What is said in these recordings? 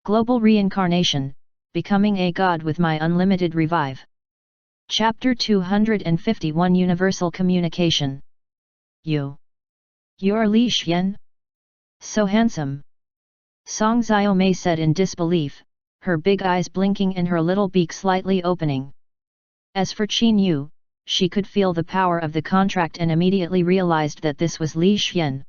Global Reincarnation, Becoming a God with My Unlimited Revive. Chapter 251 Universal Communication. You're Li Xian? So handsome. Song Xiaomei said in disbelief, her big eyes blinking and her little beak slightly opening. As for Qin Yu, she could feel the power of the contract and immediately realized that this was Li Xian.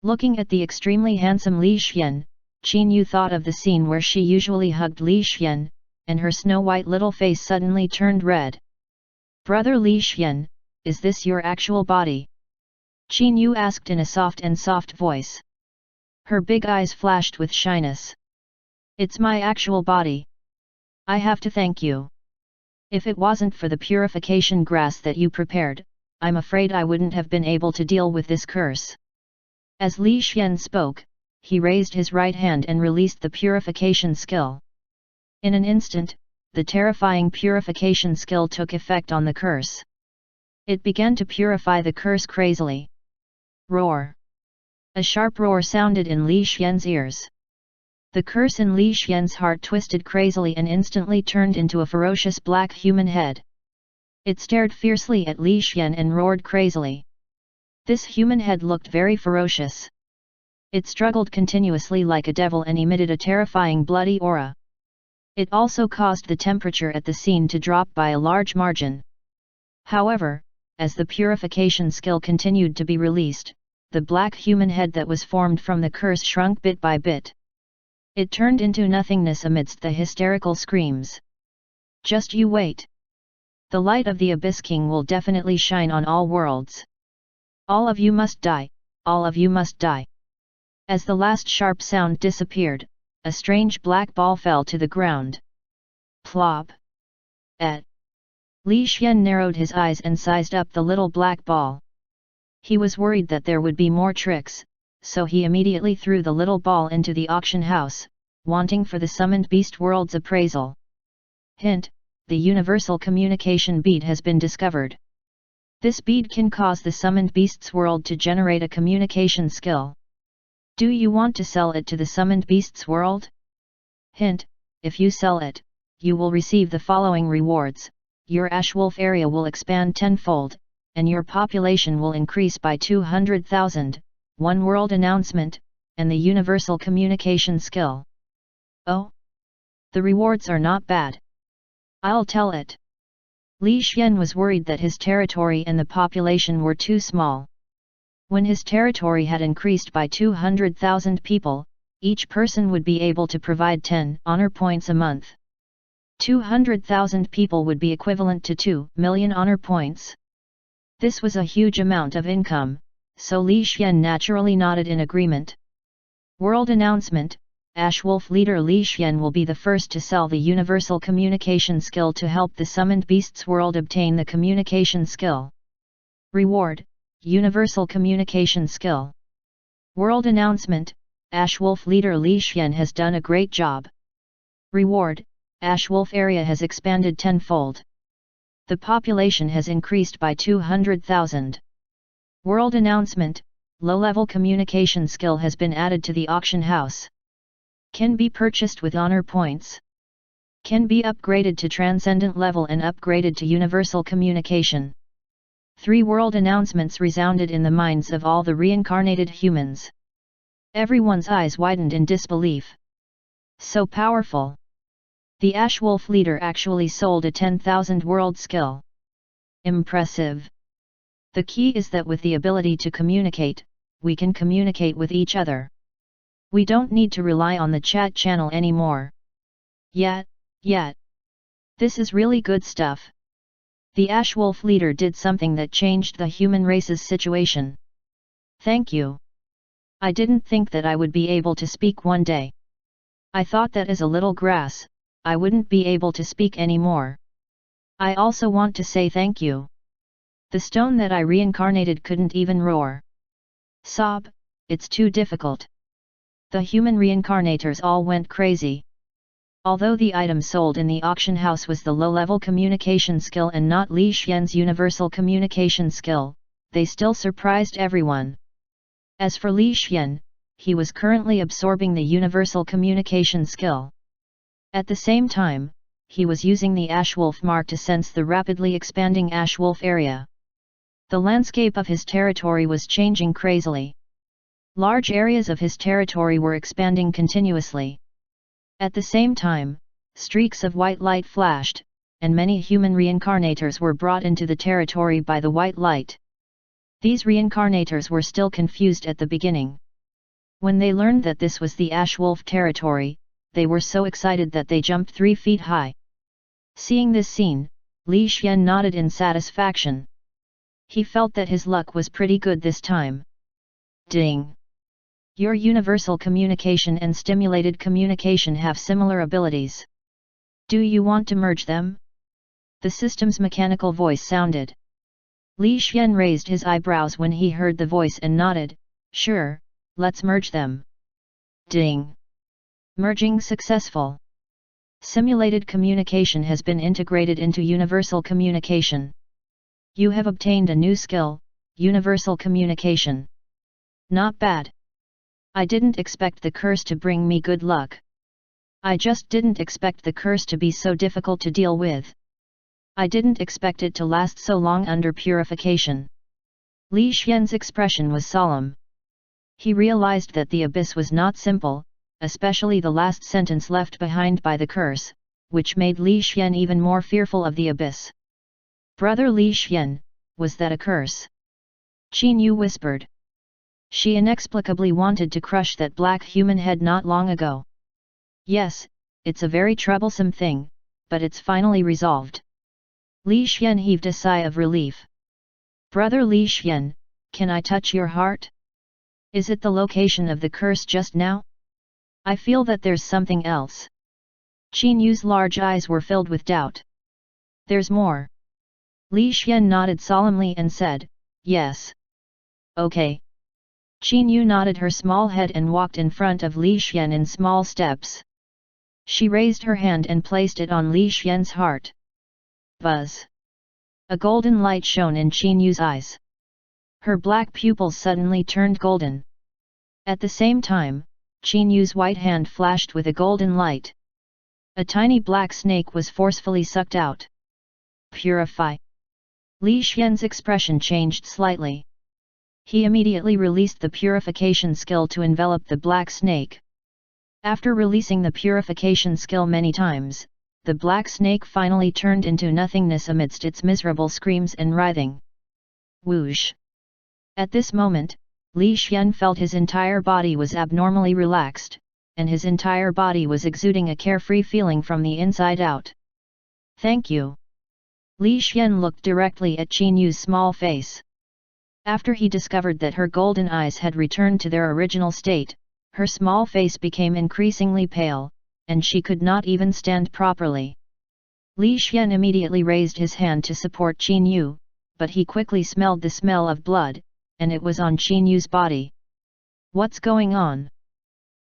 Looking at the extremely handsome Li Xian, Qin Yu thought of the scene where she usually hugged Li Xian, and her snow-white little face suddenly turned red. "Brother Li Xian, is this your actual body?" Qin Yu asked in a soft voice. Her big eyes flashed with shyness. "It's my actual body. I have to thank you. If it wasn't for the purification grass that you prepared, I'm afraid I wouldn't have been able to deal with this curse." As Li Xian spoke, he raised his right hand and released the purification skill. In an instant, the terrifying purification skill took effect on the curse. It began to purify the curse crazily. Roar! A sharp roar sounded in Li Xian's ears. The curse in Li Xian's heart twisted crazily and instantly turned into a ferocious black human head. It stared fiercely at Li Xian and roared crazily. This human head looked very ferocious. It struggled continuously like a devil and emitted a terrifying bloody aura. It also caused the temperature at the scene to drop by a large margin. However, as the purification skill continued to be released, the black human head that was formed from the curse shrunk bit by bit. It turned into nothingness amidst the hysterical screams. "Just you wait. The light of the Abyss King will definitely shine on all worlds. All of you must die, all of you must die." As the last sharp sound disappeared, a strange black ball fell to the ground. Plop! Li Xian narrowed his eyes and sized up the little black ball. He was worried that there would be more tricks, so he immediately threw the little ball into the auction house, wanting for the summoned beast world's appraisal. Hint: the universal communication bead has been discovered. This bead can cause the summoned beast's world to generate a communication skill. Do you want to sell it to the summoned beast's world? Hint: if you sell it, you will receive the following rewards: your Ashwolf area will expand tenfold, and your population will increase by 200,000, one world announcement, and the universal communication skill. Oh? The rewards are not bad. I'll tell it. Li Xian was worried that his territory and the population were too small. When his territory had increased by 200,000 people, each person would be able to provide 10 honor points a month. 200,000 people would be equivalent to 2 million honor points. This was a huge amount of income, so Li Xian naturally nodded in agreement. World announcement: Ashwolf leader Li Xian will be the first to sell the universal communication skill to help the summoned beasts world obtain the communication skill. Reward: universal communication skill. World announcement: Ashwolf leader Li Xian has done a great job. Reward: Ashwolf area has expanded tenfold. The population has increased by 200,000. World announcement: low-level communication skill has been added to the auction house. Can be purchased with honor points. Can be upgraded to transcendent level and upgraded to universal communication. 3 world announcements resounded in the minds of all the reincarnated humans. Everyone's eyes widened in disbelief. So powerful! The Ashwolf leader actually sold a 10,000 world skill. Impressive! The key is that with the ability to communicate, we can communicate with each other. We don't need to rely on the chat channel anymore. Yet. This is really good stuff. The Ashwolf leader did something that changed the human race's situation. Thank you. I didn't think that I would be able to speak one day. I thought that as a little grass, I wouldn't be able to speak anymore. I also want to say thank you. The stone that I reincarnated couldn't even roar. Sob, it's too difficult. The human reincarnators all went crazy. Although the item sold in the auction house was the low-level communication skill and not Li Xian's universal communication skill, they still surprised everyone. As for Li Xian, he was currently absorbing the universal communication skill. At the same time, he was using the Ashwolf mark to sense the rapidly expanding Ashwolf area. The landscape of his territory was changing crazily. Large areas of his territory were expanding continuously. At the same time, streaks of white light flashed, and many human reincarnators were brought into the territory by the white light. These reincarnators were still confused at the beginning. When they learned that this was the Ashwolf territory, they were so excited that they jumped 3 feet high. Seeing this scene, Li Xian nodded in satisfaction. He felt that his luck was pretty good this time. Ding! Your universal communication and stimulated communication have similar abilities. Do you want to merge them? The system's mechanical voice sounded. Li Xian raised his eyebrows when he heard the voice and nodded, sure, let's merge them. Ding! Merging successful. Simulated communication has been integrated into universal communication. You have obtained a new skill, universal communication. Not bad. I didn't expect the curse to bring me good luck. I just didn't expect the curse to be so difficult to deal with. I didn't expect it to last so long under purification. Li Xian's expression was solemn. He realized that the abyss was not simple, especially the last sentence left behind by the curse, which made Li Xian even more fearful of the abyss. Brother Li Xian, was that a curse? Qin Yu whispered. She inexplicably wanted to crush that black human head not long ago. Yes, it's a very troublesome thing, but it's finally resolved. Li Xian heaved a sigh of relief. Brother Li Xian, can I touch your heart? Is it the location of the curse just now? I feel that there's something else. Qin Yu's large eyes were filled with doubt. There's more. Li Xian nodded solemnly and said, yes. Okay. Qin Yu nodded her small head and walked in front of Li Xian in small steps. She raised her hand and placed it on Li Xian's heart. Buzz! A golden light shone in Qin Yu's eyes. Her black pupils suddenly turned golden. At the same time, Qin Yu's white hand flashed with a golden light. A tiny black snake was forcefully sucked out. Purify! Li Xian's expression changed slightly. He immediately released the purification skill to envelop the black snake. After releasing the purification skill many times, the black snake finally turned into nothingness amidst its miserable screams and writhing. Whoosh! At this moment, Li Xian felt his entire body was abnormally relaxed, and his entire body was exuding a carefree feeling from the inside out. Thank you. Li Xian looked directly at Qin Yu's small face. After he discovered that her golden eyes had returned to their original state, her small face became increasingly pale, and she could not even stand properly. Li Xian immediately raised his hand to support Qin Yu, but he quickly smelled the smell of blood, and it was on Qin Yu's body. What's going on?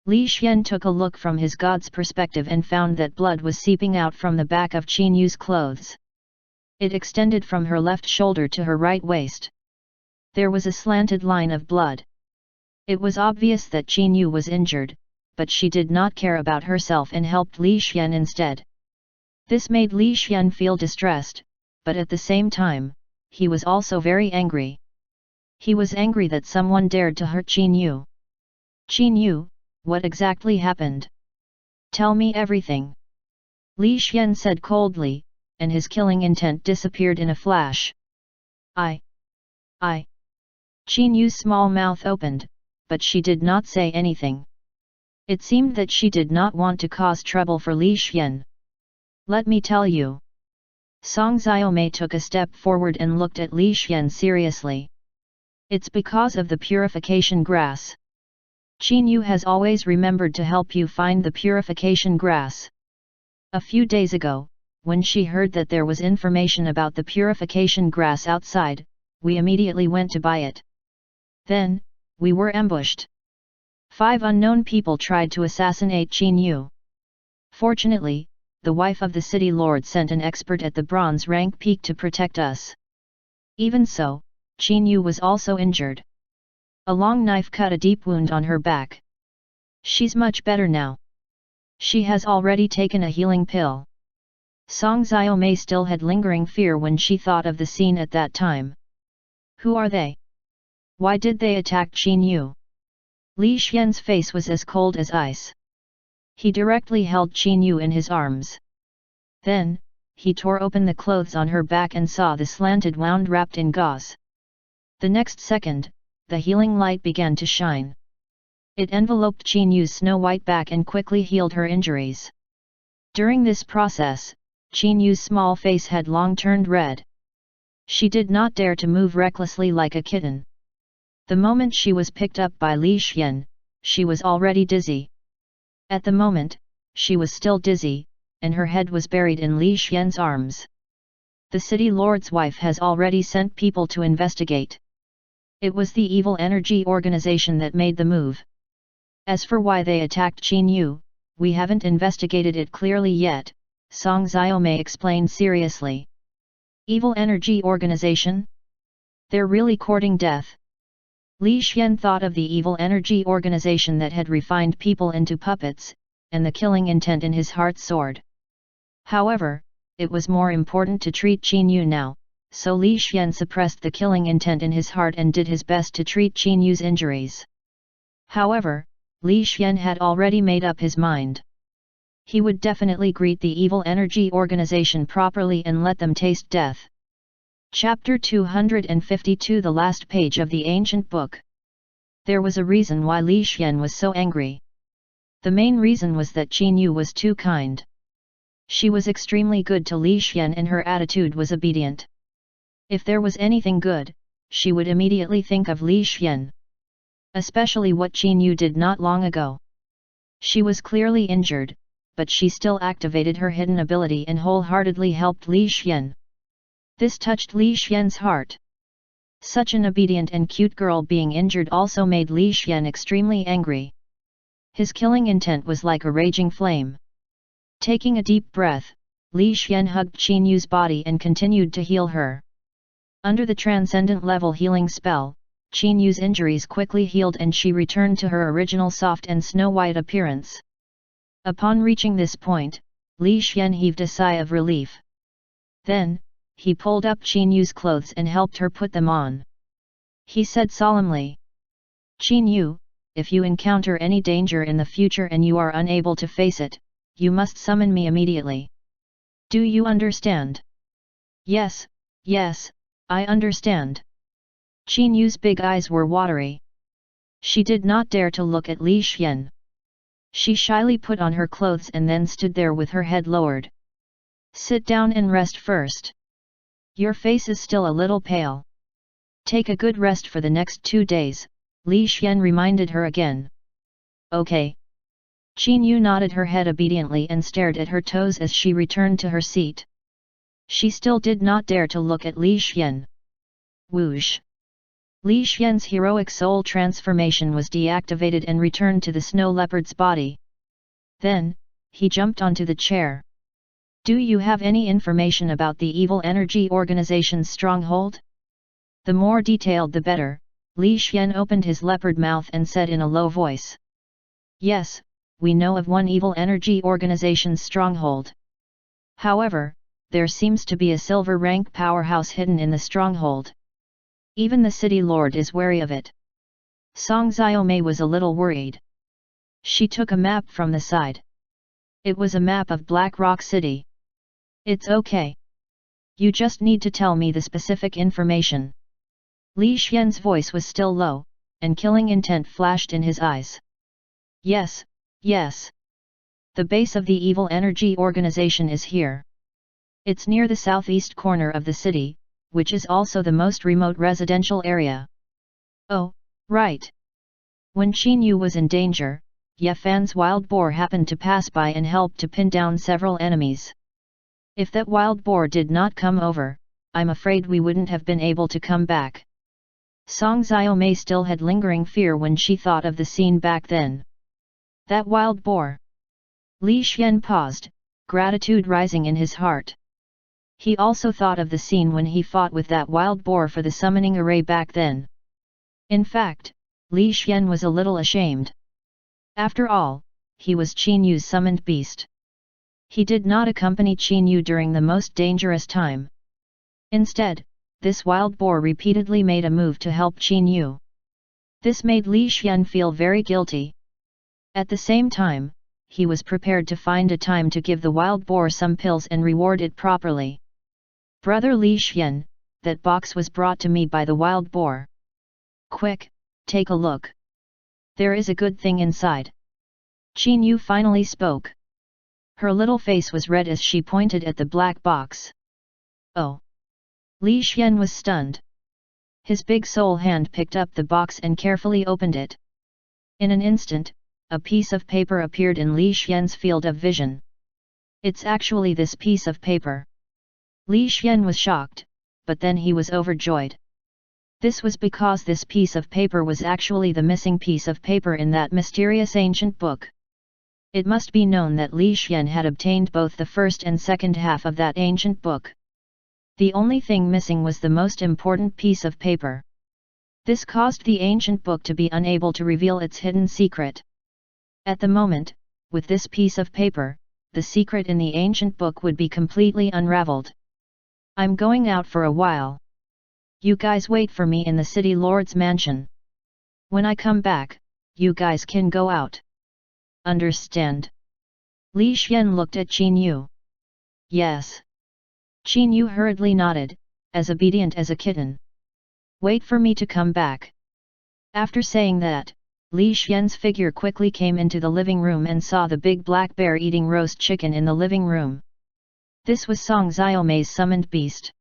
Li Xian took a look from his god's perspective and found that blood was seeping out from the back of Qin Yu's clothes. It extended from her left shoulder to her right waist. There was a slanted line of blood. It was obvious that Qin Yu was injured, but she did not care about herself and helped Li Xian instead. This made Li Xian feel distressed, but at the same time, he was also very angry. He was angry that someone dared to hurt Qin Yu. Qin Yu, what exactly happened? Tell me everything. Li Xian said coldly, and his killing intent disappeared in a flash. I. Qin Yu's small mouth opened, but she did not say anything. It seemed that she did not want to cause trouble for Li Xian. Let me tell you. Song Xiaomei took a step forward and looked at Li Xian seriously. It's because of the purification grass. Qin Yu has always remembered to help you find the purification grass. A few days ago, when she heard that there was information about the purification grass outside, we immediately went to buy it. Then, we were ambushed. 5 unknown people tried to assassinate Qin Yu. Fortunately, the wife of the city lord sent an expert at the bronze rank peak to protect us. Even so, Qin Yu was also injured. A long knife cut a deep wound on her back. She's much better now. She has already taken a healing pill. Song Xiaomei still had lingering fear when she thought of the scene at that time. Who are they? Why did they attack Qin Yu? Li Xian's face was as cold as ice. He directly held Qin Yu in his arms. Then, he tore open the clothes on her back and saw the slanted wound wrapped in gauze. The next second, the healing light began to shine. It enveloped Qin Yu's snow-white back and quickly healed her injuries. During this process, Qin Yu's small face had long turned red. She did not dare to move recklessly like a kitten. The moment she was picked up by Li Xian, she was already dizzy. At the moment, she was still dizzy, and her head was buried in Li Xian's arms. The city lord's wife has already sent people to investigate. It was the evil energy organization that made the move. As for why they attacked Qin Yu, we haven't investigated it clearly yet, Song Xiaomei explained seriously. Evil energy organization? They're really courting death. Li Xian thought of the evil energy organization that had refined people into puppets, and the killing intent in his heart soared. However, it was more important to treat Qin Yu now, so Li Xian suppressed the killing intent in his heart and did his best to treat Qin Yu's injuries. However, Li Xian had already made up his mind. He would definitely greet the evil energy organization properly and let them taste death. Chapter 252, the last page of the ancient book. There was a reason why Li Xian was so angry. The main reason was that Qin Yu was too kind. She was extremely good to Li Xian and her attitude was obedient. If there was anything good, she would immediately think of Li Xian. Especially what Qin Yu did not long ago. She was clearly injured, but she still activated her hidden ability and wholeheartedly helped Li Xian. This touched Li Xian's heart. Such an obedient and cute girl being injured also made Li Xian extremely angry. His killing intent was like a raging flame. Taking a deep breath, Li Xian hugged Qin Yu's body and continued to heal her. Under the transcendent level healing spell, Qin Yu's injuries quickly healed and she returned to her original soft and snow-white appearance. Upon reaching this point, Li Xian heaved a sigh of relief. Then, he pulled up Qin Yu's clothes and helped her put them on. He said solemnly, "Qin Yu, if you encounter any danger in the future and you are unable to face it, you must summon me immediately. Do you understand?" "Yes, yes, I understand." Qin Yu's big eyes were watery. She did not dare to look at Li Xian. She shyly put on her clothes and then stood there with her head lowered. "Sit down and rest first. Your face is still a little pale. Take a good rest for the next 2 days, Li Xian reminded her again. "Okay." Qin Yu nodded her head obediently and stared at her toes as she returned to her seat. She still did not dare to look at Li Xian. Whoosh! Li Xian's heroic soul transformation was deactivated and returned to the snow leopard's body. Then, he jumped onto the chair. "Do you have any information about the evil energy organization's stronghold?" The more detailed the better, Li Xian opened his leopard mouth and said in a low voice. "Yes, we know of one evil energy organization's stronghold. However, there seems to be a silver rank powerhouse hidden in the stronghold. Even the city lord is wary of it." Song Xiaomei was a little worried. She took a map from the side. It was a map of Black Rock City. "It's okay. You just need to tell me the specific information." Li Xian's voice was still low, and killing intent flashed in his eyes. "Yes, yes. The base of the evil energy organization is here. It's near the southeast corner of the city, which is also the most remote residential area." "Oh, right. When Qin Yu was in danger, Ye Fan's wild boar happened to pass by and helped to pin down several enemies. If that wild boar did not come over, I'm afraid we wouldn't have been able to come back." Song Xiaomei still had lingering fear when she thought of the scene back then. That wild boar. Li Xian paused, gratitude rising in his heart. He also thought of the scene when he fought with that wild boar for the summoning array back then. In fact, Li Xian was a little ashamed. After all, he was Qin Yu's summoned beast. He did not accompany Qin Yu during the most dangerous time. Instead, this wild boar repeatedly made a move to help Qin Yu. This made Li Xian feel very guilty. At the same time, he was prepared to find a time to give the wild boar some pills and reward it properly. Brother Li Xian, that box was brought to me by the wild boar. Quick, take a look. There is a good thing inside. Qin Yu finally spoke. Her little face was red as she pointed at the black box. Oh! Li Xian was stunned. His big soul hand picked up the box and carefully opened it. In an instant, a piece of paper appeared in Li Xian's field of vision. It's actually this piece of paper. Li Xian was shocked, but then he was overjoyed. This was because this piece of paper was actually the missing piece of paper in that mysterious ancient book. It must be known that Li Xian had obtained both the first and second half of that ancient book. The only thing missing was the most important piece of paper. This caused the ancient book to be unable to reveal its hidden secret. At the moment, with this piece of paper, the secret in the ancient book would be completely unraveled. I'm going out for a while. You guys wait for me in the city lord's mansion. When I come back, you guys can go out. Understand? Li Xian looked at Qin Yu. Yes. Qin Yu hurriedly nodded, as obedient as a kitten. Wait for me to come back. After saying that, Li Xian's figure quickly came into the living room and saw the big black bear eating roast chicken in the living room. This was Song Xiaomei's summoned beast.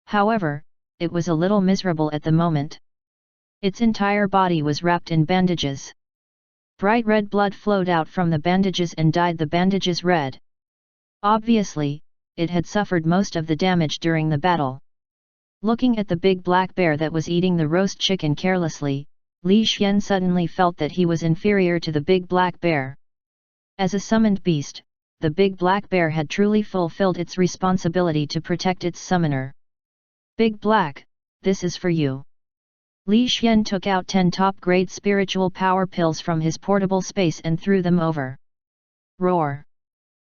However, it was a little miserable at the moment. Its entire body was wrapped in bandages. Bright red blood flowed out from the bandages and dyed the bandages red. Obviously, it had suffered most of the damage during the battle. Looking at the big black bear that was eating the roast chicken carelessly, Li Xian suddenly felt that he was inferior to the big black bear. As a summoned beast, the big black bear had truly fulfilled its responsibility to protect its summoner. Big Black, this is for you. Li Xian took out 10 top-grade spiritual power pills from his portable space and threw them over. Roar!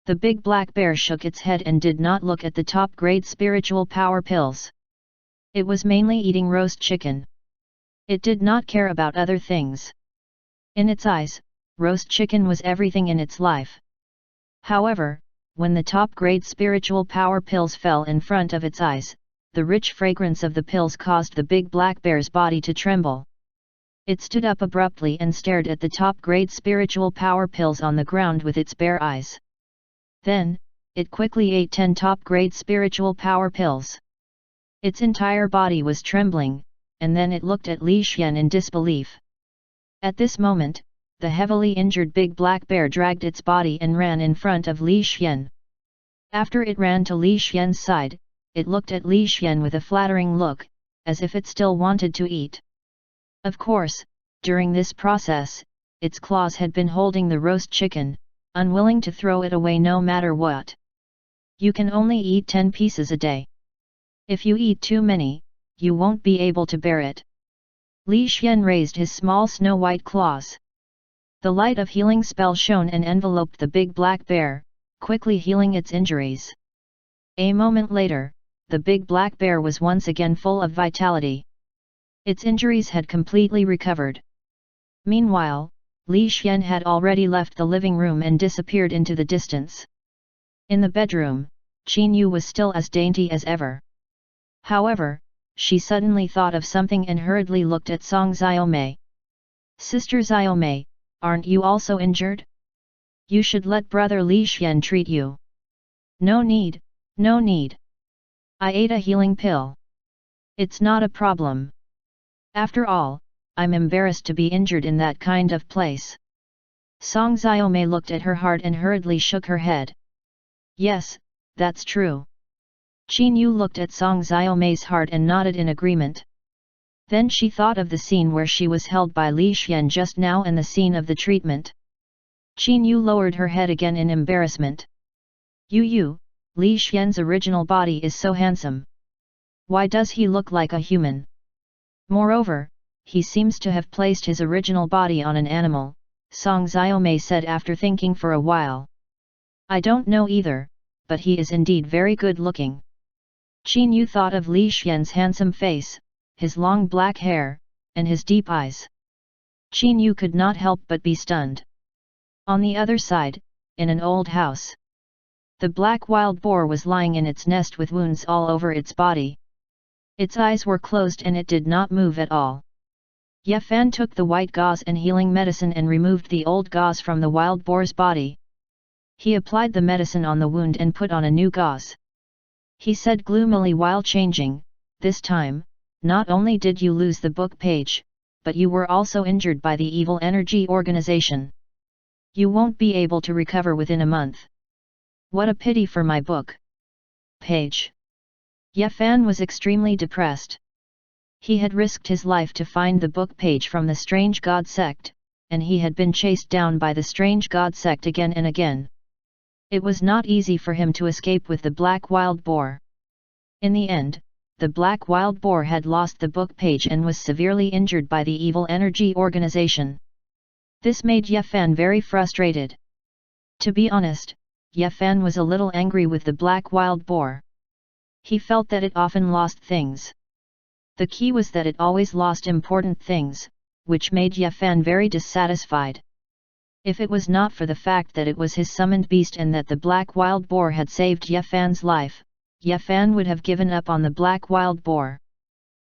The big black bear shook its head and did not look at the top-grade spiritual power pills. It was mainly eating roast chicken. It did not care about other things. In its eyes, roast chicken was everything in its life. However, when the top-grade spiritual power pills fell in front of its eyes, the rich fragrance of the pills caused the big black bear's body to tremble. It stood up abruptly and stared at the top-grade spiritual power pills on the ground with its bare eyes. Then, it quickly ate 10 top-grade spiritual power pills. Its entire body was trembling, and then it looked at Li Xian in disbelief. At this moment, the heavily injured big black bear dragged its body and ran in front of Li Xian. After it ran to Li Xian's side, it looked at Li Xian with a flattering look, as if it still wanted to eat. Of course, during this process, its claws had been holding the roast chicken, unwilling to throw it away no matter what. You can only eat 10 pieces a day. If you eat too many, you won't be able to bear it. Li Xian raised his small snow-white claws. The light of healing spell shone and enveloped the big black bear, quickly healing its injuries. A moment later, the big black bear was once again full of vitality. Its injuries had completely recovered. Meanwhile, Li Xian had already left the living room and disappeared into the distance. In the bedroom, Qin Yu was still as dainty as ever. However, she suddenly thought of something and hurriedly looked at Song Xiaomei. Sister Xiaomei, aren't you also injured? You should let brother Li Xian treat you. No need, no need. I ate a healing pill. It's not a problem. After all, I'm embarrassed to be injured in that kind of place. Song Xiaomei looked at her heart and hurriedly shook her head. Yes, that's true. Qin Yu looked at Song Xiaomei's heart and nodded in agreement. Then she thought of the scene where she was held by Li Xian just now and the scene of the treatment. Qin Yu lowered her head again in embarrassment. Yu, Li Xian's original body is so handsome. Why does he look like a human? Moreover, he seems to have placed his original body on an animal, Song Xiaomei said after thinking for a while. I don't know either, but he is indeed very good looking. Qin Yu thought of Li Xian's handsome face, his long black hair, and his deep eyes. Qin Yu could not help but be stunned. On the other side, in an old house, the black wild boar was lying in its nest with wounds all over its body. Its eyes were closed and it did not move at all. Ye Fan took the white gauze and healing medicine and removed the old gauze from the wild boar's body. He applied the medicine on the wound and put on a new gauze. He said gloomily while changing, "This time, not only did you lose the book page, but you were also injured by the evil energy organization. You won't be able to recover within a month. What a pity for my book page." Ye Fan was extremely depressed. He had risked his life to find the book page from the strange god sect, and he had been chased down by the strange god sect again and again. It was not easy for him to escape with the black wild boar. In the end, the black wild boar had lost the book page and was severely injured by the evil energy organization. This made Ye Fan very frustrated. To be honest, Ye Fan was a little angry with the black wild boar. He felt that it often lost things. The key was that it always lost important things, which made Ye Fan very dissatisfied. If it was not for the fact that it was his summoned beast and that the black wild boar had saved Ye Fan's life, Ye Fan would have given up on the black wild boar.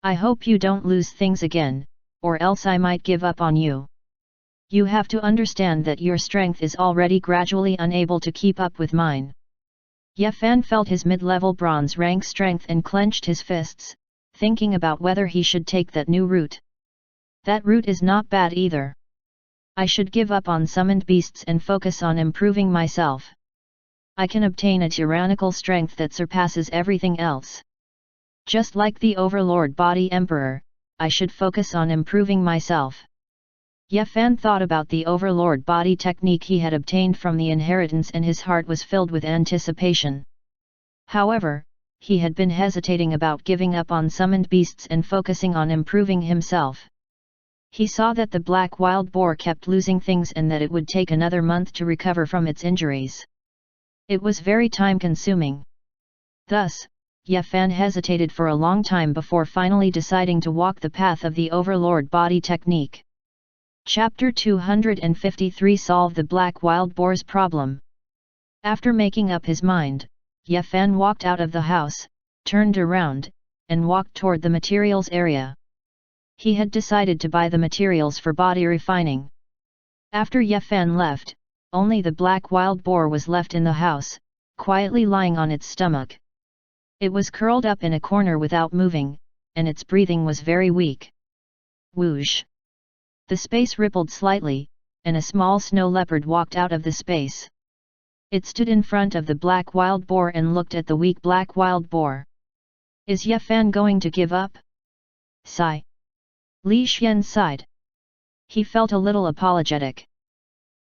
I hope you don't lose things again, or else I might give up on you. You have to understand that your strength is already gradually unable to keep up with mine. Ye Fan felt his mid-level bronze rank strength and clenched his fists, thinking about whether he should take that new route. That route is not bad either. I should give up on summoned beasts and focus on improving myself. I can obtain a tyrannical strength that surpasses everything else. Just like the Overlord Body Emperor, I should focus on improving myself. Ye Fan thought about the Overlord Body technique he had obtained from the inheritance and his heart was filled with anticipation. However, he had been hesitating about giving up on summoned beasts and focusing on improving himself. He saw that the black wild boar kept losing things and that it would take another month to recover from its injuries. It was very time-consuming. Thus, Ye Fan hesitated for a long time before finally deciding to walk the path of the Overlord Body technique. Chapter 253 Solve the Black Wild Boar's Problem. After making up his mind, Ye Fan walked out of the house, turned around, and walked toward the materials area. He had decided to buy the materials for body refining. After Ye Fan left, only the black wild boar was left in the house, quietly lying on its stomach. It was curled up in a corner without moving, and its breathing was very weak. Whoosh! The space rippled slightly, and a small snow leopard walked out of the space. It stood in front of the black wild boar and looked at the weak black wild boar. Is Ye Fan going to give up? Sigh. Li Xian sighed. He felt a little apologetic.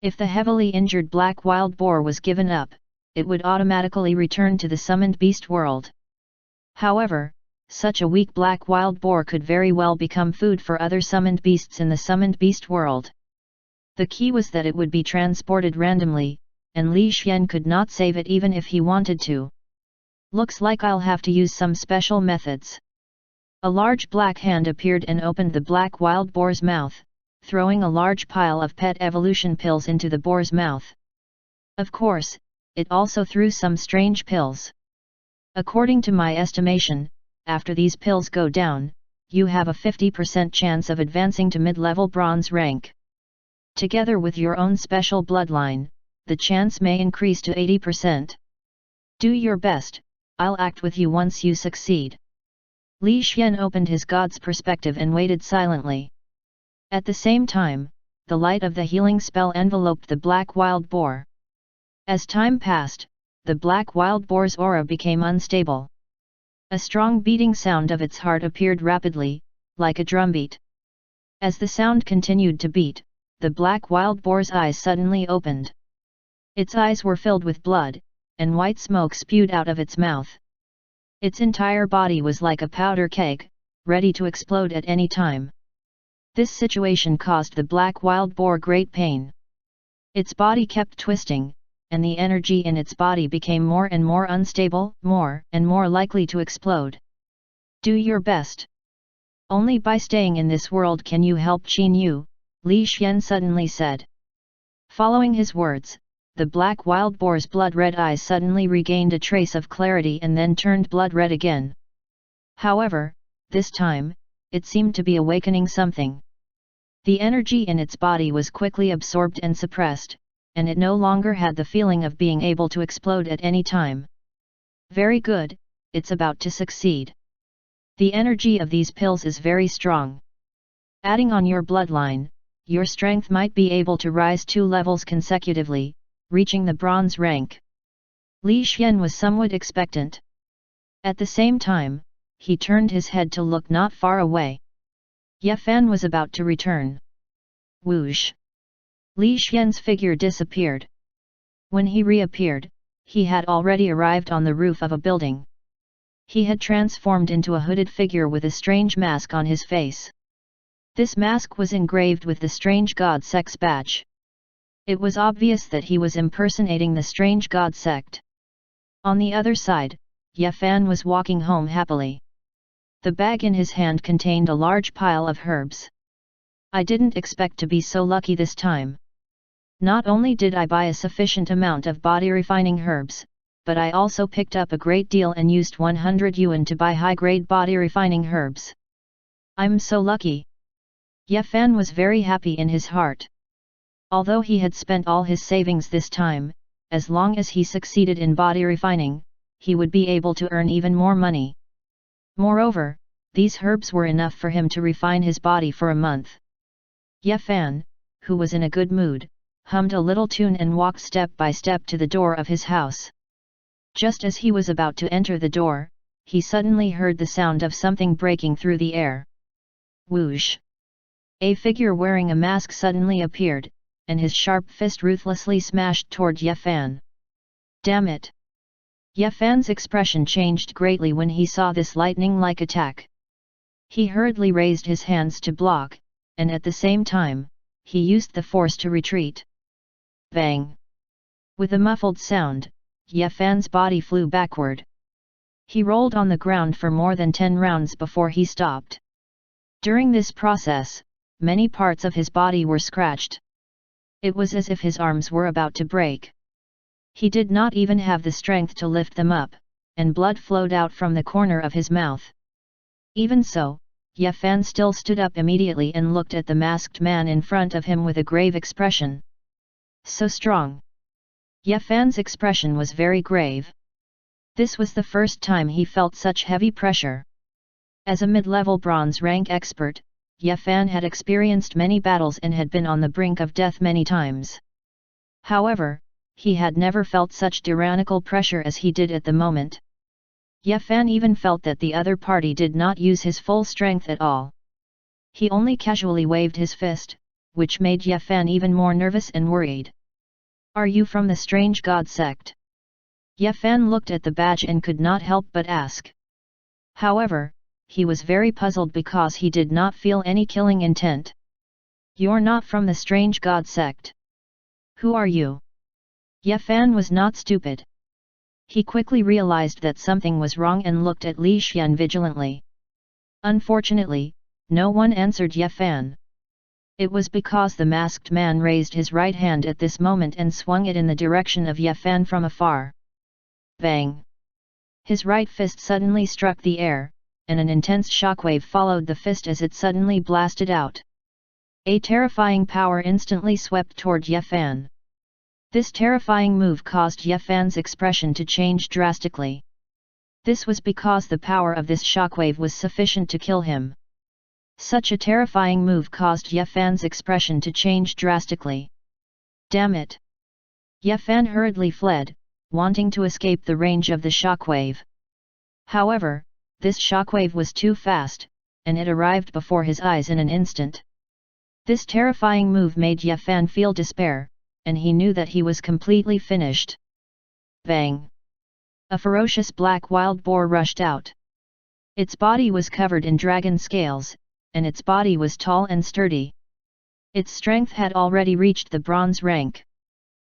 If the heavily injured black wild boar was given up, it would automatically return to the summoned beast world. However, such a weak black wild boar could very well become food for other summoned beasts in the summoned beast world. The key was that it would be transported randomly, and Li Xian could not save it even if he wanted to. Looks like I'll have to use some special methods. A large black hand appeared and opened the black wild boar's mouth, throwing a large pile of pet evolution pills into the boar's mouth. Of course, it also threw some strange pills. According to my estimation, after these pills go down, you have a 50% chance of advancing to mid-level bronze rank. Together with your own special bloodline, the chance may increase to 80%. Do your best, I'll act with you once you succeed. Li Xian opened his god's perspective and waited silently. At the same time, the light of the healing spell enveloped the black wild boar. As time passed, the black wild boar's aura became unstable. A strong beating sound of its heart appeared rapidly, like a drumbeat. As the sound continued to beat, the black wild boar's eyes suddenly opened. Its eyes were filled with blood, and white smoke spewed out of its mouth. Its entire body was like a powder keg, ready to explode at any time. This situation caused the black wild boar great pain. Its body kept twisting, and the energy in its body became more and more unstable, more and more likely to explode. Do your best. Only by staying in this world can you help Qin Yu, Li Xian suddenly said. Following his words, the black wild boar's blood-red eyes suddenly regained a trace of clarity and then turned blood-red again. However, this time, it seemed to be awakening something. The energy in its body was quickly absorbed and suppressed, and it no longer had the feeling of being able to explode at any time. Very good, it's about to succeed. The energy of these pills is very strong. Adding on your bloodline, your strength might be able to rise 2 levels consecutively, reaching the bronze rank. Li Xian was somewhat expectant. At the same time, he turned his head to look not far away. Ye Fan was about to return. Whoosh! Li Xian's figure disappeared. When he reappeared, he had already arrived on the roof of a building. He had transformed into a hooded figure with a strange mask on his face. This mask was engraved with the strange god sect's badge. It was obvious that he was impersonating the strange god sect. On the other side, Ye Fan was walking home happily. The bag in his hand contained a large pile of herbs. I didn't expect to be so lucky this time. Not only did I buy a sufficient amount of body-refining herbs, but I also picked up a great deal and used 100 yuan to buy high-grade body-refining herbs. I'm so lucky. Ye Fan was very happy in his heart. Although he had spent all his savings this time, as long as he succeeded in body refining, he would be able to earn even more money. Moreover, these herbs were enough for him to refine his body for a month. Ye Fan, who was in a good mood, hummed a little tune and walked step by step to the door of his house. Just as he was about to enter the door, he suddenly heard the sound of something breaking through the air. Whoosh! A figure wearing a mask suddenly appeared, and his sharp fist ruthlessly smashed toward Ye Fan. Damn it! Ye Fan's expression changed greatly when he saw this lightning-like attack. He hurriedly raised his hands to block, and at the same time, he used the force to retreat. Bang! With a muffled sound, Ye Fan's body flew backward. He rolled on the ground for more than 10 rounds before he stopped. During this process, many parts of his body were scratched. It was as if his arms were about to break. He did not even have the strength to lift them up, and blood flowed out from the corner of his mouth. Even so, Ye Fan still stood up immediately and looked at the masked man in front of him with a grave expression. So strong! Ye Fan's expression was very grave. This was the first time he felt such heavy pressure. As a mid-level bronze rank expert, Ye Fan had experienced many battles and had been on the brink of death many times. However, he had never felt such tyrannical pressure as he did at the moment. Ye Fan even felt that the other party did not use his full strength at all. He only casually waved his fist, which made Ye Fan even more nervous and worried. Are you from the strange god sect? Ye Fan looked at the badge and could not help but ask. However, he was very puzzled because he did not feel any killing intent. You're not from the strange god sect. Who are you? Ye Fan was not stupid. He quickly realized that something was wrong and looked at Li Xian vigilantly. Unfortunately, no one answered Ye Fan. It was because the masked man raised his right hand at this moment and swung it in the direction of Ye Fan from afar. Bang! His right fist suddenly struck the air, and an intense shockwave followed the fist as it suddenly blasted out. A terrifying power instantly swept toward Ye Fan. This terrifying move caused Ye Fan's expression to change drastically. This was because the power of this shockwave was sufficient to kill him. Such a terrifying move caused Ye Fan's expression to change drastically. Damn it! Ye Fan hurriedly fled, wanting to escape the range of the shockwave. However, this shockwave was too fast, and it arrived before his eyes in an instant. This terrifying move made Ye Fan feel despair, and he knew that he was completely finished. Bang! A ferocious black wild boar rushed out. Its body was covered in dragon scales, and its body was tall and sturdy. Its strength had already reached the bronze rank.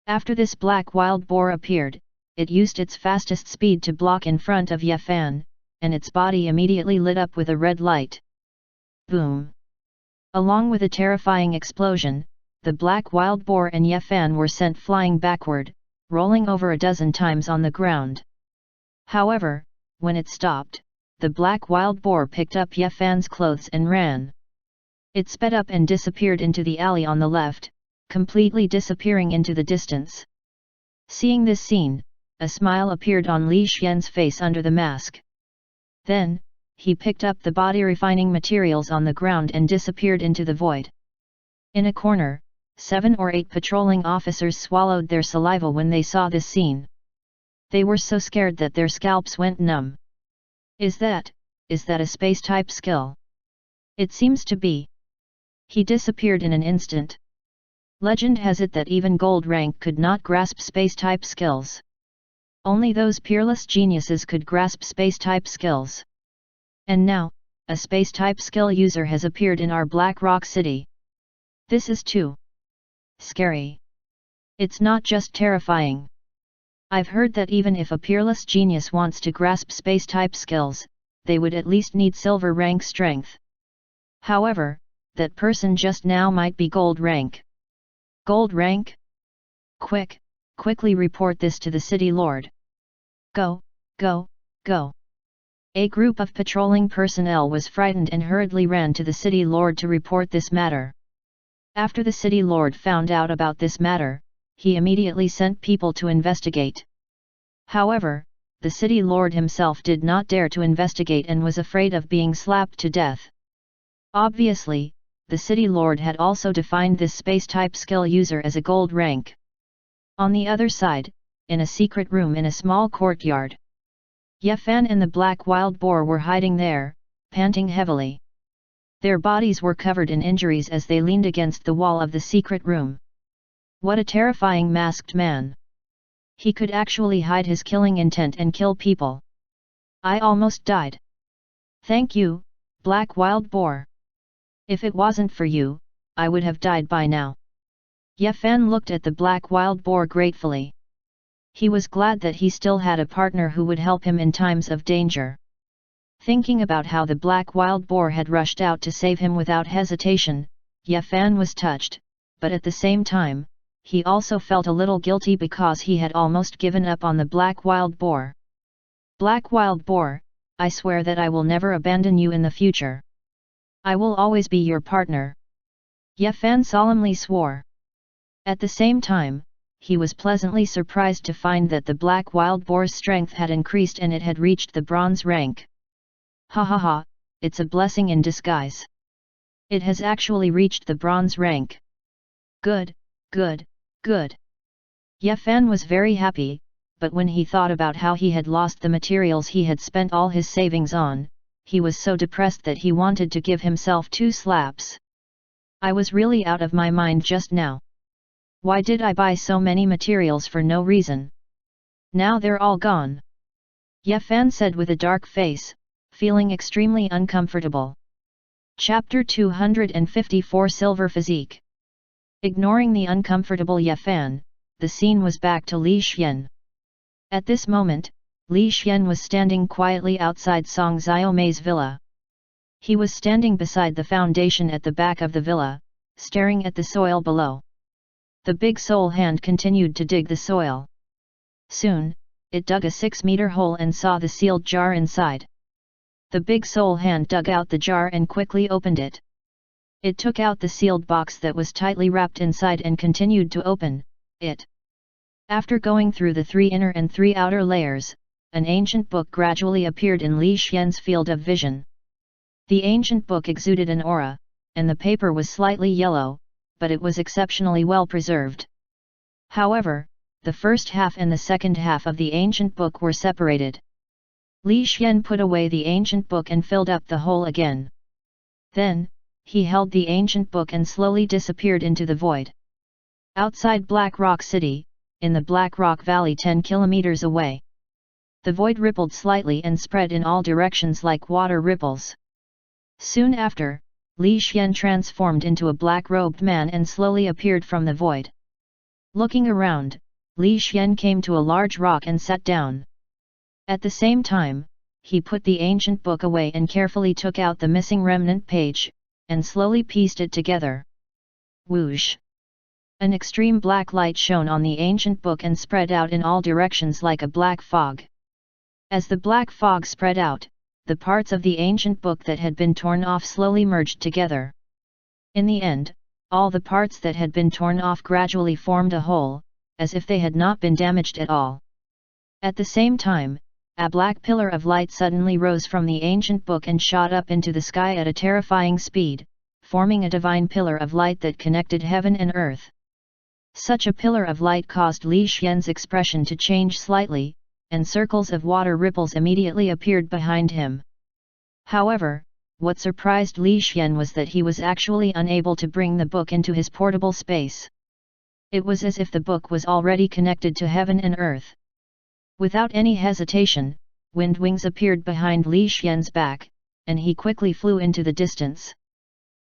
After this black wild boar appeared, it used its fastest speed to block in front of Yefan, and its body immediately lit up with a red light. Boom! Along with a terrifying explosion, the black wild boar and Yefan were sent flying backward, rolling over a dozen times on the ground. However, when it stopped, the black wild boar picked up Yefan's clothes and ran. It sped up and disappeared into the alley on the left, completely disappearing into the distance. Seeing this scene, a smile appeared on Li Xian's face under the mask. Then, he picked up the body refining materials on the ground and disappeared into the void. In a corner, 7 or 8 patrolling officers swallowed their saliva when they saw this scene. They were so scared that their scalps went numb. Is that a space-type skill? It seems to be. He disappeared in an instant. Legend has it that even gold rank could not grasp space-type skills. Only those peerless geniuses could grasp space-type skills. And now, a space-type skill user has appeared in our Black Rock City. This is too scary. It's not just terrifying. I've heard that even if a peerless genius wants to grasp space-type skills, they would at least need silver rank strength. However, that person just now might be gold rank. Gold rank? Quickly report this to the city lord. Go, go, go. A group of patrolling personnel was frightened and hurriedly ran to the city lord to report this matter. After the city lord found out about this matter, he immediately sent people to investigate. However, the city lord himself did not dare to investigate and was afraid of being slapped to death. Obviously, the city lord had also defined this space-type skill user as a gold rank. On the other side, in a secret room in a small courtyard, Yefan and the black wild boar were hiding there, panting heavily. Their bodies were covered in injuries as they leaned against the wall of the secret room. What a terrifying masked man! He could actually hide his killing intent and kill people. I almost died. Thank you, black wild boar. If it wasn't for you, I would have died by now. Yefan looked at the black wild boar gratefully. He was glad that he still had a partner who would help him in times of danger. Thinking about how the black wild boar had rushed out to save him without hesitation, Yefan was touched, but at the same time, he also felt a little guilty because he had almost given up on the black wild boar. Black wild boar, I swear that I will never abandon you in the future. I will always be your partner. Yefan solemnly swore. At the same time, he was pleasantly surprised to find that the black wild boar's strength had increased and it had reached the bronze rank. Ha ha ha, it's a blessing in disguise. It has actually reached the bronze rank. Good, good, good. Yefan was very happy, but when he thought about how he had lost the materials he had spent all his savings on, he was so depressed that he wanted to give himself 2 slaps. I was really out of my mind just now. Why did I buy so many materials for no reason? Now they're all gone. Yefan said with a dark face, feeling extremely uncomfortable. Chapter 254 Silver Physique. Ignoring the uncomfortable Yefan, the scene was back to Li Xian. At this moment, Li Xian was standing quietly outside Song Xiaomei's villa. He was standing beside the foundation at the back of the villa, staring at the soil below. The big soul hand continued to dig the soil. Soon, it dug a 6-meter hole and saw the sealed jar inside. The big soul hand dug out the jar and quickly opened it. It took out the sealed box that was tightly wrapped inside and continued to open it. After going through the 3 inner and 3 outer layers, an ancient book gradually appeared in Li Xian's field of vision. The ancient book exuded an aura, and the paper was slightly yellow, but it was exceptionally well preserved. However, the first half and the second half of the ancient book were separated. Li Xian put away the ancient book and filled up the hole again. Then, he held the ancient book and slowly disappeared into the void. Outside Black Rock City, in the Black Rock Valley 10 kilometers away, the void rippled slightly and spread in all directions like water ripples. Soon after, Li Xian transformed into a black-robed man and slowly appeared from the void. Looking around, Li Xian came to a large rock and sat down. At the same time, he put the ancient book away and carefully took out the missing remnant page, and slowly pieced it together. Whoosh! An extreme black light shone on the ancient book and spread out in all directions like a black fog. As the black fog spread out, the parts of the ancient book that had been torn off slowly merged together. In the end, all the parts that had been torn off gradually formed a whole, as if they had not been damaged at all. At the same time, a black pillar of light suddenly rose from the ancient book and shot up into the sky at a terrifying speed, forming a divine pillar of light that connected heaven and earth. Such a pillar of light caused Li Xian's expression to change slightly, and circles of water ripples immediately appeared behind him. However, what surprised Li Xian was that he was actually unable to bring the book into his portable space. It was as if the book was already connected to heaven and earth. Without any hesitation, wind wings appeared behind Li Xian's back, and he quickly flew into the distance.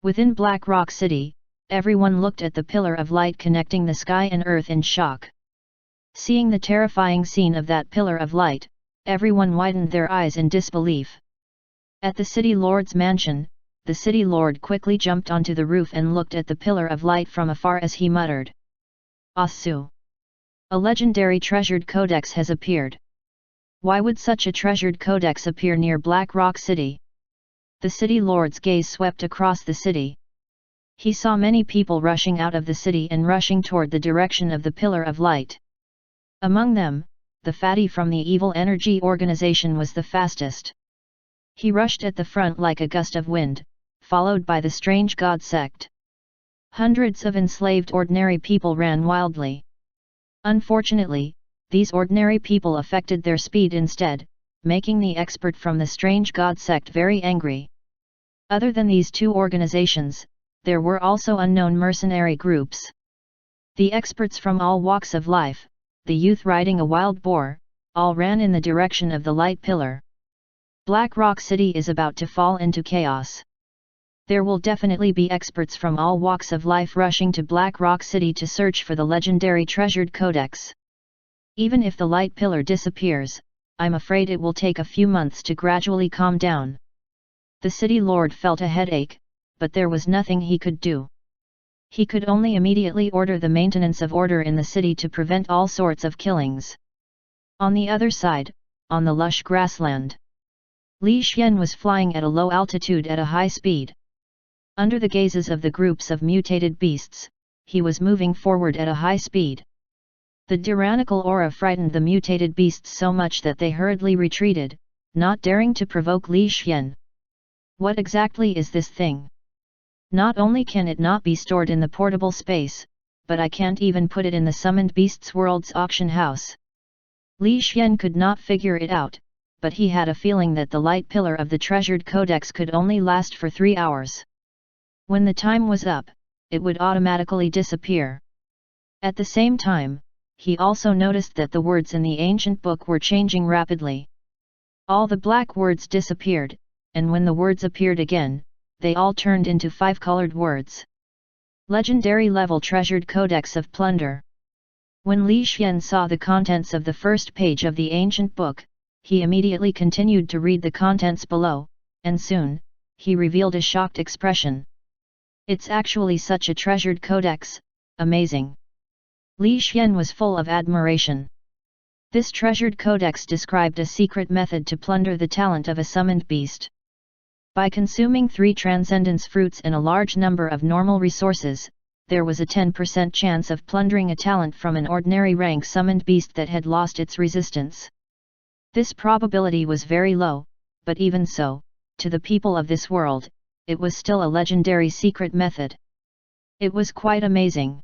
Within Black Rock City, everyone looked at the pillar of light connecting the sky and earth in shock. Seeing the terrifying scene of that pillar of light, everyone widened their eyes in disbelief. At the city lord's mansion, the city lord quickly jumped onto the roof and looked at the pillar of light from afar as he muttered, "Asu! A legendary treasured codex has appeared. Why would such a treasured codex appear near Black Rock City?" The city lord's gaze swept across the city. He saw many people rushing out of the city and rushing toward the direction of the pillar of light. Among them, the fatty from the evil energy organization was the fastest. He rushed at the front like a gust of wind, followed by the strange god sect. Hundreds of enslaved ordinary people ran wildly. Unfortunately, these ordinary people affected their speed instead, making the expert from the strange god sect very angry. Other than these two organizations, there were also unknown mercenary groups. The experts from all walks of life, the youth riding a wild boar, all ran in the direction of the light pillar. Black Rock City is about to fall into chaos. There will definitely be experts from all walks of life rushing to Black Rock City to search for the legendary treasured codex. Even if the light pillar disappears, I'm afraid it will take a few months to gradually calm down. The city lord felt a headache, but there was nothing he could do. He could only immediately order the maintenance of order in the city to prevent all sorts of killings. On the other side, on the lush grassland, Li Xian was flying at a low altitude at a high speed. Under the gazes of the groups of mutated beasts, he was moving forward at a high speed. The tyrannical aura frightened the mutated beasts so much that they hurriedly retreated, not daring to provoke Li Xian. What exactly is this thing? Not only can it not be stored in the portable space, but I can't even put it in the summoned beasts world's auction house. Li Xian could not figure it out, but he had a feeling that the light pillar of the treasured codex could only last for 3 hours. When the time was up, it would automatically disappear. At the same time, he also noticed that the words in the ancient book were changing rapidly. All the black words disappeared, and when the words appeared again, they all turned into 5-colored words. Legendary level treasured codex of plunder. When Li Xian saw the contents of the first page of the ancient book, he immediately continued to read the contents below, and soon, he revealed a shocked expression. It's actually such a treasured codex, amazing. Li Xian was full of admiration. This treasured codex described a secret method to plunder the talent of a summoned beast. By consuming 3 transcendence fruits and a large number of normal resources, there was a 10% chance of plundering a talent from an ordinary rank summoned beast that had lost its resistance. This probability was very low, but even so, to the people of this world, it was still a legendary secret method. It was quite amazing.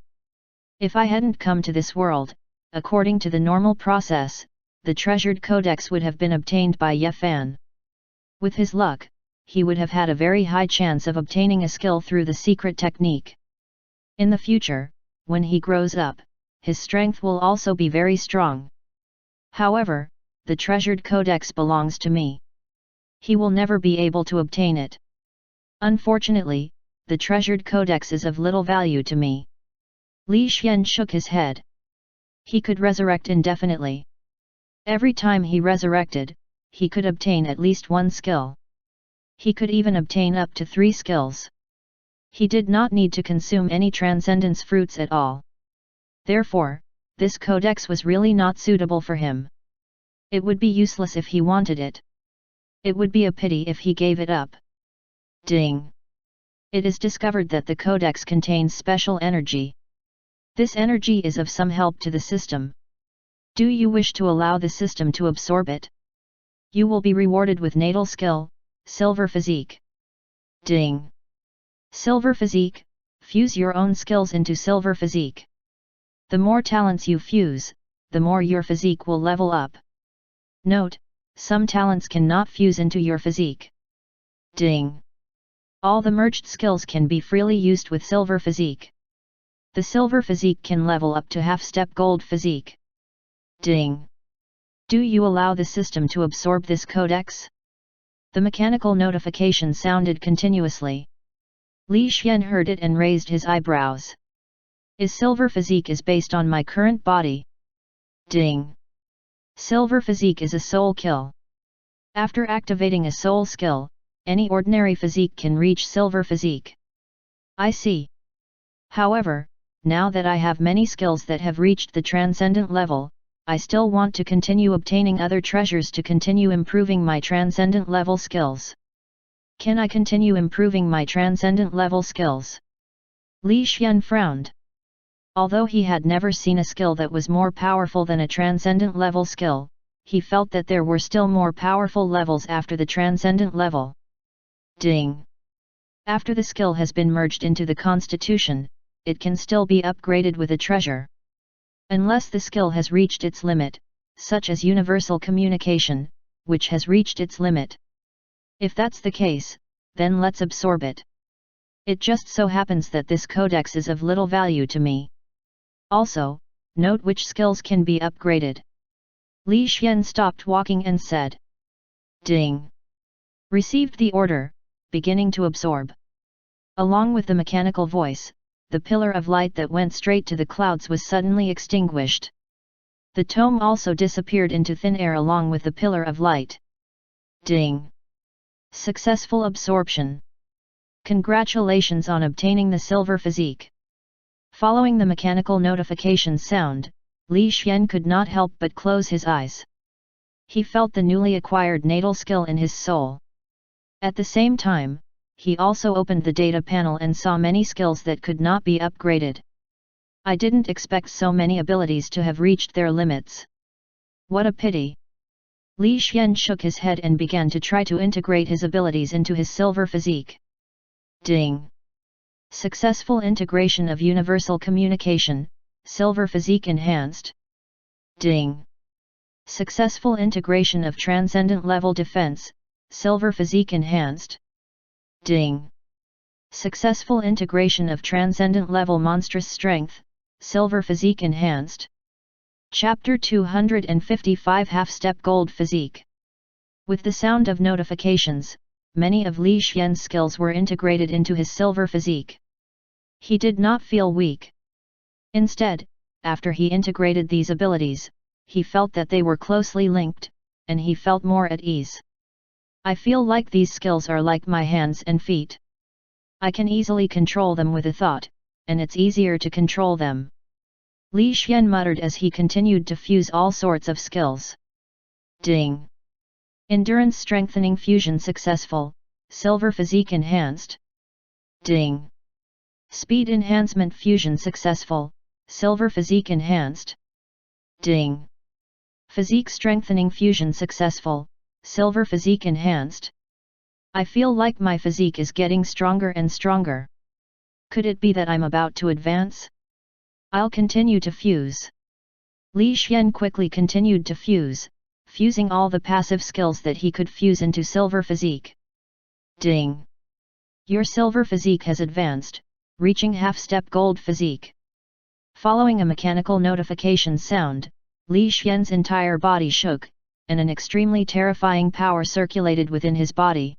If I hadn't come to this world, according to the normal process, the treasured codex would have been obtained by Ye Fan. With his luck, he would have had a very high chance of obtaining a skill through the secret technique. In the future, when he grows up, his strength will also be very strong. However, the treasured codex belongs to me. He will never be able to obtain it. Unfortunately, the treasured codex is of little value to me. Li Xian shook his head. He could resurrect indefinitely. Every time he resurrected, he could obtain at least one skill. He could even obtain up to 3 skills. He did not need to consume any transcendence fruits at all. Therefore, this codex was really not suitable for him. It would be useless if he wanted it. It would be a pity if he gave it up. Ding! It is discovered that the codex contains special energy. This energy is of some help to the system. Do you wish to allow the system to absorb it? You will be rewarded with natal skill, Silver Physique. Ding! Silver Physique, fuse your own skills into Silver Physique. The more talents you fuse, the more your physique will level up. Note, some talents cannot fuse into your physique. Ding! All the merged skills can be freely used with Silver Physique. The Silver Physique can level up to half-step Gold Physique. Ding! Do you allow the system to absorb this codex? The mechanical notification sounded continuously. Li Xian heard it and raised his eyebrows. Is Silver Physique is based on my current body? Ding! Silver Physique is a soul kill. After activating a soul skill, any ordinary physique can reach Silver Physique. I see. However, now that I have many skills that have reached the transcendent level, I still want to continue obtaining other treasures to continue improving my transcendent level skills. Can I continue improving my transcendent level skills? Li Xian frowned. Although he had never seen a skill that was more powerful than a transcendent level skill, he felt that there were still more powerful levels after the transcendent level. Ding! After the skill has been merged into the constitution, it can still be upgraded with a treasure. Unless the skill has reached its limit, such as universal communication, which has reached its limit. If that's the case, then let's absorb it. It just so happens that this codex is of little value to me. Also, note which skills can be upgraded. Li Xian stopped walking and said. Ding! Received the order, beginning to absorb. Along with the mechanical voice, the pillar of light that went straight to the clouds was suddenly extinguished. The tome also disappeared into thin air along with the pillar of light. Ding! Successful absorption. Congratulations on obtaining the Silver Physique. Following the mechanical notification sound, Li Xian could not help but close his eyes. He felt the newly acquired natal skill in his soul. At the same time, he also opened the data panel and saw many skills that could not be upgraded. I didn't expect so many abilities to have reached their limits. What a pity! Li Xian shook his head and began to try to integrate his abilities into his Silver Physique. Ding! Successful integration of universal communication, Silver Physique enhanced. Ding! Successful integration of transcendent level defense, Silver Physique enhanced. Ding! Successful integration of transcendent level monstrous strength, Silver Physique enhanced. Chapter 255 Half-Step Gold Physique. With the sound of notifications, many of Li Xian's skills were integrated into his Silver Physique. He did not feel weak. Instead, after he integrated these abilities, he felt that they were closely linked, and he felt more at ease. I feel like these skills are like my hands and feet. I can easily control them with a thought, and it's easier to control them. Li Xian muttered as he continued to fuse all sorts of skills. Ding! Endurance strengthening fusion successful, Silver Physique enhanced. Ding! Speed enhancement fusion successful, Silver Physique enhanced. Ding! Physique strengthening fusion successful, Silver Physique enhanced. I feel like my physique is getting stronger and stronger. Could it be that I'm about to advance? I'll continue to fuse. Li Xian quickly continued to fuse, fusing all the passive skills that he could fuse into Silver Physique. Ding! Your Silver Physique has advanced, reaching half-step Gold Physique. Following a mechanical notification sound, Li Xian's entire body shook, and an extremely terrifying power circulated within his body.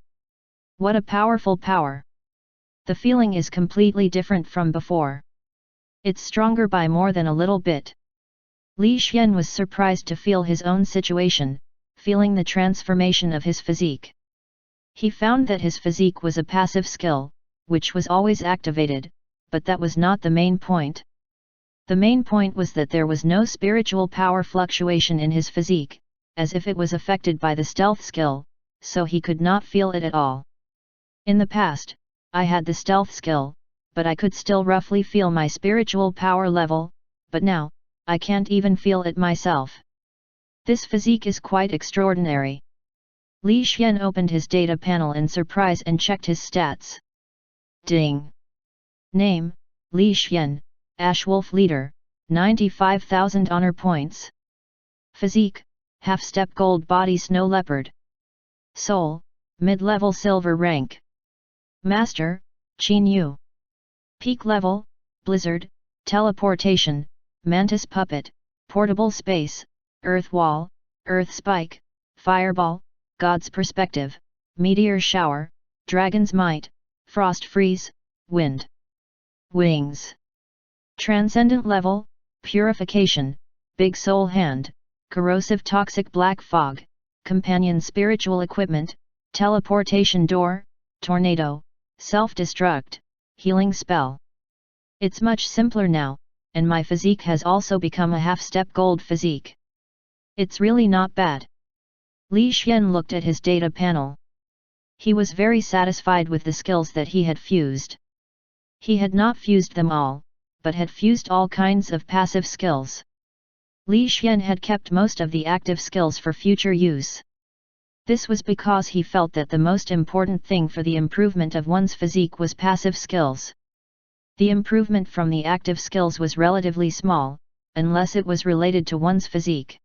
What a powerful power! The feeling is completely different from before. It's stronger by more than a little bit. Li Xian was surprised to feel his own situation, feeling the transformation of his physique. He found that his physique was a passive skill, which was always activated, but that was not the main point. The main point was that there was no spiritual power fluctuation in his physique, as if it was affected by the stealth skill, so he could not feel it at all. In the past, I had the stealth skill, but I could still roughly feel my spiritual power level, but now, I can't even feel it myself. This physique is quite extraordinary. Li Xian opened his data panel in surprise and checked his stats. Ding! Name, Li Xian, Ashwolf Leader, 95,000 honor points. Physique, half-step gold body snow leopard. Soul, mid-level silver rank. Master, Qin Yu. Peak level, blizzard, teleportation, mantis puppet, portable space, earth wall, earth spike, fireball, god's perspective, meteor shower, dragon's might, frost freeze, wind. Wings. Transcendent level, purification, big soul hand, corrosive toxic black fog, companion spiritual equipment, teleportation door, tornado, self-destruct, healing spell. It's much simpler now, and my physique has also become a half-step gold physique. It's really not bad. Li Xian looked at his data panel. He was very satisfied with the skills that he had fused. He had not fused them all, but had fused all kinds of passive skills. Li Xian had kept most of the active skills for future use. This was because he felt that the most important thing for the improvement of one's physique was passive skills. The improvement from the active skills was relatively small, unless it was related to one's physique.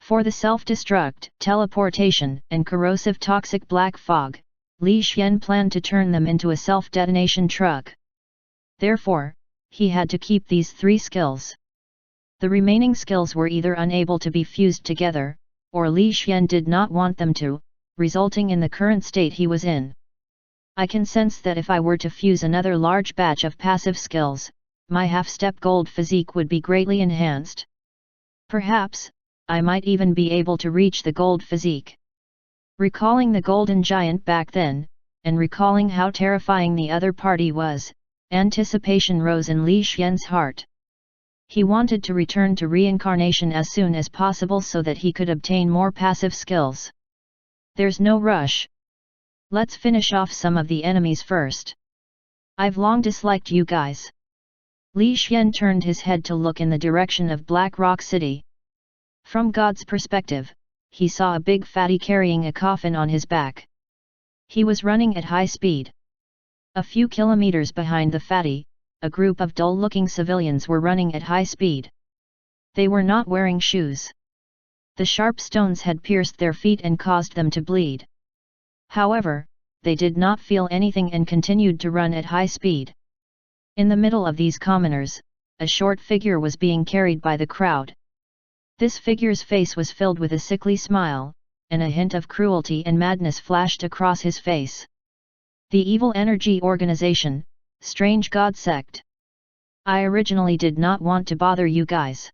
For the self-destruct, teleportation, and corrosive toxic black fog, Li Xian planned to turn them into a self-detonation truck. Therefore, he had to keep these three skills. The remaining skills were either unable to be fused together, or Li Xian did not want them to, resulting in the current state he was in. I can sense that if I were to fuse another large batch of passive skills, my half-step gold physique would be greatly enhanced. Perhaps, I might even be able to reach the gold physique. Recalling the golden giant back then, and recalling how terrifying the other party was, anticipation rose in Li Xian's heart. He wanted to return to reincarnation as soon as possible so that he could obtain more passive skills. There's no rush. Let's finish off some of the enemies first. I've long disliked you guys. Li Xian turned his head to look in the direction of Black Rock City. From God's perspective, he saw a big fatty carrying a coffin on his back. He was running at high speed. A few kilometers behind the fatty, a group of dull-looking civilians were running at high speed. They were not wearing shoes. The sharp stones had pierced their feet and caused them to bleed. However, they did not feel anything and continued to run at high speed. In the middle of these commoners, a short figure was being carried by the crowd. This figure's face was filled with a sickly smile, and a hint of cruelty and madness flashed across his face. The Evil Energy Organization, Strange God Sect. I originally did not want to bother you guys.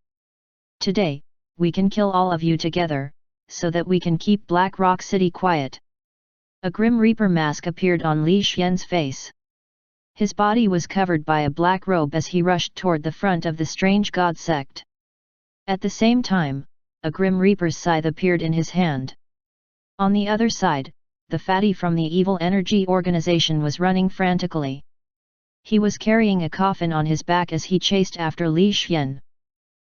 Today, we can kill all of you together, so that we can keep Black Rock City quiet. A Grim Reaper mask appeared on Li Xian's face. His body was covered by a black robe as he rushed toward the front of the Strange God Sect. At the same time, a Grim Reaper's scythe appeared in his hand. On the other side, the fatty from the Evil Energy Organization was running frantically. He was carrying a coffin on his back as he chased after Li Xian.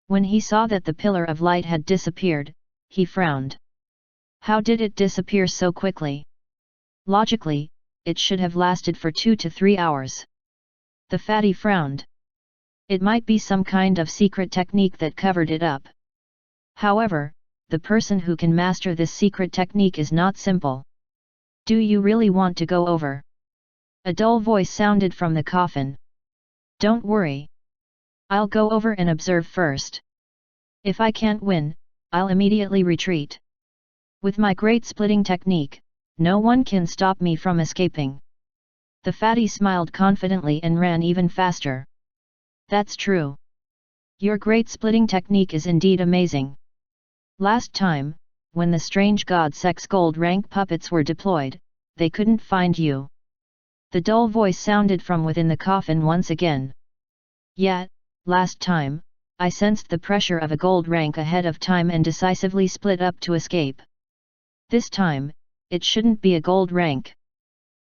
When he saw that the pillar of light had disappeared, he frowned. How did it disappear so quickly? Logically, it should have lasted for 2 to 3 hours. The fatty frowned. It might be some kind of secret technique that covered it up. However, the person who can master this secret technique is not simple. Do you really want to go over? A dull voice sounded from the coffin. Don't worry. I'll go over and observe first. If I can't win, I'll immediately retreat. With my great splitting technique, no one can stop me from escaping. The fatty smiled confidently and ran even faster. That's true. Your great splitting technique is indeed amazing. Last time, when the strange god sex gold rank puppets were deployed, they couldn't find you. The dull voice sounded from within the coffin once again. Yet, last time, I sensed the pressure of a gold rank ahead of time and decisively split up to escape. This time, it shouldn't be a gold rank.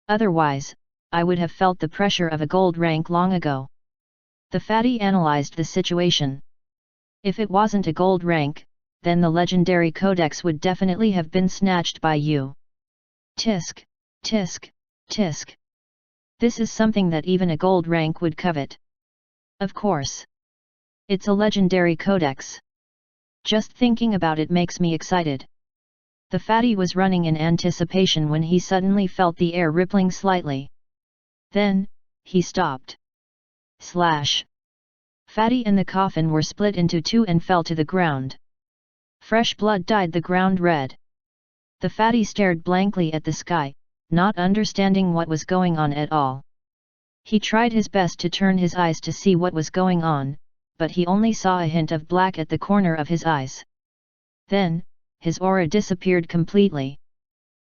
Otherwise, I would have felt the pressure of a gold rank long ago. The fatty analyzed the situation. If it wasn't a gold rank, then the legendary codex would definitely have been snatched by you. Tisk, tisk, tisk. This is something that even a gold rank would covet. Of course. It's a legendary codex. Just thinking about it makes me excited. The fatty was running in anticipation when he suddenly felt the air rippling slightly. Then, he stopped. Slash. Fatty and the coffin were split into two and fell to the ground. Fresh blood dyed the ground red. The fatty stared blankly at the sky, not understanding what was going on at all. He tried his best to turn his eyes to see what was going on, but he only saw a hint of black at the corner of his eyes. Then, his aura disappeared completely.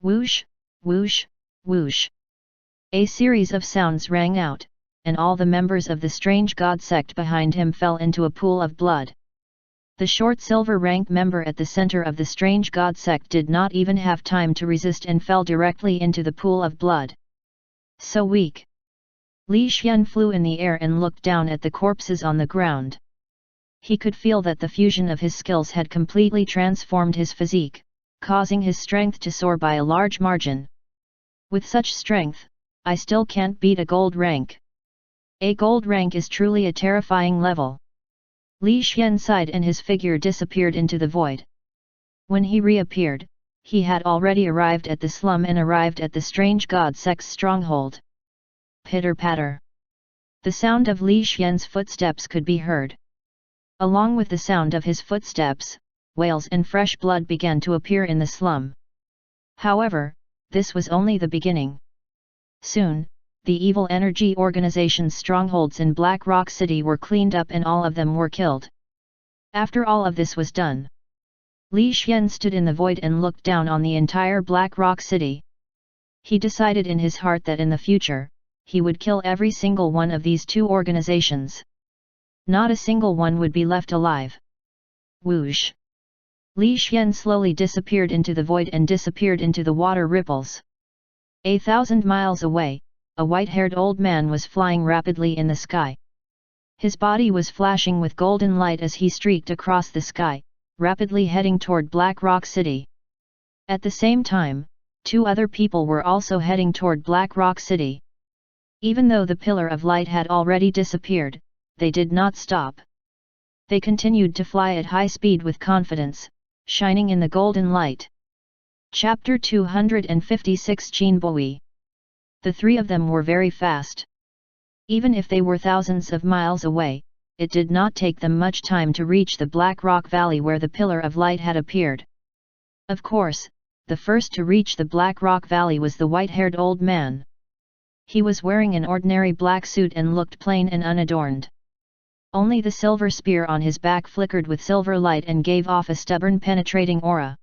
Whoosh, whoosh, whoosh. A series of sounds rang out, and all the members of the strange god sect behind him fell into a pool of blood. The short silver rank member at the center of the strange god sect did not even have time to resist and fell directly into the pool of blood. So weak. Li Xian flew in the air and looked down at the corpses on the ground. He could feel that the fusion of his skills had completely transformed his physique, causing his strength to soar by a large margin. With such strength, I still can't beat a gold rank. A gold rank is truly a terrifying level. Li Xian sighed and his figure disappeared into the void. When he reappeared, he had already arrived at the slum and arrived at the strange god sect's stronghold. Pitter-patter. The sound of Li Xian's footsteps could be heard. Along with the sound of his footsteps, whales and fresh blood began to appear in the slum. However, this was only the beginning. Soon, the evil energy organization's strongholds in Black Rock City were cleaned up and all of them were killed. After all of this was done, Li Xian stood in the void and looked down on the entire Black Rock City. He decided in his heart that in the future, he would kill every single one of these two organizations. Not a single one would be left alive. Whoosh! Li Xian slowly disappeared into the void and disappeared into the water ripples. 1,000 miles away, a white-haired old man was flying rapidly in the sky. His body was flashing with golden light as he streaked across the sky, rapidly heading toward Black Rock City. At the same time, two other people were also heading toward Black Rock City. Even though the pillar of light had already disappeared, they did not stop. They continued to fly at high speed with confidence, shining in the golden light. Chapter 256 Jinboi. The three of them were very fast. Even if they were thousands of miles away, it did not take them much time to reach the Black Rock Valley where the pillar of light had appeared. Of course, the first to reach the Black Rock Valley was the white-haired old man. He was wearing an ordinary black suit and looked plain and unadorned. Only the silver spear on his back flickered with silver light and gave off a stubborn penetrating aura.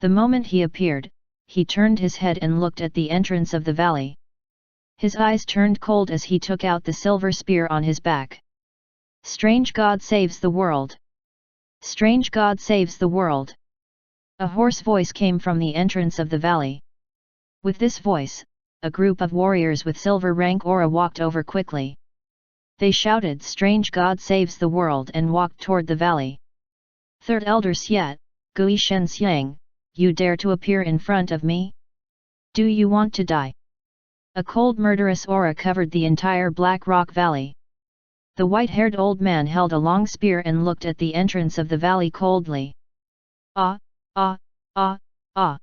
The moment he appeared, he turned his head and looked at the entrance of the valley. His eyes turned cold as he took out the silver spear on his back. Strange God saves the world! Strange God saves the world! A hoarse voice came from the entrance of the valley. With this voice, a group of warriors with silver rank aura walked over quickly. They shouted "Strange God saves the world" and walked toward the valley. Third Elder Xiet, Gui Shen Xiang, you dare to appear in front of me? Do you want to die? A cold murderous aura covered the entire Black Rock Valley. The white-haired old man held a long spear and looked at the entrance of the valley coldly. Ah, ah, ah, ah.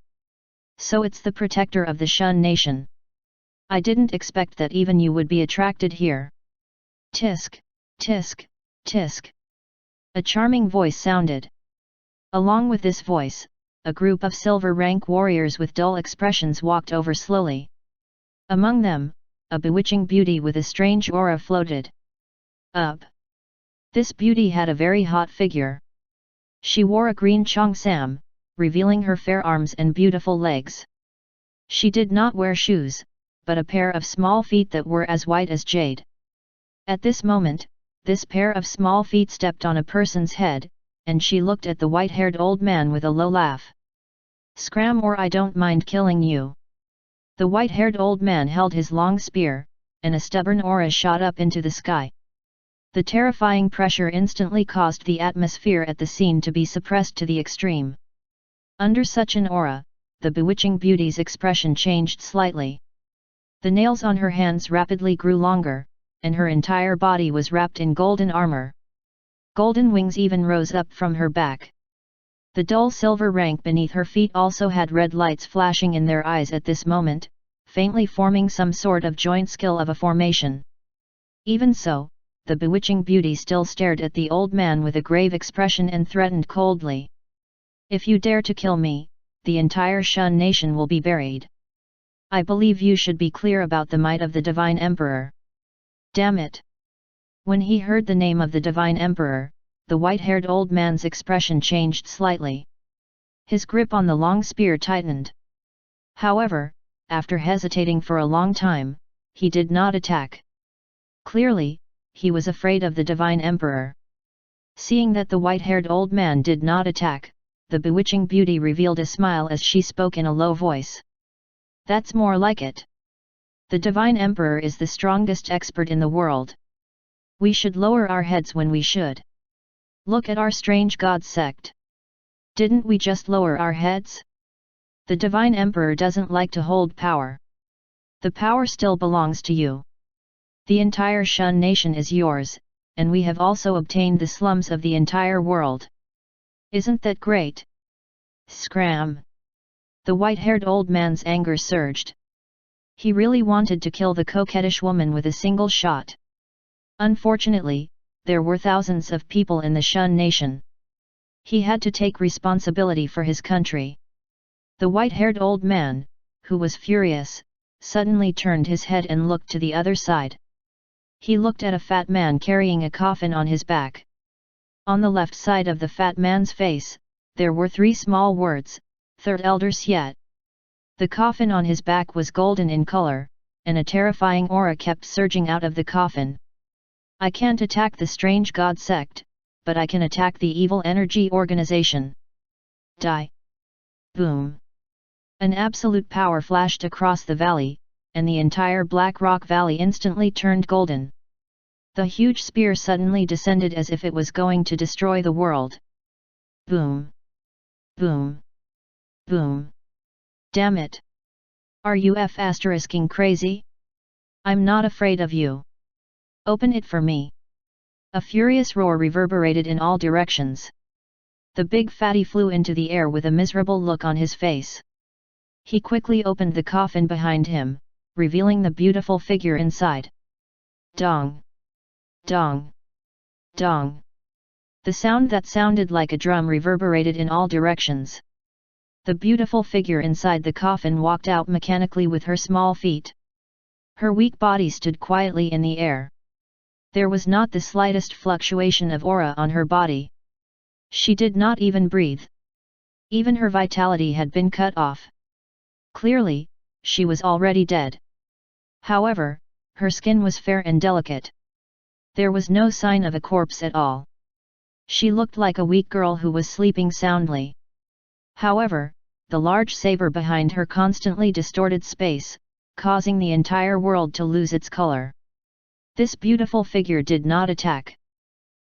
So it's the protector of the Shun Nation. I didn't expect that even you would be attracted here. Tisk, tisk, tisk. A charming voice sounded. Along with this voice, a group of silver rank warriors with dull expressions walked over slowly. Among them, a bewitching beauty with a strange aura floated. Up, This beauty had a very hot figure. She wore a green cheongsam, revealing her fair arms and beautiful legs. She did not wear shoes, but a pair of small feet that were as white as jade. At this moment, this pair of small feet stepped on a person's head, and she looked at the white-haired old man with a low laugh. "Scram or I don't mind killing you." The white-haired old man held his long spear, and a stubborn aura shot up into the sky. The terrifying pressure instantly caused the atmosphere at the scene to be suppressed to the extreme. Under such an aura, the bewitching beauty's expression changed slightly. The nails on her hands rapidly grew longer, and her entire body was wrapped in golden armor. Golden wings even rose up from her back. The dull silver rank beneath her feet also had red lights flashing in their eyes at this moment, faintly forming some sort of joint skill of a formation. Even so, the bewitching beauty still stared at the old man with a grave expression and threatened coldly. "If you dare to kill me, the entire Shun nation will be buried. I believe you should be clear about the might of the Divine Emperor." "Damn it!" When he heard the name of the Divine Emperor, the white-haired old man's expression changed slightly. His grip on the long spear tightened. However, after hesitating for a long time, he did not attack. Clearly, he was afraid of the Divine Emperor. Seeing that the white-haired old man did not attack, the bewitching beauty revealed a smile as she spoke in a low voice. "That's more like it. The Divine Emperor is the strongest expert in the world. We should lower our heads when we should. Look at our strange god sect. Didn't we just lower our heads? The Divine Emperor doesn't like to hold power. The power still belongs to you. The entire Shun nation is yours, and we have also obtained the slums of the entire world. Isn't that great?" Scram! The white-haired old man's anger surged. He really wanted to kill the coquettish woman with a single shot. Unfortunately, there were thousands of people in the Shun nation. He had to take responsibility for his country. The white-haired old man, who was furious, suddenly turned his head and looked to the other side. He looked at a fat man carrying a coffin on his back. On the left side of the fat man's face, there were 3 small words, "Third Elders Yet." The coffin on his back was golden in color, and a terrifying aura kept surging out of the coffin. "I can't attack the strange god sect, but I can attack the evil energy organization. Die!" Boom! An absolute power flashed across the valley, and the entire Black Rock Valley instantly turned golden. The huge spear suddenly descended as if it was going to destroy the world. Boom! Boom! Boom! Damn it! Are you f***ing crazy? I'm not afraid of you. Open it for me. A furious roar reverberated in all directions. The big fatty flew into the air with a miserable look on his face. He quickly opened the coffin behind him, revealing the beautiful figure inside. Dong! Dong! Dong! The sound that sounded like a drum reverberated in all directions. The beautiful figure inside the coffin walked out mechanically with her small feet. Her weak body stood quietly in the air. There was not the slightest fluctuation of aura on her body. She did not even breathe. Even her vitality had been cut off. Clearly, she was already dead. However, her skin was fair and delicate. There was no sign of a corpse at all. She looked like a weak girl who was sleeping soundly. However, the large saber behind her constantly distorted space, causing the entire world to lose its color. This beautiful figure did not attack.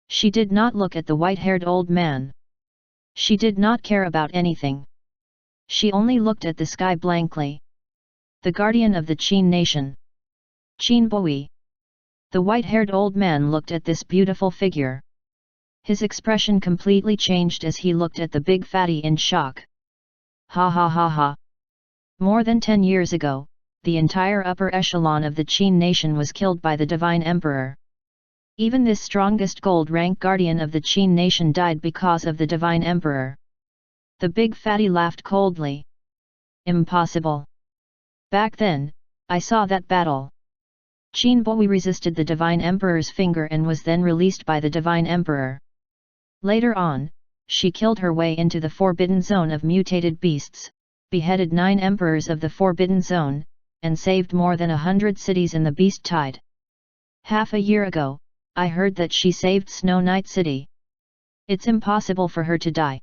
She did not look at the white-haired old man. She did not care about anything. She only looked at the sky blankly. The guardian of the Qin nation. Qin Boi. The white-haired old man looked at this beautiful figure. His expression completely changed as he looked at the big fatty in shock. Ha ha ha ha. More than 10 years ago, the entire upper echelon of the Qin nation was killed by the Divine Emperor. Even this strongest gold-rank guardian of the Qin nation died because of the Divine Emperor. The big fatty laughed coldly. Impossible. Back then, I saw that battle. Qin Boi resisted the Divine Emperor's finger and was then released by the Divine Emperor. Later on, she killed her way into the Forbidden Zone of mutated beasts, beheaded 9 emperors of the Forbidden Zone, and saved more than 100 cities in the Beast Tide. Half a year ago, I heard that she saved Snow Night City. It's impossible for her to die.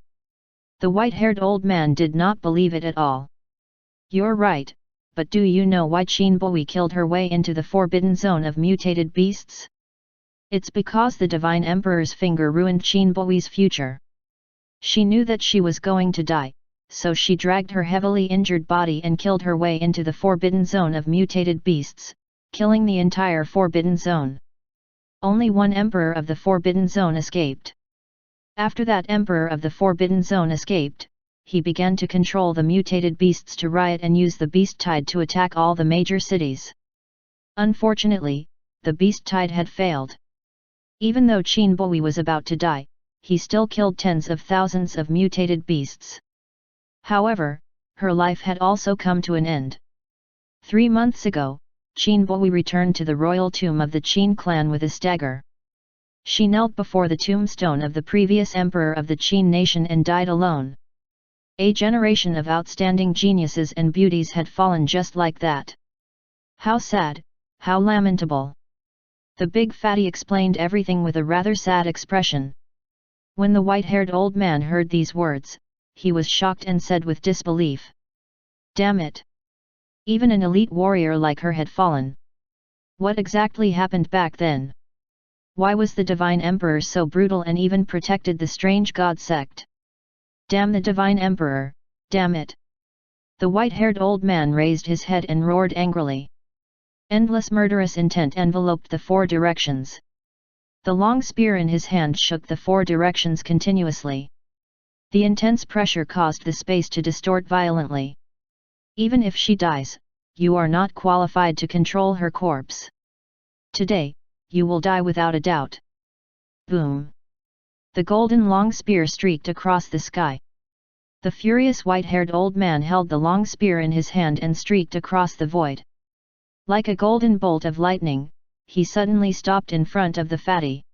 The white-haired old man did not believe it at all. You're right, but do you know why Qin Boi killed her way into the Forbidden Zone of mutated beasts? It's because the Divine Emperor's finger ruined Qin Boi's future. She knew that she was going to die, so she dragged her heavily injured body and killed her way into the Forbidden Zone of mutated beasts, killing the entire Forbidden Zone. Only one Emperor of the Forbidden Zone escaped. After that Emperor of the Forbidden Zone escaped, he began to control the mutated beasts to riot and use the Beast Tide to attack all the major cities. Unfortunately, the Beast Tide had failed. Even though Qin Boi was about to die, he still killed tens of thousands of mutated beasts. However, her life had also come to an end. 3 months ago, Qin Boi returned to the royal tomb of the Qin clan with a stagger. She knelt before the tombstone of the previous emperor of the Qin nation and died alone. A generation of outstanding geniuses and beauties had fallen just like that. How sad, how lamentable. The big fatty explained everything with a rather sad expression. When the white-haired old man heard these words, he was shocked and said with disbelief, "Damn it! Even an elite warrior like her had fallen. What exactly happened back then? Why was the Divine Emperor so brutal and even protected the strange god sect? Damn the Divine Emperor, damn it!" The white-haired old man raised his head and roared angrily. Endless murderous intent enveloped the 4 directions. The long spear in his hand shook the 4 directions continuously. The intense pressure caused the space to distort violently. Even if she dies, you are not qualified to control her corpse. Today, you will die without a doubt. Boom! The golden long spear streaked across the sky. The furious white-haired old man held the long spear in his hand and streaked across the void. Like a golden bolt of lightning, he suddenly stopped in front of the fatty.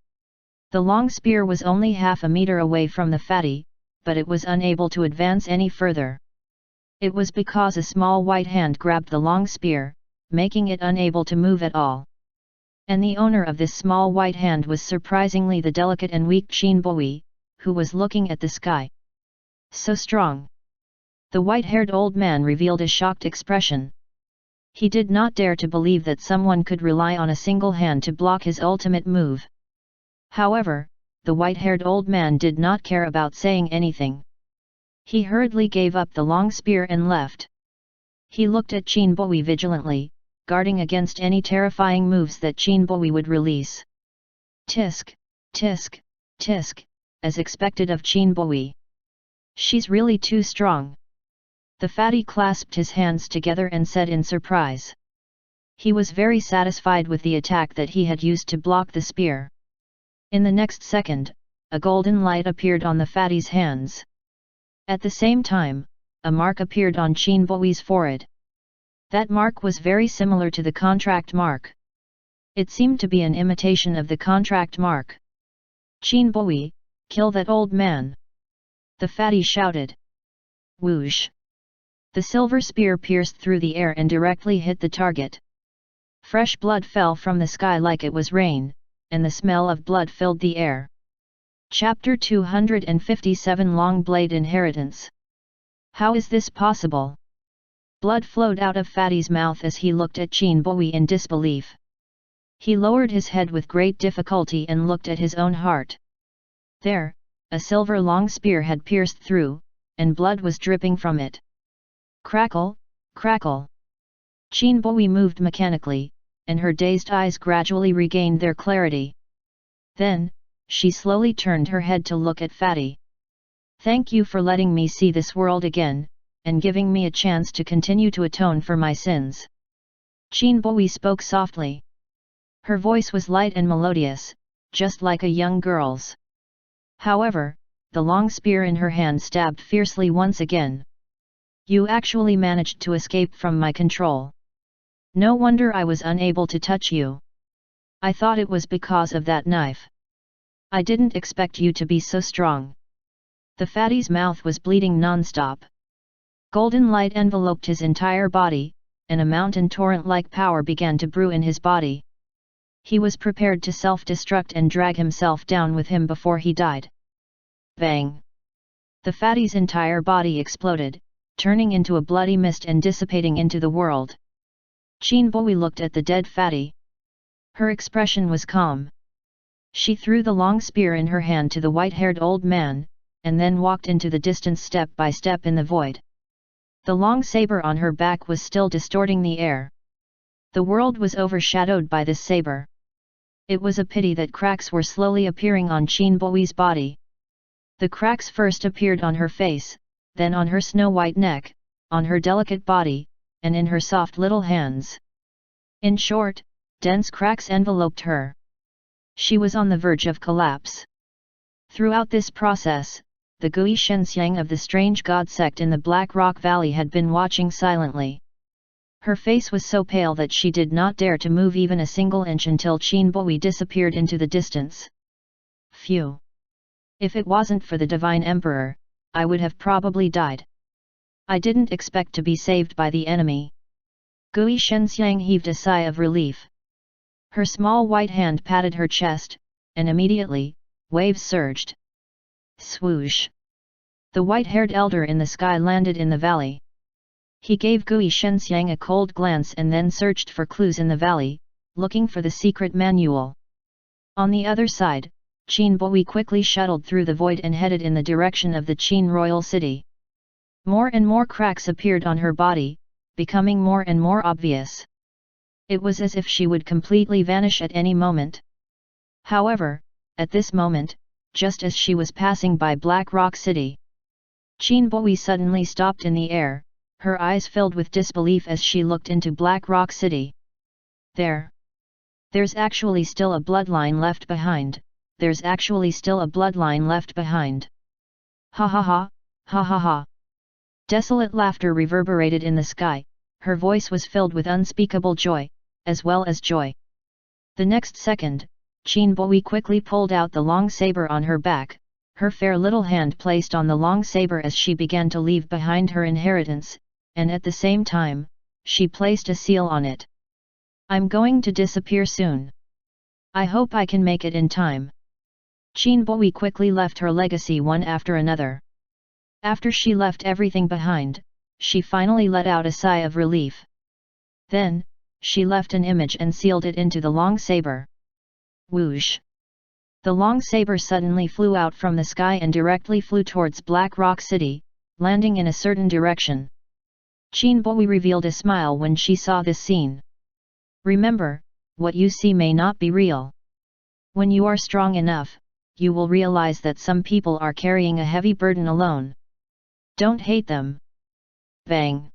The long spear was only half a meter away from the fatty, but it was unable to advance any further. It was because a small white hand grabbed the long spear, making it unable to move at all. And the owner of this small white hand was surprisingly the delicate and weak Qin Boi, who was looking at the sky. So strong! The white-haired old man revealed a shocked expression. He did not dare to believe that someone could rely on a single hand to block his ultimate move. However, the white-haired old man did not care about saying anything. He hurriedly gave up the long spear and left. He looked at Qin Boi vigilantly, guarding against any terrifying moves that Qin Boi would release. Tisk, tisk, tisk, as expected of Qin Boi. She's really too strong. The fatty clasped his hands together and said in surprise. He was very satisfied with the attack that he had used to block the spear. In the next second, a golden light appeared on the fatty's hands. At the same time, a mark appeared on Qin Boi's forehead. That mark was very similar to the contract mark. It seemed to be an imitation of the contract mark. Qin Boi, kill that old man! The fatty shouted. Whoosh! The silver spear pierced through the air and directly hit the target. Fresh blood fell from the sky like it was rain, and the smell of blood filled the air. Chapter 257 Long Blade Inheritance. How is this possible? Blood flowed out of Fatty's mouth as he looked at Qin Boi in disbelief. He lowered his head with great difficulty and looked at his own heart. There, a silver long spear had pierced through, and blood was dripping from it. Crackle, crackle. Qin Boi moved mechanically, and her dazed eyes gradually regained their clarity. Then, she slowly turned her head to look at Fatty. Thank you for letting me see this world again, and giving me a chance to continue to atone for my sins. Qin Boi spoke softly. Her voice was light and melodious, just like a young girl's. However, the long spear in her hand stabbed fiercely once again. You actually managed to escape from my control. No wonder I was unable to touch you. I thought it was because of that knife. I didn't expect you to be so strong. The fatty's mouth was bleeding non-stop. Golden light enveloped his entire body, and a mountain torrent-like power began to brew in his body. He was prepared to self-destruct and drag himself down with him before he died. Bang! The fatty's entire body exploded, turning into a bloody mist and dissipating into the world. Qin Boi looked at the dead fatty. Her expression was calm. She threw the long spear in her hand to the white-haired old man, and then walked into the distance step by step in the void. The long saber on her back was still distorting the air. The world was overshadowed by this saber. It was a pity that cracks were slowly appearing on Qin Boi's body. The cracks first appeared on her face, then on her snow-white neck, on her delicate body, and in her soft little hands. In short, dense cracks enveloped her. She was on the verge of collapse. Throughout this process, the Gui Shenxiang of the strange god sect in the Black Rock Valley had been watching silently. Her face was so pale that she did not dare to move even a single inch until Qin Boi disappeared into the distance. Phew! If it wasn't for the Divine Emperor, I would have probably died. I didn't expect to be saved by the enemy. Gui Shenxiang heaved a sigh of relief. Her small white hand patted her chest, and immediately, waves surged. Swoosh! The white-haired elder in the sky landed in the valley. He gave Gui Shenxiang a cold glance and then searched for clues in the valley, looking for the secret manual. On the other side, Qin Boi quickly shuttled through the void and headed in the direction of the Qin royal city. More and more cracks appeared on her body, becoming more and more obvious. It was as if she would completely vanish at any moment. However, at this moment, just as she was passing by Black Rock City, Qin Boi suddenly stopped in the air, her eyes filled with disbelief as she looked into Black Rock City. There's actually still a bloodline left behind, there's actually still a bloodline left behind. Ha ha ha, ha ha ha. Desolate laughter reverberated in the sky, her voice was filled with unspeakable joy, as well as joy. The next second, Qin Boi quickly pulled out the long saber on her back, her fair little hand placed on the long saber as she began to leave behind her inheritance, and at the same time, she placed a seal on it. I'm going to disappear soon. I hope I can make it in time. Qin Boi quickly left her legacy one after another. After she left everything behind, she finally let out a sigh of relief. Then, she left an image and sealed it into the long saber. Whoosh! The long saber suddenly flew out from the sky and directly flew towards Black Rock City, landing in a certain direction. Qin Boi revealed a smile when she saw this scene. Remember, what you see may not be real. When you are strong enough, you will realize that some people are carrying a heavy burden alone. Don't hate them. Bang!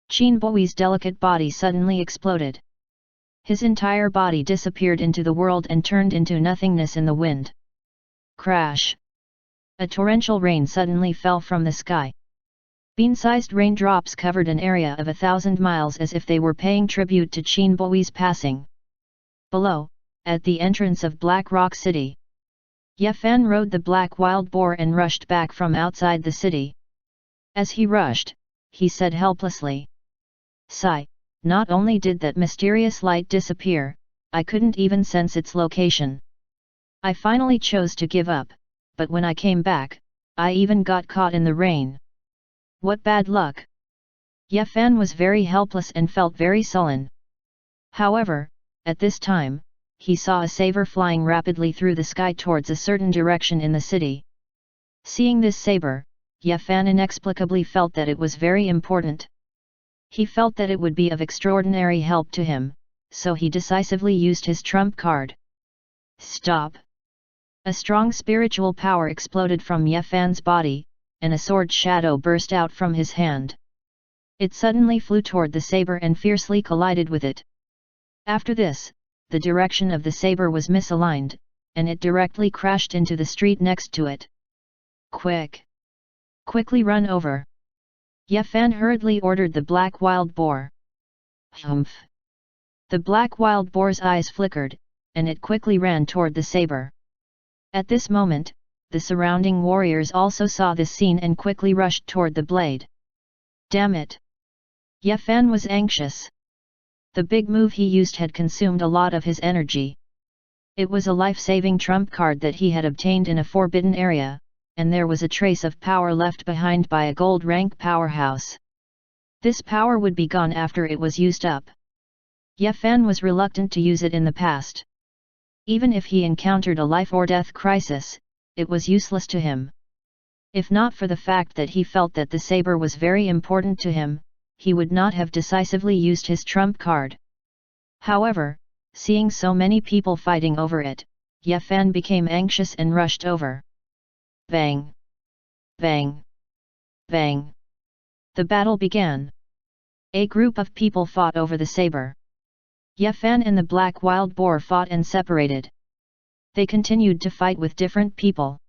Qin Boi's delicate body suddenly exploded. His entire body disappeared into the world and turned into nothingness in the wind. Crash! A torrential rain suddenly fell from the sky. Bean-sized raindrops covered an area of 1,000 miles as if they were paying tribute to Qin Boi's passing. Below, at the entrance of Black Rock City, Ye Fan rode the black wild boar and rushed back from outside the city. As he rushed, he said helplessly, "Sigh, not only did that mysterious light disappear, I couldn't even sense its location. I finally chose to give up, but when I came back, I even got caught in the rain. What bad luck!" Ye Fan was very helpless and felt very sullen. However, at this time, he saw a saber flying rapidly through the sky towards a certain direction in the city. Seeing this saber, Ye Fan inexplicably felt that it was very important. He felt that it would be of extraordinary help to him, so he decisively used his trump card. Stop! A strong spiritual power exploded from Ye Fan's body, and a sword shadow burst out from his hand. It suddenly flew toward the saber and fiercely collided with it. After this, the direction of the saber was misaligned, and it directly crashed into the street next to it. Quick! Quickly run over! Ye Fan hurriedly ordered the black wild boar. Humph! The black wild boar's eyes flickered, and it quickly ran toward the saber. At this moment, the surrounding warriors also saw this scene and quickly rushed toward the blade. Damn it! Ye Fan was anxious. The big move he used had consumed a lot of his energy. It was a life-saving trump card that he had obtained in a forbidden area, and there was a trace of power left behind by a gold rank powerhouse. This power would be gone after it was used up. Ye Fan was reluctant to use it in the past. Even if he encountered a life-or-death crisis, it was useless to him. If not for the fact that he felt that the saber was very important to him, he would not have decisively used his trump card. However, seeing so many people fighting over it, Ye Fan became anxious and rushed over. Bang! Bang! Bang! The battle began. A group of people fought over the saber. Ye Fan and the black wild boar fought and separated. They continued to fight with different people.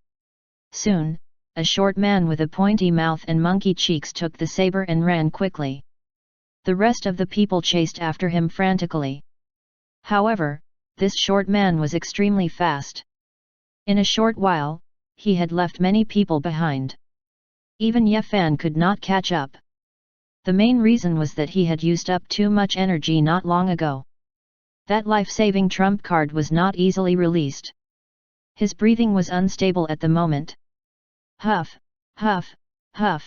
Soon, a short man with a pointy mouth and monkey cheeks took the saber and ran quickly. The rest of the people chased after him frantically. However, this short man was extremely fast. In a short while, he had left many people behind. Even Ye Fan could not catch up. The main reason was that he had used up too much energy not long ago. That life-saving trump card was not easily released. His breathing was unstable at the moment. Huff, huff, huff.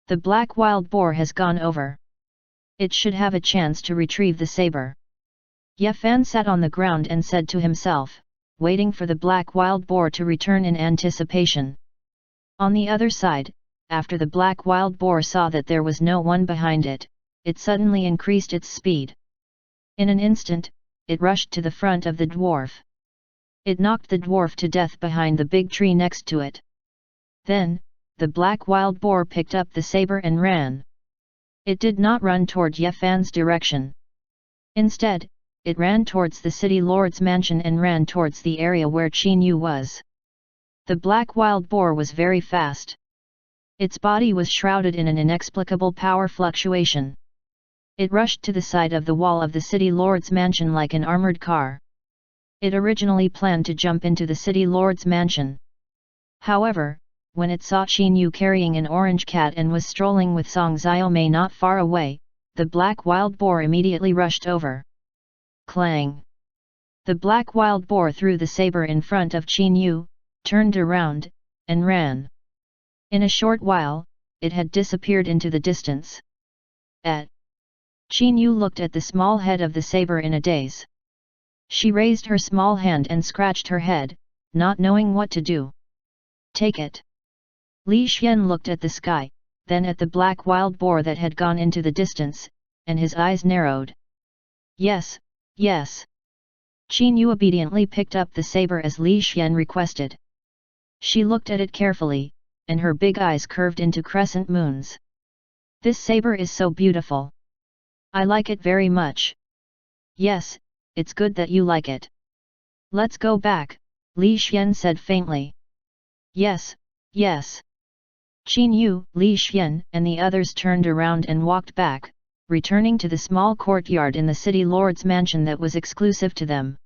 The black wild boar has gone over. It should have a chance to retrieve the saber. Ye Fan sat on the ground and said to himself, waiting for the black wild boar to return in anticipation. On the other side, after the black wild boar saw that there was no one behind it, it suddenly increased its speed. In an instant, it rushed to the front of the dwarf. It knocked the dwarf to death behind the big tree next to it. Then, the black wild boar picked up the saber and ran. It did not run toward Ye Fan's direction. Instead, it ran towards the city lord's mansion and ran towards the area where Qin Yu was. The black wild boar was very fast. Its body was shrouded in an inexplicable power fluctuation. It rushed to the side of the wall of the city lord's mansion like an armored car. It originally planned to jump into the city lord's mansion. However, when it saw Qin Yu carrying an orange cat and was strolling with Song Xiaomei not far away, the black wild boar immediately rushed over. Clang! The black wild boar threw the saber in front of Qin Yu, turned around, and ran. In a short while, it had disappeared into the distance. Qin Yu looked at the small head of the saber in a daze. She raised her small hand and scratched her head, not knowing what to do. Take it. Li Xian looked at the sky, then at the black wild boar that had gone into the distance, and his eyes narrowed. Yes, yes. Qin Yu obediently picked up the saber as Li Xian requested. She looked at it carefully, and her big eyes curved into crescent moons. This saber is so beautiful. I like it very much. Yes, it's good that you like it. Let's go back, Li Xian said faintly. Yes, yes. Qin Yu, Li Xian and the others turned around and walked back, returning to the small courtyard in the city lord's mansion that was exclusive to them.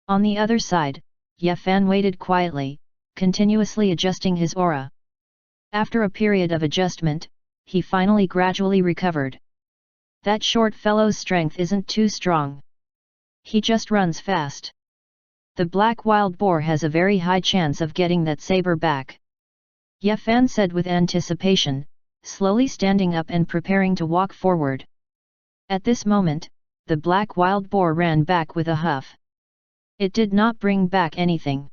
On the other side, Ye Fan waited quietly, continuously adjusting his aura. After a period of adjustment, he finally gradually recovered. That short fellow's strength isn't too strong. He just runs fast. The black wild boar has a very high chance of getting that saber back. Ye Fan said with anticipation, slowly standing up and preparing to walk forward. At this moment, the black wild boar ran back with a huff. It did not bring back anything.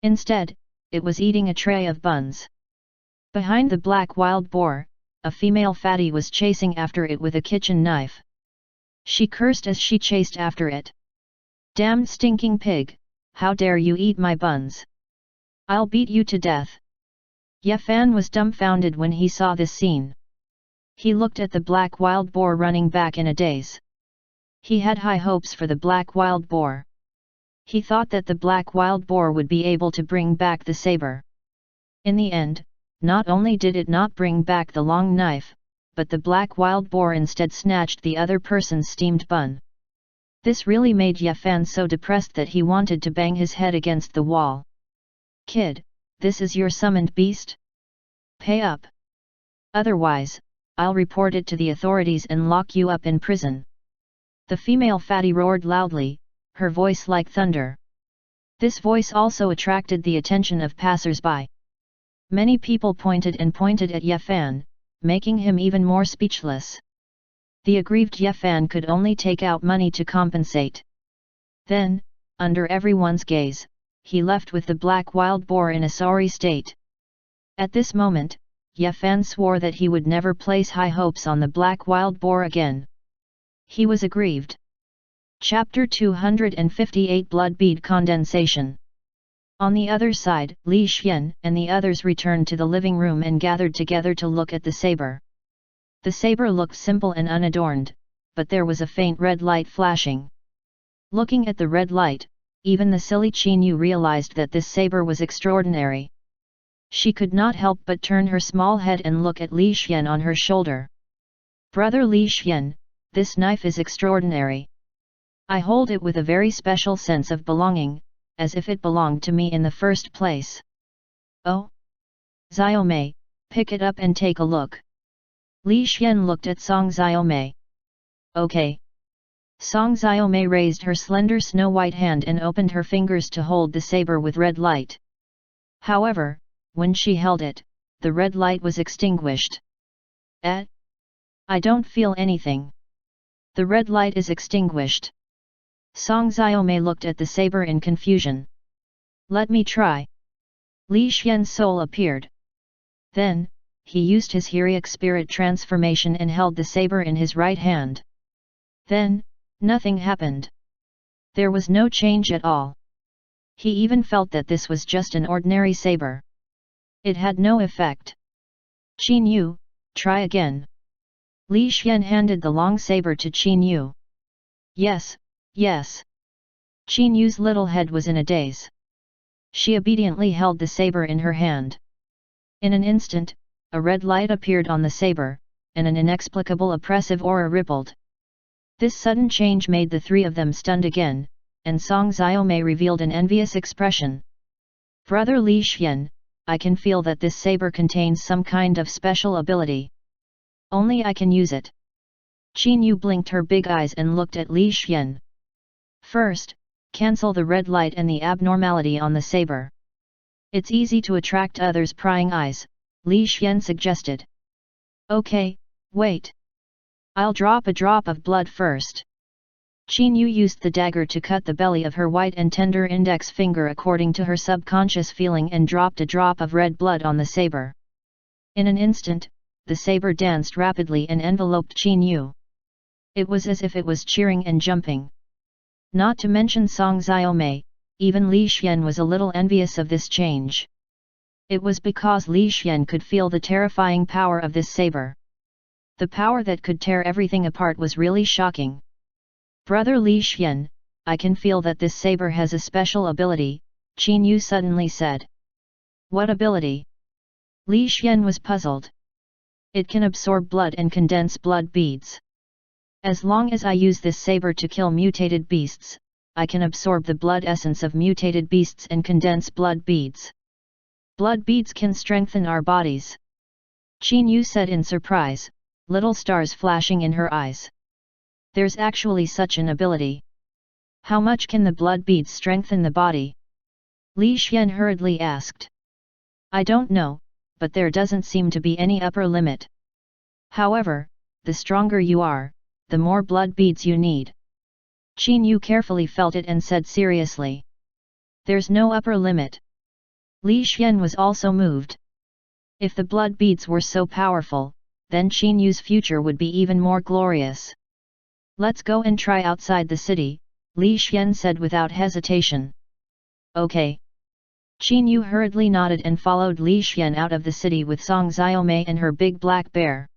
Instead, it was eating a tray of buns. Behind the black wild boar, a female fatty was chasing after it with a kitchen knife. She cursed as she chased after it. Damned stinking pig, how dare you eat my buns? I'll beat you to death. Ye Fan was dumbfounded when he saw this scene. He looked at the black wild boar running back in a daze. He had high hopes for the black wild boar. He thought that the black wild boar would be able to bring back the saber. In the end, not only did it not bring back the long knife, but the black wild boar instead snatched the other person's steamed bun. This really made Ye Fan so depressed that he wanted to bang his head against the wall. Kid, this is your summoned beast? Pay up. Otherwise, I'll report it to the authorities and lock you up in prison. The female fatty roared loudly, her voice like thunder. This voice also attracted the attention of passers-by. Many people pointed at Ye Fan, making him even more speechless. The aggrieved Ye Fan could only take out money to compensate. Then, under everyone's gaze, he left with the black wild boar in a sorry state. At this moment, Ye Fan swore that he would never place high hopes on the black wild boar again. He was aggrieved. Chapter 258 Blood Bead Condensation. On the other side, Li Xian and the others returned to the living room and gathered together to look at the saber. The saber looked simple and unadorned, but there was a faint red light flashing. Looking at the red light, even the silly Qin Yu realized that this saber was extraordinary. She could not help but turn her small head and look at Li Xian on her shoulder. Brother Li Xian, this knife is extraordinary. I hold it with a very special sense of belonging, as if it belonged to me in the first place. Oh? Xiaomei, pick it up and take a look. Li Xian looked at Song Xiaomei. Okay. Song Xiaomei raised her slender snow-white hand and opened her fingers to hold the saber with red light. However, when she held it, the red light was extinguished. I don't feel anything. The red light is extinguished. Song Xiaomei looked at the saber in confusion. Let me try. Li Xian's soul appeared. Then, he used his Heroic Spirit transformation and held the saber in his right hand. Then, nothing happened. There was no change at all. He even felt that this was just an ordinary saber. It had no effect. Qin Yu, try again. Li Xian handed the long saber to Qin Yu. Yes, yes. Qin Yu's little head was in a daze. She obediently held the saber in her hand. In an instant, a red light appeared on the saber, and an inexplicable oppressive aura rippled. This sudden change made the three of them stunned again, and Song Xiaomei revealed an envious expression. Brother Li Xian, I can feel that this saber contains some kind of special ability. Only I can use it. Qin Yu blinked her big eyes and looked at Li Xian. First, cancel the red light and the abnormality on the saber. It's easy to attract others' prying eyes, Li Xian suggested. Okay, wait. I'll drop a drop of blood first. Qin Yu used the dagger to cut the belly of her white and tender index finger according to her subconscious feeling and dropped a drop of red blood on the saber. In an instant, the saber danced rapidly and enveloped Qin Yu. It was as if it was cheering and jumping. Not to mention Song Xiaomei, even Li Xian was a little envious of this change. It was because Li Xian could feel the terrifying power of this saber. The power that could tear everything apart was really shocking. Brother Li Xian, I can feel that this saber has a special ability, Qin Yu suddenly said. What ability? Li Xian was puzzled. It can absorb blood and condense blood beads. As long as I use this saber to kill mutated beasts, I can absorb the blood essence of mutated beasts and condense blood beads. Blood beads can strengthen our bodies. Qin Yu said in surprise, little stars flashing in her eyes. There's actually such an ability. How much can the blood beads strengthen the body? Li Xian hurriedly asked. I don't know, but there doesn't seem to be any upper limit. However, the stronger you are, the more blood beads you need. Qin Yu carefully felt it and said seriously. There's no upper limit. Li Xian was also moved. If the blood beads were so powerful, then Qin Yu's future would be even more glorious. Let's go and try outside the city, Li Xian said without hesitation. Okay. Qin Yu hurriedly nodded and followed Li Xian out of the city with Song Xiaomei and her big black bear.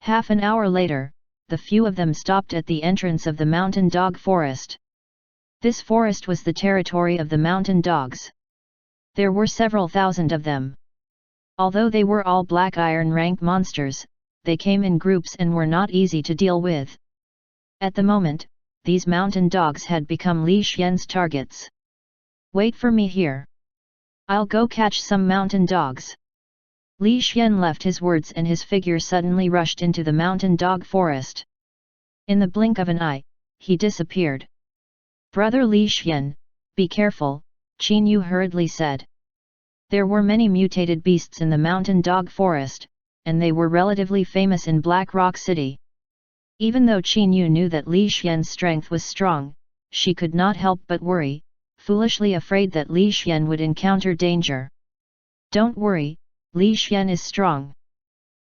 Half an hour later, the few of them stopped at the entrance of the mountain dog forest. This forest was the territory of the mountain dogs. There were several thousand of them. Although they were all black iron rank monsters, they came in groups and were not easy to deal with. At the moment, these mountain dogs had become Li Xian's targets. Wait for me here. I'll go catch some mountain dogs. Li Xian left his words and his figure suddenly rushed into the mountain dog forest. In the blink of an eye, he disappeared. Brother Li Xian, be careful, Qin Yu hurriedly said. There were many mutated beasts in the mountain dog forest, and they were relatively famous in Black Rock City. Even though Qin Yu knew that Li Xian's strength was strong, she could not help but worry, foolishly afraid that Li Xian would encounter danger. Don't worry, Li Xian is strong.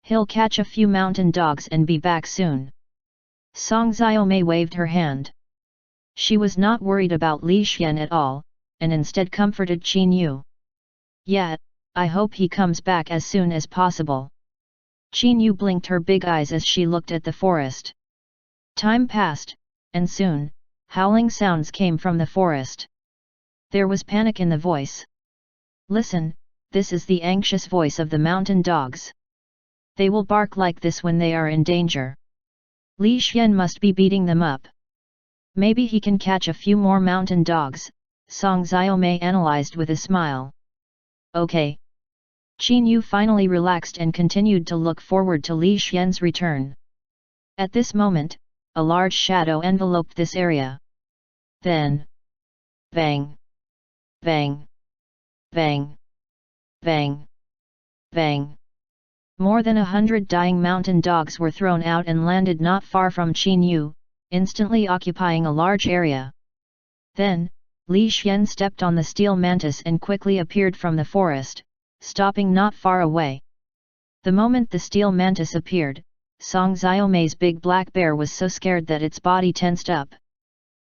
He'll catch a few mountain dogs and be back soon. Song Xiaomei waved her hand. She was not worried about Li Xian at all, and instead comforted Qin Yu. Yeah, I hope he comes back as soon as possible. Qin Yu blinked her big eyes as she looked at the forest. Time passed, and soon, howling sounds came from the forest. There was panic in the voice. Listen, this is the anxious voice of the mountain dogs. They will bark like this when they are in danger. Li Xian must be beating them up. Maybe he can catch a few more mountain dogs, Song Xiaomei analyzed with a smile. Okay. Qin Yu finally relaxed and continued to look forward to Li Xian's return. At this moment, a large shadow enveloped this area. Then, bang, bang, bang, bang, bang. More than 100 dying mountain dogs were thrown out and landed not far from Qin Yu, instantly occupying a large area. Then, Li Xian stepped on the steel mantis and quickly appeared from the forest, stopping not far away. The moment the steel mantis appeared, Song Xiaomei's big black bear was so scared that its body tensed up.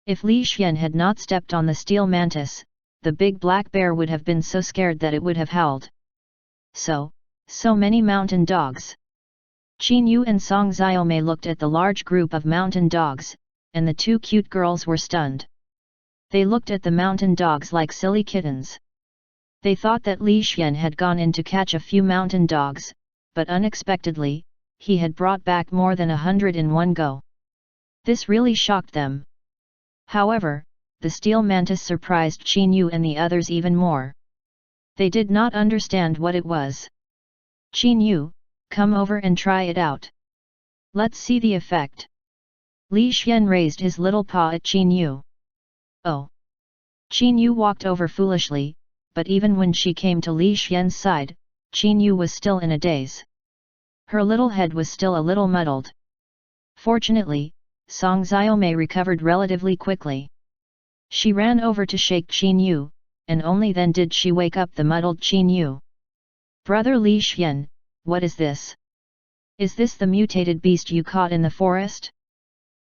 If Li Xian had not stepped on the steel mantis, the big black bear would have been so scared that it would have howled. So many mountain dogs. Qin Yu and Song Xiaomei looked at the large group of mountain dogs, and the two cute girls were stunned. They looked at the mountain dogs like silly kittens. They thought that Li Xian had gone in to catch a few mountain dogs, but unexpectedly, he had brought back more than 100 in one go. This really shocked them. However, the steel mantis surprised Qin Yu and the others even more. They did not understand what it was. Qin Yu, come over and try it out. Let's see the effect. Li Xian raised his little paw at Qin Yu. Oh! Qin Yu walked over foolishly, but even when she came to Li Xian's side, Qin Yu was still in a daze. Her little head was still a little muddled. Fortunately, Song Xiaomei recovered relatively quickly. She ran over to shake Qin Yu, and only then did she wake up the muddled Qin Yu. Brother Li Xian, what is this? Is this the mutated beast you caught in the forest?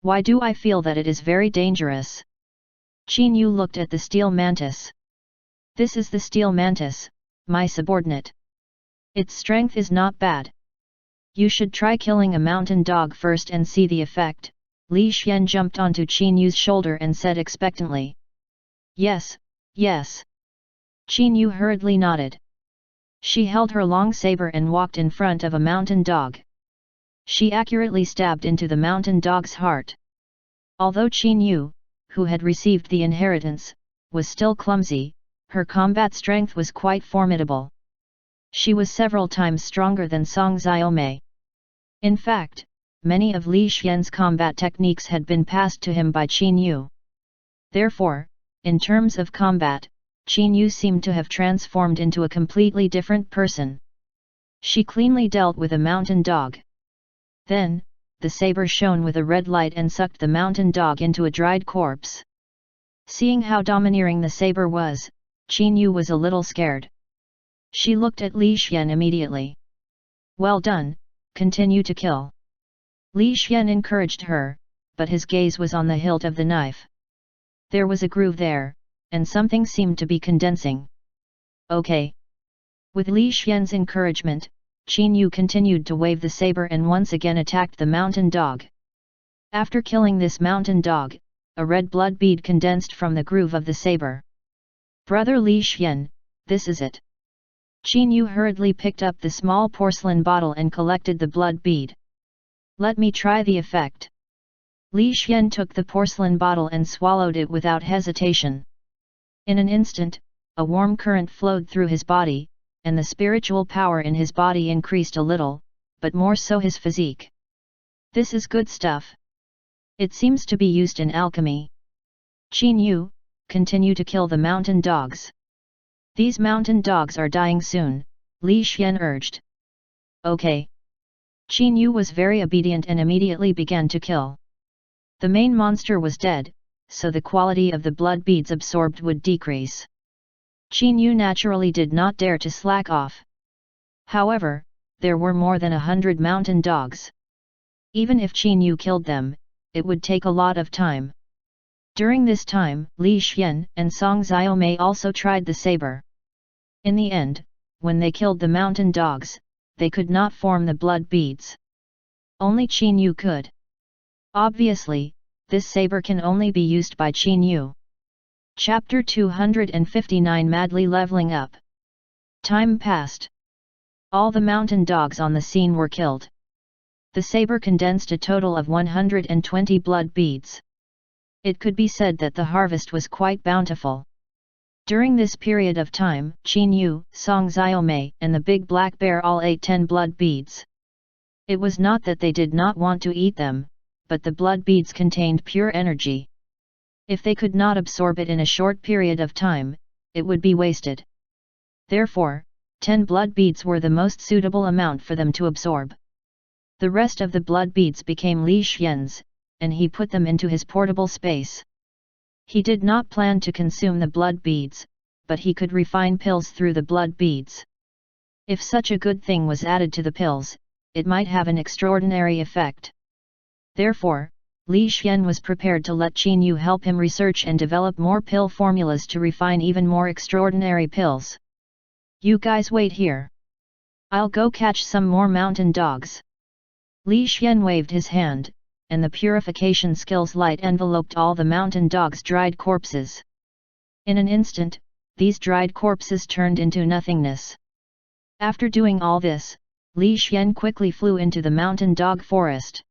Why do I feel that it is very dangerous? Qin Yu looked at the steel mantis. This is the steel mantis, my subordinate. Its strength is not bad. You should try killing a mountain dog first and see the effect. Li Xian jumped onto Qin Yu's shoulder and said expectantly. Yes, yes. Qin Yu hurriedly nodded. She held her long saber and walked in front of a mountain dog. She accurately stabbed into the mountain dog's heart. Although Qin Yu, who had received the inheritance, was still clumsy, her combat strength was quite formidable. She was several times stronger than Song Xiaomei. In fact, many of Li Xian's combat techniques had been passed to him by Qin Yu. Therefore, in terms of combat, Qin Yu seemed to have transformed into a completely different person. She cleanly dealt with a mountain dog. Then, the saber shone with a red light and sucked the mountain dog into a dried corpse. Seeing how domineering the saber was, Qin Yu was a little scared. She looked at Li Xian immediately. Well done, continue to kill. Li Xian encouraged her, but his gaze was on the hilt of the knife. There was a groove there, and something seemed to be condensing. Okay. With Li Xian's encouragement, Qin Yu continued to wave the saber and once again attacked the mountain dog. After killing this mountain dog, a red blood bead condensed from the groove of the saber. Brother Li Xian, this is it. Qin Yu hurriedly picked up the small porcelain bottle and collected the blood bead. Let me try the effect. Li Xian took the porcelain bottle and swallowed it without hesitation. In an instant, a warm current flowed through his body, and the spiritual power in his body increased a little, but more so his physique. This is good stuff. It seems to be used in alchemy. Qin Yu, continue to kill the mountain dogs. These mountain dogs are dying soon, Li Xian urged. Okay. Qin Yu was very obedient and immediately began to kill. The main monster was dead, so the quality of the blood beads absorbed would decrease. Qin Yu naturally did not dare to slack off. However, there were more than 100 mountain dogs. Even if Qin Yu killed them, it would take a lot of time. During this time, Li Xian and Song Xiaomei also tried the saber. In the end, when they killed the mountain dogs, they could not form the blood beads. Only Qin Yu could. Obviously, this saber can only be used by Qin Yu. Chapter 259 Madly Leveling Up. Time passed. All the mountain dogs on the scene were killed. The saber condensed a total of 120 blood beads. It could be said that the harvest was quite bountiful. During this period of time, Qin Yu, Song Xiaomei and the big black bear all ate 10 blood beads. It was not that they did not want to eat them, but the blood beads contained pure energy. If they could not absorb it in a short period of time, it would be wasted. Therefore, 10 blood beads were the most suitable amount for them to absorb. The rest of the blood beads became Li Xian's, and he put them into his portable space. He did not plan to consume the blood beads, but he could refine pills through the blood beads. If such a good thing was added to the pills, it might have an extraordinary effect. Therefore, Li Xian was prepared to let Qin Yu help him research and develop more pill formulas to refine even more extraordinary pills. You guys wait here. I'll go catch some more mountain dogs. Li Xian waved his hand, and the purification skills light enveloped all the mountain dogs' dried corpses. In an instant, these dried corpses turned into nothingness. After doing all this, Li Xian quickly flew into the mountain dog forest.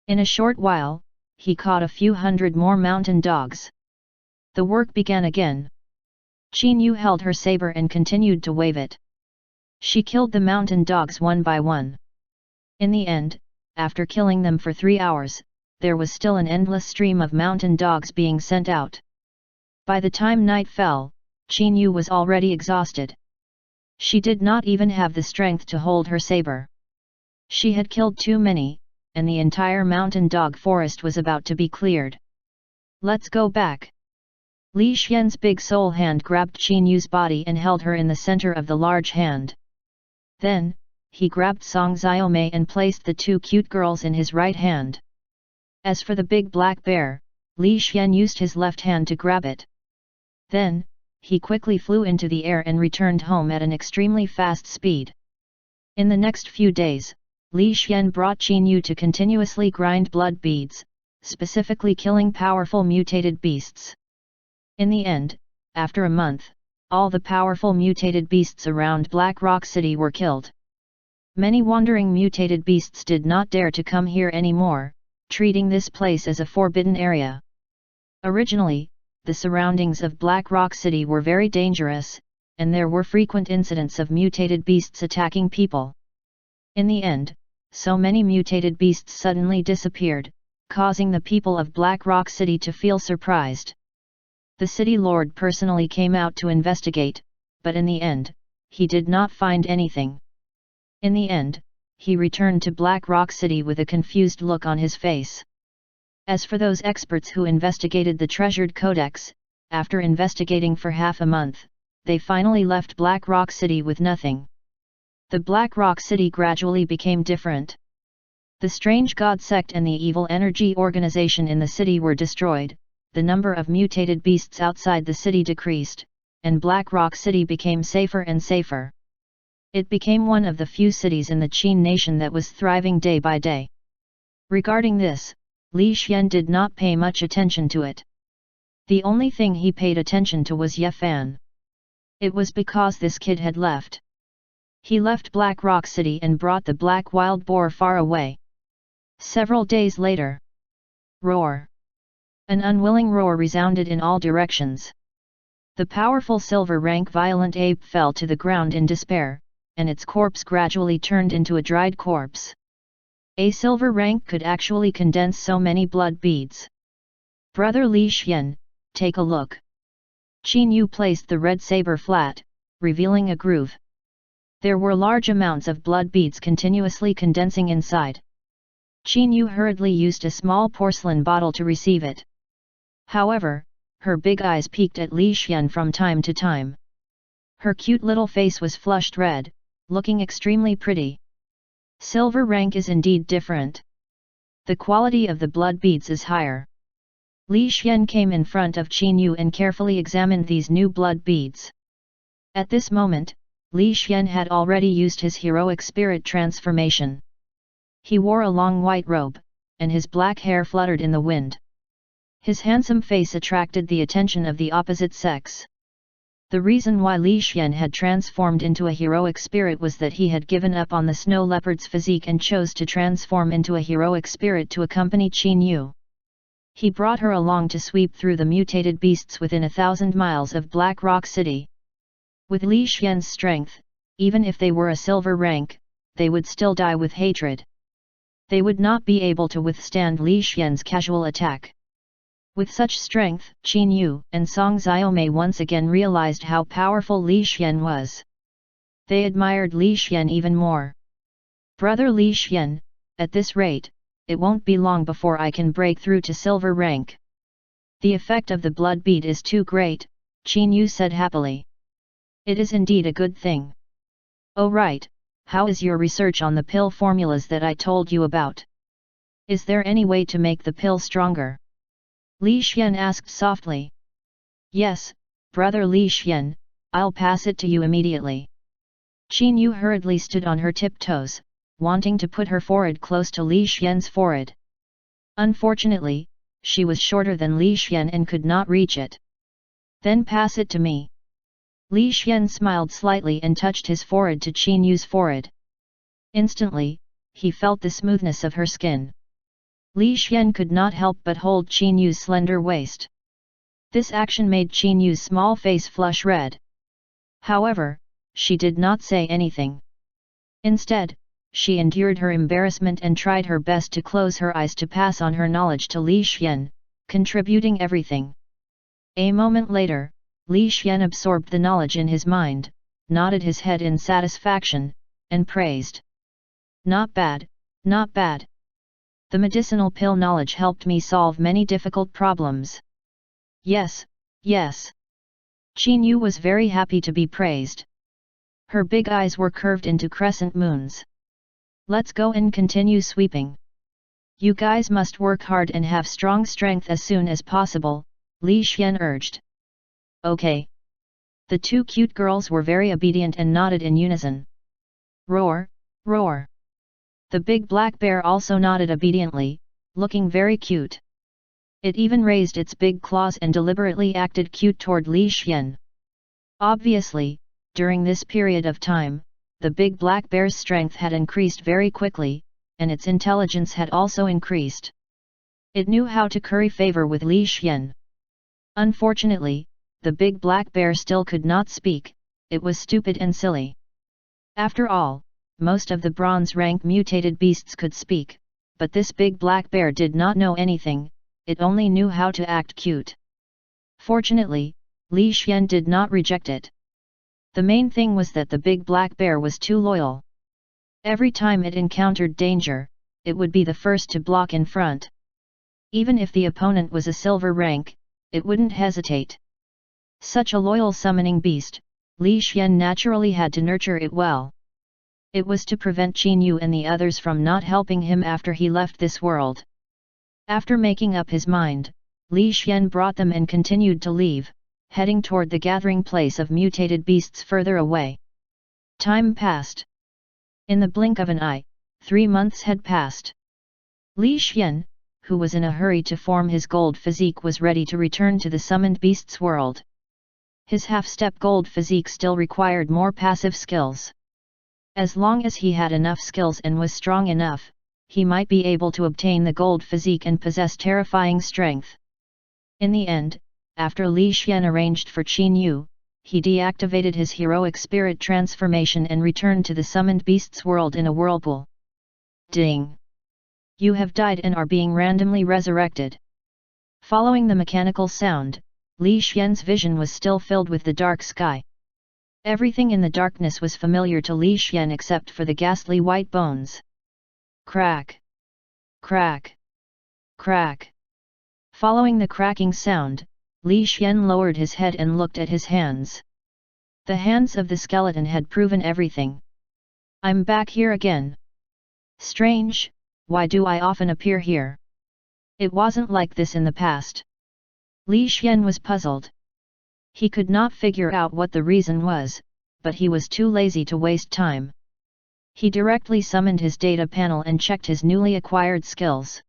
In a short while, he caught a few hundred more mountain dogs. The work began again. Qin Yu held her saber and continued to wave it. She killed the mountain dogs one by one. In the end, after killing them for 3 hours, there was still an endless stream of mountain dogs being sent out. By the time night fell, Qin Yu was already exhausted. She did not even have the strength to hold her saber. She had killed too many, and the entire mountain dog forest was about to be cleared. Let's go back. Li Xian's big soul hand grabbed Qin Yu's body and held her in the center of the large hand. Then, he grabbed Song Xiaomei and placed the 2 cute girls in his right hand. As for the big black bear, Li Xian used his left hand to grab it. Then, he quickly flew into the air and returned home at an extremely fast speed. In the next few days, Li Xian brought Qin Yu to continuously grind blood beads, specifically killing powerful mutated beasts. In the end, after a month, all the powerful mutated beasts around Black Rock City were killed. Many wandering mutated beasts did not dare to come here anymore, treating this place as a forbidden area. Originally, the surroundings of Black Rock City were very dangerous, and there were frequent incidents of mutated beasts attacking people. In the end, so many mutated beasts suddenly disappeared, causing the people of Black Rock City to feel surprised. The city lord personally came out to investigate, but in the end, he did not find anything. In the end, he returned to Black Rock City with a confused look on his face. As for those experts who investigated the treasured codex, after investigating for half a month, they finally left Black Rock City with nothing. The Black Rock City gradually became different. The strange god sect and the evil energy organization in the city were destroyed, the number of mutated beasts outside the city decreased, and Black Rock City became safer and safer. It became one of the few cities in the Qin nation that was thriving day by day. Regarding this, Li Xian did not pay much attention to it. The only thing he paid attention to was Ye Fan. It was because this kid had left. He left Black Rock City and brought the black wild boar far away. Several days later, Roar! An unwilling roar resounded in all directions. The powerful silver rank violent ape fell to the ground in despair, and its corpse gradually turned into a dried corpse. A silver rank could actually condense so many blood beads. Brother Li Xian, take a look. Qin Yu placed the red saber flat, revealing a groove. There were large amounts of blood beads continuously condensing inside. Qin Yu hurriedly used a small porcelain bottle to receive it. However, her big eyes peeked at Li Xian from time to time. Her cute little face was flushed red, looking extremely pretty. Silver rank is indeed different. The quality of the blood beads is higher. Li Xian came in front of Qin Yu and carefully examined these new blood beads. At this moment, Li Xian had already used his heroic spirit transformation. He wore a long white robe, and his black hair fluttered in the wind. His handsome face attracted the attention of the opposite sex. The reason why Li Xian had transformed into a heroic spirit was that he had given up on the snow leopard's physique and chose to transform into a heroic spirit to accompany Qin Yu. He brought her along to sweep through the mutated beasts within 1,000 miles of Black Rock City. With Li Xian's strength, even if they were a silver rank, they would still die with hatred. They would not be able to withstand Li Xian's casual attack. With such strength, Qin Yu and Song Xiaomei once again realized how powerful Li Xian was. They admired Li Xian even more. Brother Li Xian, at this rate, it won't be long before I can break through to silver rank. The effect of the blood bead is too great, Qin Yu said happily. It is indeed a good thing. Oh right, how is your research on the pill formulas that I told you about? Is there any way to make the pill stronger? Li Xian asked softly. Yes, brother Li Xian, I'll pass it to you immediately. Qin Yu hurriedly stood on her tiptoes, wanting to put her forehead close to Li Xian's forehead. Unfortunately, she was shorter than Li Xian and could not reach it. Then pass it to me. Li Xian smiled slightly and touched his forehead to Qin Yu's forehead. Instantly, he felt the smoothness of her skin. Li Xian could not help but hold Qin Yu's slender waist. This action made Qin Yu's small face flush red. However, she did not say anything. Instead, she endured her embarrassment and tried her best to close her eyes to pass on her knowledge to Li Xian, contributing everything. A moment later, Li Xian absorbed the knowledge in his mind, nodded his head in satisfaction, and praised. Not bad, not bad. The medicinal pill knowledge helped me solve many difficult problems. Yes, yes. Qin Yu was very happy to be praised. Her big eyes were curved into crescent moons. Let's go and continue sweeping. You guys must work hard and have strong strength as soon as possible, Li Xian urged. Okay. The two cute girls were very obedient and nodded in unison. Roar, roar. The big black bear also nodded obediently, looking very cute. It even raised its big claws and deliberately acted cute toward Li Xian. Obviously, during this period of time, the big black bear's strength had increased very quickly, and its intelligence had also increased. It knew how to curry favor with Li Xian. Unfortunately, the big black bear still could not speak, it was stupid and silly. After all, most of the bronze rank mutated beasts could speak, but this big black bear did not know anything, it only knew how to act cute. Fortunately, Li Xian did not reject it. The main thing was that the big black bear was too loyal. Every time it encountered danger, it would be the first to block in front. Even if the opponent was a silver rank, it wouldn't hesitate. Such a loyal summoning beast, Li Xian naturally had to nurture it well. It was to prevent Qin Yu and the others from not helping him after he left this world. After making up his mind, Li Xian brought them and continued to leave, heading toward the gathering place of mutated beasts further away. Time passed. In the blink of an eye, 3 months had passed. Li Xian, who was in a hurry to form his gold physique, was ready to return to the summoned beasts world. His half-step gold physique still required more passive skills. As long as he had enough skills and was strong enough, he might be able to obtain the gold physique and possess terrifying strength. In the end, after Li Xian arranged for Qin Yu, he deactivated his heroic spirit transformation and returned to the summoned beast's world in a whirlpool. Ding! You have died and are being randomly resurrected. Following the mechanical sound, Li Xian's vision was still filled with the dark sky. Everything in the darkness was familiar to Li Xian except for the ghastly white bones. Crack! Crack! Crack! Following the cracking sound, Li Xian lowered his head and looked at his hands. The hands of the skeleton had proven everything. I'm back here again. Strange, why do I often appear here? It wasn't like this in the past. Li Xian was puzzled. He could not figure out what the reason was, but he was too lazy to waste time. He directly summoned his data panel and checked his newly acquired skills.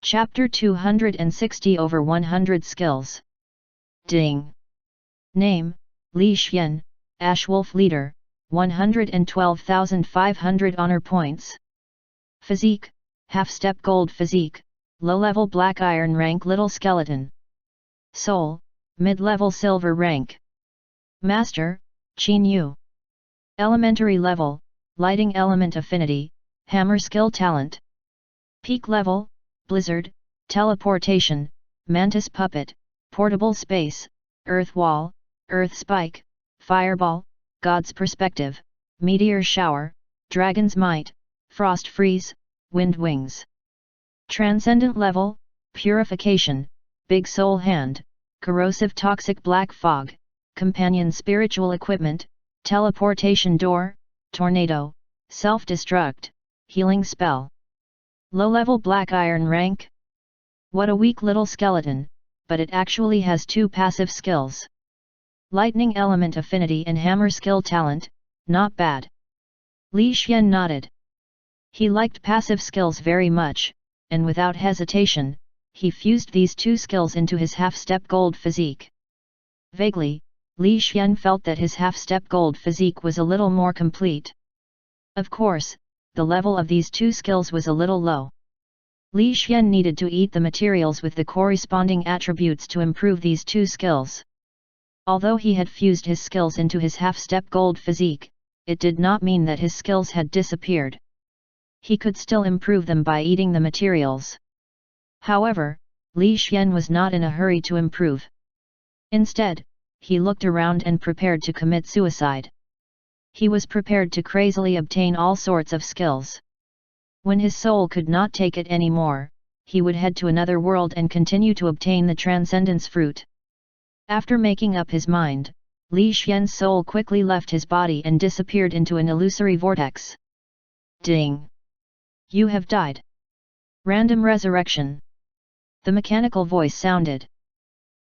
Chapter 260/100 Skills. Ding! Name, Li Xian, Ashwolf Leader, 112,500 honor points. Physique, half-step gold physique, low-level black iron rank little skeleton. Soul, mid-level silver rank. Master, Qin Yu. Elementary level, lighting element affinity, hammer skill talent. Peak level, blizzard, teleportation, mantis puppet, portable space, earth wall, earth spike, fireball, god's perspective, meteor shower, dragon's might, frost freeze, wind wings. Transcendent level, purification, big soul hand, corrosive toxic black fog, companion spiritual equipment, teleportation door, tornado, self-destruct, healing spell. Low-level black iron rank. What a weak little skeleton, but it actually has 2 passive skills. Lightning element affinity and hammer skill talent, not bad. Li Xian nodded. He liked passive skills very much, and without hesitation, he fused these 2 skills into his half-step gold physique. Vaguely, Li Xian felt that his half-step gold physique was a little more complete. Of course, the level of these 2 skills was a little low. Li Xian needed to eat the materials with the corresponding attributes to improve these 2 skills. Although he had fused his skills into his half-step gold physique, it did not mean that his skills had disappeared. He could still improve them by eating the materials. However, Li Xian was not in a hurry to improve. Instead, he looked around and prepared to commit suicide. He was prepared to crazily obtain all sorts of skills. When his soul could not take it anymore, he would head to another world and continue to obtain the Transcendence Fruit. After making up his mind, Li Xian's soul quickly left his body and disappeared into an illusory vortex. Ding! You have died. Random resurrection. The mechanical voice sounded.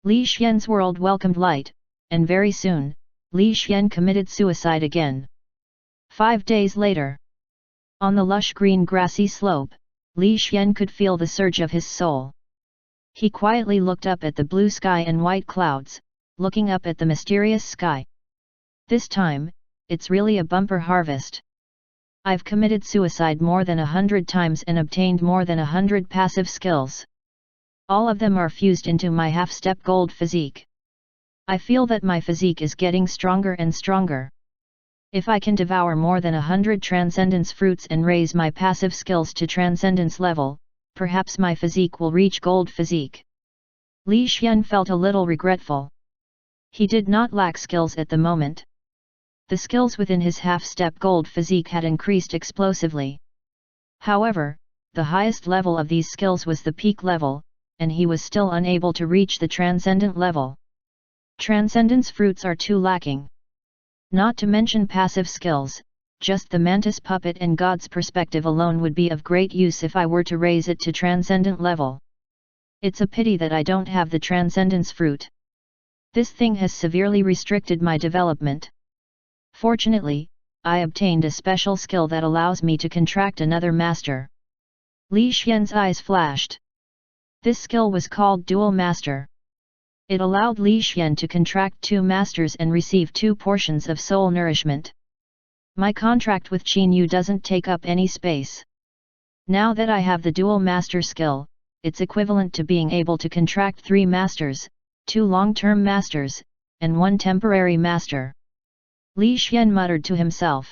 Li Xian's world welcomed light, and very soon, Li Xian committed suicide again. 5 days later. On the lush green grassy slope, Li Xian could feel the surge of his soul. He quietly looked up at the blue sky and white clouds, looking up at the mysterious sky. This time, it's really a bumper harvest. I've committed suicide more than 100 times and obtained more than 100 passive skills. All of them are fused into my half-step gold physique. I feel that my physique is getting stronger and stronger. If I can devour more than 100 transcendence fruits and raise my passive skills to transcendence level, perhaps my physique will reach gold physique. Li Xian felt a little regretful. He did not lack skills at the moment. The skills within his half-step gold physique had increased explosively. However, the highest level of these skills was the peak level, and he was still unable to reach the transcendent level. Transcendence fruits are too lacking. Not to mention passive skills, just the mantis puppet and God's perspective alone would be of great use if I were to raise it to transcendent level. It's a pity that I don't have the transcendence fruit. This thing has severely restricted my development. Fortunately, I obtained a special skill that allows me to contract another master. Li Xian's eyes flashed. This skill was called Dual Master. It allowed Li Xian to contract 2 masters and receive 2 portions of soul nourishment. My contract with Qin Yu doesn't take up any space. Now that I have the dual master skill, it's equivalent to being able to contract 3 masters, 2 long-term masters, and 1 temporary master. Li Xian muttered to himself.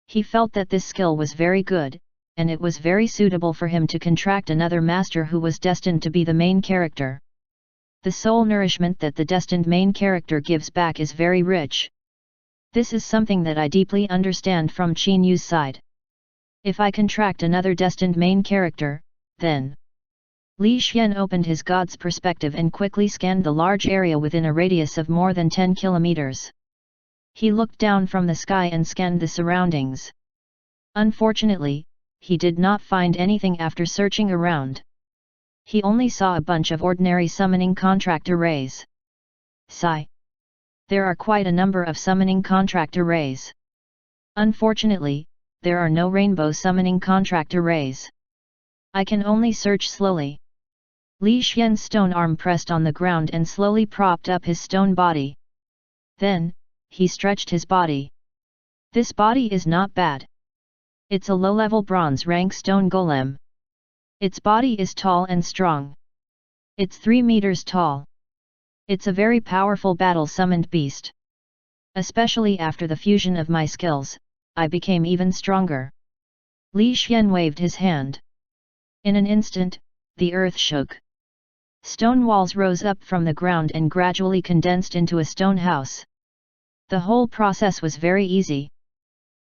He felt that this skill was very good, and it was very suitable for him to contract another master who was destined to be the main character. The soul nourishment that the destined main character gives back is very rich. This is something that I deeply understand from Qin Yu's side. If I contract another destined main character, then... Li Xian opened his god's perspective and quickly scanned the large area within a radius of more than 10 kilometers. He looked down from the sky and scanned the surroundings. Unfortunately, he did not find anything after searching around. He only saw a bunch of ordinary summoning contract arrays. Sigh. There are quite a number of summoning contract arrays. Unfortunately, there are no rainbow summoning contract arrays. I can only search slowly. Li Xian's stone arm pressed on the ground and slowly propped up his stone body. Then, he stretched his body. This body is not bad. It's a low-level bronze rank stone golem. Its body is tall and strong. It's 3 meters tall. It's a very powerful battle-summoned beast. Especially after the fusion of my skills, I became even stronger. Li Xian waved his hand. In an instant, the earth shook. Stone walls rose up from the ground and gradually condensed into a stone house. The whole process was very easy.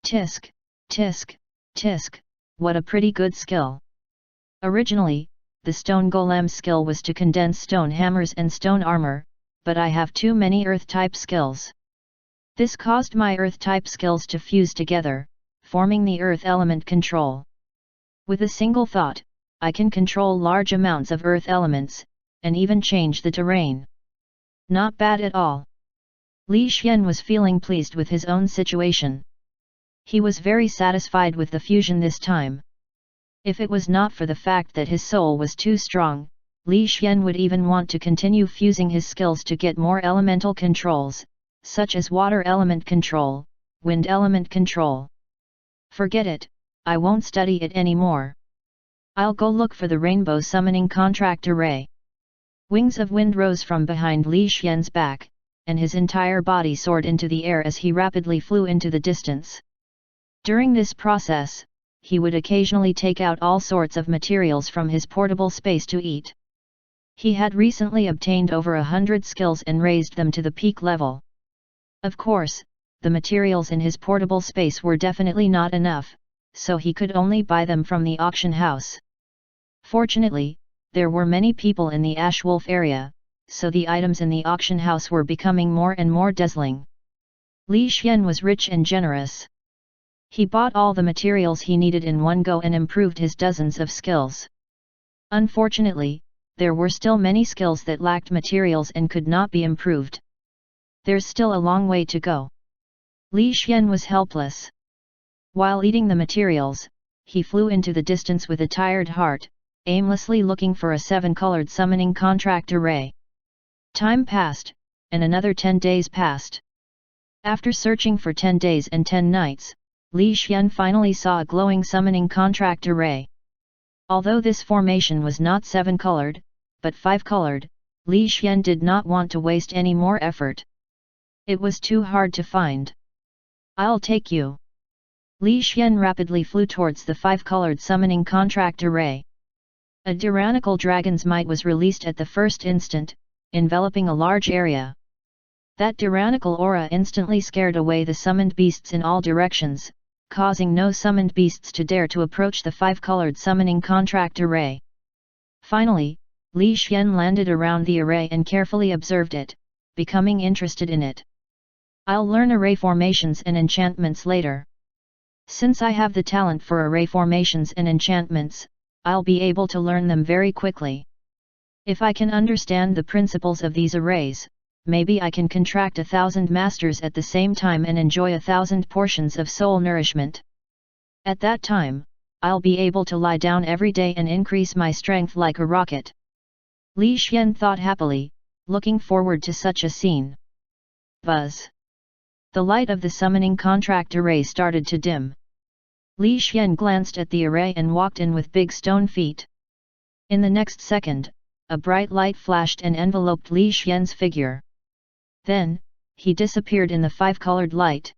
Tisk, tisk, tisk, what a pretty good skill. Originally, the stone golem's skill was to condense stone hammers and stone armor, but I have too many earth-type skills. This caused my earth-type skills to fuse together, forming the earth element control. With a single thought, I can control large amounts of earth elements, and even change the terrain. Not bad at all. Li Xian was feeling pleased with his own situation. He was very satisfied with the fusion this time. If it was not for the fact that his soul was too strong, Li Xian would even want to continue fusing his skills to get more elemental controls, such as water element control, wind element control. Forget it, I won't study it anymore. I'll go look for the rainbow summoning contract array. Wings of wind rose from behind Li Xian's back, and his entire body soared into the air as he rapidly flew into the distance. During this process, he would occasionally take out all sorts of materials from his portable space to eat. He had recently obtained over 100 skills and raised them to the peak level. Of course, the materials in his portable space were definitely not enough, so he could only buy them from the auction house. Fortunately, there were many people in the Ashwolf area, so the items in the auction house were becoming more and more dazzling. Li Xian was rich and generous. He bought all the materials he needed in one go and improved his dozens of skills. Unfortunately, there were still many skills that lacked materials and could not be improved. There's still a long way to go. Li Xian was helpless. While eating the materials, he flew into the distance with a tired heart, aimlessly looking for a 7-colored summoning contract array. Time passed, and another 10 days passed. After searching for 10 days and 10 nights, Li Xian finally saw a glowing summoning contract array. Although this formation was not 7-colored, but 5-colored, Li Xian did not want to waste any more effort. It was too hard to find. I'll take you. Li Xian rapidly flew towards the 5-colored summoning contract array. A tyrannical dragon's might was released at the first instant, enveloping a large area. That tyrannical aura instantly scared away the summoned beasts in all directions, causing no summoned beasts to dare to approach the 5-colored summoning contract array. Finally, Li Xian landed around the array and carefully observed it, becoming interested in it. I'll learn array formations and enchantments later. Since I have the talent for array formations and enchantments, I'll be able to learn them very quickly. If I can understand the principles of these arrays, maybe I can contract 1,000 masters at the same time and enjoy 1,000 portions of soul nourishment. At that time, I'll be able to lie down every day and increase my strength like a rocket. Li Xian thought happily, looking forward to such a scene. Buzz! The light of the summoning contract array started to dim. Li Xian glanced at the array and walked in with big stone feet. In the next second, a bright light flashed and enveloped Li Xian's figure. Then, he disappeared in the five-colored light.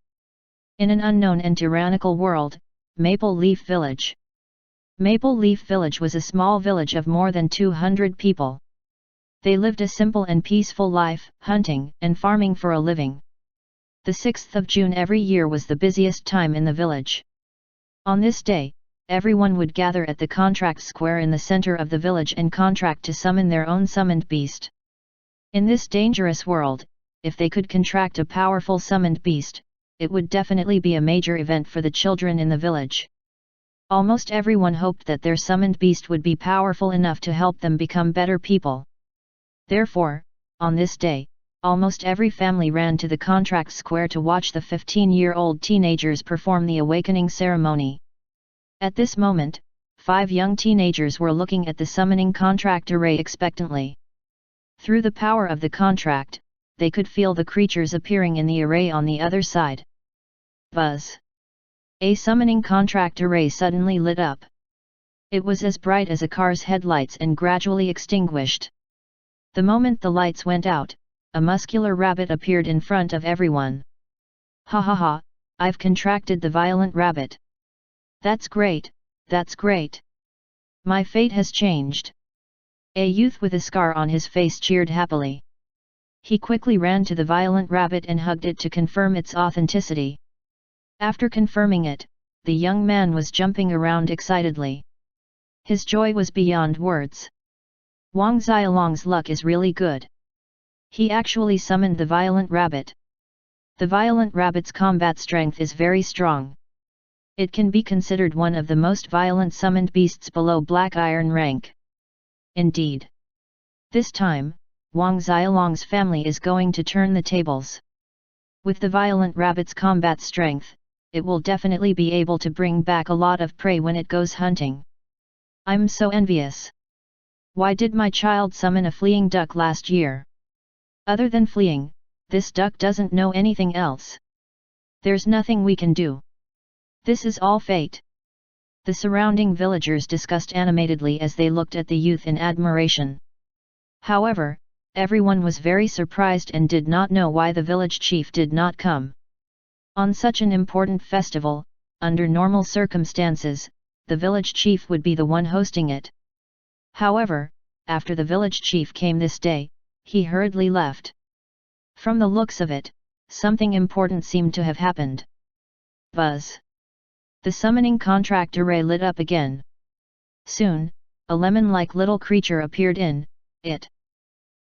In an unknown and tyrannical world, Maple Leaf Village. Maple Leaf Village was a small village of more than 200 people. They lived a simple and peaceful life, hunting and farming for a living. The 6th of June every year was the busiest time in the village. On this day, everyone would gather at the contract square in the center of the village and contract to summon their own summoned beast. In this dangerous world, if they could contract a powerful summoned beast, it would definitely be a major event for the children in the village. Almost everyone hoped that their summoned beast would be powerful enough to help them become better people. Therefore, on this day, almost every family ran to the contract square to watch the 15-year-old teenagers perform the awakening ceremony. At this moment, 5 young teenagers were looking at the summoning contract array expectantly. Through the power of the contract, they could feel the creatures appearing in the array on the other side. Buzz! A summoning contract array suddenly lit up. It was as bright as a car's headlights and gradually extinguished. The moment the lights went out, a muscular rabbit appeared in front of everyone. Ha ha ha, I've contracted the violent rabbit. That's great, that's great. My fate has changed. A youth with a scar on his face cheered happily. He quickly ran to the violent rabbit and hugged it to confirm its authenticity. After confirming it, the young man was jumping around excitedly. His joy was beyond words. Wang Xiaolong's luck is really good. He actually summoned the violent rabbit. The violent rabbit's combat strength is very strong. It can be considered one of the most violent summoned beasts below Black Iron rank. Indeed. This time, Wang Xiaolong's family is going to turn the tables. With the violent rabbit's combat strength, it will definitely be able to bring back a lot of prey when it goes hunting. I'm so envious. Why did my child summon a fleeing duck last year? Other than fleeing, this duck doesn't know anything else. There's nothing we can do. This is all fate. The surrounding villagers discussed animatedly as they looked at the youth in admiration. However, everyone was very surprised and did not know why the village chief did not come. On such an important festival, under normal circumstances, the village chief would be the one hosting it. However, after the village chief came this day, he hurriedly left. From the looks of it, something important seemed to have happened. Buzz! The summoning contract array lit up again. Soon, a lemon-like little creature appeared in it.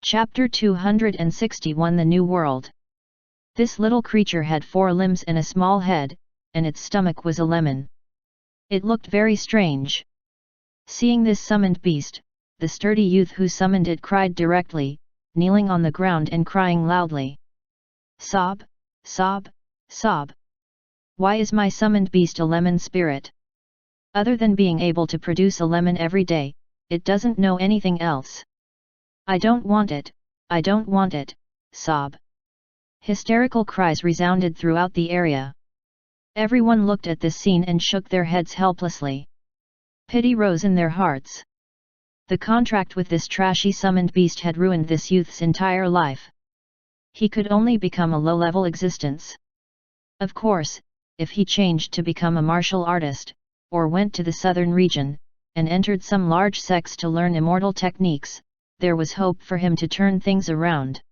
Chapter 261 The New World. This little creature had 4 limbs and a small head, and its stomach was a lemon. It looked very strange. Seeing this summoned beast, the sturdy youth who summoned it cried directly, kneeling on the ground and crying loudly. Sob, sob, sob. Why is my summoned beast a lemon spirit? Other than being able to produce a lemon every day, it doesn't know anything else. I don't want it, I don't want it, sob. Hysterical cries resounded throughout the area. Everyone looked at this scene and shook their heads helplessly. Pity rose in their hearts. The contract with this trashy summoned beast had ruined this youth's entire life. He could only become a low-level existence. Of course, if he changed to become a martial artist, or went to the southern region, and entered some large sects to learn immortal techniques, there was hope for him to turn things around.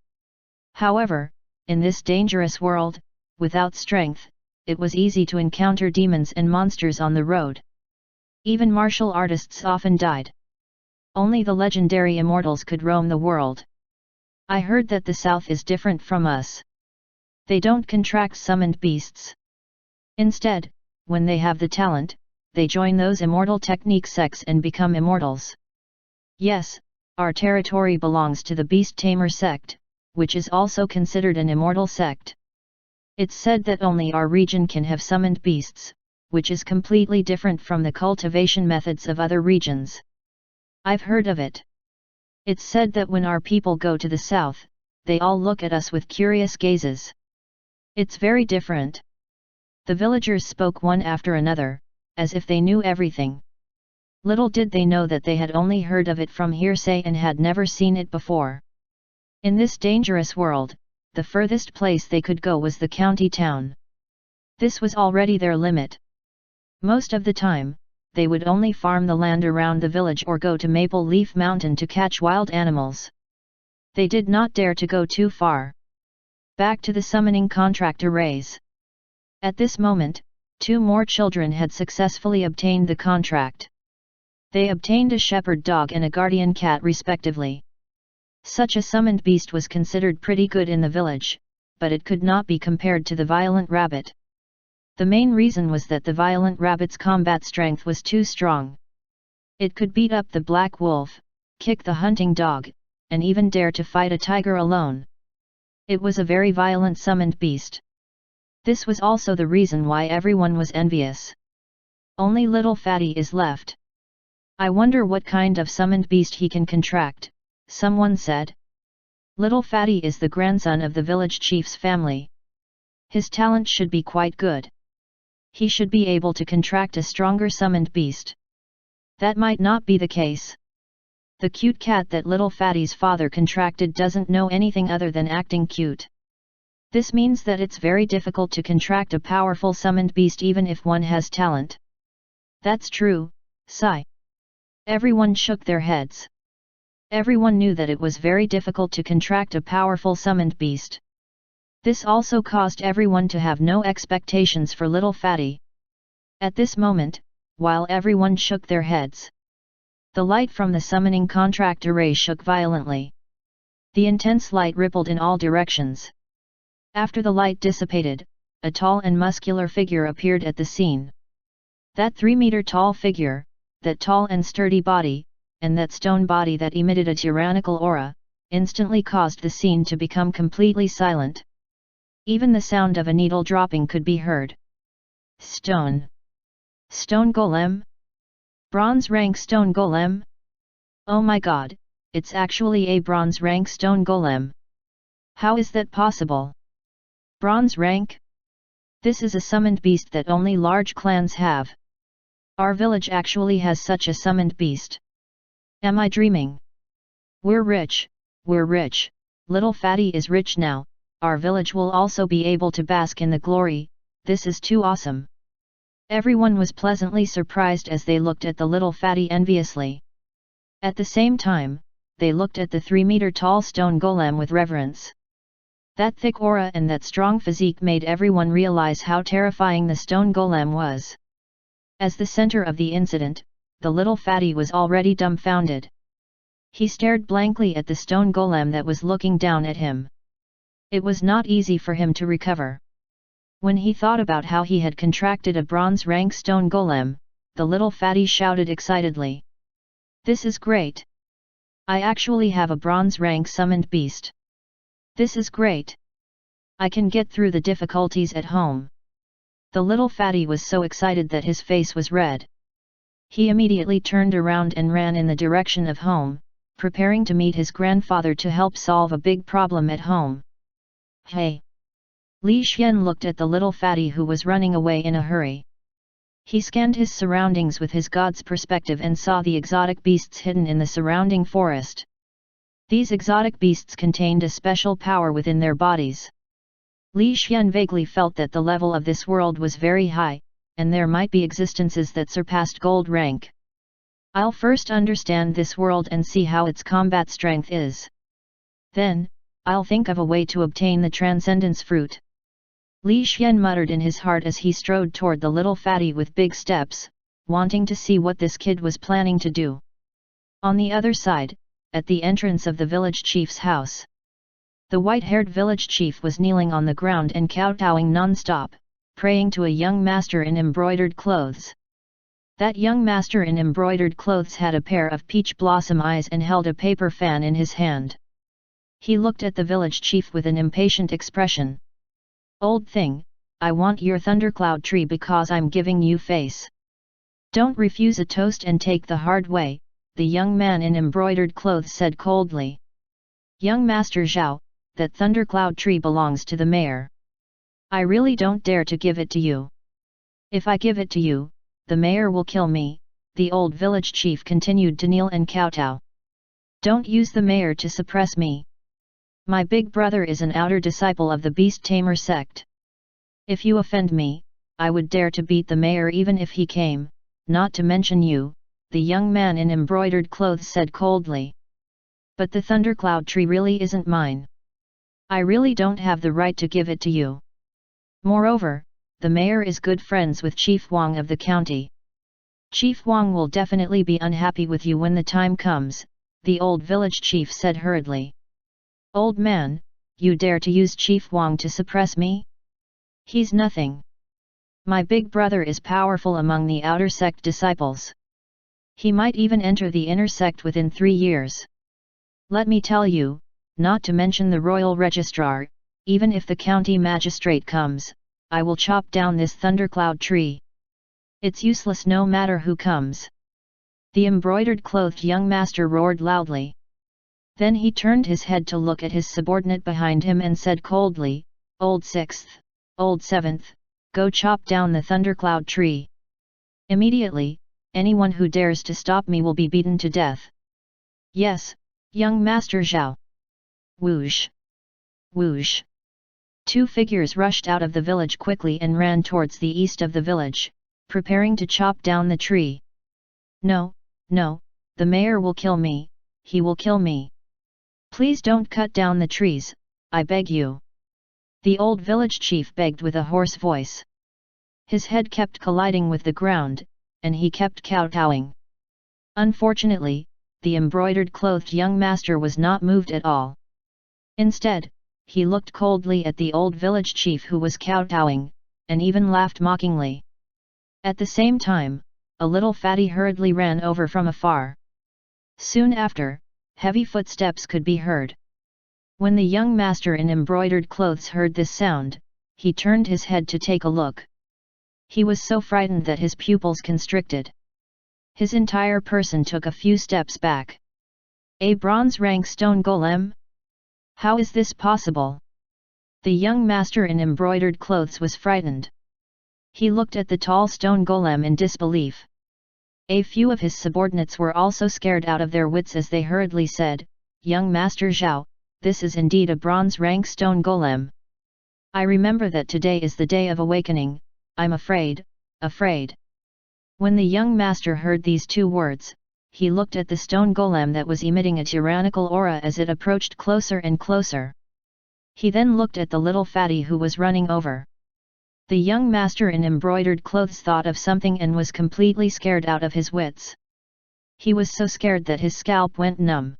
However, in this dangerous world, without strength, it was easy to encounter demons and monsters on the road. Even martial artists often died. Only the legendary immortals could roam the world. I heard that the South is different from us. They don't contract summoned beasts. Instead, when they have the talent, they join those immortal technique sects and become immortals. Yes, our territory belongs to the Beast Tamer sect, which is also considered an immortal sect. It's said that only our region can have summoned beasts, which is completely different from the cultivation methods of other regions. I've heard of it. It's said that when our people go to the south, they all look at us with curious gazes. It's very different. The villagers spoke one after another, as if they knew everything. Little did they know that they had only heard of it from hearsay and had never seen it before. In this dangerous world, the furthest place they could go was the county town. This was already their limit. Most of the time, they would only farm the land around the village or go to Maple Leaf Mountain to catch wild animals. They did not dare to go too far. Back to the summoning contract arrays. At this moment, 2 more children had successfully obtained the contract. They obtained a shepherd dog and a guardian cat respectively. Such a summoned beast was considered pretty good in the village, but it could not be compared to the violent rabbit. The main reason was that the violent rabbit's combat strength was too strong. It could beat up the black wolf, kick the hunting dog, and even dare to fight a tiger alone. It was a very violent summoned beast. This was also the reason why everyone was envious. Only little Fatty is left. I wonder what kind of summoned beast he can contract, someone said. Little Fatty is the grandson of the village chief's family. His talent should be quite good. He should be able to contract a stronger summoned beast. That might not be the case. The cute cat that little Fatty's father contracted doesn't know anything other than acting cute. This means that it's very difficult to contract a powerful summoned beast even if one has talent. That's true, sigh. Everyone shook their heads. Everyone knew that it was very difficult to contract a powerful summoned beast. This also caused everyone to have no expectations for little Fatty. At this moment, while everyone shook their heads, the light from the summoning contract array shook violently. The intense light rippled in all directions. After the light dissipated, a tall and muscular figure appeared at the scene. That 3-meter-tall figure, that tall and sturdy body, and that stone body that emitted a tyrannical aura, instantly caused the scene to become completely silent. Even the sound of a needle dropping could be heard. Stone. Stone golem? Bronze rank stone golem? Oh my god, it's actually a bronze rank stone golem. How is that possible? Bronze rank? This is a summoned beast that only large clans have. Our village actually has such a summoned beast. Am I dreaming? We're rich, little Fatty is rich now, our village will also be able to bask in the glory, this is too awesome. Everyone was pleasantly surprised as they looked at the little Fatty enviously. At the same time, they looked at the 3-meter-tall stone golem with reverence. That thick aura and that strong physique made everyone realize how terrifying the stone golem was. As the center of the incident, the little Fatty was already dumbfounded. He stared blankly at the stone golem that was looking down at him. It was not easy for him to recover. When he thought about how he had contracted a bronze rank stone golem, the little Fatty shouted excitedly. This is great! I actually have a bronze rank summoned beast. This is great! I can get through the difficulties at home. The little Fatty was so excited that his face was red. He immediately turned around and ran in the direction of home, preparing to meet his grandfather to help solve a big problem at home. Hey! Li Xian looked at the little Fatty who was running away in a hurry. He scanned his surroundings with his god's perspective and saw the exotic beasts hidden in the surrounding forest. These exotic beasts contained a special power within their bodies. Li Xian vaguely felt that the level of this world was very high, and there might be existences that surpassed gold rank. I'll first understand this world and see how its combat strength is. Then, I'll think of a way to obtain the Transcendence Fruit. Li Xian muttered in his heart as he strode toward the little Fatty with big steps, wanting to see what this kid was planning to do. On the other side, at the entrance of the village chief's house, the white-haired village chief was kneeling on the ground and kowtowing non-stop, praying to a young master in embroidered clothes. That young master in embroidered clothes had a pair of peach blossom eyes and held a paper fan in his hand. He looked at the village chief with an impatient expression. Old thing, I want your thundercloud tree because I'm giving you face. Don't refuse a toast and take the hard way, the young man in embroidered clothes said coldly. Young Master Zhao, that thundercloud tree belongs to the mayor. I really don't dare to give it to you. If I give it to you, the mayor will kill me," the old village chief continued to kneel and kowtow. "Don't use the mayor to suppress me. My big brother is an outer disciple of the beast tamer sect. If you offend me, I would dare to beat the mayor even if he came, not to mention you," the young man in embroidered clothes said coldly. "But the thundercloud tree really isn't mine. I really don't have the right to give it to you. Moreover, the mayor is good friends with Chief Wang of the county. Chief Wang will definitely be unhappy with you when the time comes," the old village chief said hurriedly. "Old man, you dare to use Chief Wang to suppress me? He's nothing. My big brother is powerful among the outer sect disciples. He might even enter the inner sect within 3 years. Let me tell you, not to mention the royal registrar, even if the county magistrate comes, I will chop down this thundercloud tree. It's useless no matter who comes." The embroidered clothed young master roared loudly. Then he turned his head to look at his subordinate behind him and said coldly, "Old Sixth, Old Seventh, go chop down the thundercloud tree. Immediately, anyone who dares to stop me will be beaten to death." "Yes, young Master Zhao." Whoosh! Whoosh! 2 figures rushed out of the village quickly and ran towards the east of the village, preparing to chop down the tree. "No, no, the mayor will kill me, he will kill me. Please don't cut down the trees, I beg you," the old village chief begged with a hoarse voice. His head kept colliding with the ground, and he kept kowtowing. Unfortunately, the embroidered clothed young master was not moved at all. Instead, he looked coldly at the old village chief who was kowtowing, and even laughed mockingly. At the same time, a little fatty hurriedly ran over from afar. Soon after, heavy footsteps could be heard. When the young master in embroidered clothes heard this sound, he turned his head to take a look. He was so frightened that his pupils constricted. His entire person took a few steps back. "A bronze rank stone golem? How is this possible?" The young master in embroidered clothes was frightened. He looked at the tall stone golem in disbelief. A few of his subordinates were also scared out of their wits as they hurriedly said, "Young Master Zhao, this is indeed a bronze rank stone golem. I remember that today is the day of awakening, I'm afraid, afraid." When the young master heard these 2 words, he looked at the stone golem that was emitting a tyrannical aura as it approached closer and closer. He then looked at the little fatty who was running over. The young master in embroidered clothes thought of something and was completely scared out of his wits. He was so scared that his scalp went numb.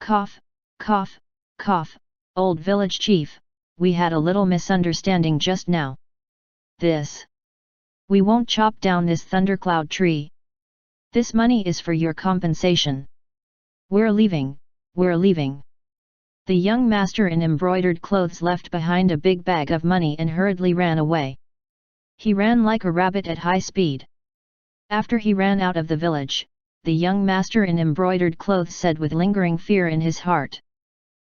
"Cough, cough, cough, old village chief, we had a little misunderstanding just now. We won't chop down this thundercloud tree. This money is for your compensation. We're leaving, we're leaving." The young master in embroidered clothes left behind a big bag of money and hurriedly ran away. He ran like a rabbit at high speed. After he ran out of the village, the young master in embroidered clothes said with lingering fear in his heart,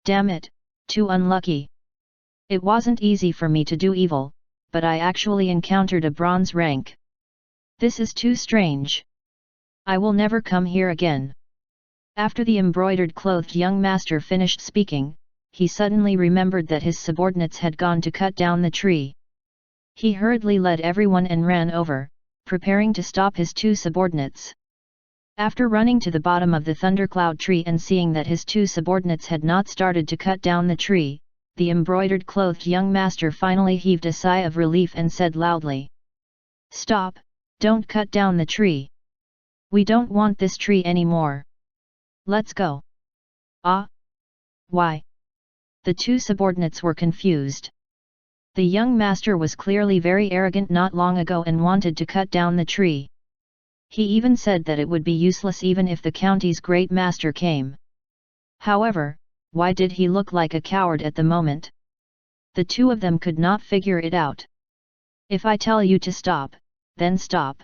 "Damn it, too unlucky. It wasn't easy for me to do evil, but I actually encountered a bronze rank. This is too strange. I will never come here again." After the embroidered clothed young master finished speaking, he suddenly remembered that his subordinates had gone to cut down the tree. He hurriedly led everyone and ran over, preparing to stop his 2 subordinates. After running to the bottom of the thundercloud tree and seeing that his 2 subordinates had not started to cut down the tree, the embroidered clothed young master finally heaved a sigh of relief and said loudly, "Stop, don't cut down the tree. We don't want this tree anymore. Let's go." "Ah? Why?" The 2 subordinates were confused. The young master was clearly very arrogant not long ago and wanted to cut down the tree. He even said that it would be useless even if the county's great master came. However, why did he look like a coward at the moment? The 2 of them could not figure it out. "If I tell you to stop, then stop.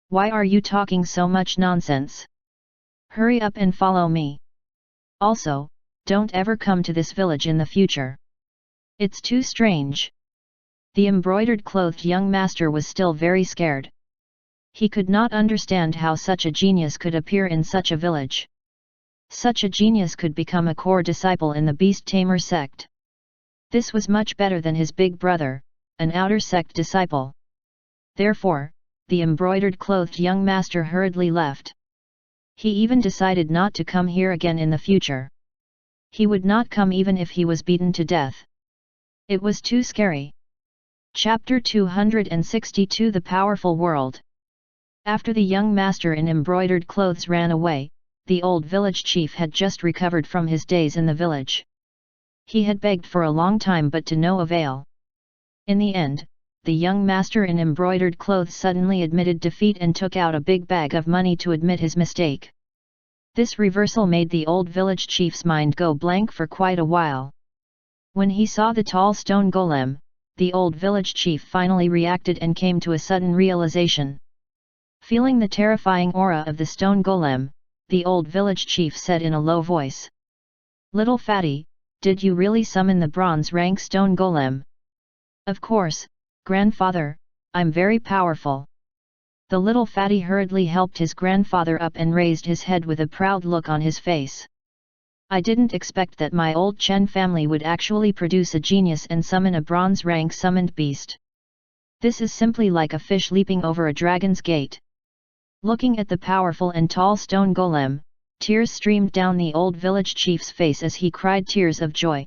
Why are you talking so much nonsense? Hurry up and follow me. Also, don't ever come to this village in the future. It's too strange." The embroidered clothed young master was still very scared. He could not understand how such a genius could appear in such a village. Such a genius could become a core disciple in the beast tamer sect. This was much better than his big brother, an outer sect disciple. Therefore, the embroidered-clothed young master hurriedly left. He even decided not to come here again in the future. He would not come even if he was beaten to death. It was too scary. Chapter 262 The Powerful World. After the young master in embroidered clothes ran away, the old village chief had just recovered from his days in the village. He had begged for a long time but to no avail. In the end, the young master in embroidered clothes suddenly admitted defeat and took out a big bag of money to admit his mistake. This reversal made the old village chief's mind go blank for quite a while. When he saw the tall stone golem, the old village chief finally reacted and came to a sudden realization. Feeling the terrifying aura of the stone golem, the old village chief said in a low voice, "Little fatty, did you really summon the bronze rank stone golem?" "Of course, grandfather, I'm very powerful." The little fatty hurriedly helped his grandfather up and raised his head with a proud look on his face. "I didn't expect that my old Chen family would actually produce a genius and summon a bronze rank summoned beast. This is simply like a fish leaping over a dragon's gate." Looking at the powerful and tall stone golem, tears streamed down the old village chief's face as he cried tears of joy.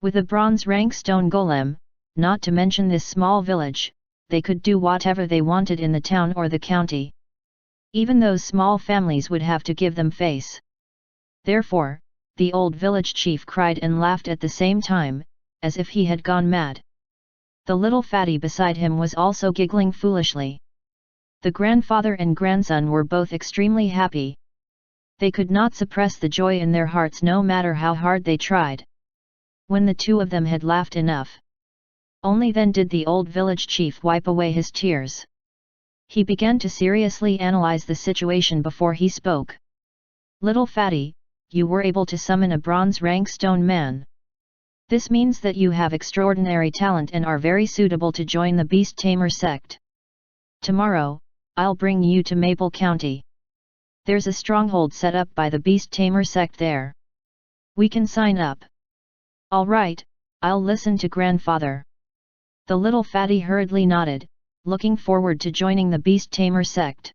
With a bronze rank stone golem, not to mention this small village, they could do whatever they wanted in the town or the county. Even those small families would have to give them face. Therefore, the old village chief cried and laughed at the same time, as if he had gone mad. The little fatty beside him was also giggling foolishly. The grandfather and grandson were both extremely happy. They could not suppress the joy in their hearts no matter how hard they tried. When the two of them had laughed enough, only then did the old village chief wipe away his tears. He began to seriously analyze the situation before he spoke. "Little fatty, you were able to summon a bronze rank stone man. This means that you have extraordinary talent and are very suitable to join the beast tamer sect. Tomorrow, I'll bring you to Maple County. There's a stronghold set up by the beast tamer sect there. We can sign up." "All right, I'll listen to grandfather." The little fatty hurriedly nodded, looking forward to joining the beast tamer sect.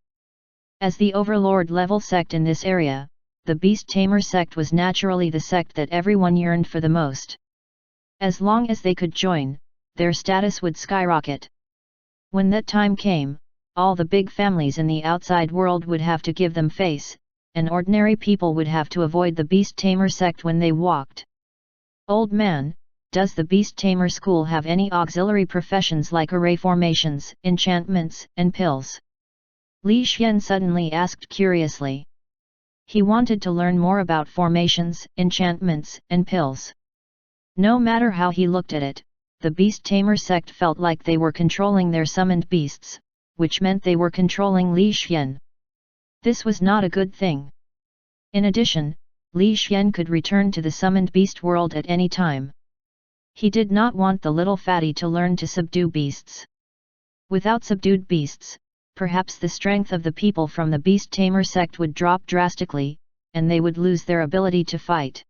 As the overlord level sect in this area, the beast tamer sect was naturally the sect that everyone yearned for the most. As long as they could join, their status would skyrocket. When that time came, all the big families in the outside world would have to give them face, and ordinary people would have to avoid the beast tamer sect when they walked. "Old man, does the beast tamer school have any auxiliary professions like array formations, enchantments, and pills?" Li Xian suddenly asked curiously. He wanted to learn more about formations, enchantments, and pills. No matter how he looked at it, the beast tamer sect felt like they were controlling their summoned beasts, which meant they were controlling Li Xian. This was not a good thing. In addition, Li Xian could return to the summoned beast world at any time. He did not want the little fatty to learn to subdue beasts. Without subdued beasts, perhaps the strength of the people from the beast tamer sect would drop drastically, and they would lose their ability to fight.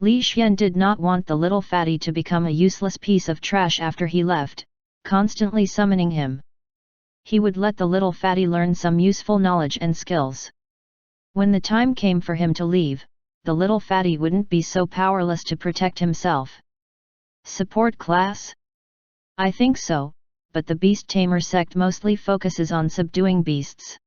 Li Xian did not want the little fatty to become a useless piece of trash after he left, constantly summoning him. He would let the little fatty learn some useful knowledge and skills. When the time came for him to leave, the little fatty wouldn't be so powerless to protect himself. Support class? I think so, but the beast tamer sect mostly focuses on subduing beasts.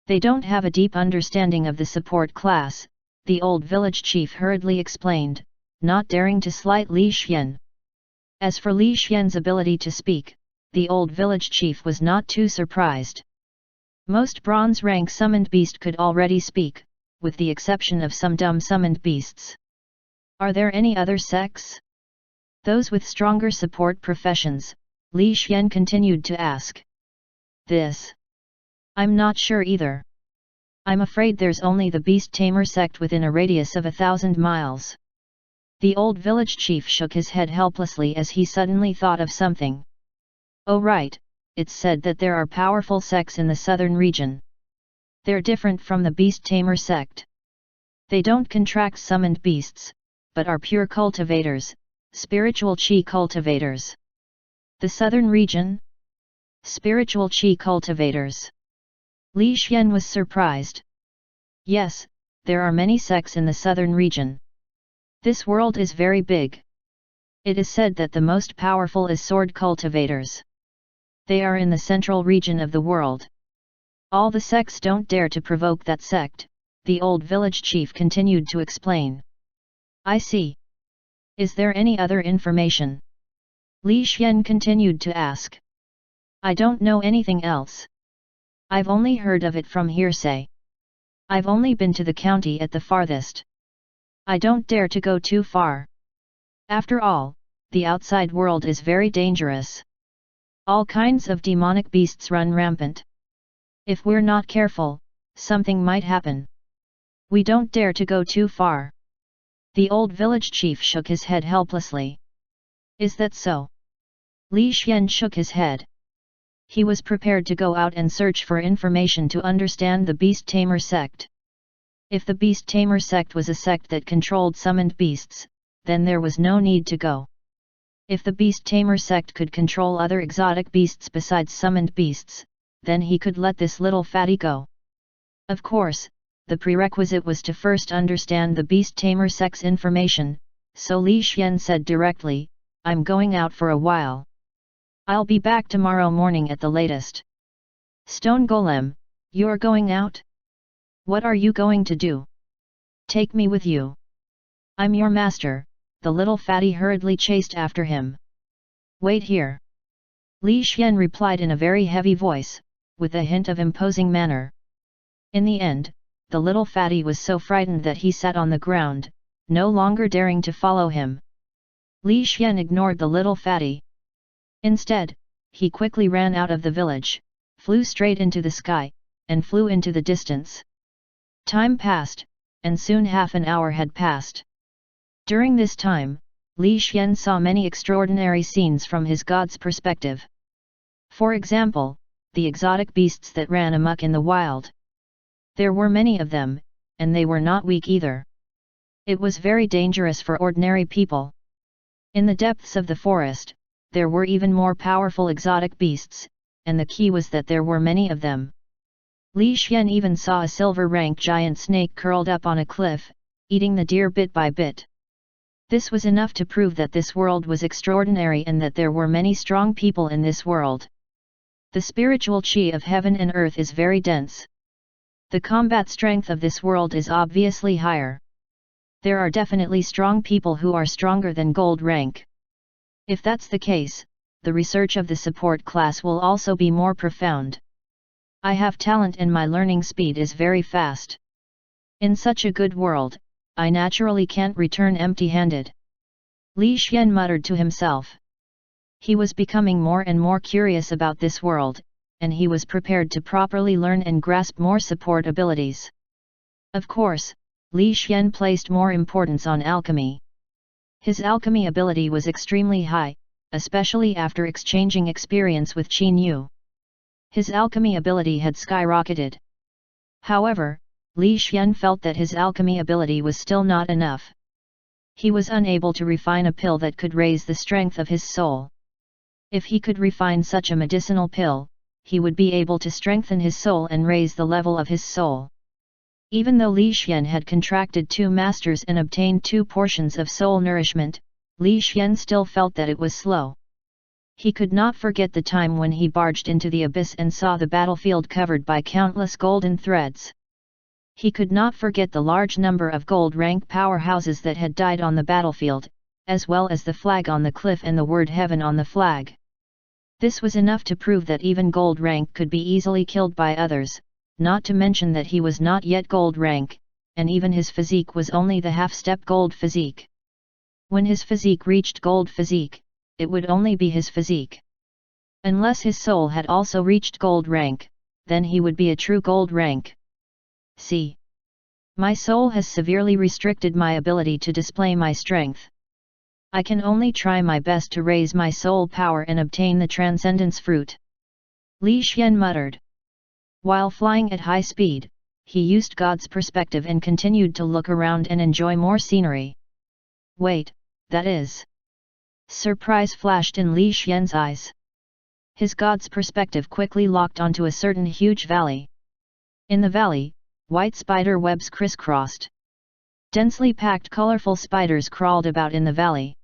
They don't have a deep understanding of the support class, the old village chief hurriedly explained, not daring to slight Li Xian. As for Li Xian's ability to speak, the old village chief was not too surprised. Most bronze rank summoned beast could already speak, with the exception of some dumb summoned beasts. Are there any other sects? Those with stronger support professions, Li Xian continued to ask. This? I'm not sure either. I'm afraid there's only the beast tamer sect within a radius of 1,000 miles. The old village chief shook his head helplessly as he suddenly thought of something. Oh right, it's said that there are powerful sects in the southern region. They're different from the beast tamer sect. They don't contract summoned beasts, but are pure cultivators, spiritual chi cultivators. The southern region? Spiritual chi cultivators. Li Xian was surprised. Yes, there are many sects in the southern region. This world is very big. It is said that the most powerful is sword cultivators. They are in the central region of the world. All the sects don't dare to provoke that sect, the old village chief continued to explain. I see. Is there any other information? Li Xian continued to ask. I don't know anything else. I've only heard of it from hearsay. I've only been to the county at the farthest. I don't dare to go too far. After all, the outside world is very dangerous. All kinds of demonic beasts run rampant. If we're not careful, something might happen. We don't dare to go too far. The old village chief shook his head helplessly. Is that so? Li Xian shook his head. He was prepared to go out and search for information to understand the beast tamer sect. If the beast tamer sect was a sect that controlled summoned beasts, then there was no need to go. If the beast tamer sect could control other exotic beasts besides summoned beasts, then he could let this little fatty go. Of course, the prerequisite was to first understand the beast tamer sect's information, so Li Xian said directly, I'm going out for a while. I'll be back tomorrow morning at the latest. Stone Golem, you're going out? What are you going to do? Take me with you. I'm your master, the little fatty hurriedly chased after him. Wait here. Li Xian replied in a very heavy voice, with a hint of imposing manner. In the end, the little fatty was so frightened that he sat on the ground, no longer daring to follow him. Li Xian ignored the little fatty. Instead, he quickly ran out of the village, flew straight into the sky, and flew into the distance. Time passed, and soon half an hour had passed. During this time, Li Xian saw many extraordinary scenes from his god's perspective. For example, the exotic beasts that ran amok in the wild. There were many of them, and they were not weak either. It was very dangerous for ordinary people. In the depths of the forest, there were even more powerful exotic beasts, and the key was that there were many of them. Li Xian even saw a silver-rank giant snake curled up on a cliff, eating the deer bit by bit. This was enough to prove that this world was extraordinary and that there were many strong people in this world. The spiritual chi of heaven and earth is very dense. The combat strength of this world is obviously higher. There are definitely strong people who are stronger than gold rank. If that's the case, the research of the support class will also be more profound. I have talent and my learning speed is very fast. In such a good world, I naturally can't return empty-handed. Li Xian muttered to himself. He was becoming more and more curious about this world, and he was prepared to properly learn and grasp more support abilities. Of course, Li Xian placed more importance on alchemy. His alchemy ability was extremely high, especially after exchanging experience with Qin Yu. His alchemy ability had skyrocketed. However, Li Xian felt that his alchemy ability was still not enough. He was unable to refine a pill that could raise the strength of his soul. If he could refine such a medicinal pill, he would be able to strengthen his soul and raise the level of his soul. Even though Li Xian had contracted 2 masters and obtained 2 portions of soul nourishment, Li Xian still felt that it was slow. He could not forget the time when he barged into the abyss and saw the battlefield covered by countless golden threads. He could not forget the large number of gold-rank powerhouses that had died on the battlefield, as well as the flag on the cliff and the word heaven on the flag. This was enough to prove that even gold rank could be easily killed by others, not to mention that he was not yet gold rank, and even his physique was only the half-step gold physique. When his physique reached gold physique, it would only be his physique. Unless his soul had also reached gold rank, then he would be a true gold rank. See. My soul has severely restricted my ability to display my strength. I can only try my best to raise my soul power and obtain the transcendence fruit. Li Xian muttered. While flying at high speed, he used God's perspective and continued to look around and enjoy more scenery. Wait, that is... Surprise flashed in Li Xian's eyes. His God's perspective quickly locked onto a certain huge valley. In the valley, white spider webs crisscrossed. Densely packed colorful spiders crawled about in the valley.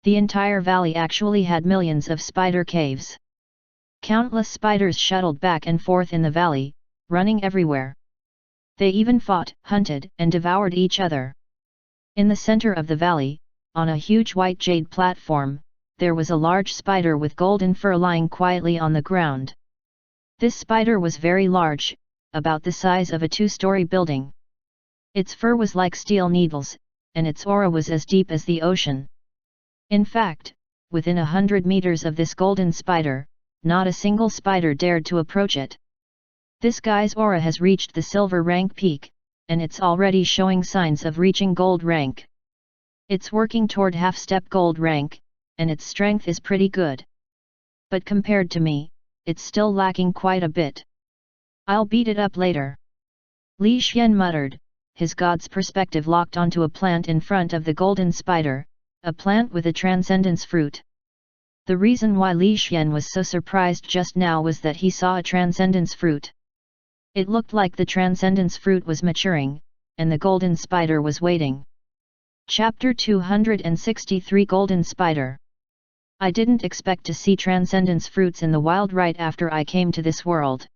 The entire valley actually had millions of spider caves. Countless spiders shuttled back and forth in the valley, running everywhere. They even fought, hunted, and devoured each other. In the center of the valley, on a huge white jade platform, there was a large spider with golden fur lying quietly on the ground. This spider was very large, about the size of a two-story building. Its fur was like steel needles, and its aura was as deep as the ocean. In fact, within 100 meters of this golden spider, not a single spider dared to approach it. This guy's aura has reached the silver rank peak, and it's already showing signs of reaching gold rank. It's working toward half-step gold rank, and its strength is pretty good. But compared to me, it's still lacking quite a bit. I'll beat it up later. Li Xian muttered, his God's perspective locked onto a plant in front of the golden spider, a plant with a transcendence fruit. The reason why Li Xian was so surprised just now was that he saw a transcendence fruit. It looked like the transcendence fruit was maturing, and the golden spider was waiting. Chapter 263 Golden Spider. I didn't expect to see transcendence fruits in the wild right after I came to this world.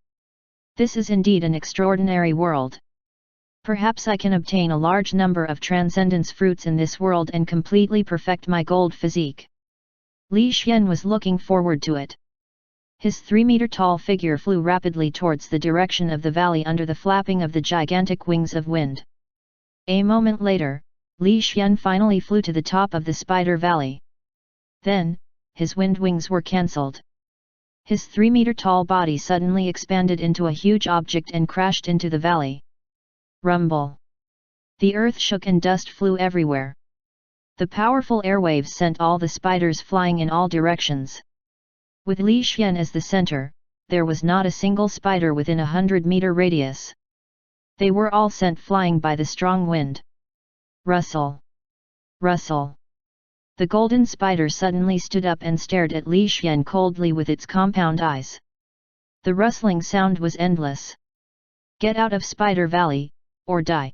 This is indeed an extraordinary world. Perhaps I can obtain a large number of transcendence fruits in this world and completely perfect my gold physique. Li Xian was looking forward to it. His 3-meter-tall figure flew rapidly towards the direction of the valley under the flapping of the gigantic wings of wind. A moment later, Li Xian finally flew to the top of the spider valley. Then, his wind wings were cancelled. His 3-meter-tall body suddenly expanded into a huge object and crashed into the valley. Rumble. The earth shook and dust flew everywhere. The powerful airwaves sent all the spiders flying in all directions. With Li Xian as the center, there was not a single spider within 100-meter radius. They were all sent flying by the strong wind. Rustle. Rustle. The golden spider suddenly stood up and stared at Li Xian coldly with its compound eyes. The rustling sound was endless. Get out of Spider Valley, or die.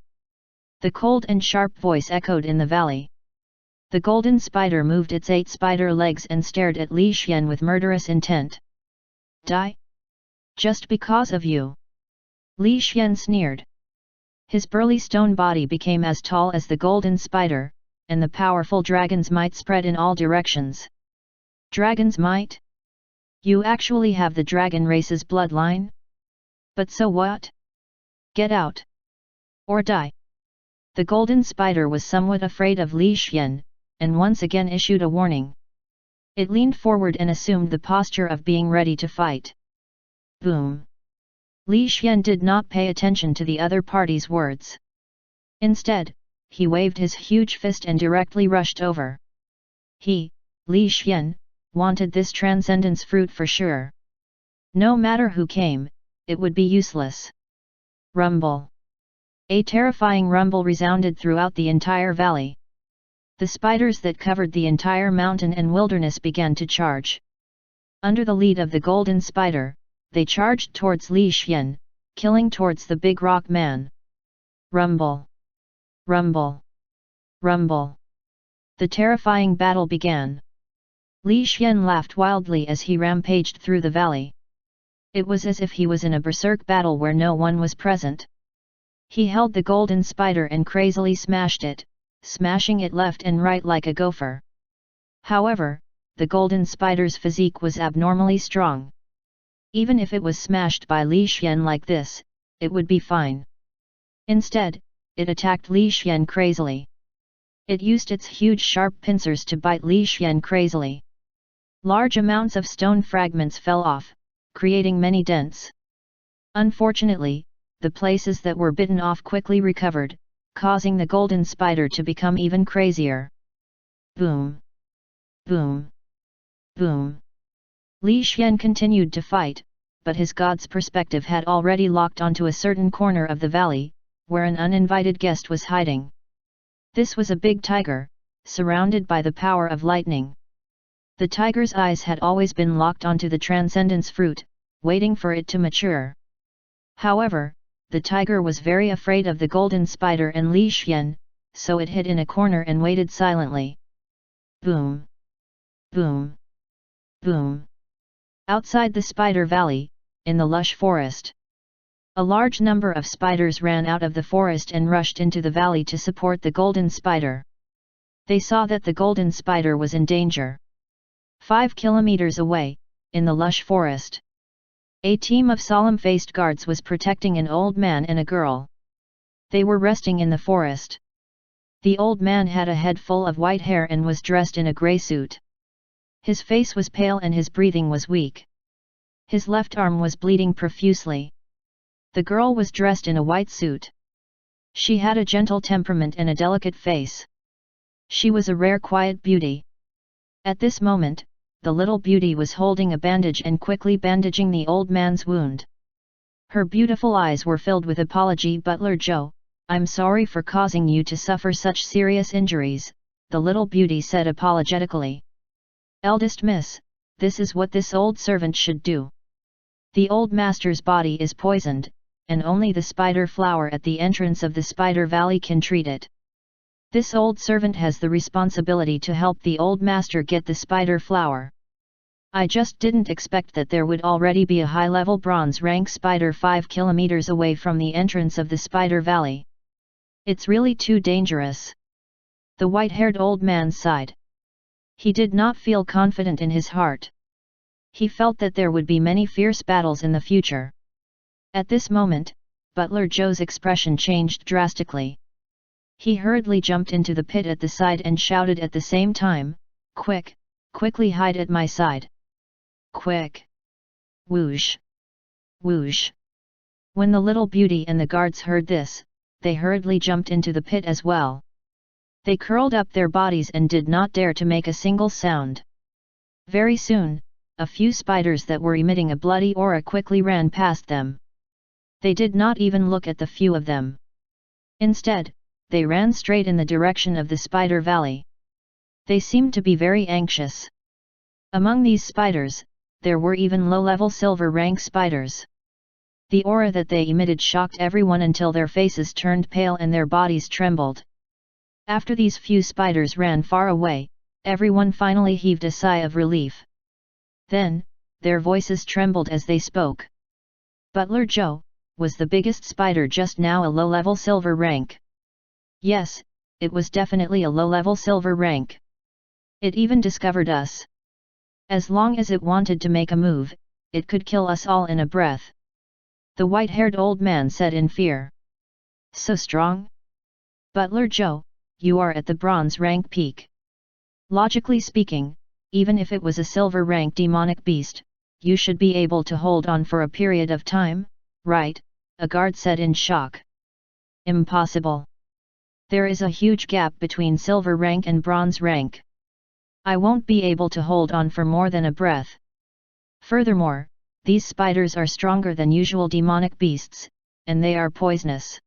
The cold and sharp voice echoed in the valley. The golden spider moved its 8 spider legs and stared at Li Xian with murderous intent. Die? Just because of you? Li Xian sneered. His burly stone body became as tall as the golden spider, and the powerful dragon's might spread in all directions. Dragon's might? You actually have the dragon race's bloodline? But so what? Get out. Or die. The golden spider was somewhat afraid of Li Xian, and once again issued a warning. It leaned forward and assumed the posture of being ready to fight. Boom. Li Xian did not pay attention to the other party's words. Instead, he waved his huge fist and directly rushed over. He, Li Xian, wanted this transcendence fruit for sure. No matter who came, it would be useless. Rumble. A terrifying rumble resounded throughout the entire valley. The spiders that covered the entire mountain and wilderness began to charge. Under the lead of the golden spider, they charged towards Li Xian, killing towards the big rock man. Rumble. Rumble. Rumble. The terrifying battle began. Li Xian laughed wildly as he rampaged through the valley. It was as if he was in a berserk battle where no one was present. He held the golden spider and crazily smashed it, smashing it left and right like a gopher. However, the golden spider's physique was abnormally strong. Even if it was smashed by Li Xian like this, it would be fine. Instead, it attacked Li Xian crazily. It used its huge sharp pincers to bite Li Xian crazily. Large amounts of stone fragments fell off, creating many dents. Unfortunately, the places that were bitten off quickly recovered, causing the golden spider to become even crazier. Boom! Boom! Boom! Li Xian continued to fight, but his god's perspective had already locked onto a certain corner of the valley, where an uninvited guest was hiding. This was a big tiger, surrounded by the power of lightning. The tiger's eyes had always been locked onto the transcendence fruit, waiting for it to mature. However, the tiger was very afraid of the golden spider and Li Xian, so it hid in a corner and waited silently. Boom! Boom! Boom! Outside the Spider Valley, in the lush forest, a large number of spiders ran out of the forest and rushed into the valley to support the golden spider. They saw that the golden spider was in danger. 5 kilometers away, in the lush forest, a team of solemn-faced guards was protecting an old man and a girl. They were resting in the forest. The old man had a head full of white hair and was dressed in a grey suit. His face was pale and his breathing was weak. His left arm was bleeding profusely. The girl was dressed in a white suit. She had a gentle temperament and a delicate face. She was a rare quiet beauty. At this moment, the little beauty was holding a bandage and quickly bandaging the old man's wound. Her beautiful eyes were filled with apology. Butler Joe, I'm sorry for causing you to suffer such serious injuries, the little beauty said apologetically. Eldest miss, this is what this old servant should do. The old master's body is poisoned, and only the spider flower at the entrance of the Spider Valley can treat it. This old servant has the responsibility to help the old master get the spider flower. I just didn't expect that there would already be a high-level bronze rank spider 5 kilometers away from the entrance of the Spider Valley. It's really too dangerous. The white-haired old man sighed. He did not feel confident in his heart. He felt that there would be many fierce battles in the future. At this moment, Butler Joe's expression changed drastically. He hurriedly jumped into the pit at the side and shouted at the same time, "Quick, quickly hide at my side! Quick!" Whoosh! Whoosh! When the little beauty and the guards heard this, they hurriedly jumped into the pit as well. They curled up their bodies and did not dare to make a single sound. Very soon, a few spiders that were emitting a bloody aura quickly ran past them. They did not even look at the few of them. Instead, they ran straight in the direction of the Spider Valley. They seemed to be very anxious. Among these spiders, there were even low-level silver rank spiders. The aura that they emitted shocked everyone until their faces turned pale and their bodies trembled. After these few spiders ran far away, everyone finally heaved a sigh of relief. Then, their voices trembled as they spoke. Butler Joe, was the biggest spider just now a low-level silver rank? Yes, it was definitely a low-level silver rank. It even discovered us. As long as it wanted to make a move, it could kill us all in a breath. The white-haired old man said in fear. So strong? Butler Joe, you are at the bronze rank peak. Logically speaking, even if it was a silver rank demonic beast, you should be able to hold on for a period of time, right? A guard said in shock. Impossible. There is a huge gap between silver rank and bronze rank. I won't be able to hold on for more than a breath. Furthermore, these spiders are stronger than usual demonic beasts, and they are poisonous.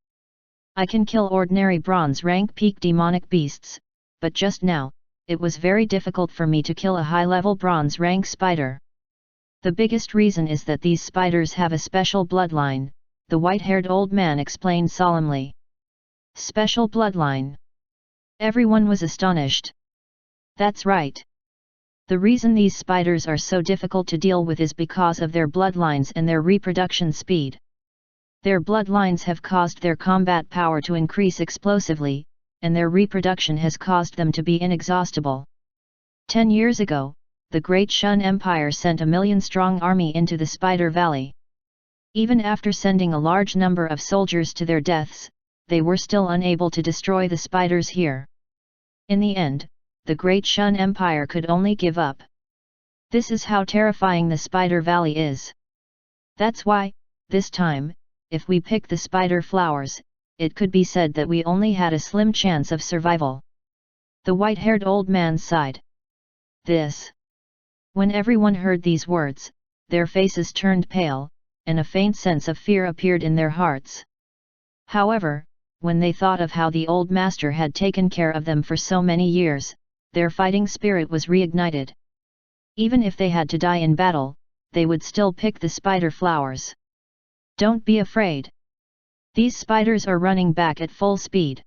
I can kill ordinary bronze rank peak demonic beasts, but just now, it was very difficult for me to kill a high-level bronze rank spider. The biggest reason is that these spiders have a special bloodline, the white-haired old man explained solemnly. Special bloodline. Everyone was astonished. That's right. The reason these spiders are so difficult to deal with is because of their bloodlines and their reproduction speed. Their bloodlines have caused their combat power to increase explosively, and their reproduction has caused them to be inexhaustible. 10 years ago, the Great Shun Empire sent a 1,000,000-strong army into the Spider Valley. Even after sending a large number of soldiers to their deaths, they were still unable to destroy the spiders here. In the end, the Great Shun Empire could only give up. This is how terrifying the Spider Valley is. That's why, this time, if we pick the spider flowers, it could be said that we only had a slim chance of survival. The white-haired old man sighed. When everyone heard these words, their faces turned pale, and a faint sense of fear appeared in their hearts. However, when they thought of how the old master had taken care of them for so many years, their fighting spirit was reignited. Even if they had to die in battle, they would still pick the spider flowers. Don't be afraid. These spiders are running back at full speed.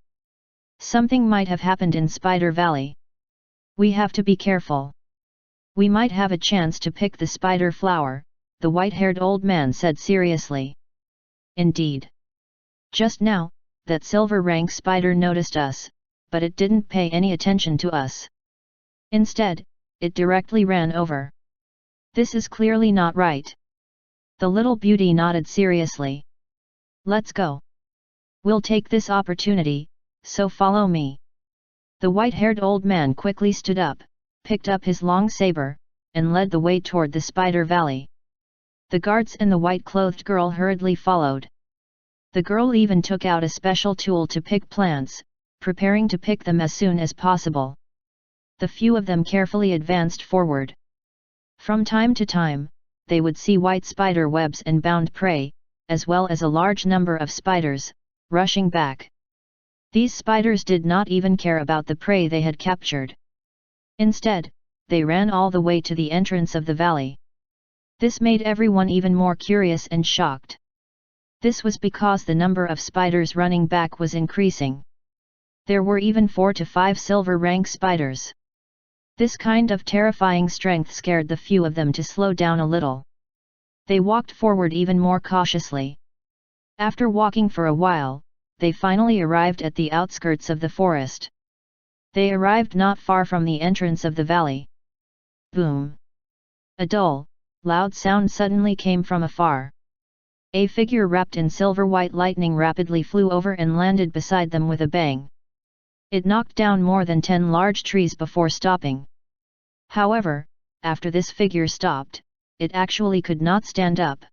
Something might have happened in Spider Valley. We have to be careful. We might have a chance to pick the spider flower, the white-haired old man said seriously. Indeed. Just now, that silver rank spider noticed us, but it didn't pay any attention to us. Instead, it directly ran over. This is clearly not right. The little beauty nodded seriously. Let's go. We'll take this opportunity, so follow me. The white-haired old man quickly stood up, picked up his long saber, and led the way toward the Spider Valley. The guards and the white-clothed girl hurriedly followed. The girl even took out a special tool to pick plants, preparing to pick them as soon as possible. The few of them carefully advanced forward. From time to time, they would see white spider webs and bound prey, as well as a large number of spiders, rushing back. These spiders did not even care about the prey they had captured. Instead, they ran all the way to the entrance of the valley. This made everyone even more curious and shocked. This was because the number of spiders running back was increasing. There were even 4 to 5 silver rank spiders. This kind of terrifying strength scared the few of them to slow down a little. They walked forward even more cautiously. After walking for a while, they finally arrived at the outskirts of the forest. They arrived not far from the entrance of the valley. Boom! A dull, loud sound suddenly came from afar. A figure wrapped in silver-white lightning rapidly flew over and landed beside them with a bang. It knocked down more than 10 large trees before stopping. However, after this figure stopped, it actually could not stand up.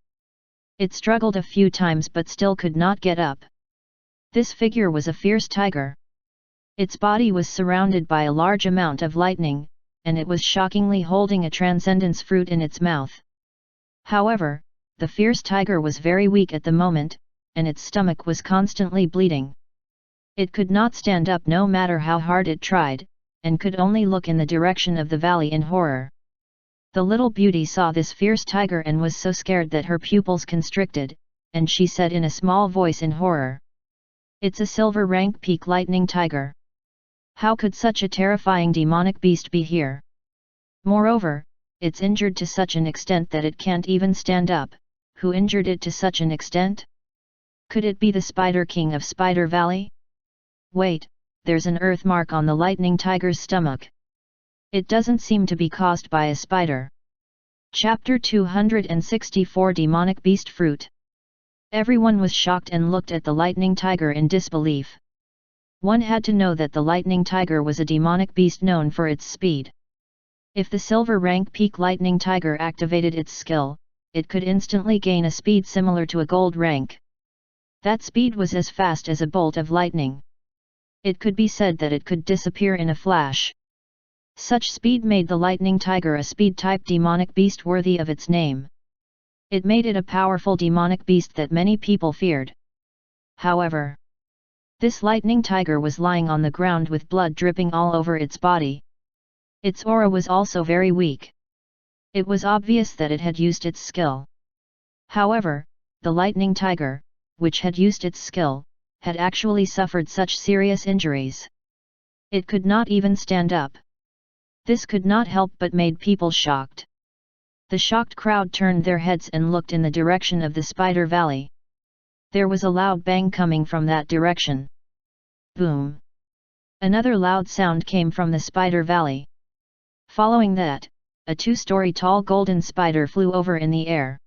It struggled a few times but still could not get up. This figure was a fierce tiger. Its body was surrounded by a large amount of lightning, and it was shockingly holding a transcendence fruit in its mouth. However, the fierce tiger was very weak at the moment, and its stomach was constantly bleeding. It could not stand up no matter how hard it tried, and could only look in the direction of the valley in horror. The little beauty saw this fierce tiger and was so scared that her pupils constricted, and she said in a small voice in horror, "It's a silver rank peak lightning tiger. How could such a terrifying demonic beast be here? Moreover, it's injured to such an extent that it can't even stand up. Who injured it to such an extent? Could it be the Spider King of Spider Valley? Wait, there's an earth mark on the lightning tiger's stomach. It doesn't seem to be caused by a spider." Chapter 264 Demonic Beast Fruit. Everyone was shocked and looked at the lightning tiger in disbelief. One had to know that the lightning tiger was a demonic beast known for its speed. If the silver rank peak lightning tiger activated its skill, it could instantly gain a speed similar to a gold rank. That speed was as fast as a bolt of lightning. It could be said that it could disappear in a flash. Such speed made the lightning tiger a speed-type demonic beast worthy of its name. It made it a powerful demonic beast that many people feared. However, this lightning tiger was lying on the ground with blood dripping all over its body. Its aura was also very weak. It was obvious that it had used its skill. However, the lightning tiger, which had used its skill, had actually suffered such serious injuries. It could not even stand up. This could not help but made people shocked. The shocked crowd turned their heads and looked in the direction of the Spider Valley. There was a loud bang coming from that direction. Boom! Another loud sound came from the Spider Valley. Following that, a 2-story tall golden spider flew over in the air.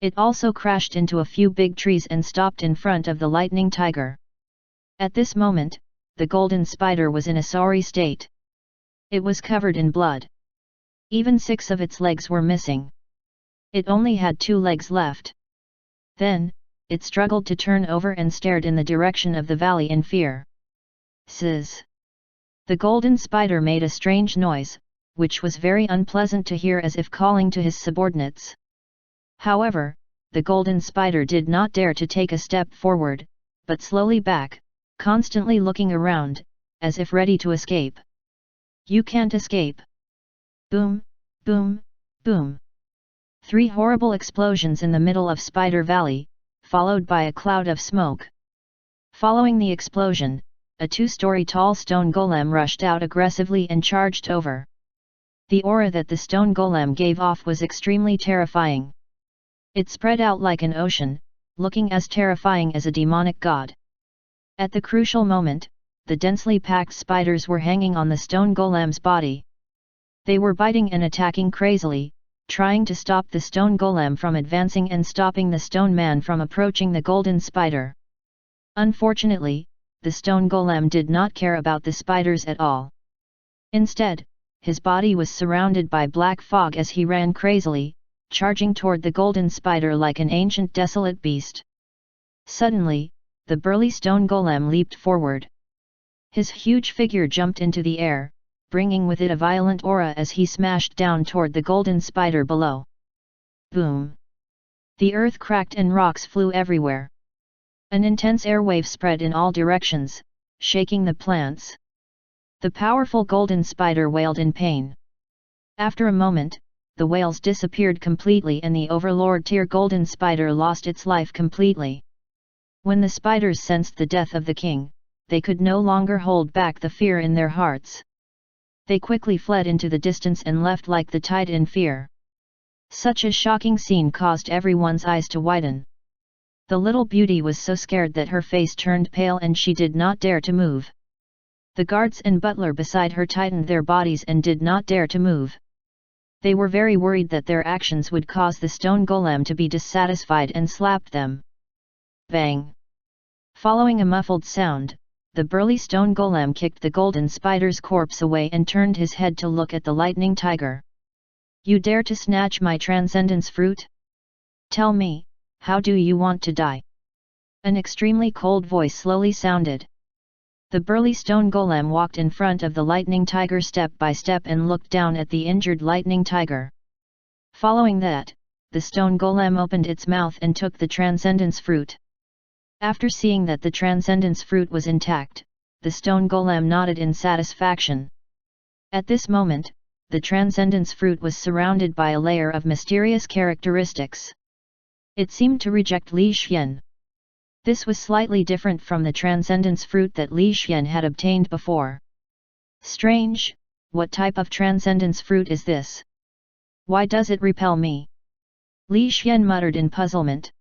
It also crashed into a few big trees and stopped in front of the lightning tiger. At this moment, the golden spider was in a sorry state. It was covered in blood. Even 6 of its legs were missing. It only had 2 legs left. Then, it struggled to turn over and stared in the direction of the valley in fear. Sizz! The golden spider made a strange noise, which was very unpleasant to hear, as if calling to his subordinates. However, the golden spider did not dare to take a step forward, but slowly back, constantly looking around, as if ready to escape. You can't escape. Boom, boom, boom. 3 horrible explosions in the middle of Spider Valley, followed by a cloud of smoke. Following the explosion, a 2-story tall stone golem rushed out aggressively and charged over. The aura that the stone golem gave off was extremely terrifying. It spread out like an ocean, looking as terrifying as a demonic god. At the crucial moment, the densely packed spiders were hanging on the stone golem's body. They were biting and attacking crazily, trying to stop the stone golem from advancing and stopping the stone man from approaching the golden spider. Unfortunately, the stone golem did not care about the spiders at all. Instead, his body was surrounded by black fog as he ran crazily, charging toward the golden spider like an ancient desolate beast. Suddenly, the burly stone golem leaped forward. His huge figure jumped into the air, bringing with it a violent aura as he smashed down toward the golden spider below. Boom! The earth cracked and rocks flew everywhere. An intense airwave spread in all directions, shaking the plants. The powerful golden spider wailed in pain. After a moment, the wails disappeared completely and the overlord tier golden spider lost its life completely. When the spiders sensed the death of the king, they could no longer hold back the fear in their hearts. They quickly fled into the distance and left like the tide in fear. Such a shocking scene caused everyone's eyes to widen. The little beauty was so scared that her face turned pale and she did not dare to move. The guards and butler beside her tightened their bodies and did not dare to move. They were very worried that their actions would cause the stone golem to be dissatisfied and slapped them. Bang! Following a muffled sound, the burly stone golem kicked the golden spider's corpse away and turned his head to look at the lightning tiger. You dare to snatch my transcendence fruit? Tell me, how do you want to die? An extremely cold voice slowly sounded. The burly stone golem walked in front of the lightning tiger step by step and looked down at the injured lightning tiger. Following that, the stone golem opened its mouth and took the transcendence fruit. After seeing that the transcendence fruit was intact, the stone golem nodded in satisfaction. At this moment, the transcendence fruit was surrounded by a layer of mysterious characteristics. It seemed to reject Li Xian. This was slightly different from the transcendence fruit that Li Xian had obtained before. Strange, what type of transcendence fruit is this? Why does it repel me? Li Xian muttered in puzzlement.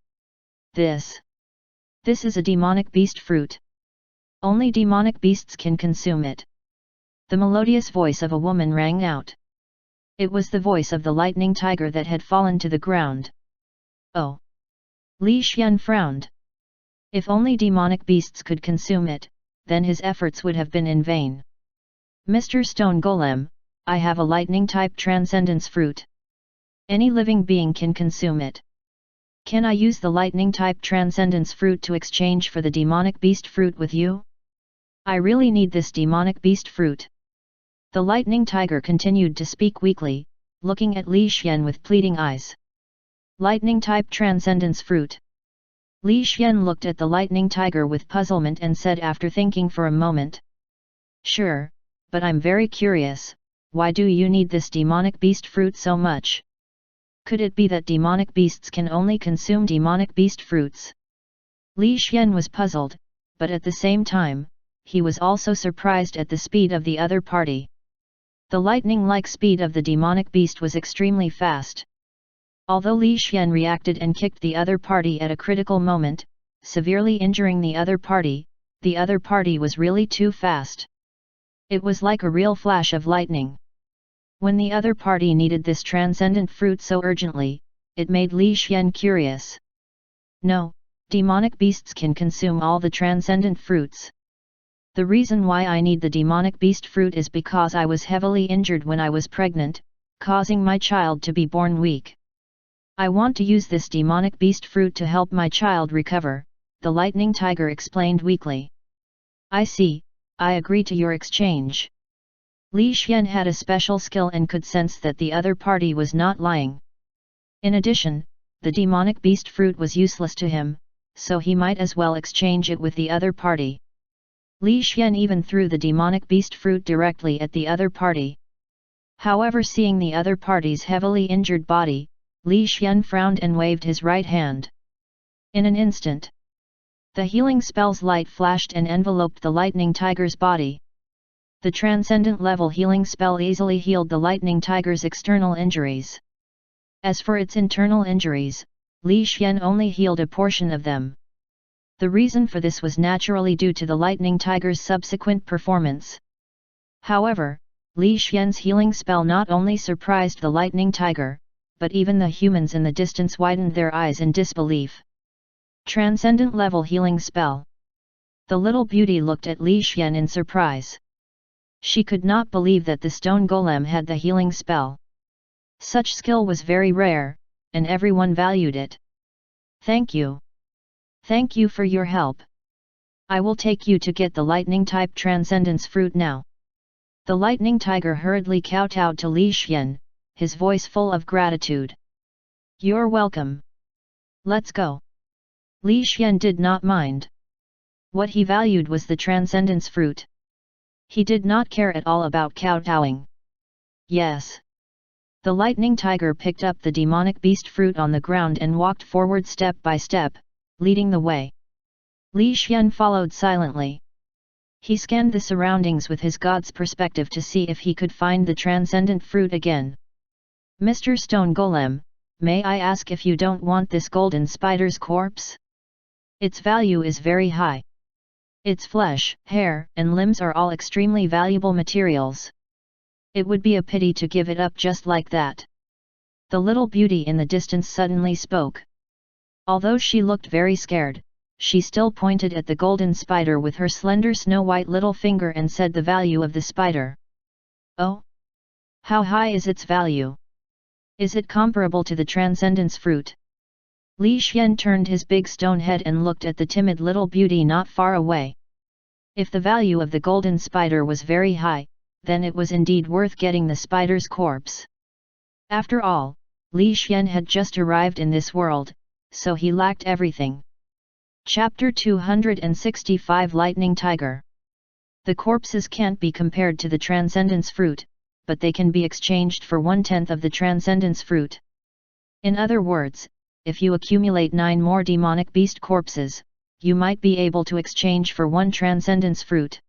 This is a demonic beast fruit. Only demonic beasts can consume it. The melodious voice of a woman rang out. It was the voice of the lightning tiger that had fallen to the ground. Oh! Li Xian frowned. If only demonic beasts could consume it, then his efforts would have been in vain. Mr. Stone Golem, I have a lightning-type transcendence fruit. Any living being can consume it. Can I use the lightning-type transcendence fruit to exchange for the demonic beast fruit with you? I really need this demonic beast fruit. The lightning tiger continued to speak weakly, looking at Li Xian with pleading eyes. Lightning-type transcendence fruit. Li Xian looked at the lightning tiger with puzzlement and said after thinking for a moment. Sure, but I'm very curious, why do you need this demonic beast fruit so much? Could it be that demonic beasts can only consume demonic beast fruits? Li Xian was puzzled, but at the same time, he was also surprised at the speed of the other party. The lightning-like speed of the demonic beast was extremely fast. Although Li Xian reacted and kicked the other party at a critical moment, severely injuring the other party was really too fast. It was like a real flash of lightning. When the other party needed this transcendent fruit so urgently, it made Li Xian curious. No, demonic beasts can consume all the transcendent fruits. The reason why I need the demonic beast fruit is because I was heavily injured when I was pregnant, causing my child to be born weak. I want to use this demonic beast fruit to help my child recover, the lightning tiger explained weakly. I see, I agree to your exchange. Li Xian had a special skill and could sense that the other party was not lying. In addition, the demonic beast fruit was useless to him, so he might as well exchange it with the other party. Li Xian even threw the demonic beast fruit directly at the other party. However, seeing the other party's heavily injured body, Li Xian frowned and waved his right hand. In an instant, the healing spell's light flashed and enveloped the lightning tiger's body. The transcendent level healing spell easily healed the lightning tiger's external injuries. As for its internal injuries, Li Xian only healed a portion of them. The reason for this was naturally due to the lightning tiger's subsequent performance. However, Li Xian's healing spell not only surprised the lightning tiger, but even the humans in the distance widened their eyes in disbelief. Transcendent level healing spell. The little beauty looked at Li Xian in surprise. She could not believe that the stone golem had the healing spell. Such skill was very rare, and everyone valued it. Thank you. Thank you for your help. I will take you to get the lightning-type transcendence fruit now. The lightning tiger hurriedly kowtowed to Li Xian, his voice full of gratitude. You're welcome. Let's go. Li Xian did not mind. What he valued was the transcendence fruit. He did not care at all about kowtowing. Yes. The lightning tiger picked up the demonic beast fruit on the ground and walked forward step by step, leading the way. Li Xian followed silently. He scanned the surroundings with his god's perspective to see if he could find the transcendent fruit again. Mr. Stone Golem, may I ask if you don't want this golden spider's corpse? Its value is very high. Its flesh, hair, and limbs are all extremely valuable materials. It would be a pity to give it up just like that. The little beauty in the distance suddenly spoke. Although she looked very scared, she still pointed at the golden spider with her slender snow-white little finger and said the value of the spider. Oh? How high is its value? Is it comparable to the transcendence fruit? Li Xian turned his big stone head and looked at the timid little beauty not far away. If the value of the golden spider was very high, then it was indeed worth getting the spider's corpse. After all, Li Xian had just arrived in this world, so he lacked everything. Chapter 265 Lightning Tiger. The corpses can't be compared to the transcendence fruit, but they can be exchanged for 1/10 of the transcendence fruit. In other words, if you accumulate 9 more demonic beast corpses, you might be able to exchange for 1 transcendence fruit.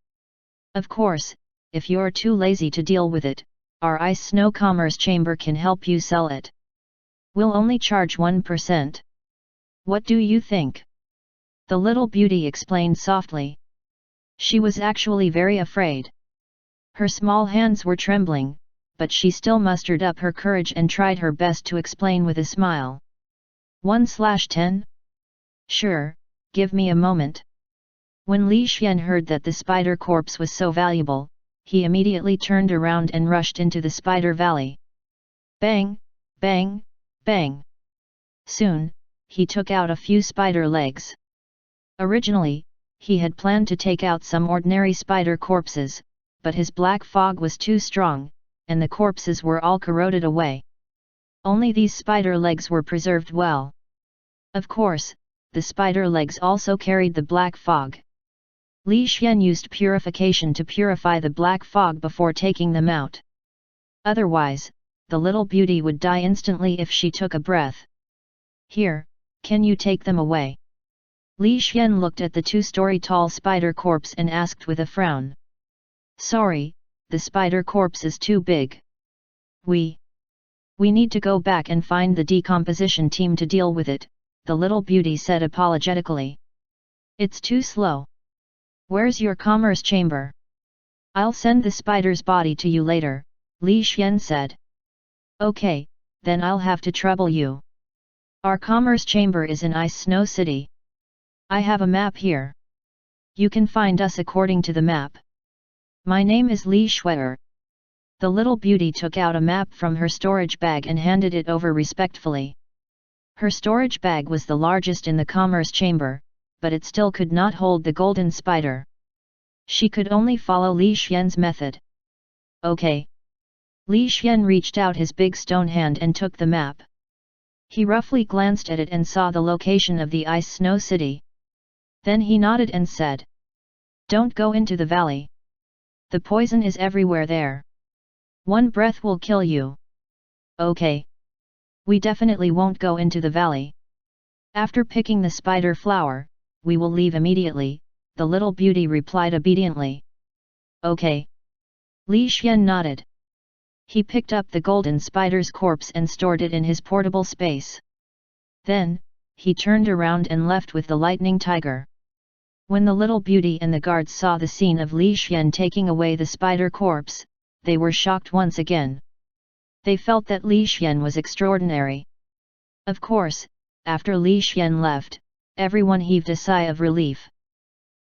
Of course, if you're too lazy to deal with it, our Ice Snow Commerce Chamber can help you sell it. We'll only charge 1%. What do you think? The little beauty explained softly. She was actually very afraid. Her small hands were trembling, but she still mustered up her courage and tried her best to explain with a smile. 1/10? Sure, give me a moment. When Li Xian heard that the spider corpse was so valuable, he immediately turned around and rushed into the spider valley. Bang, bang, bang. Soon, he took out a few spider legs. Originally, he had planned to take out some ordinary spider corpses, but his black fog was too strong, and the corpses were all corroded away. Only these spider legs were preserved well. Of course, the spider legs also carried the black fog. Li Xian used purification to purify the black fog before taking them out. Otherwise, the little beauty would die instantly if she took a breath. Here, can you take them away? Li Xian looked at the 2-story tall spider corpse and asked with a frown. Sorry, the spider corpse is too big. We need to go back and find the decomposition team to deal with it, the little beauty said apologetically. It's too slow. Where's your commerce chamber? I'll send the spider's body to you later, Li Xian said. Okay, then I'll have to trouble you. Our commerce chamber is in Ice Snow City. I have a map here. You can find us according to the map. My name is Li Shuer. The little beauty took out a map from her storage bag and handed it over respectfully. Her storage bag was the largest in the commerce chamber, but it still could not hold the golden spider. She could only follow Li Xian's method. Okay. Li Xian reached out his big stone hand and took the map. He roughly glanced at it and saw the location of the ice snow city. Then he nodded and said, "Don't go into the valley. The poison is everywhere there. One breath will kill you." "Okay. We definitely won't go into the valley. After picking the spider flower, we will leave immediately," the little beauty replied obediently. "Okay." Li Xian nodded. He picked up the golden spider's corpse and stored it in his portable space. Then, he turned around and left with the lightning tiger. When the little beauty and the guards saw the scene of Li Xian taking away the spider corpse, they were shocked once again. They felt that Li Xian was extraordinary. Of course, after Li Xian left, everyone heaved a sigh of relief.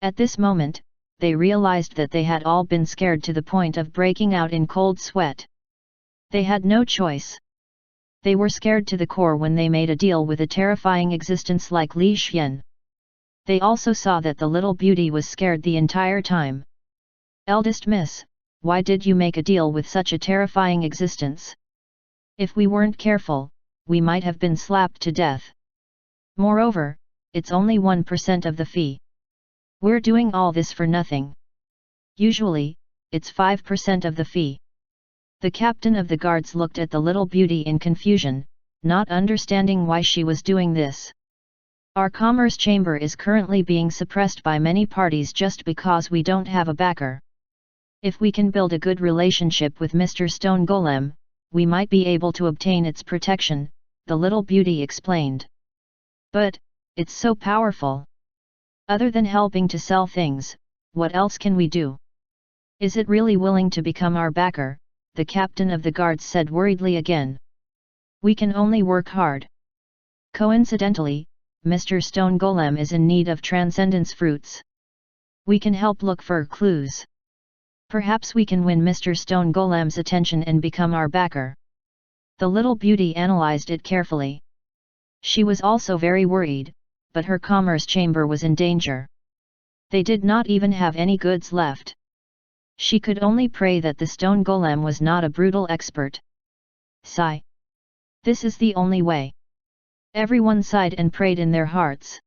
At this moment, they realized that they had all been scared to the point of breaking out in cold sweat. They had no choice. They were scared to the core when they made a deal with a terrifying existence like Li Xian. They also saw that the little beauty was scared the entire time. "Eldest miss, why did you make a deal with such a terrifying existence? If we weren't careful, we might have been slapped to death. Moreover, it's only 1% of the fee. We're doing all this for nothing. Usually, it's 5% of the fee." The captain of the guards looked at the little beauty in confusion, not understanding why she was doing this. "Our commerce chamber is currently being suppressed by many parties just because we don't have a backer. If we can build a good relationship with Mr. Stone Golem, we might be able to obtain its protection," the little beauty explained. "But, it's so powerful. Other than helping to sell things, what else can we do? Is it really willing to become our backer?" the captain of the guards said worriedly again. "We can only work hard. Coincidentally, Mr. Stone Golem is in need of transcendence fruits. We can help look for clues. Perhaps we can win Mr. Stone Golem's attention and become our backer." The little beauty analyzed it carefully. She was also very worried, but her commerce chamber was in danger. They did not even have any goods left. She could only pray that the stone golem was not a brutal expert. Sigh. This is the only way. Everyone sighed and prayed in their hearts.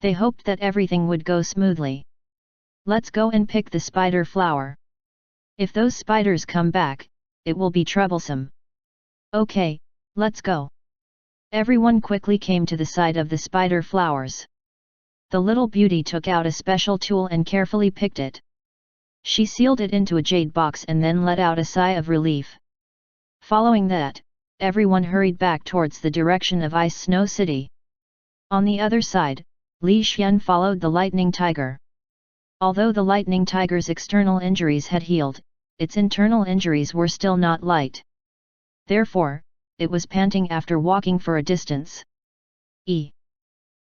They hoped that everything would go smoothly. "Let's go and pick the spider flower. If those spiders come back, it will be troublesome." "Okay, let's go." Everyone quickly came to the side of the spider flowers. The little beauty took out a special tool and carefully picked it. She sealed it into a jade box and then let out a sigh of relief. Following that, everyone hurried back towards the direction of Ice Snow City. On the other side, Li Xian followed the lightning tiger. Although the lightning tiger's external injuries had healed, its internal injuries were still not light. Therefore, it was panting after walking for a distance.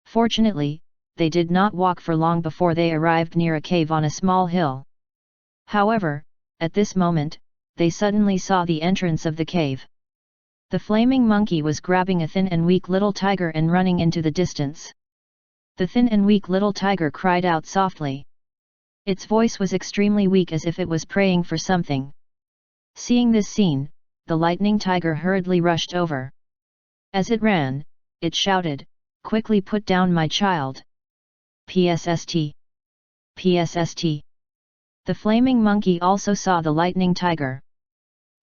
Fortunately, they did not walk for long before they arrived near a cave on a small hill. However, at this moment, they suddenly saw the entrance of the cave. The flaming monkey was grabbing a thin and weak little tiger and running into the distance. The thin and weak little tiger cried out softly. Its voice was extremely weak as if it was praying for something. Seeing this scene, the lightning tiger hurriedly rushed over. As it ran, it shouted, "Quickly put down my child! PSST! PSST!" The flaming monkey also saw the lightning tiger.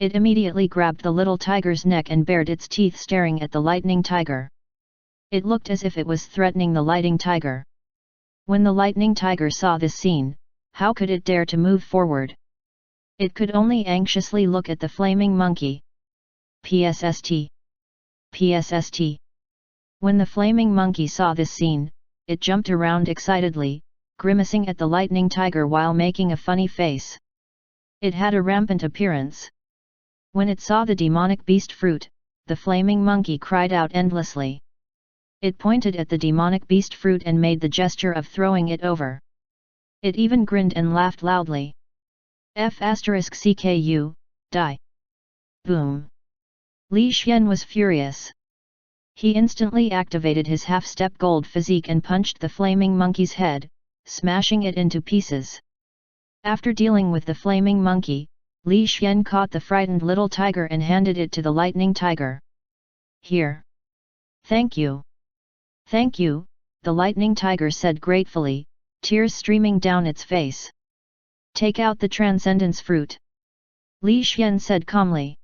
It immediately grabbed the little tiger's neck and bared its teeth staring at the lightning tiger. It looked as if it was threatening the lightning tiger. When the lightning tiger saw this scene, how could it dare to move forward? It could only anxiously look at the flaming monkey. PSST! PSST! When the flaming monkey saw this scene, it jumped around excitedly, grimacing at the lightning tiger while making a funny face. It had a rampant appearance. When it saw the demonic beast fruit, the flaming monkey cried out endlessly. It pointed at the demonic beast fruit and made the gesture of throwing it over. It even grinned and laughed loudly. F***CKU, die! Boom! Li Xian was furious. He instantly activated his half-step gold physique and punched the flaming monkey's head, smashing it into pieces. After dealing with the flaming monkey, Li Xian caught the frightened little tiger and handed it to the lightning tiger. "Here. Thank you. Thank you, the lightning tiger said gratefully, tears streaming down its face. Take out the transcendence fruit. Li Xian said calmly.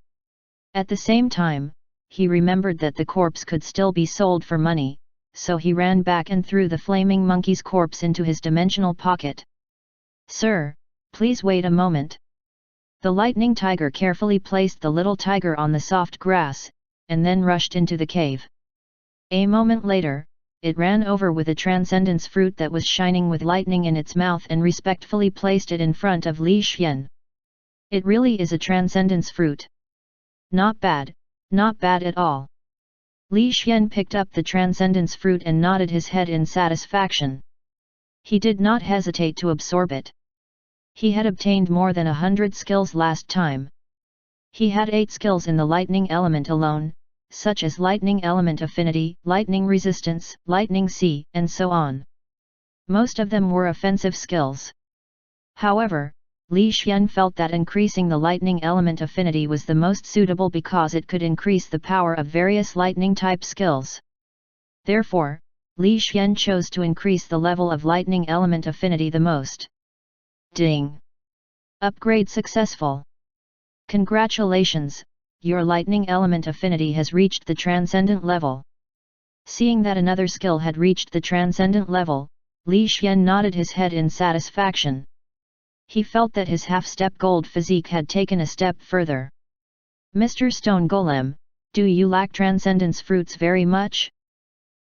At the same time, he remembered that the corpse could still be sold for money, so he ran back and threw the flaming monkey's corpse into his dimensional pocket. Sir, please wait a moment. The lightning tiger carefully placed the little tiger on the soft grass, and then rushed into the cave. A moment later, it ran over with a transcendence fruit that was shining with lightning in its mouth and respectfully placed it in front of Li Xian. It really is a transcendence fruit. Not bad at all. Li Xian picked up the transcendence fruit and nodded his head in satisfaction. He did not hesitate to absorb it. He had obtained more than 100 skills last time. He had 8 skills in the lightning element alone, such as lightning element affinity, lightning resistance, lightning sea, and so on. Most of them were offensive skills. However, Li Xian felt that increasing the lightning element affinity was the most suitable because it could increase the power of various lightning type skills. Therefore, Li Xian chose to increase the level of lightning element affinity the most. Ding! Upgrade successful! Congratulations, your lightning element affinity has reached the transcendent level. Seeing that another skill had reached the transcendent level, Li Xian nodded his head in satisfaction. He felt that his half-step gold physique had taken a step further. Mr. Stone Golem, do you lack transcendence fruits very much?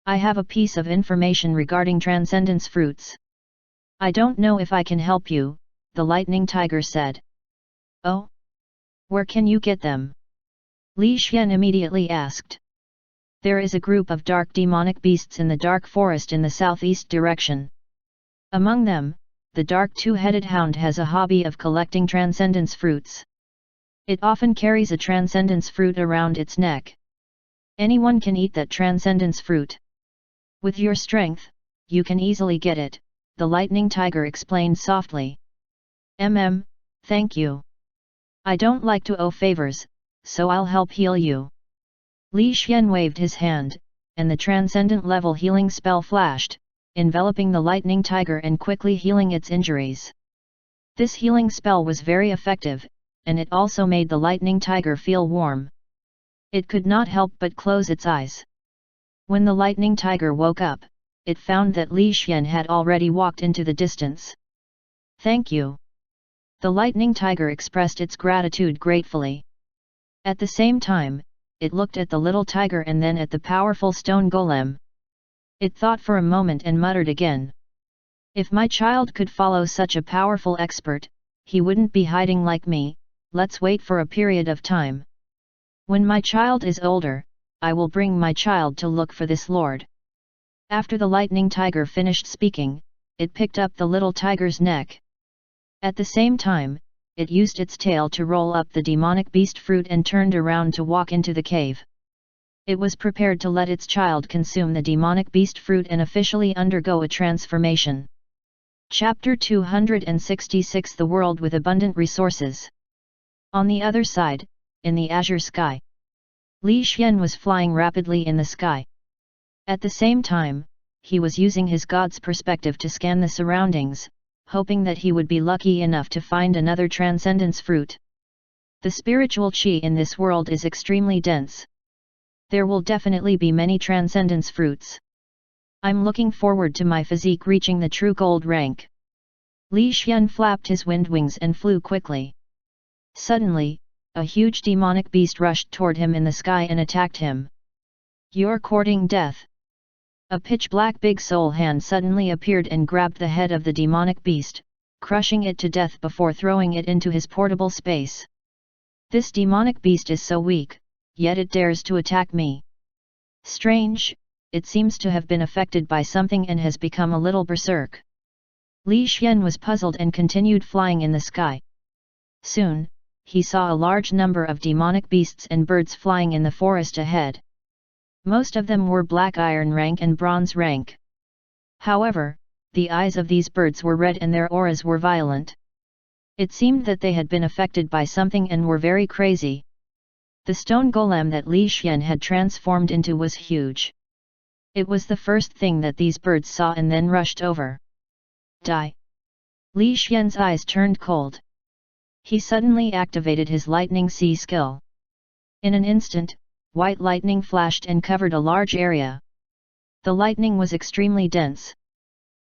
I have a piece of information regarding transcendence fruits. I don't know if I can help you, the lightning tiger said. Oh? Where can you get them? Li Xian immediately asked. There is a group of dark demonic beasts in the dark forest in the southeast direction. Among them, the dark two-headed hound has a hobby of collecting transcendence fruits. It often carries a transcendence fruit around its neck. Anyone can eat that transcendence fruit. With your strength, you can easily get it, the lightning tiger explained softly. Thank you. I don't like to owe favors, so I'll help heal you. Li Xian waved his hand, and the transcendent level healing spell flashed, enveloping the lightning tiger and quickly healing its injuries. This healing spell was very effective, and it also made the lightning tiger feel warm. It could not help but close its eyes. When the lightning tiger woke up, it found that Li Xian had already walked into the distance. Thank you. The lightning tiger expressed its gratitude gratefully. At the same time, it looked at the little tiger and then at the powerful stone golem. It thought for a moment and muttered again. If my child could follow such a powerful expert, he wouldn't be hiding like me. Let's wait for a period of time. When my child is older, I will bring my child to look for this lord. After the lightning tiger finished speaking, it picked up the little tiger's neck. At the same time, it used its tail to roll up the demonic beast fruit and turned around to walk into the cave. It was prepared to let its child consume the demonic beast fruit and officially undergo a transformation. Chapter 266 The World with Abundant Resources. On the other side, in the azure sky, Li Xian was flying rapidly in the sky. At the same time, he was using his god's perspective to scan the surroundings, hoping that he would be lucky enough to find another transcendence fruit. The spiritual qi in this world is extremely dense. There will definitely be many transcendence fruits. I'm looking forward to my physique reaching the true gold rank. Li Xian flapped his wind wings and flew quickly. Suddenly, a huge demonic beast rushed toward him in the sky and attacked him. You're courting death. A pitch-black big soul hand suddenly appeared and grabbed the head of the demonic beast, crushing it to death before throwing it into his portable space. This demonic beast is so weak, yet it dares to attack me. Strange, it seems to have been affected by something and has become a little berserk. Li Xian was puzzled and continued flying in the sky. Soon, he saw a large number of demonic beasts and birds flying in the forest ahead. Most of them were black iron rank and bronze rank. However, the eyes of these birds were red and their auras were violent. It seemed that they had been affected by something and were very crazy. The stone golem that Li Xian had transformed into was huge. It was the first thing that these birds saw and then rushed over. Die! Li Xian's eyes turned cold. He suddenly activated his lightning sea skill. In an instant, white lightning flashed and covered a large area. The lightning was extremely dense.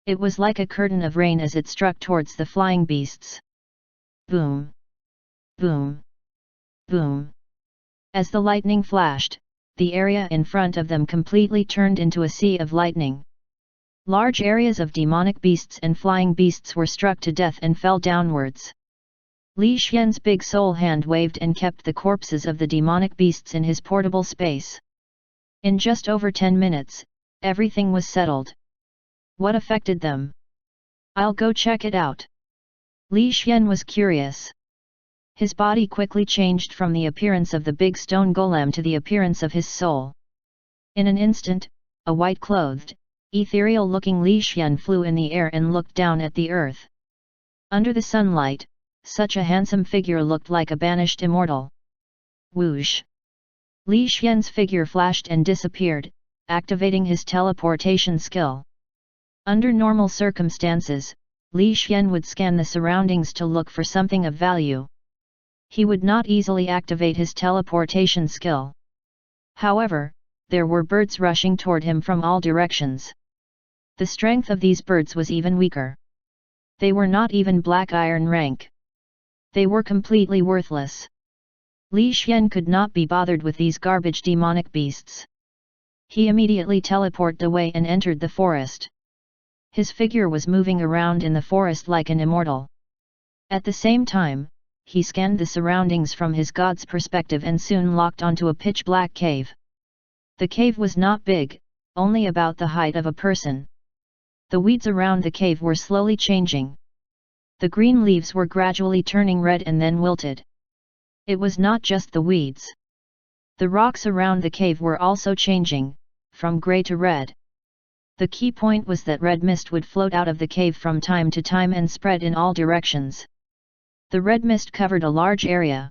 It was like a curtain of rain as it struck towards the flying beasts. Boom! Boom! Boom! As the lightning flashed, the area in front of them completely turned into a sea of lightning. Large areas of demonic beasts and flying beasts were struck to death and fell downwards. Li Xian's big soul hand waved and kept the corpses of the demonic beasts in his portable space. In just over 10 minutes, everything was settled. What affected them? I'll go check it out. Li Xian was curious. His body quickly changed from the appearance of the big stone golem to the appearance of his soul. In an instant, a white-clothed, ethereal-looking Li Xian flew in the air and looked down at the earth. Under the sunlight, such a handsome figure looked like a banished immortal. Whoosh! Li Xian's figure flashed and disappeared, activating his teleportation skill. Under normal circumstances, Li Xian would scan the surroundings to look for something of value. He would not easily activate his teleportation skill. However, there were birds rushing toward him from all directions. The strength of these birds was even weaker. They were not even black iron rank. They were completely worthless. Li Xian could not be bothered with these garbage demonic beasts. He immediately teleported away and entered the forest. His figure was moving around in the forest like an immortal. At the same time, he scanned the surroundings from his god's perspective and soon locked onto a pitch-black cave. The cave was not big, only about the height of a person. The weeds around the cave were slowly changing. The green leaves were gradually turning red and then wilted. It was not just the weeds. The rocks around the cave were also changing, from grey to red. The key point was that red mist would float out of the cave from time to time and spread in all directions. The red mist covered a large area.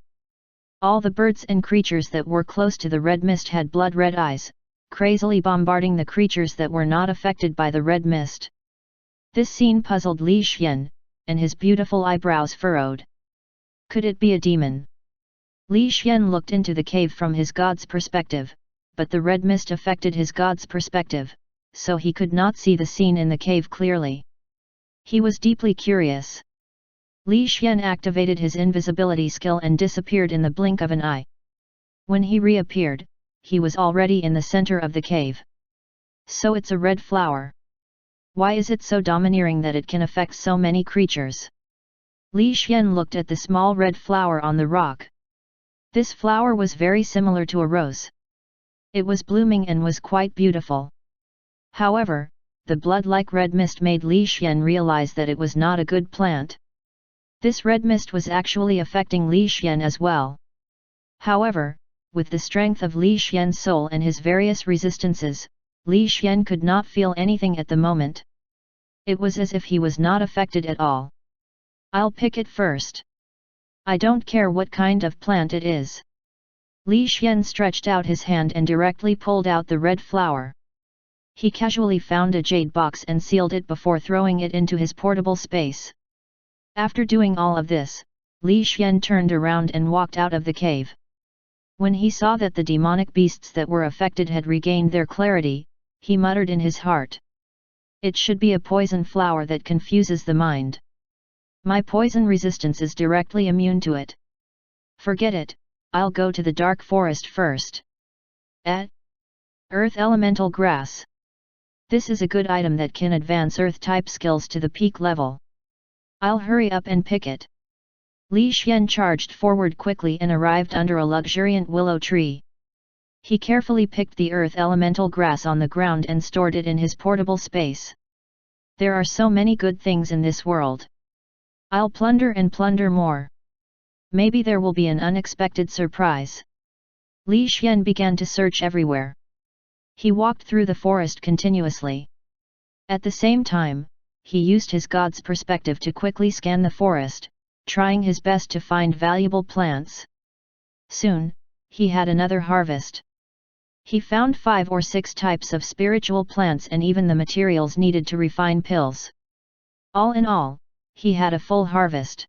All the birds and creatures that were close to the red mist had blood-red eyes, crazily bombarding the creatures that were not affected by the red mist. This scene puzzled Li Xian, and his beautiful eyebrows furrowed. Could it be a demon? Li Xian looked into the cave from his god's perspective, but the red mist affected his god's perspective, so he could not see the scene in the cave clearly. He was deeply curious. Li Xian activated his invisibility skill and disappeared in the blink of an eye. When he reappeared, he was already in the center of the cave. So it's a red flower. Why is it so domineering that it can affect so many creatures? Li Xian looked at the small red flower on the rock. This flower was very similar to a rose. It was blooming and was quite beautiful. However, the blood-like red mist made Li Xian realize that it was not a good plant. This red mist was actually affecting Li Xian as well. However, with the strength of Li Xian's soul and his various resistances, Li Xian could not feel anything at the moment. It was as if he was not affected at all. I'll pick it first. I don't care what kind of plant it is. Li Xian stretched out his hand and directly pulled out the red flower. He casually found a jade box and sealed it before throwing it into his portable space. After doing all of this, Li Xian turned around and walked out of the cave. When he saw that the demonic beasts that were affected had regained their clarity, he muttered in his heart. It should be a poison flower that confuses the mind. My poison resistance is directly immune to it. Forget it, I'll go to the dark forest first. Earth Elemental Grass. This is a good item that can advance Earth-type skills to the peak level. I'll hurry up and pick it. Li Xian charged forward quickly and arrived under a luxuriant willow tree. He carefully picked the Earth Elemental Grass on the ground and stored it in his portable space. There are so many good things in this world. I'll plunder and plunder more. Maybe there will be an unexpected surprise. Li Xian began to search everywhere. He walked through the forest continuously. At the same time, he used his god's perspective to quickly scan the forest, trying his best to find valuable plants. Soon, he had another harvest. He found 5 or 6 types of spiritual plants and even the materials needed to refine pills. All in all, he had a full harvest.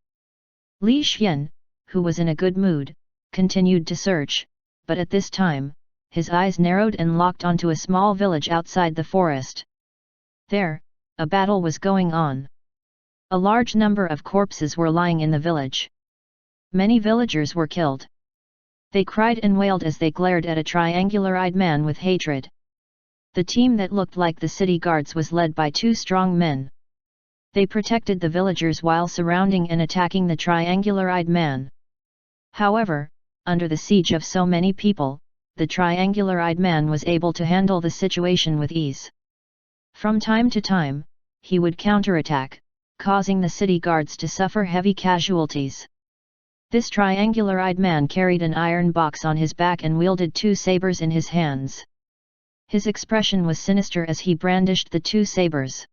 Li Xian, who was in a good mood, continued to search, but at this time, his eyes narrowed and locked onto a small village outside the forest. There, a battle was going on. A large number of corpses were lying in the village. Many villagers were killed. They cried and wailed as they glared at a triangular-eyed man with hatred. The team that looked like the city guards was led by 2 strong men. They protected the villagers while surrounding and attacking the triangular-eyed man. However, under the siege of so many people, the triangular-eyed man was able to handle the situation with ease. From time to time, he would counterattack, causing the city guards to suffer heavy casualties. This triangular-eyed man carried an iron box on his back and wielded 2 sabers in his hands. His expression was sinister as he brandished the 2 sabers.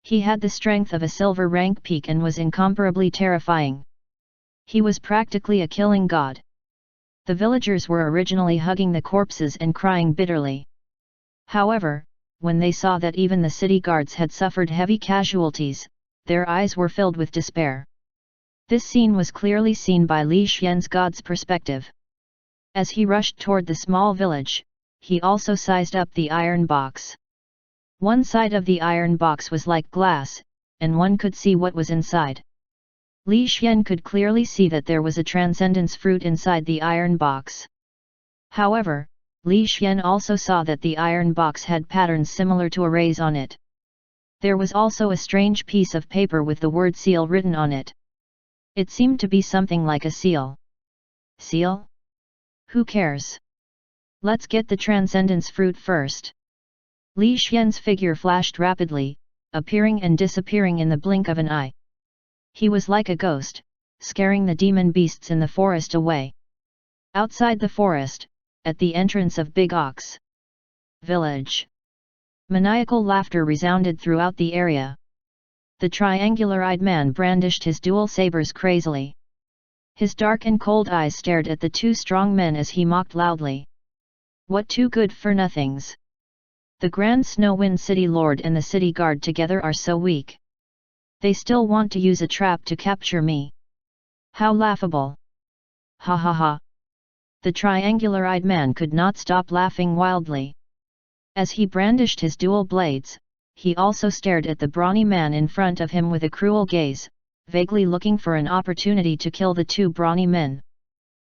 He had the strength of a silver rank peak and was incomparably terrifying. He was practically a killing god. The villagers were originally hugging the corpses and crying bitterly. However, when they saw that even the city guards had suffered heavy casualties, their eyes were filled with despair. This scene was clearly seen by Li Xian's god's perspective. As he rushed toward the small village, he also sized up the iron box. One side of the iron box was like glass, and one could see what was inside. Li Xian could clearly see that there was a transcendence fruit inside the iron box. However, Li Xian also saw that the iron box had patterns similar to arrays on it. There was also a strange piece of paper with the word seal written on it. It seemed to be something like a seal. Seal? Who cares? Let's get the transcendence fruit first. Li Xian's figure flashed rapidly, appearing and disappearing in the blink of an eye. He was like a ghost, scaring the demon beasts in the forest away. Outside the forest, at the entrance of Big Ox Village, maniacal laughter resounded throughout the area. The triangular-eyed man brandished his dual sabers crazily. His dark and cold eyes stared at the 2 strong men as he mocked loudly. What 2 good-for-nothings! The Grand Snow Wind City Lord and the City Guard together are so weak. They still want to use a trap to capture me. How laughable! Ha ha ha! The triangular-eyed man could not stop laughing wildly. As he brandished his dual blades, he also stared at the brawny man in front of him with a cruel gaze, vaguely looking for an opportunity to kill the 2 brawny men.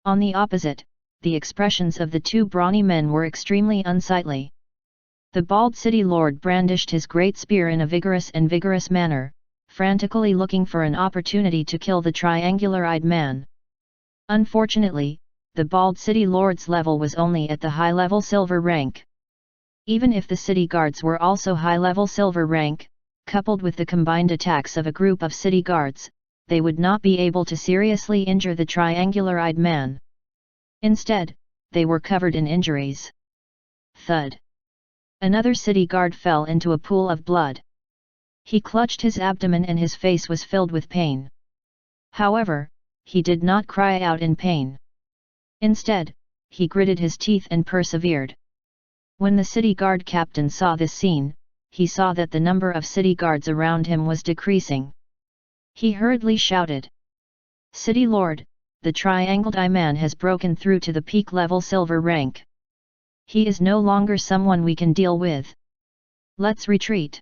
On the opposite, the expressions of the 2 brawny men were extremely unsightly. The bald city lord brandished his great spear in a vigorous manner, frantically looking for an opportunity to kill the triangular-eyed man. Unfortunately, the bald city lord's level was only at the high-level silver rank. Even if the city guards were also high-level silver rank, coupled with the combined attacks of a group of city guards, they would not be able to seriously injure the triangular-eyed man. Instead, they were covered in injuries. Thud! Another city guard fell into a pool of blood. He clutched his abdomen and his face was filled with pain. However, he did not cry out in pain. Instead, he gritted his teeth and persevered. When the city guard captain saw this scene, he saw that the number of city guards around him was decreasing. He hurriedly shouted, "City Lord, the triangled-eye man has broken through to the peak-level silver rank. He is no longer someone we can deal with. Let's retreat.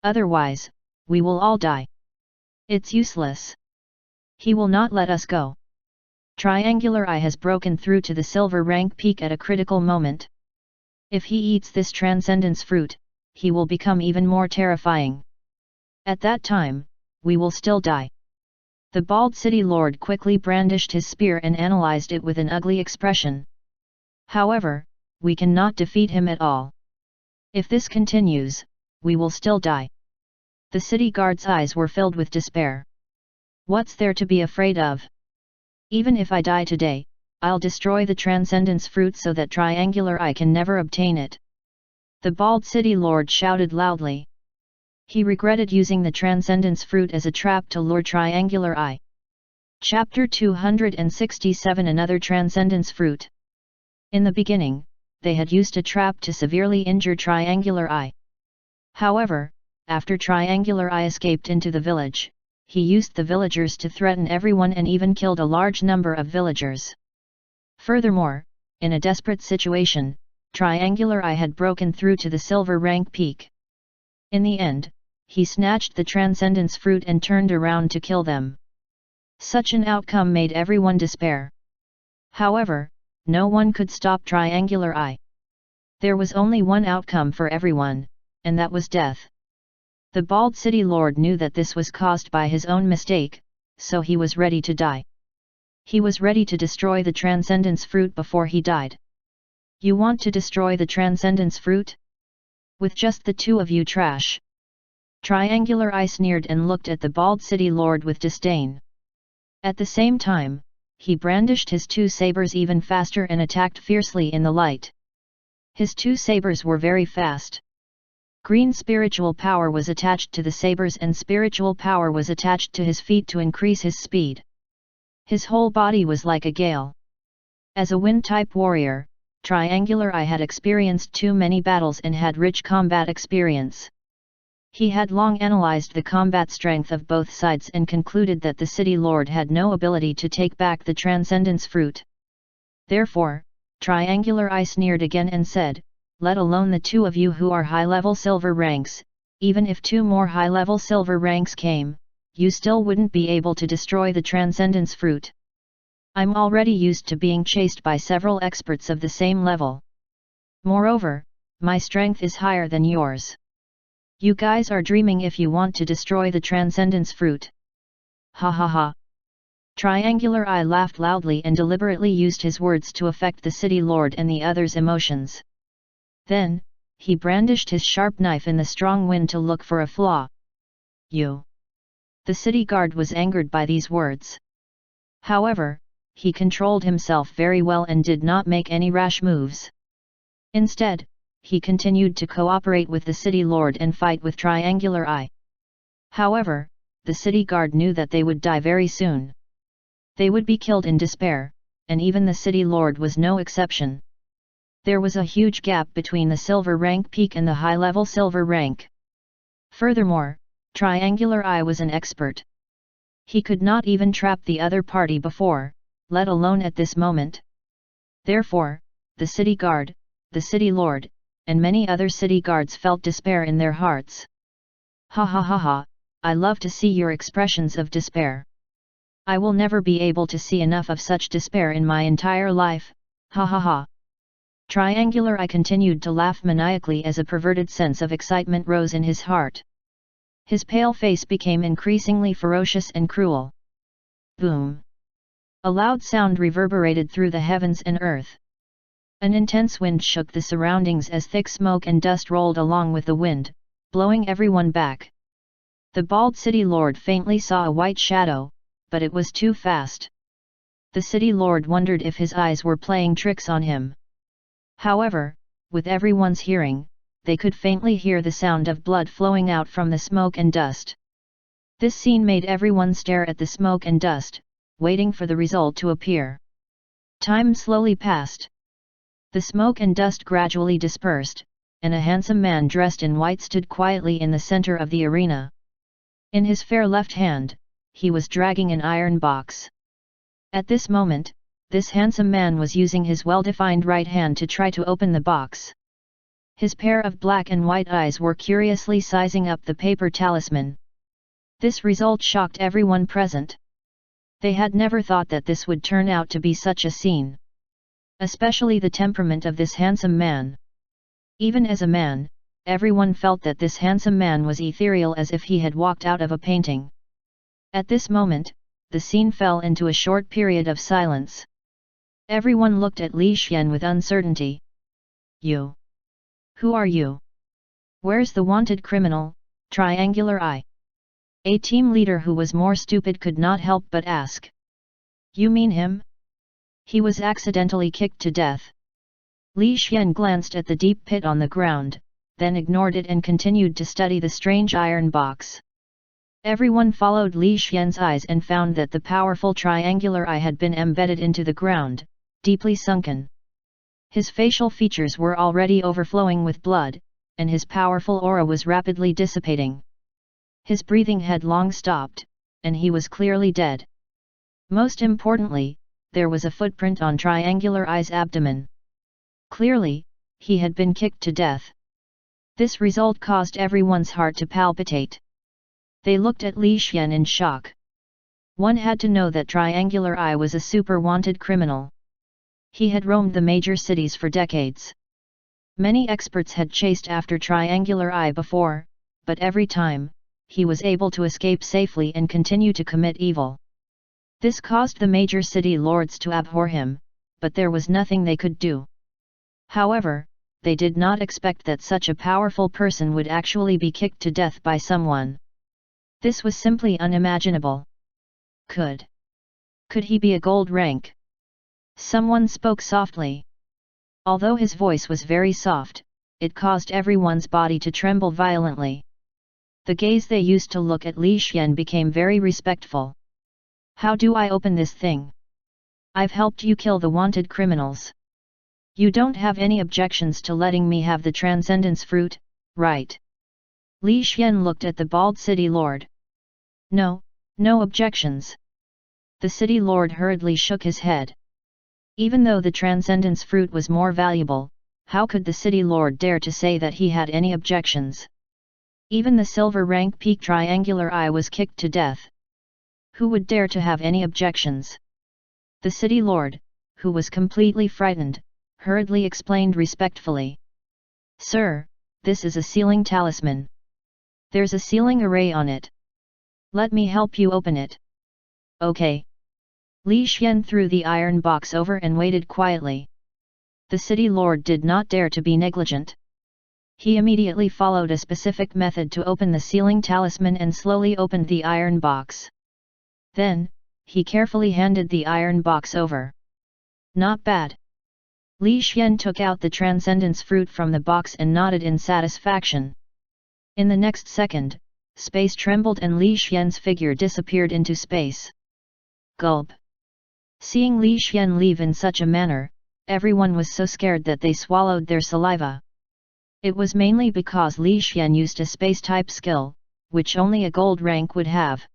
Otherwise, we will all die. It's useless. He will not let us go. Triangular Eye has broken through to the silver rank peak at a critical moment. If he eats this transcendence fruit, he will become even more terrifying. At that time, we will still die." The bald city lord quickly brandished his spear and analyzed it with an ugly expression. "However, we cannot defeat him at all. If this continues, we will still die." The city guard's eyes were filled with despair. "What's there to be afraid of? Even if I die today, I'll destroy the transcendence fruit so that Triangular Eye can never obtain it." The bald city lord shouted loudly. He regretted using the transcendence fruit as a trap to lure Triangular Eye. Chapter 267 Another Transcendence Fruit. In the beginning, they had used a trap to severely injure Triangular Eye. However, after Triangular Eye escaped into the village, he used the villagers to threaten everyone and even killed a large number of villagers. Furthermore, in a desperate situation, Triangular Eye had broken through to the silver rank peak. In the end, he snatched the Transcendence Fruit and turned around to kill them. Such an outcome made everyone despair. However, no one could stop Triangular Eye. There was only one outcome for everyone, and that was death. The bald city lord knew that this was caused by his own mistake, so he was ready to die. He was ready to destroy the Transcendence Fruit before he died. You want to destroy the Transcendence Fruit? With just the two of you trash. Triangular Eye sneered and looked at the bald city lord with disdain. At the same time, he brandished his two sabers even faster and attacked fiercely in the light. His two sabers were very fast. Green spiritual power was attached to the sabers and spiritual power was attached to his feet to increase his speed. His whole body was like a gale. As a wind-type warrior, Triangular Eye had experienced too many battles and had rich combat experience. He had long analyzed the combat strength of both sides and concluded that the city lord had no ability to take back the Transcendence Fruit. Therefore, Triangular Eye sneered again and said, "Let alone the two of you who are high-level silver ranks, even if two more high-level silver ranks came, you still wouldn't be able to destroy the Transcendence Fruit. I'm already used to being chased by several experts of the same level. Moreover, my strength is higher than yours. You guys are dreaming if you want to destroy the Transcendence Fruit." Ha ha ha. Triangular Eye laughed loudly and deliberately used his words to affect the city lord and the others' emotions. Then, he brandished his sharp knife in the strong wind to look for a flaw. "You!" The city guard was angered by these words. However, he controlled himself very well and did not make any rash moves. Instead, he continued to cooperate with the city lord and fight with Triangular Eye. However, the city guard knew that they would die very soon. They would be killed in despair, and even the city lord was no exception. There was a huge gap between the silver rank peak and the high-level silver rank. Furthermore, Triangular Eye was an expert. He could not even trap the other party before, let alone at this moment. Therefore, the city guard, the city lord, and many other city guards felt despair in their hearts. Ha ha ha ha, I love to see your expressions of despair. I will never be able to see enough of such despair in my entire life, ha ha ha. Triangular Eye continued to laugh maniacally as a perverted sense of excitement rose in his heart. His pale face became increasingly ferocious and cruel. Boom! A loud sound reverberated through the heavens and earth. An intense wind shook the surroundings as thick smoke and dust rolled along with the wind, blowing everyone back. The bald city lord faintly saw a white shadow, but it was too fast. The city lord wondered if his eyes were playing tricks on him. However, with everyone's hearing, they could faintly hear the sound of blood flowing out from the smoke and dust. This scene made everyone stare at the smoke and dust, waiting for the result to appear. Time slowly passed. The smoke and dust gradually dispersed, and a handsome man dressed in white stood quietly in the center of the arena. In his fair left hand, he was dragging an iron box. At this moment, this handsome man was using his well-defined right hand to try to open the box. His pair of black and white eyes were curiously sizing up the paper talisman. This result shocked everyone present. They had never thought that this would turn out to be such a scene. Especially the temperament of this handsome man. Even as a man, everyone felt that this handsome man was ethereal as if he had walked out of a painting. At this moment, the scene fell into a short period of silence. Everyone looked at Li Xian with uncertainty. "You? Who are you? Where's the wanted criminal, Triangular Eye?" A team leader who was more stupid could not help but ask. "You mean him? He was accidentally kicked to death." Li Xian glanced at the deep pit on the ground, then ignored it and continued to study the strange iron box. Everyone followed Li Xian's eyes and found that the powerful Triangular Eye had been embedded into the ground, deeply sunken. His facial features were already overflowing with blood, and his powerful aura was rapidly dissipating. His breathing had long stopped, and he was clearly dead. Most importantly, there was a footprint on Triangular Eye's abdomen. Clearly, he had been kicked to death. This result caused everyone's heart to palpitate. They looked at Li Xian in shock. One had to know that Triangular Eye was a super wanted criminal. He had roamed the major cities for decades. Many experts had chased after Triangular Eye before, but every time, he was able to escape safely and continue to commit evil. This caused the major city lords to abhor him, but there was nothing they could do. However, they did not expect that such a powerful person would actually be kicked to death by someone. This was simply unimaginable. Could he be a gold rank? Someone spoke softly. Although his voice was very soft, it caused everyone's body to tremble violently. The gaze they used to look at Li Xian became very respectful. How do I open this thing? I've helped you kill the wanted criminals. You don't have any objections to letting me have the Transcendence Fruit, right? Li Xian looked at the bald city lord. No objections. The city lord hurriedly shook his head. Even though the Transcendence Fruit was more valuable, how could the city lord dare to say that he had any objections? Even the silver rank peak Triangular Eye was kicked to death. Who would dare to have any objections? The city lord, who was completely frightened, hurriedly explained respectfully. Sir, this is a sealing talisman. There's a sealing array on it. Let me help you open it. Okay. Li Xian threw the iron box over and waited quietly. The city lord did not dare to be negligent. He immediately followed a specific method to open the sealing talisman and slowly opened the iron box. Then, he carefully handed the iron box over. Not bad. Li Xian took out the Transcendence Fruit from the box and nodded in satisfaction. In the next second, space trembled and Li Xian's figure disappeared into space. Gulp. Seeing Li Xian leave in such a manner, everyone was so scared that they swallowed their saliva. It was mainly because Li Xian used a space-type skill, which only a gold rank would have.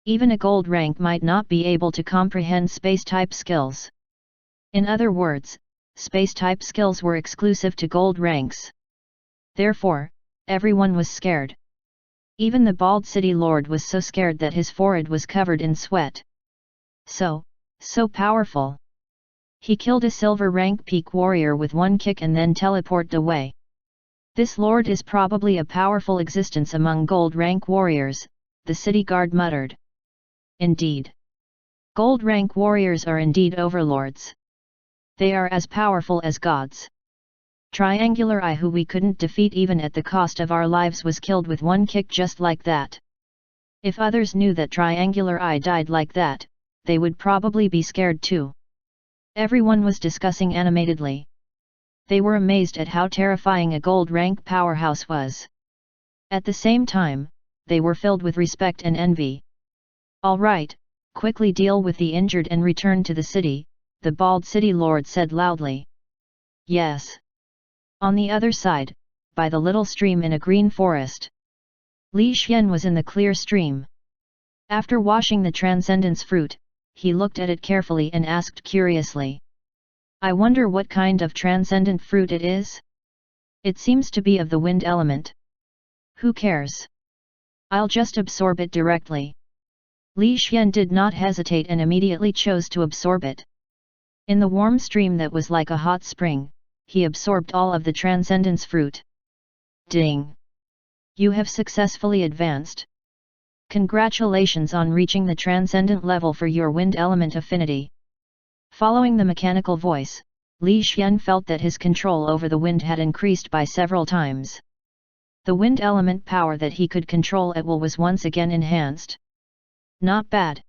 Even a gold rank might not be able to comprehend space-type skills. In other words, space-type skills were exclusive to gold ranks. Therefore, everyone was scared. Even the bald city lord was so scared that his forehead was covered in sweat. So powerful. He killed a silver rank peak warrior with one kick and then teleported away. This lord is probably a powerful existence among gold rank warriors, the city guard muttered. Indeed. Gold rank warriors are indeed overlords. They are as powerful as gods. Triangular Eye, who we couldn't defeat even at the cost of our lives, was killed with one kick just like that. If others knew that Triangular Eye died like that, they would probably be scared too. Everyone was discussing animatedly. They were amazed at how terrifying a gold rank powerhouse was. At the same time, they were filled with respect and envy. All right, quickly deal with the injured and return to the city, the bald city lord said loudly. Yes. On the other side, by the little stream in a green forest. Li Xian was in the clear stream. After washing the Transcendence Fruit, he looked at it carefully and asked curiously. I wonder what kind of transcendent fruit it is? It seems to be of the wind element. Who cares? I'll just absorb it directly. Li Xian did not hesitate and immediately chose to absorb it. In the warm stream that was like a hot spring, he absorbed all of the Transcendence Fruit. Ding! You have successfully advanced. Congratulations on reaching the transcendent level for your wind element affinity. Following the mechanical voice, Li Xian felt that his control over the wind had increased by several times. The wind element power that he could control at will was once again enhanced. Not bad.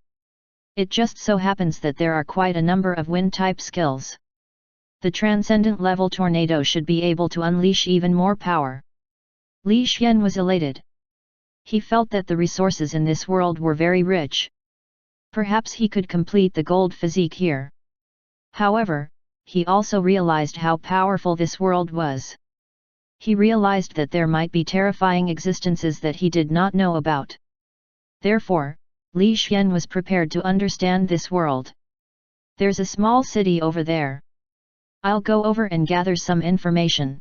It just so happens that there are quite a number of wind-type skills. The transcendent level tornado should be able to unleash even more power. Li Xian was elated. He felt that the resources in this world were very rich. Perhaps he could complete the gold physique here. However, he also realized how powerful this world was. He realized that there might be terrifying existences that he did not know about. Therefore, Li Xian was prepared to understand this world. There's a small city over there. I'll go over and gather some information.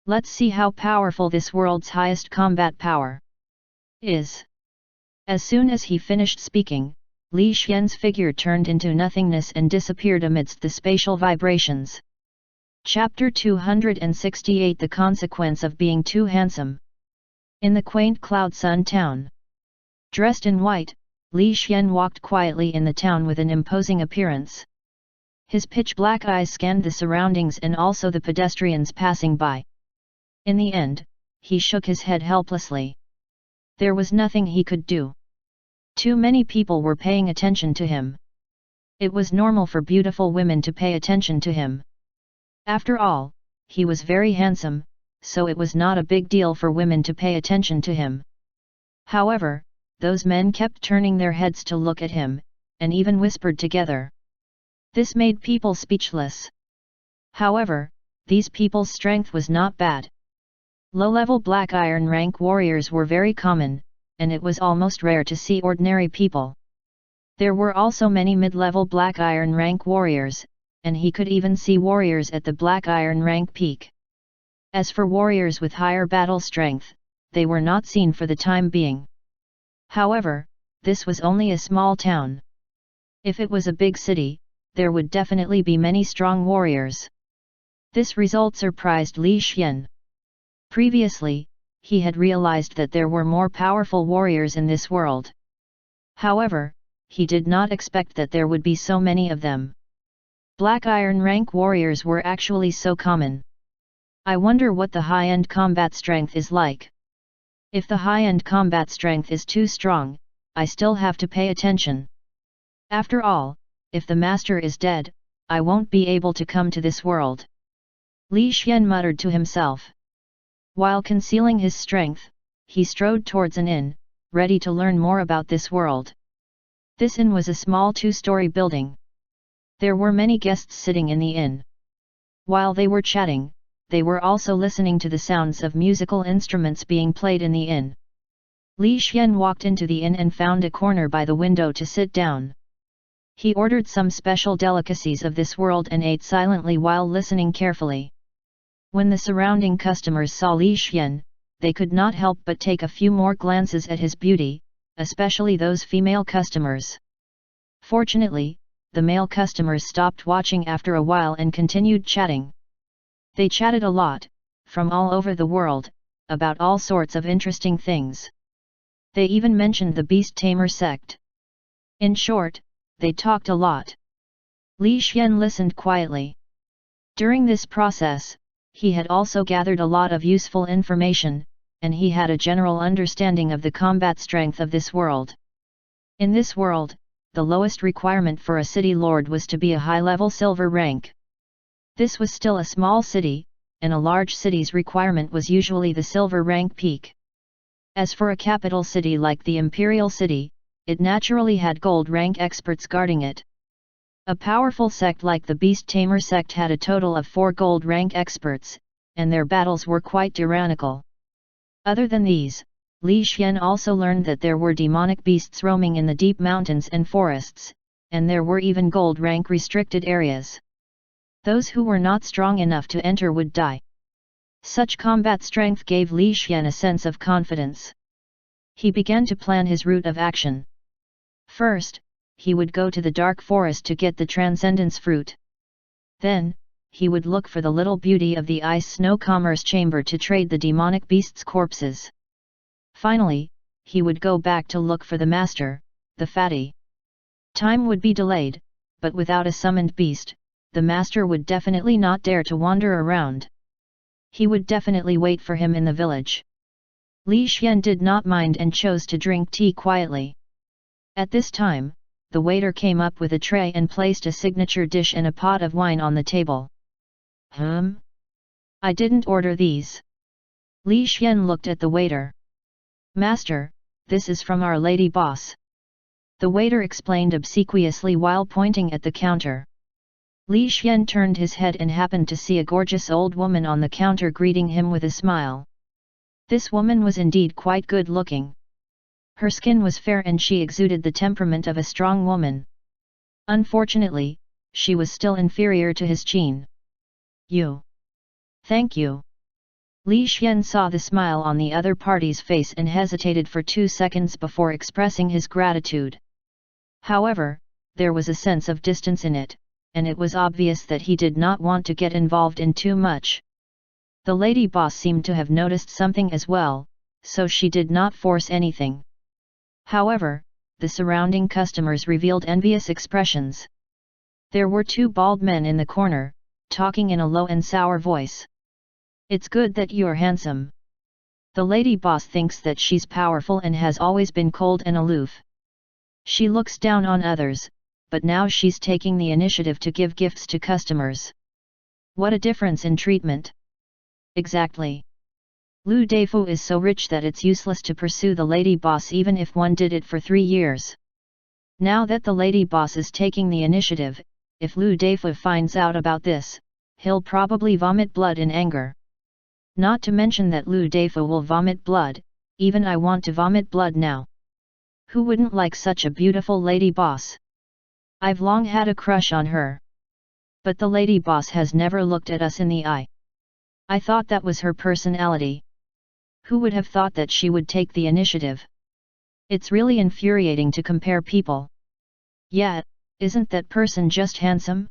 Let's see how powerful this world's highest combat power is. As soon as he finished speaking, Li Xian's figure turned into nothingness and disappeared amidst the spatial vibrations. Chapter 268 The Consequence of Being Too Handsome. In the quaint Cloud Sun town. Dressed in white, Li Xian walked quietly in the town with an imposing appearance. His pitch-black eyes scanned the surroundings and also the pedestrians passing by. In the end, he shook his head helplessly. There was nothing he could do. Too many people were paying attention to him. It was normal for beautiful women to pay attention to him. After all, he was very handsome, so it was not a big deal for women to pay attention to him. However, those men kept turning their heads to look at him, and even whispered together. This made people speechless. However, these people's strength was not bad. Low-level black iron rank warriors were very common, and it was almost rare to see ordinary people. There were also many mid-level black iron rank warriors, and he could even see warriors at the black iron rank peak. As for warriors with higher battle strength, they were not seen for the time being. However, this was only a small town. If it was a big city, there would definitely be many strong warriors. This result surprised Li Xian. Previously, he had realized that there were more powerful warriors in this world. However, he did not expect that there would be so many of them. Black iron rank warriors were actually so common. I wonder what the high-end combat strength is like. If the high-end combat strength is too strong, I still have to pay attention. After all, if the master is dead, I won't be able to come to this world. Li Xian muttered to himself. While concealing his strength, he strode towards an inn, ready to learn more about this world. This inn was a small two-story building. There were many guests sitting in the inn. While they were chatting, they were also listening to the sounds of musical instruments being played in the inn. Li Xian walked into the inn and found a corner by the window to sit down. He ordered some special delicacies of this world and ate silently while listening carefully. When the surrounding customers saw Li Xian, they could not help but take a few more glances at his beauty, especially those female customers. Fortunately, the male customers stopped watching after a while and continued chatting. They chatted a lot, from all over the world, about all sorts of interesting things. They even mentioned the beast tamer sect. In short, they talked a lot. Li Xian listened quietly. During this process, he had also gathered a lot of useful information, and he had a general understanding of the combat strength of this world. In this world, the lowest requirement for a city lord was to be a high-level silver rank. This was still a small city, and a large city's requirement was usually the silver rank peak. As for a capital city like the Imperial City, it naturally had gold rank experts guarding it. A powerful sect like the Beast Tamer sect had a total of 4 gold rank experts, and their battles were quite tyrannical. Other than these, Li Xian also learned that there were demonic beasts roaming in the deep mountains and forests, and there were even gold rank restricted areas. Those who were not strong enough to enter would die. Such combat strength gave Li Xian a sense of confidence. He began to plan his route of action. First, he would go to the dark forest to get the Transcendence Fruit. Then, he would look for the little beauty of the Ice Snow Commerce Chamber to trade the demonic beasts' corpses. Finally, he would go back to look for the master, the fatty. Time would be delayed, but without a summoned beast, the master would definitely not dare to wander around. He would definitely wait for him in the village. Li Xian did not mind and chose to drink tea quietly. At this time, the waiter came up with a tray and placed a signature dish and a pot of wine on the table. I didn't order these. Li Xian looked at the waiter. Master, this is from our lady boss. The waiter explained obsequiously while pointing at the counter. Li Xian turned his head and happened to see a gorgeous old woman on the counter greeting him with a smile. This woman was indeed quite good looking. Her skin was fair and she exuded the temperament of a strong woman. Unfortunately, she was still inferior to his Qin. You. Thank you. Li Xian saw the smile on the other party's face and hesitated for 2 seconds before expressing his gratitude. However, there was a sense of distance in it, and it was obvious that he did not want to get involved in too much. The lady boss seemed to have noticed something as well, so she did not force anything. However, the surrounding customers revealed envious expressions. There were 2 bald men in the corner, talking in a low and sour voice. It's good that you're handsome. The lady boss thinks that she's powerful and has always been cold and aloof. She looks down on others, but now she's taking the initiative to give gifts to customers. What a difference in treatment. Exactly. Lu Deifu is so rich that it's useless to pursue the lady boss even if one did it for 3 years. Now that the lady boss is taking the initiative, if Lu Deifu finds out about this, he'll probably vomit blood in anger. Not to mention that Lu Deifu will vomit blood, even I want to vomit blood now. Who wouldn't like such a beautiful lady boss? I've long had a crush on her. But the lady boss has never looked at us in the eye. I thought that was her personality. Who would have thought that she would take the initiative? It's really infuriating to compare people. Yet, isn't that person just handsome?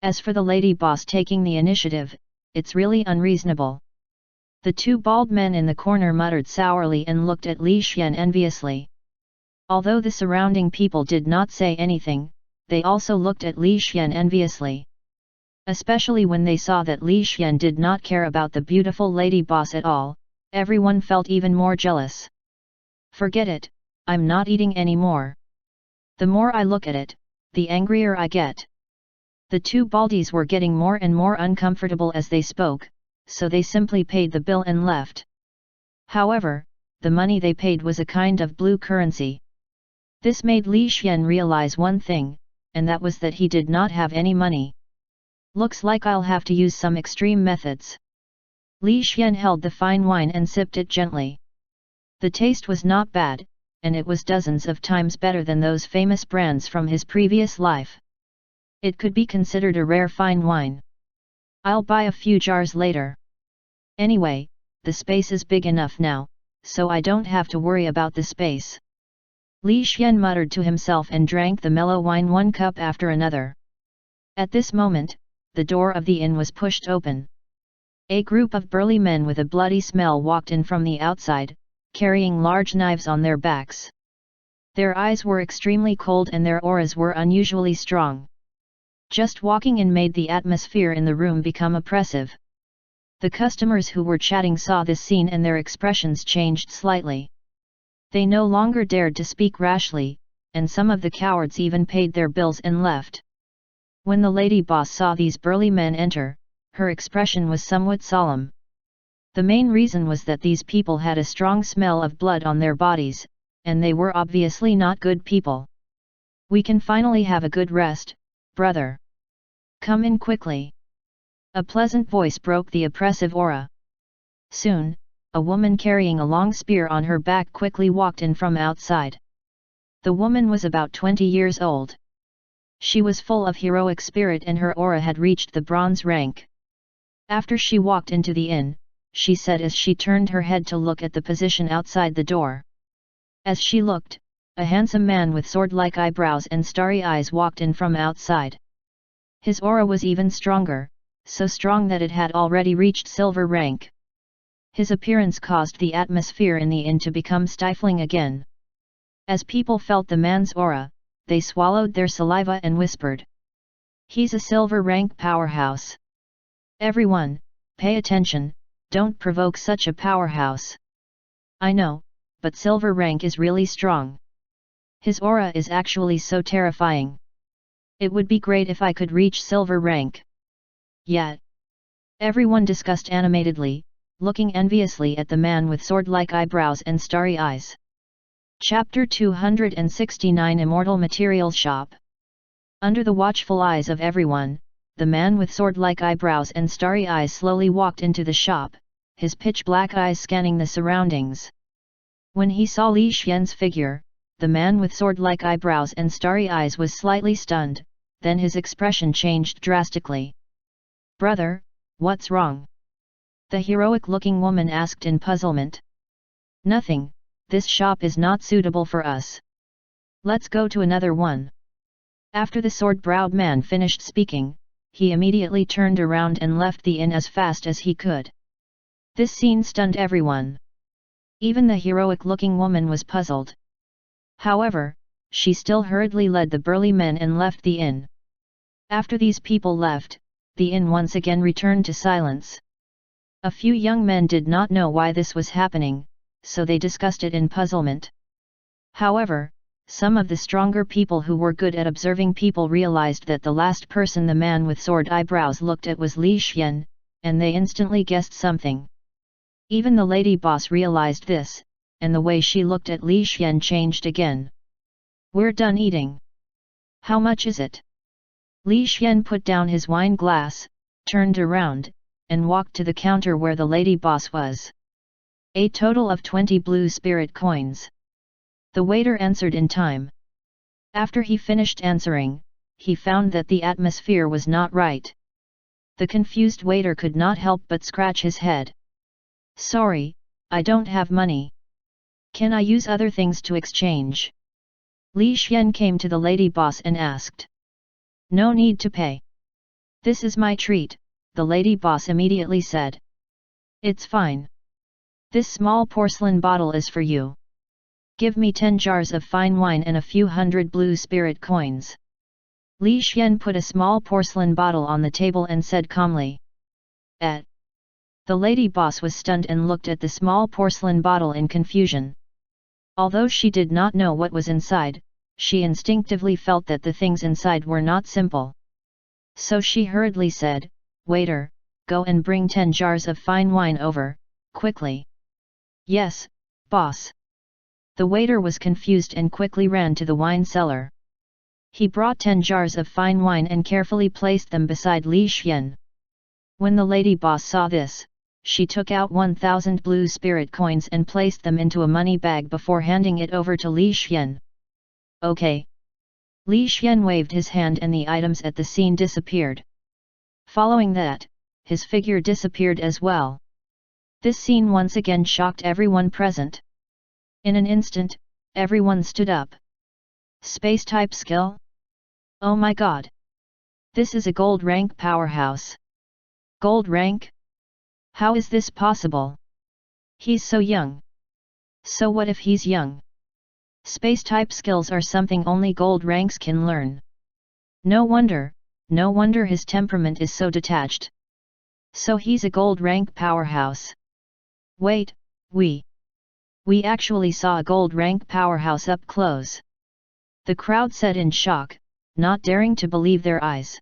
As for the lady boss taking the initiative, it's really unreasonable. The 2 bald men in the corner muttered sourly and looked at Li Xian enviously. Although the surrounding people did not say anything, they also looked at Li Xian enviously. Especially when they saw that Li Xian did not care about the beautiful lady boss at all, everyone felt even more jealous. Forget it, I'm not eating anymore. The more I look at it, the angrier I get. The 2 baldies were getting more and more uncomfortable as they spoke, so they simply paid the bill and left. However, the money they paid was a kind of blue currency. This made Li Xian realize one thing, and that was that he did not have any money. Looks like I'll have to use some extreme methods. Li Xian held the fine wine and sipped it gently. The taste was not bad, and it was dozens of times better than those famous brands from his previous life. It could be considered a rare fine wine. I'll buy a few jars later. Anyway, the space is big enough now, so I don't have to worry about the space. Li Xian muttered to himself and drank the mellow wine 1 cup after another. At this moment, the door of the inn was pushed open. A group of burly men with a bloody smell walked in from the outside, carrying large knives on their backs. Their eyes were extremely cold and their auras were unusually strong. Just walking in made the atmosphere in the room become oppressive. The customers who were chatting saw this scene and their expressions changed slightly. They no longer dared to speak rashly, and some of the cowards even paid their bills and left. When the lady boss saw these burly men enter, her expression was somewhat solemn. The main reason was that these people had a strong smell of blood on their bodies, and they were obviously not good people. We can finally have a good rest, brother. Come in quickly. A pleasant voice broke the oppressive aura. Soon, a woman carrying a long spear on her back quickly walked in from outside. The woman was about 20 years old. She was full of heroic spirit and her aura had reached the bronze rank. After she walked into the inn, she said as she turned her head to look at the position outside the door. As she looked, a handsome man with sword-like eyebrows and starry eyes walked in from outside. His aura was even stronger, so strong that it had already reached silver rank. His appearance caused the atmosphere in the inn to become stifling again. As people felt the man's aura, they swallowed their saliva and whispered. He's a silver rank powerhouse. Everyone, pay attention, don't provoke such a powerhouse. I know, but silver rank is really strong. His aura is actually so terrifying. It would be great if I could reach silver rank. Yet. Everyone discussed animatedly, looking enviously at the man with sword-like eyebrows and starry eyes. Chapter 269 Immortal Materials Shop. Under the watchful eyes of everyone, the man with sword-like eyebrows and starry eyes slowly walked into the shop, his pitch-black eyes scanning the surroundings. When he saw Li Xian's figure, the man with sword-like eyebrows and starry eyes was slightly stunned, then his expression changed drastically. "Brother, what's wrong?" the heroic-looking woman asked in puzzlement. "Nothing, this shop is not suitable for us. Let's go to another one." After the sword-browed man finished speaking, he immediately turned around and left the inn as fast as he could. This scene stunned everyone. Even the heroic-looking woman was puzzled. However, she still hurriedly led the burly men and left the inn. After these people left, the inn once again returned to silence. A few young men did not know why this was happening, so they discussed it in puzzlement. However, some of the stronger people who were good at observing people realized that the last person the man with sword eyebrows looked at was Li Xian, and they instantly guessed something. Even the lady boss realized this, and the way she looked at Li Xian changed again. "We're done eating. How much is it?" Li Xian put down his wine glass, turned around, and walked to the counter where the lady boss was. "A total of 20 blue spirit coins." The waiter answered in time. After he finished answering, he found that the atmosphere was not right. The confused waiter could not help but scratch his head. "Sorry, I don't have money. Can I use other things to exchange?" Li Xian came to the lady boss and asked. "No need to pay. This is my treat," the lady boss immediately said. "It's fine. This small porcelain bottle is for you. Give me 10 jars of fine wine and a few hundred blue spirit coins." Li Xian put a small porcelain bottle on the table and said calmly. "Eh?" The lady boss was stunned and looked at the small porcelain bottle in confusion. Although she did not know what was inside, she instinctively felt that the things inside were not simple. So she hurriedly said, "Waiter, go and bring 10 jars of fine wine over, quickly." "Yes, boss." The waiter was confused and quickly ran to the wine cellar. He brought 10 jars of fine wine and carefully placed them beside Li Xian. When the lady boss saw this, she took out 1,000 blue spirit coins and placed them into a money bag before handing it over to Li Xian. "Okay." Li Xian waved his hand and the items at the scene disappeared. Following that, his figure disappeared as well. This scene once again shocked everyone present. In an instant, everyone stood up. "Space-type skill? Oh my god! This is a gold rank powerhouse. Gold rank? How is this possible? He's so young. So what if he's young? Space-type skills are something only gold ranks can learn. No wonder his temperament is so detached. So he's a gold rank powerhouse. Wait, we actually saw a gold rank powerhouse up close." The crowd said in shock, not daring to believe their eyes.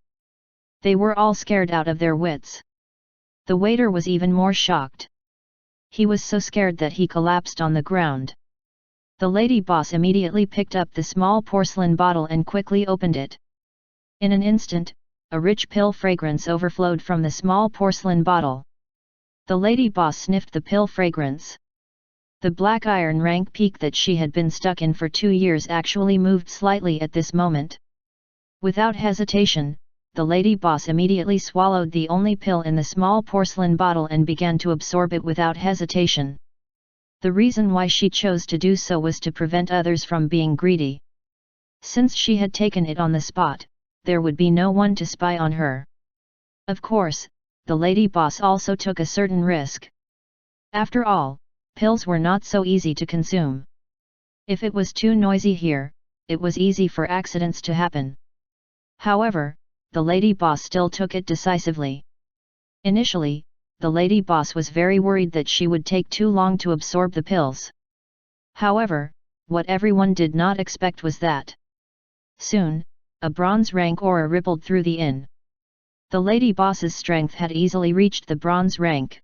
They were all scared out of their wits. The waiter was even more shocked. He was so scared that he collapsed on the ground. The lady boss immediately picked up the small porcelain bottle and quickly opened it. In an instant, a rich pill fragrance overflowed from the small porcelain bottle. The lady boss sniffed the pill fragrance. The black iron rank peak that she had been stuck in for 2 years actually moved slightly at this moment. Without hesitation, the lady boss immediately swallowed the only pill in the small porcelain bottle and began to absorb it without hesitation. The reason why she chose to do so was to prevent others from being greedy. Since she had taken it on the spot, there would be no one to spy on her. Of course, the lady boss also took a certain risk. After all, pills were not so easy to consume. If it was too noisy here, it was easy for accidents to happen. However, the lady boss still took it decisively. Initially, the lady boss was very worried that she would take too long to absorb the pills. However, what everyone did not expect was that soon, a bronze rank aura rippled through the inn. The lady boss's strength had easily reached the bronze rank.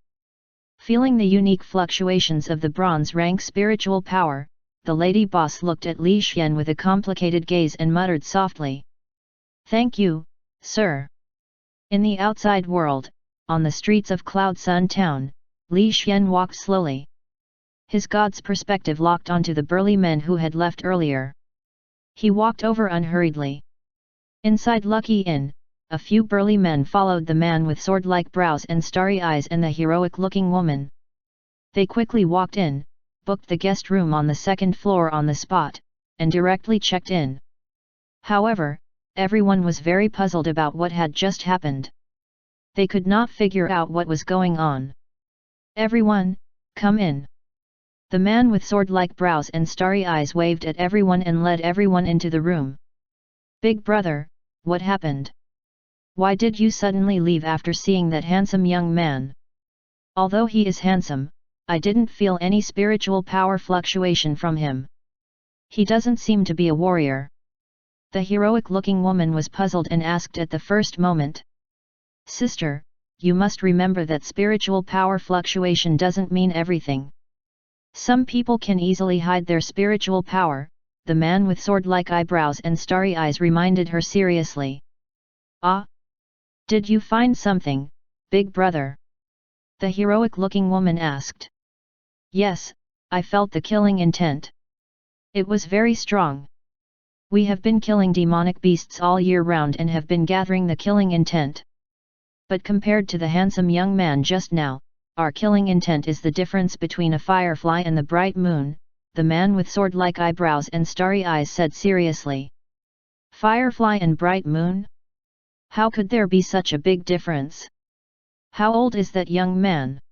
Feeling the unique fluctuations of the bronze rank spiritual power, the lady boss looked at Li Xian with a complicated gaze and muttered softly. "Thank you, sir." In the outside world, on the streets of Cloud Sun Town, Li Xian walked slowly. His god's perspective locked onto the burly men who had left earlier. He walked over unhurriedly. Inside Lucky Inn, a few burly men followed the man with sword-like brows and starry eyes and the heroic-looking woman. They quickly walked in, booked the guest room on the second floor on the spot, and directly checked in. However, everyone was very puzzled about what had just happened. They could not figure out what was going on. "Everyone, come in." The man with sword-like brows and starry eyes waved at everyone and led everyone into the room. "Big brother, what happened? Why did you suddenly leave after seeing that handsome young man? Although he is handsome, I didn't feel any spiritual power fluctuation from him. He doesn't seem to be a warrior." The heroic-looking woman was puzzled and asked at the first moment. "Sister, you must remember that spiritual power fluctuation doesn't mean everything. Some people can easily hide their spiritual power," the man with sword-like eyebrows and starry eyes reminded her seriously. "Ah? Did you find something, big brother?" the heroic-looking woman asked. "Yes, I felt the killing intent. It was very strong. We have been killing demonic beasts all year round and have been gathering the killing intent. But compared to the handsome young man just now, our killing intent is the difference between a firefly and the bright moon," the man with sword-like eyebrows and starry eyes said seriously. "Firefly and bright moon? How could there be such a big difference? How old is that young man?"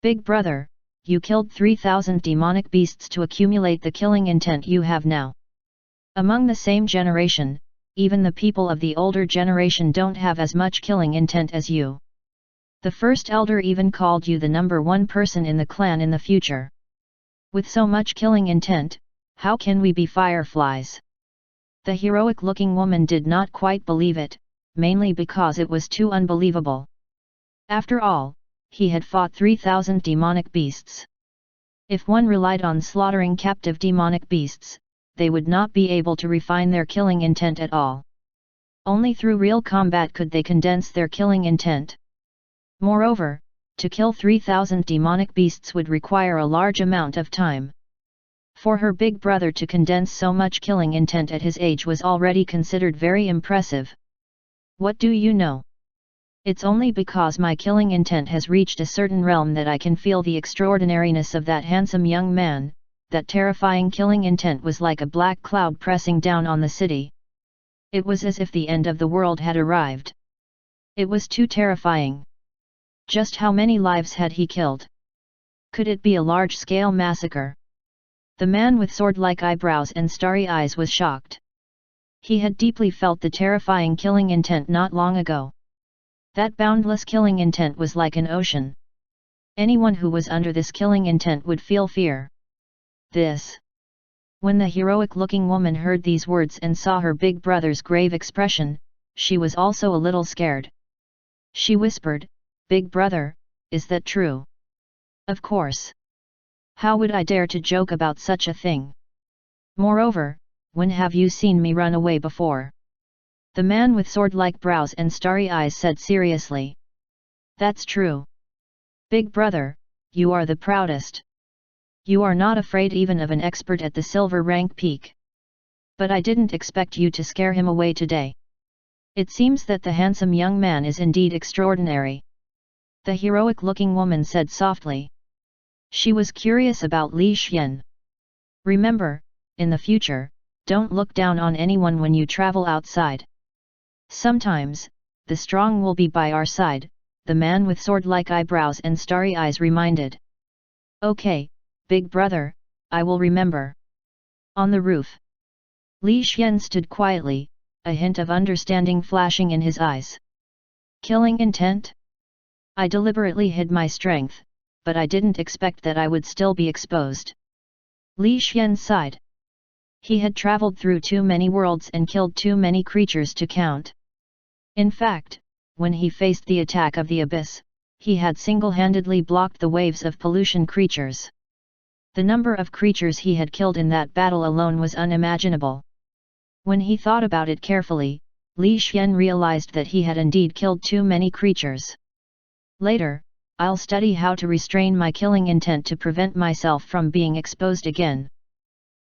"Big brother, you killed 3,000 demonic beasts to accumulate the killing intent you have now. Among the same generation, even the people of the older generation don't have as much killing intent as you. The first elder even called you the number one person in the clan in the future. With so much killing intent, how can we be fireflies?" The heroic-looking woman did not quite believe it, mainly because it was too unbelievable. After all, he had fought 3,000 demonic beasts. If one relied on slaughtering captive demonic beasts, they would not be able to refine their killing intent at all. Only through real combat could they condense their killing intent. Moreover, to kill 3,000 demonic beasts would require a large amount of time. For her big brother to condense so much killing intent at his age was already considered very impressive. "What do you know? It's only because my killing intent has reached a certain realm that I can feel the extraordinariness of that handsome young man." That terrifying killing intent was like a black cloud pressing down on the city. It was as if the end of the world had arrived. It was too terrifying. Just how many lives had he killed? Could it be a large-scale massacre? The man with sword-like eyebrows and starry eyes was shocked. He had deeply felt the terrifying killing intent not long ago. That boundless killing intent was like an ocean. Anyone who was under this killing intent would feel fear. When the heroic-looking woman heard these words and saw her big brother's grave expression, she was also a little scared. She whispered, "Big brother, is that true?" "Of course. How would I dare to joke about such a thing? Moreover, when have you seen me run away before?" the man with sword-like brows and starry eyes said seriously. "That's true. Big brother, you are the proudest. You are not afraid even of an expert at the silver rank peak. But I didn't expect you to scare him away today. It seems that the handsome young man is indeed extraordinary," the heroic-looking woman said softly. She was curious about Li Xian. "Remember, in the future, don't look down on anyone when you travel outside. Sometimes, the strong will be by our side," the man with sword-like eyebrows and starry eyes reminded. "Okay, big brother, I will remember." On the roof, Li Xian stood quietly, a hint of understanding flashing in his eyes. "Killing intent? I deliberately hid my strength, but I didn't expect that I would still be exposed." Li Xian sighed. He had traveled through too many worlds and killed too many creatures to count. In fact, when he faced the attack of the abyss, he had single-handedly blocked the waves of pollution creatures. The number of creatures he had killed in that battle alone was unimaginable. When he thought about it carefully, Li Xian realized that he had indeed killed too many creatures. Later, I'll study how to restrain my killing intent to prevent myself from being exposed again.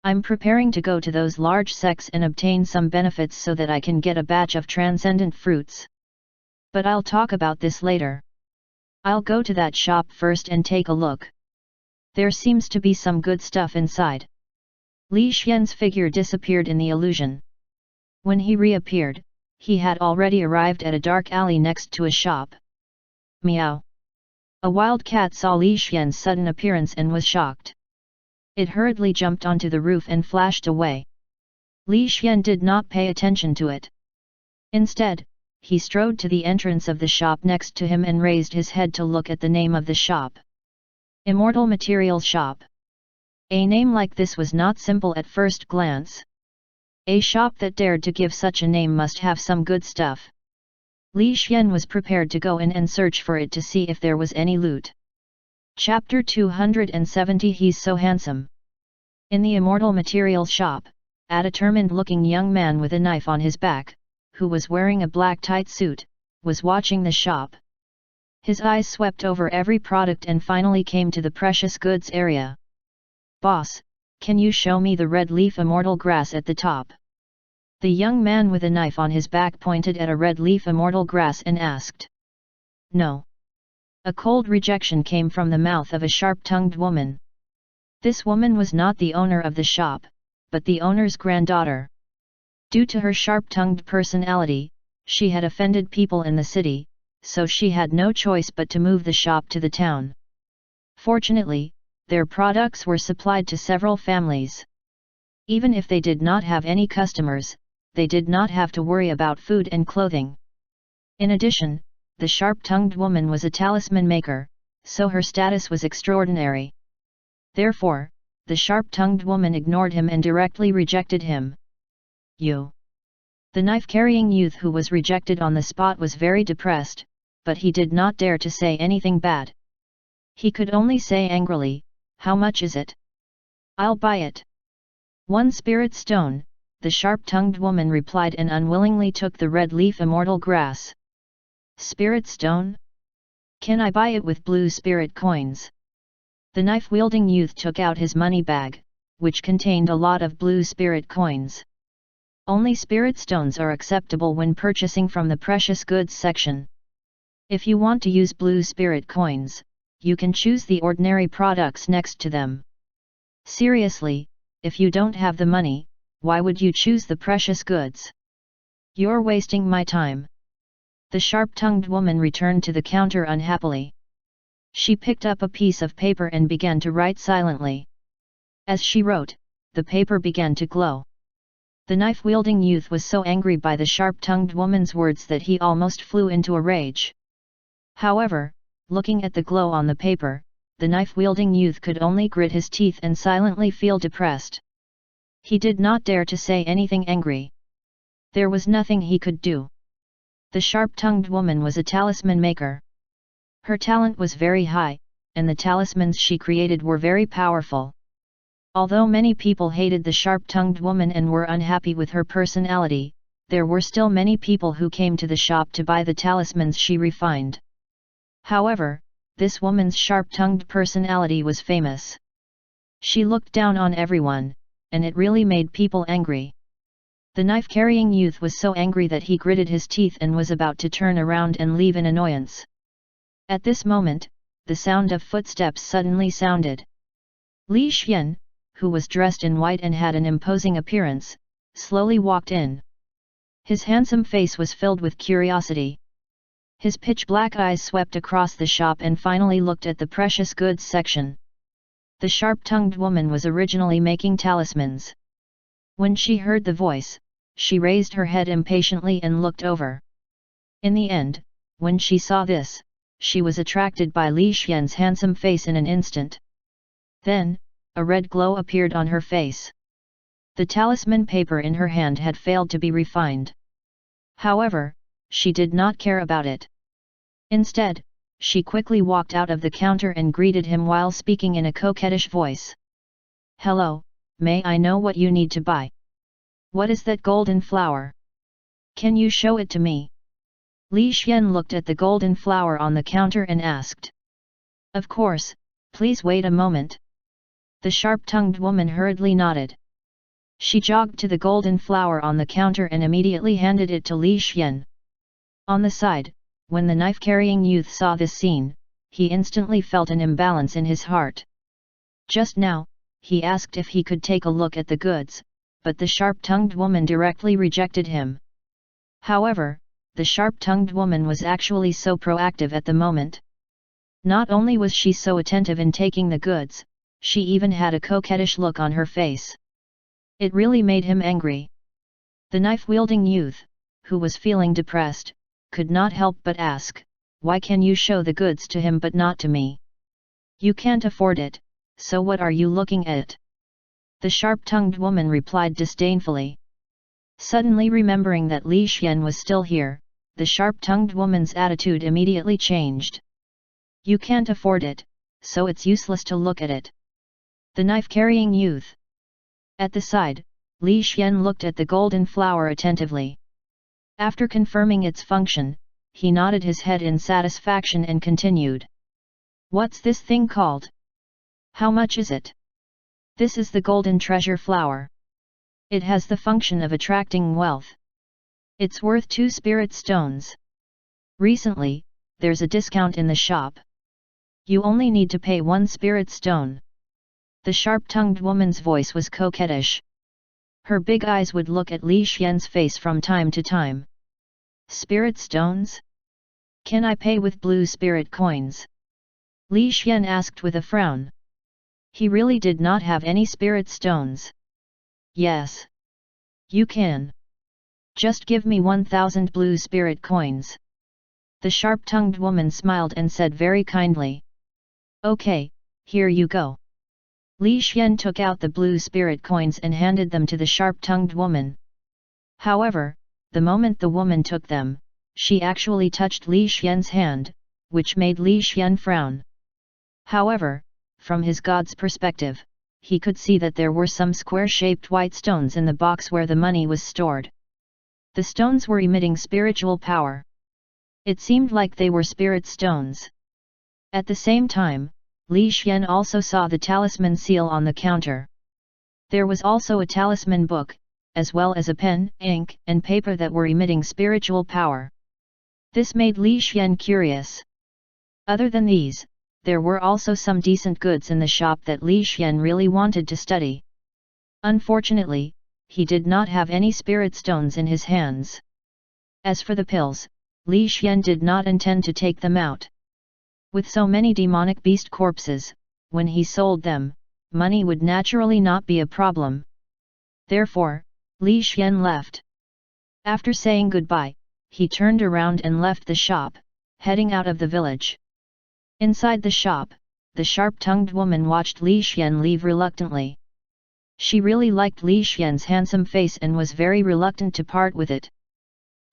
I'm preparing to go to those large sects and obtain some benefits so that I can get a batch of transcendent fruits. But I'll talk about this later. I'll go to that shop first and take a look. There seems to be some good stuff inside. Li Xian's figure disappeared in the illusion. When he reappeared, he had already arrived at a dark alley next to a shop. Meow! A wild cat saw Li Xian's sudden appearance and was shocked. It hurriedly jumped onto the roof and flashed away. Li Xian did not pay attention to it. Instead, he strode to the entrance of the shop next to him and raised his head to look at the name of the shop. Immortal Materials Shop. A name like this was not simple at first glance. A shop that dared to give such a name must have some good stuff. Li Xian was prepared to go in and search for it to see if there was any loot. Chapter 270 He's so handsome. In the Immortal Materials Shop, a determined-looking young man with a knife on his back, who was wearing a black tight suit, was watching the shop. His eyes swept over every product and finally came to the precious goods area. "Boss, can you show me the red leaf immortal grass at the top?" The young man with a knife on his back pointed at a red leaf immortal grass and asked. "No." A cold rejection came from the mouth of a sharp-tongued woman. This woman was not the owner of the shop, but the owner's granddaughter. Due to her sharp-tongued personality, she had offended people in the city, so she had no choice but to move the shop to the town. Fortunately, their products were supplied to several families. Even if they did not have any customers, they did not have to worry about food and clothing. In addition, the sharp-tongued woman was a talisman maker, so her status was extraordinary. Therefore, the sharp-tongued woman ignored him and directly rejected him. "You." The knife-carrying youth who was rejected on the spot was very depressed, but he did not dare to say anything bad. He could only say angrily, "How much is it?" "I'll buy it." "1 spirit stone," the sharp-tongued woman replied and unwillingly took the red leaf immortal grass. "Spirit stone? Can I buy it with blue spirit coins?" The knife-wielding youth took out his money bag, which contained a lot of blue spirit coins. Only spirit stones are acceptable when purchasing from the precious goods section. If you want to use blue spirit coins, you can choose the ordinary products next to them. Seriously, if you don't have the money, why would you choose the precious goods? You're wasting my time. The sharp-tongued woman returned to the counter unhappily. She picked up a piece of paper and began to write silently. As she wrote, the paper began to glow. The knife-wielding youth was so angry by the sharp-tongued woman's words that he almost flew into a rage. However, looking at the glow on the paper, the knife-wielding youth could only grit his teeth and silently feel depressed. He did not dare to say anything angry. There was nothing he could do. The sharp-tongued woman was a talisman maker. Her talent was very high, and the talismans she created were very powerful. Although many people hated the sharp-tongued woman and were unhappy with her personality, there were still many people who came to the shop to buy the talismans she refined. However, this woman's sharp-tongued personality was famous. She looked down on everyone, and it really made people angry. The knife-carrying youth was so angry that he gritted his teeth and was about to turn around and leave in annoyance. At this moment, the sound of footsteps suddenly sounded. Li Xian, who was dressed in white and had an imposing appearance, slowly walked in. His handsome face was filled with curiosity. His pitch-black eyes swept across the shop and finally looked at the precious goods section. The sharp-tongued woman was originally making talismans. When she heard the voice, she raised her head impatiently and looked over. In the end, when she saw this, she was attracted by Li Xian's handsome face in an instant. Then, a red glow appeared on her face. The talisman paper in her hand had failed to be refined. However, she did not care about it. Instead, she quickly walked out of the counter and greeted him while speaking in a coquettish voice. "Hello, may I know what you need to buy? What is that golden flower?" Can you show it to me? Li Xian looked at the golden flower on the counter and asked. Of course, please wait a moment. The sharp-tongued woman hurriedly nodded. She jogged to the golden flower on the counter and immediately handed it to Li Xian. On the side, when the knife-carrying youth saw this scene, he instantly felt an imbalance in his heart. Just now, he asked if he could take a look at the goods, but the sharp-tongued woman directly rejected him. However, the sharp-tongued woman was actually so proactive at the moment. Not only was she so attentive in taking the goods, she even had a coquettish look on her face. It really made him angry. The knife-wielding youth, who was feeling depressed, could not help but ask, why can you show the goods to him but not to me? You can't afford it, so what are you looking at? The sharp-tongued woman replied disdainfully. Suddenly remembering that Li Xian was still here, the sharp-tongued woman's attitude immediately changed. You can't afford it, so it's useless to look at it. The knife-carrying youth. At the side, Li Xian looked at the golden flower attentively. After confirming its function, he nodded his head in satisfaction and continued. What's this thing called? How much is it? This is the golden treasure flower. It has the function of attracting wealth. It's worth 2 spirit stones. Recently, there's a discount in the shop. You only need to pay 1 spirit stone. The sharp-tongued woman's voice was coquettish. Her big eyes would look at Li Xian's face from time to time. Spirit stones? Can I pay with blue spirit coins? Li Xian asked with a frown. He really did not have any spirit stones. Yes. You can. Just give me 1,000 blue spirit coins. The sharp-tongued woman smiled and said very kindly. Okay, here you go. Li Xian took out the blue spirit coins and handed them to the sharp-tongued woman. However, the moment the woman took them, she actually touched Li Xian's hand, which made Li Xian frown. However, from his god's perspective, he could see that there were some square-shaped white stones in the box where the money was stored. The stones were emitting spiritual power. It seemed like they were spirit stones. At the same time, Li Xian also saw the talisman seal on the counter. There was also a talisman book, as well as a pen, ink, and paper that were emitting spiritual power. This made Li Xian curious. Other than these, there were also some decent goods in the shop that Li Xian really wanted to study. Unfortunately, he did not have any spirit stones in his hands. As for the pills, Li Xian did not intend to take them out. With so many demonic beast corpses, when he sold them, money would naturally not be a problem. Therefore, Li Xian left. After saying goodbye, he turned around and left the shop, heading out of the village. Inside the shop, the sharp-tongued woman watched Li Xian leave reluctantly. She really liked Li Xian's handsome face and was very reluctant to part with it.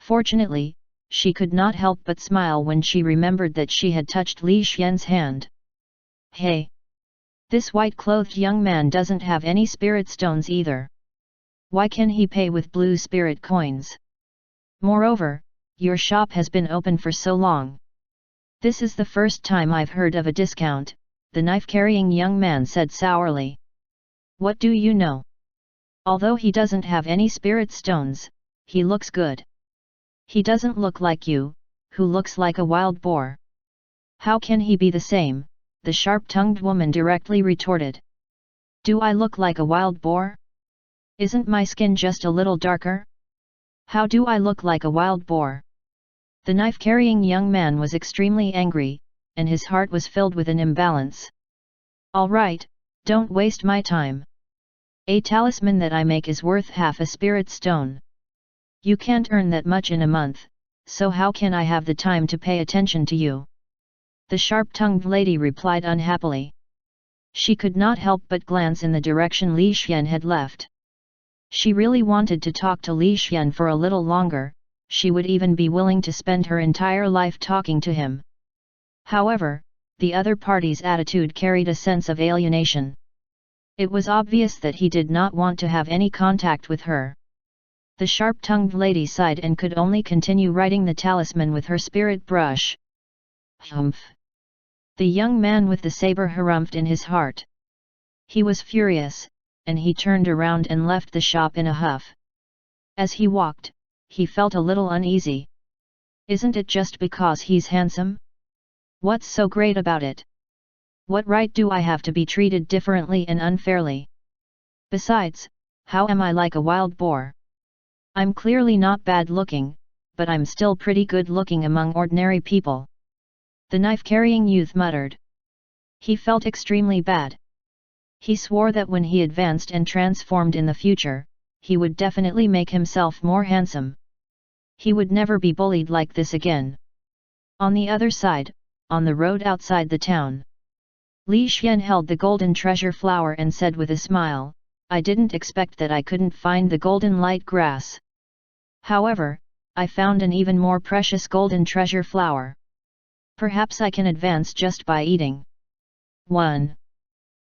Fortunately, she could not help but smile when she remembered that she had touched Li Xian's hand. Hey! This white-clothed young man doesn't have any spirit stones either. Why can he pay with blue spirit coins? Moreover, your shop has been open for so long. This is the first time I've heard of a discount, the knife-carrying young man said sourly. What do you know? Although he doesn't have any spirit stones, he looks good. He doesn't look like you, who looks like a wild boar. How can he be the same? The sharp-tongued woman directly retorted. Do I look like a wild boar? Isn't my skin just a little darker? How do I look like a wild boar? The knife-carrying young man was extremely angry, and his heart was filled with an imbalance. All right, don't waste my time. A talisman that I make is worth half a spirit stone. You can't earn that much in a month, so how can I have the time to pay attention to you? The sharp-tongued lady replied unhappily. She could not help but glance in the direction Li Xian had left. She really wanted to talk to Li Xian for a little longer, she would even be willing to spend her entire life talking to him. However, the other party's attitude carried a sense of alienation. It was obvious that he did not want to have any contact with her. The sharp-tongued lady sighed and could only continue writing the talisman with her spirit brush. Humph! The young man with the saber harumphed in his heart. He was furious, and he turned around and left the shop in a huff. As he walked, he felt a little uneasy. Isn't it just because he's handsome? What's so great about it? What right do I have to be treated differently and unfairly? Besides, how am I like a wild boar? I'm clearly not bad looking, but I'm still pretty good looking among ordinary people. The knife-carrying youth muttered. He felt extremely bad. He swore that when he advanced and transformed in the future, he would definitely make himself more handsome. He would never be bullied like this again. On the other side, on the road outside the town, Li Xian held the golden treasure flower and said with a smile, I didn't expect that I couldn't find the golden light grass. However, I found an even more precious golden treasure flower. Perhaps I can advance just by eating. 1.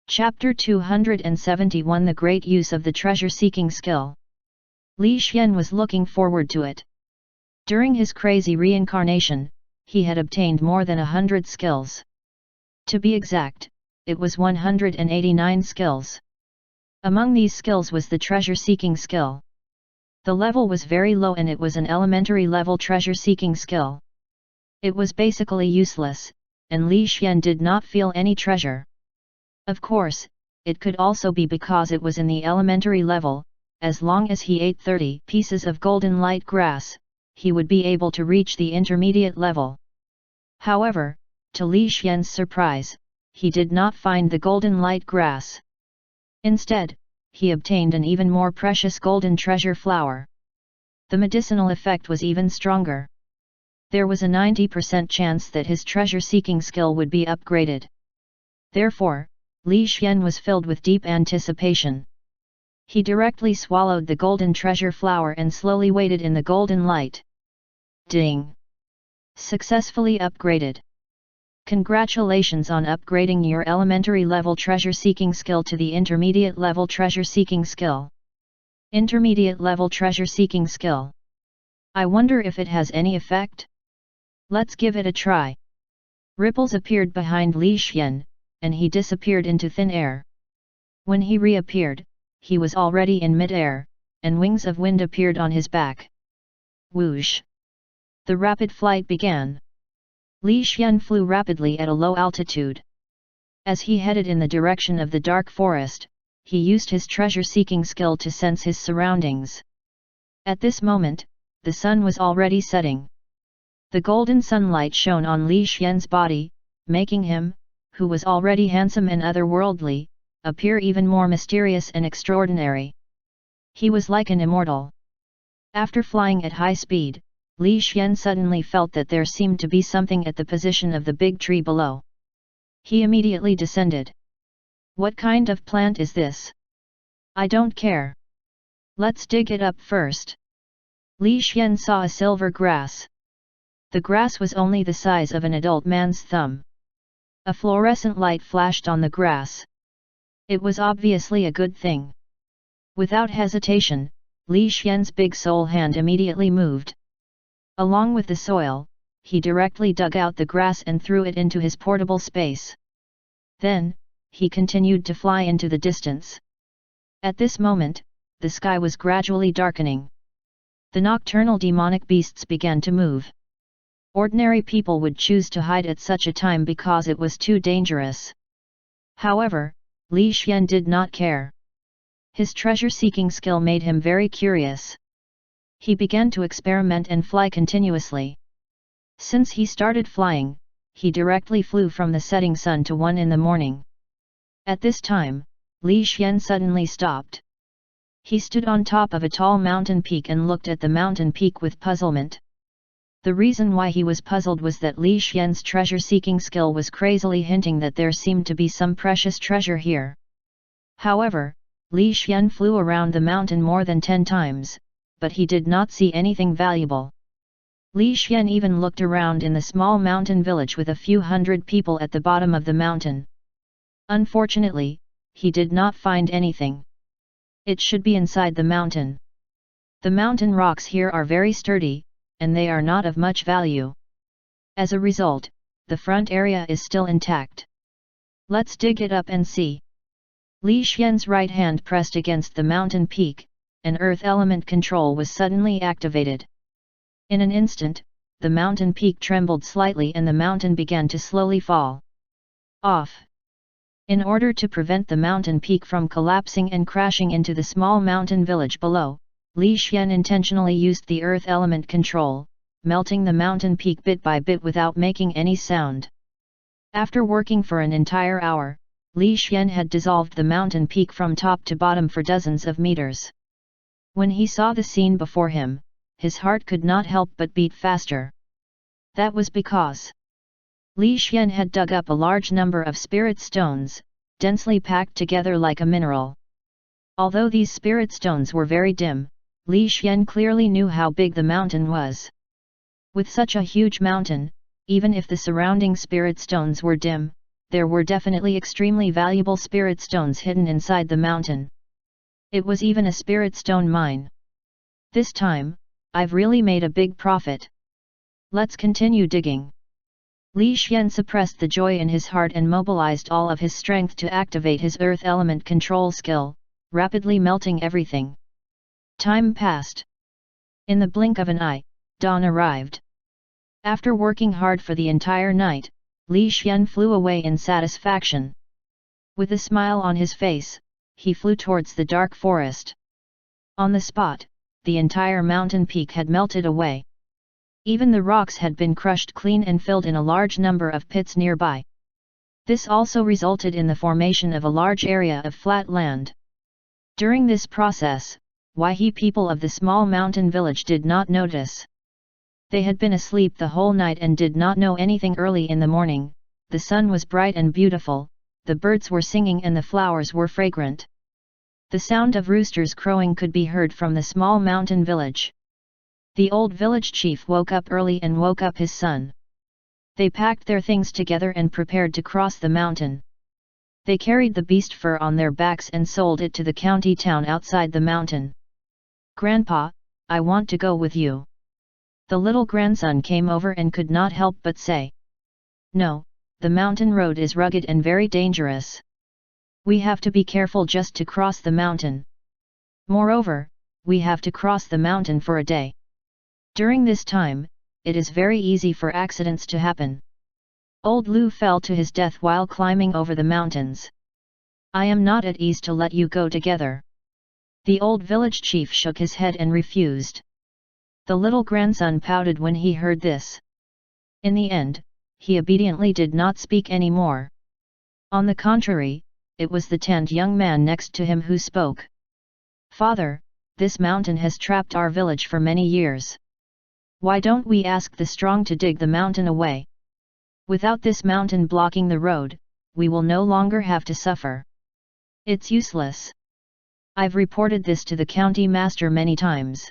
Chapter 271 The Great Use of the Treasure-Seeking Skill. Li Xian was looking forward to it. During his crazy reincarnation, he had obtained more than 100 skills. To be exact, it was 189 skills. Among these skills was the treasure-seeking skill. The level was very low and it was an elementary level treasure-seeking skill. It was basically useless, and Li Xian did not feel any treasure. Of course, it could also be because it was in the elementary level. As long as he ate 30 pieces of golden light grass, he would be able to reach the intermediate level. However, to Li Xian's surprise, he did not find the golden light grass. Instead, he obtained an even more precious golden treasure flower. The medicinal effect was even stronger. There was a 90% chance that his treasure-seeking skill would be upgraded. Therefore, Li Xian was filled with deep anticipation. He directly swallowed the golden treasure flower and slowly waited in the golden light. Ding! Successfully upgraded. Congratulations on upgrading your elementary level treasure-seeking skill to the intermediate level treasure-seeking skill. Intermediate level treasure-seeking skill. I wonder if it has any effect? Let's give it a try. Ripples appeared behind Li Xian, and he disappeared into thin air. When he reappeared, he was already in mid-air, and wings of wind appeared on his back. Whoosh! The rapid flight began. Li Xian flew rapidly at a low altitude. As he headed in the direction of the dark forest, he used his treasure-seeking skill to sense his surroundings. At this moment, the sun was already setting. The golden sunlight shone on Li Xian's body, making him, who was already handsome and otherworldly, appear even more mysterious and extraordinary. He was like an immortal. After flying at high speed, Li Xian suddenly felt that there seemed to be something at the position of the big tree below. He immediately descended. What kind of plant is this? I don't care. Let's dig it up first. Li Xian saw a silver grass. The grass was only the size of an adult man's thumb. A fluorescent light flashed on the grass. It was obviously a good thing. Without hesitation, Li Xian's big soul hand immediately moved. Along with the soil, he directly dug out the grass and threw it into his portable space. Then, he continued to fly into the distance. At this moment, the sky was gradually darkening. The nocturnal demonic beasts began to move. Ordinary people would choose to hide at such a time because it was too dangerous. However, Li Xian did not care. His treasure-seeking skill made him very curious. He began to experiment and fly continuously. Since he started flying, he directly flew from the setting sun to 1 in the morning. At this time, Li Xian suddenly stopped. He stood on top of a tall mountain peak and looked at the mountain peak with puzzlement. The reason why he was puzzled was that Li Xian's treasure-seeking skill was crazily hinting that there seemed to be some precious treasure here. However, Li Xian flew around the mountain more than 10 times, but he did not see anything valuable. Li Xian even looked around in the small mountain village with a few hundred people at the bottom of the mountain. Unfortunately, he did not find anything. It should be inside the mountain. The mountain rocks here are very sturdy, and they are not of much value. As a result, the front area is still intact. Let's dig it up and see. Li Xian's right hand pressed against the mountain peak, and earth element control was suddenly activated. In an instant, the mountain peak trembled slightly and the mountain began to slowly fall off. In order to prevent the mountain peak from collapsing and crashing into the small mountain village below, Li Xian intentionally used the earth element control, melting the mountain peak bit by bit without making any sound. After working for an entire hour, Li Xian had dissolved the mountain peak from top to bottom for dozens of meters. When he saw the scene before him, his heart could not help but beat faster. That was because Li Xian had dug up a large number of spirit stones, densely packed together like a mineral. Although these spirit stones were very dim, Li Xian clearly knew how big the mountain was. With such a huge mountain, even if the surrounding spirit stones were dim, there were definitely extremely valuable spirit stones hidden inside the mountain. It was even a spirit stone mine. This time, I've really made a big profit. Let's continue digging. Li Xian suppressed the joy in his heart and mobilized all of his strength to activate his earth element control skill, rapidly melting everything. Time passed. In the blink of an eye, dawn arrived. After working hard for the entire night, Li Xian flew away in satisfaction. With a smile on his face, he flew towards the dark forest. On the spot, the entire mountain peak had melted away. Even the rocks had been crushed clean and filled in a large number of pits nearby. This also resulted in the formation of a large area of flat land. During this process, Waihe people of the small mountain village did not notice. They had been asleep the whole night and did not know anything. Early in the morning, the sun was bright and beautiful, the birds were singing and the flowers were fragrant. The sound of roosters crowing could be heard from the small mountain village. The old village chief woke up early and woke up his son. They packed their things together and prepared to cross the mountain. They carried the beast fur on their backs and sold it to the county town outside the mountain. "Grandpa, I want to go with you." The little grandson came over and could not help but say. "No, the mountain road is rugged and very dangerous. We have to be careful just to cross the mountain. Moreover, we have to cross the mountain for a day. During this time, it is very easy for accidents to happen." Old Lu fell to his death while climbing over the mountains. "I am not at ease to let you go together." The old village chief shook his head and refused. The little grandson pouted when he heard this. In the end, he obediently did not speak any more. On the contrary, it was the tanned young man next to him who spoke. "Father, this mountain has trapped our village for many years. Why don't we ask the strong to dig the mountain away? Without this mountain blocking the road, we will no longer have to suffer. It's useless. I've reported this to the county master many times.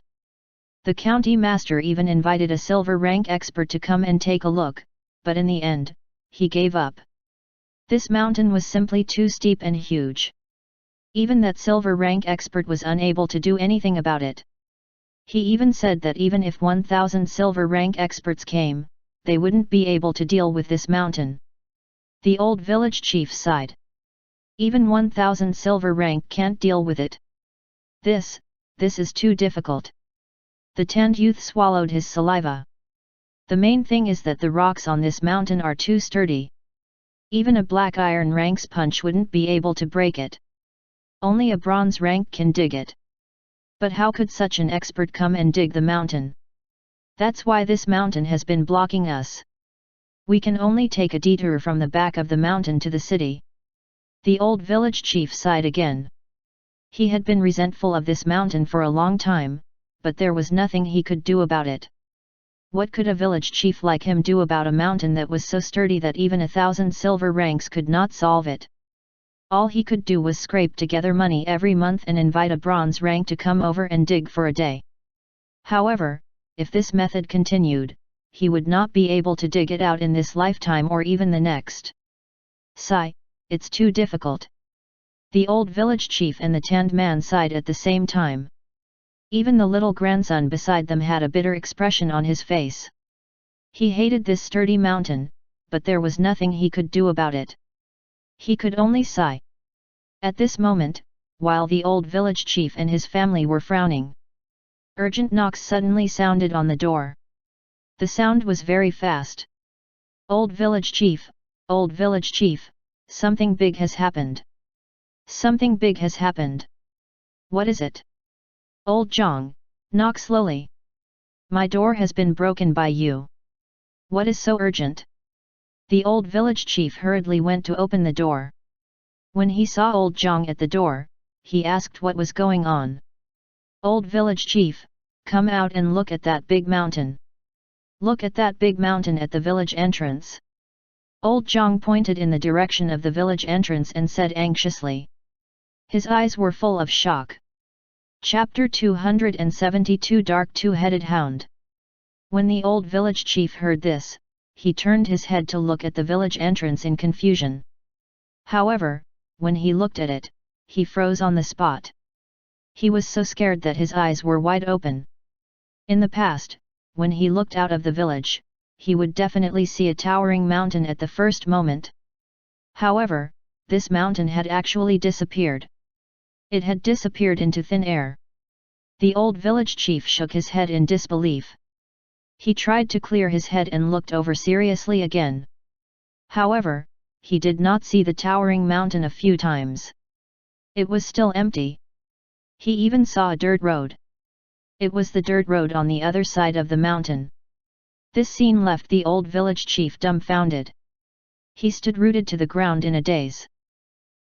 The county master even invited a silver rank expert to come and take a look, but in the end, he gave up. This mountain was simply too steep and huge. Even that silver rank expert was unable to do anything about it. He even said that even if 1,000 silver rank experts came, they wouldn't be able to deal with this mountain." The old village chief sighed. "Even 1,000 silver rank can't deal with it. This is too difficult." The tanned youth swallowed his saliva. "The main thing is that the rocks on this mountain are too sturdy. Even a black iron rank's punch wouldn't be able to break it. Only a bronze rank can dig it. But how could such an expert come and dig the mountain? That's why this mountain has been blocking us. We can only take a detour from the back of the mountain to the city." The old village chief sighed again. He had been resentful of this mountain for a long time, but there was nothing he could do about it. What could a village chief like him do about a mountain that was so sturdy that even 1,000 silver ranks could not solve it? All he could do was scrape together money every month and invite a bronze rank to come over and dig for a day. However, if this method continued, he would not be able to dig it out in this lifetime or even the next. "Sigh, it's too difficult." The old village chief and the tanned man sighed at the same time. Even the little grandson beside them had a bitter expression on his face. He hated this sturdy mountain, but there was nothing he could do about it. He could only sigh. At this moment, while the old village chief and his family were frowning, urgent knocks suddenly sounded on the door. The sound was very fast. Old village chief, something big has happened. Something big has happened. What is it? Old Zhang, knock slowly. My door has been broken by you. What is so urgent? The old village chief hurriedly went to open the door. When he saw old Zhang at the door, he asked what was going on. Old village chief, come out and look at that big mountain. Look at that big mountain at the village entrance. Old Zhang pointed in the direction of the village entrance and said anxiously. His eyes were full of shock. Chapter 272 Dark Two-Headed Hound. When the old village chief heard this, he turned his head to look at the village entrance in confusion. However, when he looked at it, he froze on the spot. He was so scared that his eyes were wide open. In the past, when he looked out of the village, he would definitely see a towering mountain at the first moment. However, this mountain had actually disappeared. It had disappeared into thin air. The old village chief shook his head in disbelief. He tried to clear his head and looked over seriously again. However, he did not see the towering mountain a few times. It was still empty. He even saw a dirt road. It was the dirt road on the other side of the mountain. This scene left the old village chief dumbfounded. He stood rooted to the ground in a daze.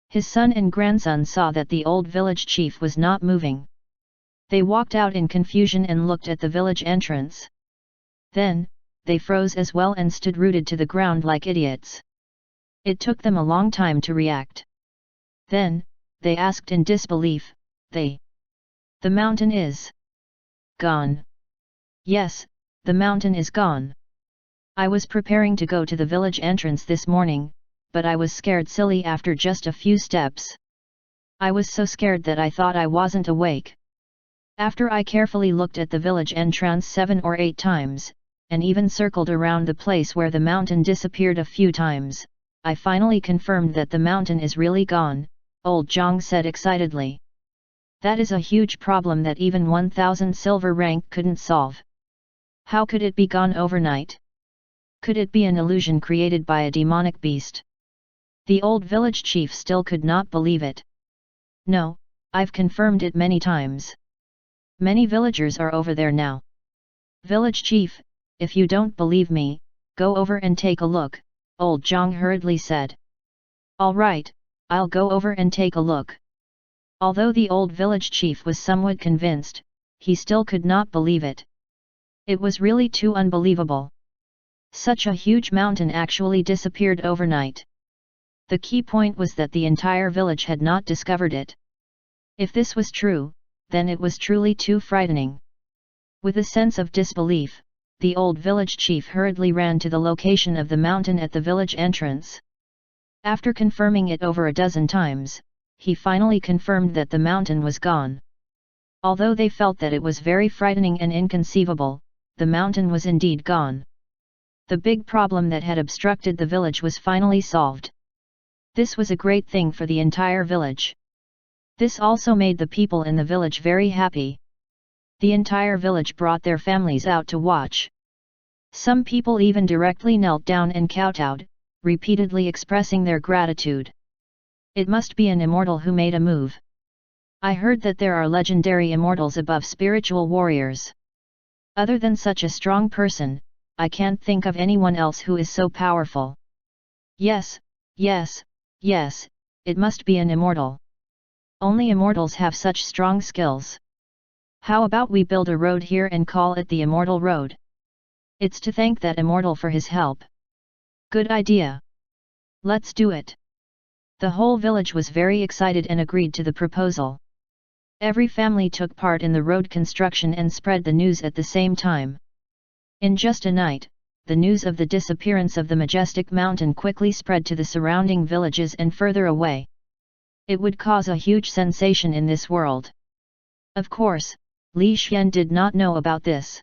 His son and grandson saw that the old village chief was not moving. They walked out in confusion and looked at the village entrance. Then, they froze as well and stood rooted to the ground like idiots. It took them a long time to react. Then, they asked in disbelief, The mountain is gone. Yes, the mountain is gone. I was preparing to go to the village entrance this morning, but I was scared silly after just a few steps. I was so scared that I thought I wasn't awake. After I carefully looked at the village entrance 7 or 8 times, and even circled around the place where the mountain disappeared a few times, I finally confirmed that the mountain is really gone, old Zhang said excitedly. That is a huge problem that even 1000 silver rank couldn't solve. How could it be gone overnight? Could it be an illusion created by a demonic beast? The old village chief still could not believe it. No, I've confirmed it many times. Many villagers are over there now. Village chief, if you don't believe me, go over and take a look, old Zhang hurriedly said. All right, I'll go over and take a look. Although the old village chief was somewhat convinced, he still could not believe it. It was really too unbelievable. Such a huge mountain actually disappeared overnight. The key point was that the entire village had not discovered it. If this was true, then it was truly too frightening. With a sense of disbelief, the old village chief hurriedly ran to the location of the mountain at the village entrance. After confirming it over a dozen times, he finally confirmed that the mountain was gone. Although they felt that it was very frightening and inconceivable, the mountain was indeed gone. The big problem that had obstructed the village was finally solved. This was a great thing for the entire village. This also made the people in the village very happy. The entire village brought their families out to watch. Some people even directly knelt down and kowtowed, repeatedly expressing their gratitude. It must be an immortal who made a move. I heard that there are legendary immortals above spiritual warriors. Other than such a strong person, I can't think of anyone else who is so powerful. Yes, yes, yes, it must be an immortal. Only immortals have such strong skills. How about we build a road here and call it the Immortal Road? It's to thank that immortal for his help. Good idea. Let's do it. The whole village was very excited and agreed to the proposal. Every family took part in the road construction and spread the news at the same time. In just a night, the news of the disappearance of the majestic mountain quickly spread to the surrounding villages and further away. It would cause a huge sensation in this world. Of course, Li Xian did not know about this.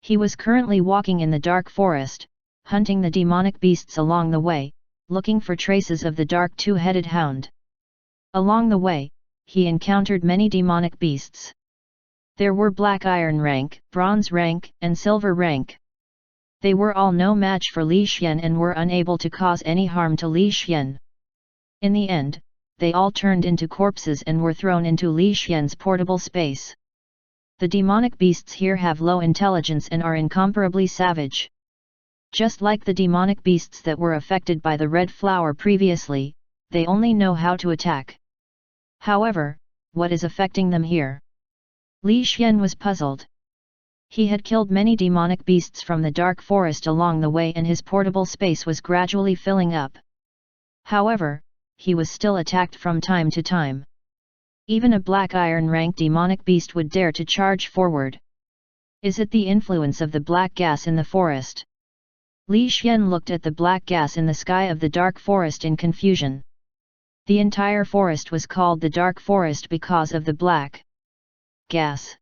He was currently walking in the dark forest, hunting the demonic beasts along the way, looking for traces of the dark two-headed hound. Along the way, he encountered many demonic beasts. There were black iron rank, bronze rank, and silver rank. They were all no match for Li Xian and were unable to cause any harm to Li Xian. In the end, they all turned into corpses and were thrown into Li Xian's portable space. The demonic beasts here have low intelligence and are incomparably savage. Just like the demonic beasts that were affected by the red flower previously, they only know how to attack. However, what is affecting them here? Li Xian was puzzled. He had killed many demonic beasts from the dark forest along the way and his portable space was gradually filling up. However, he was still attacked from time to time. Even a black iron rank demonic beast would dare to charge forward. Is it the influence of the black gas in the forest? Li Xian looked at the black gas in the sky of the dark forest in confusion. The entire forest was called the dark forest because of the black gas.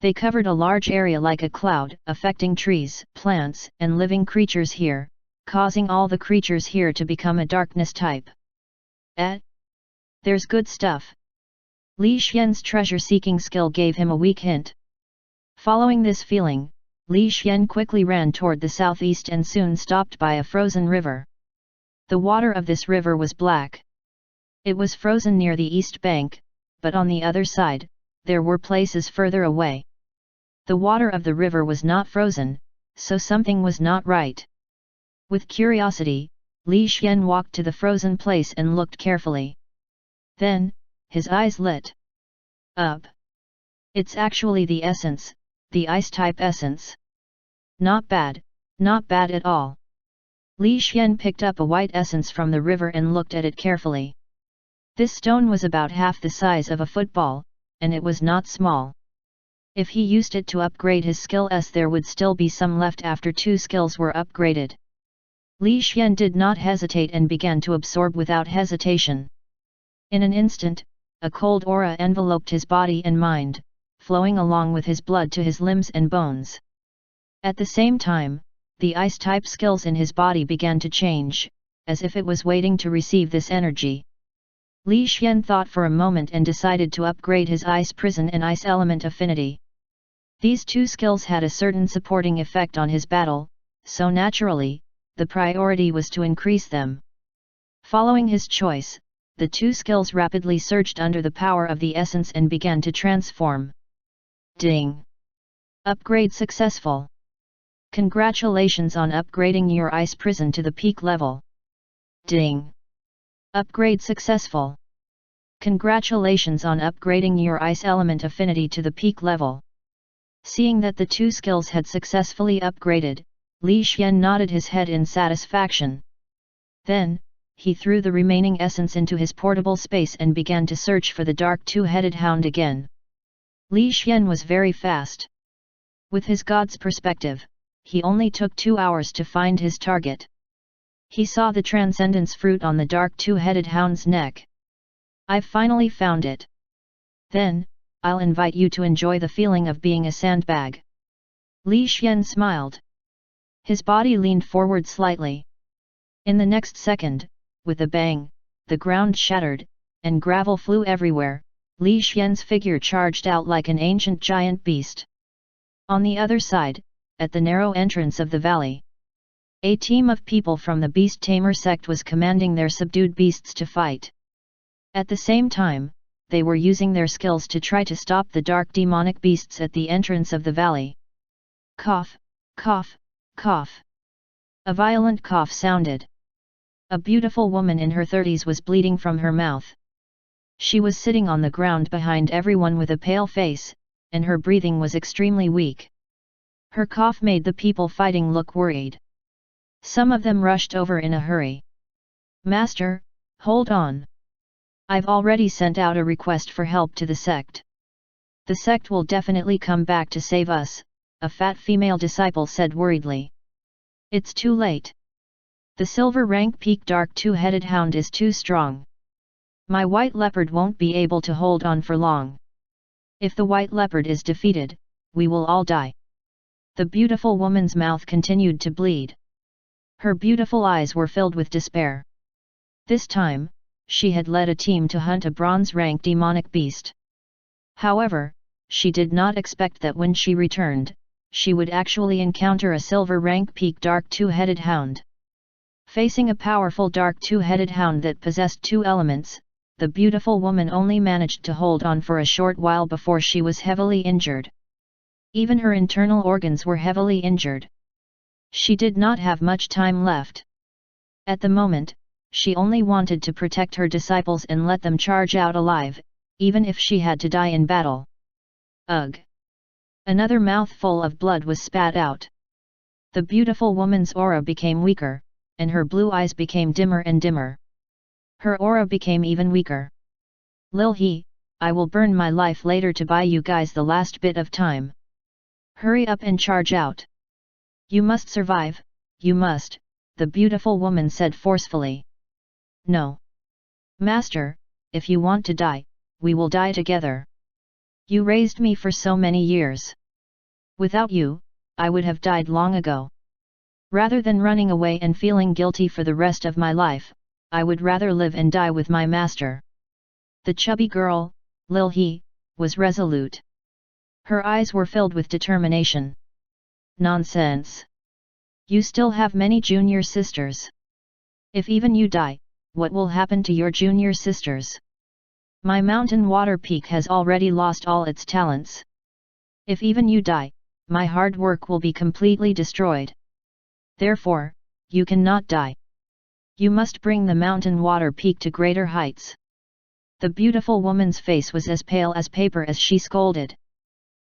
They covered a large area like a cloud, affecting trees, plants, and living creatures here, causing all the creatures here to become a darkness type. There's good stuff. Li Xian's treasure-seeking skill gave him a weak hint. Following this feeling, Li Xian quickly ran toward the southeast and soon stopped by a frozen river. The water of this river was black. It was frozen near the east bank, but on the other side, there were places further away. The water of the river was not frozen, so something was not right. With curiosity, Li Xian walked to the frozen place and looked carefully. Then, his eyes lit up. It's actually the essence, the ice-type essence. Not bad at all. Li Xian picked up a white essence from the river and looked at it carefully. This stone was about half the size of a football, and it was not small. If he used it to upgrade his skill there would still be some left after 2 skills were upgraded. Li Xian did not hesitate and began to absorb without hesitation. In an instant, a cold aura enveloped his body and mind, flowing along with his blood to his limbs and bones. At the same time, the ice-type skills in his body began to change, as if it was waiting to receive this energy. Li Xian thought for a moment and decided to upgrade his ice prison and ice element affinity. These 2 skills had a certain supporting effect on his battle, so naturally, the priority was to increase them. Following his choice, the 2 skills rapidly surged under the power of the essence and began to transform. Ding! Upgrade successful! Congratulations on upgrading your ice prison to the peak level. Ding! Upgrade successful! Congratulations on upgrading your ice element affinity to the peak level. Seeing that the 2 skills had successfully upgraded, Li Xian nodded his head in satisfaction. Then, he threw the remaining essence into his portable space and began to search for the dark two-headed hound again. Li Xian was very fast. With his god's perspective, he only took 2 hours to find his target. He saw the transcendence fruit on the dark two-headed hound's neck. I've finally found it. Then, I'll invite you to enjoy the feeling of being a sandbag. Li Xian smiled. His body leaned forward slightly. In the next second, with a bang, the ground shattered, and gravel flew everywhere. Li Xian's figure charged out like an ancient giant beast. On the other side, at the narrow entrance of the valley, a team of people from the Beast Tamer sect was commanding their subdued beasts to fight. At the same time, they were using their skills to try to stop the dark demonic beasts at the entrance of the valley. Cough, cough, cough. A violent cough sounded. A beautiful woman in her 30s was bleeding from her mouth. She was sitting on the ground behind everyone with a pale face, and her breathing was extremely weak. Her cough made the people fighting look worried. Some of them rushed over in a hurry. Master, hold on. I've already sent out a request for help to the sect. The sect will definitely come back to save us, a fat female disciple said worriedly. It's too late. The silver rank peak dark two-headed hound is too strong. My white leopard won't be able to hold on for long. If the white leopard is defeated, we will all die. The beautiful woman's mouth continued to bleed. Her beautiful eyes were filled with despair. This time, she had led a team to hunt a bronze-rank demonic beast. However, she did not expect that when she returned, she would actually encounter a silver-rank peak dark two-headed hound. Facing a powerful dark two-headed hound that possessed two elements, the beautiful woman only managed to hold on for a short while before she was heavily injured. Even her internal organs were heavily injured. She did not have much time left. At the moment, she only wanted to protect her disciples and let them charge out alive, even if she had to die in battle. Ugh! Another mouthful of blood was spat out. The beautiful woman's aura became weaker, and her blue eyes became dimmer and dimmer. Her aura became even weaker. Lil He, I will burn my life later to buy you guys the last bit of time. Hurry up and charge out. You must survive, you must, the beautiful woman said forcefully. No. Master, if you want to die, we will die together. You raised me for so many years. Without you, I would have died long ago. Rather than running away and feeling guilty for the rest of my life, I would rather live and die with my master. The chubby girl, Lil He, was resolute. Her eyes were filled with determination. Nonsense! You still have many junior sisters. If even you die, what will happen to your junior sisters? My mountain water peak has already lost all its talents. If even you die, my hard work will be completely destroyed. Therefore, you cannot die. You must bring the mountain water peak to greater heights. The beautiful woman's face was as pale as paper as she scolded.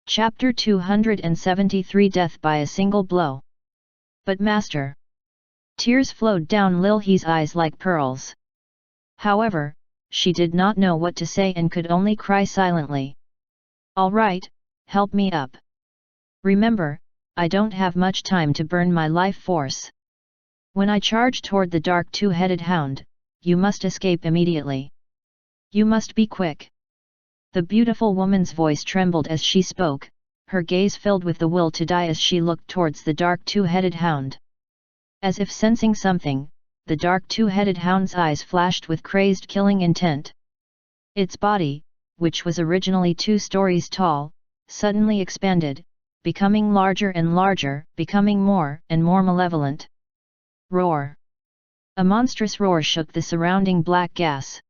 Chapter 273 Death by a Single Blow. But master! Tears flowed down Lil He's eyes like pearls. However, she did not know what to say and could only cry silently. All right, help me up. Remember, I don't have much time to burn my life force. When I charge toward the dark two-headed hound, you must escape immediately. You must be quick. The beautiful woman's voice trembled as she spoke, her gaze filled with the will to die as she looked towards the dark two-headed hound. As if sensing something, the dark two-headed hound's eyes flashed with crazed killing intent. Its body, which was originally 2 stories tall, suddenly expanded, becoming larger and larger, becoming more and more malevolent. Roar! A monstrous roar shook the surrounding black gas.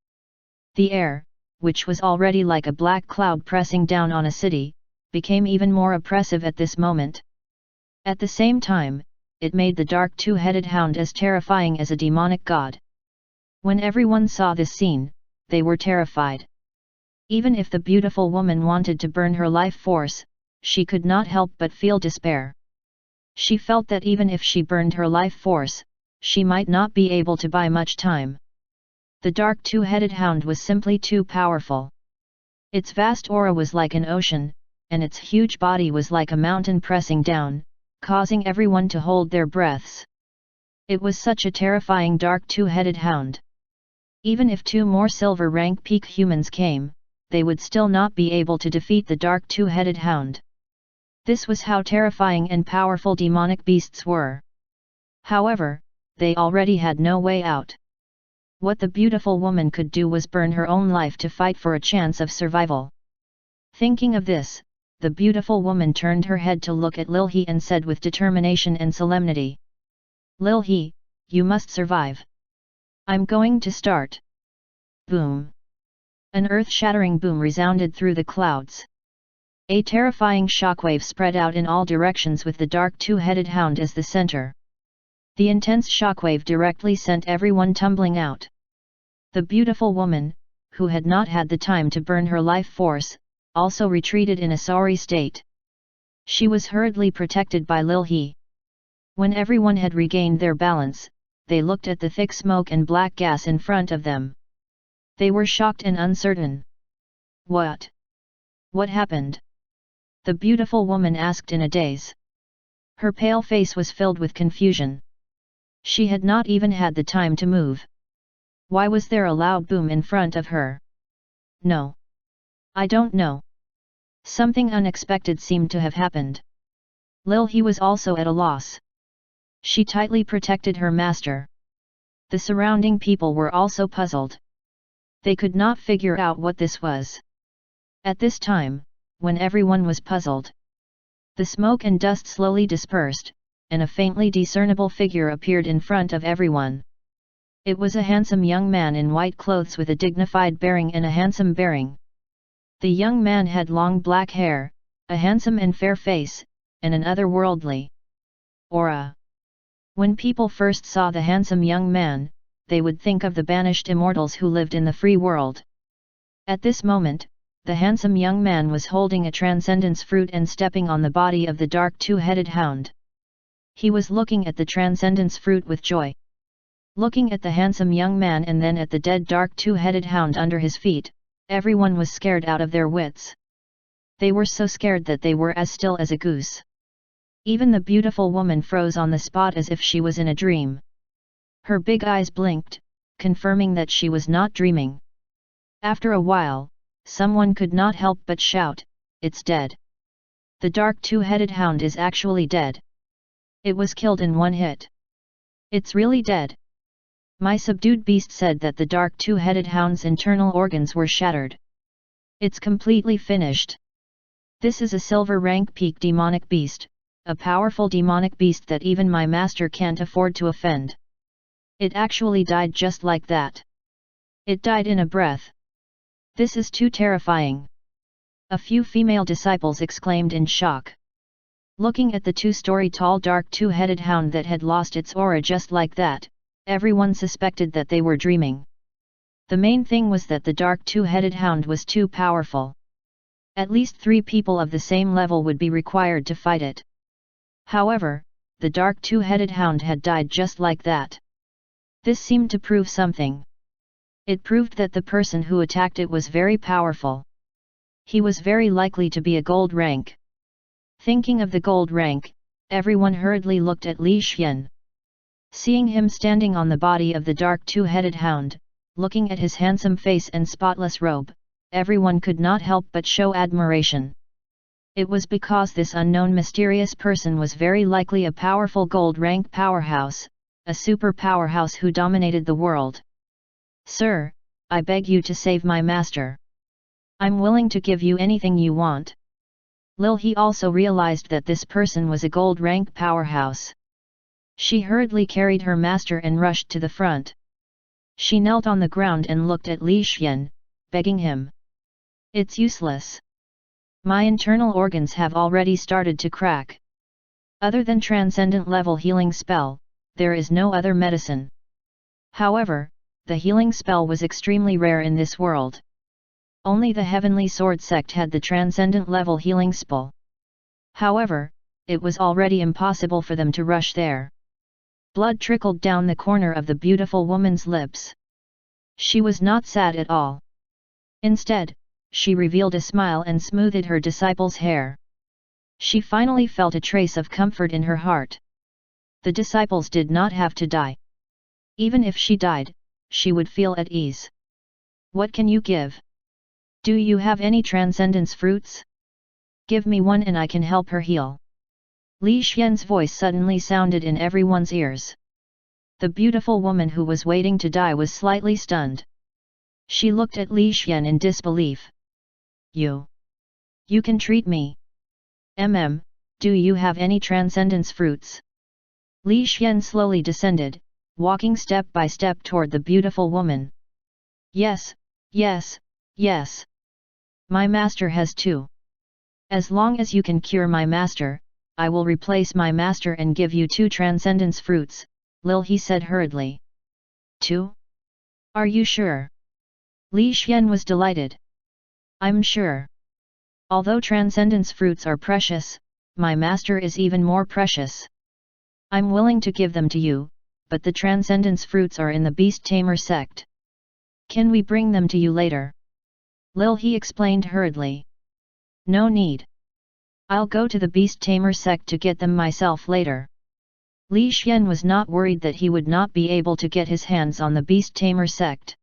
The air, which was already like a black cloud pressing down on a city, became even more oppressive at this moment. At the same time, it made the dark two-headed hound as terrifying as a demonic god. When everyone saw this scene, they were terrified. Even if the beautiful woman wanted to burn her life force, she could not help but feel despair. She felt that even if she burned her life force, she might not be able to buy much time. The dark two-headed hound was simply too powerful. Its vast aura was like an ocean, and its huge body was like a mountain pressing down, causing everyone to hold their breaths. It was such a terrifying dark two-headed hound. Even if 2 more silver rank peak humans came, they would still not be able to defeat the dark two-headed hound. This was how terrifying and powerful demonic beasts were. However, they already had no way out. What the beautiful woman could do was burn her own life to fight for a chance of survival. Thinking of this, the beautiful woman turned her head to look at Lil He and said with determination and solemnity. Lil He, you must survive. I'm going to start. Boom! An earth-shattering boom resounded through the clouds. A terrifying shockwave spread out in all directions with the dark two-headed hound as the center. The intense shockwave directly sent everyone tumbling out. The beautiful woman, who had not had the time to burn her life force, also retreated in a sorry state. She was hurriedly protected by Lil He. When everyone had regained their balance, they looked at the thick smoke and black gas in front of them. They were shocked and uncertain. What? What happened? The beautiful woman asked in a daze. Her pale face was filled with confusion. She had not even had the time to move. Why was there a loud boom in front of her? No. I don't know. Something unexpected seemed to have happened. Lil He was also at a loss. She tightly protected her master. The surrounding people were also puzzled. They could not figure out what this was. At this time, when everyone was puzzled, the smoke and dust slowly dispersed, and a faintly discernible figure appeared in front of everyone. It was a handsome young man in white clothes with a dignified bearing and a handsome bearing. The young man had long black hair, a handsome and fair face, and an otherworldly aura. When people first saw the handsome young man, they would think of the banished immortals who lived in the free world. At this moment, the handsome young man was holding a transcendence fruit and stepping on the body of the dark two-headed hound. He was looking at the transcendence fruit with joy. Looking at the handsome young man and then at the dead dark two-headed hound under his feet, everyone was scared out of their wits. They were so scared that they were as still as a goose. Even the beautiful woman froze on the spot as if she was in a dream. Her big eyes blinked, confirming that she was not dreaming. After a while, someone could not help but shout, "It's dead! The dark two-headed hound is actually dead! It was killed in one hit! It's really dead!" My subdued beast said that the dark two-headed hound's internal organs were shattered. It's completely finished. This is a silver rank peak demonic beast, a powerful demonic beast that even my master can't afford to offend. It actually died just like that. It died in a breath. This is too terrifying. A few female disciples exclaimed in shock. Looking at the 2-story tall dark two-headed hound that had lost its aura just like that, everyone suspected that they were dreaming. The main thing was that the dark two-headed hound was too powerful. At least 3 people of the same level would be required to fight it. However, the dark two-headed hound had died just like that. This seemed to prove something. It proved that the person who attacked it was very powerful. He was very likely to be a gold rank. Thinking of the gold rank, everyone hurriedly looked at Li Xian. Seeing him standing on the body of the dark two-headed hound, looking at his handsome face and spotless robe, everyone could not help but show admiration. It was because this unknown mysterious person was very likely a powerful gold rank powerhouse, a super powerhouse who dominated the world. "Sir, I beg you to save my master. I'm willing to give you anything you want." Lil He also realized that this person was a gold rank powerhouse. She hurriedly carried her master and rushed to the front. She knelt on the ground and looked at Li Xian, begging him. "It's useless. My internal organs have already started to crack. Other than transcendent level healing spell, there is no other medicine." However, the healing spell was extremely rare in this world. Only the Heavenly Sword sect had the transcendent level healing spell. However, it was already impossible for them to rush there. Blood trickled down the corner of the beautiful woman's lips. She was not sad at all. Instead, she revealed a smile and smoothed her disciple's hair. She finally felt a trace of comfort in her heart. The disciples did not have to die. Even if she died, she would feel at ease. "What can you give? Do you have any transcendence fruits? Give me one and I can help her heal." Li Xian's voice suddenly sounded in everyone's ears. The beautiful woman who was waiting to die was slightly stunned. She looked at Li Xian in disbelief. You can treat me? Do you have any transcendence fruits?" Li Xian slowly descended, walking step by step toward the beautiful woman. Yes. My master has 2. As long as you can cure my master, I will replace my master and give you 2 transcendence fruits," Lil He said hurriedly. 2? Are you sure? Li Xian was delighted. "I'm sure. Although transcendence fruits are precious, my master is even more precious. I'm willing to give them to you, but the transcendence fruits are in the Beast Tamer sect. Can we bring them to you later?" Lil He explained hurriedly. "No need. I'll go to the Beast Tamer sect to get them myself later." Li Xian was not worried that he would not be able to get his hands on the Beast Tamer sect.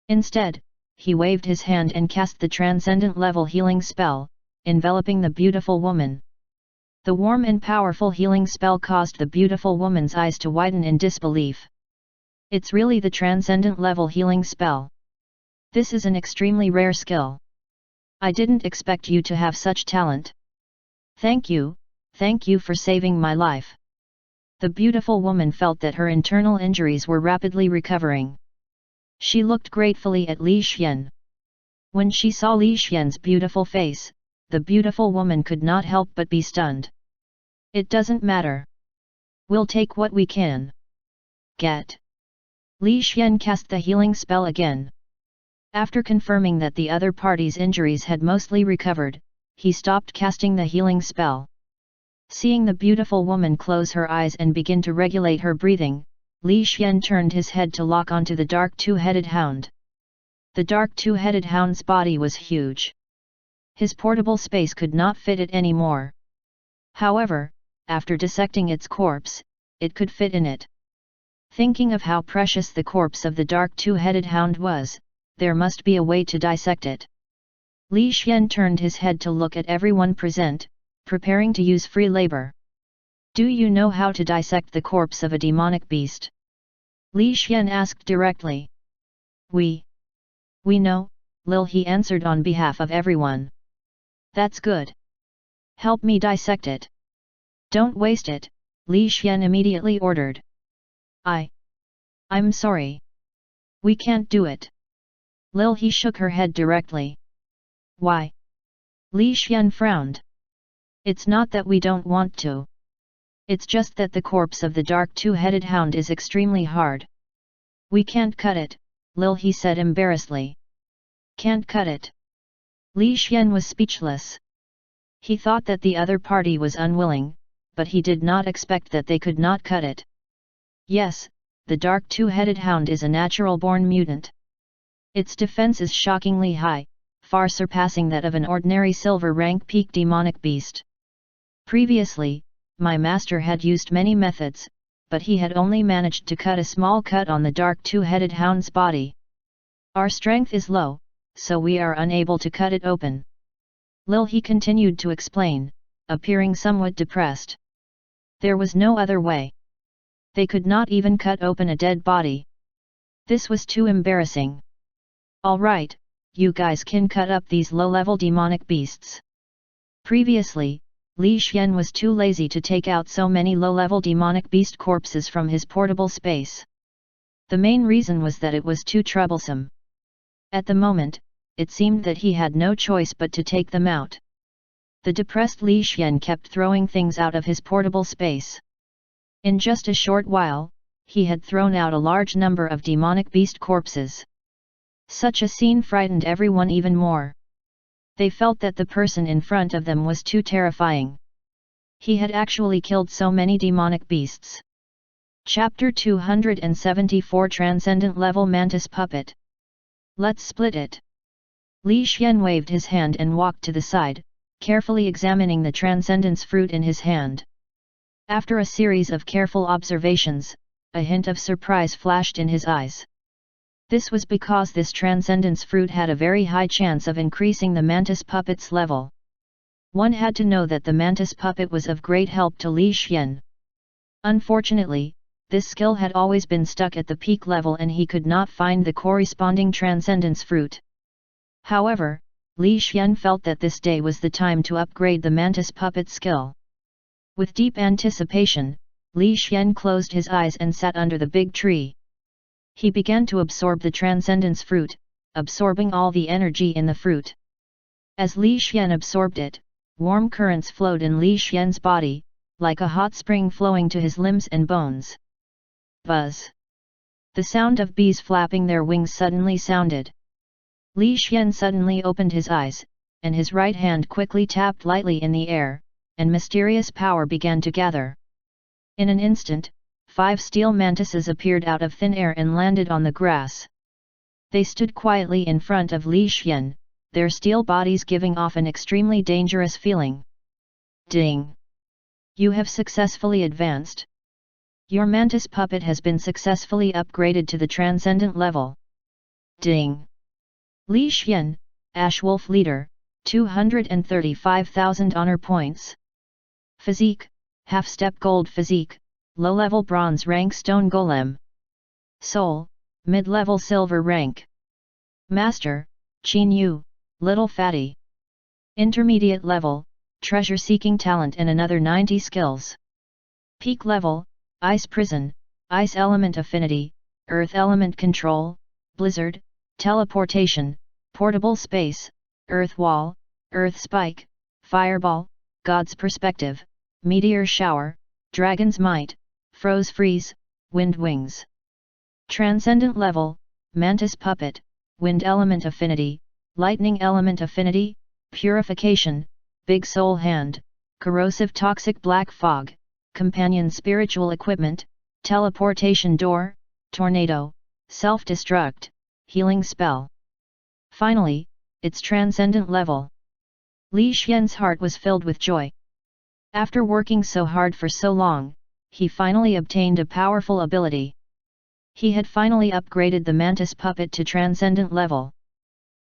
Instead, he waved his hand and cast the transcendent level healing spell, enveloping the beautiful woman. The warm and powerful healing spell caused the beautiful woman's eyes to widen in disbelief. It's really the transcendent level healing spell. This is an extremely rare skill. I didn't expect you to have such talent. Thank you for saving my life. The beautiful woman felt that her internal injuries were rapidly recovering. She looked gratefully at Li Xian. When she saw Li Xian's beautiful face, the beautiful woman could not help but be stunned. It doesn't matter. We'll take what we can get. Li Xian cast the healing spell again. After confirming that the other party's injuries had mostly recovered, he stopped casting the healing spell. Seeing the beautiful woman close her eyes and begin to regulate her breathing, Li Xian turned his head to lock onto the dark two-headed hound. The dark two-headed hound's body was huge. His portable space could not fit it anymore. However, after dissecting its corpse, it could fit in it. Thinking of how precious the corpse of the dark two-headed hound was, there must be a way to dissect it. Li Xian turned his head to look at everyone present, preparing to use free labor. Do you know how to dissect the corpse of a demonic beast? Li Xian asked directly. We know, Lil He answered on behalf of everyone. That's good. Help me dissect it. Don't waste it, Li Xian immediately ordered. I'm sorry. We can't do it. Lil He shook her head directly. Why? Li Xian frowned. It's not that we don't want to. It's just that the corpse of the dark two-headed hound is extremely hard. We can't cut it, Lil He said embarrassedly. Can't cut it. Li Xian was speechless. He thought that the other party was unwilling, but he did not expect that they could not cut it. Yes, the dark two-headed hound is a natural-born mutant. Its defense is shockingly high, far surpassing that of an ordinary silver-rank peak demonic beast. Previously, my master had used many methods, but he had only managed to cut a small cut on the dark two-headed hound's body. Our strength is low, so we are unable to cut it open. Lil He continued to explain, appearing somewhat depressed. There was no other way. They could not even cut open a dead body. This was too embarrassing. All right, you guys can cut up these low-level demonic beasts. Previously, Li Xian was too lazy to take out so many low-level demonic beast corpses from his portable space. The main reason was that it was too troublesome. At the moment, it seemed that he had no choice but to take them out. The depressed Li Xian kept throwing things out of his portable space. In just a short while, he had thrown out a large number of demonic beast corpses. Such a scene frightened everyone even more. They felt that the person in front of them was too terrifying. He had actually killed so many demonic beasts. Chapter 274 Transcendent Level Mantis Puppet. Let's split it. Li Xian waved his hand and walked to the side, carefully examining the transcendence fruit in his hand. After a series of careful observations, a hint of surprise flashed in his eyes. This was because this transcendence fruit had a very high chance of increasing the mantis puppet's level. One had to know that the mantis puppet was of great help to Li Xian. Unfortunately, this skill had always been stuck at the peak level and he could not find the corresponding transcendence fruit. However, Li Xian felt that this day was the time to upgrade the mantis puppet skill. With deep anticipation, Li Xian closed his eyes and sat under the big tree. He began to absorb the transcendence fruit, absorbing all the energy in the fruit. As Li Xian absorbed it, warm currents flowed in Li Xian's body, like a hot spring flowing to his limbs and bones. Buzz! The sound of bees flapping their wings suddenly sounded. Li Xian suddenly opened his eyes, and his right hand quickly tapped lightly in the air, and mysterious power began to gather. In an instant, 5 steel mantises appeared out of thin air and landed on the grass. They stood quietly in front of Li Xian, their steel bodies giving off an extremely dangerous feeling. Ding! You have successfully advanced. Your mantis puppet has been successfully upgraded to the transcendent level. Ding! Li Xian, Ash Wolf leader, 235,000 honor points. Physique, half-step gold physique, low-level bronze rank stone golem. Soul, mid-level silver rank. Master, Qin Yu, little fatty. Intermediate level, treasure-seeking talent and another 90 skills. Peak level, ice prison, ice element affinity, earth element control, blizzard, teleportation, portable space, earth wall, earth spike, fireball, god's perspective, meteor shower, dragon's might, froze freeze, wind wings. Transcendent level, mantis puppet, wind element affinity, lightning element affinity, purification, big soul hand, corrosive toxic black fog, companion spiritual equipment, teleportation door, tornado, self-destruct, healing spell. Finally, its transcendent level. Li Xian's heart was filled with joy. After working so hard for so long, he finally obtained a powerful ability. He had finally upgraded the mantis puppet to transcendent level.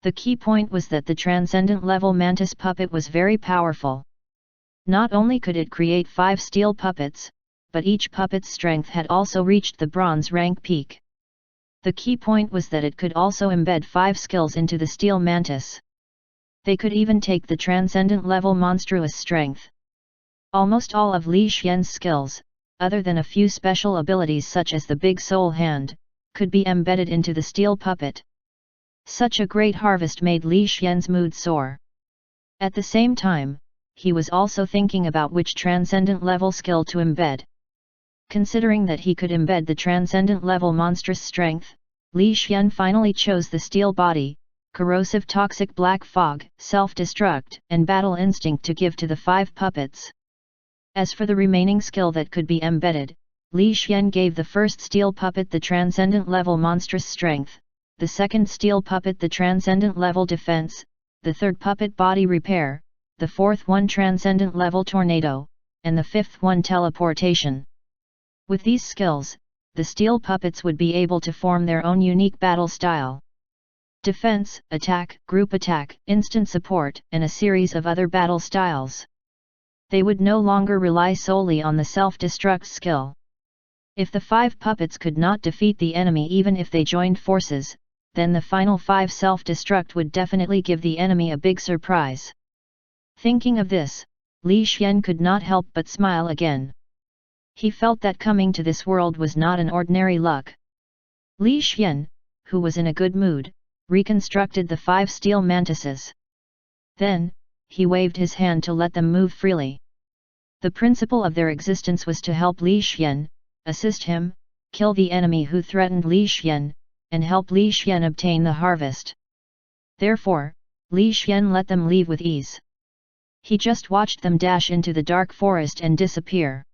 The key point was that the transcendent level mantis puppet was very powerful. Not only could it create 5 steel puppets, but each puppet's strength had also reached the bronze rank peak. The key point was that it could also embed 5 skills into the steel mantis. They could even take the transcendent level monstrous strength. Almost all of Li Xian's skills, other than a few special abilities such as the big soul hand, could be embedded into the steel puppet. Such a great harvest made Li Xian's mood soar. At the same time, he was also thinking about which transcendent level skill to embed. Considering that he could embed the transcendent level monstrous strength, Li Xian finally chose the steel body, corrosive toxic black fog, self-destruct, and battle instinct to give to the 5 puppets. As for the remaining skill that could be embedded, Li Xian gave the first steel puppet the transcendent level monstrous strength, the second steel puppet the transcendent level defense, the third puppet body repair, the fourth one transcendent level tornado, and the fifth one teleportation. With these skills, the steel puppets would be able to form their own unique battle style. Defense, attack, group attack, instant support, and a series of other battle styles. They would no longer rely solely on the self-destruct skill. If the 5 puppets could not defeat the enemy even if they joined forces, then the final 5 self-destruct would definitely give the enemy a big surprise. Thinking of this, Li Xian could not help but smile again. He felt that coming to this world was not an ordinary luck. Li Xian, who was in a good mood, reconstructed the 5 steel mantises. Then, he waved his hand to let them move freely. The principle of their existence was to help Li Xian, assist him, kill the enemy who threatened Li Xian, and help Li Xian obtain the harvest. Therefore, Li Xian let them leave with ease. He just watched them dash into the dark forest and disappear.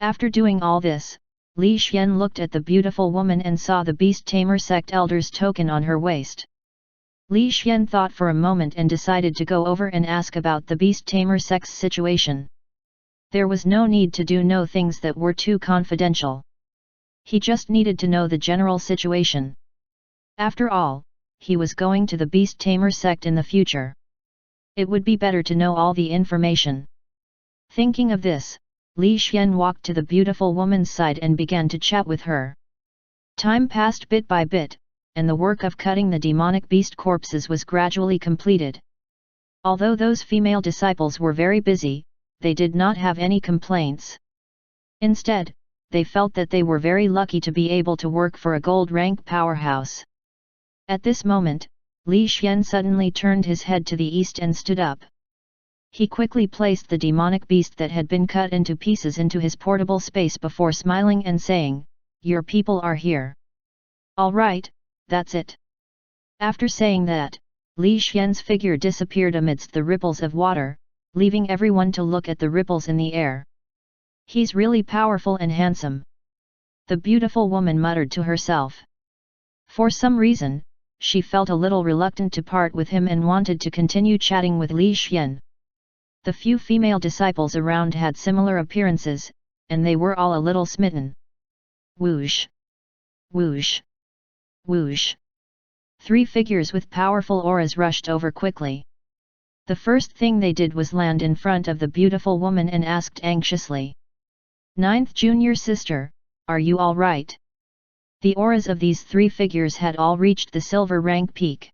After doing all this, Li Xian looked at the beautiful woman and saw the Beast Tamer sect elder's token on her waist. Li Xian thought for a moment and decided to go over and ask about the Beast Tamer sect's situation. There was no need to do no things that were too confidential. He just needed to know the general situation. After all, he was going to the Beast Tamer sect in the future. It would be better to know all the information. Thinking of this, Li Xian walked to the beautiful woman's side and began to chat with her. Time passed bit by bit, and the work of cutting the demonic beast corpses was gradually completed. Although those female disciples were very busy, they did not have any complaints. Instead, they felt that they were very lucky to be able to work for a gold rank powerhouse. At this moment, Li Xian suddenly turned his head to the east and stood up. He quickly placed the demonic beast that had been cut into pieces into his portable space before smiling and saying, "Your people are here. All right, that's it." After saying that, Li Xian's figure disappeared amidst the ripples of water, leaving everyone to look at the ripples in the air. "He's really powerful and handsome," the beautiful woman muttered to herself. For some reason, she felt a little reluctant to part with him and wanted to continue chatting with Li Xian. The few female disciples around had similar appearances, and they were all a little smitten. Whoosh! Whoosh! Whoosh! 3 figures with powerful auras rushed over quickly. The first thing they did was land in front of the beautiful woman and asked anxiously, "Ninth junior sister, are you all right?" The auras of these three figures had all reached the silver rank peak.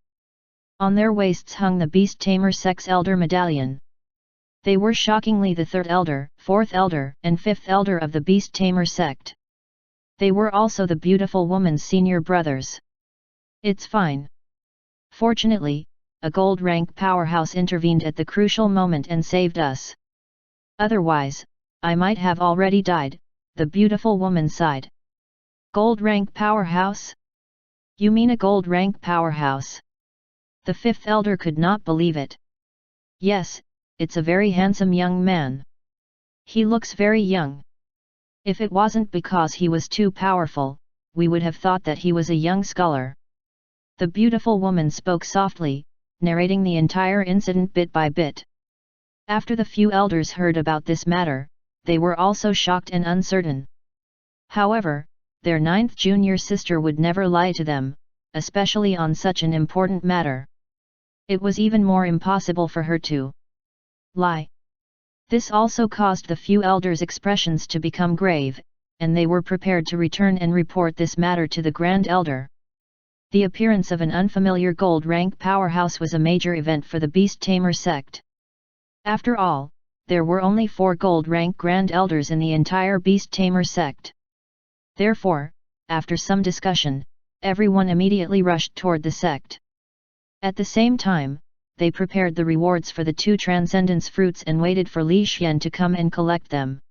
On their waists hung the Beast Tamer Sect's elder medallion. They were shockingly the third elder, fourth elder, and fifth elder of the Beast Tamer sect. They were also the beautiful woman's senior brothers. "It's fine. Fortunately, a gold rank powerhouse intervened at the crucial moment and saved us. Otherwise, I might have already died," the beautiful woman sighed. "Gold rank powerhouse? You mean a gold rank powerhouse?" The fifth elder could not believe it. "Yes, it's a very handsome young man. He looks very young. If it wasn't because he was too powerful, we would have thought that he was a young scholar." The beautiful woman spoke softly, narrating the entire incident bit by bit. After the few elders heard about this matter, they were also shocked and uncertain. However, their ninth junior sister would never lie to them, especially on such an important matter. It was even more impossible for her to lie. This also caused the few elders' expressions to become grave, and they were prepared to return and report this matter to the Grand Elder. The appearance of an unfamiliar gold rank powerhouse was a major event for the Beast Tamer sect. After all, there were only 4 gold rank Grand Elders in the entire Beast Tamer sect. Therefore, after some discussion, everyone immediately rushed toward the sect. At the same time, they prepared the rewards for the 2 transcendence fruits and waited for Li Xian to come and collect them.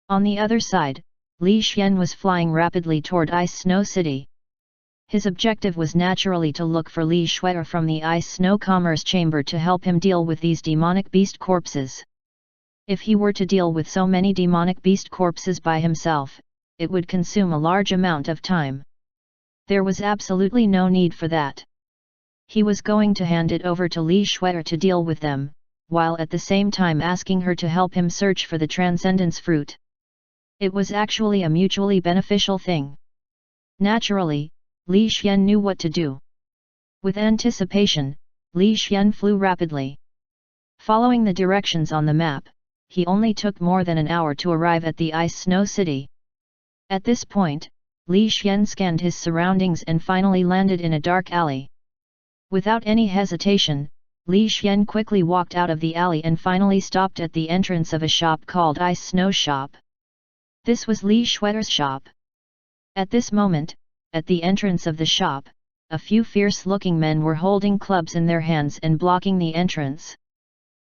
On the other side, Li Xian was flying rapidly toward Ice Snow City. His objective was naturally to look for Li Shuai from the Ice Snow Commerce Chamber to help him deal with these demonic beast corpses. If he were to deal with so many demonic beast corpses by himself, it would consume a large amount of time. There was absolutely no need for that. He was going to hand it over to Li Shuai to deal with them, while at the same time asking her to help him search for the transcendence fruit. It was actually a mutually beneficial thing. Naturally, Li Xian knew what to do. With anticipation, Li Xian flew rapidly. Following the directions on the map, he only took more than an hour to arrive at the Ice Snow City. At this point, Li Xian scanned his surroundings and finally landed in a dark alley. Without any hesitation, Li Xian quickly walked out of the alley and finally stopped at the entrance of a shop called Ice Snow Shop. This was Li Shuai's shop. At this moment, at the entrance of the shop, a few fierce-looking men were holding clubs in their hands and blocking the entrance.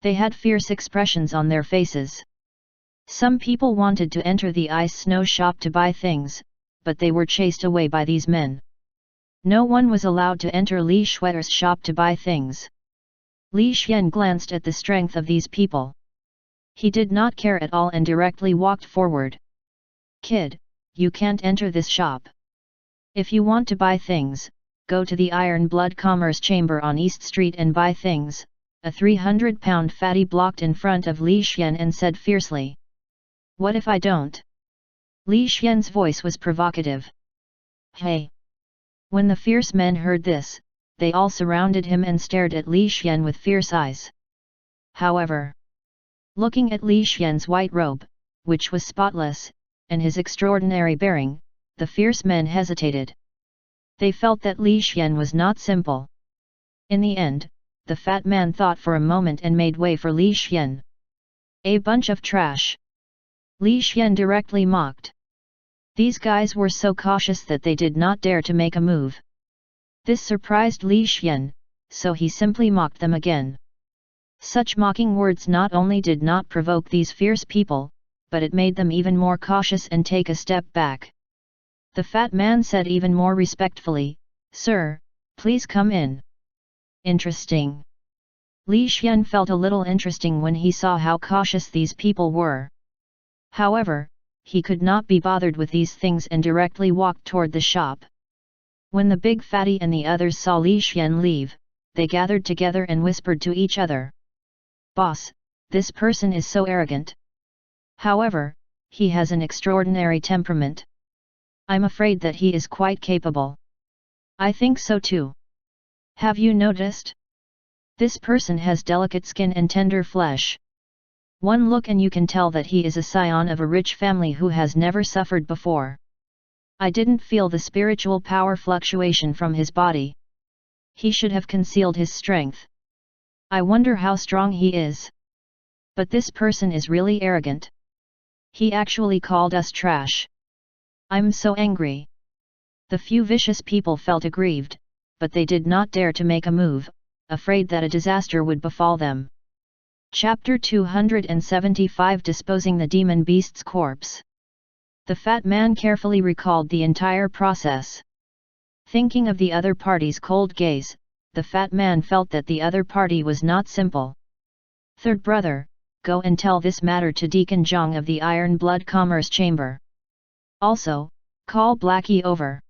They had fierce expressions on their faces. Some people wanted to enter the Ice Snow Shop to buy things, but they were chased away by these men. No one was allowed to enter Li Shuai's shop to buy things. Li Xian glanced at the strength of these people. He did not care at all and directly walked forward. "Kid, you can't enter this shop. If you want to buy things, go to the Iron Blood Commerce Chamber on East Street and buy things," a 300-pound fatty blocked in front of Li Xian and said fiercely. "What if I don't?" Li Xian's voice was provocative. "Hey!" When the fierce men heard this, they all surrounded him and stared at Li Xian with fierce eyes. However, looking at Li Xian's white robe, which was spotless, and his extraordinary bearing, the fierce men hesitated. They felt that Li Xian was not simple. In the end, the fat man thought for a moment and made way for Li Xian. "A bunch of trash!" Li Xian directly mocked. These guys were so cautious that they did not dare to make a move. This surprised Li Xian, so he simply mocked them again. Such mocking words not only did not provoke these fierce people, but it made them even more cautious and take a step back. The fat man said even more respectfully, "Sir, please come in." Interesting. Li Xian felt a little interesting when he saw how cautious these people were. However, he could not be bothered with these things and directly walked toward the shop. When the big fatty and the others saw Li Xian leave, they gathered together and whispered to each other. "Boss, this person is so arrogant. However, he has an extraordinary temperament. I'm afraid that he is quite capable." "I think so too. Have you noticed? This person has delicate skin and tender flesh. One look and you can tell that he is a scion of a rich family who has never suffered before. I didn't feel the spiritual power fluctuation from his body. He should have concealed his strength. I wonder how strong he is. But this person is really arrogant. He actually called us trash. I'm so angry. The few vicious people felt aggrieved, but they did not dare to make a move, afraid that a disaster would befall them. Chapter 275 Disposing the Demon Beast's Corpse. The fat man carefully recalled the entire process. Thinking of the other party's cold gaze, the fat man felt that the other party was not simple. Third brother, go and tell this matter to Deacon Zhang of the Iron Blood Commerce Chamber. Also, call Blackie over.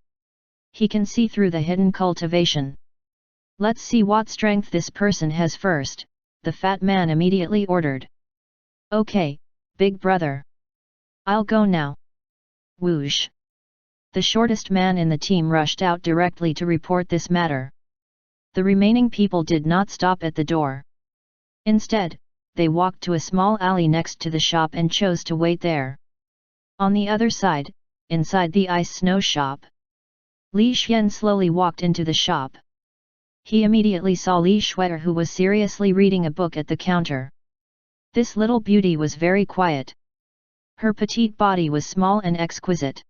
He can see through the hidden cultivation. Let's see what strength this person has first, the fat man immediately ordered. Okay, big brother. I'll go now. Whoosh. The shortest man in the team rushed out directly to report this matter. The remaining people did not stop at the door. Instead, they walked to a small alley next to the shop and chose to wait there. On the other side, inside the ice snow shop, Li Xian slowly walked into the shop. He immediately saw Li Shuer, who was seriously reading a book at the counter. This little beauty was very quiet. Her petite body was small and exquisite.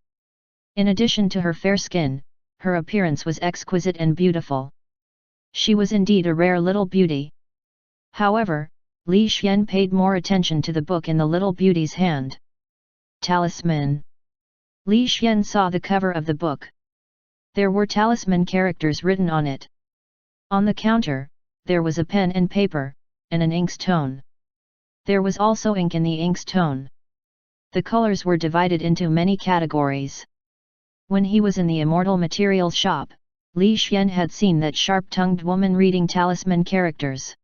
In addition to her fair skin, her appearance was exquisite and beautiful. She was indeed a rare little beauty. However, Li Xian paid more attention to the book in the little beauty's hand. Talisman. Li Xian saw the cover of the book. There were talisman characters written on it. On the counter, there was a pen and paper, and an inkstone. There was also ink in the inkstone. The colors were divided into many categories. When he was in the immortal materials shop, Li Xian had seen that sharp-tongued woman reading talisman characters.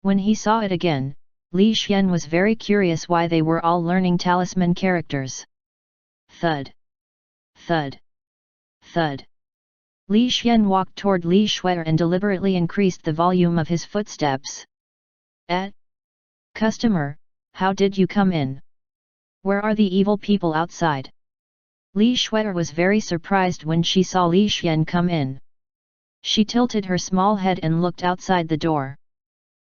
When he saw it again, Li Xian was very curious why they were all learning talisman characters. Thud. Thud. Thud. Li Xian walked toward Li Shuer and deliberately increased the volume of his footsteps. Customer, how did you come in? Where are the evil people outside? Li Shuer was very surprised when she saw Li Xian come in. She tilted her small head and looked outside the door.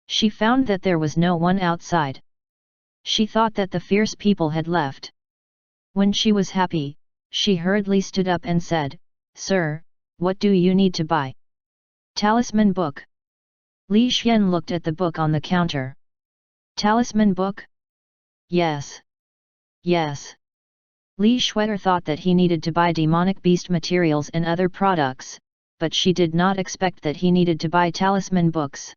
She found that there was no one outside. She thought that the fierce people had left. When she was happy, she hurriedly stood up and said, "Sir, what do you need to buy?" Talisman book. Li Xian looked at the book on the counter. Talisman book? Yes. Yes. Li Shuer thought that he needed to buy demonic beast materials and other products, but she did not expect that he needed to buy talisman books.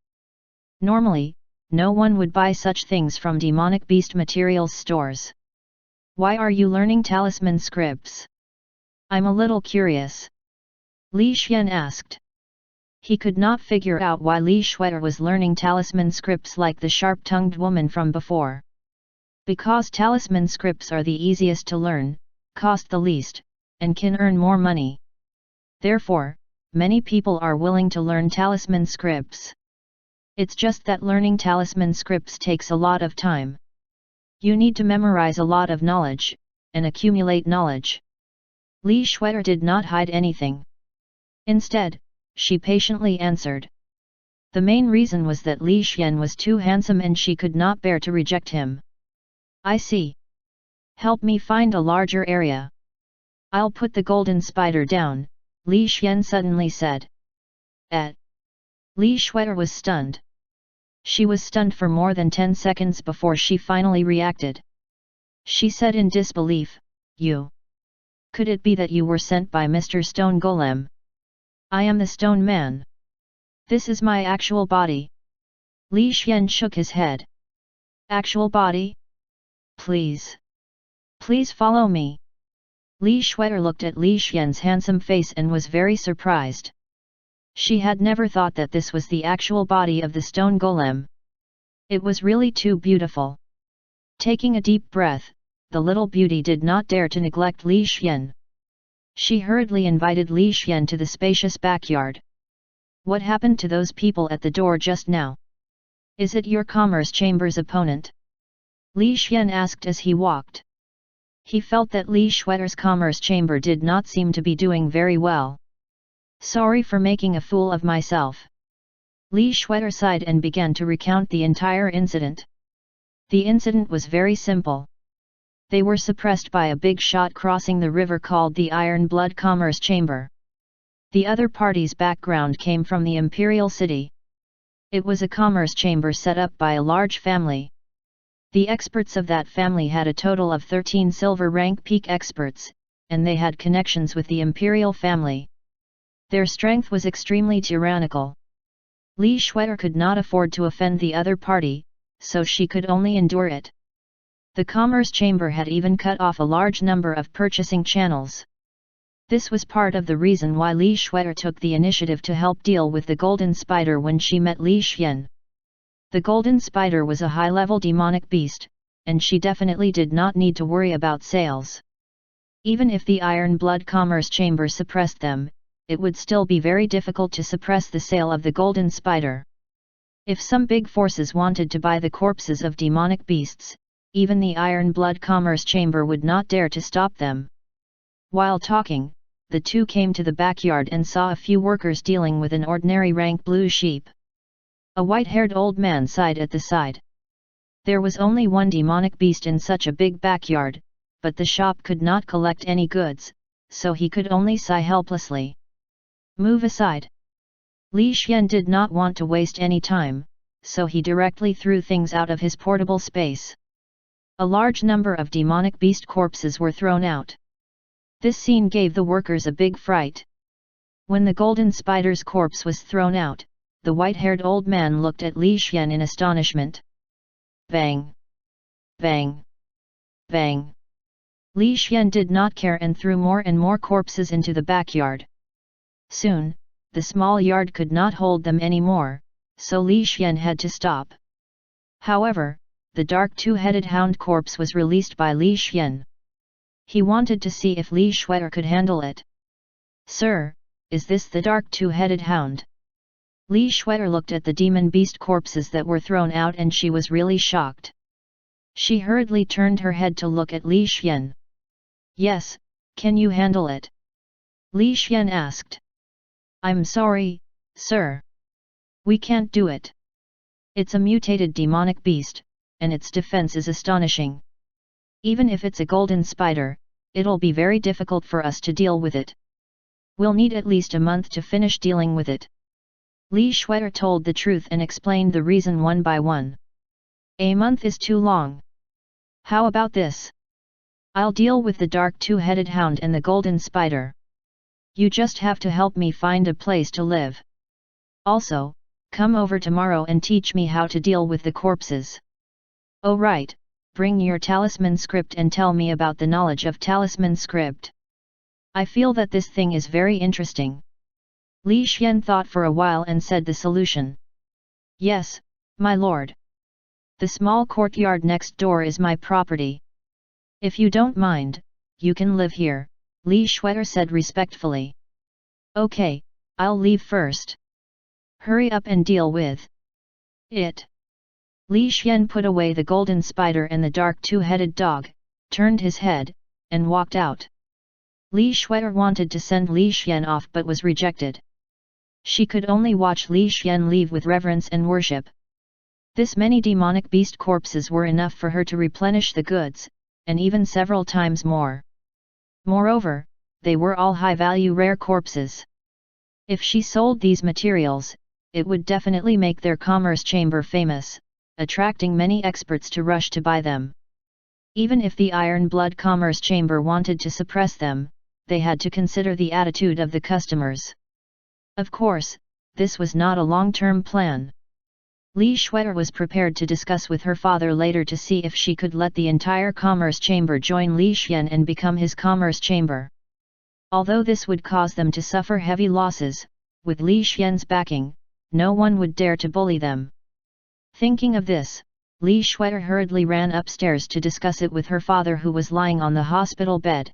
Normally, no one would buy such things from demonic beast materials stores. Why are you learning talisman scripts? I'm a little curious. Li Xian asked. He could not figure out why Li Shuer was learning talisman scripts like the sharp-tongued woman from before. Because talisman scripts are the easiest to learn, cost the least, and can earn more money. Therefore, many people are willing to learn talisman scripts. It's just that learning talisman scripts takes a lot of time. You need to memorize a lot of knowledge, and accumulate knowledge. Li Shuer did not hide anything. Instead, she patiently answered. The main reason was that Li Xian was too handsome and she could not bear to reject him. I see. Help me find a larger area. I'll put the golden spider down, Li Xian suddenly said. Li Shuer was stunned. She was stunned for more than 10 seconds before she finally reacted. She said in disbelief, "You? Could it be that you were sent by Mr. Stone Golem? I am the Stone Man. This is my actual body." Li Xian shook his head. Actual body? Please. Please follow me. Li Shuer looked at Li Xian's handsome face and was very surprised. She had never thought that this was the actual body of the stone golem. It was really too beautiful. Taking a deep breath, the little beauty did not dare to neglect Li Xian. She hurriedly invited Li Xian to the spacious backyard. What happened to those people at the door just now? Is it your commerce chamber's opponent? Li Xian asked as he walked. He felt that Li Shue'er's commerce chamber did not seem to be doing very well. Sorry for making a fool of myself. Li Shue'er sighed and began to recount the entire incident. The incident was very simple. They were suppressed by a big shot crossing the river called the Iron Blood Commerce Chamber. The other party's background came from the imperial city. It was a commerce chamber set up by a large family. The experts of that family had a total of 13 silver rank peak experts, and they had connections with the imperial family. Their strength was extremely tyrannical. Li Shue'er could not afford to offend the other party, so she could only endure it. The commerce chamber had even cut off a large number of purchasing channels. This was part of the reason why Li Shue'er took the initiative to help deal with the golden spider when she met Li Xian. The golden spider was a high-level demonic beast, and she definitely did not need to worry about sales. Even if the Iron Blood Commerce Chamber suppressed them, it would still be very difficult to suppress the sale of the golden spider. If some big forces wanted to buy the corpses of demonic beasts, even the Iron Blood Commerce Chamber would not dare to stop them. While talking, the two came to the backyard and saw a few workers dealing with an ordinary rank blue sheep. A white-haired old man sighed at the side. There was only one demonic beast in such a big backyard, but the shop could not collect any goods, so he could only sigh helplessly. Move aside. Li Xian did not want to waste any time, so he directly threw things out of his portable space. A large number of demonic beast corpses were thrown out. This scene gave the workers a big fright. When the golden spider's corpse was thrown out, the white-haired old man looked at Li Xian in astonishment. Bang! Bang! Bang! Li Xian did not care and threw more and more corpses into the backyard. Soon, the small yard could not hold them anymore, so Li Xian had to stop. However, the dark two-headed hound corpse was released by Li Xian. He wanted to see if Li Shue'er could handle it. Sir, is this the dark two-headed hound? Li Shue'er looked at the demon beast corpses that were thrown out and she was really shocked. She hurriedly turned her head to look at Li Xian. Yes, can you handle it? Li Xian asked. I'm sorry, sir. We can't do it. It's a mutated demonic beast, and its defense is astonishing. Even if it's a golden spider, it'll be very difficult for us to deal with it. We'll need at least a month to finish dealing with it. Li Shue'er told the truth and explained the reason one by one. A month is too long. How about this? I'll deal with the dark two-headed hound and the golden spider. You just have to help me find a place to live. Also, come over tomorrow and teach me how to deal with the corpses. Oh right, bring your talisman script and tell me about the knowledge of talisman script. I feel that this thing is very interesting. Li Xian thought for a while and said the solution. Yes, my lord. The small courtyard next door is my property. If you don't mind, you can live here, Li Shue'er said respectfully. Okay, I'll leave first. Hurry up and deal with it. Li Xian put away the golden spider and the dark two-headed dog, turned his head, and walked out. Li Shue'er wanted to send Li Xian off but was rejected. She could only watch Li Xian leave with reverence and worship. This many demonic beast corpses were enough for her to replenish the goods, and even several times more. Moreover, they were all high-value rare corpses. If she sold these materials, it would definitely make their commerce chamber famous, attracting many experts to rush to buy them. Even if the Iron Blood Commerce Chamber wanted to suppress them, they had to consider the attitude of the customers. Of course, this was not a long-term plan. Li Shue'er was prepared to discuss with her father later to see if she could let the entire commerce chamber join Li Xian and become his commerce chamber. Although this would cause them to suffer heavy losses, with Li Xian's backing, no one would dare to bully them. Thinking of this, Li Shue'er hurriedly ran upstairs to discuss it with her father who was lying on the hospital bed.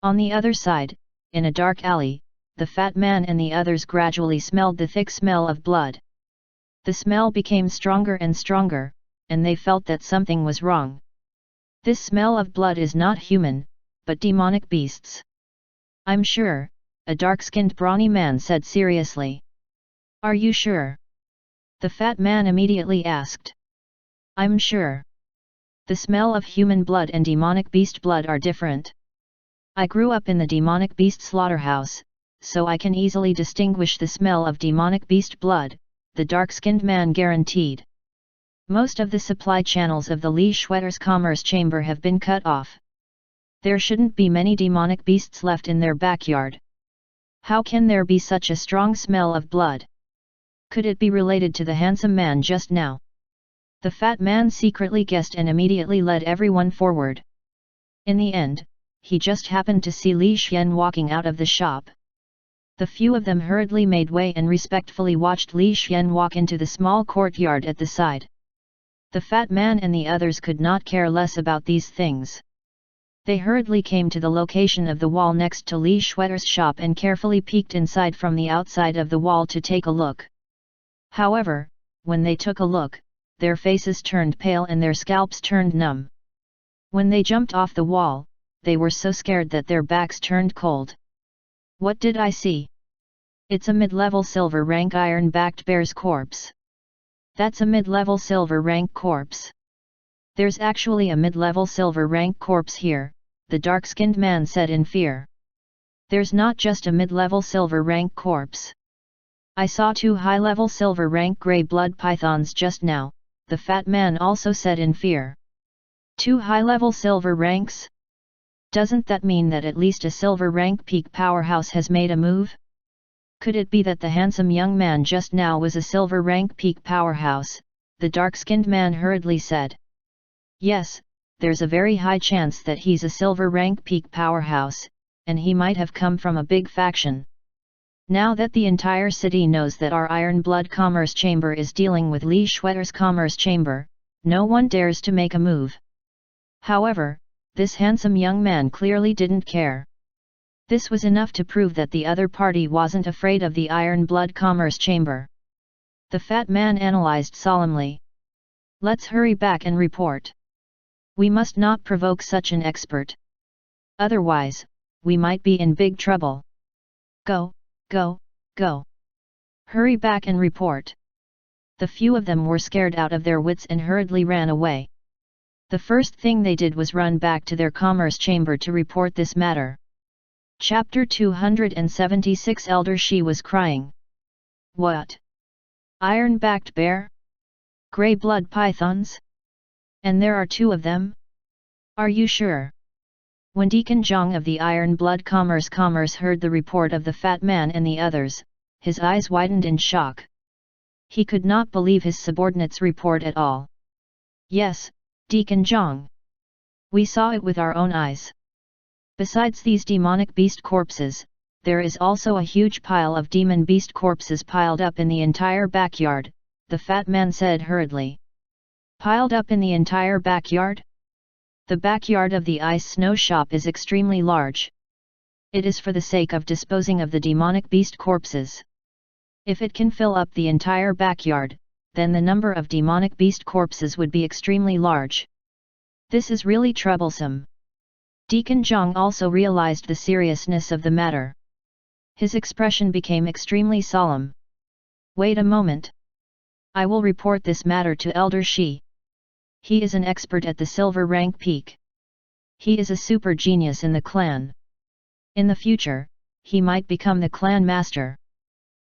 On the other side, in a dark alley, the fat man and the others gradually smelled the thick smell of blood. The smell became stronger and stronger, and they felt that something was wrong. This smell of blood is not human, but demonic beasts. I'm sure, a dark-skinned brawny man said seriously. Are you sure? The fat man immediately asked. I'm sure. The smell of human blood and demonic beast blood are different. I grew up in the demonic beast slaughterhouse, so I can easily distinguish the smell of demonic beast blood, the dark-skinned man guaranteed. Most of the supply channels of the Lee Schwetter's commerce chamber have been cut off. There shouldn't be many demonic beasts left in their backyard. How can there be such a strong smell of blood? Could it be related to the handsome man just now? The fat man secretly guessed and immediately led everyone forward. In the end, he just happened to see Li Xian walking out of the shop. The few of them hurriedly made way and respectfully watched Li Xian walk into the small courtyard at the side. The fat man and the others could not care less about these things. They hurriedly came to the location of the wall next to Li Schwetter's shop and carefully peeked inside from the outside of the wall to take a look. However, when they took a look, their faces turned pale and their scalps turned numb. When they jumped off the wall, they were so scared that their backs turned cold. What did I see? It's a mid-level silver rank iron-backed bear's corpse. That's a mid-level silver rank corpse. There's actually a mid-level silver rank corpse here, the dark-skinned man said in fear. There's not just a mid-level silver rank corpse. I saw 2 high-level silver rank grey blood pythons just now, the fat man also said in fear. 2 high-level silver ranks? Doesn't that mean that at least a silver rank peak powerhouse has made a move? Could it be that the handsome young man just now was a silver rank peak powerhouse? The dark-skinned man hurriedly said. Yes, there's a very high chance that he's a silver rank peak powerhouse, and he might have come from a big faction. Now that the entire city knows that our Iron Blood Commerce Chamber is dealing with Lee Schwetter's Commerce Chamber, no one dares to make a move. However, this handsome young man clearly didn't care. This was enough to prove that the other party wasn't afraid of the Iron Blood Commerce Chamber. The fat man analyzed solemnly. Let's hurry back and report. We must not provoke such an expert. Otherwise, we might be in big trouble. Go, go, go. Hurry back and report. The few of them were scared out of their wits and hurriedly ran away. The first thing they did was run back to their commerce chamber to report this matter. Chapter 276 Elder Shi was crying. What? Iron-backed bear? Grey blood pythons? And there are 2 of them? Are you sure? When Deacon Zhang of the Iron Blood Commerce heard the report of the fat man and the others, his eyes widened in shock. He could not believe his subordinate's report at all. Yes, Deacon Zhang. We saw it with our own eyes. Besides these demonic beast corpses, there is also a huge pile of demon beast corpses piled up in the entire backyard, the fat man said hurriedly. Piled up in the entire backyard? The backyard of the ice snow shop is extremely large. It is for the sake of disposing of the demonic beast corpses. If it can fill up the entire backyard, then the number of demonic beast corpses would be extremely large. This is really troublesome. Deacon Zhang also realized the seriousness of the matter. His expression became extremely solemn. Wait a moment. I will report this matter to Elder Shi. He is an expert at the silver rank peak. He is a super genius in the clan. In the future, he might become the clan master.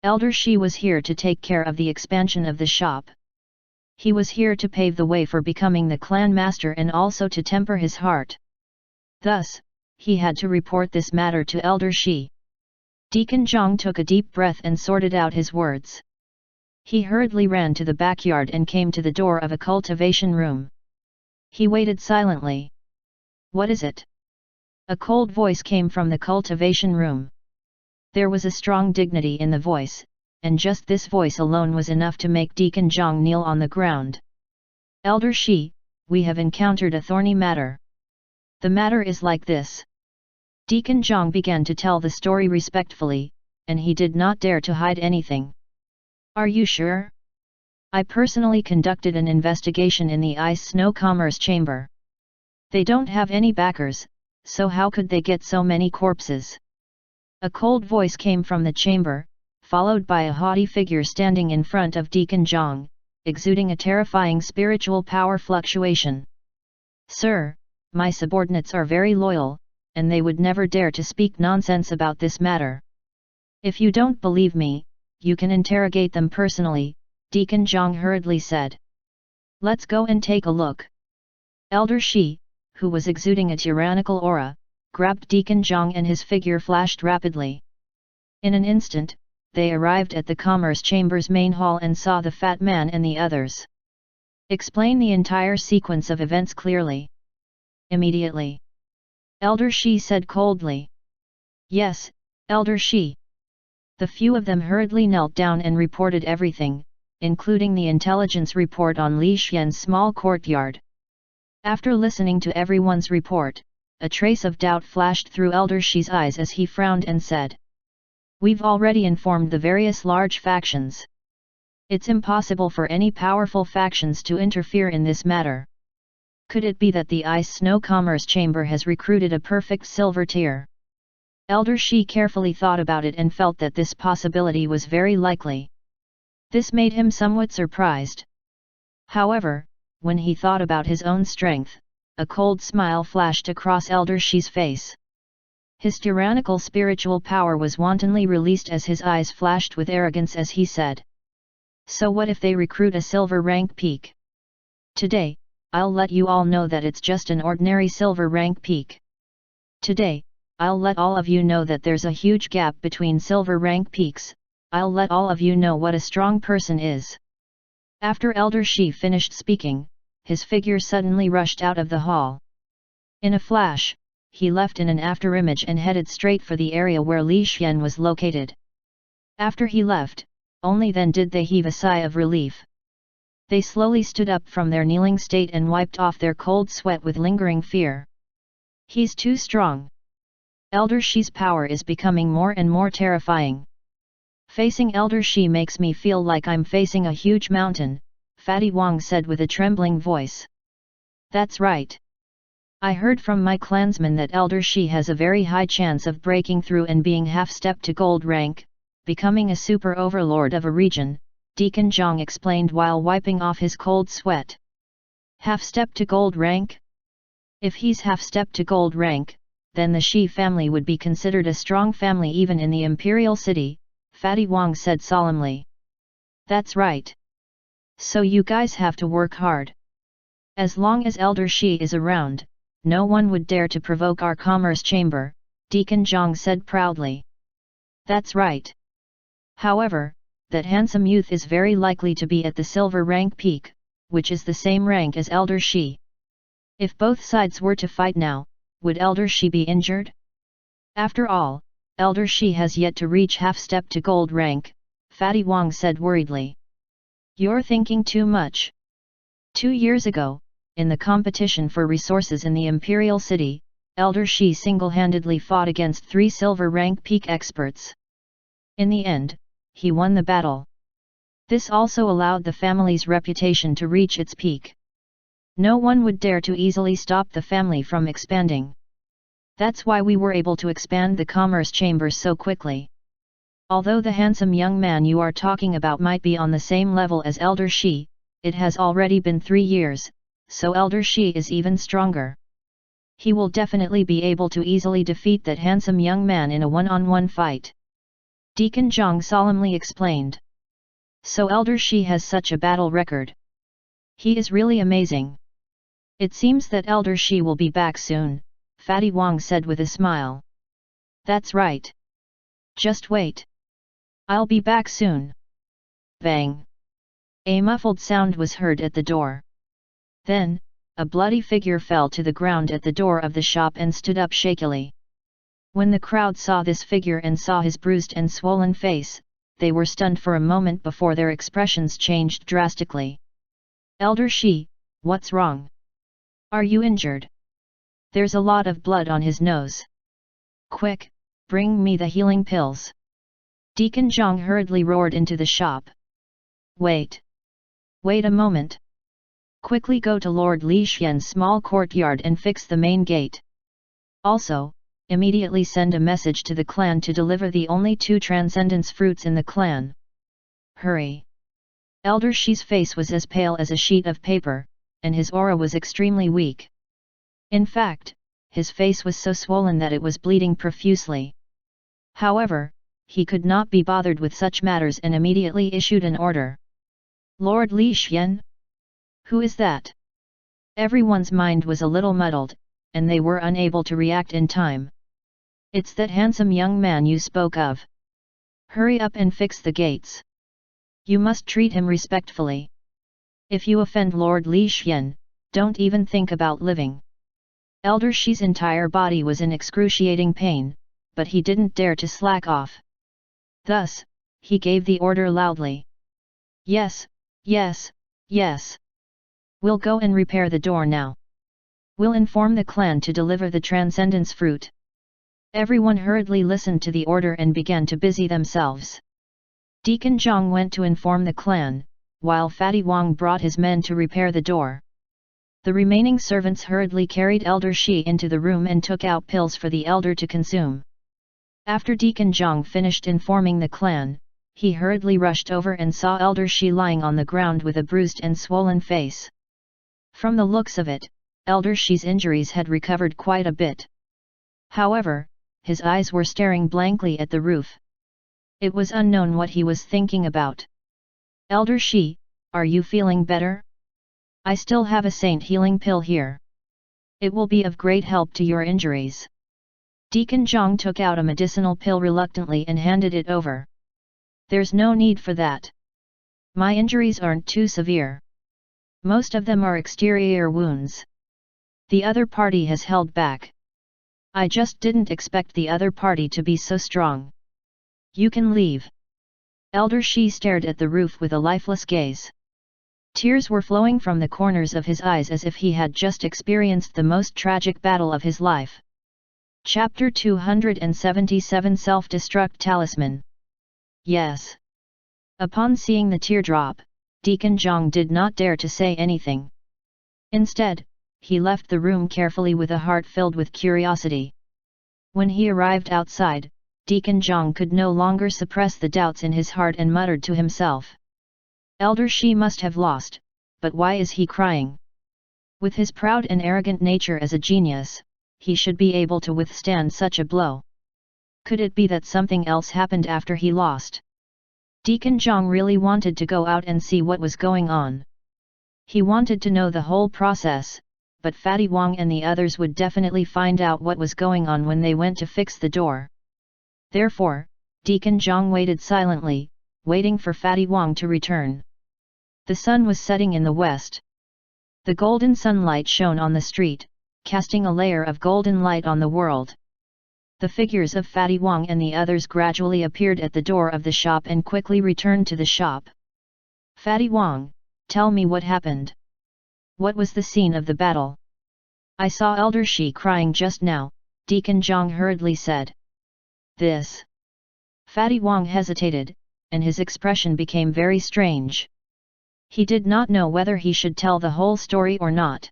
Elder Shi was here to take care of the expansion of the shop. He was here to pave the way for becoming the clan master and also to temper his heart. Thus, he had to report this matter to Elder Shi. Deacon Zhang took a deep breath and sorted out his words. He hurriedly ran to the backyard and came to the door of a cultivation room. He waited silently. What is it? A cold voice came from the cultivation room. There was a strong dignity in the voice, and just this voice alone was enough to make Deacon Zhang kneel on the ground. Elder Shi, we have encountered a thorny matter. The matter is like this. Deacon Zhang began to tell the story respectfully, and he did not dare to hide anything. Are you sure? I personally conducted an investigation in the Ice Snow Commerce Chamber. They don't have any backers, so how could they get so many corpses? A cold voice came from the chamber, followed by a haughty figure standing in front of Deacon Zhang, exuding a terrifying spiritual power fluctuation. Sir, my subordinates are very loyal, and they would never dare to speak nonsense about this matter. If you don't believe me, you can interrogate them personally, Deacon Zhang hurriedly said. Let's go and take a look. Elder Shi, who was exuding a tyrannical aura, grabbed Deacon Zhang and his figure flashed rapidly. In an instant, they arrived at the Commerce Chamber's main hall and saw the fat man and the others. Explain the entire sequence of events clearly. Immediately. Elder Shi said coldly. Yes, Elder Shi. The few of them hurriedly knelt down and reported everything, including the intelligence report on Li Xian's small courtyard. After listening to everyone's report, a trace of doubt flashed through Elder Shi's eyes as he frowned and said. We've already informed the various large factions. It's impossible for any powerful factions to interfere in this matter. Could it be that the Ice Snow Commerce Chamber has recruited a perfect silver tier? Elder Shi carefully thought about it and felt that this possibility was very likely. This made him somewhat surprised. However, when he thought about his own strength, a cold smile flashed across Elder Shi's face. His tyrannical spiritual power was wantonly released as his eyes flashed with arrogance as he said. So what if they recruit a silver rank peak? Today, I'll let you all know that it's just an ordinary silver rank peak. Today, I'll let all of you know that there's a huge gap between silver rank peaks. I'll let all of you know what a strong person is. After Elder Shi finished speaking, his figure suddenly rushed out of the hall. In a flash, he left in an afterimage and headed straight for the area where Li Xian was located. After he left, only then did they heave a sigh of relief. They slowly stood up from their kneeling state and wiped off their cold sweat with lingering fear. He's too strong. Elder Shi's power is becoming more and more terrifying. Facing Elder Shi makes me feel like I'm facing a huge mountain, Fatty Wang said with a trembling voice. That's right. I heard from my clansmen that Elder Shi has a very high chance of breaking through and being half-step to gold rank, becoming a super overlord of a region, Deacon Zhang explained while wiping off his cold sweat. Half-step to gold rank? If he's half-step to gold rank, then the Shi family would be considered a strong family even in the imperial city, Fatty Wang said solemnly. That's right. So you guys have to work hard. As long as Elder Shi is around, no one would dare to provoke our commerce chamber, Deacon Zhang said proudly. That's right. However, that handsome youth is very likely to be at the silver rank peak, which is the same rank as Elder Shi. If both sides were to fight now, would Elder Shi be injured? After all, Elder Shi has yet to reach half-step to gold rank, Fatty Wang said worriedly. You're thinking too much. 2 years ago, in the competition for resources in the Imperial City, Elder Shi single-handedly fought against 3 silver rank peak experts. In the end, he won the battle. This also allowed the family's reputation to reach its peak. No one would dare to easily stop the family from expanding. That's why we were able to expand the commerce chambers so quickly. Although the handsome young man you are talking about might be on the same level as Elder Shi, it has already been 3 years, so Elder Shi is even stronger. He will definitely be able to easily defeat that handsome young man in a one-on-one fight. Deacon Zhang solemnly explained. So Elder Shi has such a battle record. He is really amazing. It seems that Elder Shi will be back soon, Fatty Wang said with a smile. That's right. Just wait. I'll be back soon. Bang. A muffled sound was heard at the door. Then, a bloody figure fell to the ground at the door of the shop and stood up shakily. When the crowd saw this figure and saw his bruised and swollen face, they were stunned for a moment before their expressions changed drastically. Elder Shi, what's wrong? Are you injured? There's a lot of blood on his nose. Quick, bring me the healing pills. Deacon Zhang hurriedly roared into the shop. Wait! Wait a moment! Quickly go to Lord Li Xian's small courtyard and fix the main gate. Also, immediately send a message to the clan to deliver the only 2 transcendence fruits in the clan. Hurry! Elder Shi's face was as pale as a sheet of paper, and his aura was extremely weak. In fact, his face was so swollen that it was bleeding profusely. However, he could not be bothered with such matters and immediately issued an order. Lord Li Xian? Who is that? Everyone's mind was a little muddled, and they were unable to react in time. It's that handsome young man you spoke of. Hurry up and fix the gates. You must treat him respectfully. If you offend Lord Li Xian, don't even think about living. Elder Shi's entire body was in excruciating pain, but he didn't dare to slack off. Thus, he gave the order loudly. Yes, yes, yes. We'll go and repair the door now. We'll inform the clan to deliver the transcendence fruit. Everyone hurriedly listened to the order and began to busy themselves. Deacon Zhang went to inform the clan, while Fatty Wang brought his men to repair the door. The remaining servants hurriedly carried Elder Shi into the room and took out pills for the elder to consume. After Deacon Zhang finished informing the clan, he hurriedly rushed over and saw Elder Shi lying on the ground with a bruised and swollen face. From the looks of it, Elder Shi's injuries had recovered quite a bit. However, his eyes were staring blankly at the roof. It was unknown what he was thinking about. Elder Shi, are you feeling better? I still have a saint healing pill here. It will be of great help to your injuries. Deacon Zhang took out a medicinal pill reluctantly and handed it over. There's no need for that. My injuries aren't too severe. Most of them are exterior wounds. The other party has held back. I just didn't expect the other party to be so strong. You can leave. Elder Shi stared at the roof with a lifeless gaze. Tears were flowing from the corners of his eyes as if he had just experienced the most tragic battle of his life. Chapter 277 Self-Destruct Talisman. Yes. Upon seeing the teardrop, Deacon Zhang did not dare to say anything. Instead, he left the room carefully with a heart filled with curiosity. When he arrived outside, Deacon Zhang could no longer suppress the doubts in his heart and muttered to himself. Elder Shi must have lost, but why is he crying? With his proud and arrogant nature as a genius, he should be able to withstand such a blow. Could it be that something else happened after he lost? Deacon Zhang really wanted to go out and see what was going on. He wanted to know the whole process, but Fatty Wang and the others would definitely find out what was going on when they went to fix the door. Therefore, Deacon Zhang waited silently, waiting for Fatty Wang to return. The sun was setting in the west. The golden sunlight shone on the street, casting a layer of golden light on the world. The figures of Fatty Wang and the others gradually appeared at the door of the shop and quickly returned to the shop. Fatty Wang, tell me what happened. What was the scene of the battle? I saw Elder Shi crying just now, Deacon Zhang hurriedly said. This. Fatty Wang hesitated, and his expression became very strange. He did not know whether he should tell the whole story or not.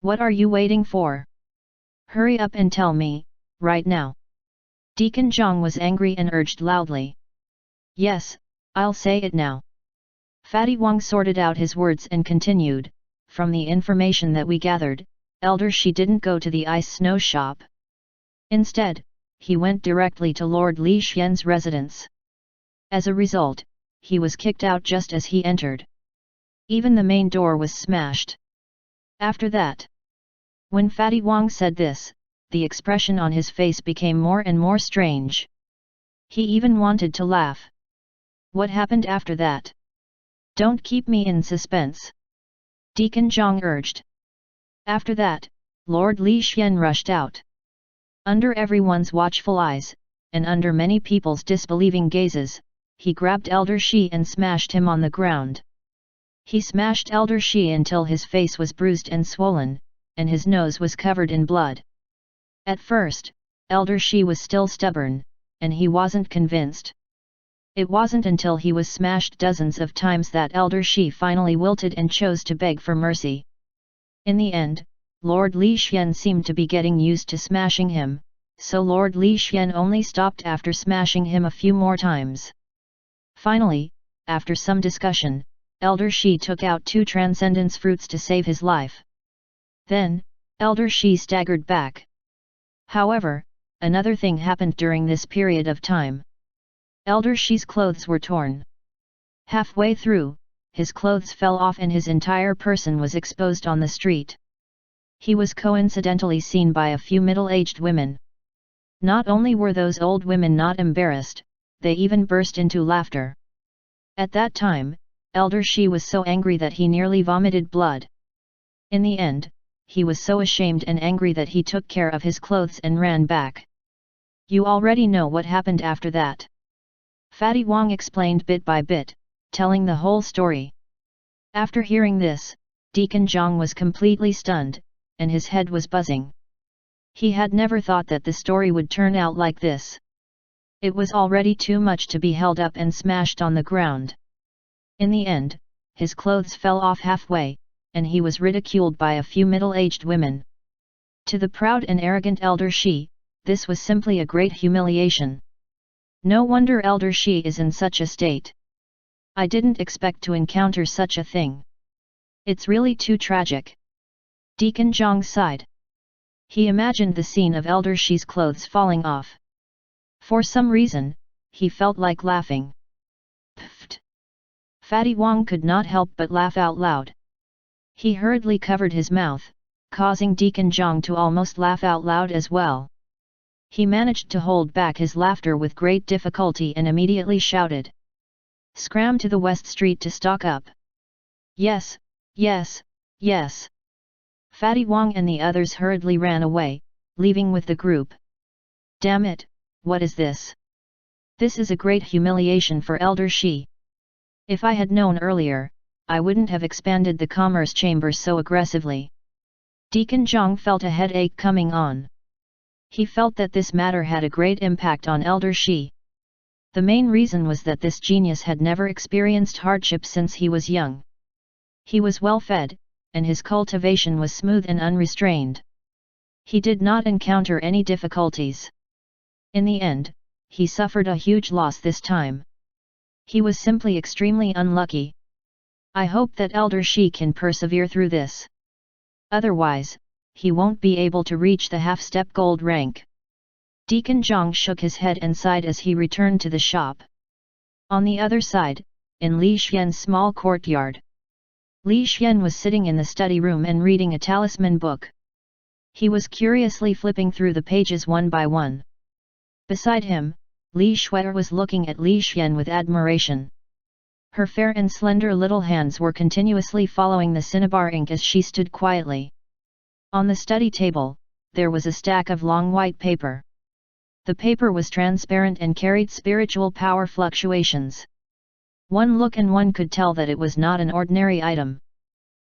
What are you waiting for? Hurry up and tell me, right now. Deacon Zhang was angry and urged loudly. Yes, I'll say it now. Fatty Wang sorted out his words and continued, from the information that we gathered, Elder Shi didn't go to the ice snow shop. Instead, he went directly to Lord Li Xian's residence. As a result, he was kicked out just as he entered. Even the main door was smashed. After that, when Fatty Wang said this, the expression on his face became more and more strange. He even wanted to laugh. What happened after that? Don't keep me in suspense. Deacon Zhang urged. After that, Lord Li Xian rushed out. Under everyone's watchful eyes, and under many people's disbelieving gazes, he grabbed Elder Shi and smashed him on the ground. He smashed Elder Shi until his face was bruised and swollen, and his nose was covered in blood. At first, Elder Shi was still stubborn, and he wasn't convinced. It wasn't until he was smashed dozens of times that Elder Shi finally wilted and chose to beg for mercy. In the end, Lord Li Xian seemed to be getting used to smashing him, so Lord Li Xian only stopped after smashing him a few more times. Finally, after some discussion, Elder Shi took out 2 transcendence fruits to save his life. Then, Elder Shi staggered back. However, another thing happened during this period of time. Elder Shi's clothes were torn. Halfway through, his clothes fell off and his entire person was exposed on the street. He was coincidentally seen by a few middle-aged women. Not only were those old women not embarrassed, they even burst into laughter. At that time, Elder Shi was so angry that he nearly vomited blood. In the end, he was so ashamed and angry that he took care of his clothes and ran back. You already know what happened after that. Fatty Wang explained bit by bit, telling the whole story. After hearing this, Deacon Zhang was completely stunned, and his head was buzzing. He had never thought that the story would turn out like this. It was already too much to be held up and smashed on the ground. In the end, his clothes fell off halfway, and he was ridiculed by a few middle-aged women. To the proud and arrogant Elder Shi, this was simply a great humiliation. No wonder Elder Shi is in such a state. I didn't expect to encounter such a thing. It's really too tragic. Deacon Zhang sighed. He imagined the scene of Elder Shi's clothes falling off. For some reason, he felt like laughing. Pfft! Fatty Wang could not help but laugh out loud. He hurriedly covered his mouth, causing Deacon Zhang to almost laugh out loud as well. He managed to hold back his laughter with great difficulty and immediately shouted. Scram to the West Street to stock up. Yes, yes, yes. Fatty Wang and the others hurriedly ran away, leaving with the group. Damn it, what is this? This is a great humiliation for Elder Shi. If I had known earlier, I wouldn't have expanded the commerce chambers so aggressively. Deacon Zhang felt a headache coming on. He felt that this matter had a great impact on Elder Shi. The main reason was that this genius had never experienced hardship since he was young. He was well fed, and his cultivation was smooth and unrestrained. He did not encounter any difficulties. In the end, he suffered a huge loss this time. He was simply extremely unlucky. I hope that Elder Shi can persevere through this. Otherwise, he won't be able to reach the half-step gold rank. Deacon Zhang shook his head and sighed as he returned to the shop. On the other side, in Li Xian's small courtyard, Li Xian was sitting in the study room and reading a talisman book. He was curiously flipping through the pages one by one. Beside him, Li Shuer was looking at Li Xian with admiration. Her fair and slender little hands were continuously following the cinnabar ink as she stood quietly. On the study table, there was a stack of long white paper. The paper was transparent and carried spiritual power fluctuations. One look and one could tell that it was not an ordinary item.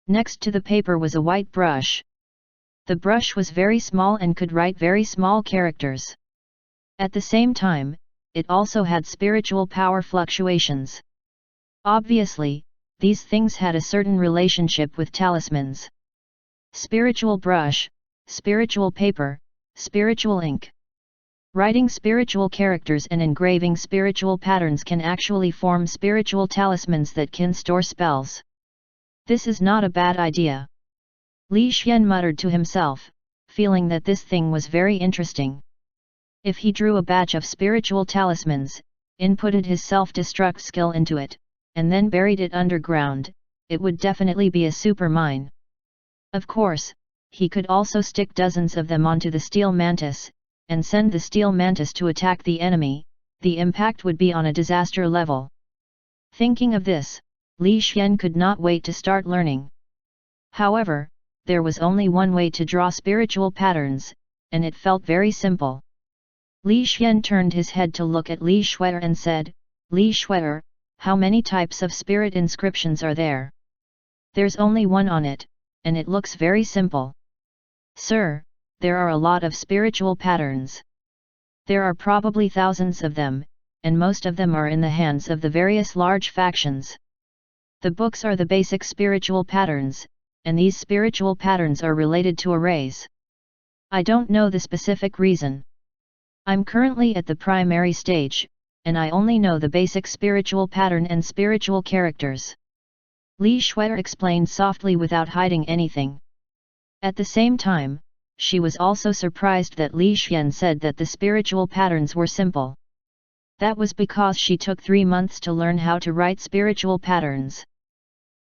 Next to the paper was a white brush. The brush was very small and could write very small characters. At the same time, it also had spiritual power fluctuations. Obviously, these things had a certain relationship with talismans. Spiritual brush, spiritual paper, spiritual ink. Writing spiritual characters and engraving spiritual patterns can actually form spiritual talismans that can store spells. This is not a bad idea. Li Xian muttered to himself, feeling that this thing was very interesting. If he drew a batch of spiritual talismans, inputted his self-destruct skill into it, and then buried it underground, it would definitely be a super mine. Of course, he could also stick dozens of them onto the steel mantis, and send the steel mantis to attack the enemy. The impact would be on a disaster level. Thinking of this, Li Xian could not wait to start learning. However, there was only one way to draw spiritual patterns, and it felt very simple. Li Xian turned his head to look at Li Shuer and said, Li Shuer, how many types of spirit inscriptions are there? There's only one on it, and it looks very simple. Sir, there are a lot of spiritual patterns. There are probably thousands of them, and most of them are in the hands of the various large factions. The books are the basic spiritual patterns, and these spiritual patterns are related to arrays. I don't know the specific reason. I'm currently at the primary stage, and I only know the basic spiritual pattern and spiritual characters. Li Shuer explained softly without hiding anything. At the same time, she was also surprised that Li Xian said that the spiritual patterns were simple. That was because she took 3 months to learn how to write spiritual patterns.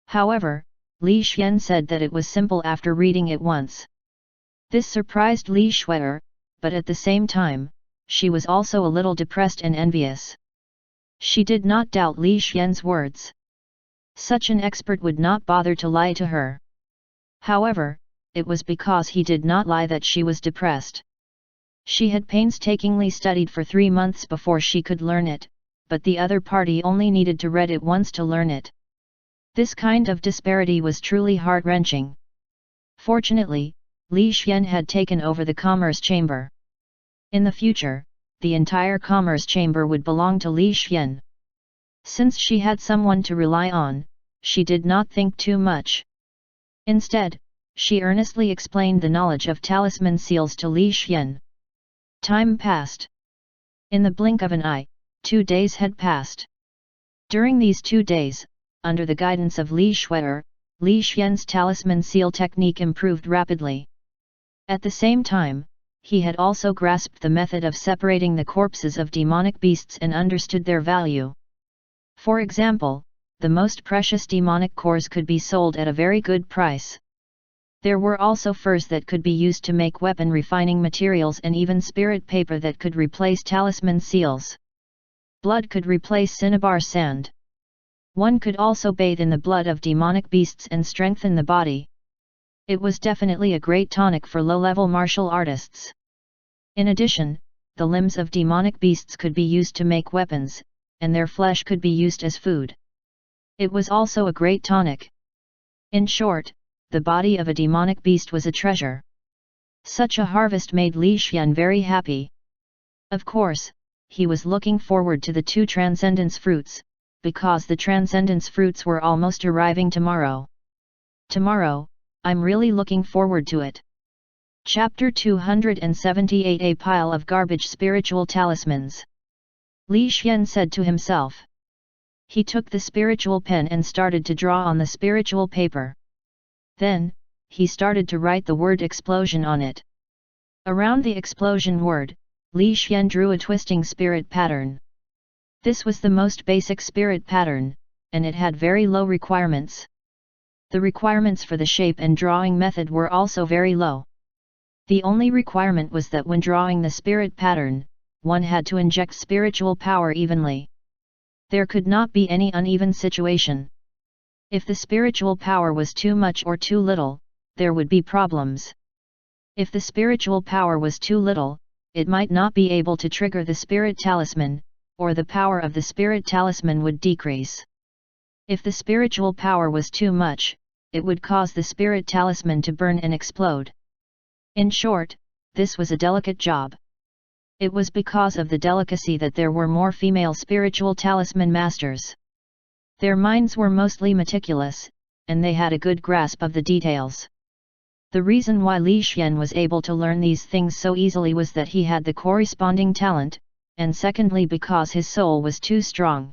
However, Li Xian said that it was simple after reading it once. This surprised Li Shuer, but at the same time, she was also a little depressed and envious. She did not doubt Li Xian's words. Such an expert would not bother to lie to her. However, it was because he did not lie that she was depressed. She had painstakingly studied for 3 months before she could learn it, but the other party only needed to read it once to learn it. This kind of disparity was truly heart-wrenching. Fortunately, Li Xian had taken over the Commerce Chamber. In the future, the entire Commerce Chamber would belong to Li Xian. Since she had someone to rely on, she did not think too much. Instead, she earnestly explained the knowledge of talisman seals to Li Xian. Time passed. In the blink of an eye, 2 days had passed. During these 2 days, under the guidance of Li Shuer, Li Xian's talisman seal technique improved rapidly. At the same time, he had also grasped the method of separating the corpses of demonic beasts and understood their value. For example, the most precious demonic cores could be sold at a very good price. There were also furs that could be used to make weapon refining materials and even spirit paper that could replace talisman seals. Blood could replace cinnabar sand. One could also bathe in the blood of demonic beasts and strengthen the body. It was definitely a great tonic for low-level martial artists. In addition, the limbs of demonic beasts could be used to make weapons, and their flesh could be used as food. It was also a great tonic. In short, the body of a demonic beast was a treasure. Such a harvest made Li Xian very happy. Of course, he was looking forward to the 2 transcendence fruits, because the transcendence fruits were almost arriving tomorrow. Tomorrow, I'm really looking forward to it. Chapter 278 A Pile of Garbage Spiritual Talismans. Li Xian said to himself. He took the spiritual pen and started to draw on the spiritual paper. Then, he started to write the word explosion on it. Around the explosion word, Li Xian drew a twisting spirit pattern. This was the most basic spirit pattern, and it had very low requirements. The requirements for the shape and drawing method were also very low. The only requirement was that when drawing the spirit pattern, one had to inject spiritual power evenly. There could not be any uneven situation. If the spiritual power was too much or too little, there would be problems. If the spiritual power was too little, it might not be able to trigger the spirit talisman, or the power of the spirit talisman would decrease. If the spiritual power was too much, it would cause the spirit talisman to burn and explode. In short, this was a delicate job. It was because of the delicacy that there were more female spiritual talisman masters. Their minds were mostly meticulous, and they had a good grasp of the details. The reason why Li Xian was able to learn these things so easily was that he had the corresponding talent, and secondly because his soul was too strong.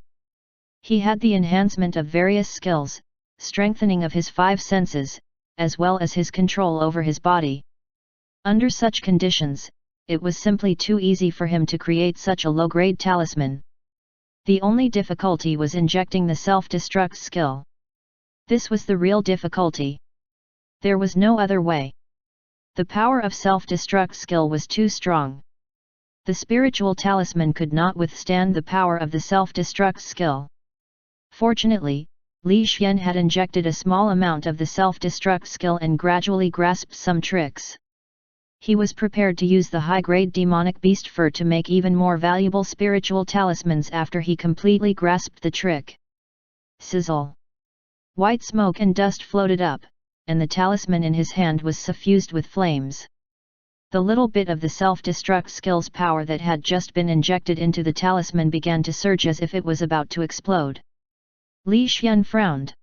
He had the enhancement of various skills, strengthening of his 5 senses, as well as his control over his body. Under such conditions, it was simply too easy for him to create such a low-grade talisman. The only difficulty was injecting the self-destruct skill. This was the real difficulty. There was no other way. The power of self-destruct skill was too strong. The spiritual talisman could not withstand the power of the self-destruct skill. Fortunately, Li Xian had injected a small amount of the self-destruct skill and gradually grasped some tricks. He was prepared to use the high-grade demonic beast fur to make even more valuable spiritual talismans after he completely grasped the trick. Sizzle! White smoke and dust floated up, and the talisman in his hand was suffused with flames. The little bit of the self-destruct skill's power that had just been injected into the talisman began to surge as if it was about to explode. Li Xian frowned.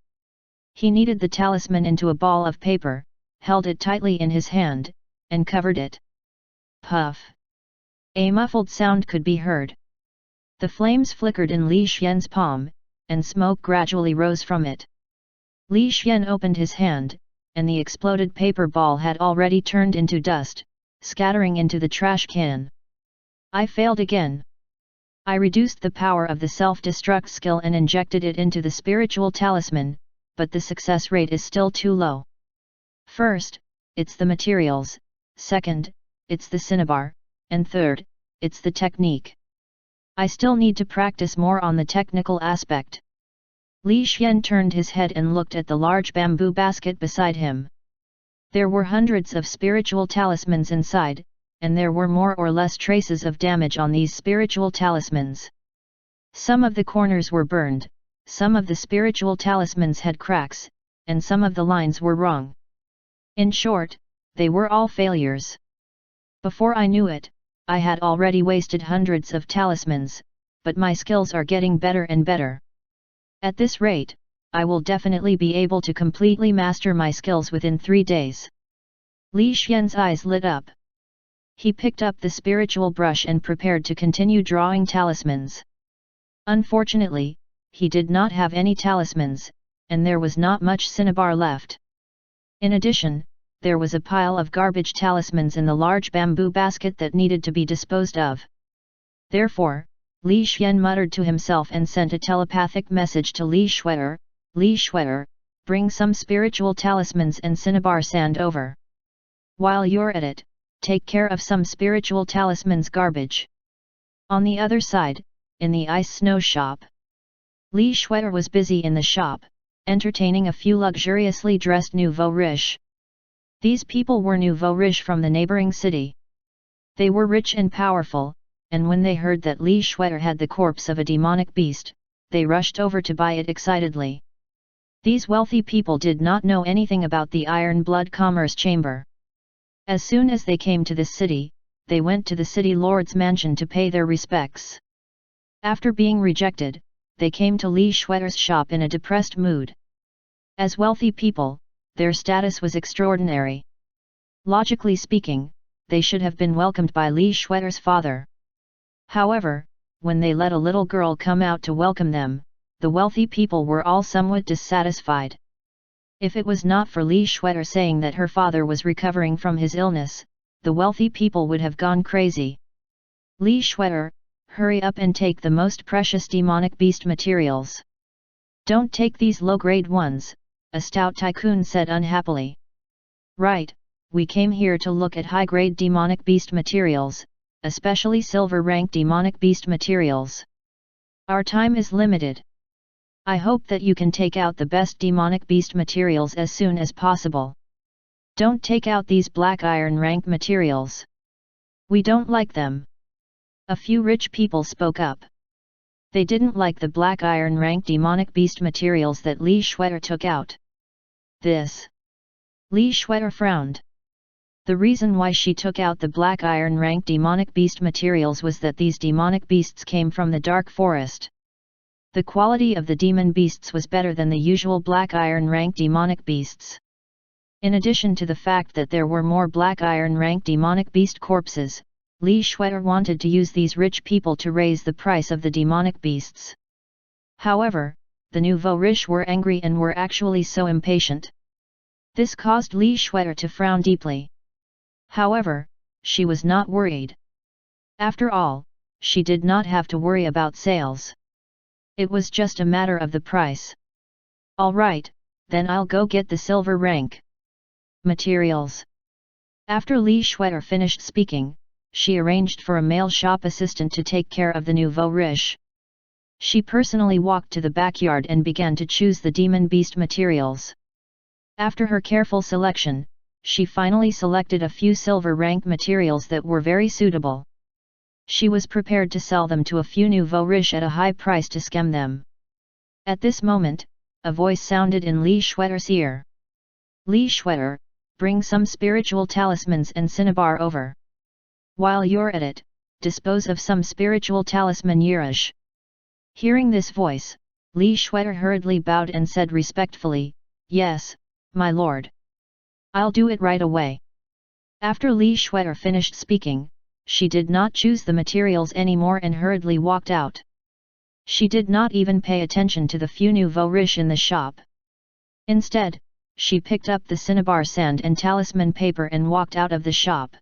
He kneaded the talisman into a ball of paper, held it tightly in his hand, and covered it. Puff! A muffled sound could be heard. The flames flickered in Li Xian's palm, and smoke gradually rose from it. Li Xian opened his hand, and the exploded paper ball had already turned into dust, scattering into the trash can. I failed again. I reduced the power of the self-destruct skill and injected it into the spiritual talisman, but the success rate is still too low. First, it's the materials, second, it's the cinnabar, and third, it's the technique. I still need to practice more on the technical aspect. Li Xian turned his head and looked at the large bamboo basket beside him. There were hundreds of spiritual talismans inside, and there were more or less traces of damage on these spiritual talismans. Some of the corners were burned, some of the spiritual talismans had cracks, and some of the lines were wrong. In short, they were all failures. Before I knew it, I had already wasted hundreds of talismans, but my skills are getting better and better. At this rate, I will definitely be able to completely master my skills within 3 days. Li Xian's eyes lit up. He picked up the spiritual brush and prepared to continue drawing talismans. Unfortunately, he did not have any talismans, and there was not much cinnabar left. In addition, there was a pile of garbage talismans in the large bamboo basket that needed to be disposed of. Therefore, Li Xian muttered to himself and sent a telepathic message to Li Shuer, bring some spiritual talismans and cinnabar sand over. While you're at it, take care of some spiritual talismans garbage. On the other side, in the ice snow shop, Li Shuer was busy in the shop, entertaining a few luxuriously dressed nouveau riche. These people were nouveau riche from the neighboring city. They were rich and powerful, and when they heard that Li Shuer had the corpse of a demonic beast, they rushed over to buy it excitedly. These wealthy people did not know anything about the Iron Blood Commerce Chamber. As soon as they came to this city, they went to the city lord's mansion to pay their respects. After being rejected, they came to Li Shuer's shop in a depressed mood. As wealthy people, their status was extraordinary. Logically speaking, they should have been welcomed by Li Shuer's father. However, when they let a little girl come out to welcome them, the wealthy people were all somewhat dissatisfied. If it was not for Li Shuer saying that her father was recovering from his illness, the wealthy people would have gone crazy. Li Shuer, hurry up and take the most precious demonic beast materials. Don't take these low-grade ones, a stout tycoon said unhappily. Right, we came here to look at high-grade demonic beast materials, especially silver-rank demonic beast materials. Our time is limited. I hope that you can take out the best demonic beast materials as soon as possible. Don't take out these black iron rank materials. We don't like them. A few rich people spoke up. They didn't like the black iron rank demonic beast materials that Li Shuer took out. This. Li Shuer frowned. The reason why she took out the black iron rank demonic beast materials was that these demonic beasts came from the dark forest. The quality of the demon beasts was better than the usual black iron rank demonic beasts. In addition to the fact that there were more black iron rank demonic beast corpses, Li Shuer wanted to use these rich people to raise the price of the demonic beasts. However, the nouveau riche were angry and were actually so impatient. This caused Li Shuer to frown deeply. However, she was not worried. After all, she did not have to worry about sales. It was just a matter of the price. All right, then I'll go get the silver rank materials. After Li Shuer finished speaking, she arranged for a male shop assistant to take care of the nouveau riche. She personally walked to the backyard and began to choose the demon beast materials. After her careful selection, she finally selected a few silver rank materials that were very suitable. She was prepared to sell them to a few nouveau riche at a high price to scam them. At this moment, a voice sounded in Li Shuer's ear. Li Shuer, bring some spiritual talismans and cinnabar over. While you're at it, dispose of some spiritual talisman Yirish. Hearing this voice, Li Shuer hurriedly bowed and said respectfully, "Yes, my lord. I'll do it right away." After Li Shuer finished speaking, she did not choose the materials anymore and hurriedly walked out. She did not even pay attention to the few nouveau riche in the shop. Instead, she picked up the cinnabar sand and talisman paper and walked out of the shop.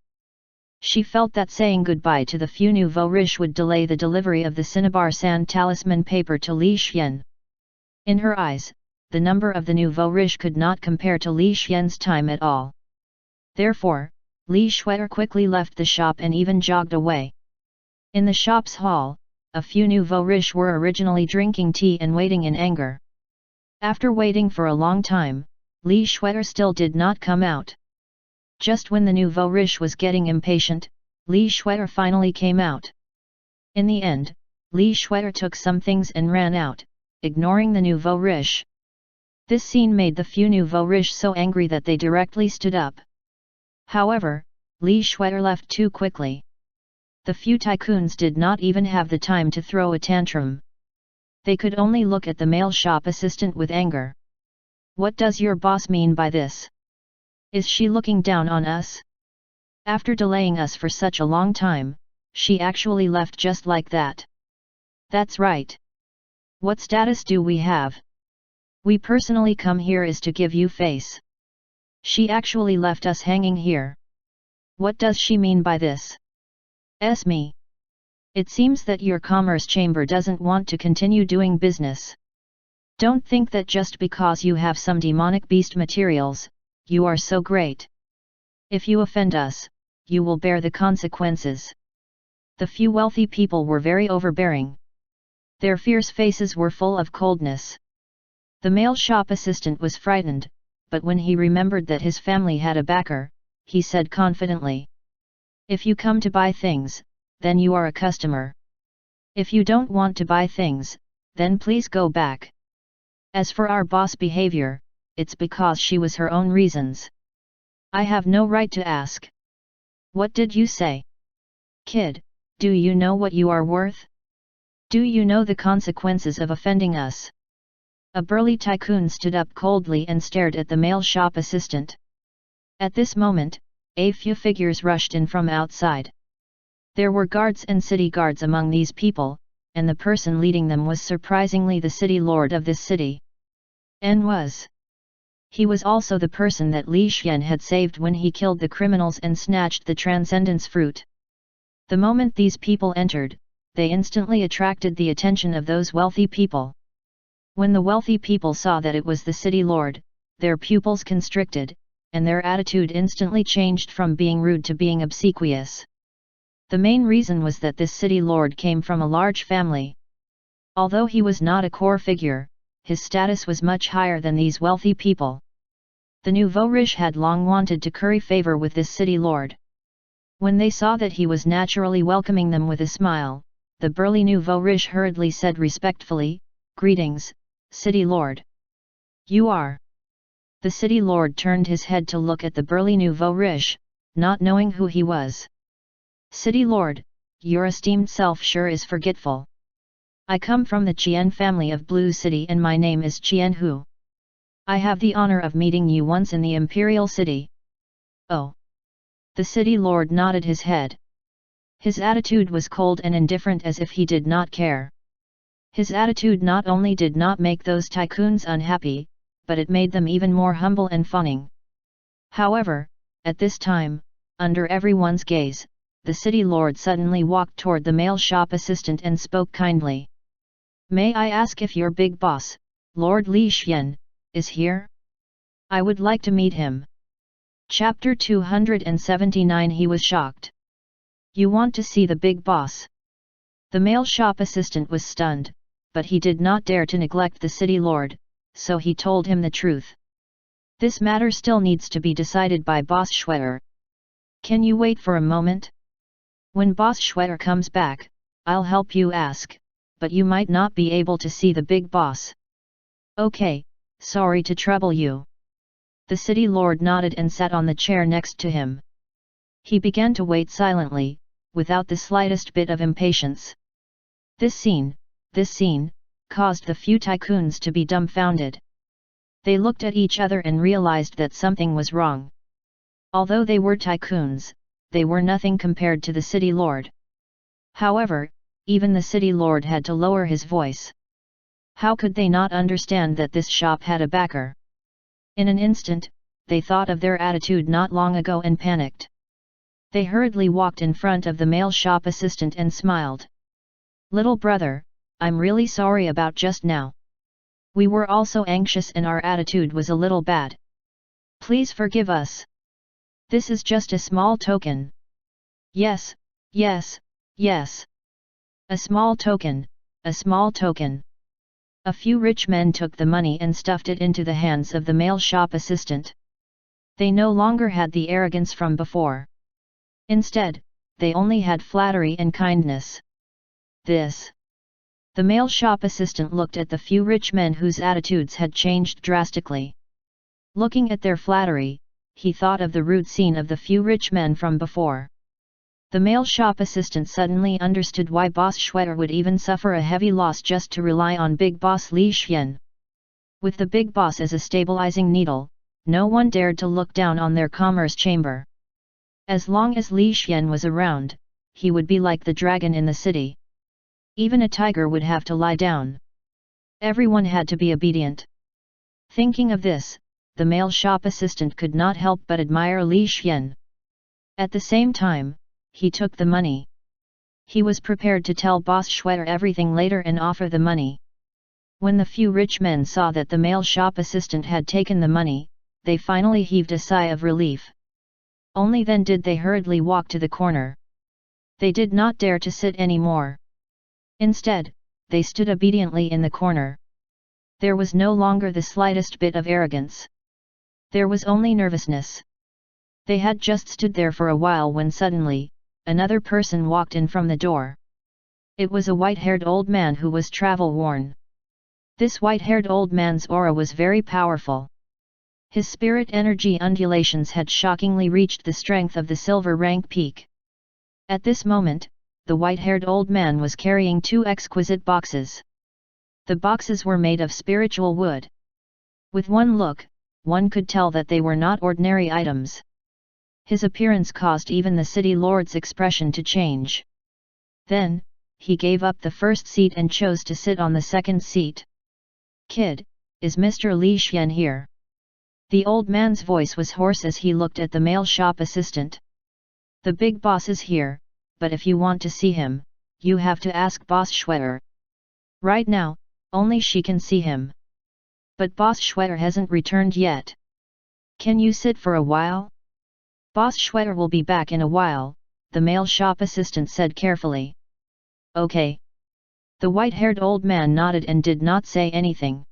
She felt that saying goodbye to the few nouveau riche would delay the delivery of the cinnabar sand talisman paper to Li Xian. In her eyes, the number of the nouveau riche could not compare to Li Xian's time at all. Therefore, Li Shuer quickly left the shop and even jogged away. In the shop's hall, a few nouveau riche were originally drinking tea and waiting in anger. After waiting for a long time, Li Shuer still did not come out. Just when the nouveau riche was getting impatient, Li Shuer finally came out. In the end, Li Shuer took some things and ran out, ignoring the nouveau riche. This scene made the few nouveau riche so angry that they directly stood up. However, Li Shuer left too quickly. The few tycoons did not even have the time to throw a tantrum. They could only look at the male shop assistant with anger. "What does your boss mean by this? Is she looking down on us? After delaying us for such a long time, she actually left just like that." "That's right. What status do we have? We personally come here is to give you face. She actually left us hanging here. What does she mean by this? Me. It seems that your commerce chamber doesn't want to continue doing business. Don't think that just because you have some demonic beast materials, you are so great. If you offend us, you will bear the consequences." The few wealthy people were very overbearing. Their fierce faces were full of coldness. The male shop assistant was frightened, but when he remembered that his family had a backer, he said confidently, "If you come to buy things, then you are a customer. If you don't want to buy things, then please go back. As for our boss behavior, it's because she was her own reasons. I have no right to ask." "What did you say? Kid, do you know what you are worth? Do you know the consequences of offending us?" A burly tycoon stood up coldly and stared at the male shop assistant. At this moment, a few figures rushed in from outside. There were guards and city guards among these people, and the person leading them was surprisingly the city lord of this city. He was also the person that Li Xian had saved when he killed the criminals and snatched the transcendence fruit. The moment these people entered, they instantly attracted the attention of those wealthy people. When the wealthy people saw that it was the city lord, their pupils constricted, and their attitude instantly changed from being rude to being obsequious. The main reason was that this city lord came from a large family. Although he was not a core figure, his status was much higher than these wealthy people. The nouveau riche had long wanted to curry favor with this city lord. When they saw that he was naturally welcoming them with a smile, the burly nouveau riche hurriedly said respectfully, "Greetings, city lord." "You are?" The city lord turned his head to look at the burly nouveau riche, not knowing who he was. "City lord, your esteemed self sure is forgetful. I come from the Qian family of Blue City and my name is Qian Hu. I have the honor of meeting you once in the Imperial City." "Oh." The city lord nodded his head. His attitude was cold and indifferent as if he did not care. His attitude not only did not make those tycoons unhappy, but it made them even more humble and fawning. However, at this time, under everyone's gaze, the city lord suddenly walked toward the male shop assistant and spoke kindly. "May I ask if your big boss, Lord Li Xian, is here? I would like to meet him." Chapter 279. He was shocked. "You want to see the big boss?" The male shop assistant was stunned, but he did not dare to neglect the city lord, so he told him the truth. "This matter still needs to be decided by Boss Shuer. Can you wait for a moment? When Boss Shuer comes back, I'll help you ask, but you might not be able to see the big boss." "Okay, sorry to trouble you." The city lord nodded and sat on the chair next to him. He began to wait silently, without the slightest bit of impatience. This scene, caused the few tycoons to be dumbfounded. They looked at each other and realized that something was wrong. Although they were tycoons, they were nothing compared to the city lord. However, even the city lord had to lower his voice. How could they not understand that this shop had a backer? In an instant, they thought of their attitude not long ago and panicked. They hurriedly walked in front of the male shop assistant and smiled. "Little brother, I'm really sorry about just now. We were also anxious and our attitude was a little bad. Please forgive us. This is just a small token." "Yes, yes, yes. A small token, a small token." A few rich men took the money and stuffed it into the hands of the male shop assistant. They no longer had the arrogance from before. Instead, they only had flattery and kindness. The male shop assistant looked at the few rich men whose attitudes had changed drastically. Looking at their flattery, he thought of the rude scene of the few rich men from before. The male shop assistant suddenly understood why Boss Schwetter would even suffer a heavy loss just to rely on Big Boss Li Xian. With the Big Boss as a stabilizing needle, no one dared to look down on their commerce chamber. As long as Li Xian was around, he would be like the dragon in the city. Even a tiger would have to lie down. Everyone had to be obedient. Thinking of this, the male shop assistant could not help but admire Li Xian. At the same time, he took the money. He was prepared to tell Boss Schwetter everything later and offer the money. When the few rich men saw that the male shop assistant had taken the money, they finally heaved a sigh of relief. Only then did they hurriedly walk to the corner. They did not dare to sit any more. Instead, they stood obediently in the corner. There was no longer the slightest bit of arrogance. There was only nervousness. They had just stood there for a while when suddenly, another person walked in from the door. It was a white-haired old man who was travel-worn. This white-haired old man's aura was very powerful. His spirit energy undulations had shockingly reached the strength of the silver rank peak. At this moment, the white-haired old man was carrying two exquisite boxes. The boxes were made of spiritual wood. With one look, one could tell that they were not ordinary items. His appearance caused even the city lord's expression to change. Then, he gave up the first seat and chose to sit on the second seat. "Kid, is Mr. Li Xian here?" The old man's voice was hoarse as he looked at the male shop assistant. "The big boss is here, but if you want to see him, you have to ask Boss Schwetter. Right now, only she can see him. But Boss Schwetter hasn't returned yet. Can you sit for a while? Boss Schwetter will be back in a while," the male shop assistant said carefully. "Okay." The white-haired old man nodded and did not say anything.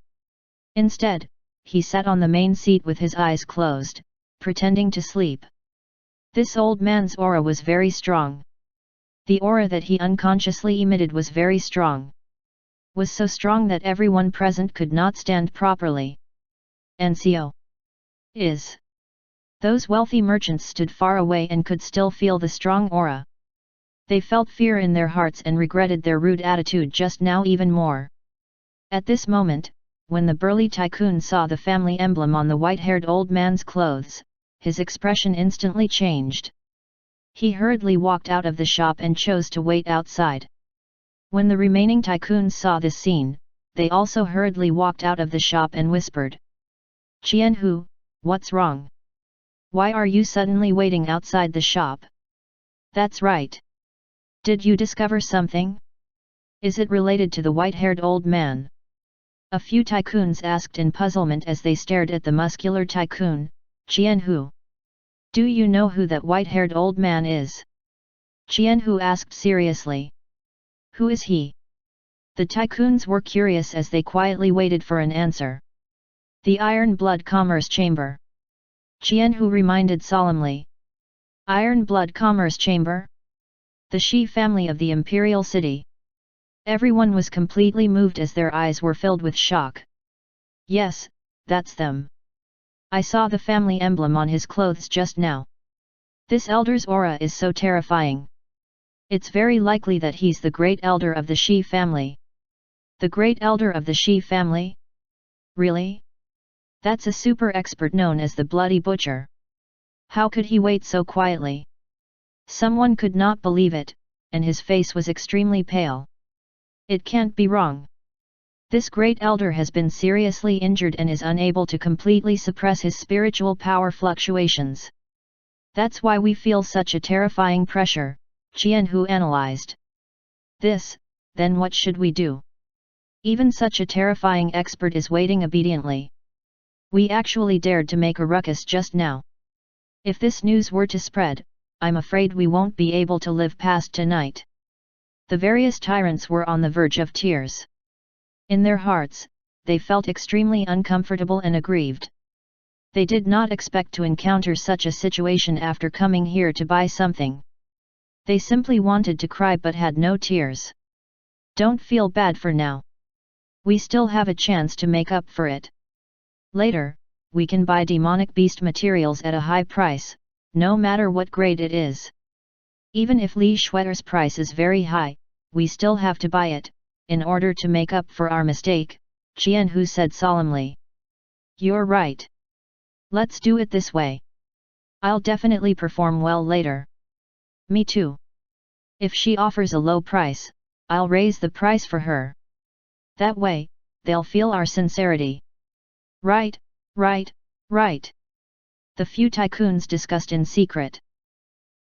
Instead, he sat on the main seat with his eyes closed, pretending to sleep. This old man's aura was very strong. The aura that he unconsciously emitted was very strong. Was so strong that everyone present could not stand properly. NCO is. Those wealthy merchants stood far away and could still feel the strong aura. They felt fear in their hearts and regretted their rude attitude just now even more. At this moment, when the burly tycoon saw the family emblem on the white-haired old man's clothes, his expression instantly changed. He hurriedly walked out of the shop and chose to wait outside. When the remaining tycoons saw this scene, they also hurriedly walked out of the shop and whispered, "Qianhu, what's wrong? Why are you suddenly waiting outside the shop?" "That's right. Did you discover something? Is it related to the white-haired old man?" A few tycoons asked in puzzlement as they stared at the muscular tycoon, "Qianhu. Do you know who that white-haired old man is?" Qianhu asked seriously. "Who is he?" The tycoons were curious as they quietly waited for an answer. "The Iron Blood Commerce Chamber," Qianhu reminded solemnly. "Iron Blood Commerce Chamber?" The Shi family of the Imperial City. Everyone was completely moved as their eyes were filled with shock. "Yes, that's them. I saw the family emblem on his clothes just now. This elder's aura is so terrifying. It's very likely that he's the great elder of the Shi family. The great elder of the Shi family? Really? That's a super expert known as the Bloody Butcher. How could he wait so quietly? Someone could not believe it, and his face was extremely pale. It can't be wrong. This great elder has been seriously injured and is unable to completely suppress his spiritual power fluctuations. That's why we feel such a terrifying pressure, Qianhu analyzed. Then what should we do? Even such a terrifying expert is waiting obediently. We actually dared to make a ruckus just now. If this news were to spread, I'm afraid we won't be able to live past tonight. The various tyrants were on the verge of tears. In their hearts, they felt extremely uncomfortable and aggrieved. They did not expect to encounter such a situation after coming here to buy something. They simply wanted to cry but had no tears. Don't feel bad for now. We still have a chance to make up for it. Later, we can buy demonic beast materials at a high price, no matter what grade it is. Even if Li Shue'er's price is very high, we still have to buy it, in order to make up for our mistake, Qianhu said solemnly. You're right. Let's do it this way. I'll definitely perform well later. Me too. If she offers a low price, I'll raise the price for her. That way, they'll feel our sincerity. Right. The few tycoons discussed in secret.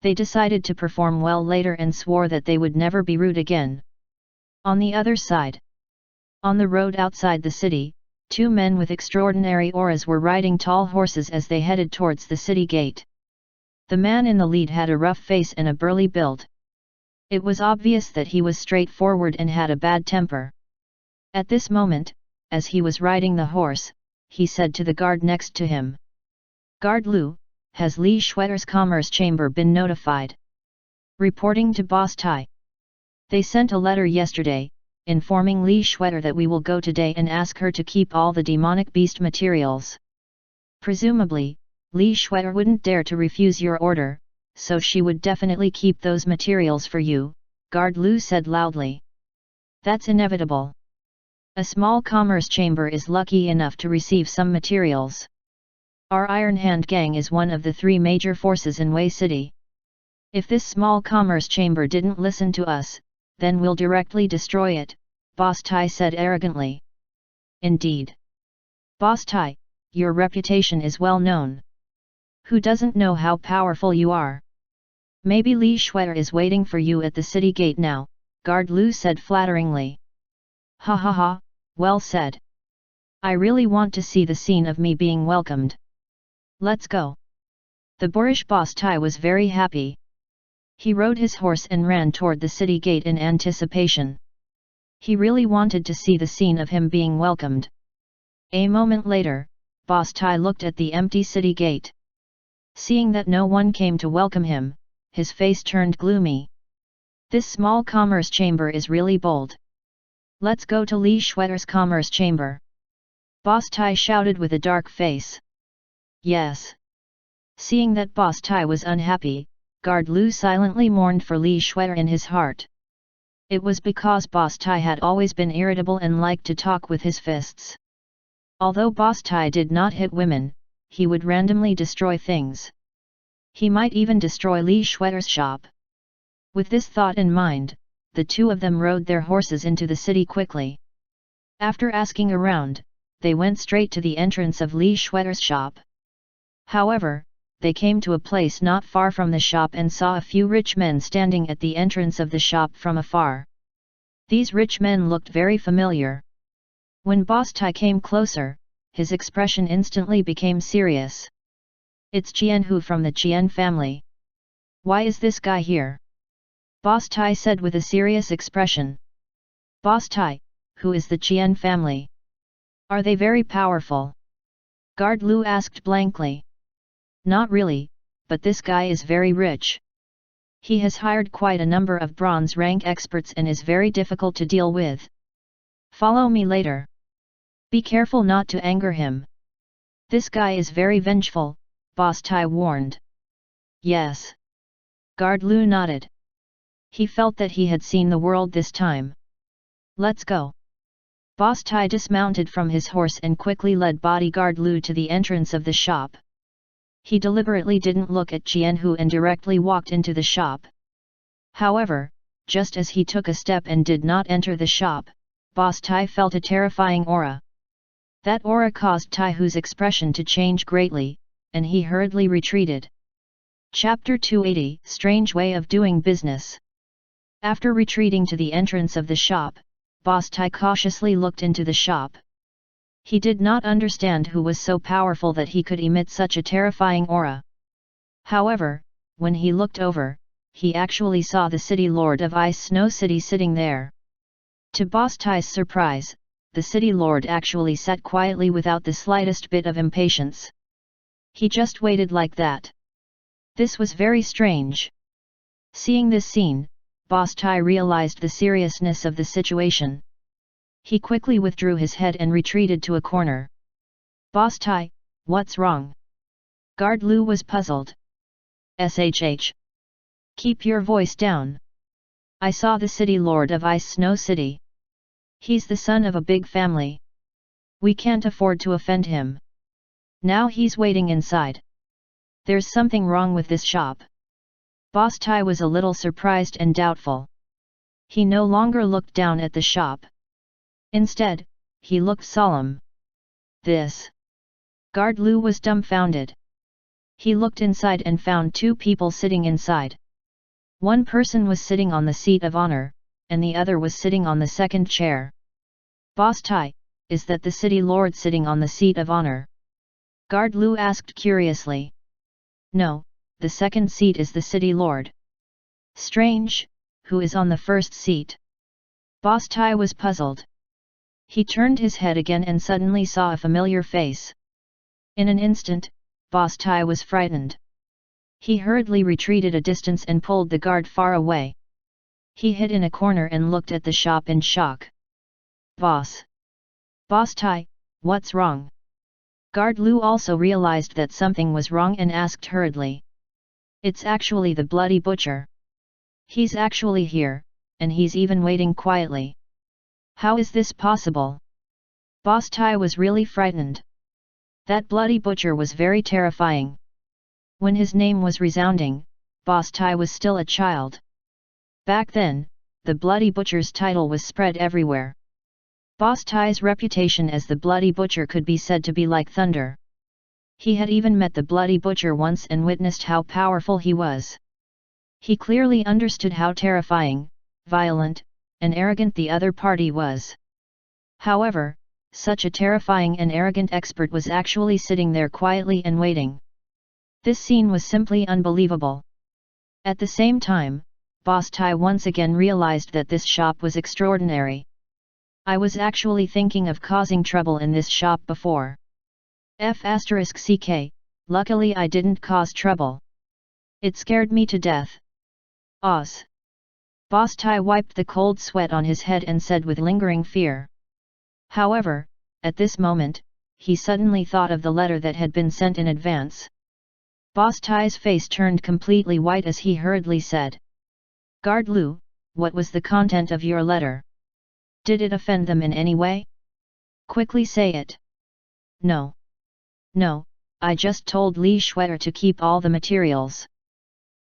They decided to perform well later and swore that they would never be rude again. On the other side. On the road outside the city, two men with extraordinary auras were riding tall horses as they headed towards the city gate. The man in the lead had a rough face and a burly build. It was obvious that he was straightforward and had a bad temper. At this moment, as he was riding the horse, he said to the guard next to him. Guard Lu, has Li Shue'er's commerce chamber been notified? Reporting to Boss Tai. They sent a letter yesterday, informing Li Shue'er that we will go today and ask her to keep all the demonic beast materials. Presumably, Li Shue'er wouldn't dare to refuse your order, so she would definitely keep those materials for you, Guard Lu said loudly. That's inevitable. A small commerce chamber is lucky enough to receive some materials. Our Iron Hand gang is one of the three major forces in Wei City. If this small commerce chamber didn't listen to us, then we'll directly destroy it, Boss Tai said arrogantly. Indeed. Boss Tai, your reputation is well known. Who doesn't know how powerful you are? Maybe Li Shue'er is waiting for you at the city gate now, Guard Lu said flatteringly. Ha ha ha, well said. I really want to see the scene of me being welcomed. Let's go. The boorish Boss Tai was very happy. He rode his horse and ran toward the city gate in anticipation. He really wanted to see the scene of him being welcomed. A moment later, Boss Tai looked at the empty city gate. Seeing that no one came to welcome him, his face turned gloomy. This small commerce chamber is really bold. Let's go to Li Shue'er's commerce chamber. Boss Tai shouted with a dark face. Yes. Seeing that Boss Tai was unhappy, Guard Lu silently mourned for Li Shue'er in his heart. It was because Boss Tai had always been irritable and liked to talk with his fists. Although Boss Tai did not hit women, he would randomly destroy things. He might even destroy Li Shue'er's shop. With this thought in mind, the two of them rode their horses into the city quickly. After asking around, they went straight to the entrance of Li Shue'er's shop. However, they came to a place not far from the shop and saw a few rich men standing at the entrance of the shop from afar. These rich men looked very familiar. When Boss Tai came closer, his expression instantly became serious. It's Qianhu from the Qian family. Why is this guy here? Boss Tai said with a serious expression. Boss Tai, who is the Qian family? Are they very powerful? Guard Lu asked blankly. Not really, but this guy is very rich. He has hired quite a number of bronze rank experts and is very difficult to deal with. Follow me later. Be careful not to anger him. This guy is very vengeful, Boss Tai warned. Yes. Guard Lu nodded. He felt that he had seen the world this time. Let's go. Boss Tai dismounted from his horse and quickly led bodyguard Lu to the entrance of the shop. He deliberately didn't look at Qianhu and directly walked into the shop. However, just as he took a step and did not enter the shop, Boss Tai felt a terrifying aura. That aura caused Taihu's expression to change greatly, and he hurriedly retreated. Chapter 280 Strange Way of Doing Business. After retreating to the entrance of the shop, Boss Tai cautiously looked into the shop. He did not understand who was so powerful that he could emit such a terrifying aura. However, when he looked over, he actually saw the city lord of Ice Snow City sitting there. To Boss Tai's surprise, the city lord actually sat quietly without the slightest bit of impatience. He just waited like that. This was very strange. Seeing this scene, Boss Tai realized the seriousness of the situation. He quickly withdrew his head and retreated to a corner. Boss Tai, what's wrong? Guard Lu was puzzled. SHH. Keep your voice down. I saw the city lord of Ice Snow City. He's the son of a big family. We can't afford to offend him. Now he's waiting inside. There's something wrong with this shop. Boss Tai was a little surprised and doubtful. He no longer looked down at the shop. Instead, he looked solemn. This. Guard Lu was dumbfounded. He looked inside and found two people sitting inside. One person was sitting on the seat of honor, and the other was sitting on the second chair. Boss Tai, is that the city lord sitting on the seat of honor? Guard Lu asked curiously. No, the second seat is the city lord. Strange, who is on the first seat? Boss Tai was puzzled. He turned his head again and suddenly saw a familiar face. In an instant, Boss Tai was frightened. He hurriedly retreated a distance and pulled the guard far away. He hid in a corner and looked at the shop in shock. Boss Tai, what's wrong? Guard Lu also realized that something was wrong and asked hurriedly. It's actually the bloody butcher. He's actually here, and he's even waiting quietly. How is this possible? Boss Tai was really frightened. That bloody butcher was very terrifying. When his name was resounding, Boss Tai was still a child. Back then, the bloody butcher's title was spread everywhere. Boss Tai's reputation as the bloody butcher could be said to be like thunder. He had even met the bloody butcher once and witnessed how powerful he was. He clearly understood how terrifying, violent, and arrogant the other party was. However, such a terrifying and arrogant expert was actually sitting there quietly and waiting. This scene was simply unbelievable. At the same time, Boss Tai once again realized that this shop was extraordinary. I was actually thinking of causing trouble in this shop before. *CK, luckily I didn't cause trouble. It scared me to death. Oz. Boss Tai wiped the cold sweat on his head and said with lingering fear. However, at this moment, he suddenly thought of the letter that had been sent in advance. Boss Tai's face turned completely white as he hurriedly said. Guard Lu, what was the content of your letter? Did it offend them in any way? Quickly say it. No. No, I just told Li Shuer to keep all the materials.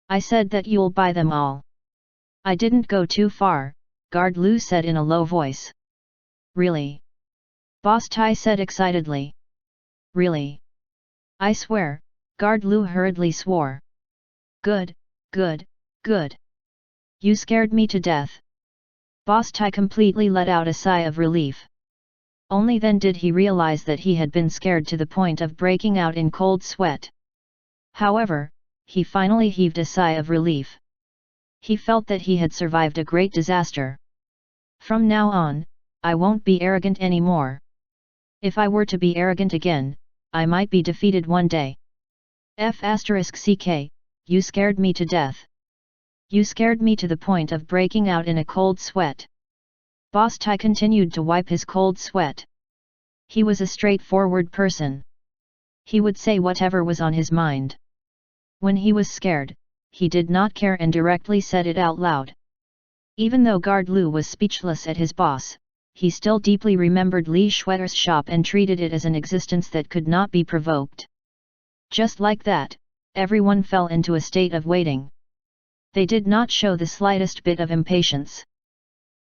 I said that you'll buy them all. I didn't go too far, Guard Lu said in a low voice. Really? Boss Tai said excitedly. Really? I swear, Guard Lu hurriedly swore. Good, good, good. You scared me to death. Boss Tai completely let out a sigh of relief. Only then did he realize that he had been scared to the point of breaking out in cold sweat. However, he finally heaved a sigh of relief. He felt that he had survived a great disaster. From now on, I won't be arrogant anymore. If I were to be arrogant again, I might be defeated one day. *CK, you scared me to death. You scared me to the point of breaking out in a cold sweat. Boss Tai continued to wipe his cold sweat. He was a straightforward person. He would say whatever was on his mind. When he was scared, he did not care and directly said it out loud. Even though Guard Lu was speechless at his boss, he still deeply remembered Li Shui's shop and treated it as an existence that could not be provoked. Just like that, everyone fell into a state of waiting. They did not show the slightest bit of impatience.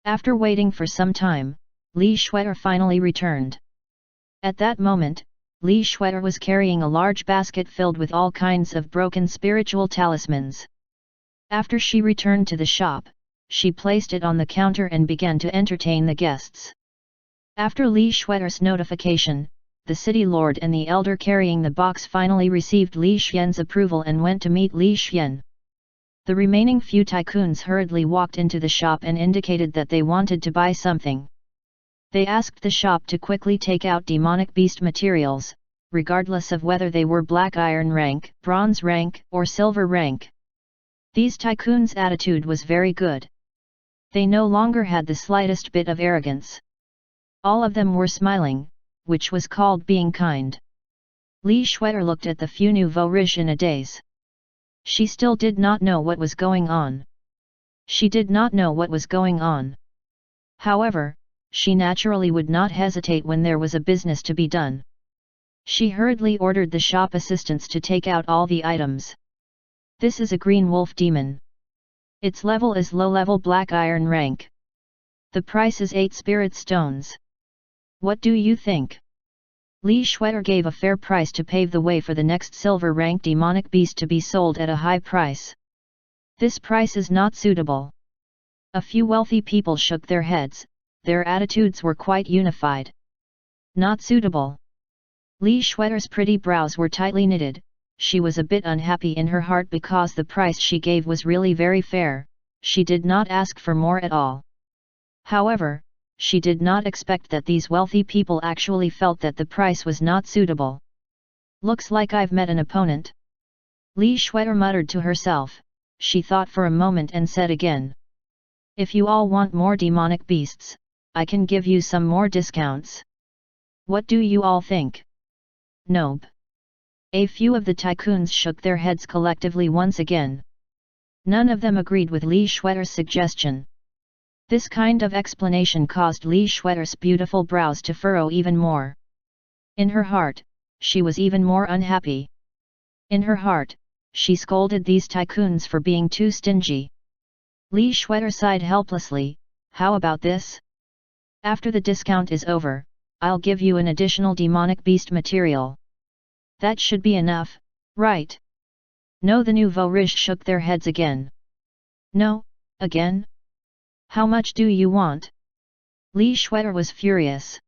After waiting for some time, Li Shui finally returned. At that moment, Li Shui was carrying a large basket filled with all kinds of broken spiritual talismans. After she returned to the shop, she placed it on the counter and began to entertain the guests. After Li Shui's notification, the city lord and the elder carrying the box finally received Li Xian's approval and went to meet Li Xian. The remaining few tycoons hurriedly walked into the shop and indicated that they wanted to buy something. They asked the shop to quickly take out demonic beast materials, regardless of whether they were black iron rank, bronze rank, or silver rank. These tycoons' attitude was very good. They no longer had the slightest bit of arrogance. All of them were smiling, which was called being kind. Li Shui looked at the few nouveaux riches in a daze. She still did not know what was going on. She did not know what was going on. However, she naturally would not hesitate when there was a business to be done. She hurriedly ordered the shop assistants to take out all the items. This is a green wolf demon. Its level is low-level black iron rank. The price is 8 spirit stones. What do you think? Li Shui gave a fair price to pave the way for the next silver rank demonic beast to be sold at a high price. This price is not suitable. A few wealthy people shook their heads, their attitudes were quite unified. Not suitable. Li Shui's pretty brows were tightly knitted. She was a bit unhappy in her heart because the price she gave was really very fair. She did not ask for more at all. However, she did not expect that these wealthy people actually felt that the price was not suitable. Looks like I've met an opponent. Li Shui muttered to herself. She thought for a moment and said again. If you all want more demonic beasts, I can give you some more discounts. What do you all think? Nope. A few of the tycoons shook their heads collectively once again. None of them agreed with Li Shui's suggestion. This kind of explanation caused Li Shui's beautiful brows to furrow even more. In her heart, she was even more unhappy. In her heart, she scolded these tycoons for being too stingy. Li Shui sighed helplessly. How about this? After the discount is over, I'll give you an additional demonic beast material. That should be enough, right? No, the nouveau riche shook their heads again. No, again? How much do you want? Li Shui was furious.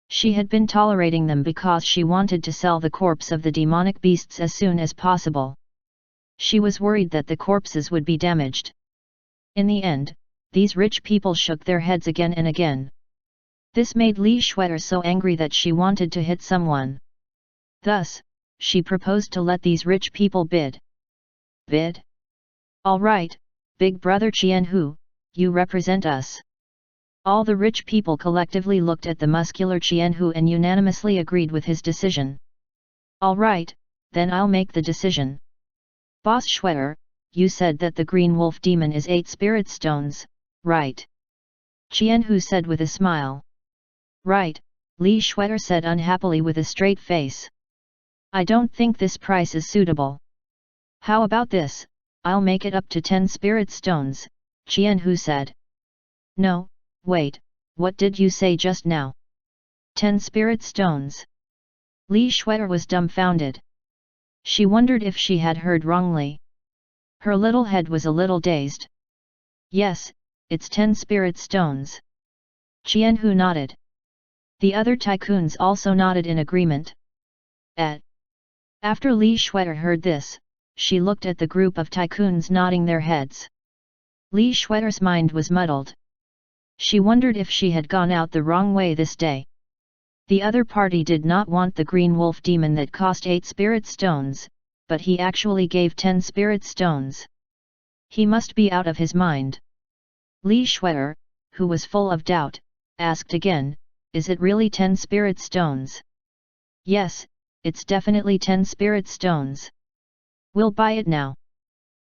She had been tolerating them because she wanted to sell the corpse of the demonic beasts as soon as possible. She was worried that the corpses would be damaged. In the end, these rich people shook their heads again and again. This made Li Shui so angry that she wanted to hit someone. Thus, she proposed to let these rich people bid. Bid? All right, Big Brother Qianhu, you represent us. All the rich people collectively looked at the muscular Qianhu and unanimously agreed with his decision. All right, then I'll make the decision. Boss Shui, you said that the green wolf demon is 8 spirit stones, right? Qianhu said with a smile. Right, Li Shui said unhappily with a straight face. I don't think this price is suitable. How about this, I'll make it up to 10 spirit stones, Qianhu said. No, wait, what did you say just now? 10 spirit stones. Li Shui was dumbfounded. She wondered if she had heard wrongly. Her little head was a little dazed. Yes, it's 10 spirit stones. Qianhu nodded. The other tycoons also nodded in agreement. After Li Shui heard this, she looked at the group of tycoons nodding their heads. Li Shui's mind was muddled. She wondered if she had gone out the wrong way this day. The other party did not want the green wolf demon that cost 8 spirit stones, but he actually gave 10 spirit stones. He must be out of his mind. Li Shui, who was full of doubt, asked again, is it really 10 spirit stones? Yes, it's definitely 10 spirit stones. We'll buy it now.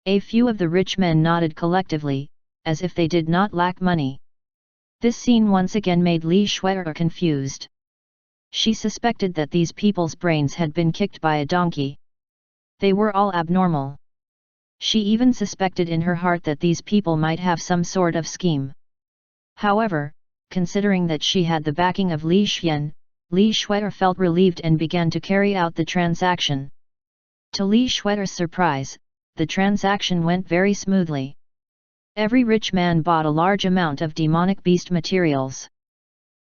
A few of the rich men nodded collectively, as if they did not lack money. This scene once again made Li Shuer confused. She suspected that these people's brains had been kicked by a donkey. They were all abnormal. She even suspected in her heart that these people might have some sort of scheme. However, considering that she had the backing of Li Xian, Li Shuer felt relieved and began to carry out the transaction. To Li Shuer's surprise, the transaction went very smoothly. Every rich man bought a large amount of demonic beast materials.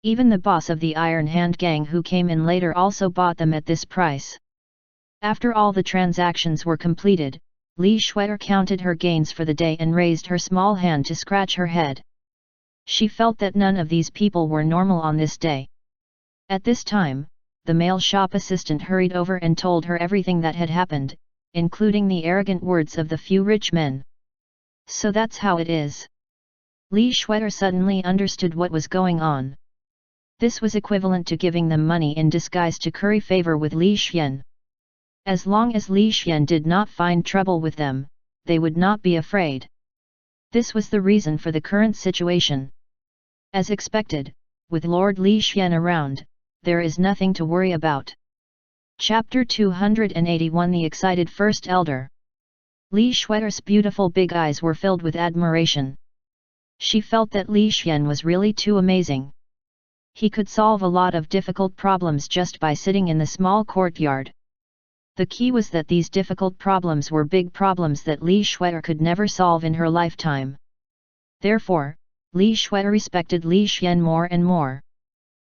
Even the boss of the Iron Hand gang who came in later also bought them at this price. After all the transactions were completed, Li Shuer counted her gains for the day and raised her small hand to scratch her head. She felt that none of these people were normal on this day. At this time, the male shop assistant hurried over and told her everything that had happened, including the arrogant words of the few rich men. So that's how it is. Li Shuer suddenly understood what was going on. This was equivalent to giving them money in disguise to curry favor with Li Xian. As long as Li Xian did not find trouble with them, they would not be afraid. This was the reason for the current situation. As expected, with Lord Li Xian around, there is nothing to worry about. Chapter 281 The Excited First Elder. Li Shuer's beautiful big eyes were filled with admiration. She felt that Li Xian was really too amazing. He could solve a lot of difficult problems just by sitting in the small courtyard. The key was that these difficult problems were big problems that Li Shuer could never solve in her lifetime. Therefore, Li Shuer respected Li Xian more and more.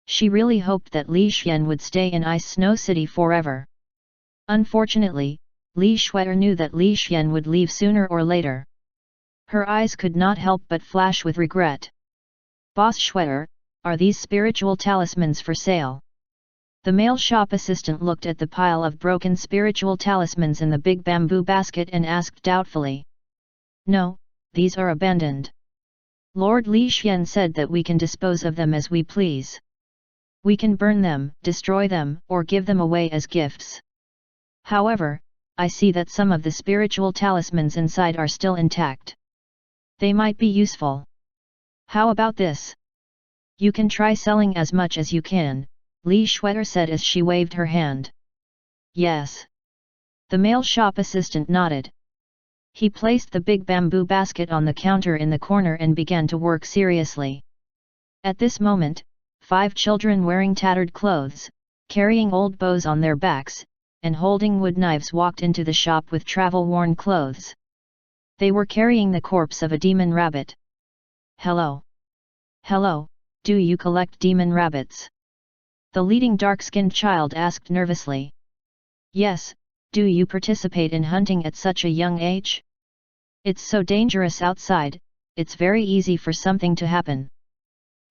She really hoped that Li Xian would stay in Ice Snow City forever. Unfortunately, Li Shuer knew that Li Xian would leave sooner or later. Her eyes could not help but flash with regret. Boss Shuer, are these spiritual talismans for sale? The male shop assistant looked at the pile of broken spiritual talismans in the big bamboo basket and asked doubtfully. No, these are abandoned. Lord Li Xian said that we can dispose of them as we please. We can burn them, destroy them, or give them away as gifts. However, I see that some of the spiritual talismans inside are still intact. They might be useful. How about this? You can try selling as much as you can, Li Shuer said as she waved her hand. Yes. The male shop assistant nodded. He placed the big bamboo basket on the counter in the corner and began to work seriously. At this moment, 5 children wearing tattered clothes, carrying old bows on their backs, and holding wood knives walked into the shop with travel-worn clothes. They were carrying the corpse of a demon rabbit. Hello. Hello, do you collect demon rabbits? The leading dark-skinned child asked nervously. Yes, do you participate in hunting at such a young age? It's so dangerous outside, it's very easy for something to happen.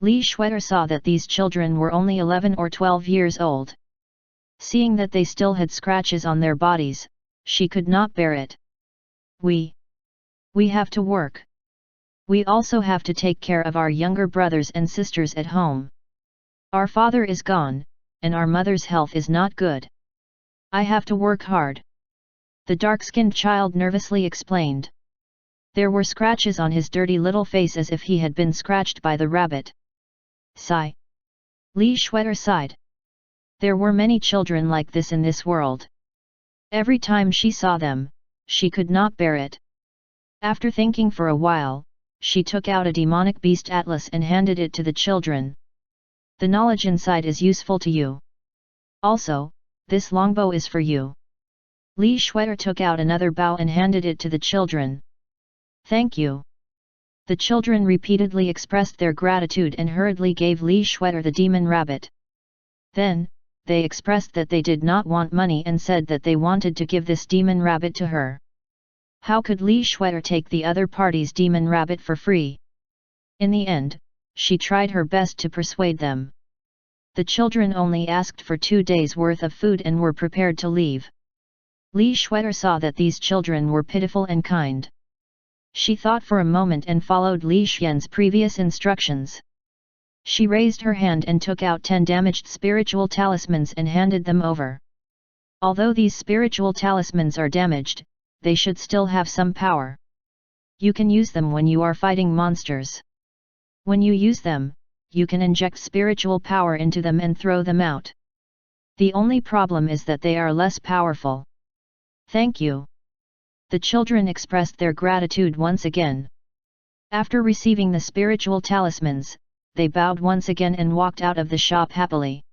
Li Shuer saw that these children were only 11 or 12 years old. Seeing that they still had scratches on their bodies, she could not bear it. We have to work. We also have to take care of our younger brothers and sisters at home. Our father is gone, and our mother's health is not good. I have to work hard. The dark-skinned child nervously explained. There were scratches on his dirty little face as if he had been scratched by the rabbit. Sigh. Li Shuer sighed. There were many children like this in this world. Every time she saw them, she could not bear it. After thinking for a while, she took out a demonic beast atlas and handed it to the children. The knowledge inside is useful to you. Also, this longbow is for you. Li Shuer took out another bow and handed it to the children. Thank you. The children repeatedly expressed their gratitude and hurriedly gave Li Shuer the demon rabbit. Then, they expressed that they did not want money and said that they wanted to give this demon rabbit to her. How could Li Shuer take the other party's demon rabbit for free? In the end, she tried her best to persuade them. The children only asked for 2 days' worth of food and were prepared to leave. Li Shuer saw that these children were pitiful and kind. She thought for a moment and followed Li Xian's previous instructions. She raised her hand and took out 10 damaged spiritual talismans and handed them over. Although these spiritual talismans are damaged, they should still have some power. You can use them when you are fighting monsters. When you use them, you can inject spiritual power into them and throw them out. The only problem is that they are less powerful. Thank you. The children expressed their gratitude once again. After receiving the spiritual talismans, they bowed once again and walked out of the shop happily.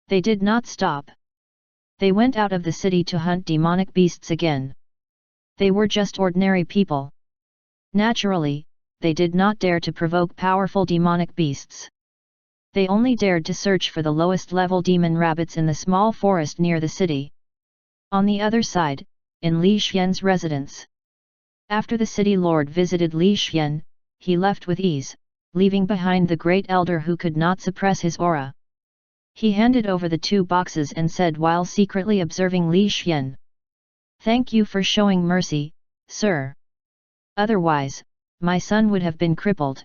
They did not stop. They went out of the city to hunt demonic beasts again. They were just ordinary people. Naturally, they did not dare to provoke powerful demonic beasts. They only dared to search for the lowest level demon rabbits in the small forest near the city. On the other side, in Li Xian's residence. After the city lord visited Li Xian, he left with ease, leaving behind the great elder who could not suppress his aura. He handed over the 2 boxes and said while secretly observing Li Xian. "Thank you for showing mercy, sir. Otherwise, my son would have been crippled.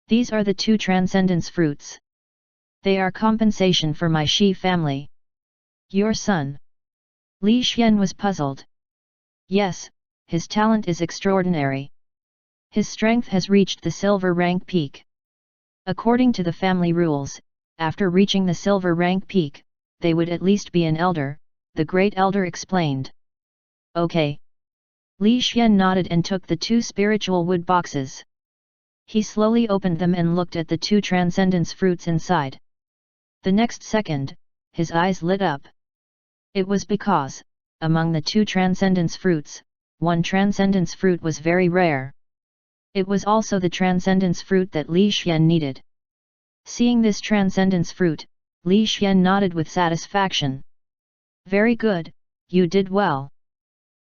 These are the 2 transcendence fruits. They are compensation for my Shi family." "Your son?" Li Xian was puzzled. "Yes, his talent is extraordinary. His strength has reached the silver rank peak. According to the family rules, after reaching the silver rank peak, they would at least be an elder," the great elder explained. "Okay." Li Xian nodded and took the 2 spiritual wood boxes. He slowly opened them and looked at the 2 transcendence fruits inside. The next second, his eyes lit up. It was because, among the 2 transcendence fruits, one transcendence fruit was very rare. It was also the transcendence fruit that Li Xian needed. Seeing this transcendence fruit, Li Xian nodded with satisfaction. "Very good, you did well.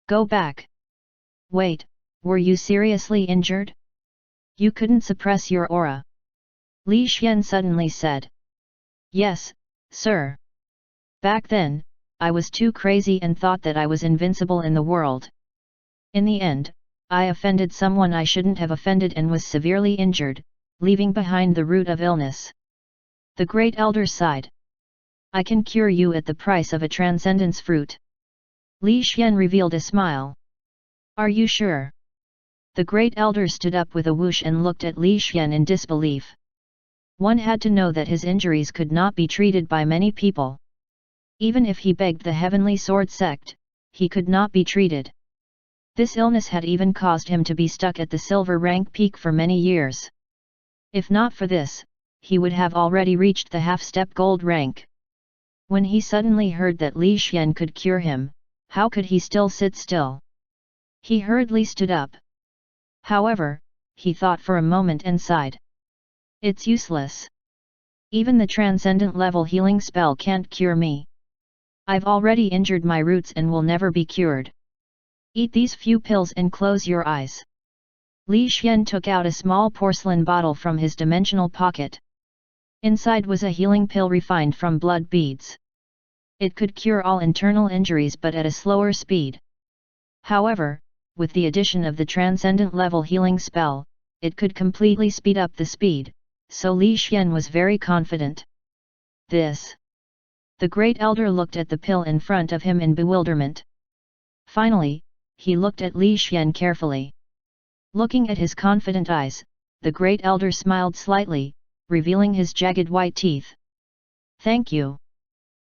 Go back." "Wait, were you seriously injured? You couldn't suppress your aura?" Li Xian suddenly said. "Yes, sir. Back then, I was too crazy and thought that I was invincible in the world. In the end, I offended someone I shouldn't have offended and was severely injured, leaving behind the root of illness." The great elder sighed. "I can cure you at the price of a transcendence fruit." Li Xian revealed a smile. "Are you sure?" The great elder stood up with a whoosh and looked at Li Xian in disbelief. One had to know that his injuries could not be treated by many people. Even if he begged the Heavenly Sword Sect, he could not be treated. This illness had even caused him to be stuck at the silver rank peak for many years. If not for this, he would have already reached the half-step gold rank. When he suddenly heard that Li Xian could cure him, how could he still sit still? He hurriedly stood up. However, he thought for a moment and sighed. "It's useless. Even the transcendent level healing spell can't cure me. I've already injured my roots and will never be cured. Eat these few pills and close your eyes." Li Xian took out a small porcelain bottle from his dimensional pocket. Inside was a healing pill refined from blood beads. It could cure all internal injuries but at a slower speed. However, with the addition of the transcendent level healing spell, it could completely speed up the speed, so Li Xian was very confident. "This." The great elder looked at the pill in front of him in bewilderment. Finally, he looked at Li Xian carefully. Looking at his confident eyes, the great elder smiled slightly, revealing his jagged white teeth. "Thank you.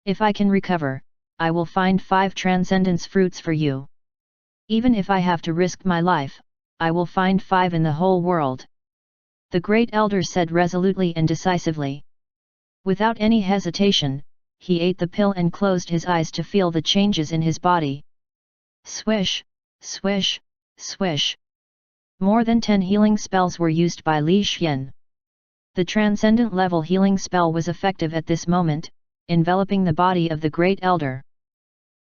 If I can recover, I will find 5 transcendence fruits for you. Even if I have to risk my life, I will find 5 in the whole world," the great elder said resolutely and decisively. Without any hesitation, he ate the pill and closed his eyes to feel the changes in his body. Swish, swish, swish. More than 10 healing spells were used by Li Xian. The transcendent level healing spell was effective at this moment, enveloping the body of the great elder.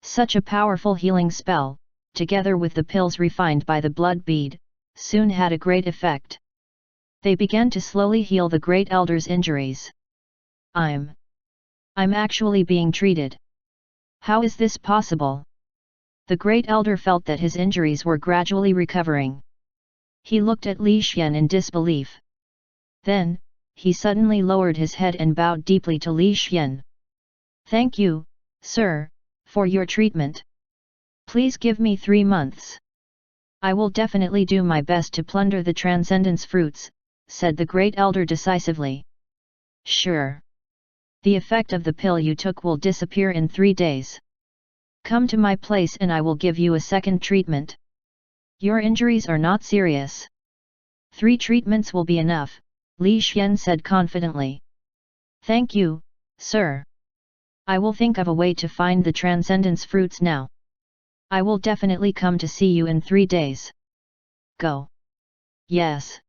Such a powerful healing spell, together with the pills refined by the blood bead, soon had a great effect. They began to slowly heal the great elder's injuries. I'm actually being treated. How is this possible?" The great elder felt that his injuries were gradually recovering. He looked at Li Xian in disbelief. Then, he suddenly lowered his head and bowed deeply to Li Xian. "Thank you, sir, for your treatment. Please give me 3 months. I will definitely do my best to plunder the Transcendence fruits, said the Great Elder decisively. Sure. The effect of the pill you took will disappear in 3 days. Come to my place and I will give you a second treatment. Your injuries are not serious. 3 treatments will be enough, Li Xian said confidently. Thank you, sir. I will think of a way to find the Transcendence fruits now. I will definitely come to see you in 3 days. Go. Yes.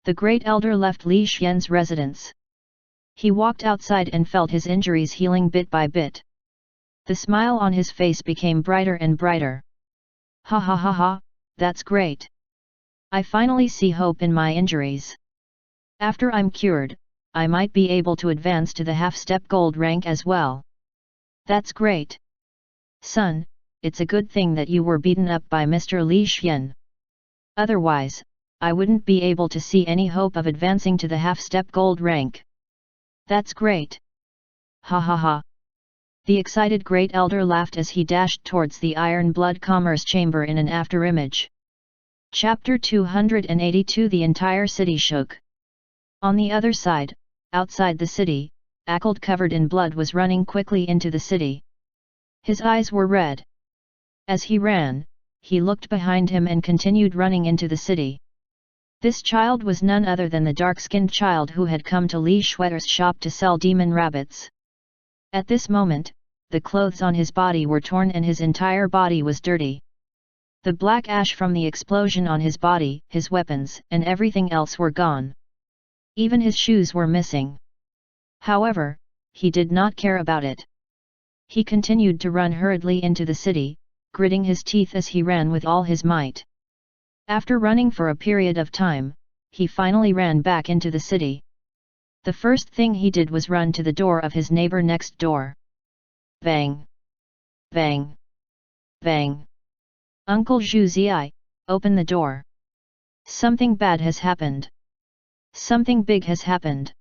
The Great Elder left Li Xian's residence. He walked outside and felt his injuries healing bit by bit. The smile on his face became brighter and brighter. Ha ha ha ha, that's great. I finally see hope in my injuries. After I'm cured, I might be able to advance to the half-step gold rank as well. That's great. Son, it's a good thing that you were beaten up by Mr. Li Xian. Otherwise, I wouldn't be able to see any hope of advancing to the half-step gold rank. That's great. Ha ha ha. The excited Great Elder laughed as he dashed towards the Iron Blood Commerce Chamber in an afterimage. Chapter 282. The entire city shook. On the other side, outside the city, Ackles covered in blood was running quickly into the city. His eyes were red. As he ran, he looked behind him and continued running into the city. This child was none other than the dark-skinned child who had come to Li Shue's shop to sell demon rabbits. At this moment, the clothes on his body were torn and his entire body was dirty. The black ash from the explosion on his body, his weapons, and everything else were gone. Even his shoes were missing. However, he did not care about it. He continued to run hurriedly into the city, gritting his teeth as he ran with all his might. After running for a period of time, he finally ran back into the city. The first thing he did was run to the door of his neighbor next door. Bang! Bang! Bang! Uncle Zhu Ziai, open the door. Something bad has happened. Something big has happened.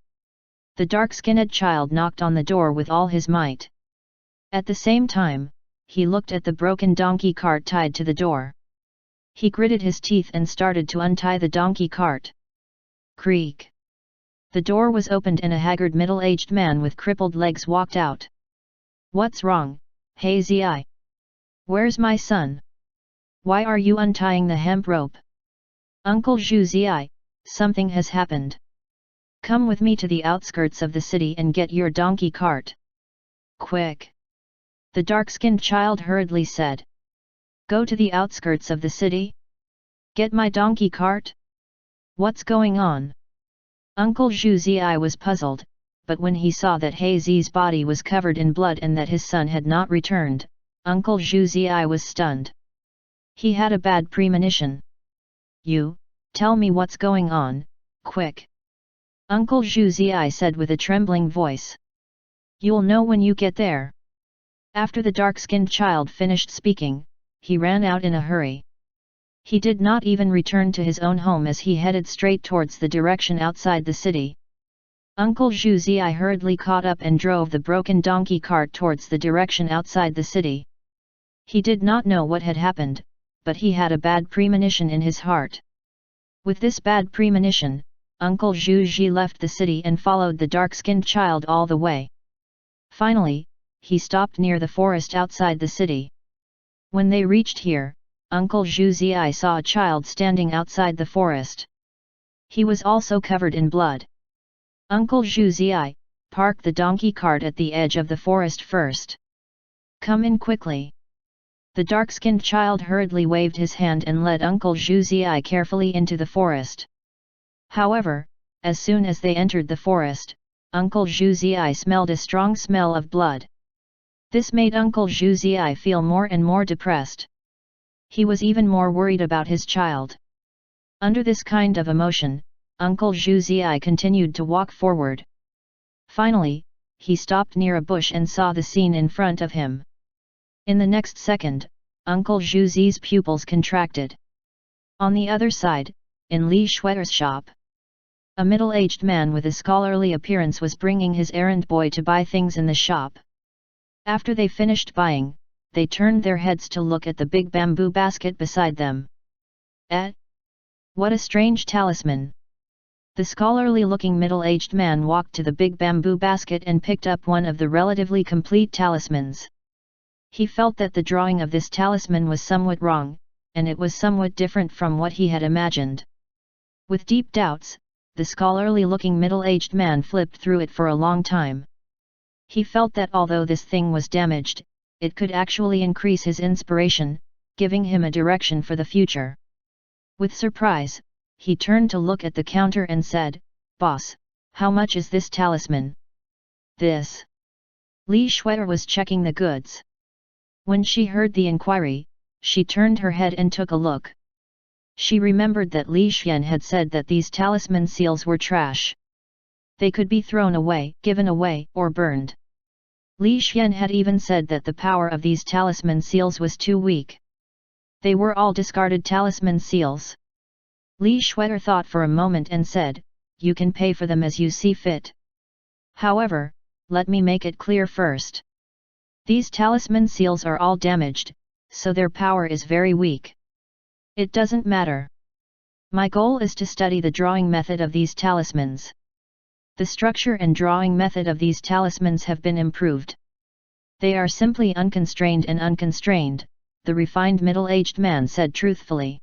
The dark-skinned child knocked on the door with all his might. At the same time, he looked at the broken donkey cart tied to the door. He gritted his teeth and started to untie the donkey cart. Creak! The door was opened and a haggard middle-aged man with crippled legs walked out. What's wrong, Hey Ziai? Where's my son? Why are you untying the hemp rope? Uncle Zhu Ziai, something has happened. Come with me to the outskirts of the city and get your donkey cart. Quick! The dark-skinned child hurriedly said. Go to the outskirts of the city? Get my donkey cart? What's going on? Uncle Zhu Ziai was puzzled, but when he saw that He Zi's body was covered in blood and that his son had not returned, Uncle Zhu Ziai was stunned. He had a bad premonition. You, tell me what's going on, quick. Uncle Zhu Ziai said with a trembling voice. You'll know when you get there. After the dark-skinned child finished speaking, he ran out in a hurry. He did not even return to his own home as he headed straight towards the direction outside the city. Uncle Zhu Ziai hurriedly caught up and drove the broken donkey cart towards the direction outside the city. He did not know what had happened, but he had a bad premonition in his heart. With this bad premonition, Uncle Zhu Ji left the city and followed the dark-skinned child all the way. Finally, he stopped near the forest outside the city. When they reached here, Uncle Zhu Ziai saw a child standing outside the forest. He was also covered in blood. Uncle Zhu Ziai, park the donkey cart at the edge of the forest first. Come in quickly. The dark-skinned child hurriedly waved his hand and led Uncle Zhu Ziai carefully into the forest. However, as soon as they entered the forest, Uncle Zhu Ziai smelled a strong smell of blood. This made Uncle Zhu Ziai feel more and more depressed. He was even more worried about his child. Under this kind of emotion, Uncle Zhu Ziai continued to walk forward. Finally, he stopped near a bush and saw the scene in front of him. In the next second, Uncle Zhu Zi's pupils contracted. On the other side, in Li Shue's shop, a middle-aged man with a scholarly appearance was bringing his errand boy to buy things in the shop. After they finished buying, they turned their heads to look at the big bamboo basket beside them. Eh? What a strange talisman! The scholarly-looking middle-aged man walked to the big bamboo basket and picked up one of the relatively complete talismans. He felt that the drawing of this talisman was somewhat wrong, and it was somewhat different from what he had imagined. With deep doubts, the scholarly-looking middle-aged man flipped through it for a long time. He felt that although this thing was damaged, it could actually increase his inspiration, giving him a direction for the future. With surprise, he turned to look at the counter and said, "Boss, how much is this talisman?" "This." Li Shuer was checking the goods. When she heard the inquiry, she turned her head and took a look. She remembered that Li Xian had said that these talisman seals were trash. They could be thrown away, given away, or burned. Li Xian had even said that the power of these talisman seals was too weak. They were all discarded talisman seals. Li Shuer thought for a moment and said, "You can pay for them as you see fit. However, let me make it clear first. These talisman seals are all damaged, so their power is very weak. It doesn't matter. My goal is to study the drawing method of these talismans. The structure and drawing method of these talismans have been improved. They are simply unconstrained and unconstrained," the refined middle-aged man said truthfully.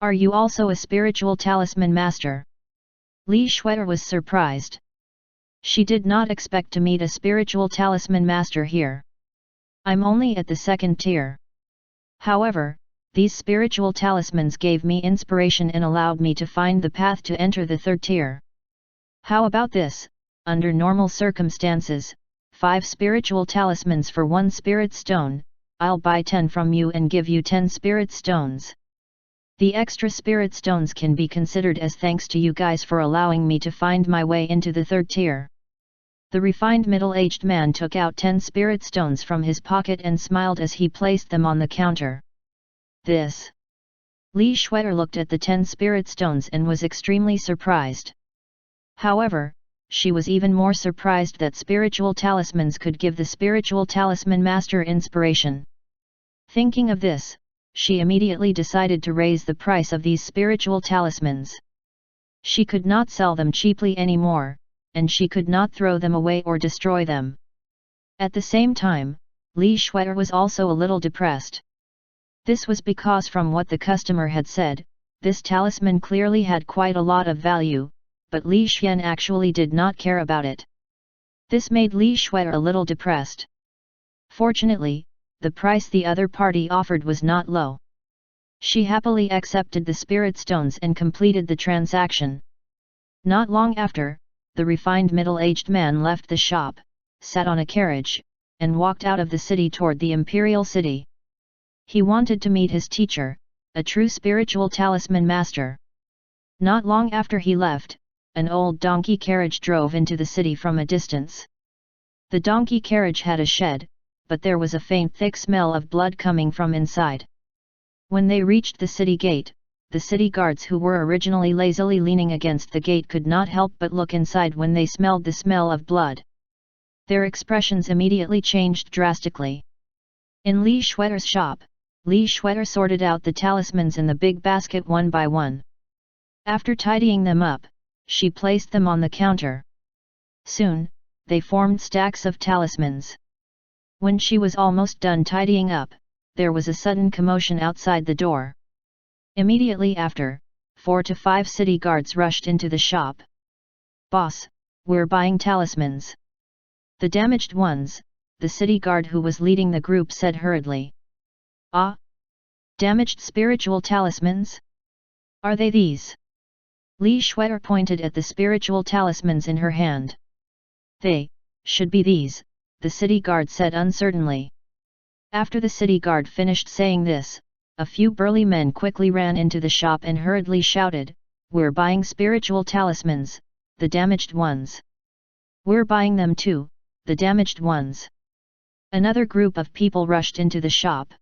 "Are you also a spiritual talisman master?" Li Shuer was surprised. She did not expect to meet a spiritual talisman master here. "I'm only at the second tier. However, these spiritual talismans gave me inspiration and allowed me to find the path to enter the third tier. How about this? Under normal circumstances, 5 spiritual talismans for 1 spirit stone, I'll buy 10 from you and give you 10 spirit stones. The extra spirit stones can be considered as thanks to you guys for allowing me to find my way into the third tier." The refined middle-aged man took out 10 spirit stones from his pocket and smiled as he placed them on the counter. "This." Li Shuer looked at the 10 spirit stones and was extremely surprised. However, she was even more surprised that spiritual talismans could give the spiritual talisman master inspiration. Thinking of this, she immediately decided to raise the price of these spiritual talismans. She could not sell them cheaply anymore, and she could not throw them away or destroy them. At the same time, Li Shuer was also a little depressed. This was because from what the customer had said, this talisman clearly had quite a lot of value, but Li Xian actually did not care about it. This made Li Shuer a little depressed. Fortunately, the price the other party offered was not low. She happily accepted the spirit stones and completed the transaction. Not long after, the refined middle-aged man left the shop, sat on a carriage, and walked out of the city toward the imperial city. He wanted to meet his teacher, a true spiritual talisman master. Not long after he left, an old donkey carriage drove into the city from a distance. The donkey carriage had a shed, but there was a faint thick smell of blood coming from inside. When they reached the city gate, the city guards who were originally lazily leaning against the gate could not help but look inside when they smelled the smell of blood. Their expressions immediately changed drastically. In Li Shuer's shop, Li Shuer sorted out the talismans in the big basket one by one. After tidying them up, she placed them on the counter. Soon, they formed stacks of talismans. When she was almost done tidying up, there was a sudden commotion outside the door. Immediately after, 4 to 5 city guards rushed into the shop. "Boss, we're buying talismans." "The damaged ones," the city guard who was leading the group said hurriedly. "Ah? Damaged spiritual talismans? Are they these?" Li Shuer pointed at the spiritual talismans in her hand. "They should be these," the city guard said uncertainly. After the city guard finished saying this, a few burly men quickly ran into the shop and hurriedly shouted, "We're buying spiritual talismans, the damaged ones." "We're buying them too, the damaged ones." Another group of people rushed into the shop.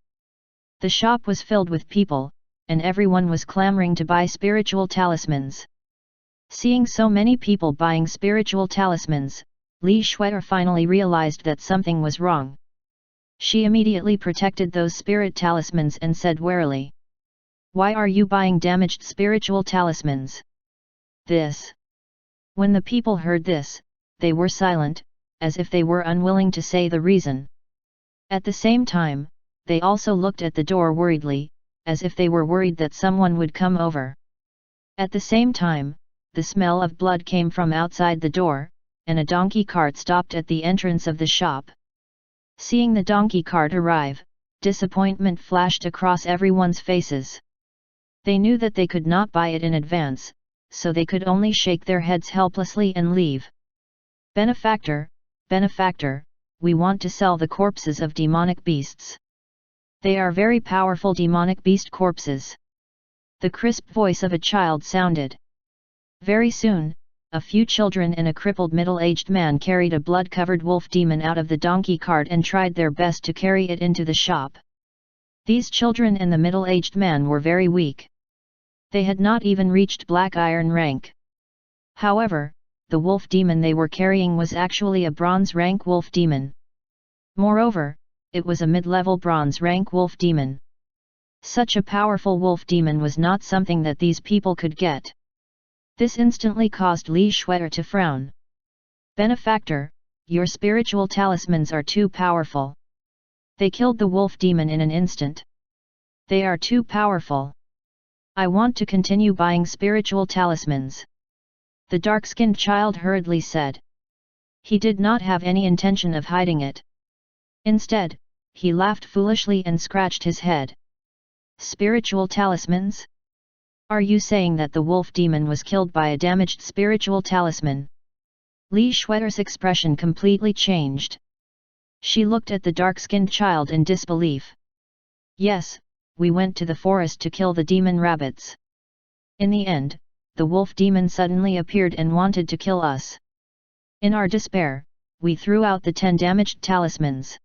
The shop was filled with people, and everyone was clamoring to buy spiritual talismans. Seeing so many people buying spiritual talismans, Li Shuer finally realized that something was wrong. She immediately protected those spirit talismans and said warily, Why are you buying damaged spiritual talismans? This. When the people heard this, they were silent, as if they were unwilling to say the reason. At the same time, they also looked at the door worriedly, as if they were worried that someone would come over. At the same time, the smell of blood came from outside the door, and a donkey cart stopped at the entrance of the shop. Seeing the donkey cart arrive, disappointment flashed across everyone's faces. They knew that they could not buy it in advance, so they could only shake their heads helplessly and leave. Benefactor, benefactor, we want to sell the corpses of demonic beasts. They are very powerful demonic beast corpses. The crisp voice of a child sounded. Very soon, a few children and a crippled middle-aged man carried a blood-covered wolf demon out of the donkey cart and tried their best to carry it into the shop. These children and the middle-aged man were very weak. They had not even reached black iron rank. However, the wolf demon they were carrying was actually a bronze rank wolf demon. Moreover, it was a mid-level bronze rank wolf demon. Such a powerful wolf demon was not something that these people could get. This instantly caused Li Shuer to frown. Benefactor, your spiritual talismans are too powerful. They killed the wolf demon in an instant. They are too powerful. I want to continue buying spiritual talismans. The dark-skinned child hurriedly said. He did not have any intention of hiding it. Instead, he laughed foolishly and scratched his head. Spiritual talismans? Are you saying that the wolf demon was killed by a damaged spiritual talisman? Li Shuer's expression completely changed. She looked at the dark-skinned child in disbelief. Yes, we went to the forest to kill the demon rabbits. In the end, the wolf demon suddenly appeared and wanted to kill us. In our despair, we threw out the 10 damaged talismans.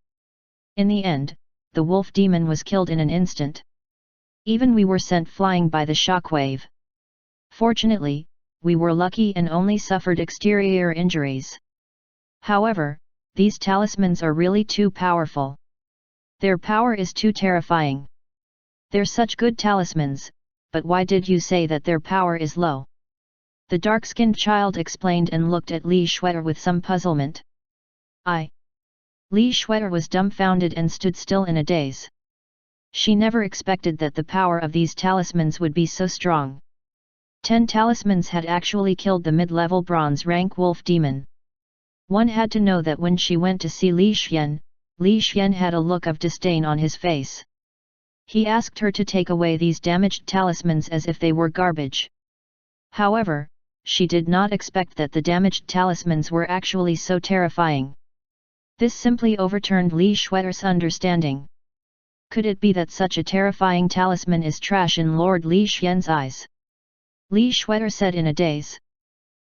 In the end, the wolf demon was killed in an instant. Even we were sent flying by the shockwave. Fortunately, we were lucky and only suffered exterior injuries. However, these talismans are really too powerful. Their power is too terrifying. They're such good talismans, but why did you say that their power is low? The dark-skinned child explained and looked at Li Shuer with some puzzlement. Li Shuer was dumbfounded and stood still in a daze. She never expected that the power of these talismans would be so strong. 10 talismans had actually killed the mid-level bronze rank wolf demon. One had to know that when she went to see Li Xian had a look of disdain on his face. He asked her to take away these damaged talismans as if they were garbage. However, she did not expect that the damaged talismans were actually so terrifying. This simply overturned Li Shuer's understanding. Could it be that such a terrifying talisman is trash in Lord Li Xian's eyes? Li Shuer said in a daze.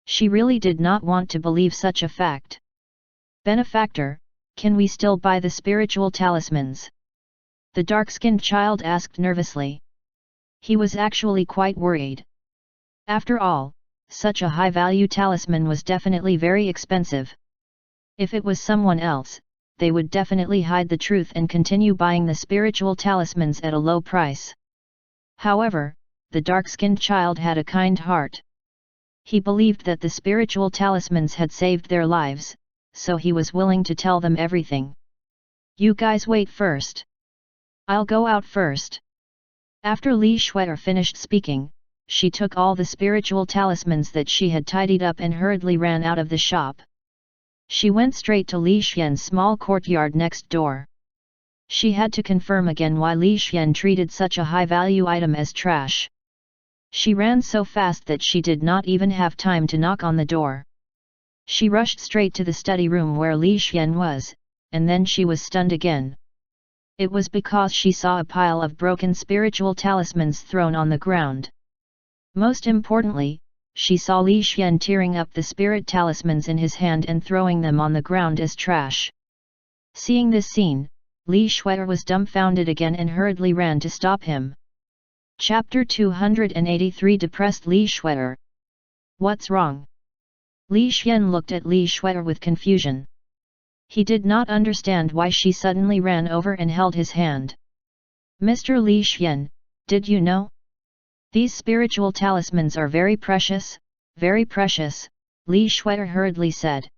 She really did not want to believe such a fact. Benefactor, can we still buy the spiritual talismans? The dark-skinned child asked nervously. He was actually quite worried. After all, such a high-value talisman was definitely very expensive. If it was someone else, they would definitely hide the truth and continue buying the spiritual talismans at a low price. However, the dark-skinned child had a kind heart. He believed that the spiritual talismans had saved their lives, so he was willing to tell them everything. You guys wait first. I'll go out first. After Li Shuer finished speaking, she took all the spiritual talismans that she had tidied up and hurriedly ran out of the shop. She went straight to Li Xian's small courtyard next door. She had to confirm again why Li Xian treated such a high-value item as trash. She ran so fast that she did not even have time to knock on the door. She rushed straight to the study room where Li Xian was, and then she was stunned again. It was because she saw a pile of broken spiritual talismans thrown on the ground. Most importantly, she saw Li Xian tearing up the spirit talismans in his hand and throwing them on the ground as trash. Seeing this scene, Li Shuer was dumbfounded again and hurriedly ran to stop him. Chapter 283 Depressed Li Shuer. What's wrong? Li Xian looked at Li Shuer with confusion. He did not understand why she suddenly ran over and held his hand. Mr. Li Xian, did you know? These spiritual talismans are very precious, Li Shuai hurriedly said.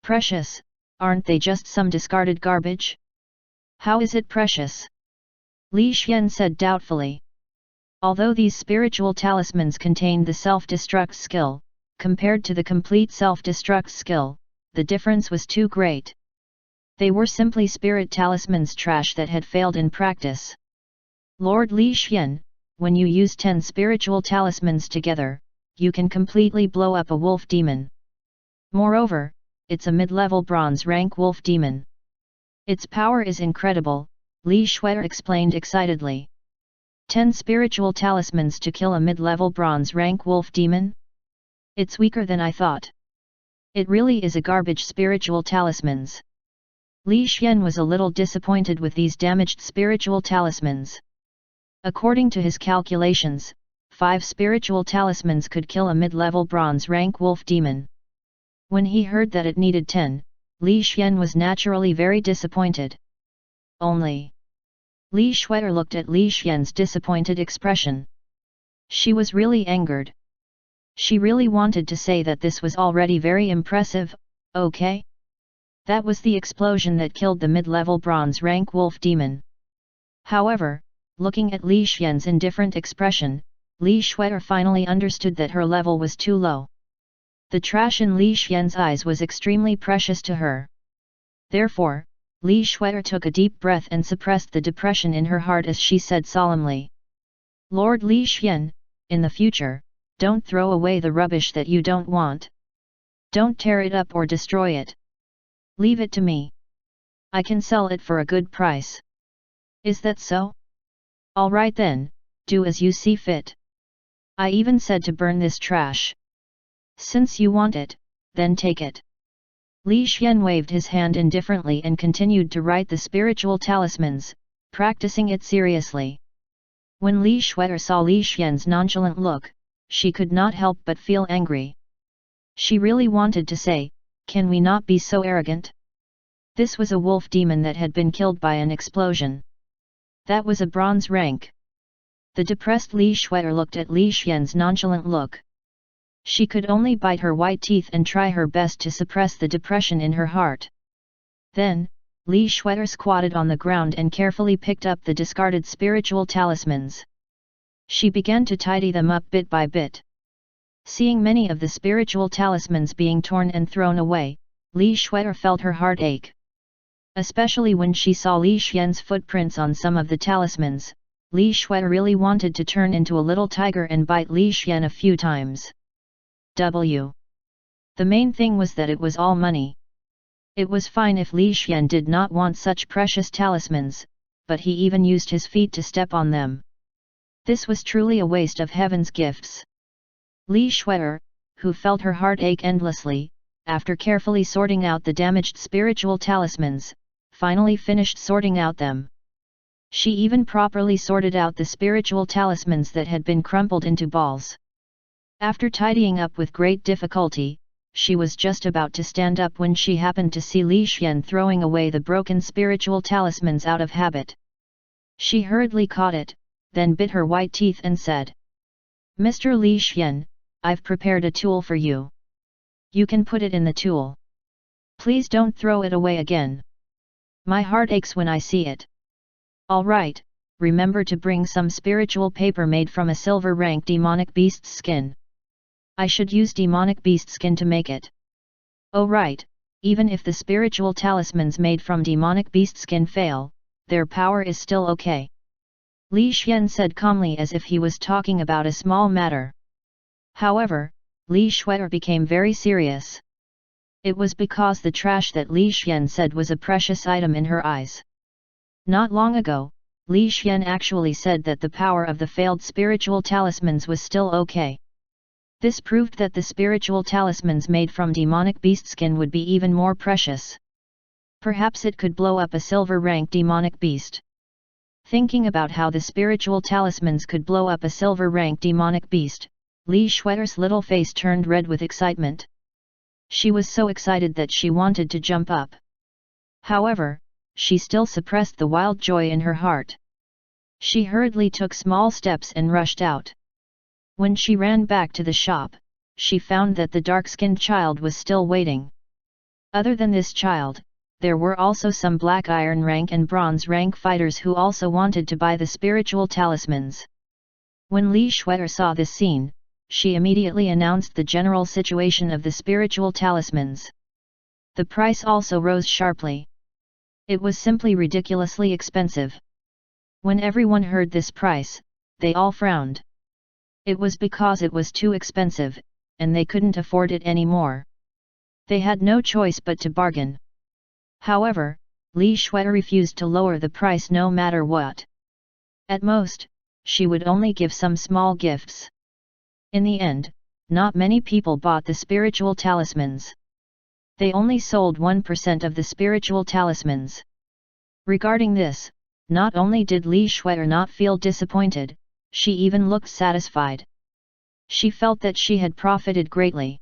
Precious, aren't they just some discarded garbage? How is it precious? Li Xian said doubtfully. Although these spiritual talismans contained the self-destruct skill, compared to the complete self-destruct skill, the difference was too great. They were simply spirit talismans trash that had failed in practice. Lord Li Xian, when you use 10 spiritual talismans together, you can completely blow up a wolf demon. Moreover, it's a mid-level bronze rank wolf demon. Its power is incredible, Li Shuai explained excitedly. 10 spiritual talismans to kill a mid-level bronze rank wolf demon? It's weaker than I thought. It really is a garbage spiritual talismans. Li Xian was a little disappointed with these damaged spiritual talismans. According to his calculations, 5 spiritual talismans could kill a mid-level bronze rank wolf demon. When he heard that it needed 10, Li Xian was naturally very disappointed. Only. Li Shuai looked at Li Xian's disappointed expression. She was really angered. She really wanted to say that this was already very impressive, okay? That was the explosion that killed the mid-level bronze rank wolf demon. However, looking at Li Xian's indifferent expression, Li Shuai finally understood that her level was too low. The trash in Li Xian's eyes was extremely precious to her. Therefore, Li Shuai took a deep breath and suppressed the depression in her heart as she said solemnly. Lord Li Xian, in the future, don't throw away the rubbish that you don't want. Don't tear it up or destroy it. Leave it to me. I can sell it for a good price. Is that so? All right then, do as you see fit. I even said to burn this trash. Since you want it, then take it. Li Xian waved his hand indifferently and continued to write the spiritual talismans, practicing it seriously. When Li Shuai saw Li Xian's nonchalant look, she could not help but feel angry. She really wanted to say, can we not be so arrogant? This was a wolf demon that had been killed by an explosion. That was a bronze rank. The depressed Li Shuai looked at Li Xian's nonchalant look. She could only bite her white teeth and try her best to suppress the depression in her heart. Then, Li Shuai squatted on the ground and carefully picked up the discarded spiritual talismans. She began to tidy them up bit by bit. Seeing many of the spiritual talismans being torn and thrown away, Li Shuai felt her heart ache. Especially when she saw Li Xian's footprints on some of the talismans, Li Shuai really wanted to turn into a little tiger and bite Li Xian a few times. The main thing was that it was all money. It was fine if Li Xian did not want such precious talismans, but he even used his feet to step on them. This was truly a waste of heaven's gifts. Li Shuai, who felt her heart ache endlessly, after carefully sorting out the damaged spiritual talismans, finally finished sorting out them. She even properly sorted out the spiritual talismans that had been crumpled into balls. After tidying up with great difficulty, she was just about to stand up when she happened to see Li Xian throwing away the broken spiritual talismans out of habit. She hurriedly caught it, then bit her white teeth and said, Mr. Li Xian, I've prepared a tool for you. You can put it in the tool. Please don't throw it away again. My heart aches when I see it. All right, remember to bring some spiritual paper made from a silver rank demonic beast's skin. I should use demonic beast skin to make it. Oh right, even if the spiritual talismans made from demonic beast skin fail, their power is still okay. Li Xian said calmly as if he was talking about a small matter. However, Li Shuai became very serious. It was because the trash that Li Xian said was a precious item in her eyes. Not long ago, Li Xian actually said that the power of the failed spiritual talismans was still okay. This proved that the spiritual talismans made from demonic beast skin would be even more precious. Perhaps it could blow up a silver rank demonic beast. Thinking about how the spiritual talismans could blow up a silver rank demonic beast, Li Shuai's little face turned red with excitement. She was so excited that she wanted to jump up. However, she still suppressed the wild joy in her heart. She hurriedly took small steps and rushed out. When she ran back to the shop, she found that the dark-skinned child was still waiting. Other than this child, there were also some black iron rank and bronze rank fighters who also wanted to buy the spiritual talismans. When Li Shuer saw this scene, she immediately announced the general situation of the spiritual talismans. The price also rose sharply. It was simply ridiculously expensive. When everyone heard this price, they all frowned. It was because it was too expensive, and they couldn't afford it anymore. They had no choice but to bargain. However, Li Shuer refused to lower the price no matter what. At most, she would only give some small gifts. In the end, not many people bought the spiritual talismans. They only sold 1% of the spiritual talismans. Regarding this, not only did Li Shuer not feel disappointed, she even looked satisfied. She felt that she had profited greatly.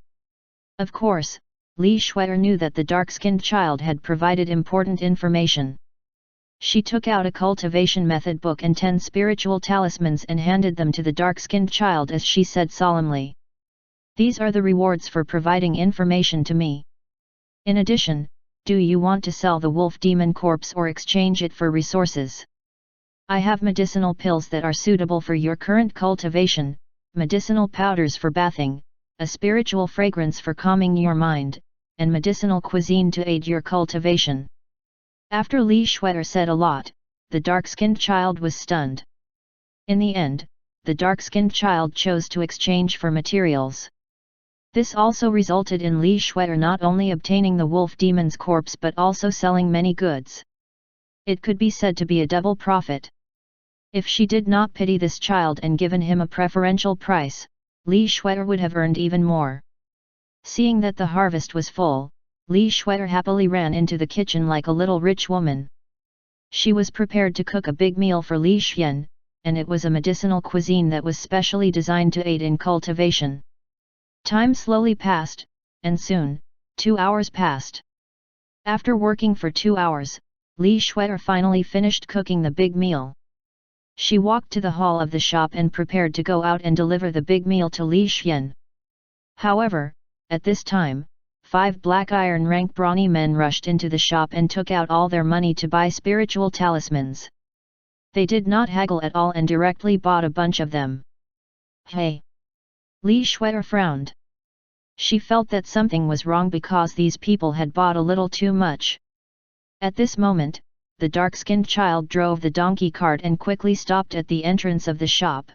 Of course, Li Shuer knew that the dark-skinned child had provided important information. She took out a cultivation method book and 10 spiritual talismans and handed them to the dark-skinned child as she said solemnly. These are the rewards for providing information to me. In addition, do you want to sell the wolf demon corpse or exchange it for resources? I have medicinal pills that are suitable for your current cultivation, medicinal powders for bathing, a spiritual fragrance for calming your mind, and medicinal cuisine to aid your cultivation. After Li Shuer said a lot, the dark-skinned child was stunned. In the end, the dark-skinned child chose to exchange for materials. This also resulted in Li Shuer not only obtaining the wolf demon's corpse but also selling many goods. It could be said to be a double profit. If she did not pity this child and given him a preferential price, Li Shuer would have earned even more. Seeing that the harvest was full, Li Shuer happily ran into the kitchen like a little rich woman. She was prepared to cook a big meal for Li Xian, and it was a medicinal cuisine that was specially designed to aid in cultivation. Time slowly passed, and soon, 2 hours passed. After working for 2 hours, Li Shuer finally finished cooking the big meal. She walked to the hall of the shop and prepared to go out and deliver the big meal to Li Xian. However, at this time, 5 black iron rank brawny men rushed into the shop and took out all their money to buy spiritual talismans. They did not haggle at all and directly bought a bunch of them. Hey! Li Shuer frowned. She felt that something was wrong because these people had bought a little too much. At this moment, the dark-skinned child drove the donkey cart and quickly stopped at the entrance of the shop.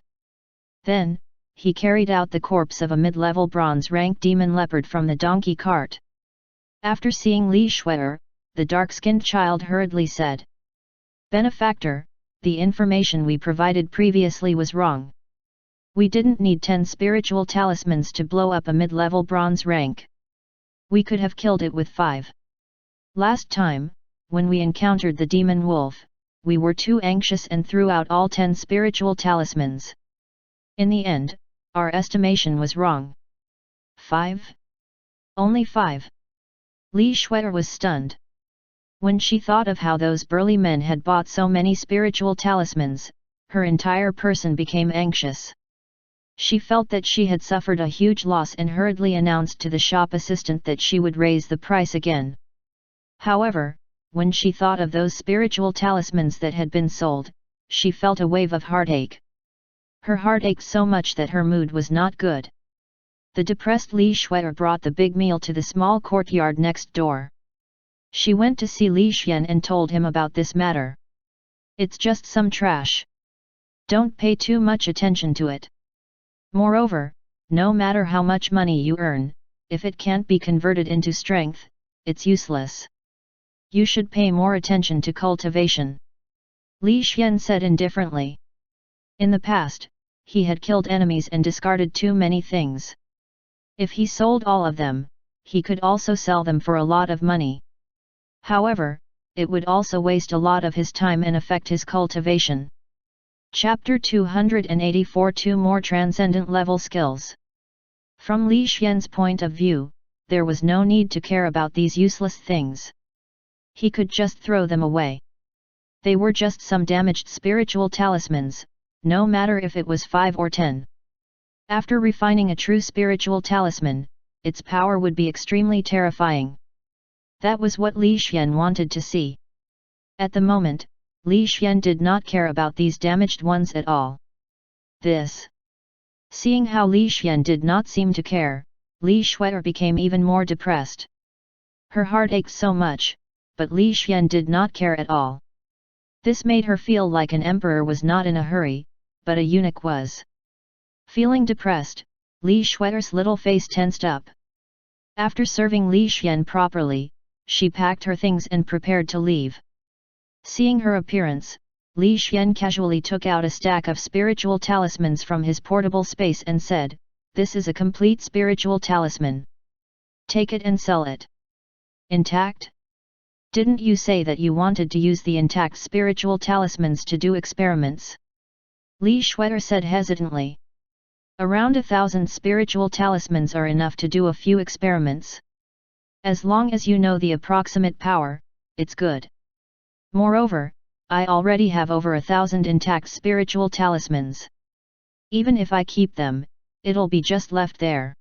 Then, he carried out the corpse of a mid-level bronze rank demon leopard from the donkey cart. After seeing Li Shuer, the dark-skinned child hurriedly said, "Benefactor, the information we provided previously was wrong. We didn't need 10 spiritual talismans to blow up a mid-level bronze rank. We could have killed it with 5. Last time, when we encountered the demon wolf, we were too anxious and threw out all 10 spiritual talismans. In the end, our estimation was wrong. 5? Only 5? Li Shuer was stunned. When she thought of how those burly men had bought so many spiritual talismans, her entire person became anxious. She felt that she had suffered a huge loss and hurriedly announced to the shop assistant that she would raise the price again. However, when she thought of those spiritual talismans that had been sold, she felt a wave of heartache. Her heart ached so much that her mood was not good. The depressed Li Shuer brought the big meal to the small courtyard next door. She went to see Li Xian and told him about this matter. It's just some trash. Don't pay too much attention to it. Moreover, no matter how much money you earn, if it can't be converted into strength, it's useless. You should pay more attention to cultivation. Li Xian said indifferently. In the past, he had killed enemies and discarded too many things. If he sold all of them, he could also sell them for a lot of money. However, it would also waste a lot of his time and affect his cultivation. Chapter 284 2 More Transcendent Level Skills. From Li Xian's point of view, there was no need to care about these useless things. He could just throw them away. They were just some damaged spiritual talismans, no matter if it was 5 or 10. After refining a true spiritual talisman, its power would be extremely terrifying. That was what Li Xian wanted to see. At the moment, Li Xian did not care about these damaged ones at all. Seeing how Li Xian did not seem to care, Li Shuer became even more depressed. Her heart ached so much, but Li Xian did not care at all. This made her feel like an emperor was not in a hurry, but a eunuch was. Feeling depressed, Li Shuer's little face tensed up. After serving Li Xian properly, she packed her things and prepared to leave. Seeing her appearance, Li Xian casually took out a stack of spiritual talismans from his portable space and said, "This is a complete spiritual talisman. Take it and sell it." Intact? Didn't you say that you wanted to use the intact spiritual talismans to do experiments? Li Shuer said hesitantly. Around 1,000 spiritual talismans are enough to do a few experiments. As long as you know the approximate power, it's good. Moreover, I already have over 1,000 intact spiritual talismans. Even if I keep them, it'll be just left there.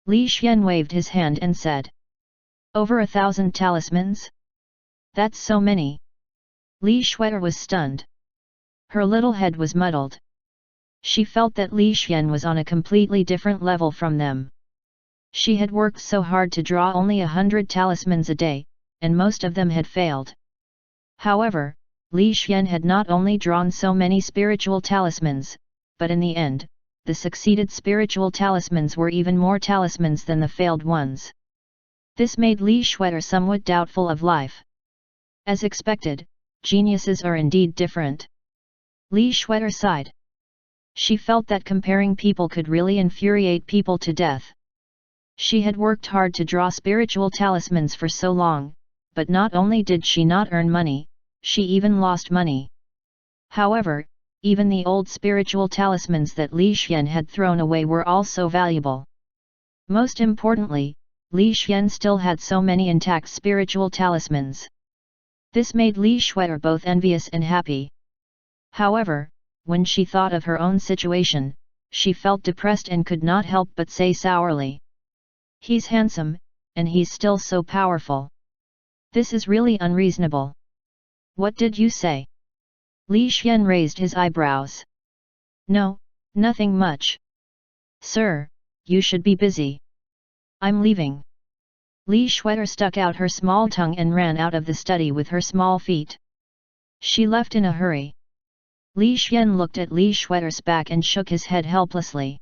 Li Xian waved his hand and said. Over 1,000 talismans? That's so many. Li Shuer was stunned. Her little head was muddled. She felt that Li Xian was on a completely different level from them. She had worked so hard to draw only 100 talismans a day, and most of them had failed. However, Li Xian had not only drawn so many spiritual talismans, but in the end, the succeeded spiritual talismans were even more talismans than the failed ones. This made Li Shuer somewhat doubtful of life. As expected, geniuses are indeed different. Li Shuer sighed. She felt that comparing people could really infuriate people to death. She had worked hard to draw spiritual talismans for so long, but not only did she not earn money, she even lost money. However, even the old spiritual talismans that Li Xian had thrown away were also valuable. Most importantly, Li Xian still had so many intact spiritual talismans. This made Li Shuer both envious and happy. However, when she thought of her own situation, she felt depressed and could not help but say sourly. He's handsome, and he's still so powerful. This is really unreasonable. What did you say? Li Xian raised his eyebrows. No, nothing much. Sir, you should be busy. I'm leaving. Li Shuer stuck out her small tongue and ran out of the study with her small feet. She left in a hurry. Li Xian looked at Li Shuer's back and shook his head helplessly.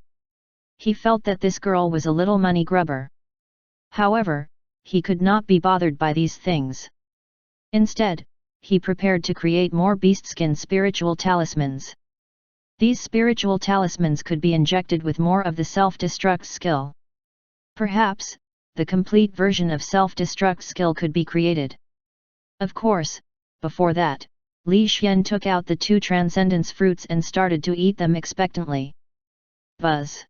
He felt that this girl was a little money grubber. However, he could not be bothered by these things. Instead, he prepared to create more beastskin spiritual talismans. These spiritual talismans could be injected with more of the self-destruct skill. Perhaps, the complete version of self-destruct skill could be created. Of course, before that, Li Xian took out the 2 transcendence fruits and started to eat them expectantly. Buzz!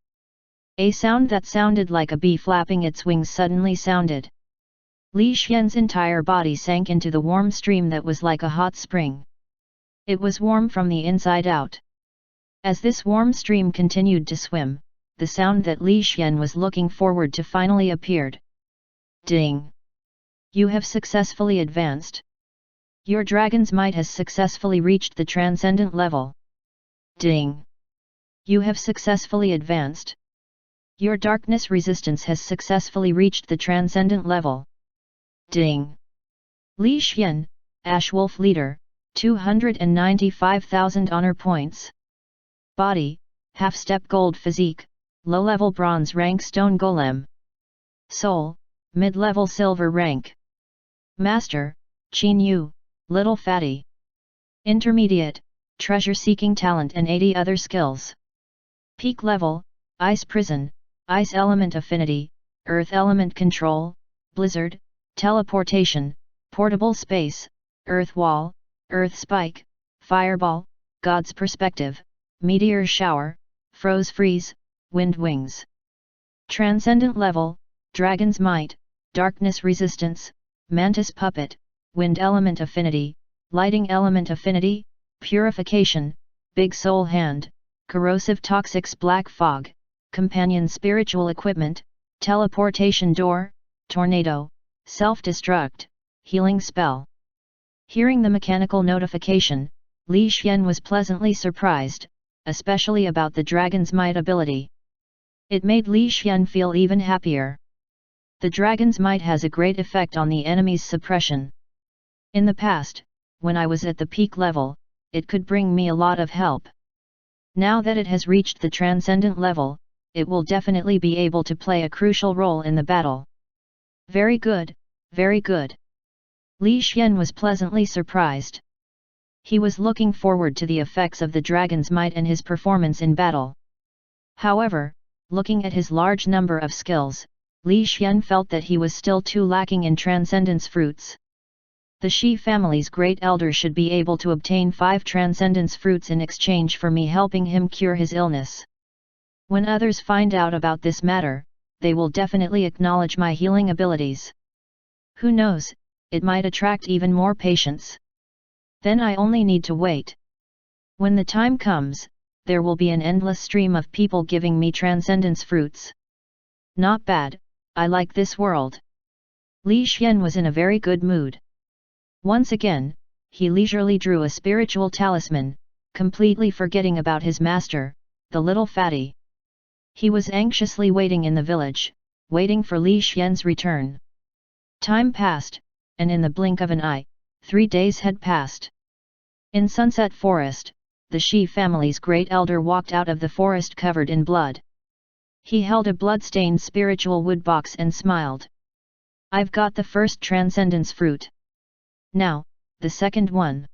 A sound that sounded like a bee flapping its wings suddenly sounded. Li Xian's entire body sank into the warm stream that was like a hot spring. It was warm from the inside out. As this warm stream continued to swim, the sound that Li Xian was looking forward to finally appeared. Ding! You have successfully advanced. Your dragon's might has successfully reached the transcendent level. Ding! You have successfully advanced. Your darkness resistance has successfully reached the transcendent level. Ding! Li Xian, Ash Wolf Leader, 295,000 honor points. Body, half-step gold physique, low-level bronze rank stone golem. Soul, mid-level silver rank. Master, Qin Yu, little fatty. Intermediate, treasure-seeking talent and 80 other skills. Peak level, ice prison, ice element affinity, earth element control, blizzard, teleportation, portable space, earth wall, earth spike, fireball, God's perspective, meteor shower, froze freeze, wind wings. Transcendent level, dragon's might, darkness resistance, mantis puppet, wind element affinity, lighting element affinity, purification, big soul hand, corrosive toxics black fog, companion spiritual equipment, teleportation door, tornado, self-destruct, healing spell. Hearing the mechanical notification, Li Xian was pleasantly surprised, especially about the dragon's might ability. It made Li Xian feel even happier. The dragon's might has a great effect on the enemy's suppression. In the past, when I was at the peak level, it could bring me a lot of help. Now that it has reached the transcendent level, it will definitely be able to play a crucial role in the battle. Very good, very good. Li Xian was pleasantly surprised. He was looking forward to the effects of the dragon's might and his performance in battle. However, looking at his large number of skills, Li Xian felt that he was still too lacking in transcendence fruits. The Shi family's great elder should be able to obtain 5 transcendence fruits in exchange for me helping him cure his illness. When others find out about this matter, they will definitely acknowledge my healing abilities. Who knows, it might attract even more patients. Then I only need to wait. When the time comes, there will be an endless stream of people giving me transcendence fruits. Not bad, I like this world. Li Xian was in a very good mood. Once again, he leisurely drew a spiritual talisman, completely forgetting about his master, the little fatty. He was anxiously waiting in the village, waiting for Li Xian's return. Time passed, and in the blink of an eye, 3 days had passed. In Sunset Forest, the Shi family's great elder walked out of the forest covered in blood. He held a blood-stained spiritual wood box and smiled. I've got the first transcendence fruit. Now, the second one.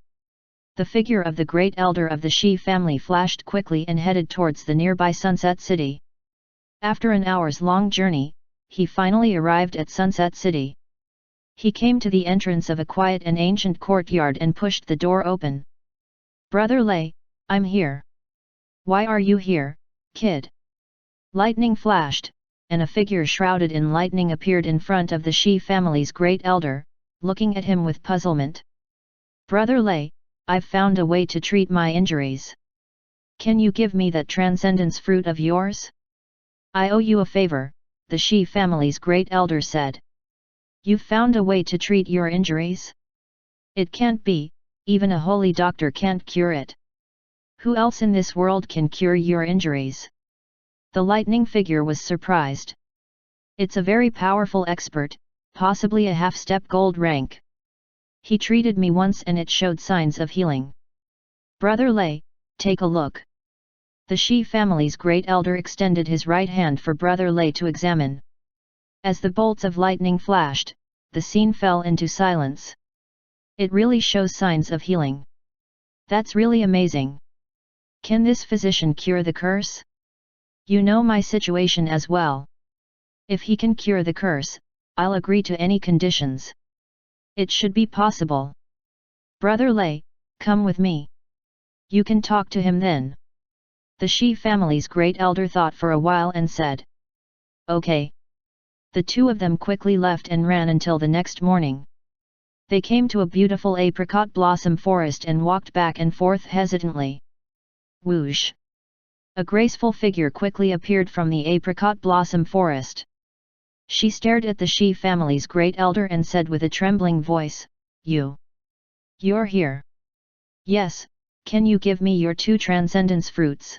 The figure of the great elder of the Shi family flashed quickly and headed towards the nearby Sunset City. After an hours-long journey, he finally arrived at Sunset City. He came to the entrance of a quiet and ancient courtyard and pushed the door open. Brother Lei, I'm here. Why are you here, kid? Lightning flashed, and a figure shrouded in lightning appeared in front of the Shi family's great elder, looking at him with puzzlement. Brother Lei, I've found a way to treat my injuries. Can you give me that transcendence fruit of yours? I owe you a favor, the Shi family's great elder said. You've found a way to treat your injuries? It can't be, even a holy doctor can't cure it. Who else in this world can cure your injuries? The lightning figure was surprised. It's a very powerful expert, possibly a half-step gold rank. He treated me once and it showed signs of healing. Brother Lei, take a look. The Shi family's great elder extended his right hand for Brother Lei to examine. As the bolts of lightning flashed, the scene fell into silence. It really shows signs of healing. That's really amazing. Can this physician cure the curse? You know my situation as well. If he can cure the curse, I'll agree to any conditions. It should be possible. Brother Lei, come with me. You can talk to him then. The Shi family's great elder thought for a while and said. Okay. The two of them quickly left and ran until the next morning. They came to a beautiful apricot blossom forest and walked back and forth hesitantly. Whoosh! A graceful figure quickly appeared from the apricot blossom forest. She stared at the Shi family's great elder and said with a trembling voice, You're here. Yes, can you give me your 2 transcendence fruits?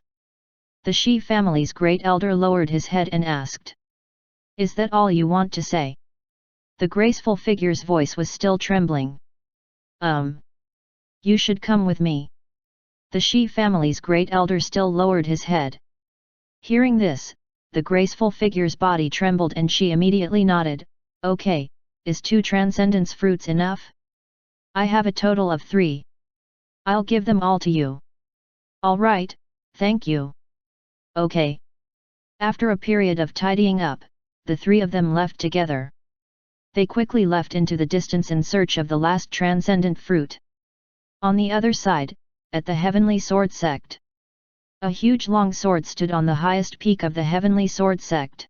The Shi family's great elder lowered his head and asked. Is that all you want to say? The graceful figure's voice was still trembling. You should come with me. The Shi family's great elder still lowered his head. Hearing this, the graceful figure's body trembled and she immediately nodded. Okay, is 2 transcendence fruits enough? I have a total of 3. I'll give them all to you. All right, thank you. Okay. After a period of tidying up, the 3 of them left together. They quickly left into the distance in search of the last transcendent fruit. On the other side, at the Heavenly Sword Sect. A huge long sword stood on the highest peak of the Heavenly Sword Sect.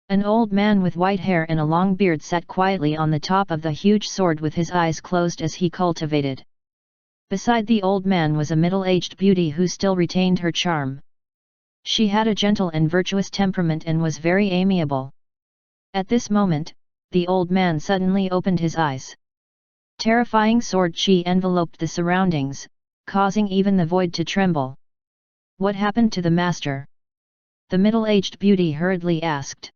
An old man with white hair and a long beard sat quietly on the top of the huge sword with his eyes closed as he cultivated. Beside the old man was a middle-aged beauty who still retained her charm. She had a gentle and virtuous temperament and was very amiable. At this moment, the old man suddenly opened his eyes. Terrifying sword chi enveloped the surroundings, causing even the void to tremble. What happened to the master? The middle-aged beauty hurriedly asked.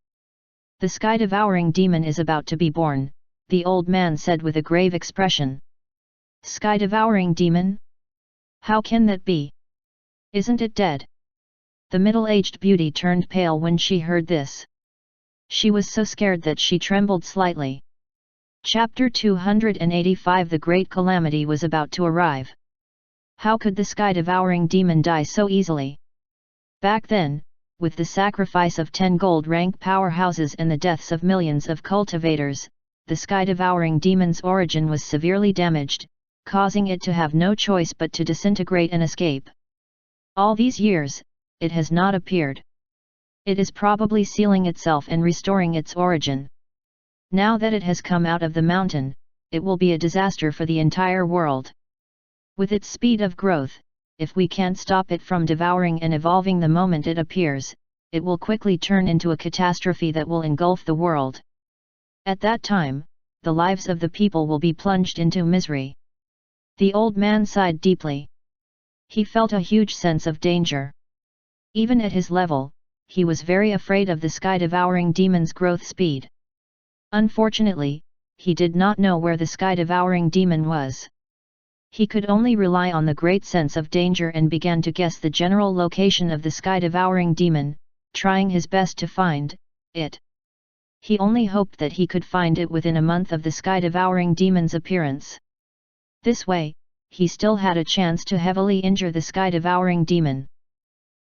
The sky-devouring demon is about to be born, the old man said with a grave expression. Sky-devouring demon? How can that be? Isn't it dead? The middle-aged beauty turned pale when she heard this. She was so scared that she trembled slightly. Chapter 285 The Great Calamity was about to arrive. How could the sky-devouring demon die so easily? Back then, with the sacrifice of 10 gold-rank powerhouses and the deaths of millions of cultivators, the sky-devouring demon's origin was severely damaged, causing it to have no choice but to disintegrate and escape. All these years, it has not appeared. It is probably sealing itself and restoring its origin. Now that it has come out of the mountain, it will be a disaster for the entire world. With its speed of growth, if we can't stop it from devouring and evolving the moment it appears, it will quickly turn into a catastrophe that will engulf the world. At that time, the lives of the people will be plunged into misery. The old man sighed deeply. He felt a huge sense of danger. Even at his level, he was very afraid of the sky-devouring demon's growth speed. Unfortunately, he did not know where the sky-devouring demon was. He could only rely on the great sense of danger and began to guess the general location of the sky-devouring demon, trying his best to find it. He only hoped that he could find it within a month of the sky-devouring demon's appearance. This way, he still had a chance to heavily injure the sky-devouring demon.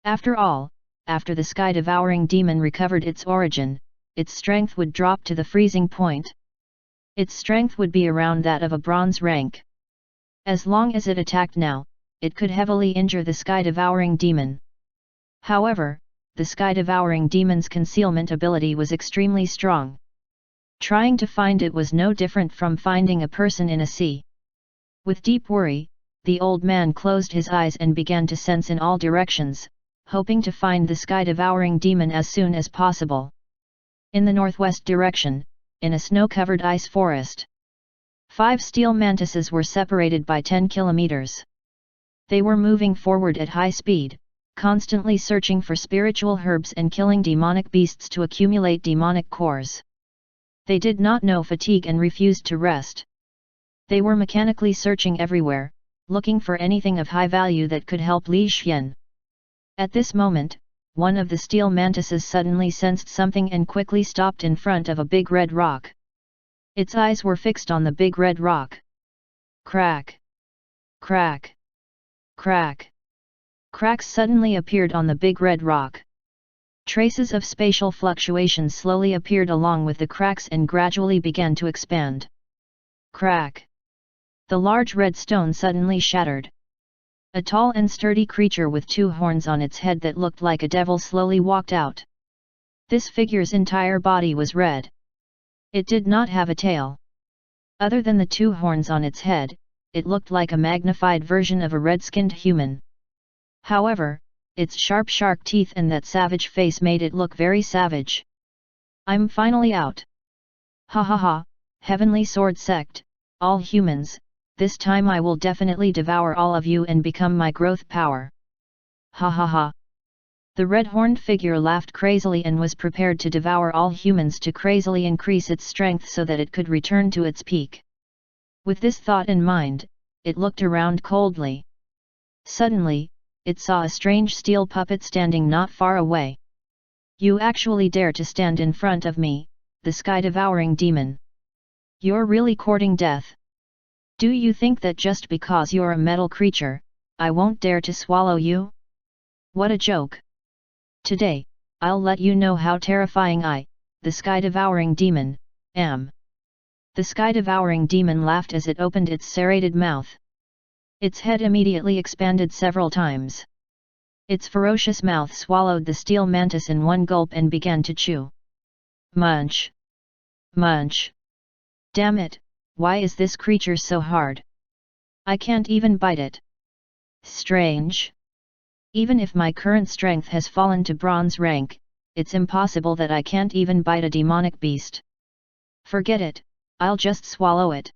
After all, after the sky-devouring demon recovered its origin, its strength would drop to the freezing point. Its strength would be around that of a bronze rank. As long as it attacked now, it could heavily injure the sky-devouring demon. However, the sky-devouring demon's concealment ability was extremely strong. Trying to find it was no different from finding a person in a sea. With deep worry, the old man closed his eyes and began to sense in all directions, hoping to find the sky-devouring demon as soon as possible. In the northwest direction, in a snow-covered ice forest, 5 steel mantises were separated by 10 kilometers. They were moving forward at high speed, constantly searching for spiritual herbs and killing demonic beasts to accumulate demonic cores. They did not know fatigue and refused to rest. They were mechanically searching everywhere, looking for anything of high value that could help Li Xian. At this moment, one of the steel mantises suddenly sensed something and quickly stopped in front of a big red rock. Its eyes were fixed on the big red rock. Crack! Crack! Crack! Cracks suddenly appeared on the big red rock. Traces of spatial fluctuations slowly appeared along with the cracks and gradually began to expand. Crack! The large red stone suddenly shattered. A tall and sturdy creature with 2 horns on its head that looked like a devil slowly walked out. This figure's entire body was red. It did not have a tail. Other than the 2 horns on its head, it looked like a magnified version of a red-skinned human. However, its sharp shark teeth and that savage face made it look very savage. I'm finally out. Ha ha ha, Heavenly Sword Sect, all humans, this time I will definitely devour all of you and become my growth power. Ha ha ha. The red-horned figure laughed crazily and was prepared to devour all humans to crazily increase its strength so that it could return to its peak. With this thought in mind, it looked around coldly. Suddenly, it saw a strange steel puppet standing not far away. You actually dare to stand in front of me, the sky-devouring demon. You're really courting death. Do you think that just because you're a metal creature, I won't dare to swallow you? What a joke! Today, I'll let you know how terrifying I, the sky-devouring demon, am. The sky-devouring demon laughed as it opened its serrated mouth. Its head immediately expanded several times. Its ferocious mouth swallowed the steel mantis in one gulp and began to chew. Munch! Munch! Damn it, why is this creature so hard? I can't even bite it. Strange. Even if my current strength has fallen to bronze rank, it's impossible that I can't even bite a demonic beast. Forget it, I'll just swallow it.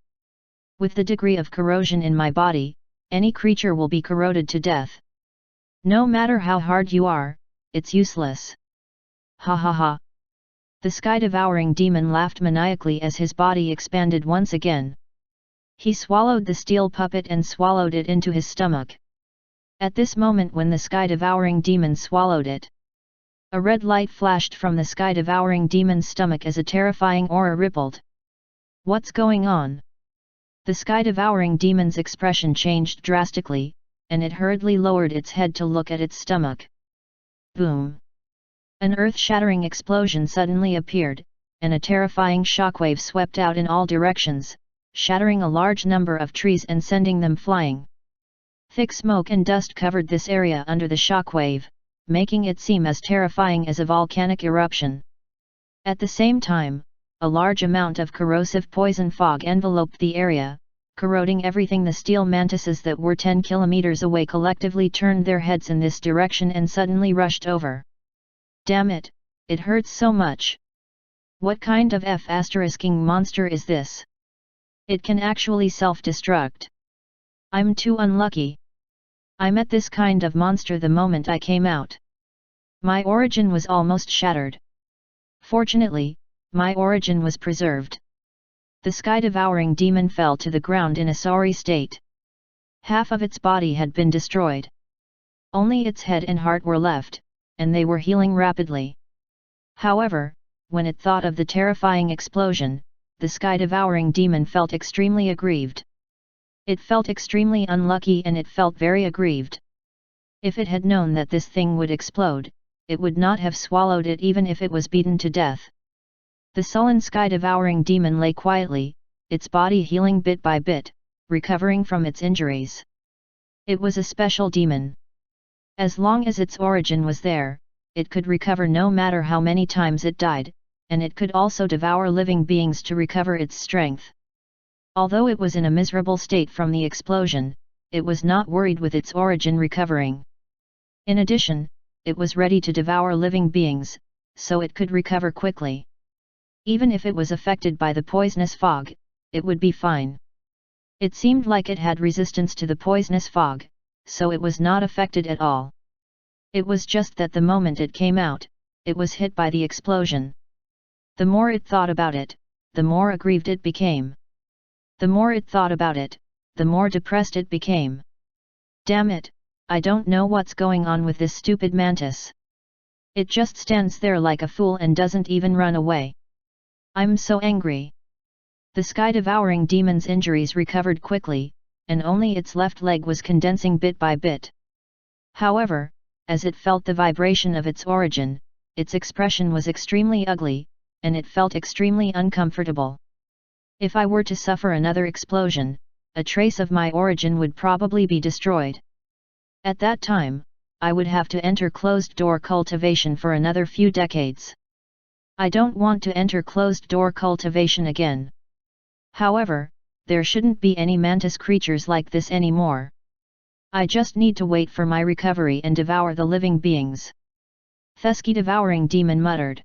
With the degree of corrosion in my body, any creature will be corroded to death. No matter how hard you are, it's useless. Ha ha ha. The sky-devouring demon laughed maniacally as his body expanded once again. He swallowed the steel puppet and swallowed it into his stomach. At this moment when the sky-devouring demon swallowed it, a red light flashed from the sky-devouring demon's stomach as a terrifying aura rippled. What's going on? The sky-devouring demon's expression changed drastically, and it hurriedly lowered its head to look at its stomach. Boom! An earth-shattering explosion suddenly appeared, and a terrifying shockwave swept out in all directions, shattering a large number of trees and sending them flying. Thick smoke and dust covered this area under the shockwave, making it seem as terrifying as a volcanic eruption. At the same time, a large amount of corrosive poison fog enveloped the area, corroding everything. The steel mantises that were 10 kilometers away collectively turned their heads in this direction and suddenly rushed over. Damn it, it hurts so much. What kind of F***ing monster is this? It can actually self-destruct. I'm too unlucky. I met this kind of monster the moment I came out. My origin was almost shattered. Fortunately, my origin was preserved. The sky-devouring demon fell to the ground in a sorry state. Half of its body had been destroyed. Only its head and heart were left, and they were healing rapidly. However, when it thought of the terrifying explosion, the sky-devouring demon felt extremely aggrieved. It felt extremely unlucky and it felt very aggrieved. If it had known that this thing would explode, it would not have swallowed it even if it was beaten to death. The sullen sky-devouring demon lay quietly, its body healing bit by bit, recovering from its injuries. It was a special demon. As long as its origin was there, it could recover no matter how many times it died, and it could also devour living beings to recover its strength. Although it was in a miserable state from the explosion, it was not worried with its origin recovering. In addition, it was ready to devour living beings, so it could recover quickly. Even if it was affected by the poisonous fog, it would be fine. It seemed like it had resistance to the poisonous fog, so it was not affected at all. It was just that the moment it came out, it was hit by the explosion. The more it thought about it, the more aggrieved it became. The more it thought about it, the more depressed it became. Damn it, I don't know what's going on with this stupid mantis. It just stands there like a fool and doesn't even run away. I'm so angry. The sky-devouring demon's injuries recovered quickly, and only its left leg was condensing bit by bit. However, as it felt the vibration of its origin, its expression was extremely ugly, and it felt extremely uncomfortable. If I were to suffer another explosion, a trace of my origin would probably be destroyed. At that time, I would have to enter closed-door cultivation for another few decades. I don't want to enter closed-door cultivation again. However, there shouldn't be any mantis creatures like this anymore. I just need to wait for my recovery and devour the living beings. The devouring demon muttered.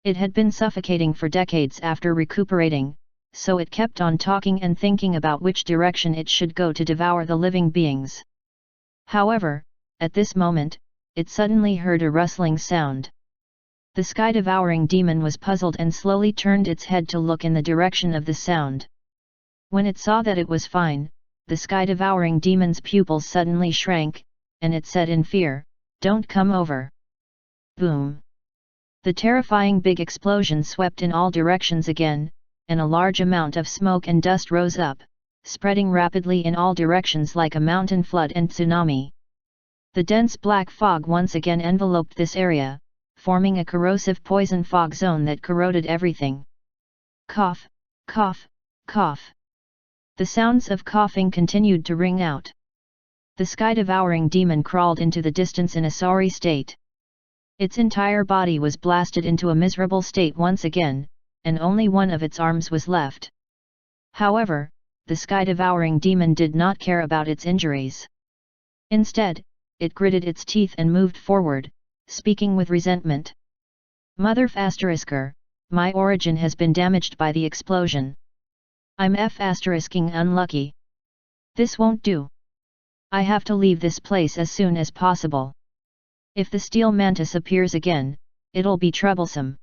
It had been suffocating for decades after recuperating, so it kept on talking and thinking about which direction it should go to devour the living beings. However, at this moment, it suddenly heard a rustling sound. The sky-devouring demon was puzzled and slowly turned its head to look in the direction of the sound. When it saw that it was fine, the sky-devouring demon's pupils suddenly shrank, and it said in fear, "Don't come over." Boom! The terrifying big explosion swept in all directions again, and a large amount of smoke and dust rose up, spreading rapidly in all directions like a mountain flood and tsunami. The dense black fog once again enveloped this area, forming a corrosive poison fog zone that corroded everything. Cough, cough, cough. The sounds of coughing continued to ring out. The sky-devouring demon crawled into the distance in a sorry state. Its entire body was blasted into a miserable state once again, and only one of its arms was left. However, the sky-devouring demon did not care about its injuries. Instead, it gritted its teeth and moved forward, speaking with resentment. Mother F***er, my origin has been damaged by the explosion. I'm F***ing unlucky. This won't do. I have to leave this place as soon as possible. If the steel mantis appears again, it'll be troublesome.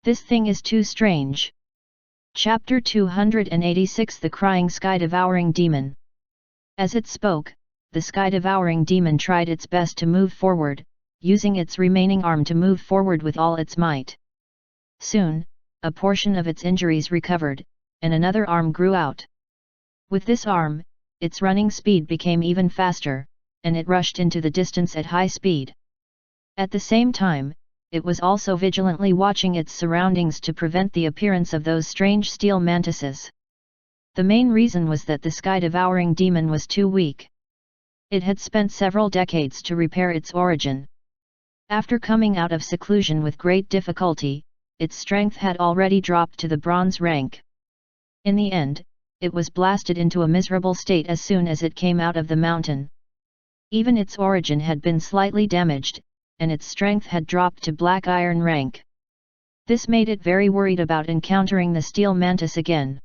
This thing is too strange. Chapter 286 The Crying Sky-Devouring Demon. As it spoke, the sky-devouring demon tried its best to move forward, using its remaining arm to move forward with all its might. Soon, a portion of its injuries recovered, and another arm grew out. With this arm, its running speed became even faster, and it rushed into the distance at high speed. At the same time, it was also vigilantly watching its surroundings to prevent the appearance of those strange steel mantises. The main reason was that the sky-devouring demon was too weak. It had spent several decades to repair its origin. After coming out of seclusion with great difficulty, its strength had already dropped to the bronze rank. In the end, it was blasted into a miserable state as soon as it came out of the mountain. Even its origin had been slightly damaged, and its strength had dropped to black iron rank. This made it very worried about encountering the steel mantis again.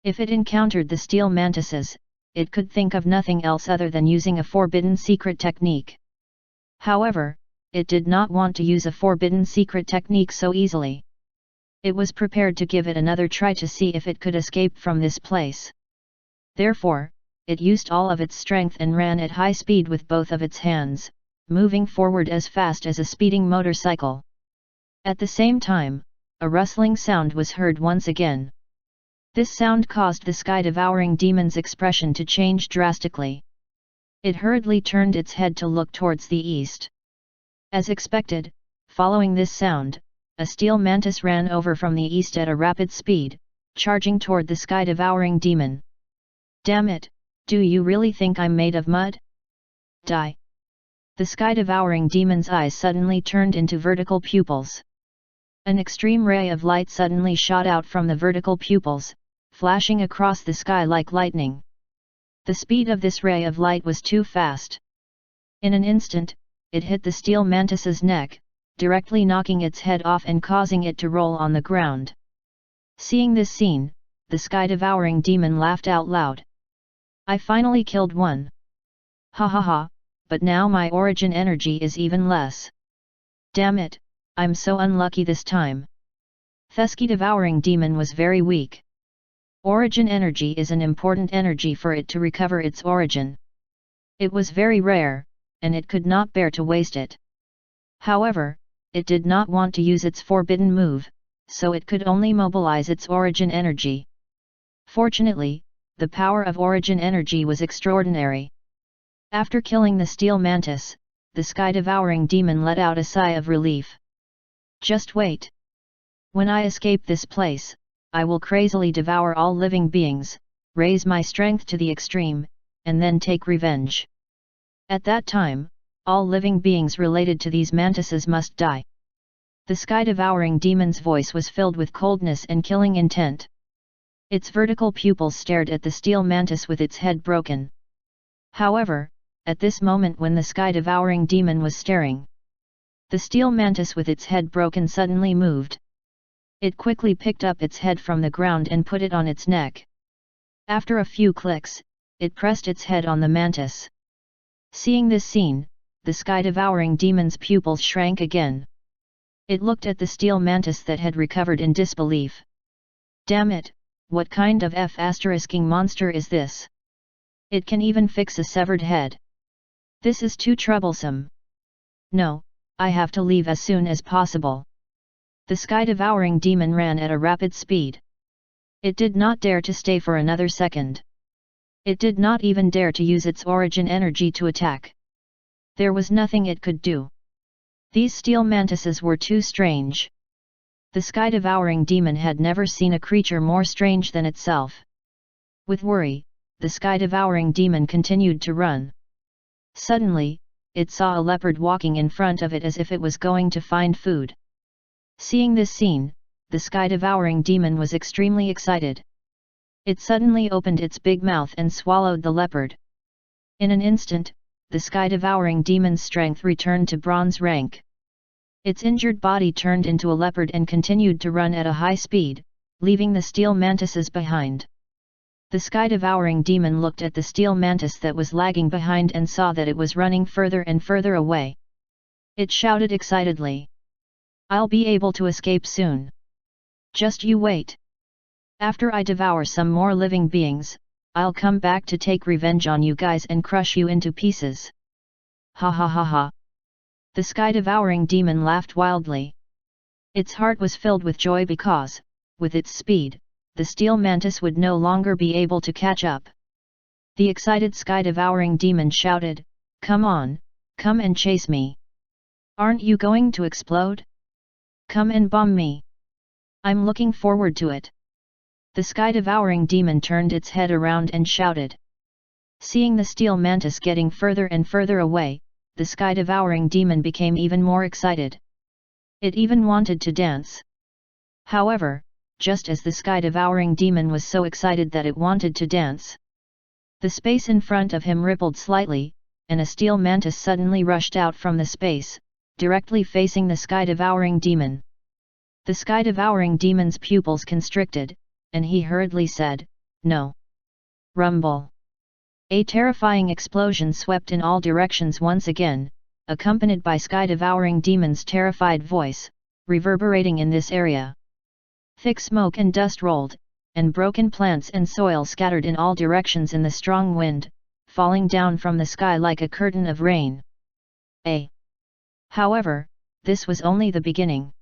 If it encountered the steel mantises, it could think of nothing else other than using a forbidden secret technique. However, it did not want to use a forbidden secret technique so easily. It was prepared to give it another try to see if it could escape from this place. Therefore, it used all of its strength and ran at high speed with both of its hands, moving forward as fast as a speeding motorcycle. At the same time, a rustling sound was heard once again. This sound caused the sky-devouring demon's expression to change drastically. It hurriedly turned its head to look towards the east. As expected, following this sound, a steel mantis ran over from the east at a rapid speed, charging toward the sky-devouring demon. Damn it, do you really think I'm made of mud? Die! The sky-devouring demon's eyes suddenly turned into vertical pupils. An extreme ray of light suddenly shot out from the vertical pupils, flashing across the sky like lightning. The speed of this ray of light was too fast. In an instant, it hit the steel mantis's neck, directly knocking its head off and causing it to roll on the ground. Seeing this scene, the sky-devouring demon laughed out loud. I finally killed one. Ha ha ha, but now my origin energy is even less. Damn it, I'm so unlucky this time. The sky-devouring demon was very weak. Origin energy is an important energy for it to recover its origin. It was very rare, and it could not bear to waste it. However, it did not want to use its forbidden move, so it could only mobilize its origin energy. Fortunately, the power of origin energy was extraordinary. After killing the steel mantis, the sky-devouring demon let out a sigh of relief. Just wait. When I escape this place, I will crazily devour all living beings, raise my strength to the extreme, and then take revenge. At that time, all living beings related to these mantises must die. The sky-devouring demon's voice was filled with coldness and killing intent. Its vertical pupils stared at the steel mantis with its head broken. However, at this moment when the sky-devouring demon was staring, the steel mantis with its head broken suddenly moved. It quickly picked up its head from the ground and put it on its neck. After a few clicks, it pressed its head on the mantis. Seeing this scene, the sky-devouring demon's pupils shrank again. It looked at the steel mantis that had recovered in disbelief. Damn it, what kind of F***ing monster is this? It can even fix a severed head. This is too troublesome. No, I have to leave as soon as possible. The sky-devouring demon ran at a rapid speed. It did not dare to stay for another second. It did not even dare to use its origin energy to attack. There was nothing it could do. These steel mantises were too strange. The sky-devouring demon had never seen a creature more strange than itself. With worry, the sky-devouring demon continued to run. Suddenly, it saw a leopard walking in front of it as if it was going to find food. Seeing this scene, the sky-devouring demon was extremely excited. It suddenly opened its big mouth and swallowed the leopard. In an instant, the sky-devouring demon's strength returned to bronze rank. Its injured body turned into a leopard and continued to run at a high speed, leaving the steel mantises behind. The sky-devouring demon looked at the steel mantis that was lagging behind and saw that it was running further and further away. It shouted excitedly, "I'll be able to escape soon. Just you wait. After I devour some more living beings, I'll come back to take revenge on you guys and crush you into pieces." Ha ha ha ha. The sky-devouring demon laughed wildly. Its heart was filled with joy because, with its speed, the steel mantis would no longer be able to catch up. The excited sky-devouring demon shouted, "Come on, come and chase me. Aren't you going to explode? Come and bomb me. I'm looking forward to it." The sky-devouring demon turned its head around and shouted. Seeing the steel mantis getting further and further away, the sky-devouring demon became even more excited. It even wanted to dance. However, just as the sky-devouring demon was so excited that it wanted to dance, the space in front of him rippled slightly, and a steel mantis suddenly rushed out from the space, directly facing the sky-devouring demon. The sky-devouring demon's pupils constricted, and he hurriedly said, "No." Rumble. A terrifying explosion swept in all directions once again, accompanied by sky-devouring demon's terrified voice, reverberating in this area. Thick smoke and dust rolled, and broken plants and soil scattered in all directions in the strong wind, falling down from the sky like a curtain of rain. However, this was only the beginning.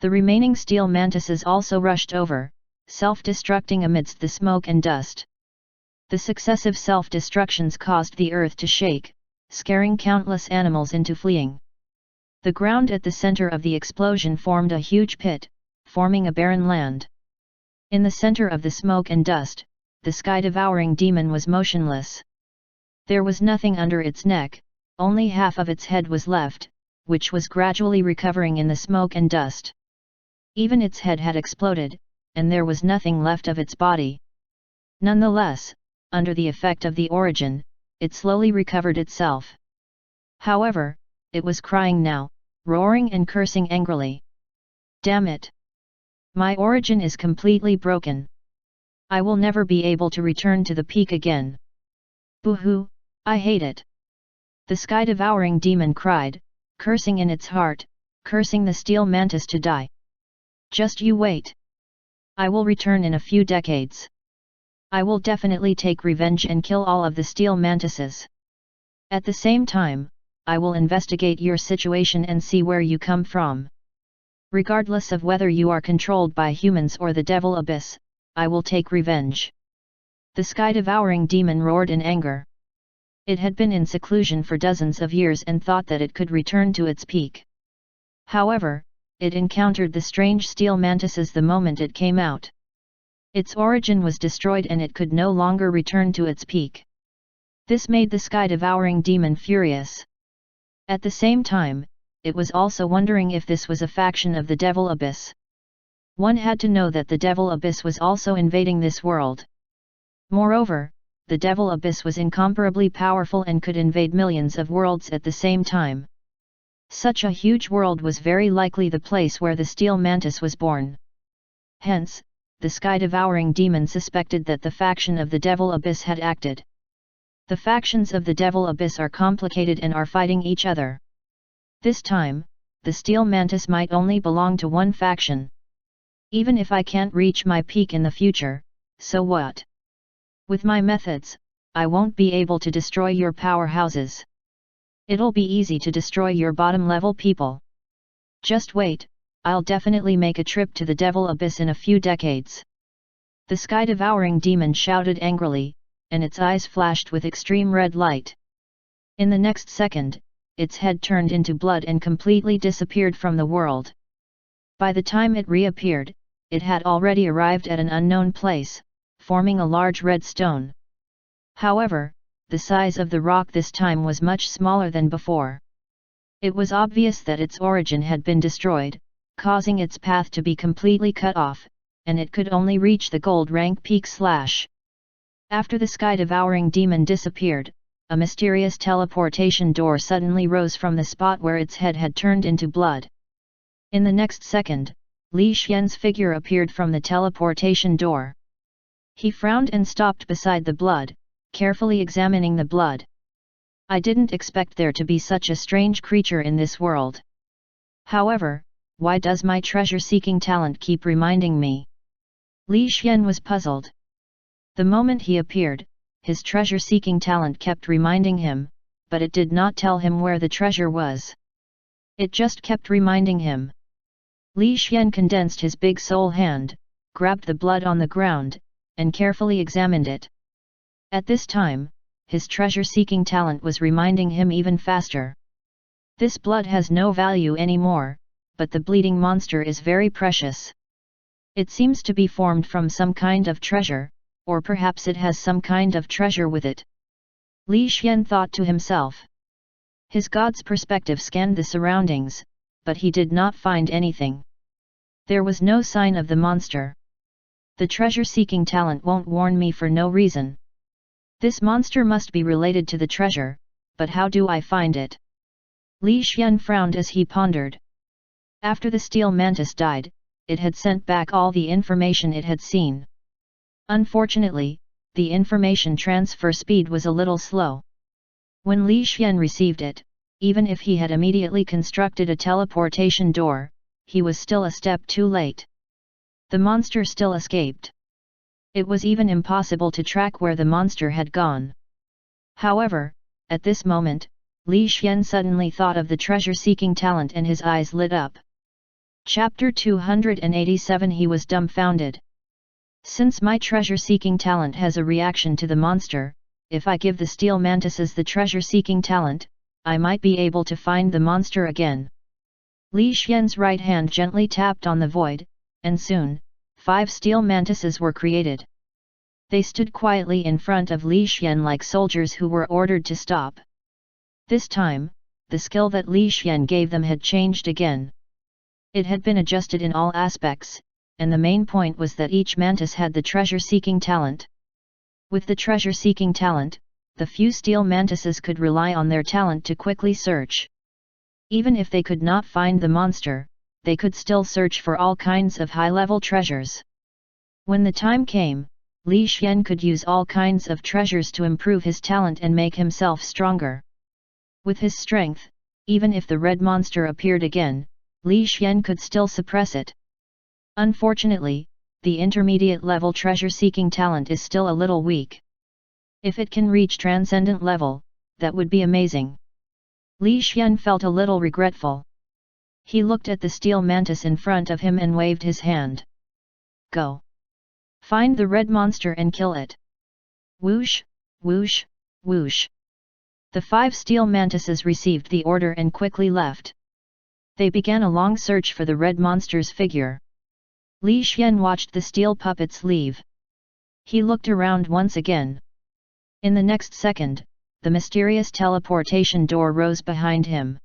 The remaining steel mantises also rushed over, self-destructing amidst the smoke and dust. The successive self-destructions caused the earth to shake, scaring countless animals into fleeing. The ground at the center of the explosion formed a huge pit, forming a barren land. In the center of the smoke and dust, the sky-devouring demon was motionless. There was nothing under its neck, only half of its head was left, which was gradually recovering in the smoke and dust. Even its head had exploded, and there was nothing left of its body. Nonetheless, under the effect of the origin, it slowly recovered itself. However, it was crying now, roaring and cursing angrily. "Damn it! My origin is completely broken. I will never be able to return to the peak again. Boo-hoo, I hate it." The sky-devouring demon cried, cursing in its heart, cursing the steel mantis to die. "Just you wait. I will return in a few decades. I will definitely take revenge and kill all of the steel mantises. At the same time, I will investigate your situation and see where you come from. Regardless of whether you are controlled by humans or the devil abyss, I will take revenge." The sky-devouring demon roared in anger. It had been in seclusion for dozens of years and thought that it could return to its peak. However, it encountered the strange steel mantises the moment it came out. Its origin was destroyed and it could no longer return to its peak. This made the sky-devouring demon furious. At the same time, it was also wondering if this was a faction of the Devil Abyss. One had to know that the Devil Abyss was also invading this world. Moreover, the Devil Abyss was incomparably powerful and could invade millions of worlds at the same time. Such a huge world was very likely the place where the steel mantis was born. Hence, the sky-devouring demon suspected that the faction of the Devil Abyss had acted. The factions of the Devil Abyss are complicated and are fighting each other. This time, the steel mantis might only belong to one faction. Even if I can't reach my peak in the future, so what? With my methods, I won't be able to destroy your powerhouses. It'll be easy to destroy your bottom-level people. Just wait, I'll definitely make a trip to the Devil Abyss in a few decades." The sky-devouring demon shouted angrily, and its eyes flashed with extreme red light. In the next second, its head turned into blood and completely disappeared from the world. By the time it reappeared, it had already arrived at an unknown place, forming a large red stone. However, the size of the rock this time was much smaller than before. It was obvious that its origin had been destroyed, causing its path to be completely cut off, and it could only reach the gold rank peak. After the sky-devouring demon disappeared, a mysterious teleportation door suddenly rose from the spot where its head had turned into blood. In the next second, Li Xian's figure appeared from the teleportation door. He frowned and stopped beside the blood, carefully examining the blood. I didn't expect there to be such a strange creature in this world. However, why does my treasure-seeking talent keep reminding me? Li Xian was puzzled. The moment he appeared, his treasure-seeking talent kept reminding him, but it did not tell him where the treasure was. It just kept reminding him. Li Xian condensed his big soul hand, grabbed the blood on the ground, and carefully examined it. At this time, his treasure-seeking talent was reminding him even faster. This blood has no value anymore, but the bleeding monster is very precious. It seems to be formed from some kind of treasure, or perhaps it has some kind of treasure with it. Li Xian thought to himself. His god's perspective scanned the surroundings, but he did not find anything. There was no sign of the monster. The treasure-seeking talent won't warn me for no reason. This monster must be related to the treasure, but how do I find it? Li Xian frowned as he pondered. After the steel mantis died, it had sent back all the information it had seen. Unfortunately, the information transfer speed was a little slow. When Li Xian received it, even if he had immediately constructed a teleportation door, he was still a step too late. The monster still escaped. It was even impossible to track where the monster had gone. However, at this moment, Li Xian suddenly thought of the treasure-seeking talent and his eyes lit up. Chapter 287 He was dumbfounded. Since my treasure-seeking talent has a reaction to the monster, if I give the steel mantises the treasure-seeking talent, I might be able to find the monster again. Li Xian's right hand gently tapped on the void, and soon, 5 steel mantises were created. They stood quietly in front of Li Xian like soldiers who were ordered to stop. This time, the skill that Li Xian gave them had changed again. It had been adjusted in all aspects, and the main point was that each mantis had the treasure-seeking talent. With the treasure-seeking talent, the few steel mantises could rely on their talent to quickly search. Even if they could not find the monster, they could still search for all kinds of high-level treasures. When the time came, Li Xian could use all kinds of treasures to improve his talent and make himself stronger. With his strength, even if the red monster appeared again, Li Xian could still suppress it. Unfortunately, the intermediate level treasure-seeking talent is still a little weak. If it can reach transcendent level, that would be amazing. Li Xian felt a little regretful. He looked at the steel mantis in front of him and waved his hand. Go! Find the red monster and kill it! Whoosh, whoosh, whoosh. The 5 steel mantises received the order and quickly left. They began a long search for the red monster's figure. Li Xian watched the steel puppets leave. He looked around once again. In the next second, the mysterious teleportation door rose behind him.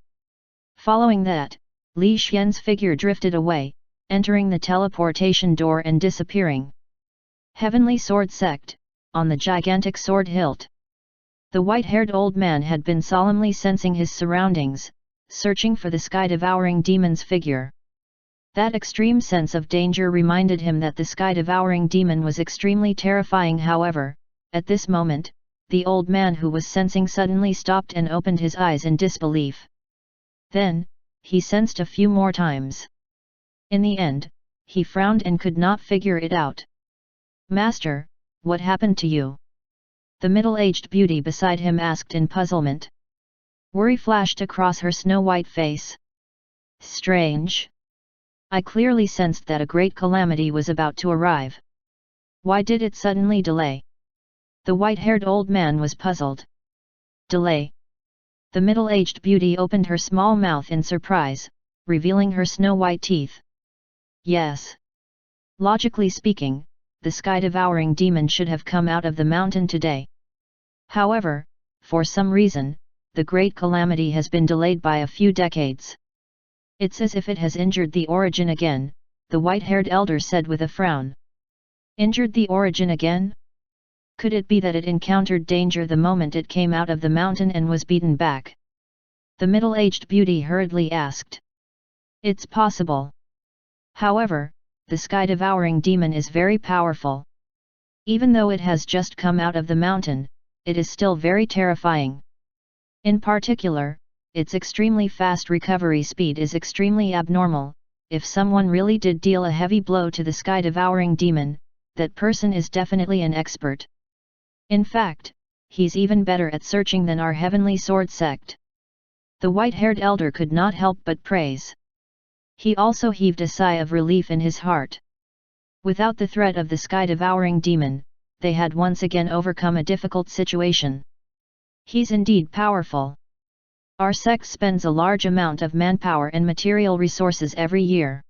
Following that, Li Xian's figure drifted away, entering the teleportation door and disappearing. Heavenly Sword Sect, on the gigantic sword hilt. The white-haired old man had been solemnly sensing his surroundings, searching for the sky-devouring demon's figure. That extreme sense of danger reminded him that the sky-devouring demon was extremely terrifying. However, at this moment, the old man who was sensing suddenly stopped and opened his eyes in disbelief. Then, he sensed a few more times. In the end, he frowned and could not figure it out. Master, what happened to you? The middle-aged beauty beside him asked in puzzlement. Worry flashed across her snow-white face. Strange. I clearly sensed that a great calamity was about to arrive. Why did it suddenly delay? The white-haired old man was puzzled. Delay? The middle-aged beauty opened her small mouth in surprise, revealing her snow-white teeth. Yes. Logically speaking, the sky-devouring demon should have come out of the mountain today. However, for some reason, the great calamity has been delayed by a few decades. It's as if it has injured the origin again, the white-haired elder said with a frown. Injured the origin again? Could it be that it encountered danger the moment it came out of the mountain and was beaten back? The middle-aged beauty hurriedly asked. It's possible. However, the sky-devouring demon is very powerful. Even though it has just come out of the mountain, it is still very terrifying. In particular, its extremely fast recovery speed is extremely abnormal. If someone really did deal a heavy blow to the sky-devouring demon, that person is definitely an expert. In fact, he's even better at searching than our heavenly sword sect. The white-haired elder could not help but praise. He also heaved a sigh of relief in his heart. Without the threat of the sky-devouring demon, they had once again overcome a difficult situation. He's indeed powerful. Our sect spends a large amount of manpower and material resources every year.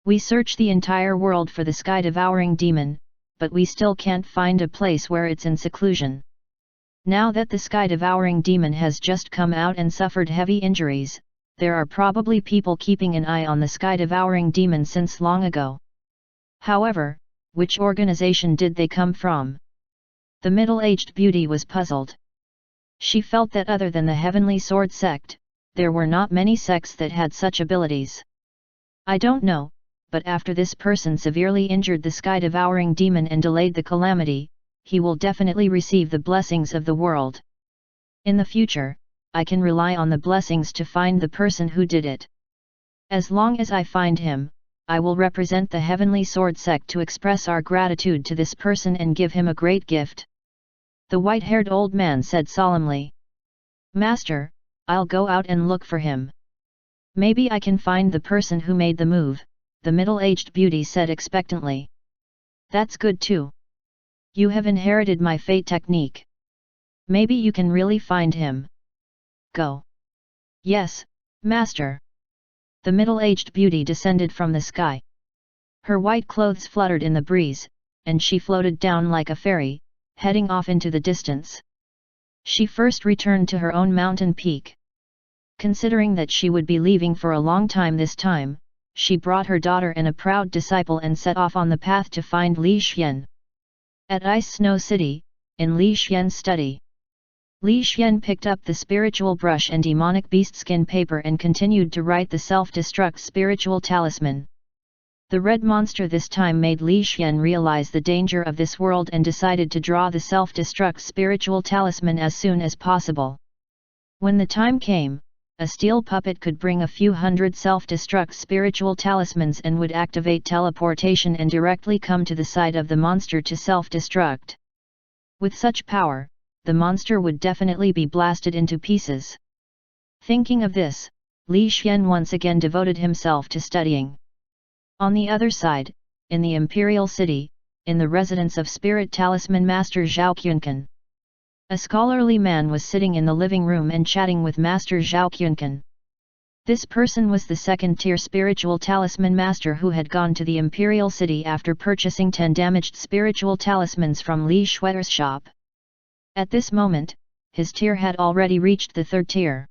We search the entire world for the sky-devouring demon, but we still can't find a place where it's in seclusion. Now that the sky-devouring demon has just come out and suffered heavy injuries, there are probably people keeping an eye on the sky-devouring demon since long ago. However, which organization did they come from? The middle-aged beauty was puzzled. She felt that other than the Heavenly Sword sect, there were not many sects that had such abilities. I don't know, but after this person severely injured the sky-devouring demon and delayed the calamity, he will definitely receive the blessings of the world. In the future, I can rely on the blessings to find the person who did it. As long as I find him, I will represent the Heavenly Sword sect to express our gratitude to this person and give him a great gift. The white-haired old man said solemnly. Master, I'll go out and look for him. Maybe I can find the person who made the move, the middle-aged beauty said expectantly. That's good too. You have inherited my fate technique. Maybe you can really find him. Go. Yes, master. The middle-aged beauty descended from the sky. Her white clothes fluttered in the breeze, and she floated down like a fairy, heading off into the distance. She first returned to her own mountain peak. Considering that she would be leaving for a long time this time, she brought her daughter and a proud disciple and set off on the path to find Li Xian. At Ice Snow City, in Li Xian's study. Li Xian picked up the spiritual brush and demonic beast skin paper and continued to write the self-destruct spiritual talisman. The red monster this time made Li Xian realize the danger of this world and decided to draw the self-destruct spiritual talisman as soon as possible. When the time came, a steel puppet could bring a few hundred self-destruct spiritual talismans and would activate teleportation and directly come to the side of the monster to self-destruct. With such power, the monster would definitely be blasted into pieces. Thinking of this, Li Xian once again devoted himself to studying. On the other side, in the Imperial City, in the residence of Spirit Talisman Master Zhao Quncan. A scholarly man was sitting in the living room and chatting with Master Zhao Quncan. This person was the second-tier spiritual talisman master who had gone to the Imperial City after purchasing 10 damaged spiritual talismans from Li Shui's shop. At this moment, his tier had already reached the 3rd tier.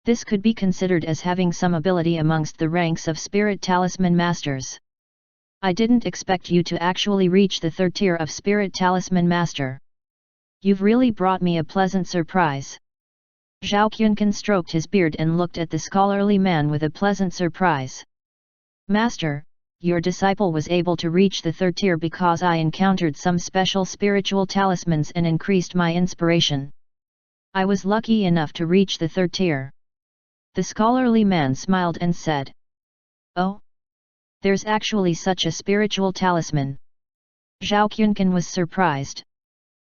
This could be considered as having some ability amongst the ranks of Spirit Talisman Masters. I didn't expect you to actually reach the 3rd tier of Spirit Talisman Master. You've really brought me a pleasant surprise. Zhao Quncan stroked his beard and looked at the scholarly man with a pleasant surprise. Master, your disciple was able to reach the 3rd tier because I encountered some special spiritual talismans and increased my inspiration. I was lucky enough to reach the 3rd tier. The scholarly man smiled and said. Oh? There's actually such a spiritual talisman. Zhao Quncan was surprised.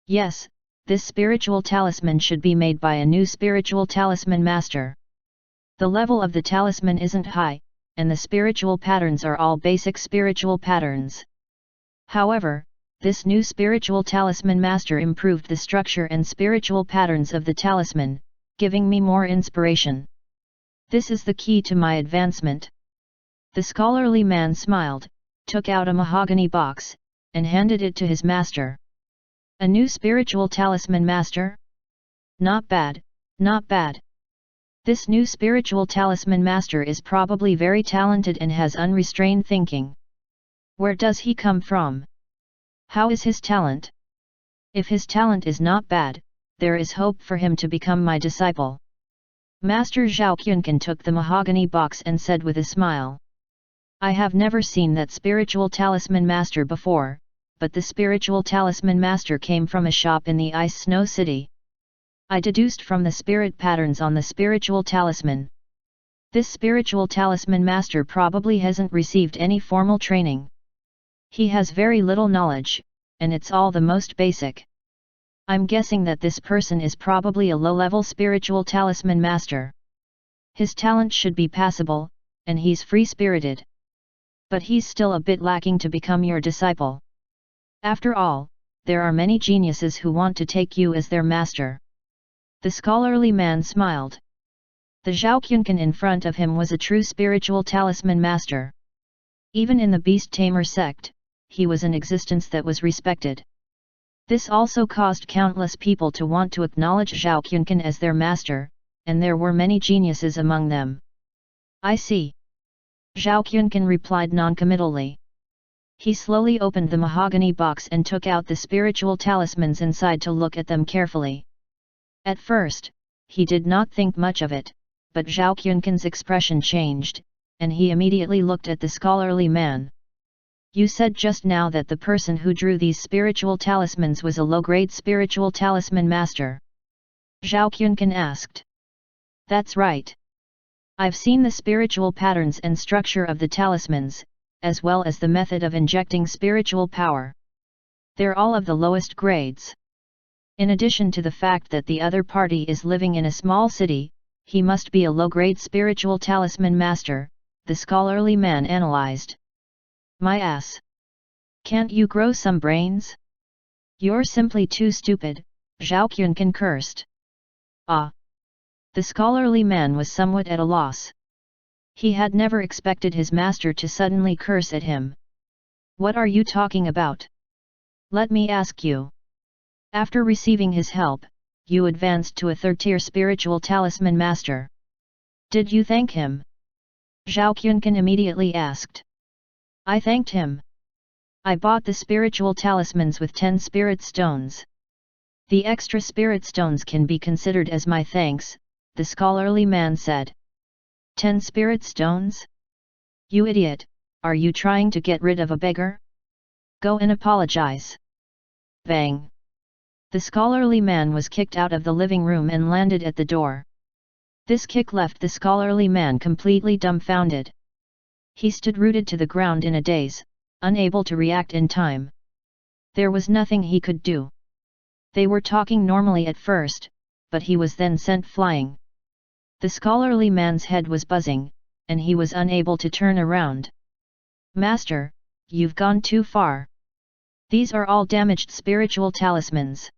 Yes, this spiritual talisman should be made by a new spiritual talisman master. The level of the talisman isn't high, and the spiritual patterns are all basic spiritual patterns. However, this new spiritual talisman master improved the structure and spiritual patterns of the talisman, giving me more inspiration. This is the key to my advancement. The scholarly man smiled, took out a mahogany box, and handed it to his master. A new spiritual talisman master? Not bad, not bad. This new spiritual talisman master is probably very talented and has unrestrained thinking. Where does he come from? How is his talent? If his talent is not bad, there is hope for him to become my disciple. Master Zhao Qiankan took the mahogany box and said with a smile. I have never seen that spiritual talisman master before, but the spiritual talisman master came from a shop in the Ice Snow City. I deduced from the spirit patterns on the spiritual talisman. This spiritual talisman master probably hasn't received any formal training. He has very little knowledge, and it's all the most basic. I'm guessing that this person is probably a low-level spiritual talisman master. His talent should be passable, and he's free-spirited. But he's still a bit lacking to become your disciple. After all, there are many geniuses who want to take you as their master. The scholarly man smiled. The Zhao Qiankan in front of him was a true spiritual talisman master. Even in the beast tamer sect, he was an existence that was respected. This also caused countless people to want to acknowledge Zhao Qiankan as their master, and there were many geniuses among them. I see. Zhao Qiankan replied noncommittally. He slowly opened the mahogany box and took out the spiritual talismans inside to look at them carefully. At first, he did not think much of it, but Zhao Qiankan's expression changed, and he immediately looked at the scholarly man. You said just now that the person who drew these spiritual talismans was a low-grade spiritual talisman master. Zhao Qiankan asked. That's right. I've seen the spiritual patterns and structure of the talismans, as well as the method of injecting spiritual power. They're all of the lowest grades. In addition to the fact that the other party is living in a small city, he must be a low-grade spiritual talisman master, the scholarly man analyzed. My ass! Can't you grow some brains? You're simply too stupid, Zhao Qiankan cursed. Ah! The scholarly man was somewhat at a loss. He had never expected his master to suddenly curse at him. What are you talking about? Let me ask you. After receiving his help, you advanced to a third-tier spiritual talisman master. Did you thank him? Zhao Qiankan immediately asked. I thanked him. I bought the spiritual talismans with 10 spirit stones. The extra spirit stones can be considered as my thanks, the scholarly man said. 10 spirit stones? You idiot, are you trying to get rid of a beggar? Go and apologize. Bang! The scholarly man was kicked out of the living room and landed at the door. This kick left the scholarly man completely dumbfounded. He stood rooted to the ground in a daze, unable to react in time. There was nothing he could do. They were talking normally at first, but he was then sent flying. The scholarly man's head was buzzing, and he was unable to turn around. Master, you've gone too far. These are all damaged spiritual talismans.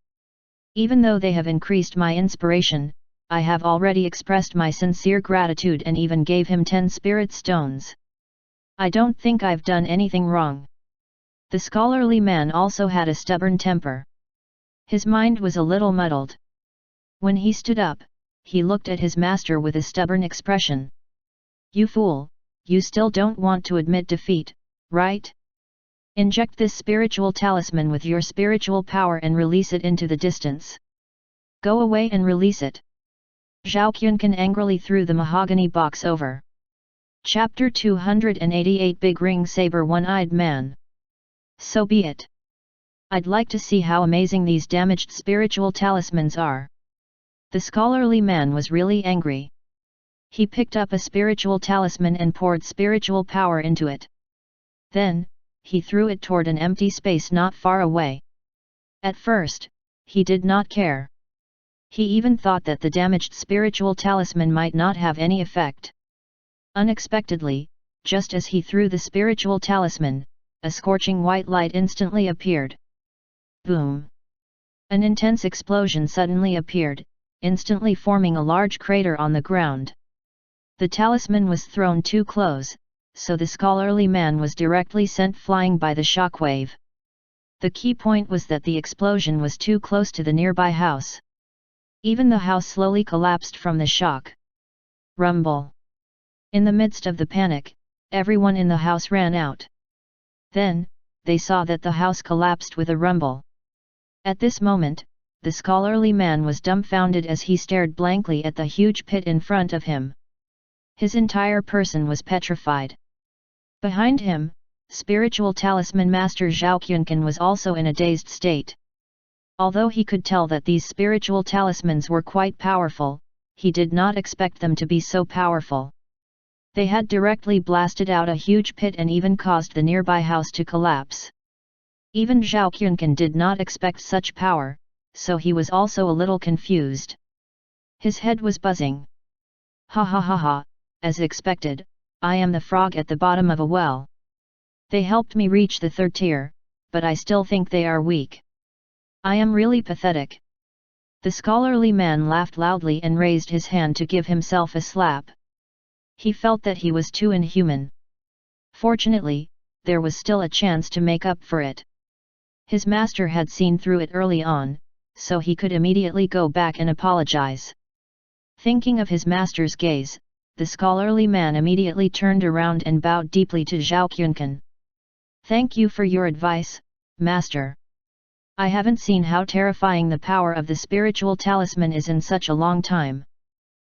Even though they have increased my inspiration, I have already expressed my sincere gratitude and even gave him 10 spirit stones. I don't think I've done anything wrong. The scholarly man also had a stubborn temper. His mind was a little muddled. When he stood up, he looked at his master with a stubborn expression. You fool, you still don't want to admit defeat, right? Inject this spiritual talisman with your spiritual power and release it into the distance. Go away and release it. Zhao Qiankan angrily threw the mahogany box over. Chapter 288 Big Ring Saber One-Eyed Man. So be it. I'd like to see how amazing these damaged spiritual talismans are. The scholarly man was really angry. He picked up a spiritual talisman and poured spiritual power into it. Then, he threw it toward an empty space not far away. At first, he did not care. He even thought that the damaged spiritual talisman might not have any effect. Unexpectedly, just as he threw the spiritual talisman, a scorching white light instantly appeared. Boom! An intense explosion suddenly appeared, instantly forming a large crater on the ground. The talisman was thrown too close, so the scholarly man was directly sent flying by the shockwave. The key point was that the explosion was too close to the nearby house. Even the house slowly collapsed from the shock. Rumble! In the midst of the panic, everyone in the house ran out. Then, they saw that the house collapsed with a rumble. At this moment, the scholarly man was dumbfounded as he stared blankly at the huge pit in front of him. His entire person was petrified. Behind him, spiritual talisman master Zhao Quncan was also in a dazed state. Although he could tell that these spiritual talismans were quite powerful, he did not expect them to be so powerful. They had directly blasted out a huge pit and even caused the nearby house to collapse. Even Zhao Quncan did not expect such power, so he was also a little confused. His head was buzzing. Ha ha ha ha, as expected, I am the frog at the bottom of a well. They helped me reach the third tier, but I still think they are weak. I am really pathetic. The scholarly man laughed loudly and raised his hand to give himself a slap. He felt that he was too inhuman. Fortunately, there was still a chance to make up for it. His master had seen through it early on, so he could immediately go back and apologize. Thinking of his master's gaze, the scholarly man immediately turned around and bowed deeply to Zhao Quncan. Thank you for your advice, master. I haven't seen how terrifying the power of the spiritual talisman is in such a long time.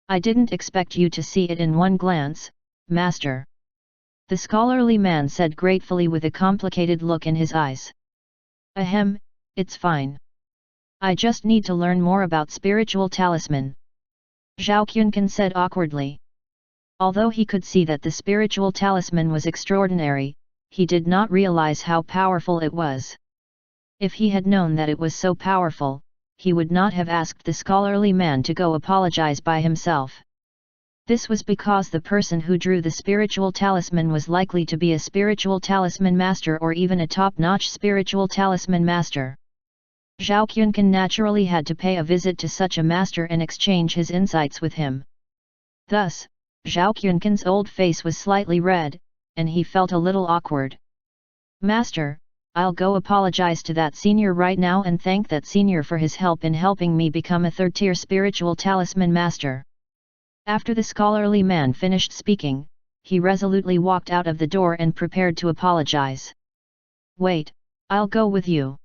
I didn't expect you to see it in one glance, master. The scholarly man said gratefully with a complicated look in his eyes. Ahem, it's fine. I just need to learn more about spiritual talisman. Zhao Quncan said awkwardly. Although he could see that the spiritual talisman was extraordinary, he did not realize how powerful it was. If he had known that it was so powerful, he would not have asked the scholarly man to go apologize by himself. This was because the person who drew the spiritual talisman was likely to be a spiritual talisman master or even a top-notch spiritual talisman master. Zhao Quncan naturally had to pay a visit to such a master and exchange his insights with him. Thus, Zhao Quncan's old face was slightly red, and he felt a little awkward. Master, I'll go apologize to that senior right now and thank that senior for his help in helping me become a third-tier spiritual talisman master. After the scholarly man finished speaking, he resolutely walked out of the door and prepared to apologize. Wait, I'll go with you.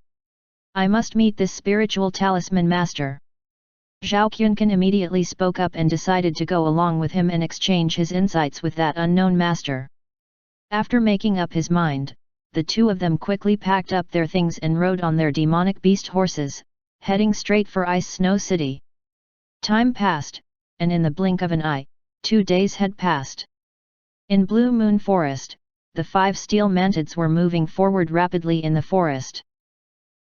I must meet this spiritual talisman master. Zhao Quncan immediately spoke up and decided to go along with him and exchange his insights with that unknown master. After making up his mind, the two of them quickly packed up their things and rode on their demonic beast horses, heading straight for Ice Snow City. Time passed, and in the blink of an eye, 2 days had passed. In Blue Moon Forest, the 5 steel mantids were moving forward rapidly in the forest.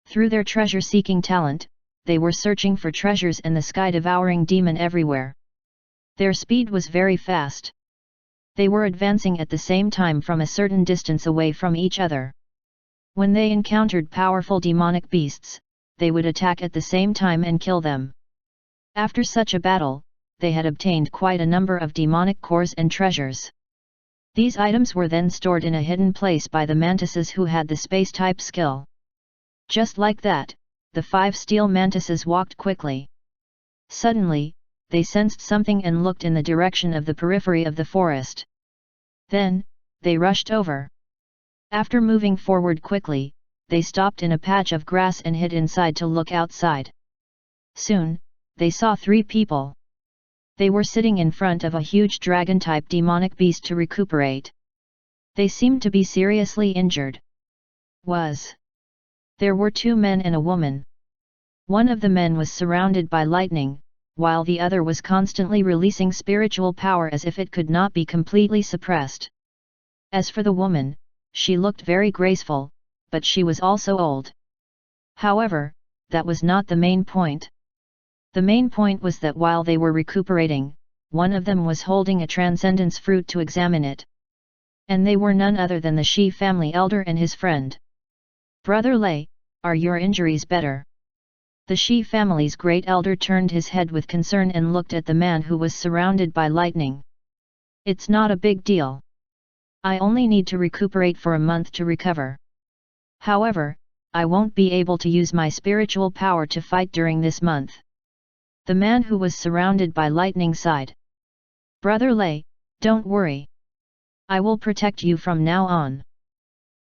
Through their treasure-seeking talent, they were searching for treasures and the sky-devouring demon everywhere. Their speed was very fast. They were advancing at the same time from a certain distance away from each other. When they encountered powerful demonic beasts, they would attack at the same time and kill them. After such a battle, they had obtained quite a number of demonic cores and treasures. These items were then stored in a hidden place by the mantises who had the space-type skill. Just like that, the 5 steel mantises walked quickly. Suddenly, they sensed something and looked in the direction of the periphery of the forest. Then, they rushed over. After moving forward quickly, they stopped in a patch of grass and hid inside to look outside. Soon, they saw 3 people. They were sitting in front of a huge dragon-type demonic beast to recuperate. They seemed to be seriously injured. There were 2 men and a woman. One of the men was surrounded by lightning, while the other was constantly releasing spiritual power as if it could not be completely suppressed. As for the woman, she looked very graceful, but she was also old. However, that was not the main point. The main point was that while they were recuperating, one of them was holding a transcendence fruit to examine it. And they were none other than the Shi family elder and his friend. Brother Lei, are your injuries better? The Shi family's great elder turned his head with concern and looked at the man who was surrounded by lightning. It's not a big deal. I only need to recuperate for a month to recover. However, I won't be able to use my spiritual power to fight during this month. The man who was surrounded by lightning sighed. Brother Lei, don't worry. I will protect you from now on.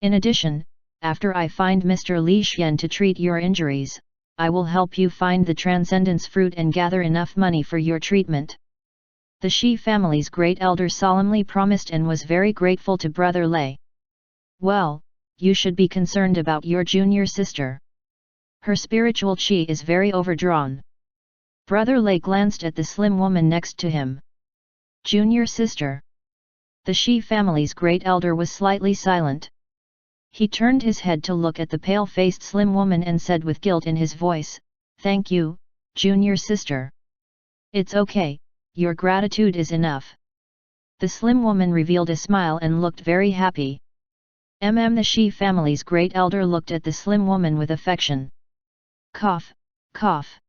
In addition, after I find Mr. Li Xian to treat your injuries, I will help you find the transcendence fruit and gather enough money for your treatment." The Shi family's great elder solemnly promised and was very grateful to Brother Lei. "Well, you should be concerned about your junior sister. Her spiritual qi is very overdrawn." Brother Lei glanced at the slim woman next to him. "Junior sister?" The Shi family's great elder was slightly silent. He turned his head to look at the pale-faced slim woman and said with guilt in his voice, "Thank you, junior sister. It's okay, your gratitude is enough." The slim woman revealed a smile and looked very happy. The Shi family's great elder looked at the slim woman with affection. Cough, cough.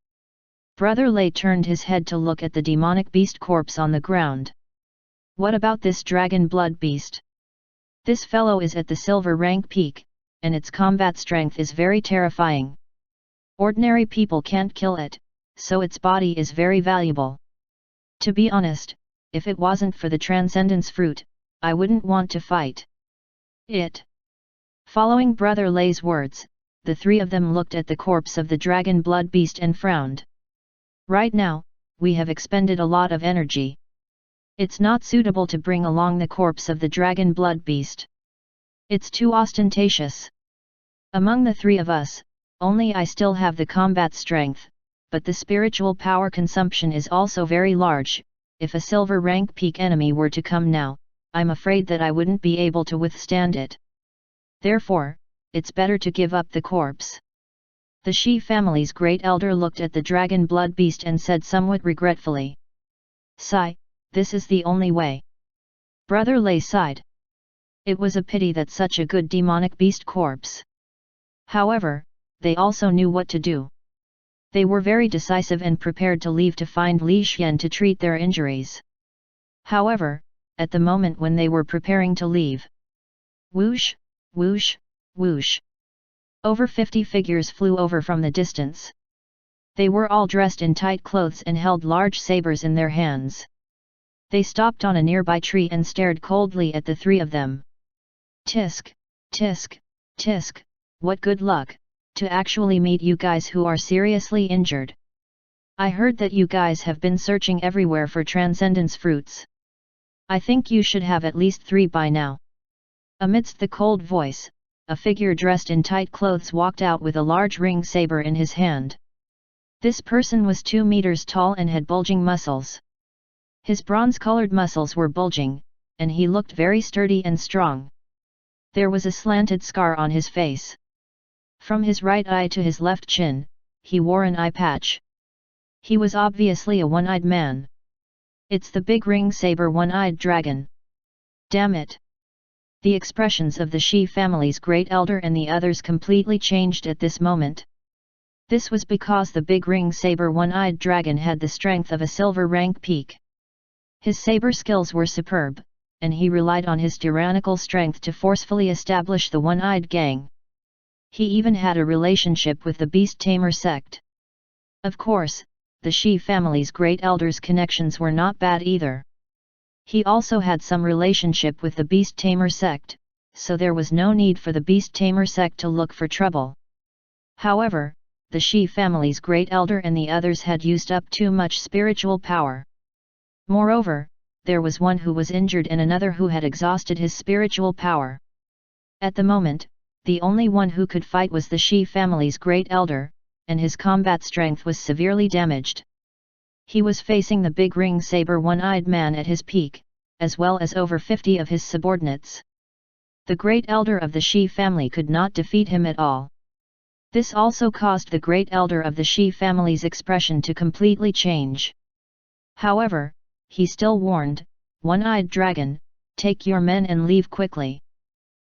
Brother Lei turned his head to look at the demonic beast corpse on the ground. "What about this dragon blood beast? This fellow is at the silver rank peak, and its combat strength is very terrifying. Ordinary people can't kill it, so its body is very valuable. To be honest, if it wasn't for the transcendence fruit, I wouldn't want to fight it." Following Brother Lei's words, the three of them looked at the corpse of the dragon blood beast and frowned. "Right now, we have expended a lot of energy. It's not suitable to bring along the corpse of the dragon blood beast. It's too ostentatious. Among the three of us, only I still have the combat strength, but the spiritual power consumption is also very large. If a silver rank peak enemy were to come now, I'm afraid that I wouldn't be able to withstand it. Therefore, it's better to give up the corpse." The Shi family's great elder looked at the dragon blood beast and said somewhat regretfully, "Sigh, this is the only way." Brother Lei sighed. It was a pity that such a good demonic beast corpse. However, they also knew what to do. They were very decisive and prepared to leave to find Li Xian to treat their injuries. However, at the moment when they were preparing to leave, whoosh, whoosh, whoosh, over 50 figures flew over from the distance. They were all dressed in tight clothes and held large sabers in their hands. They stopped on a nearby tree and stared coldly at the three of them. "Tisk, tisk, tisk, what good luck, to actually meet you guys who are seriously injured. I heard that you guys have been searching everywhere for transcendence fruits. I think you should have at least 3 by now." Amidst the cold voice, a figure dressed in tight clothes walked out with a large ring saber in his hand. This person was 2 meters tall and had bulging muscles. His bronze-colored muscles were bulging, and he looked very sturdy and strong. There was a slanted scar on his face. From his right eye to his left chin, he wore an eye patch. He was obviously a one-eyed man. "It's the big ring saber one-eyed dragon. Damn it!" The expressions of the Shi family's great elder and the others completely changed at this moment. This was because the big ring saber one-eyed dragon had the strength of a silver rank peak. His saber skills were superb, and he relied on his tyrannical strength to forcefully establish the one-eyed gang. He even had a relationship with the beast tamer sect. Of course, the Shi family's great elders' connections were not bad either. He also had some relationship with the beast tamer sect, so there was no need for the beast tamer sect to look for trouble. However, the Shi family's great elder and the others had used up too much spiritual power. Moreover, there was one who was injured and another who had exhausted his spiritual power. At the moment, the only one who could fight was the Shi family's great elder, and his combat strength was severely damaged. He was facing the big ring saber one-eyed man at his peak, as well as over 50 of his subordinates. The great elder of the Shi family could not defeat him at all. This also caused the great elder of the Shi family's expression to completely change. However, he still warned, "One-eyed dragon, take your men and leave quickly.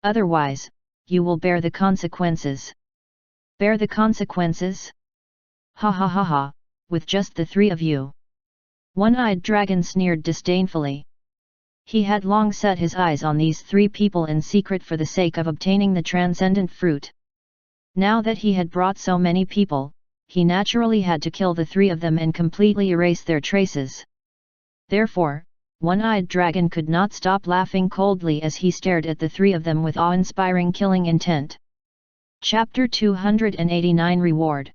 Otherwise, you will bear the consequences." "Bear the consequences? Ha ha ha ha, with just the 3 of you." One-eyed dragon sneered disdainfully. He had long set his eyes on these 3 people in secret for the sake of obtaining the transcendent fruit. Now that he had brought so many people, he naturally had to kill the 3 of them and completely erase their traces. Therefore, One-eyed dragon could not stop laughing coldly as he stared at the 3 of them with awe-inspiring killing intent. Chapter 289 Reward.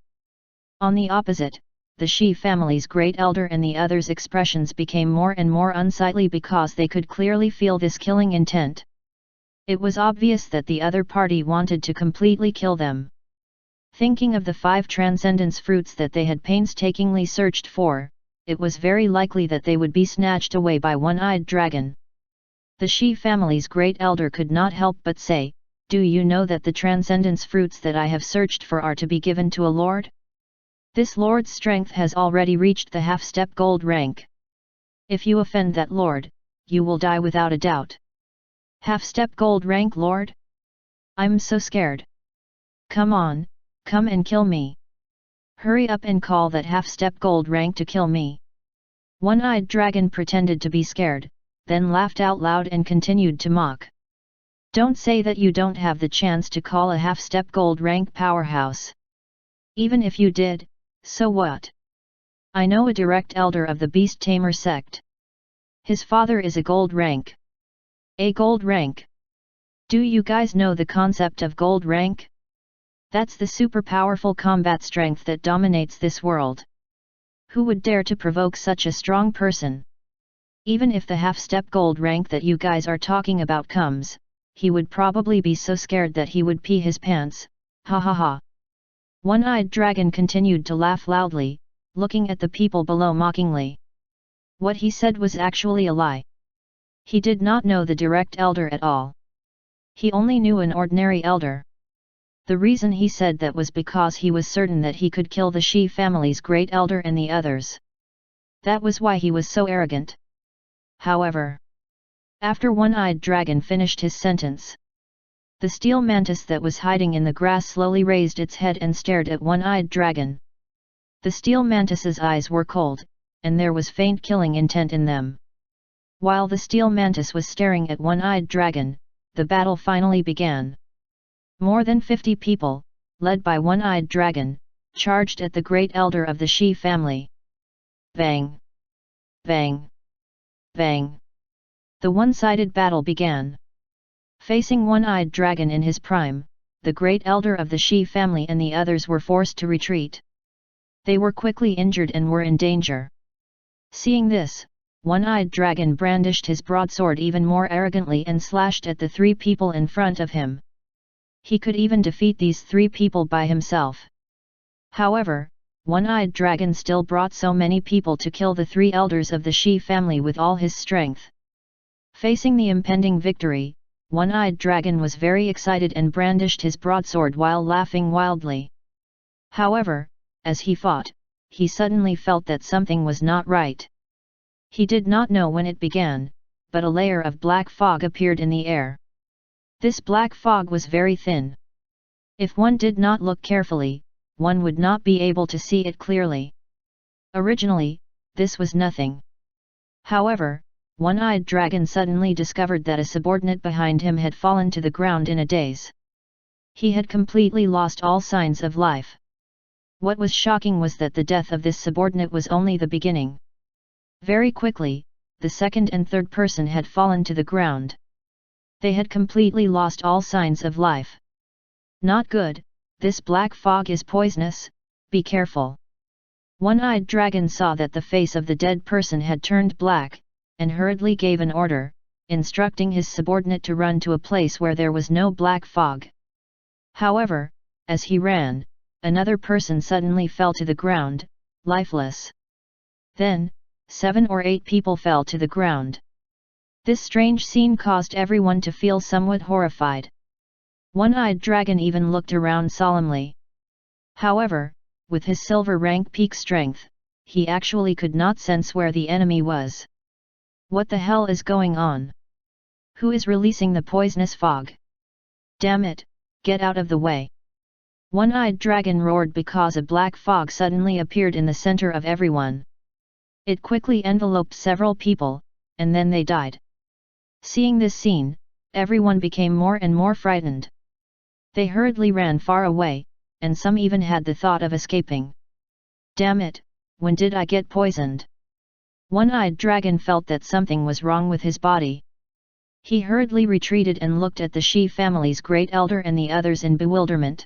On the opposite, the Shi family's great elder and the others' expressions became more and more unsightly because they could clearly feel this killing intent. It was obvious that the other party wanted to completely kill them. Thinking of the 5 transcendence fruits that they had painstakingly searched for, it was very likely that they would be snatched away by one-eyed dragon. The Shi family's great elder could not help but say, "Do you know that the transcendence fruits that I have searched for are to be given to a lord? This lord's strength has already reached the half-step gold rank. If you offend that lord, you will die without a doubt." Half-step gold rank lord? I'm so scared. Come on, come and kill me. Hurry up and call that half-step gold rank to kill me. One-eyed dragon pretended to be scared, then laughed out loud and continued to mock. Don't say that you don't have the chance to call a half-step gold rank powerhouse. Even if you did, so what? I know a direct elder of the beast tamer sect. His father is a gold rank. A gold rank. Do you guys know the concept of gold rank? That's the super powerful combat strength that dominates this world. Who would dare to provoke such a strong person? Even if the half-step gold rank that you guys are talking about comes, he would probably be so scared that he would pee his pants, ha ha ha. One-eyed dragon continued to laugh loudly, looking at the people below mockingly. What he said was actually a lie. He did not know the direct elder at all. He only knew an ordinary elder. The reason he said that was because he was certain that he could kill the Shi family's great elder and the others. That was why he was so arrogant. However, after One-eyed Dragon finished his sentence, the steel mantis that was hiding in the grass slowly raised its head and stared at One-eyed Dragon. The steel mantis's eyes were cold, and there was faint killing intent in them. While the steel mantis was staring at One-eyed Dragon, the battle finally began. More than 50 people, led by One-eyed Dragon, charged at the great elder of the Shi family. Bang! Bang! Bang! The one-sided battle began. Facing One-eyed Dragon in his prime, the great elder of the Shi family and the others were forced to retreat. They were quickly injured and were in danger. Seeing this, One-eyed Dragon brandished his broadsword even more arrogantly and slashed at the 3 people in front of him. He could even defeat these 3 people by himself. However, One-eyed Dragon still brought so many people to kill the 3 elders of the Shi family with all his strength. Facing the impending victory, One-eyed Dragon was very excited and brandished his broadsword while laughing wildly. However, as he fought, he suddenly felt that something was not right. He did not know when it began, but a layer of black fog appeared in the air. This black fog was very thin. If one did not look carefully, one would not be able to see it clearly. Originally, this was nothing. However, One-eyed Dragon suddenly discovered that a subordinate behind him had fallen to the ground in a daze. He had completely lost all signs of life. What was shocking was that the death of this subordinate was only the beginning. Very quickly, the second and third person had fallen to the ground. They had completely lost all signs of life. Not good, this black fog is poisonous, be careful. One-eyed Dragon saw that the face of the dead person had turned black, and hurriedly gave an order, instructing his subordinate to run to a place where there was no black fog. However, as he ran, another person suddenly fell to the ground, lifeless. Then, 7 or 8 people fell to the ground. This strange scene caused everyone to feel somewhat horrified. One-eyed Dragon even looked around solemnly. However, with his silver rank peak strength, he actually could not sense where the enemy was. What the hell is going on? Who is releasing the poisonous fog? Damn it, get out of the way! One-eyed Dragon roared because a black fog suddenly appeared in the center of everyone. It quickly enveloped several people, and then they died. Seeing this scene, everyone became more and more frightened. They hurriedly ran far away, and some even had the thought of escaping. Damn it, when did I get poisoned? One-eyed Dragon felt that something was wrong with his body. He hurriedly retreated and looked at the Shi family's great elder and the others in bewilderment.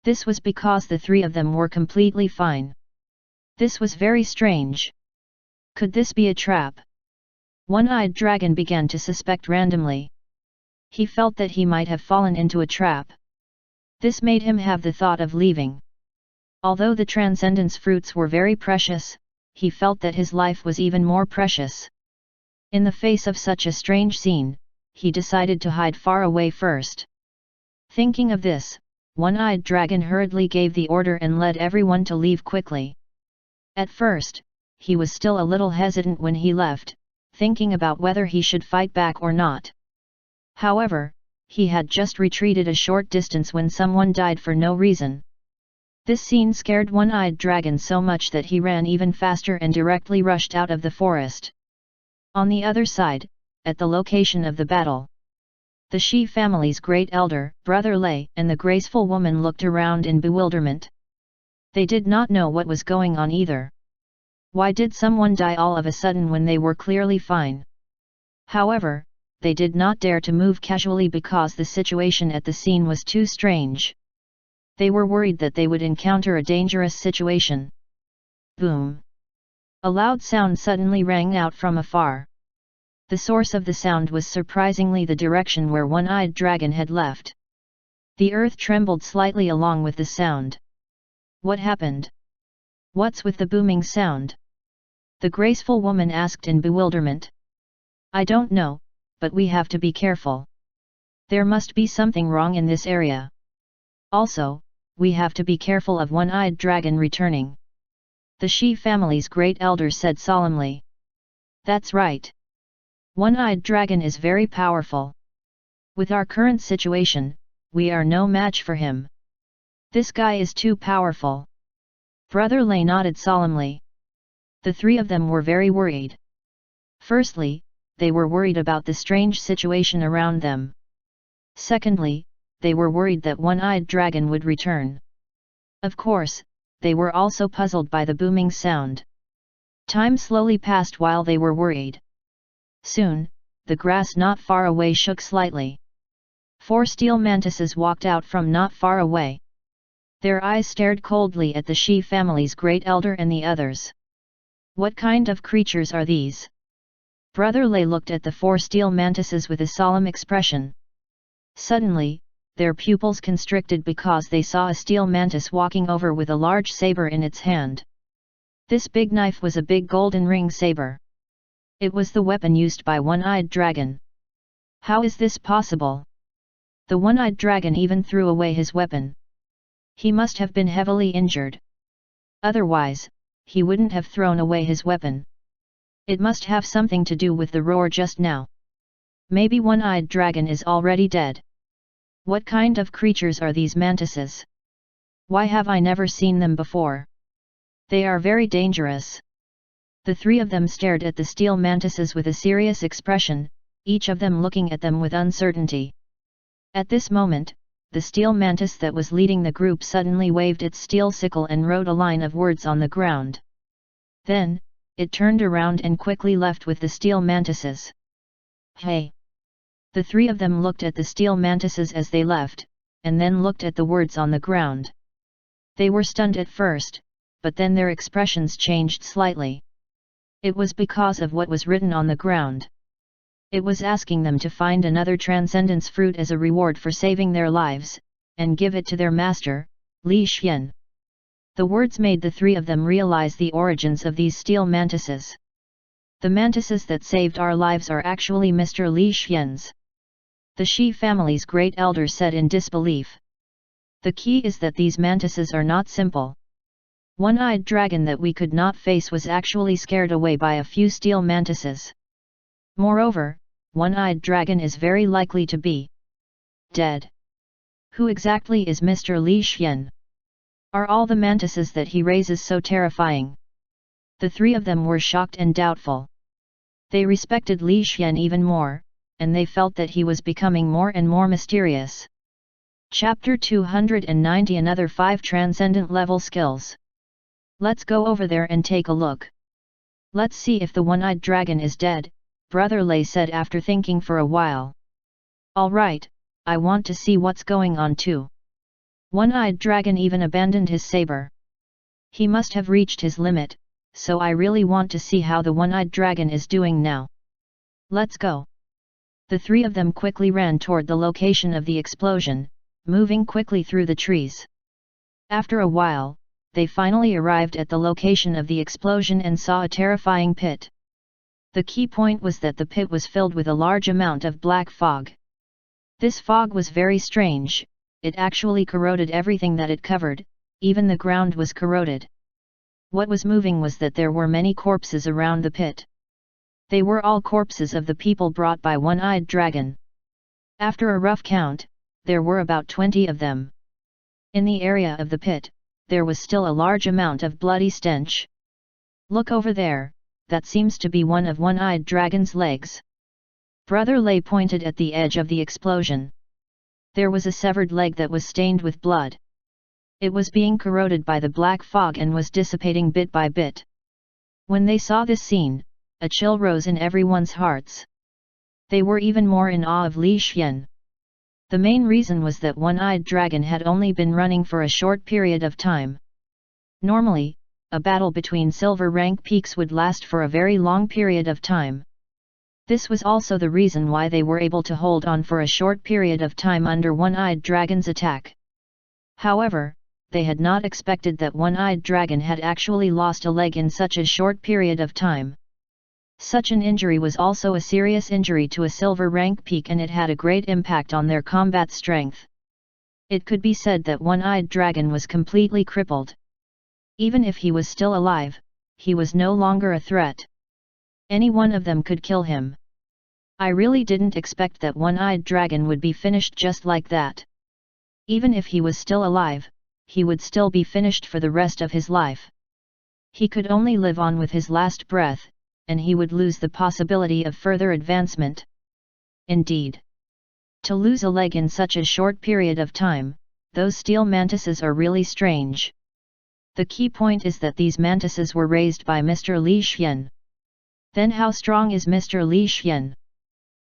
This was because the three of them were completely fine. This was very strange. Could this be a trap? One-eyed dragon began to suspect randomly. He felt that he might have fallen into a trap. This made him have the thought of leaving. Although the transcendence fruits were very precious, he felt that his life was even more precious. In the face of such a strange scene, he decided to hide far away first. Thinking of this, One-eyed dragon hurriedly gave the order and led everyone to leave quickly. At first, he was still a little hesitant when he left, thinking about whether he should fight back or not. However, he had just retreated a short distance when someone died for no reason. This scene scared One-eyed dragon so much that he ran even faster and directly rushed out of the forest. On the other side, at the location of the battle, the Shi family's great elder, Brother Lei, and the graceful woman looked around in bewilderment. They did not know what was going on either. Why did someone die all of a sudden when they were clearly fine? However, they did not dare to move casually because the situation at the scene was too strange. They were worried that they would encounter a dangerous situation. Boom! A loud sound suddenly rang out from afar. The source of the sound was surprisingly the direction where One-eyed dragon had left. The earth trembled slightly along with the sound. What happened? What's with the booming sound? The graceful woman asked in bewilderment. I don't know, but we have to be careful. There must be something wrong in this area. Also, we have to be careful of One-eyed dragon returning. The Shi family's great elder said solemnly. That's right. One-eyed dragon is very powerful. With our current situation, we are no match for him. This guy is too powerful. Brother Lei nodded solemnly. The three of them were very worried. Firstly, they were worried about the strange situation around them. Secondly, they were worried that One-eyed dragon would return. Of course, they were also puzzled by the booming sound. Time slowly passed while they were worried. Soon, the grass not far away shook slightly. 4 steel mantises walked out from not far away. Their eyes stared coldly at the Shi family's great elder and the others. What kind of creatures are these? Brother Lei looked at the 4 steel mantises with a solemn expression. Suddenly, their pupils constricted because they saw a steel mantis walking over with a large saber in its hand. This big knife was a big golden ring saber. It was the weapon used by One-eyed dragon. How is this possible? The One-eyed dragon even threw away his weapon. He must have been heavily injured. Otherwise, he wouldn't have thrown away his weapon. It must have something to do with the roar just now. Maybe One-eyed dragon is already dead. What kind of creatures are these mantises? Why have I never seen them before? They are very dangerous. The three of them stared at the steel mantises with a serious expression, each of them looking at them with uncertainty. At this moment, the steel mantis that was leading the group suddenly waved its steel sickle and wrote a line of words on the ground. Then, it turned around and quickly left with the steel mantises. Hey! The three of them looked at the steel mantises as they left, and then looked at the words on the ground. They were stunned at first, but then their expressions changed slightly. It was because of what was written on the ground. It was asking them to find another transcendence fruit as a reward for saving their lives, and give it to their master, Li Xian. The words made the three of them realize the origins of these steel mantises. The mantises that saved our lives are actually Mr. Li Xian's. The Shi family's great elder said in disbelief. The key is that these mantises are not simple. One-eyed dragon that we could not face was actually scared away by a few steel mantises. Moreover, One-eyed dragon is very likely to be dead. Who exactly is Mr. Li Xian? Are all the mantises that he raises so terrifying? The three of them were shocked and doubtful. They respected Li Xian even more, and they felt that he was becoming more and more mysterious. Chapter 290 Another 5 Transcendent Level Skills. Let's go over there and take a look. Let's see if the one-eyed dragon is dead, Brother Lei said after thinking for a while. Alright, I want to see what's going on too. One-eyed dragon even abandoned his saber. He must have reached his limit, so I really want to see how the one-eyed dragon is doing now. Let's go. The three of them quickly ran toward the location of the explosion, moving quickly through the trees. After a while, they finally arrived at the location of the explosion and saw a terrifying pit. The key point was that the pit was filled with a large amount of black fog. This fog was very strange, it actually corroded everything that it covered, even the ground was corroded. What was moving was that there were many corpses around the pit. They were all corpses of the people brought by One-Eyed Dragon. After a rough count, there were about 20 of them. In the area of the pit, there was still a large amount of bloody stench. Look over there, that seems to be one of One-Eyed Dragon's legs. Brother Lei pointed at the edge of the explosion. There was a severed leg that was stained with blood. It was being corroded by the black fog and was dissipating bit by bit. When they saw this scene, a chill rose in everyone's hearts. They were even more in awe of Li Xian. The main reason was that One-Eyed Dragon had only been running for a short period of time. Normally, a battle between silver rank peaks would last for a very long period of time. This was also the reason why they were able to hold on for a short period of time under One-Eyed Dragon's attack. However, they had not expected that One-Eyed Dragon had actually lost a leg in such a short period of time. Such an injury was also a serious injury to a silver rank peak and it had a great impact on their combat strength. It could be said that One-Eyed Dragon was completely crippled. Even if he was still alive, he was no longer a threat. Any one of them could kill him. I really didn't expect that One-Eyed Dragon would be finished just like that. Even if he was still alive, he would still be finished for the rest of his life. He could only live on with his last breath, and he would lose the possibility of further advancement. Indeed. To lose a leg in such a short period of time, those steel mantises are really strange. The key point is that these mantises were raised by Mr. Li Xian. Then how strong is Mr. Li Xian?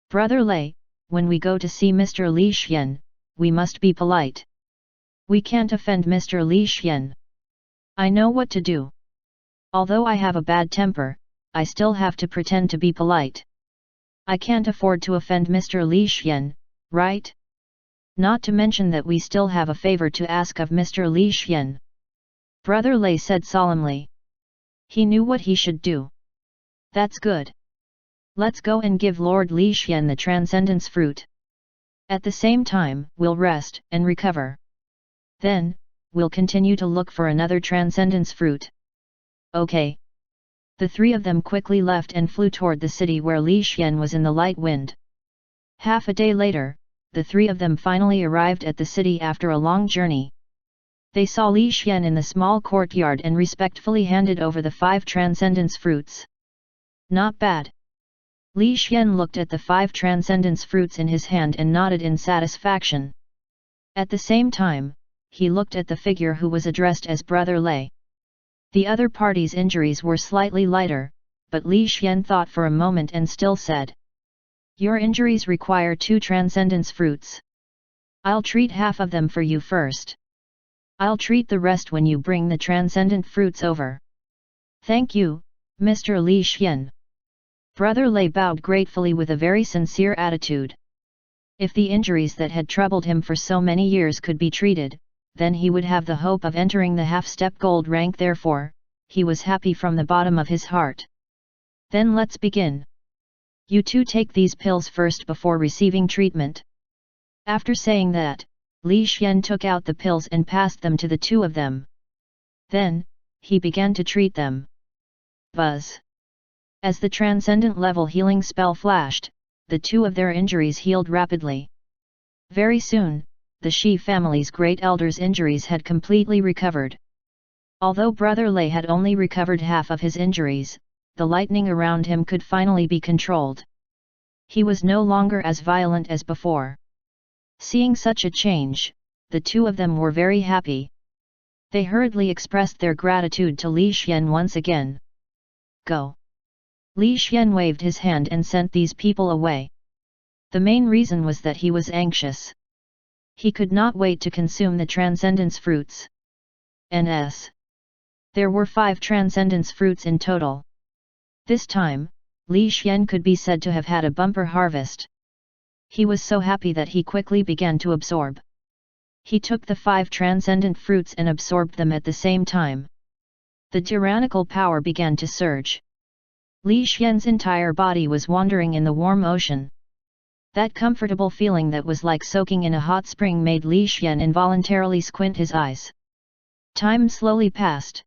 Brother Lei, when we go to see Mr. Li Xian, we must be polite. We can't offend Mr. Li Xian. I know what to do. Although I have a bad temper, I still have to pretend to be polite. I can't afford to offend Mr. Li Xian, right? Not to mention that we still have a favor to ask of Mr. Li Xian. Brother Lei said solemnly. He knew what he should do. That's good. Let's go and give Lord Li Xian the Transcendence Fruit. At the same time, we'll rest and recover. Then, we'll continue to look for another Transcendence Fruit. Okay. The three of them quickly left and flew toward the city where Li Xian was in the light wind. Half a day later, the three of them finally arrived at the city after a long journey. They saw Li Xian in the small courtyard and respectfully handed over the 5 Transcendence Fruits. Not bad. Li Xian looked at the 5 Transcendence Fruits in his hand and nodded in satisfaction. At the same time, he looked at the figure who was addressed as Brother Lei. The other party's injuries were slightly lighter, but Li Xian thought for a moment and still said. Your injuries require 2 Transcendence Fruits. I'll treat half of them for you first. I'll treat the rest when you bring the Transcendent Fruits over. Thank you, Mr. Li Xian. Brother Lei bowed gratefully with a very sincere attitude. If the injuries that had troubled him for so many years could be treated, then he would have the hope of entering the half-step gold rank. Therefore, he was happy from the bottom of his heart. Then let's begin. You two take these pills first before receiving treatment. After saying that, Li Xian took out the pills and passed them to the two of them. Then, he began to treat them. Buzz. As the transcendent level healing spell flashed, the two of their injuries healed rapidly. Very soon, the Shi family's great elder's injuries had completely recovered. Although Brother Lei had only recovered half of his injuries, the lightning around him could finally be controlled. He was no longer as violent as before. Seeing such a change, the two of them were very happy. They hurriedly expressed their gratitude to Li Xian once again. Go! Li Xian waved his hand and sent these people away. The main reason was that he was anxious. He could not wait to consume the transcendence fruits. Ns. There were 5 transcendence fruits in total. This time, Li Xian could be said to have had a bumper harvest. He was so happy that he quickly began to absorb. He took the 5 transcendent fruits and absorbed them at the same time. The tyrannical power began to surge. Li Xian's entire body was wandering in the warm ocean. That comfortable feeling that was like soaking in a hot spring made Li Xian involuntarily squint his eyes. Time slowly passed.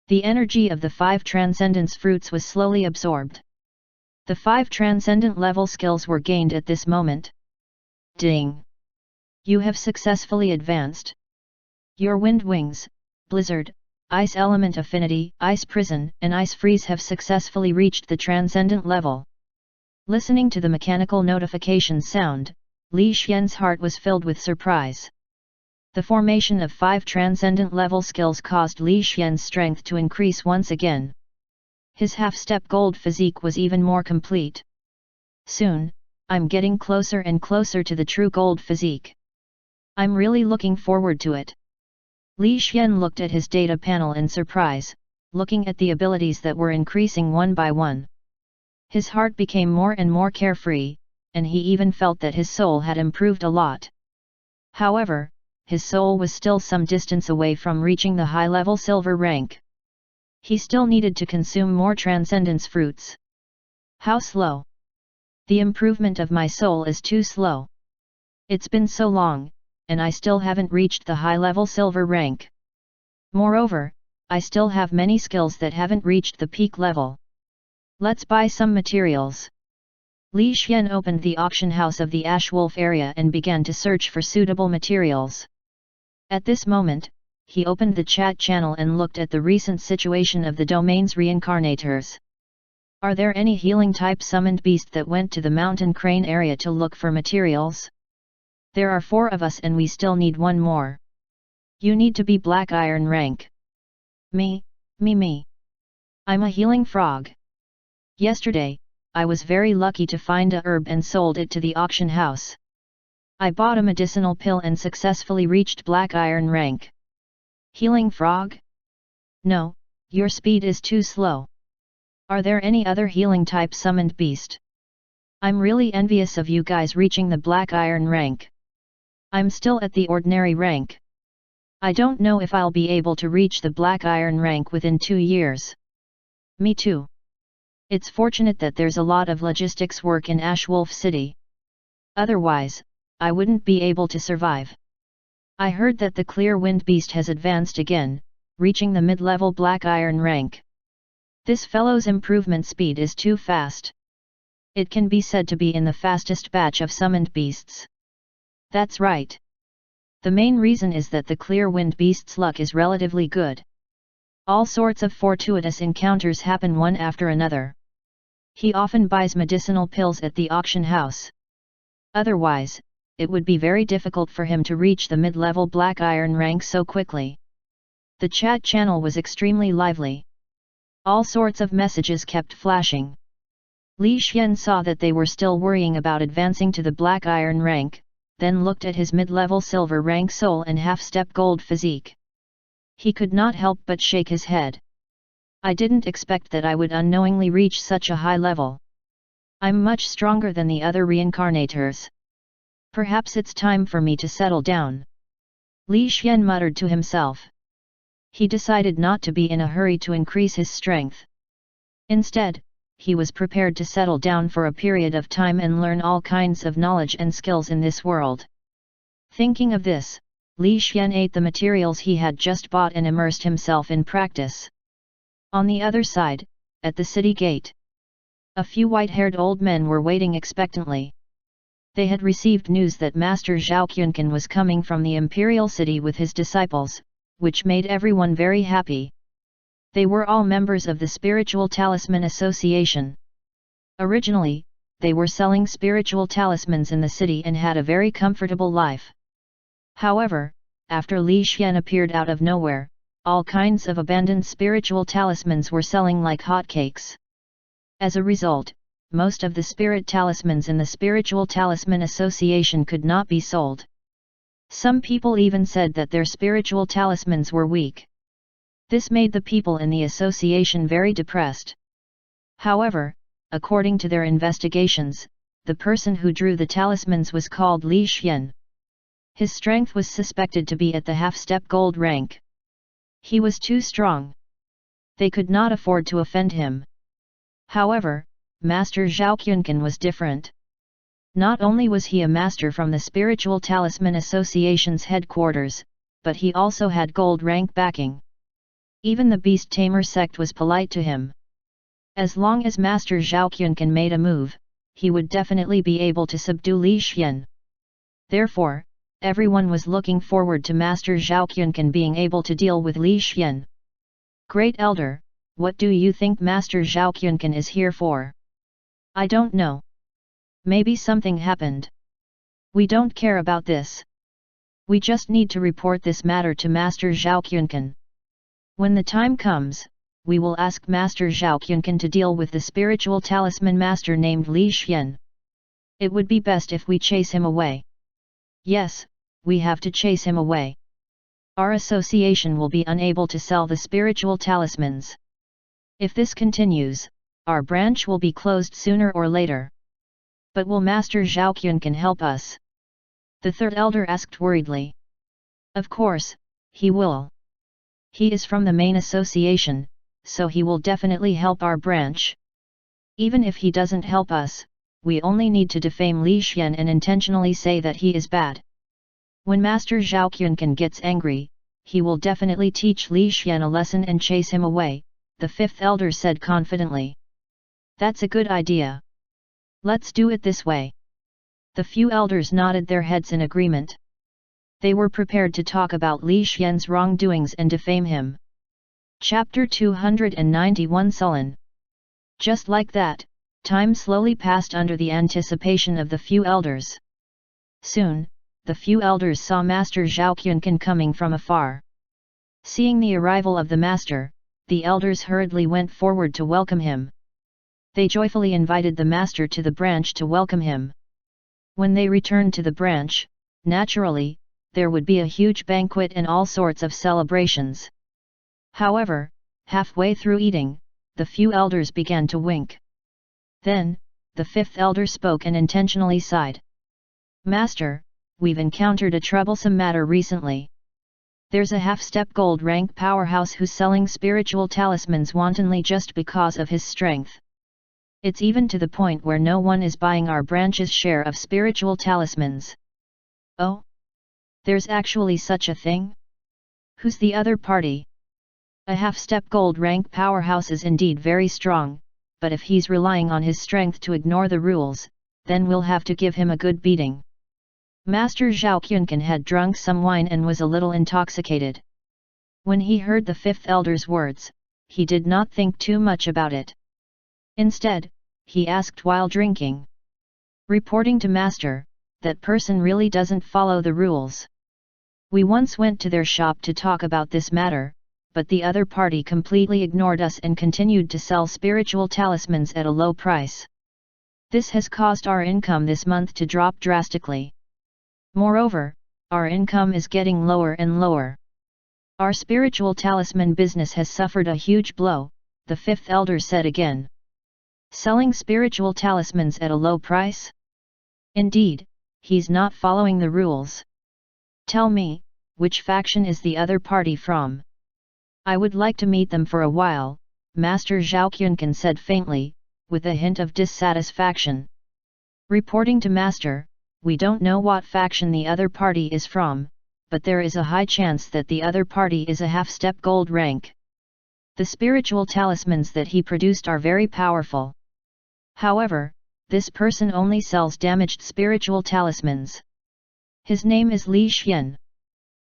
The energy of the 5 transcendence fruits was slowly absorbed. The 5 transcendent level skills were gained at this moment. Ding! You have successfully advanced. Your wind wings, blizzard, ice element affinity, ice prison, and ice freeze have successfully reached the transcendent level. Listening to the mechanical notification sound, Li Xian's heart was filled with surprise. The formation of 5 transcendent level skills caused Li Xian's strength to increase once again. His half-step gold physique was even more complete. Soon, I'm getting closer and closer to the true gold physique. I'm really looking forward to it. Li Xian looked at his data panel in surprise, looking at the abilities that were increasing one by one. His heart became more and more carefree, and he even felt that his soul had improved a lot. However, his soul was still some distance away from reaching the high-level silver rank. He still needed to consume more transcendence fruits. How slow! The improvement of my soul is too slow. It's been so long, and I still haven't reached the high-level silver rank. Moreover, I still have many skills that haven't reached the peak level. Let's buy some materials. Li Xian opened the auction house of the Ashwolf area and began to search for suitable materials. At this moment, he opened the chat channel and looked at the recent situation of the domain's reincarnators. Are there any healing-type summoned beast that went to the mountain crane area to look for materials? There are 4 of us and we still need 1 more. You need to be black iron rank. Me. I'm a healing frog. Yesterday, I was very lucky to find a herb and sold it to the auction house. I bought a medicinal pill and successfully reached black iron rank. Healing frog? No, your speed is too slow. Are there any other healing type summoned beast? I'm really envious of you guys reaching the black iron rank. I'm still at the ordinary rank. I don't know if I'll be able to reach the black iron rank within 2 years. Me too. It's fortunate that there's a lot of logistics work in Ashwolf City. Otherwise, I wouldn't be able to survive. I heard that the Clear Wind Beast has advanced again, reaching the mid-level black iron rank. This fellow's improvement speed is too fast. It can be said to be in the fastest batch of summoned beasts. That's right. The main reason is that the Clear Wind Beast's luck is relatively good. All sorts of fortuitous encounters happen one after another. He often buys medicinal pills at the auction house. Otherwise, it would be very difficult for him to reach the mid-level black iron rank so quickly. The chat channel was extremely lively. All sorts of messages kept flashing. Li Xian saw that they were still worrying about advancing to the black iron rank, then looked at his mid-level silver rank soul and half-step gold physique. He could not help but shake his head. I didn't expect that I would unknowingly reach such a high level. I'm much stronger than the other reincarnators. Perhaps it's time for me to settle down. Li Xian muttered to himself. He decided not to be in a hurry to increase his strength. Instead, he was prepared to settle down for a period of time and learn all kinds of knowledge and skills in this world. Thinking of this, Li Xian ate the materials he had just bought and immersed himself in practice. On the other side, at the city gate, a few white-haired old men were waiting expectantly. They had received news that Master Zhao Qiankan was coming from the imperial city with his disciples, which made everyone very happy. They were all members of the Spiritual Talisman Association. Originally, they were selling spiritual talismans in the city and had a very comfortable life. However, after Li Xian appeared out of nowhere, all kinds of abandoned spiritual talismans were selling like hotcakes. As a result, most of the spirit talismans in the Spiritual Talisman Association could not be sold. Some people even said that their spiritual talismans were weak. This made the people in the association very depressed. However, according to their investigations, the person who drew the talismans was called Li Xian. His strength was suspected to be at the half-step gold rank. He was too strong. They could not afford to offend him. However, Master Zhao Quncan was different. Not only was he a master from the Spiritual Talisman Association's headquarters, but he also had gold rank backing. Even the Beast Tamer sect was polite to him. As long as Master Zhao Quncan made a move, he would definitely be able to subdue Li Xian. Therefore, everyone was looking forward to Master Zhao Quncan being able to deal with Li Xian. Great Elder, what do you think Master Zhao Quncan is here for? I don't know. Maybe something happened. We don't care about this. We just need to report this matter to Master Zhao Quncan. When the time comes, we will ask Master Zhao Quncan to deal with the spiritual talisman master named Li Xian. It would be best if we chase him away. Yes, we have to chase him away. Our association will be unable to sell the spiritual talismans. If this continues, our branch will be closed sooner or later. But will Master Zhao Quncan help us? The third elder asked worriedly. Of course, he will. He is from the main association, so he will definitely help our branch. Even if he doesn't help us, we only need to defame Li Xian and intentionally say that he is bad. When Master Zhao Quncan gets angry, he will definitely teach Li Xian a lesson and chase him away, the fifth elder said confidently. That's a good idea. Let's do it this way. The few elders nodded their heads in agreement. They were prepared to talk about Li Xian's wrongdoings and defame him. Chapter 291 Sullen. Just like that, time slowly passed under the anticipation of the few elders. Soon, the few elders saw Master Zhao Quncan coming from afar. Seeing the arrival of the master, the elders hurriedly went forward to welcome him. They joyfully invited the master to the branch to welcome him. When they returned to the branch, naturally, there would be a huge banquet and all sorts of celebrations. However, halfway through eating, the few elders began to wink. Then, the fifth elder spoke and intentionally sighed. Master, we've encountered a troublesome matter recently. There's a half-step gold rank powerhouse who's selling spiritual talismans wantonly just because of his strength. It's even to the point where no one is buying our branch's share of spiritual talismans. Oh? There's actually such a thing? Who's the other party? A half-step gold rank powerhouse is indeed very strong, but if he's relying on his strength to ignore the rules, then we'll have to give him a good beating. Master Zhao Quncan had drunk some wine and was a little intoxicated. When he heard the fifth elder's words, he did not think too much about it. Instead, he asked while drinking. Reporting to Master, that person really doesn't follow the rules. We once went to their shop to talk about this matter, but the other party completely ignored us and continued to sell spiritual talismans at a low price. This has caused our income this month to drop drastically. Moreover, our income is getting lower and lower. Our spiritual talisman business has suffered a huge blow, the fifth elder said again. Selling spiritual talismans at a low price? Indeed, he's not following the rules. Tell me, which faction is the other party from? I would like to meet them for a while, Master Zhao Quncan said faintly, with a hint of dissatisfaction. Reporting to Master, we don't know what faction the other party is from, but there is a high chance that the other party is a half-step gold rank. The spiritual talismans that he produced are very powerful. However, this person only sells damaged spiritual talismans. His name is Li Xian.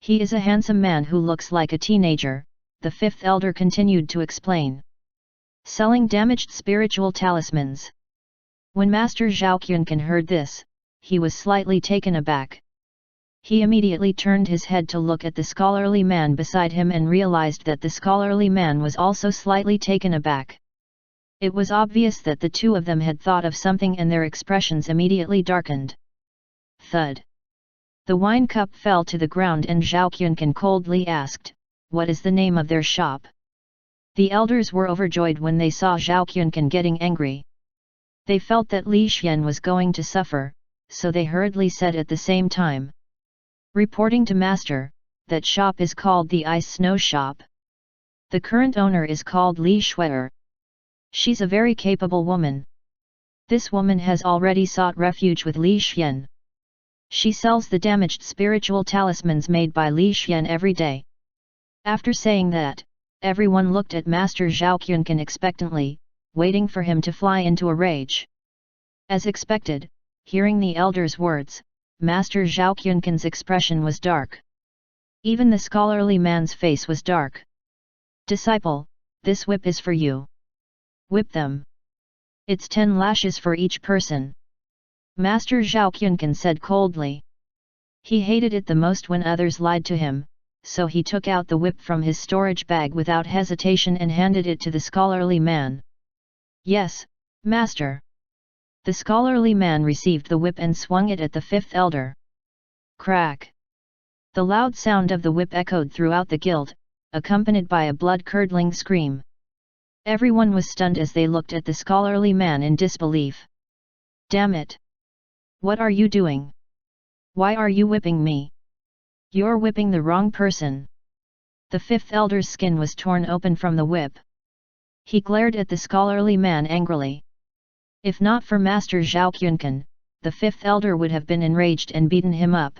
He is a handsome man who looks like a teenager, the fifth elder continued to explain. Selling damaged spiritual talismans. When Master Zhao Quncan heard this, he was slightly taken aback. He immediately turned his head to look at the scholarly man beside him and realized that the scholarly man was also slightly taken aback. It was obvious that the two of them had thought of something and their expressions immediately darkened. Thud. The wine cup fell to the ground and Zhao Qiankan coldly asked, "What is the name of their shop?" The elders were overjoyed when they saw Zhao Qiankan getting angry. They felt that Li Xian was going to suffer, so they hurriedly said at the same time. "Reporting to master, that shop is called the Ice Snow Shop. The current owner is called Li Shui'er. She's a very capable woman. This woman has already sought refuge with Li Xian. She sells the damaged spiritual talismans made by Li Xian every day." After saying that, everyone looked at Master Zhao Qiankan expectantly, waiting for him to fly into a rage. As expected, hearing the elder's words, Master Zhao Qiankan's expression was dark. Even the scholarly man's face was dark. "Disciple, this whip is for you. Whip them. It's 10 lashes for each person." Master Zhao Qiankan said coldly. He hated it the most when others lied to him, so he took out the whip from his storage bag without hesitation and handed it to the scholarly man. "Yes, master." The scholarly man received the whip and swung it at the fifth elder. Crack! The loud sound of the whip echoed throughout the guild, accompanied by a blood-curdling scream. Everyone was stunned as they looked at the scholarly man in disbelief. "Damn it! What are you doing? Why are you whipping me? You're whipping the wrong person." The fifth elder's skin was torn open from the whip. He glared at the scholarly man angrily. If not for Master Zhao Qiankan, the fifth elder would have been enraged and beaten him up.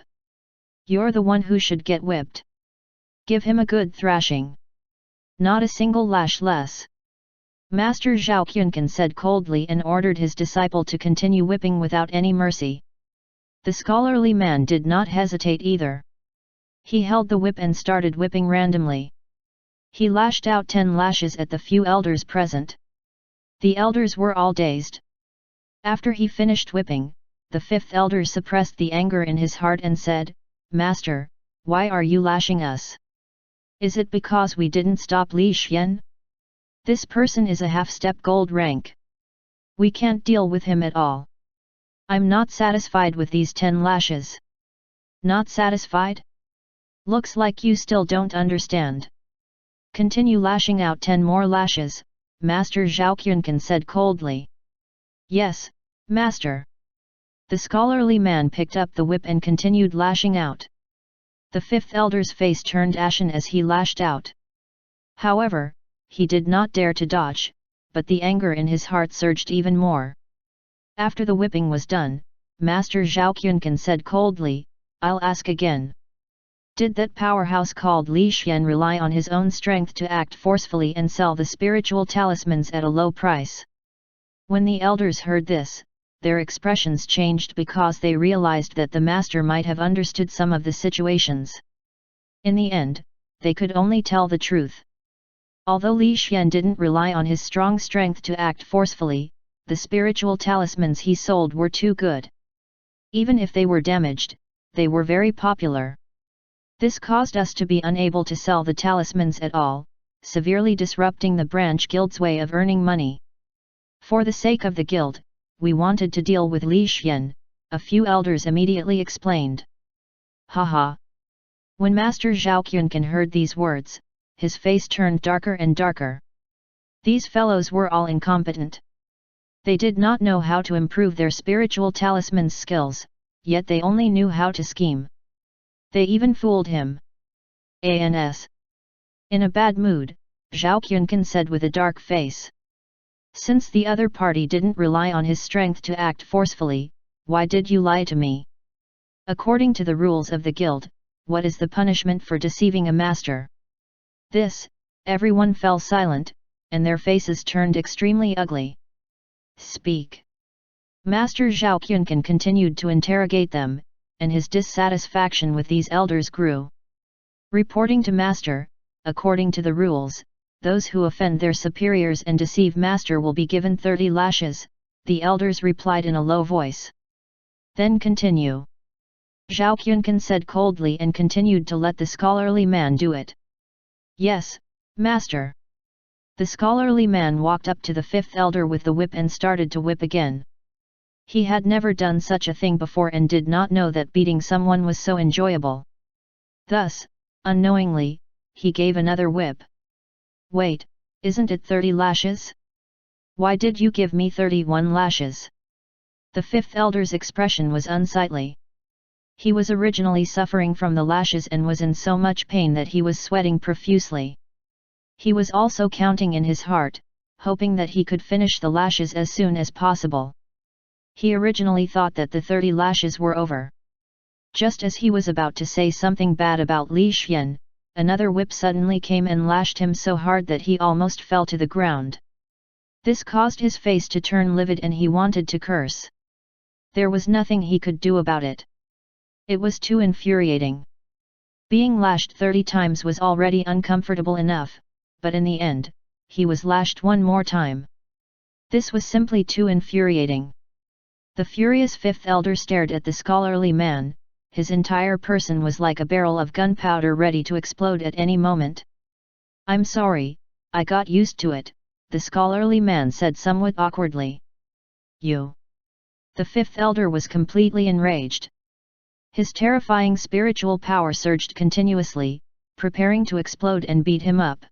"You're the one who should get whipped. Give him a good thrashing. Not a single lash less." Master Zhao Qiankan said coldly and ordered his disciple to continue whipping without any mercy. The scholarly man did not hesitate either. He held the whip and started whipping randomly. He lashed out 10 lashes at the few elders present. The elders were all dazed. After he finished whipping, the fifth elder suppressed the anger in his heart and said, "Master, why are you lashing us? Is it because we didn't stop Li Xian? This person is a half-step gold rank. We can't deal with him at all. I'm not satisfied with these 10 lashes. Not satisfied? Looks like you still don't understand. Continue lashing out 10 more lashes," Master Zhao Qiankan said coldly. "Yes, master." The scholarly man picked up the whip and continued lashing out. The fifth elder's face turned ashen as he lashed out. However, he did not dare to dodge, but the anger in his heart surged even more. After the whipping was done, Master Zhao Qiankan said coldly, "I'll ask again. Did that powerhouse called Li Xian rely on his own strength to act forcefully and sell the spiritual talismans at a low price?" When the elders heard this, their expressions changed because they realized that the master might have understood some of the situations. In the end, they could only tell the truth. Although Li Xian didn't rely on his strong strength to act forcefully, the spiritual talismans he sold were too good. Even if they were damaged, they were very popular. This caused us to be unable to sell the talismans at all, severely disrupting the branch guild's way of earning money. For the sake of the guild, we wanted to deal with Li Xian, a few elders immediately explained. Haha! When Master Zhao Qiankan heard these words, his face turned darker and darker. These fellows were all incompetent. They did not know how to improve their spiritual talisman's skills, yet they only knew how to scheme. They even fooled him. Ans. In a bad mood, Zhao Qiankan said with a dark face. "Since the other party didn't rely on his strength to act forcefully, why did you lie to me? According to the rules of the guild, what is the punishment for deceiving a master?" This, everyone fell silent, and their faces turned extremely ugly. "Speak." Master Zhao Qiankan continued to interrogate them, and his dissatisfaction with these elders grew. Reporting to master, according to the rules, those who offend their superiors and deceive master will be given 30 lashes, the elders replied in a low voice. "Then continue." Zhao Qiankan said coldly and continued to let the scholarly man do it. "Yes, master." The scholarly man walked up to the fifth elder with the whip and started to whip again. He had never done such a thing before and did not know that beating someone was so enjoyable. Thus, unknowingly, he gave another whip. Wait, isn't it 30 lashes? Why did you give me 31 lashes? The fifth elder's expression was unsightly. He was originally suffering from the lashes and was in so much pain that he was sweating profusely. He was also counting in his heart, hoping that he could finish the lashes as soon as possible. He originally thought that the 30 lashes were over. Just as he was about to say something bad about Li Xian, another whip suddenly came and lashed him so hard that he almost fell to the ground. This caused his face to turn livid and he wanted to curse. There was nothing he could do about it. It was too infuriating. Being lashed 30 times was already uncomfortable enough, but in the end, he was lashed one more time. This was simply too infuriating. The furious fifth elder stared at the scholarly man. His entire person was like a barrel of gunpowder ready to explode at any moment. "I'm sorry, I got used to it," the scholarly man said somewhat awkwardly. "You?" The fifth elder was completely enraged. His terrifying spiritual power surged continuously, preparing to explode and beat him up.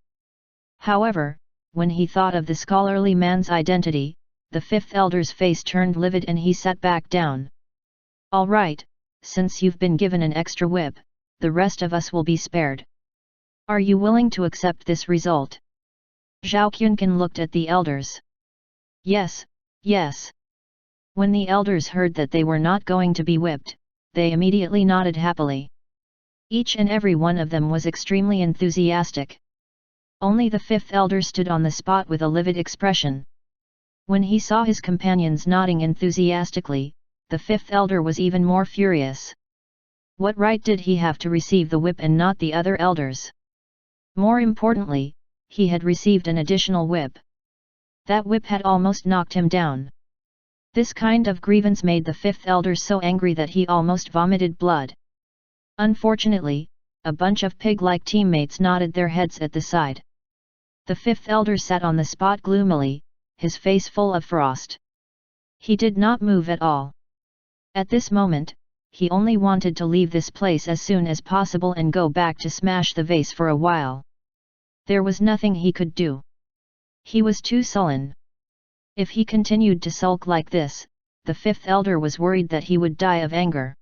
However, when he thought of the scholarly man's identity, the fifth elder's face turned livid and he sat back down. "All right, since you've been given an extra whip, the rest of us will be spared. Are you willing to accept this result?" Zhao Quncan looked at the elders. "Yes, yes." When the elders heard that they were not going to be whipped, they immediately nodded happily. Each and every one of them was extremely enthusiastic. Only the fifth elder stood on the spot with a livid expression. When he saw his companions nodding enthusiastically, the fifth elder was even more furious. What right did he have to receive the whip and not the other elders? More importantly, he had received an additional whip. That whip had almost knocked him down. This kind of grievance made the fifth elder so angry that he almost vomited blood. Unfortunately, a bunch of pig-like teammates nodded their heads at the side. The fifth elder sat on the spot gloomily, his face full of frost. He did not move at all. At this moment, he only wanted to leave this place as soon as possible and go back to smash the vase for a while. There was nothing he could do. He was too sullen. If he continued to sulk like this, the fifth elder was worried that he would die of anger.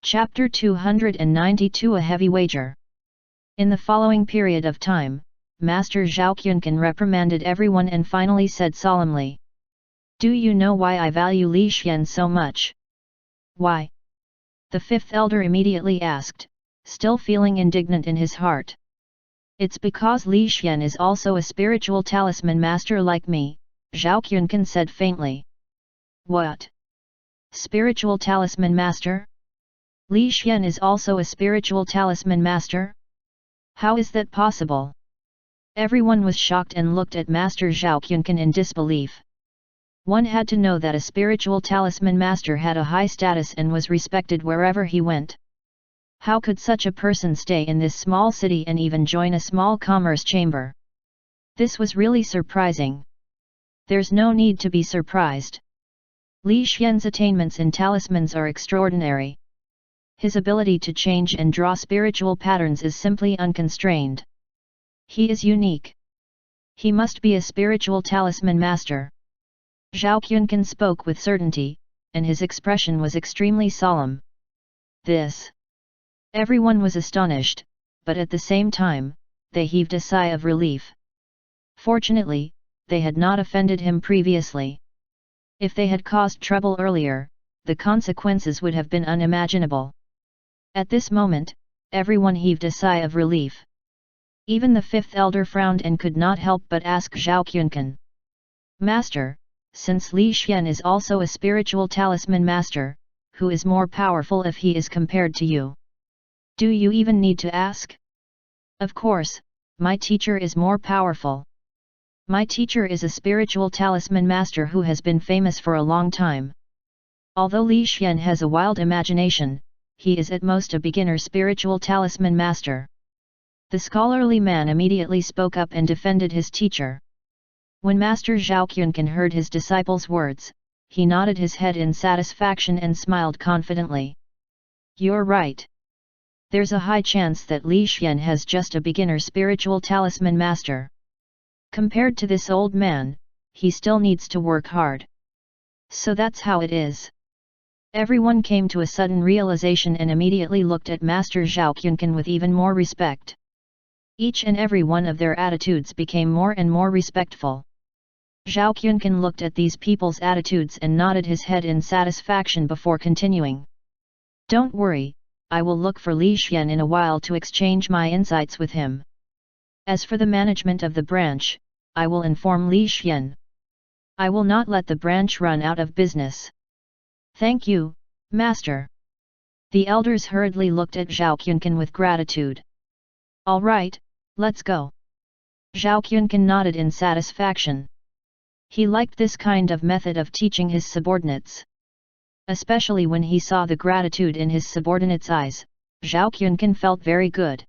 Chapter 292 A Heavy Wager. In the following period of time, Master Zhao Quncan reprimanded everyone and finally said solemnly, "Do you know why I value Li Xian so much?" "Why?" the fifth elder immediately asked, still feeling indignant in his heart. "It's because Li Xian is also a spiritual talisman master like me," Zhao Quncan said faintly. "What? Spiritual talisman master? Li Xian is also a spiritual talisman master? How is that possible?" Everyone was shocked and looked at Master Zhao Quncan in disbelief. One had to know that a spiritual talisman master had a high status and was respected wherever he went. How could such a person stay in this small city and even join a small commerce chamber? This was really surprising. There's no need to be surprised. Li Xian's attainments in talismans are extraordinary. His ability to change and draw spiritual patterns is simply unconstrained. He is unique. He must be a spiritual talisman master. Zhao Quncan spoke with certainty, and his expression was extremely solemn. This. Everyone was astonished, but at the same time, they heaved a sigh of relief. Fortunately, they had not offended him previously. If they had caused trouble earlier, the consequences would have been unimaginable. At this moment, everyone heaved a sigh of relief. Even the fifth elder frowned and could not help but ask Zhao Quncan, "Master, since Li Xian is also a spiritual talisman master, who is more powerful if he is compared to you? Do you even need to ask?" "Of course, my teacher is more powerful. My teacher is a spiritual talisman master who has been famous for a long time. Although Li Xian has a wild imagination, he is at most a beginner spiritual talisman master." The scholarly man immediately spoke up and defended his teacher. When Master Zhao Quncan heard his disciple's words, he nodded his head in satisfaction and smiled confidently. You're right. There's a high chance that Li Xian has just a beginner spiritual talisman master. Compared to this old man, he still needs to work hard. So that's how it is. Everyone came to a sudden realization and immediately looked at Master Zhao Quncan with even more respect. Each and every one of their attitudes became more and more respectful. Zhao Quncan looked at these people's attitudes and nodded his head in satisfaction before continuing. Don't worry, I will look for Li Xian in a while to exchange my insights with him. As for the management of the branch, I will inform Li Xian. I will not let the branch run out of business. Thank you, Master. The elders hurriedly looked at Zhao Quncan with gratitude. All right, let's go. Zhao Quncan nodded in satisfaction. He liked this kind of method of teaching his subordinates. Especially when he saw the gratitude in his subordinates' eyes, Zhao Quncan felt very good.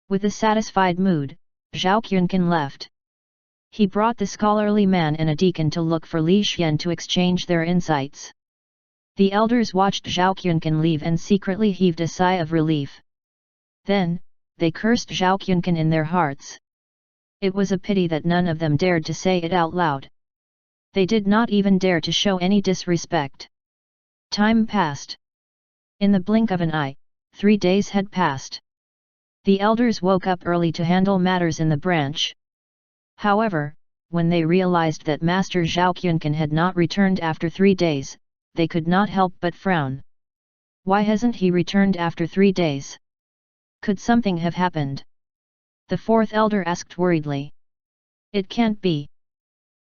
With a satisfied mood, Zhao Quncan left. He brought the scholarly man and a deacon to look for Li Xian to exchange their insights. The elders watched Zhao Quncan leave and secretly heaved a sigh of relief. Then, they cursed Zhao Quncan in their hearts. It was a pity that none of them dared to say it out loud. They did not even dare to show any disrespect. Time passed. In the blink of an eye, 3 days had passed. The elders woke up early to handle matters in the branch. However, when they realized that Master Zhao Quncan had not returned after 3 days, they could not help but frown. Why hasn't he returned after 3 days? Could something have happened? The fourth elder asked worriedly. It can't be.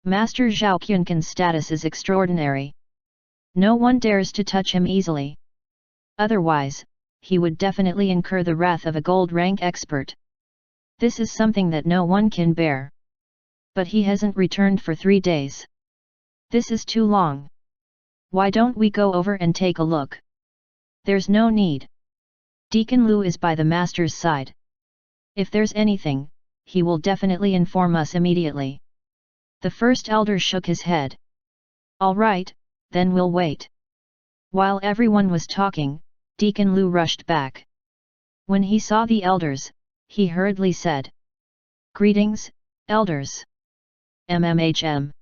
Master Zhao Quncan's status is extraordinary. No one dares to touch him easily. Otherwise, he would definitely incur the wrath of a gold rank expert. This is something that no one can bear. But he hasn't returned for 3 days. This is too long. Why don't we go over and take a look? There's no need. Deacon Lu is by the master's side. If there's anything, he will definitely inform us immediately. The first elder shook his head. All right, then we'll wait. While everyone was talking, Deacon Lu rushed back. When he saw the elders, he hurriedly said. Greetings, elders. MMHM.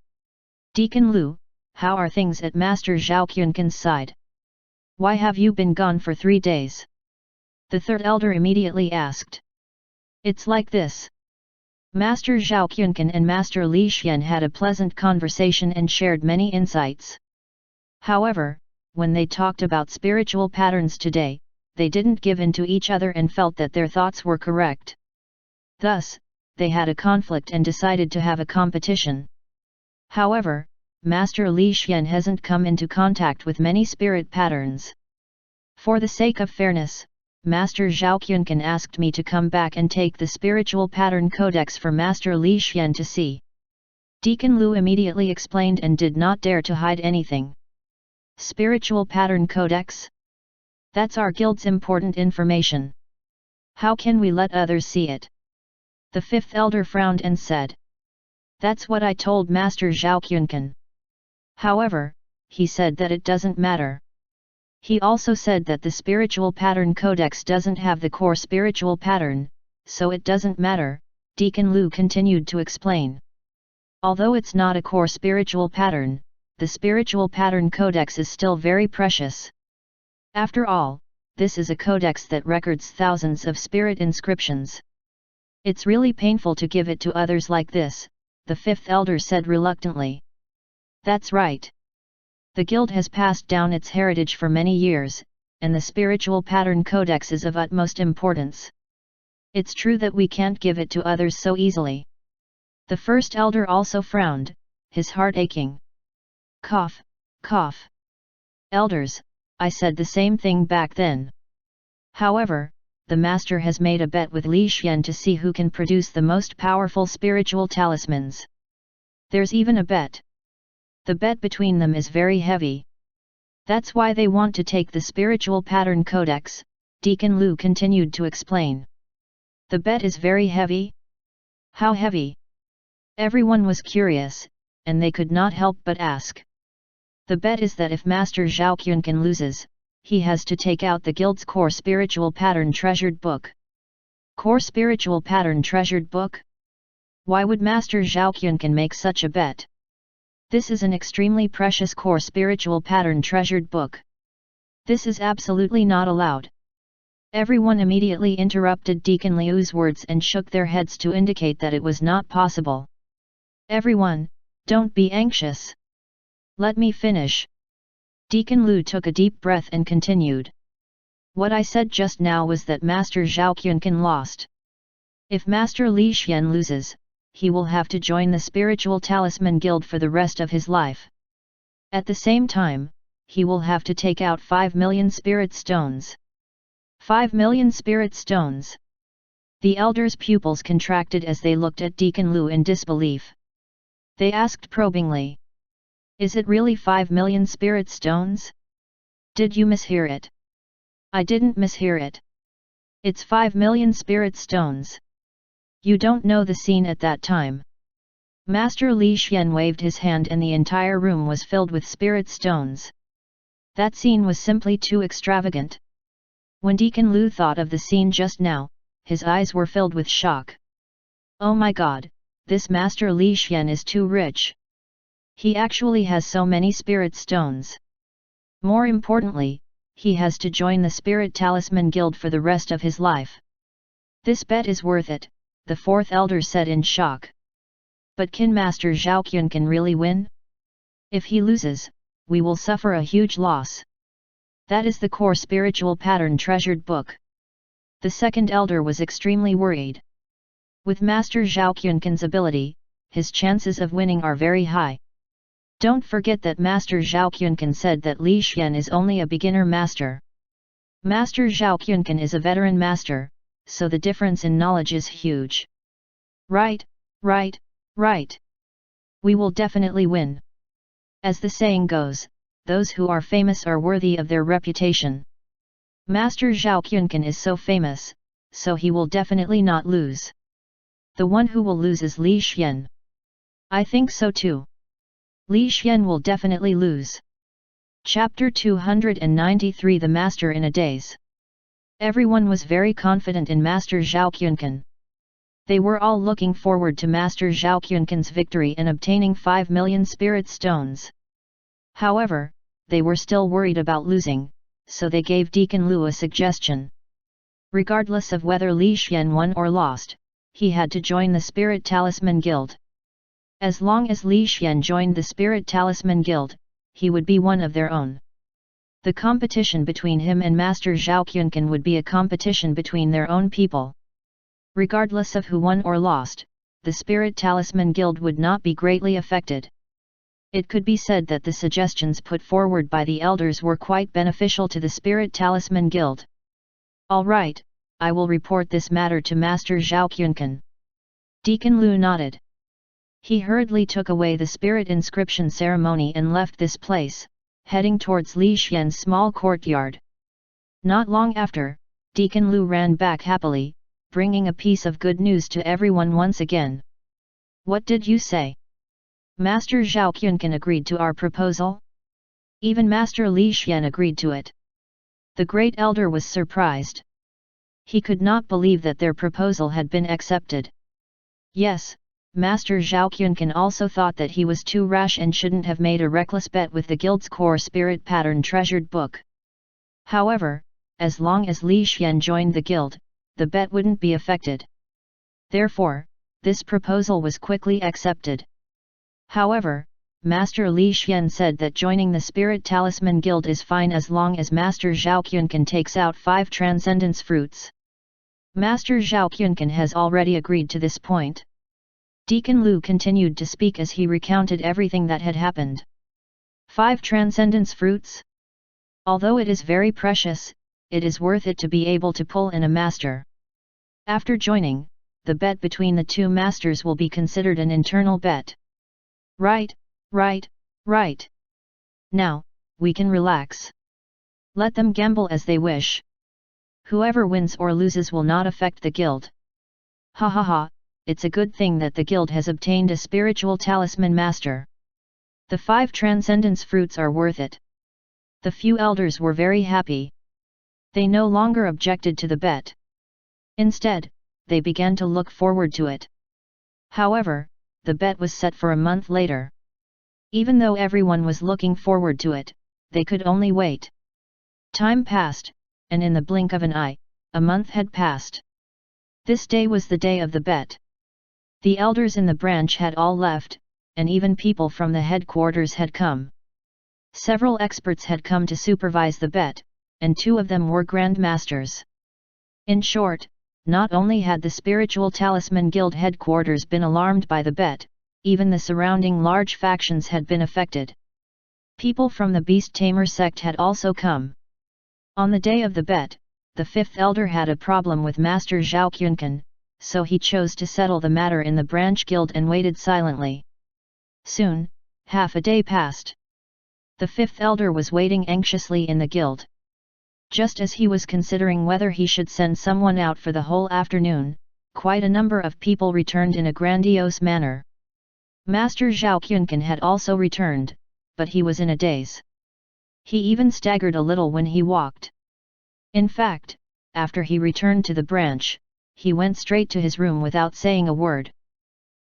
Deacon Lu, how are things at Master Zhao Quncan's side? Why have you been gone for 3 days? The third elder immediately asked. It's like this. Master Zhao Quncan and Master Li Xian had a pleasant conversation and shared many insights. However, when they talked about spiritual patterns today, they didn't give in to each other and felt that their thoughts were correct. Thus, they had a conflict and decided to have a competition. However, Master Li Xian hasn't come into contact with many spirit patterns. For the sake of fairness, Master Zhao Quncan asked me to come back and take the spiritual pattern codex for Master Li Xian to see. Deacon Lu immediately explained and did not dare to hide anything. Spiritual pattern codex? That's our guild's important information. How can we let others see it? The fifth elder frowned and said. That's what I told Master Zhao Quncan. However, he said that it doesn't matter. He also said that the spiritual pattern codex doesn't have the core spiritual pattern, so it doesn't matter, Deacon Lu continued to explain. Although it's not a core spiritual pattern, the spiritual pattern codex is still very precious. After all, this is a codex that records thousands of spirit inscriptions. It's really painful to give it to others like this, the fifth elder said reluctantly. That's right. The guild has passed down its heritage for many years, and the spiritual pattern codex is of utmost importance. It's true that we can't give it to others so easily. The first elder also frowned, his heart aching. Cough, cough. Elders, I said the same thing back then. However, the master has made a bet with Li Xian to see who can produce the most powerful spiritual talismans. There's even a bet. The bet between them is very heavy. That's why they want to take the spiritual pattern codex, Deacon Lu continued to explain. The bet is very heavy? How heavy? Everyone was curious, and they could not help but ask. The bet is that if Master Zhao Qiankan loses, he has to take out the guild's core spiritual pattern treasured book. Core spiritual pattern treasured book? Why would Master Zhao Qiankan make such a bet? This is an extremely precious core spiritual pattern treasured book. This is absolutely not allowed. Everyone immediately interrupted Deacon Liu's words and shook their heads to indicate that it was not possible. Everyone, don't be anxious. Let me finish. Deacon Liu took a deep breath and continued. What I said just now was that Master Zhao Qiankan lost. If Master Li Xian loses, he will have to join the Spiritual Talisman Guild for the rest of his life. At the same time, he will have to take out 5 million spirit stones. 5 million spirit stones. The elders' pupils contracted as they looked at Deacon Liu in disbelief. They asked probingly. Is it really 5 million spirit stones? Did you mishear it? I didn't mishear it. It's 5 million spirit stones. You don't know the scene at that time. Master Li Xian waved his hand and the entire room was filled with spirit stones. That scene was simply too extravagant. When Deacon Liu thought of the scene just now, his eyes were filled with shock. Oh my god, this Master Li Xian is too rich. He actually has so many spirit stones. More importantly, he has to join the Spirit Talisman Guild for the rest of his life. This bet is worth it, the fourth elder said in shock. But can Master Zhao Qiankan really win? If he loses, we will suffer a huge loss. That is the core spiritual pattern treasured book. The second elder was extremely worried. With Master Zhao Qiankan's ability, his chances of winning are very high. Don't forget that Master Zhao Qiankan said that Li Xian is only a beginner master. Master Zhao Qiankan is a veteran master, so the difference in knowledge is huge. Right, right, right. We will definitely win. As the saying goes, those who are famous are worthy of their reputation. Master Zhao Qiankan is so famous, so he will definitely not lose. The one who will lose is Li Xian. I think so too. Li Xian will definitely lose. Chapter 293 The Master in a Daze. Everyone was very confident in Master Zhao Qiankan. They were all looking forward to Master Zhao Qiankan's victory in obtaining 5 million spirit stones. However, they were still worried about losing, so they gave Deacon Liu a suggestion. Regardless of whether Li Xian won or lost, he had to join the Spirit Talisman Guild. As long as Li Xian joined the Spirit Talisman Guild, he would be one of their own. The competition between him and Master Zhao Qiankan would be a competition between their own people. Regardless of who won or lost, the Spirit Talisman Guild would not be greatly affected. It could be said that the suggestions put forward by the elders were quite beneficial to the Spirit Talisman Guild. All right, I will report this matter to Master Zhao Qiankan. Deacon Liu nodded. He hurriedly took away the spirit inscription ceremony and left this place, heading towards Li Xian's small courtyard. Not long after, Deacon Liu ran back happily, bringing a piece of good news to everyone once again. What did you say? Master Zhao Qiankan agreed to our proposal? Even Master Li Xian agreed to it. The great elder was surprised. He could not believe that their proposal had been accepted. Yes, Master Zhao Qiankan also thought that he was too rash and shouldn't have made a reckless bet with the guild's core spirit pattern treasured book. However, as long as Li Xian joined the guild, the bet wouldn't be affected. Therefore, this proposal was quickly accepted. However, Master Li Xian said that joining the Spirit Talisman Guild is fine as long as Master Zhao Qiankan takes out 5 transcendence fruits. Master Zhao Qiankan has already agreed to this point. Deacon Liu continued to speak as he recounted everything that had happened. 5 transcendence fruits? Although it is very precious, it is worth it to be able to pull in a master. After joining, the bet between the two masters will be considered an internal bet. Right, right, right. Now, we can relax. Let them gamble as they wish. Whoever wins or loses will not affect the guild. Ha ha ha, it's a good thing that the guild has obtained a spiritual talisman master. The 5 transcendence fruits are worth it. The few elders were very happy. They no longer objected to the bet. Instead, they began to look forward to it. However, the bet was set for a month later. Even though everyone was looking forward to it, they could only wait. Time passed, and in the blink of an eye, a month had passed. This day was the day of the bet. The elders in the branch had all left, and even people from the headquarters had come. Several experts had come to supervise the bet, and 2 of them were grandmasters. In short, not only had the Spiritual Talisman Guild headquarters been alarmed by the bet, even the surrounding large factions had been affected. People from the Beast Tamer sect had also come. On the day of the bet, the 5th elder had a problem with Master Zhao Quncan, so he chose to settle the matter in the branch guild and waited silently. Soon, half a day passed. The 5th elder was waiting anxiously in the guild. Just as he was considering whether he should send someone out for the whole afternoon, quite a number of people returned in a grandiose manner. Master Zhao Quncan had also returned, but he was in a daze. He even staggered a little when he walked. In fact, after he returned to the branch, he went straight to his room without saying a word.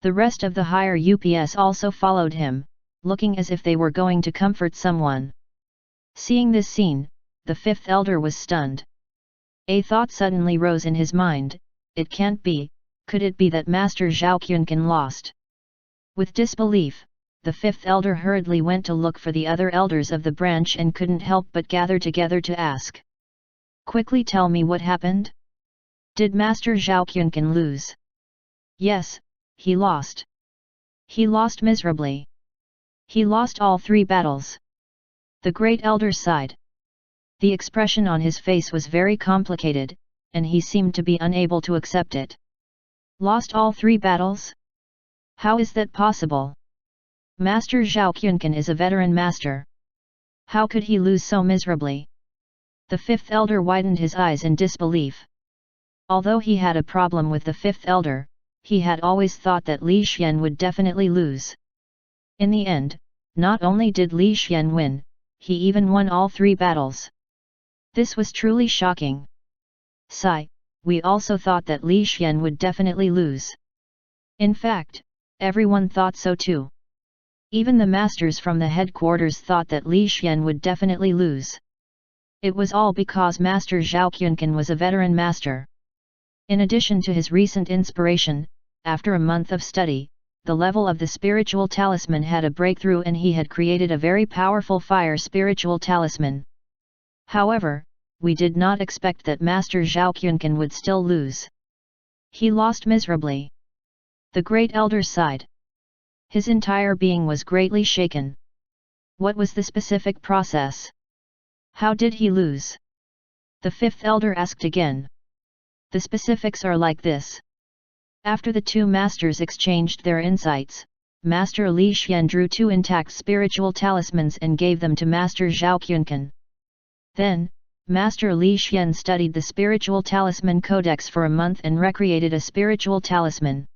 The rest of the higher UPS also followed him, looking as if they were going to comfort someone. Seeing this scene, the 5th elder was stunned. A thought suddenly rose in his mind: it can't be, could it be that Master Zhao Quncan lost? With disbelief, the 5th elder hurriedly went to look for the other elders of the branch and couldn't help but gather together to ask. Quickly tell me what happened? Did Master Zhao Quncan lose? Yes, he lost. He lost miserably. He lost all 3 battles. The great elder sighed. The expression on his face was very complicated, and he seemed to be unable to accept it. Lost all 3 battles? How is that possible? Master Zhao Quncan is a veteran master. How could he lose so miserably? The 5th elder widened his eyes in disbelief. Although he had a problem with the 5th elder, he had always thought that Li Xian would definitely lose. In the end, not only did Li Xian win, he even won all 3 battles. This was truly shocking. Sigh, we also thought that Li Xian would definitely lose. In fact, everyone thought so too. Even the masters from the headquarters thought that Li Xian would definitely lose. It was all because Master Zhao Quncan was a veteran master. In addition to his recent inspiration, after a month of study, the level of the spiritual talisman had a breakthrough and he had created a very powerful fire spiritual talisman. However, we did not expect that Master Zhao Quncan would still lose. He lost miserably. The great elder sighed. His entire being was greatly shaken. What was the specific process? How did he lose? The 5th elder asked again. The specifics are like this. After the 2 masters exchanged their insights, Master Li Xian drew 2 intact spiritual talismans and gave them to Master Zhao Quncan. Then, Master Li Xian studied the spiritual talisman codex for a month and recreated a spiritual talisman.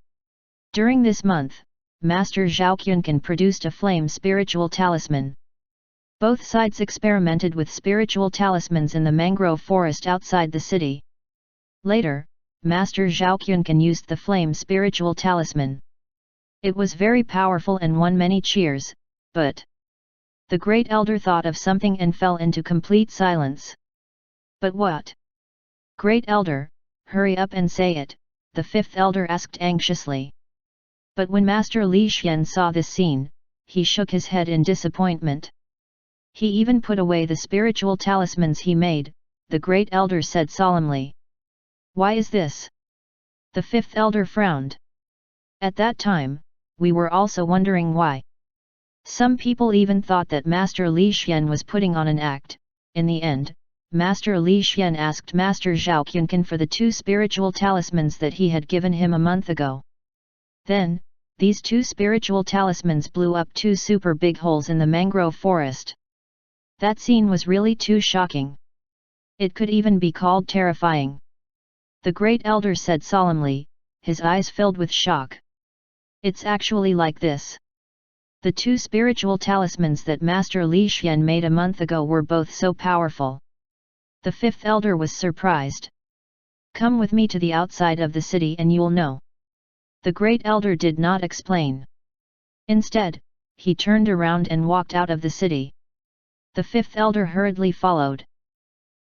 During this month, Master Zhao Quncan produced a flame spiritual talisman. Both sides experimented with spiritual talismans in the mangrove forest outside the city. Later, Master Zhao Quncan used the flame spiritual talisman. It was very powerful and won many cheers, but the great elder thought of something and fell into complete silence. But what? Great elder, hurry up and say it, the 5th elder asked anxiously. But when Master Li Xian saw this scene, he shook his head in disappointment. He even put away the spiritual talismans he made, the great elder said solemnly. Why is this? The 5th elder frowned. At that time, we were also wondering why. Some people even thought that Master Li Xian was putting on an act. In the end, Master Li Xian asked Master Zhao Quncan for the 2 spiritual talismans that he had given him a month ago. Then, these 2 spiritual talismans blew up 2 super big holes in the mangrove forest. That scene was really too shocking. It could even be called terrifying. The great elder said solemnly, his eyes filled with shock. It's actually like this. The two spiritual talismans that Master Li Xian made a month ago were both so powerful. The fifth elder was surprised. "Come with me to the outside of the city and you'll know." The great elder did not explain. Instead, he turned around and walked out of the city. The fifth elder hurriedly followed.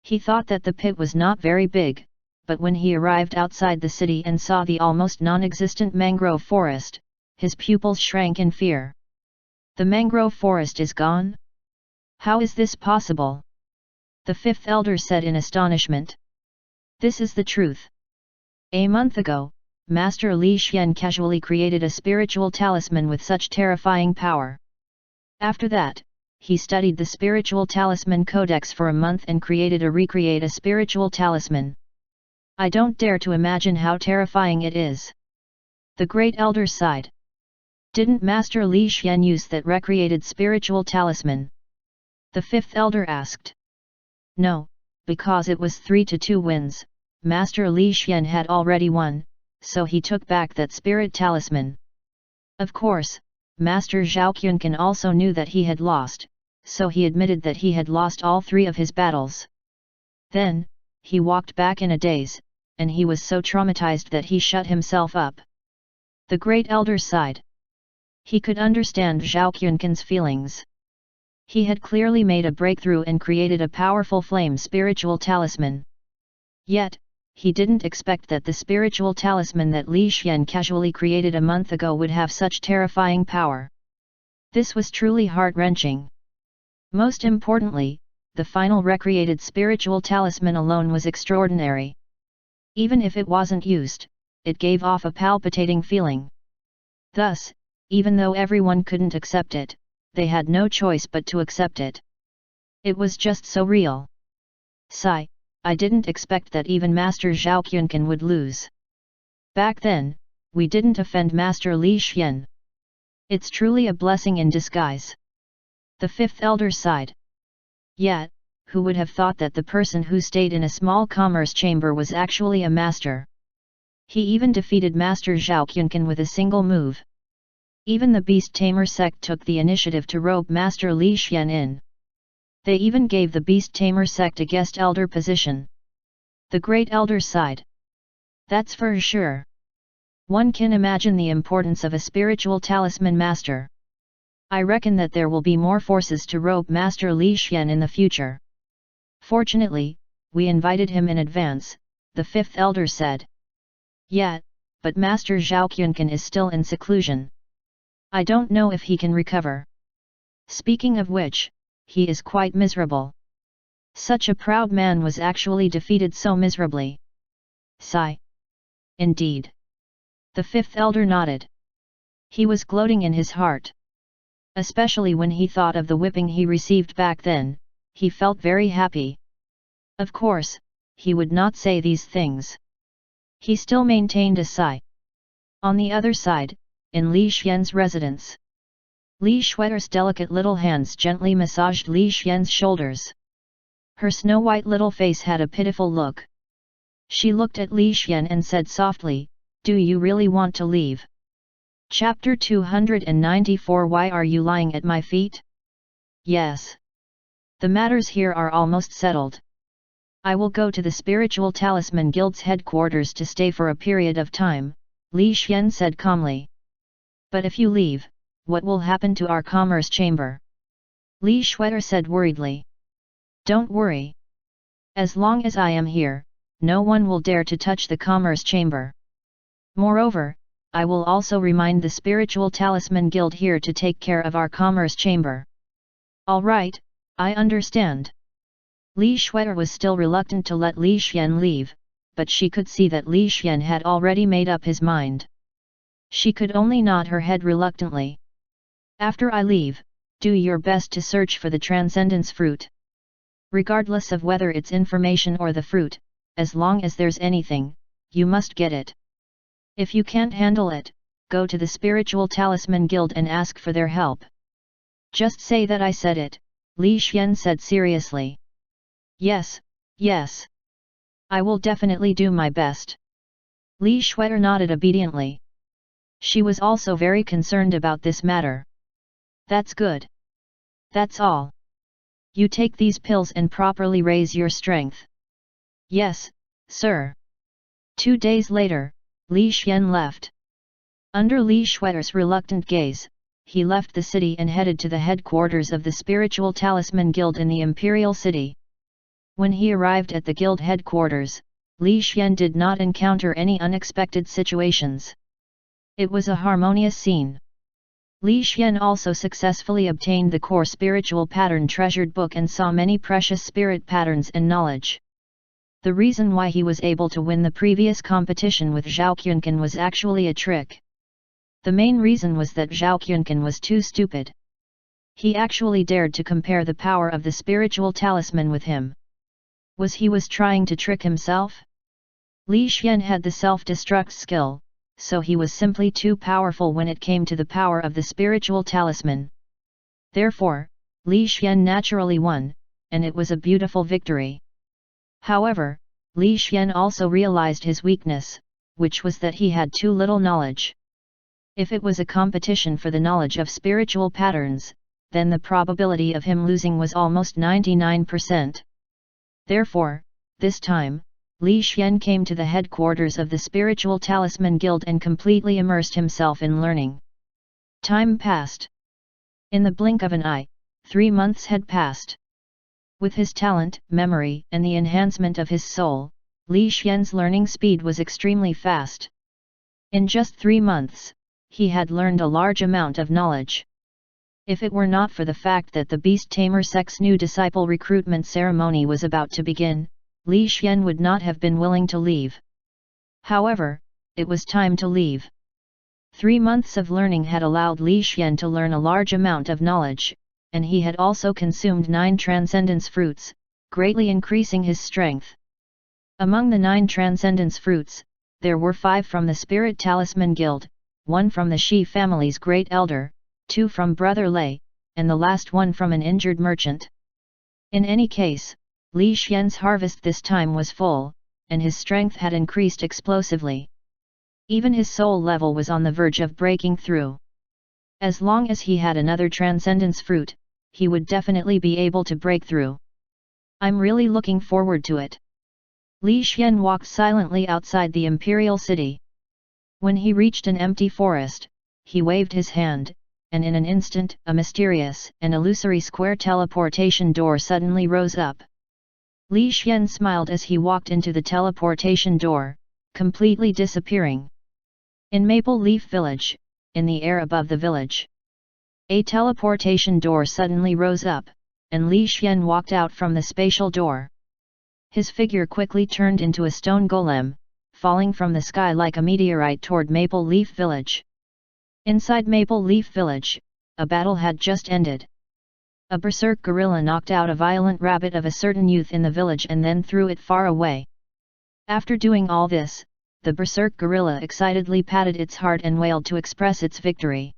He thought that the pit was not very big, but when he arrived outside the city and saw the almost non-existent mangrove forest, his pupils shrank in fear. "The mangrove forest is gone? How is this possible?" the fifth elder said in astonishment. "This is the truth. A month ago, Master Li Xian casually created a spiritual talisman with such terrifying power. After that, he studied the spiritual talisman codex for a month and recreate a spiritual talisman. I don't dare to imagine how terrifying it is." The great elder sighed. "Didn't Master Li Xian use that recreated spiritual talisman?" the fifth elder asked. "No, because it was 3-2 wins, Master Li Xian had already won, so he took back that spirit talisman. Of course, Master Zhao Quncan also knew that he had lost, so he admitted that he had lost all 3 of his battles. Then, he walked back in a daze, and he was so traumatized that he shut himself up." The great elder sighed. He could understand Zhao Quncan's feelings. He had clearly made a breakthrough and created a powerful flame spiritual talisman. Yet, he didn't expect that the spiritual talisman that Li Xian casually created a month ago would have such terrifying power. This was truly heart-wrenching. Most importantly, the final recreated spiritual talisman alone was extraordinary. Even if it wasn't used, it gave off a palpitating feeling. Thus, even though everyone couldn't accept it, they had no choice but to accept it. It was just so real. "Sigh, I didn't expect that even Master Zhao Quncan would lose. Back then, we didn't offend Master Li Xian. It's truly a blessing in disguise." The fifth elder sighed. Yet, who would have thought that the person who stayed in a small commerce chamber was actually a master? He even defeated Master Zhao Quncan with a single move. Even the Beast Tamer sect took the initiative to rope Master Li Xian in. They even gave the Beast Tamer sect a guest elder position. The great elder sighed. "That's for sure. One can imagine the importance of a spiritual talisman master. I reckon that there will be more forces to rope Master Li Xian in the future. Fortunately, we invited him in advance," the fifth elder said. "Yeah, but Master Zhao Quncan is still in seclusion. I don't know if he can recover. Speaking of which, he is quite miserable. Such a proud man was actually defeated so miserably." Sigh. Indeed. The fifth elder nodded. He was gloating in his heart. Especially when he thought of the whipping he received back then, he felt very happy. Of course, he would not say these things. He still maintained a sigh. On the other side, in Li Xian's residence, Li Shue'er's delicate little hands gently massaged Li Xian's shoulders. Her snow-white little face had a pitiful look. She looked at Li Xian and said softly, "Do you really want to leave?" Chapter 294 Why are you lying at my feet? Yes. The matters here are almost settled. I will go to the Spiritual Talisman Guild's headquarters to stay for a period of time, Li Xian said calmly. But if you leave, what will happen to our commerce chamber? Li Shue'er said worriedly. Don't worry. As long as I am here, no one will dare to touch the commerce chamber. Moreover, I will also remind the Spiritual Talisman Guild here to take care of our commerce chamber. All right, I understand. Li Shue'er was still reluctant to let Li Xian leave, but she could see that Li Xian had already made up his mind. She could only nod her head reluctantly. After I leave, do your best to search for the Transcendence Fruit. Regardless of whether it's information or the fruit, as long as there's anything, you must get it. If you can't handle it, go to the Spiritual Talisman Guild and ask for their help. Just say that I said it, Li Xian said seriously. Yes, yes. I will definitely do my best. Li Shue'er nodded obediently. She was also very concerned about this matter. That's good. That's all. You take these pills and properly raise your strength. Yes, sir. 2 days later, Li Xian left. Under Li Shui's reluctant gaze, he left the city and headed to the headquarters of the Spiritual Talisman Guild in the Imperial City. When he arrived at the guild headquarters, Li Xian did not encounter any unexpected situations. It was a harmonious scene. Li Xian also successfully obtained the core spiritual pattern treasured book and saw many precious spirit patterns and knowledge. The reason why he was able to win the previous competition with Zhao Qianqan was actually a trick. The main reason was that Zhao Qianqan was too stupid. He actually dared to compare the power of the spiritual talisman with him. Was he trying to trick himself? Li Xian had the self-destruct skill, so he was simply too powerful when it came to the power of the spiritual talisman. Therefore, Li Xian naturally won, and it was a beautiful victory. However, Li Xian also realized his weakness, which was that he had too little knowledge. If it was a competition for the knowledge of spiritual patterns, then the probability of him losing was almost 99%. Therefore, this time, Li Xian came to the headquarters of the Spiritual Talisman Guild and completely immersed himself in learning. Time passed. In the blink of an eye, 3 months had passed. With his talent, memory, and the enhancement of his soul, Li Xian's learning speed was extremely fast. In just 3 months, he had learned a large amount of knowledge. If it were not for the fact that the Beast Tamer sect's new disciple recruitment ceremony was about to begin, Li Xian would not have been willing to leave. However, it was time to leave. 3 months of learning had allowed Li Xian to learn a large amount of knowledge, and he had also consumed 9 transcendence fruits, greatly increasing his strength. Among the 9 transcendence fruits, there were 5 from the Spirit Talisman Guild, 1 from the Shi family's great elder, 2 from Brother Lei, and the last one from an injured merchant. In any case, Li Xian's harvest this time was full, and his strength had increased explosively. Even his soul level was on the verge of breaking through. As long as he had another transcendence fruit, he would definitely be able to break through. I'm really looking forward to it. Li Xian walked silently outside the imperial city. When he reached an empty forest, he waved his hand, and in an instant, a mysterious and illusory square teleportation door suddenly rose up. Li Xian smiled as he walked into the teleportation door, completely disappearing. In Maple Leaf Village, in the air above the village, a teleportation door suddenly rose up, and Li Xian walked out from the spatial door. His figure quickly turned into a stone golem, falling from the sky like a meteorite toward Maple Leaf Village. Inside Maple Leaf Village, a battle had just ended. A berserk gorilla knocked out a violent rabbit of a certain youth in the village and then threw it far away. After doing all this, the berserk gorilla excitedly patted its heart and wailed to express its victory.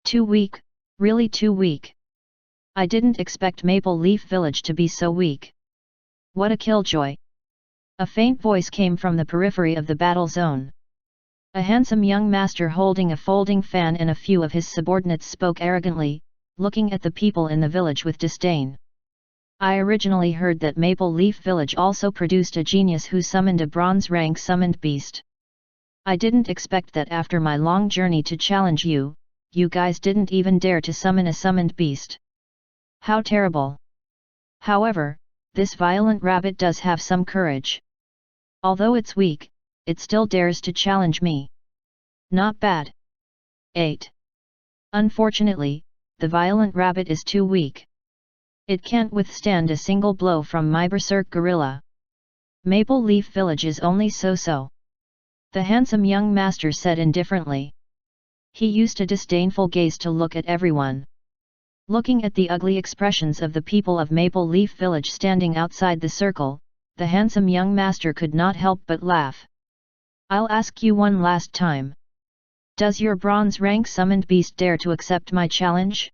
Too weak, really too weak. I didn't expect Maple Leaf Village to be so weak. What a killjoy! A faint voice came from the periphery of the battle zone. A handsome young master holding a folding fan and a few of his subordinates spoke arrogantly, looking at the people in the village with disdain. I originally heard that Maple Leaf Village also produced a genius who summoned a bronze rank summoned beast. I didn't expect that after my long journey to challenge you, you guys didn't even dare to summon a summoned beast. How terrible! However, this violent rabbit does have some courage. Although it's weak, it still dares to challenge me. Not bad. 8. Unfortunately, the violent rabbit is too weak. It can't withstand a single blow from my berserk gorilla. Maple Leaf Village is only so-so. The handsome young master said indifferently. He used a disdainful gaze to look at everyone. Looking at the ugly expressions of the people of Maple Leaf Village standing outside the circle, the handsome young master could not help but laugh. I'll ask you one last time. Does your bronze rank summoned beast dare to accept my challenge?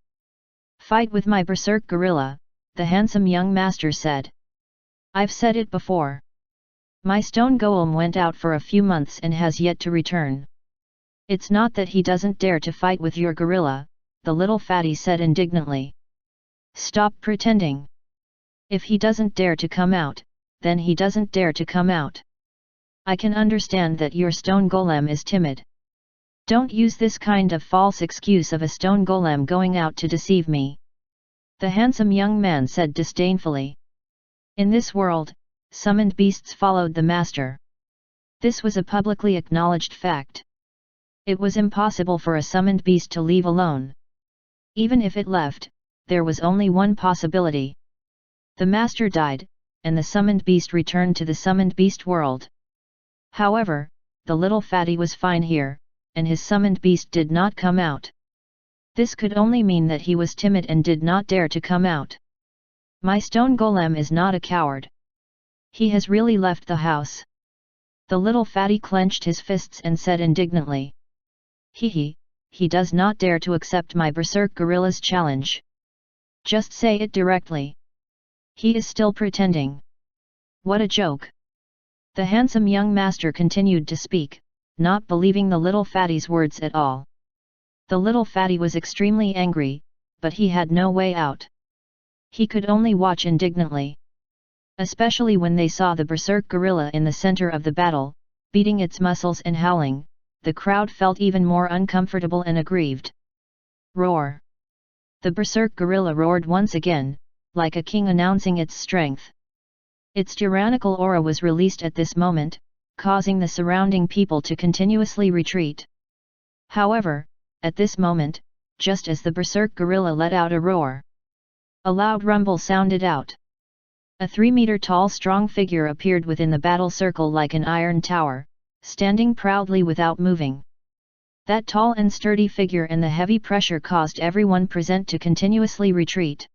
Fight with my berserk gorilla, the handsome young master said. I've said it before. My stone golem went out for a few months and has yet to return. It's not that he doesn't dare to fight with your gorilla, the little fatty said indignantly. Stop pretending. If he doesn't dare to come out, then he doesn't dare to come out. I can understand that your stone golem is timid. Don't use this kind of false excuse of a stone golem going out to deceive me. The handsome young man said disdainfully. In this world, summoned beasts followed the master. This was a publicly acknowledged fact. It was impossible for a summoned beast to leave alone. Even if it left, there was only one possibility. The master died, and the summoned beast returned to the summoned beast world. However, the little fatty was fine here, and his summoned beast did not come out. This could only mean that he was timid and did not dare to come out. My stone golem is not a coward. He has really left the house. The little fatty clenched his fists and said indignantly. He does not dare to accept my berserk gorilla's challenge. Just say it directly. He is still pretending. What a joke. The handsome young master continued to speak, not believing the little fatty's words at all. The little fatty was extremely angry, but he had no way out. He could only watch indignantly. Especially when they saw the berserk gorilla in the center of the battle, beating its muscles and howling, the crowd felt even more uncomfortable and aggrieved. Roar! The berserk gorilla roared once again, like a king announcing its strength. Its tyrannical aura was released at this moment, causing the surrounding people to continuously retreat. However, at this moment, just as the berserk gorilla let out a roar, a loud rumble sounded out. A 3-meter-tall strong figure appeared within the battle circle like an iron tower, standing proudly without moving. That tall and sturdy figure and the heavy pressure caused everyone present to continuously retreat.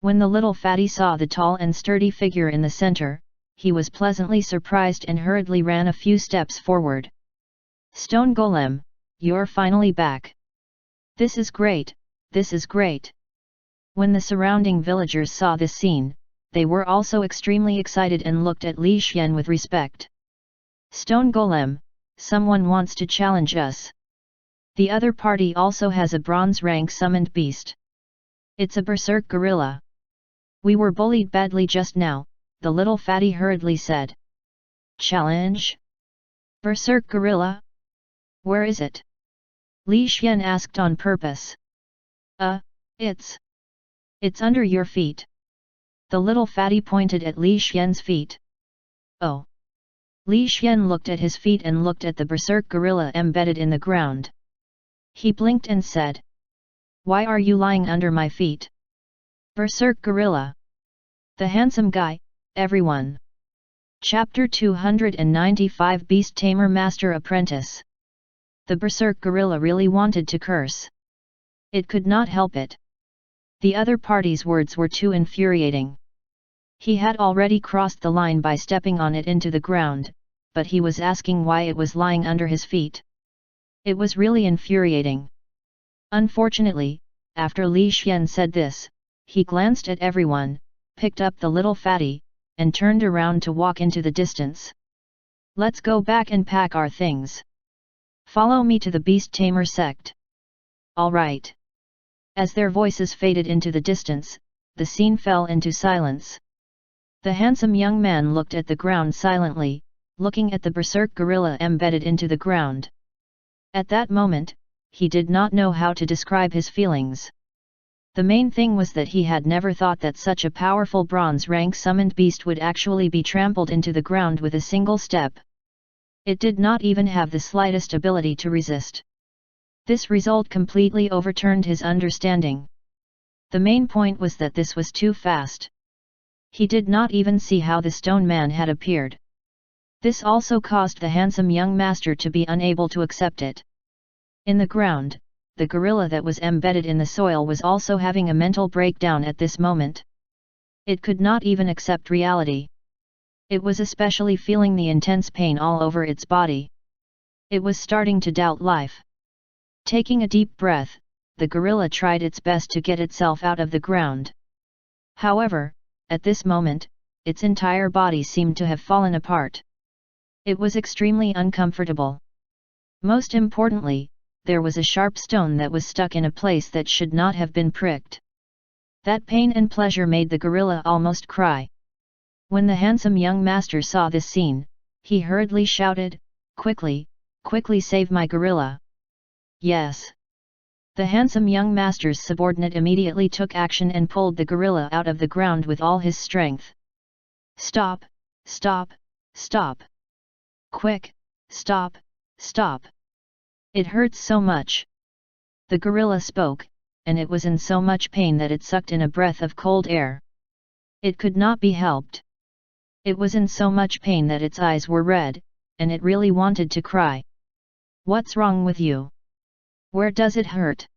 When the little fatty saw the tall and sturdy figure in the center, he was pleasantly surprised and hurriedly ran a few steps forward. Stone Golem, you're finally back. This is great, this is great. When the surrounding villagers saw this scene, they were also extremely excited and looked at Li Xian with respect. Stone Golem, someone wants to challenge us. The other party also has a bronze rank summoned beast. It's a berserk gorilla. We were bullied badly just now, the little fatty hurriedly said. Challenge? Berserk gorilla? Where is it? Li Xian asked on purpose. It's under your feet. The little fatty pointed at Li Xian's feet. Oh. Li Xian looked at his feet and looked at the berserk gorilla embedded in the ground. He blinked and said. Why are you lying under my feet? Berserk gorilla. The handsome guy, everyone. Chapter 295 Beast Tamer Master Apprentice. The berserk gorilla really wanted to curse. It could not help it. The other party's words were too infuriating. He had already crossed the line by stepping on it into the ground, but he was asking why it was lying under his feet. It was really infuriating. Unfortunately, after Li Xian said this, he glanced at everyone, picked up the little fatty, and turned around to walk into the distance. Let's go back and pack our things. Follow me to the Beast Tamer sect. All right. As their voices faded into the distance, the scene fell into silence. The handsome young man looked at the ground silently, looking at the berserk gorilla embedded into the ground. At that moment, he did not know how to describe his feelings. The main thing was that he had never thought that such a powerful bronze rank summoned beast would actually be trampled into the ground with a single step. It did not even have the slightest ability to resist. This result completely overturned his understanding. The main point was that this was too fast. He did not even see how the stone man had appeared. This also caused the handsome young master to be unable to accept it. In the ground, the gorilla that was embedded in the soil was also having a mental breakdown at this moment. It could not even accept reality. It was especially feeling the intense pain all over its body. It was starting to doubt life. Taking a deep breath, the gorilla tried its best to get itself out of the ground. However, at this moment, its entire body seemed to have fallen apart. It was extremely uncomfortable. Most importantly, there was a sharp stone that was stuck in a place that should not have been pricked. That pain and pleasure made the gorilla almost cry. When the handsome young master saw this scene, he hurriedly shouted, "Quickly, quickly save my gorilla!" Yes. The handsome young master's subordinate immediately took action and pulled the gorilla out of the ground with all his strength. "Stop, stop, stop! Quick, stop, stop! It hurts so much!" The gorilla spoke, and it was in so much pain that it sucked in a breath of cold air. It could not be helped. It was in so much pain that its eyes were red, and it really wanted to cry. "What's wrong with you? Where does it hurt?"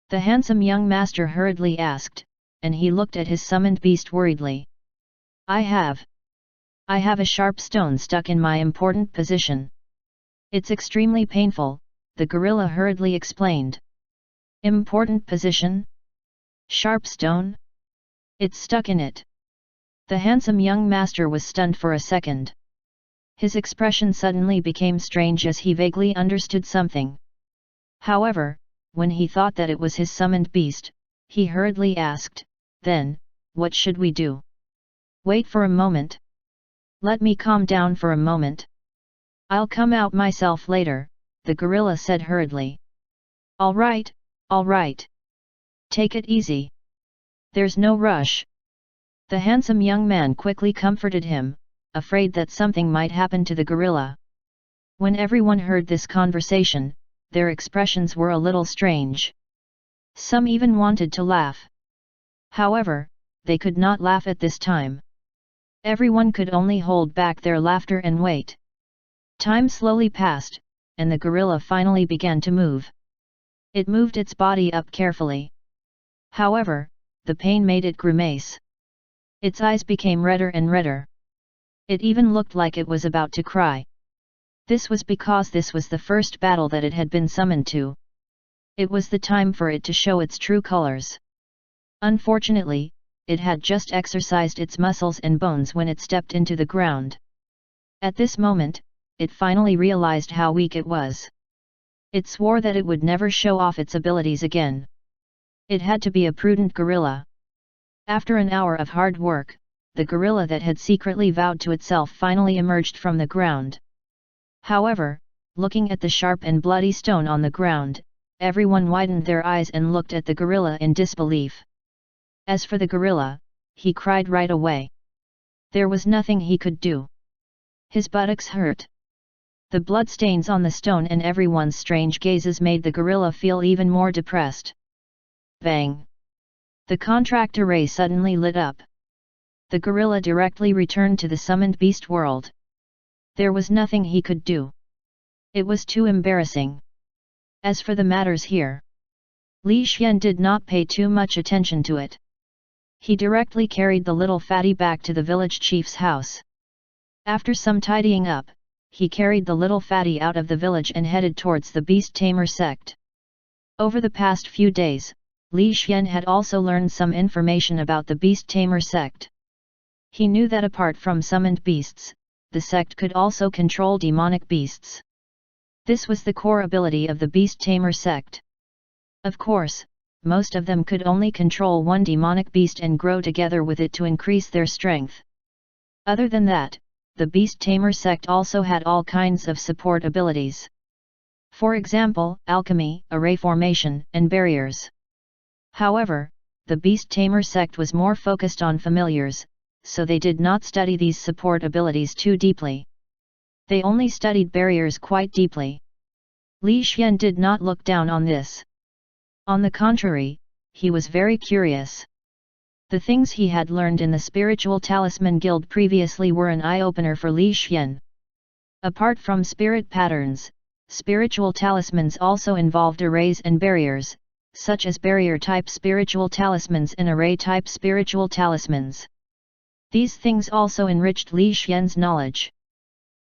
The handsome young master hurriedly asked, and he looked at his summoned beast worriedly. I have a sharp stone stuck in my important position. It's extremely painful," the gorilla hurriedly explained. "Important position? Sharp stone? It's stuck in it." The handsome young master was stunned for a second. His expression suddenly became strange as he vaguely understood something. However, when he thought that it was his summoned beast, he hurriedly asked, "Then, what should we do?" "Wait for a moment. Let me calm down for a moment. I'll come out myself later," the gorilla said hurriedly. All right, all right. Take it easy. There's no rush." The handsome young man quickly comforted him, afraid that something might happen to the gorilla. When everyone heard this conversation, their expressions were a little strange. Some even wanted to laugh. However, they could not laugh at this time. Everyone could only hold back their laughter and wait. Time slowly passed, and the gorilla finally began to move. It moved its body up carefully. However, the pain made it grimace. Its eyes became redder and redder. It even looked like it was about to cry. This was because this was the first battle that it had been summoned to. It was the time for it to show its true colors. Unfortunately, it had just exercised its muscles and bones when it stepped into the ground. At this moment, it finally realized how weak it was. It swore that it would never show off its abilities again. It had to be a prudent gorilla. After an hour of hard work, the gorilla that had secretly vowed to itself finally emerged from the ground. However, looking at the sharp and bloody stone on the ground, everyone widened their eyes and looked at the gorilla in disbelief. As for the gorilla, he cried right away. There was nothing he could do. His buttocks hurt. The bloodstains on the stone and everyone's strange gazes made the gorilla feel even more depressed. Bang! The contract array suddenly lit up. The gorilla directly returned to the summoned beast world. There was nothing he could do. It was too embarrassing. As for the matters here, Li Xian did not pay too much attention to it. He directly carried the little fatty back to the village chief's house. After some tidying up, he carried the little fatty out of the village and headed towards the beast tamer sect. Over the past few days, Li Xian had also learned some information about the beast tamer sect. He knew that apart from summoned beasts, the sect could also control demonic beasts. This was the core ability of the beast tamer sect. Of course, most of them could only control one demonic beast and grow together with it to increase their strength. Other than that, the beast tamer sect also had all kinds of support abilities. For example, alchemy, array formation, and barriers. However, the beast tamer sect was more focused on familiars, so they did not study these support abilities too deeply. They only studied barriers quite deeply. Li Xian did not look down on this. On the contrary, he was very curious. The things he had learned in the Spiritual Talisman Guild previously were an eye-opener for Li Xian. Apart from spirit patterns, spiritual talismans also involved arrays and barriers, such as barrier-type spiritual talismans and array-type spiritual talismans. These things also enriched Li Xian's knowledge.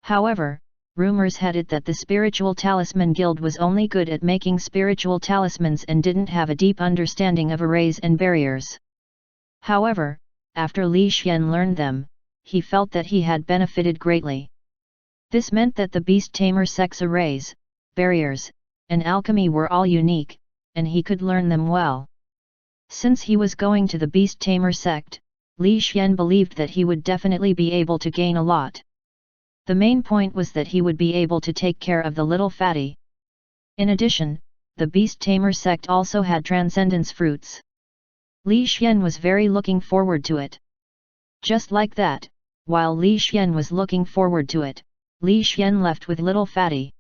However, rumors had it that the Spiritual Talisman Guild was only good at making spiritual talismans and didn't have a deep understanding of arrays and barriers. However, after Li Xian learned them, he felt that he had benefited greatly. This meant that the beast tamer sect's arrays, barriers, and alchemy were all unique, and he could learn them well. Since he was going to the beast tamer sect, Li Xian believed that he would definitely be able to gain a lot. The main point was that he would be able to take care of the little fatty. In addition, the beast tamer sect also had transcendence fruits. Li Xian was very looking forward to it. Just like that, while Li Xian was looking forward to it, Li Xian left with little fatty.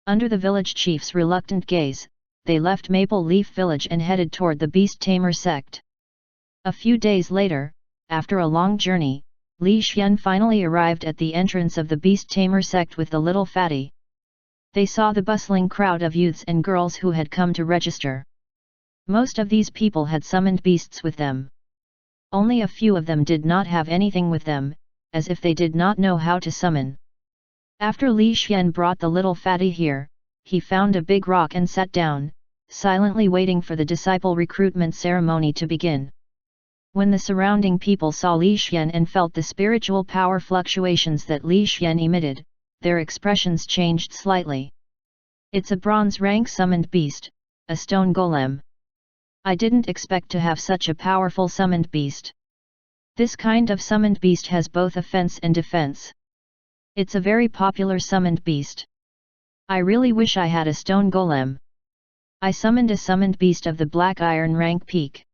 Under the village chief's reluctant gaze, they left Maple Leaf Village and headed toward the beast tamer sect. A few days later, after a long journey, Li Xian finally arrived at the entrance of the beast tamer sect with the little fatty. They saw the bustling crowd of youths and girls who had come to register. Most of these people had summoned beasts with them. Only a few of them did not have anything with them, as if they did not know how to summon. After Li Xian brought the little fatty here, he found a big rock and sat down, silently waiting for the disciple recruitment ceremony to begin. When the surrounding people saw Li Xian and felt the spiritual power fluctuations that Li Xian emitted, their expressions changed slightly. It's a bronze rank summoned beast, a stone golem. I didn't expect to have such a powerful summoned beast. This kind of summoned beast has both offense and defense. It's a very popular summoned beast. I really wish I had a stone golem. I summoned a summoned beast of the black iron rank peak.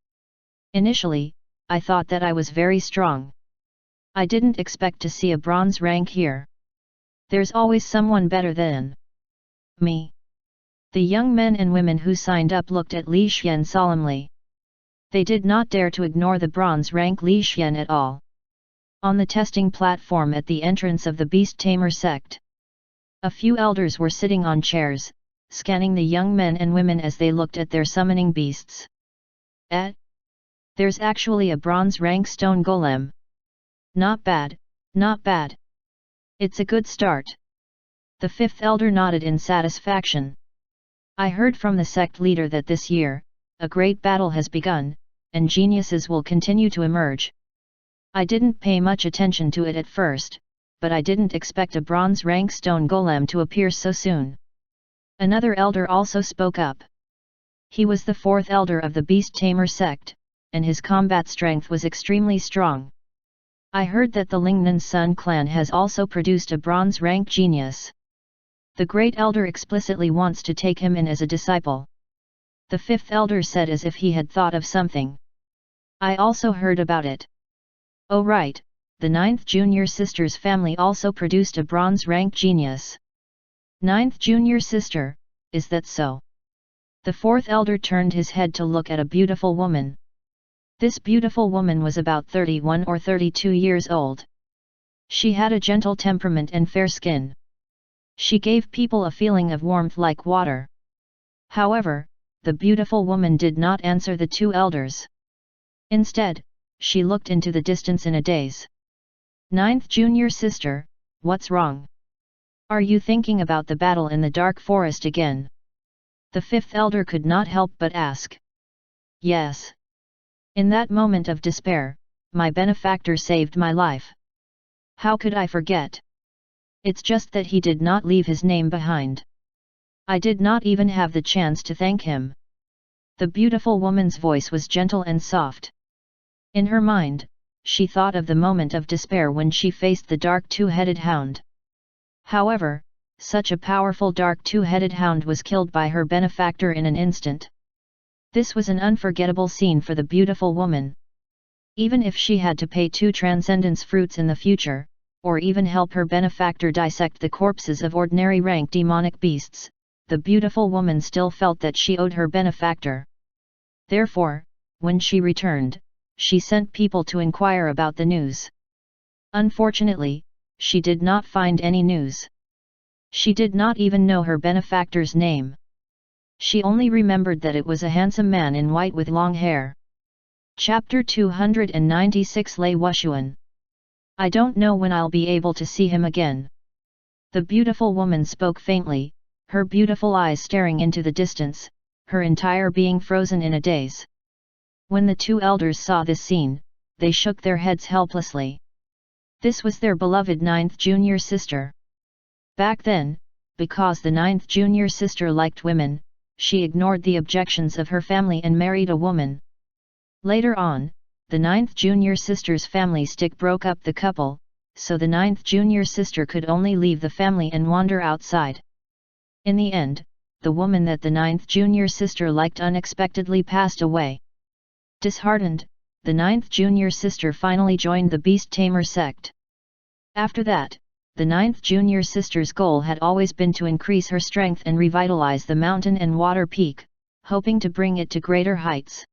Initially, I thought that I was very strong. I didn't expect to see a bronze rank here. There's always someone better than me. The young men and women who signed up looked at Li Xian solemnly. They did not dare to ignore the bronze rank Li Xian at all. On the testing platform at the entrance of the beast tamer sect, a few elders were sitting on chairs, scanning the young men and women as they looked at their summoning beasts. There's actually a bronze rank stone golem. Not bad, not bad. It's a good start. The fifth elder nodded in satisfaction. I heard from the sect leader that this year, a great battle has begun, and geniuses will continue to emerge. I didn't pay much attention to it at first, but I didn't expect a bronze rank stone golem to appear so soon. Another elder also spoke up. He was the fourth elder of the beast tamer sect, and his combat strength was extremely strong. I heard that the Lingnan Sun clan has also produced a bronze rank genius. The great elder explicitly wants to take him in as a disciple. The fifth elder said as if he had thought of something. I also heard about it. Oh right, the ninth junior sister's family also produced a bronze rank genius. Ninth junior sister, is that so? The fourth elder turned his head to look at a beautiful woman. This beautiful woman was about 31 or 32 years old. She had a gentle temperament and fair skin. She gave people a feeling of warmth like water. However, the beautiful woman did not answer the two elders. Instead, she looked into the distance in a daze. Ninth junior sister, what's wrong? Are you thinking about the battle in the dark forest again? The fifth elder could not help but ask. Yes. In that moment of despair, my benefactor saved my life. How could I forget? It's just that he did not leave his name behind. I did not even have the chance to thank him. The beautiful woman's voice was gentle and soft. In her mind, she thought of the moment of despair when she faced the dark two-headed hound. However, such a powerful dark two-headed hound was killed by her benefactor in an instant. This was an unforgettable scene for the beautiful woman. Even if she had to pay 2 transcendence fruits in the future, or even help her benefactor dissect the corpses of ordinary rank demonic beasts, the beautiful woman still felt that she owed her benefactor. Therefore, when she returned, she sent people to inquire about the news. Unfortunately, she did not find any news. She did not even know her benefactor's name. She only remembered that it was a handsome man in white with long hair. Chapter 296 Lei Wushuan. I don't know when I'll be able to see him again. The beautiful woman spoke faintly, her beautiful eyes staring into the distance, her entire being frozen in a daze. When the two elders saw this scene, they shook their heads helplessly. This was their beloved ninth junior sister. Back then, because the ninth junior sister liked women, she ignored the objections of her family and married a woman. Later on, the ninth junior sister's family stick broke up the couple, so the ninth junior sister could only leave the family and wander outside. In the end, the woman that the ninth junior sister liked unexpectedly passed away. Disheartened, the ninth junior sister finally joined the beast tamer sect. After that, the ninth junior sister's goal had always been to increase her strength and revitalize the mountain and water peak, hoping to bring it to greater heights.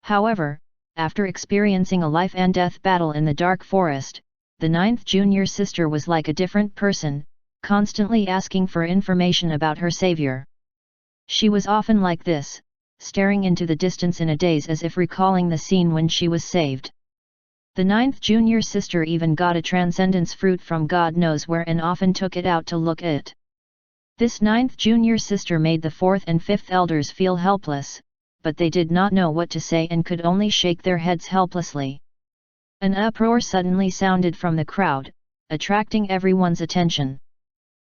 However, after experiencing a life and death battle in the dark forest, the ninth junior sister was like a different person, constantly asking for information about her savior. She was often like this, staring into the distance in a daze as if recalling the scene when she was saved. The ninth junior sister even got a transcendence fruit from God knows where and often took it out to look at it. This ninth junior sister made the fourth and fifth elders feel helpless, but they did not know what to say and could only shake their heads helplessly. An uproar suddenly sounded from the crowd, attracting everyone's attention.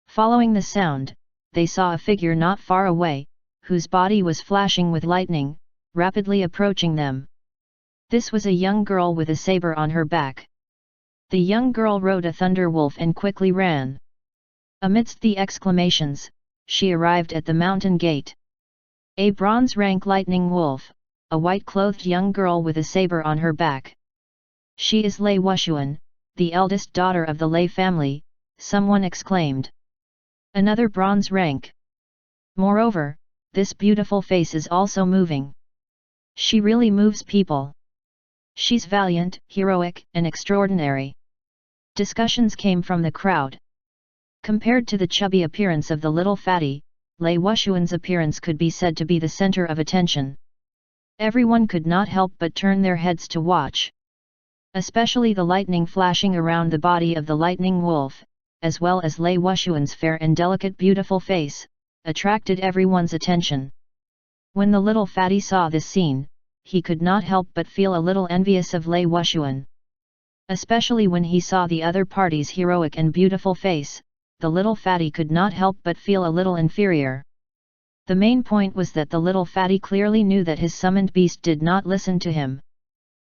Following the sound, they saw a figure not far away, whose body was flashing with lightning, rapidly approaching them. This was a young girl with a saber on her back. The young girl rode a thunder wolf and quickly ran. Amidst the exclamations, she arrived at the mountain gate. A bronze rank lightning wolf, a white-clothed young girl with a saber on her back. She is Lei Wushuan, the eldest daughter of the Lei family, someone exclaimed. Another bronze rank. Moreover, this beautiful face is also moving. She really moves people. She's valiant, heroic, and extraordinary. Discussions came from the crowd. Compared to the chubby appearance of the little fatty, Lei Wushuan's appearance could be said to be the center of attention. Everyone could not help but turn their heads to watch. Especially the lightning flashing around the body of the lightning wolf, as well as Lei Wushuan's fair and delicate beautiful face, attracted everyone's attention. When the little fatty saw this scene, he could not help but feel a little envious of Lei Wushuan. Especially when he saw the other party's heroic and beautiful face, the little fatty could not help but feel a little inferior. The main point was that the little fatty clearly knew that his summoned beast did not listen to him.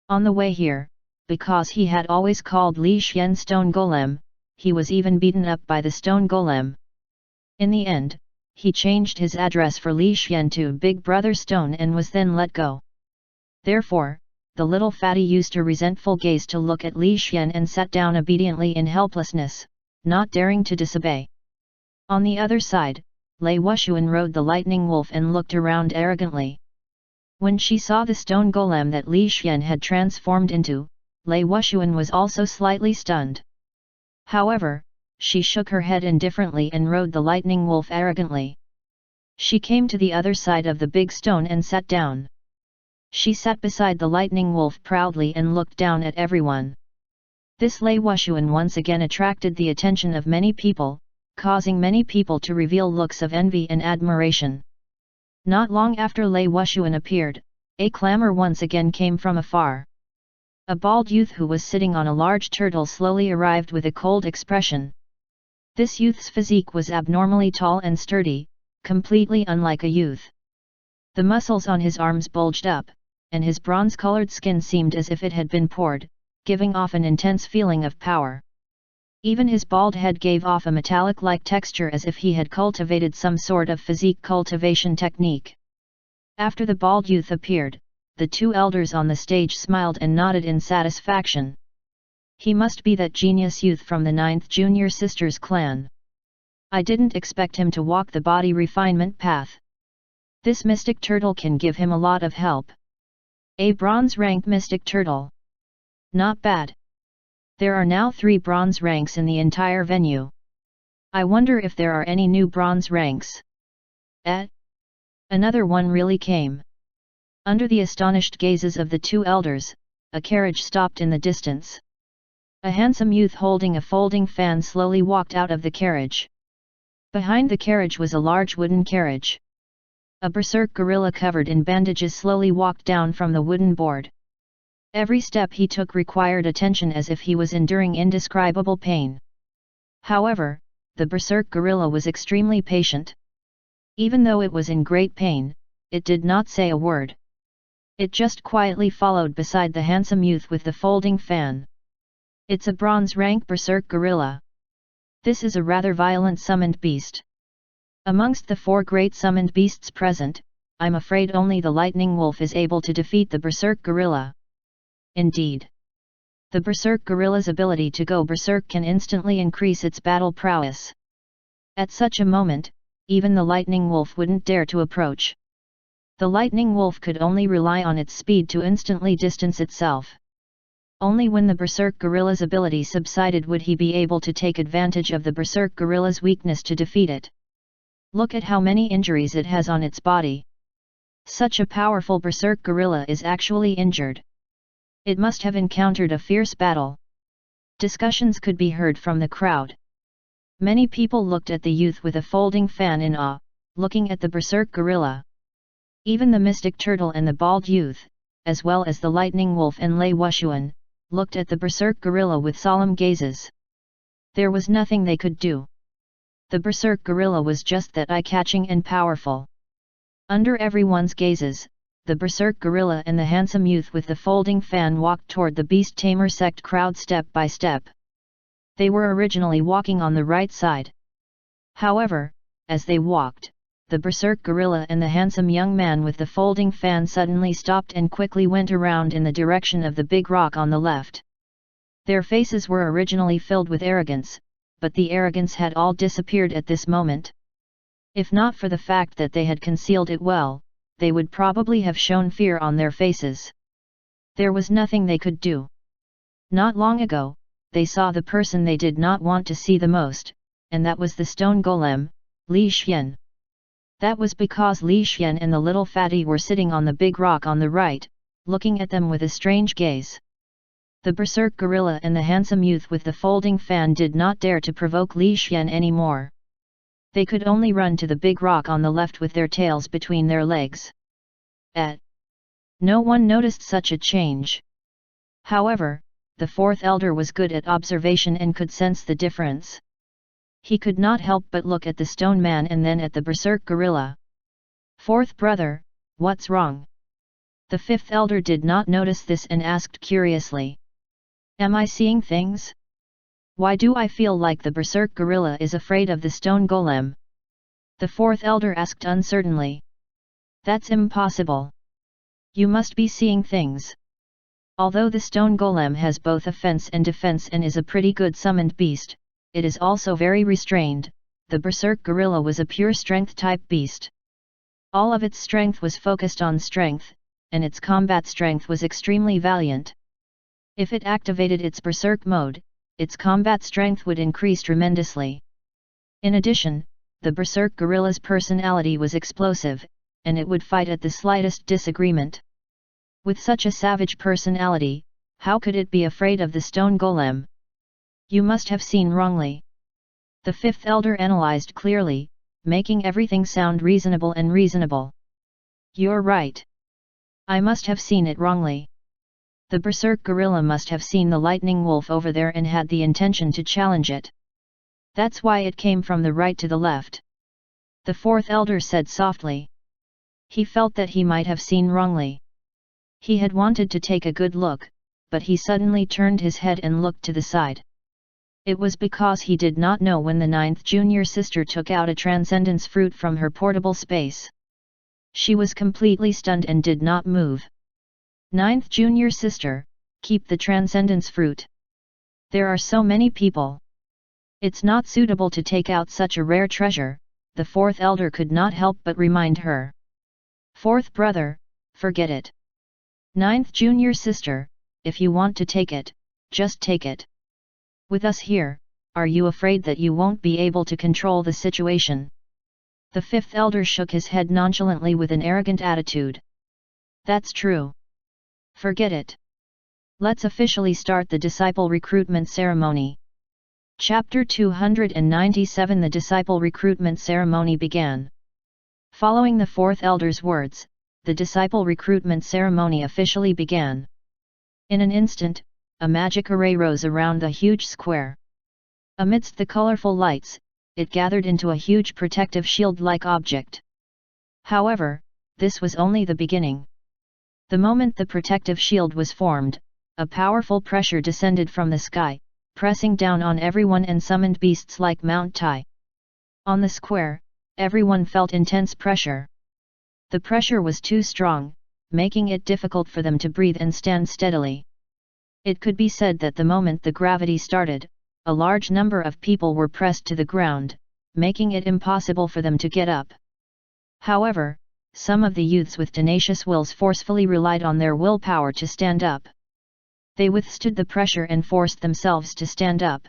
On the way here, because he had always called Li Xian Stone Golem, he was even beaten up by the Stone Golem. In the end, he changed his address for Li Xian to Big Brother Stone and was then let go. Therefore, the little fatty used a resentful gaze to look at Li Xian and sat down obediently in helplessness, not daring to disobey. On the other side, Lei Wushuan rode the lightning wolf and looked around arrogantly. When she saw the stone golem that Li Xian had transformed into, Lei Wushuan was also slightly stunned. However, she shook her head indifferently and rode the lightning wolf arrogantly. She came to the other side of the big stone and sat down. She sat beside the lightning wolf proudly and looked down at everyone. This Lei Wushuan once again attracted the attention of many people, causing many people to reveal looks of envy and admiration. Not long after Lei Wushuan appeared, a clamor once again came from afar. A bald youth who was sitting on a large turtle slowly arrived with a cold expression. This youth's physique was abnormally tall and sturdy, completely unlike a youth. The muscles on his arms bulged up, and his bronze-colored skin seemed as if it had been poured, giving off an intense feeling of power. Even his bald head gave off a metallic-like texture as if he had cultivated some sort of physique cultivation technique. After the bald youth appeared, the two elders on the stage smiled and nodded in satisfaction. He must be that genius youth from the 9th Junior Sisters clan. I didn't expect him to walk the body refinement path. This mystic turtle can give him a lot of help. A bronze rank mystic turtle. Not bad. There are now 3 bronze ranks in the entire venue. I wonder if there are any new bronze ranks. Another one really came. Under the astonished gazes of the two elders, a carriage stopped in the distance. A handsome youth holding a folding fan slowly walked out of the carriage. Behind the carriage was a large wooden carriage. A berserk gorilla covered in bandages slowly walked down from the wooden board. Every step he took required attention as if he was enduring indescribable pain. However, the berserk gorilla was extremely patient. Even though it was in great pain, it did not say a word. It just quietly followed beside the handsome youth with the folding fan. It's a bronze rank berserk gorilla. This is a rather violent summoned beast. Amongst the 4 great summoned beasts present, I'm afraid only the lightning wolf is able to defeat the berserk gorilla. Indeed. The berserk gorilla's ability to go berserk can instantly increase its battle prowess. At such a moment, even the lightning wolf wouldn't dare to approach. The lightning wolf could only rely on its speed to instantly distance itself. Only when the berserk gorilla's ability subsided would he be able to take advantage of the berserk gorilla's weakness to defeat it. Look at how many injuries it has on its body. Such a powerful berserk gorilla is actually injured. It must have encountered a fierce battle. Discussions could be heard from the crowd. Many people looked at the youth with a folding fan in awe, looking at the berserk gorilla. Even the mystic turtle and the bald youth, as well as the lightning wolf and Lei Wushuan, looked at the berserk gorilla with solemn gazes. There was nothing they could do. The berserk gorilla was just that eye-catching and powerful. Under everyone's gazes, the berserk gorilla and the handsome youth with the folding fan walked toward the beast tamer sect crowd step by step. They were originally walking on the right side. However, as they walked, the berserk gorilla and the handsome young man with the folding fan suddenly stopped and quickly went around in the direction of the big rock on the left. Their faces were originally filled with arrogance, but the arrogance had all disappeared at this moment. If not for the fact that they had concealed it well, they would probably have shown fear on their faces. There was nothing they could do. Not long ago, they saw the person they did not want to see the most, and that was the stone golem, Li Xian. That was because Li Xian and the little fatty were sitting on the big rock on the right, looking at them with a strange gaze. The berserk gorilla and the handsome youth with the folding fan did not dare to provoke Li Xian anymore. They could only run to the big rock on the left with their tails between their legs. No one noticed such a change. However, the 4th elder was good at observation and could sense the difference. He could not help but look at the stone man and then at the berserk gorilla. 4th brother, what's wrong? The 5th elder did not notice this and asked curiously. Am I seeing things? Why do I feel like the berserk gorilla is afraid of the stone golem? The 4th elder asked uncertainly. That's impossible. You must be seeing things. Although the stone golem has both offense and defense and is a pretty good summoned beast, it is also very restrained. The berserk gorilla was a pure strength type beast. All of its strength was focused on strength, and its combat strength was extremely valiant. If it activated its berserk mode, its combat strength would increase tremendously. In addition, the berserk gorilla's personality was explosive, and it would fight at the slightest disagreement. With such a savage personality, how could it be afraid of the stone golem? You must have seen wrongly. The 5th elder analyzed clearly, making everything sound reasonable and reasonable. You're right. I must have seen it wrongly. The berserk gorilla must have seen the lightning wolf over there and had the intention to challenge it. That's why it came from the right to the left. The 4th elder said softly. He felt that he might have seen wrongly. He had wanted to take a good look, but he suddenly turned his head and looked to the side. It was because he did not know when the 9th junior sister took out a transcendence fruit from her portable space. She was completely stunned and did not move. 9th junior sister, keep the transcendence fruit. There are so many people. It's not suitable to take out such a rare treasure, the 4th elder could not help but remind her. 4th brother, forget it. 9th junior sister, if you want to take it, just take it. With us here, are you afraid that you won't be able to control the situation? The 5th elder shook his head nonchalantly with an arrogant attitude. That's true. Forget it. Let's officially start the disciple recruitment ceremony. Chapter 297 The disciple recruitment ceremony began. Following the 4th elder's words, the disciple recruitment ceremony officially began. In an instant, a magic array rose around the huge square. Amidst the colorful lights, it gathered into a huge protective shield-like object. However, this was only the beginning. The moment the protective shield was formed, a powerful pressure descended from the sky, pressing down on everyone and summoned beasts like Mount Tai. On the square, everyone felt intense pressure. The pressure was too strong, making it difficult for them to breathe and stand steadily. It could be said that the moment the gravity started, a large number of people were pressed to the ground, making it impossible for them to get up. However, some of the youths with tenacious wills forcefully relied on their willpower to stand up. They withstood the pressure and forced themselves to stand up.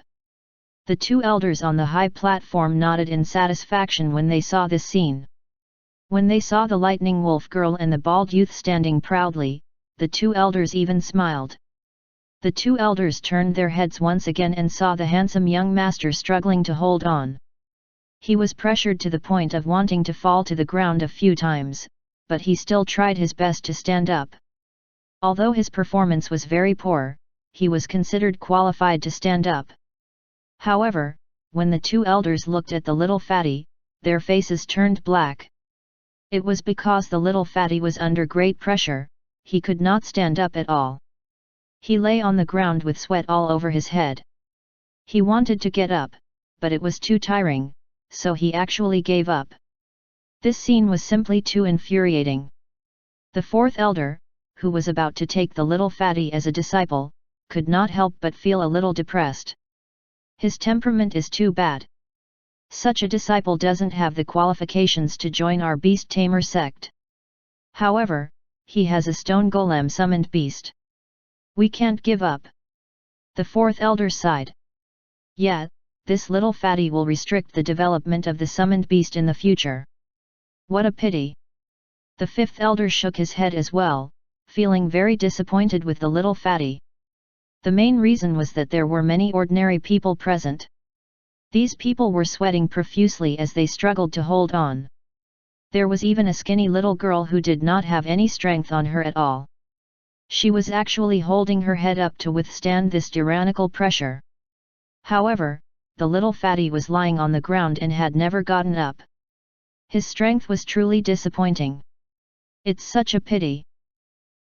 The two elders on the high platform nodded in satisfaction when they saw this scene. When they saw the lightning wolf girl and the bald youth standing proudly, the two elders even smiled. The two elders turned their heads once again and saw the handsome young master struggling to hold on. He was pressured to the point of wanting to fall to the ground a few times, but he still tried his best to stand up. Although his performance was very poor, he was considered qualified to stand up. However, when the two elders looked at the little fatty, their faces turned black. It was because the little fatty was under great pressure, he could not stand up at all. He lay on the ground with sweat all over his head. He wanted to get up, but it was too tiring, so he actually gave up. This scene was simply too infuriating. The fourth elder, who was about to take the little fatty as a disciple, could not help but feel a little depressed. His temperament is too bad. Such a disciple doesn't have the qualifications to join our beast tamer sect. However, he has a stone golem summoned beast. We can't give up. The fourth elder sighed. Yeah, this little fatty will restrict the development of the summoned beast in the future. What a pity. The fifth elder shook his head as well, feeling very disappointed with the little fatty. The main reason was that there were many ordinary people present. These people were sweating profusely as they struggled to hold on. There was even a skinny little girl who did not have any strength on her at all. She was actually holding her head up to withstand this tyrannical pressure. However, the little fatty was lying on the ground and had never gotten up. His strength was truly disappointing. It's such a pity.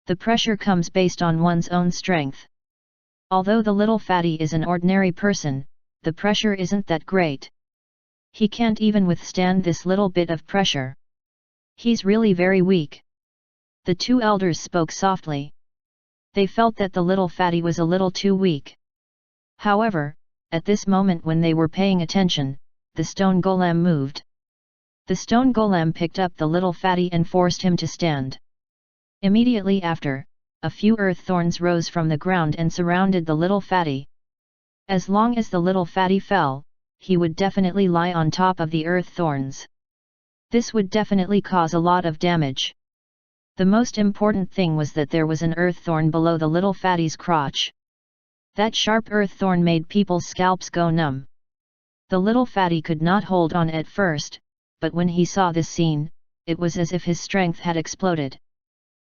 The pressure comes based on one's own strength. Although the little fatty is an ordinary person, the pressure isn't that great. He can't even withstand this little bit of pressure. He's really very weak. The two elders spoke softly. They felt that the little fatty was a little too weak. However, at this moment when they were paying attention, the stone golem moved. The stone golem picked up the little fatty and forced him to stand. Immediately after, a few earth thorns rose from the ground and surrounded the little fatty. As long as the little fatty fell, he would definitely lie on top of the earth thorns. This would definitely cause a lot of damage. The most important thing was that there was an earth thorn below the little fatty's crotch. That sharp earth thorn made people's scalps go numb. The little fatty could not hold on at first, but when he saw this scene, it was as if his strength had exploded.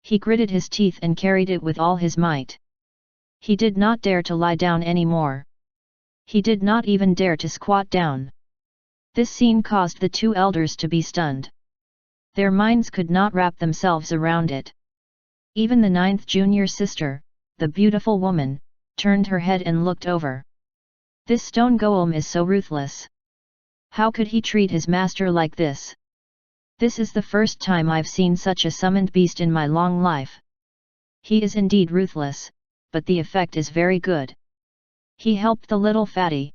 He gritted his teeth and carried it with all his might. He did not dare to lie down anymore. He did not even dare to squat down. This scene caused the two elders to be stunned. Their minds could not wrap themselves around it. Even the ninth junior sister, the beautiful woman, turned her head and looked over. This stone golem is so ruthless. How could he treat his master like this? This is the first time I've seen such a summoned beast in my long life. He is indeed ruthless, but the effect is very good. He helped the little fatty.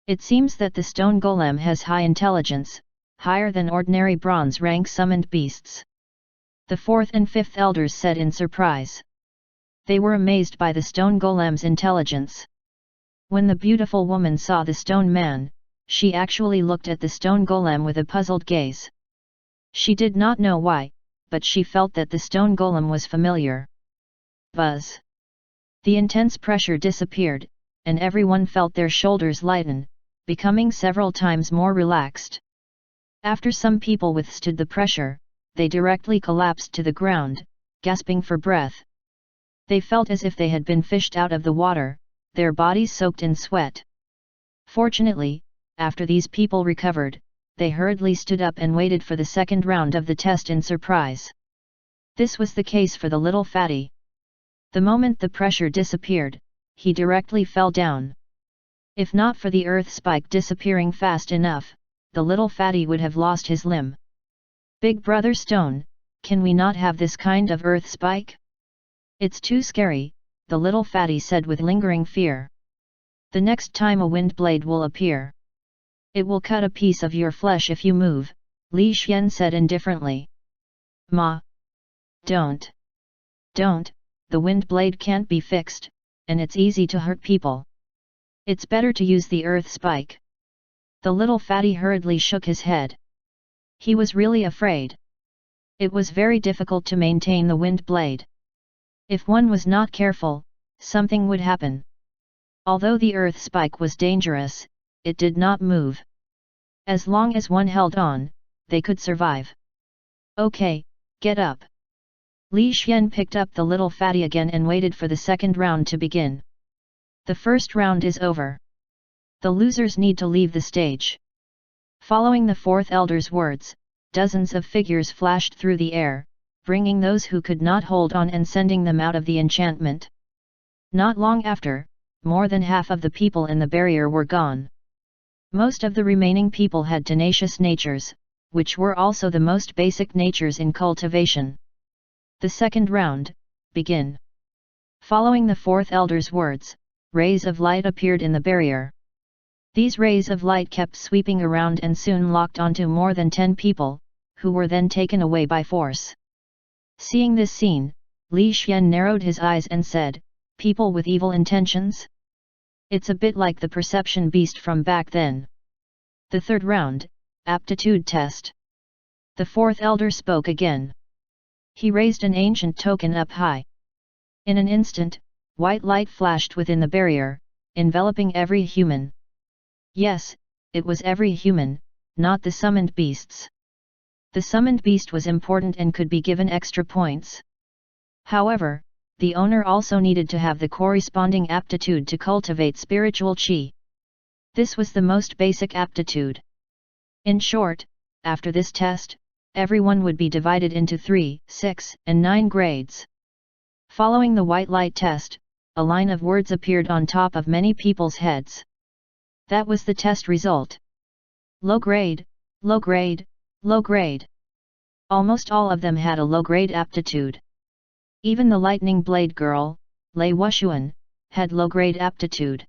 It seems that the stone golem has high intelligence, higher than ordinary bronze rank summoned beasts. The fourth and fifth elders said in surprise. They were amazed by the stone golem's intelligence. When the beautiful woman saw the stone man, she actually looked at the stone golem with a puzzled gaze. She did not know why, but she felt that the stone golem was familiar. Buzz! The intense pressure disappeared, and everyone felt their shoulders lighten, becoming several times more relaxed. After some people withstood the pressure, they directly collapsed to the ground, gasping for breath. They felt as if they had been fished out of the water, their bodies soaked in sweat. Fortunately, After these people recovered, they hurriedly stood up and waited for the second round of the test in surprise. This was the case for the little fatty. The moment the pressure disappeared, he directly fell down. If not for the earth spike disappearing fast enough, the little fatty would have lost his limb. Big Brother Stone, can we not have this kind of earth spike? It's too scary, the little fatty said with lingering fear. The next time a wind blade will appear, it will cut a piece of your flesh if you move, Li Xian said indifferently. Ma! Don't! Don't, the wind blade can't be fixed, and it's easy to hurt people. It's better to use the earth spike. The little fatty hurriedly shook his head. He was really afraid. It was very difficult to maintain the wind blade. If one was not careful, something would happen. Although the earth spike was dangerous, it did not move. As long as one held on, they could survive. Okay, get up. Li Xian picked up the little fatty again and waited for the second round to begin. The first round is over. The losers need to leave the stage. Following the fourth elder's words, dozens of figures flashed through the air, bringing those who could not hold on and sending them out of the enchantment. Not long after, more than half of the people in the barrier were gone. Most of the remaining people had tenacious natures, which were also the most basic natures in cultivation. The second round, begin. Following the fourth elder's words, rays of light appeared in the barrier. These rays of light kept sweeping around and soon locked onto more than 10 people, who were then taken away by force. Seeing this scene, Li Xian narrowed his eyes and said, "People with evil intentions? It's a bit like the perception beast from back then." The third round, aptitude test. The fourth elder spoke again. He raised an ancient token up high. In an instant, white light flashed within the barrier, enveloping every human. Yes, it was every human, not the summoned beasts. The summoned beast was important and could be given extra points. However, the owner also needed to have the corresponding aptitude to cultivate spiritual qi. This was the most basic aptitude. In short, after this test, everyone would be divided into 3, 6, and 9 grades. Following the white light test, a line of words appeared on top of many people's heads. That was the test result. Low grade, low grade, low grade. Almost all of them had a low-grade aptitude. Even the lightning blade girl, Lei Wushuan, had low-grade aptitude.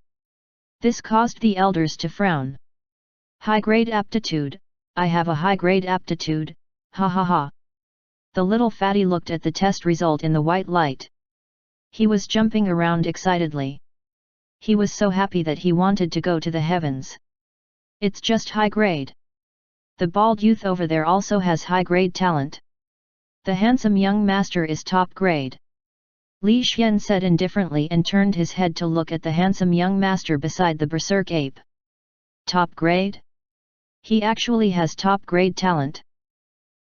This caused the elders to frown. High-grade aptitude, I have a high-grade aptitude, ha ha ha. The little fatty looked at the test result in the white light. He was jumping around excitedly. He was so happy that he wanted to go to the heavens. It's just high grade. The bald youth over there also has high grade talent. The handsome young master is top grade. Li Xian said indifferently and turned his head to look at the handsome young master beside the berserk ape. Top grade? He actually has top grade talent.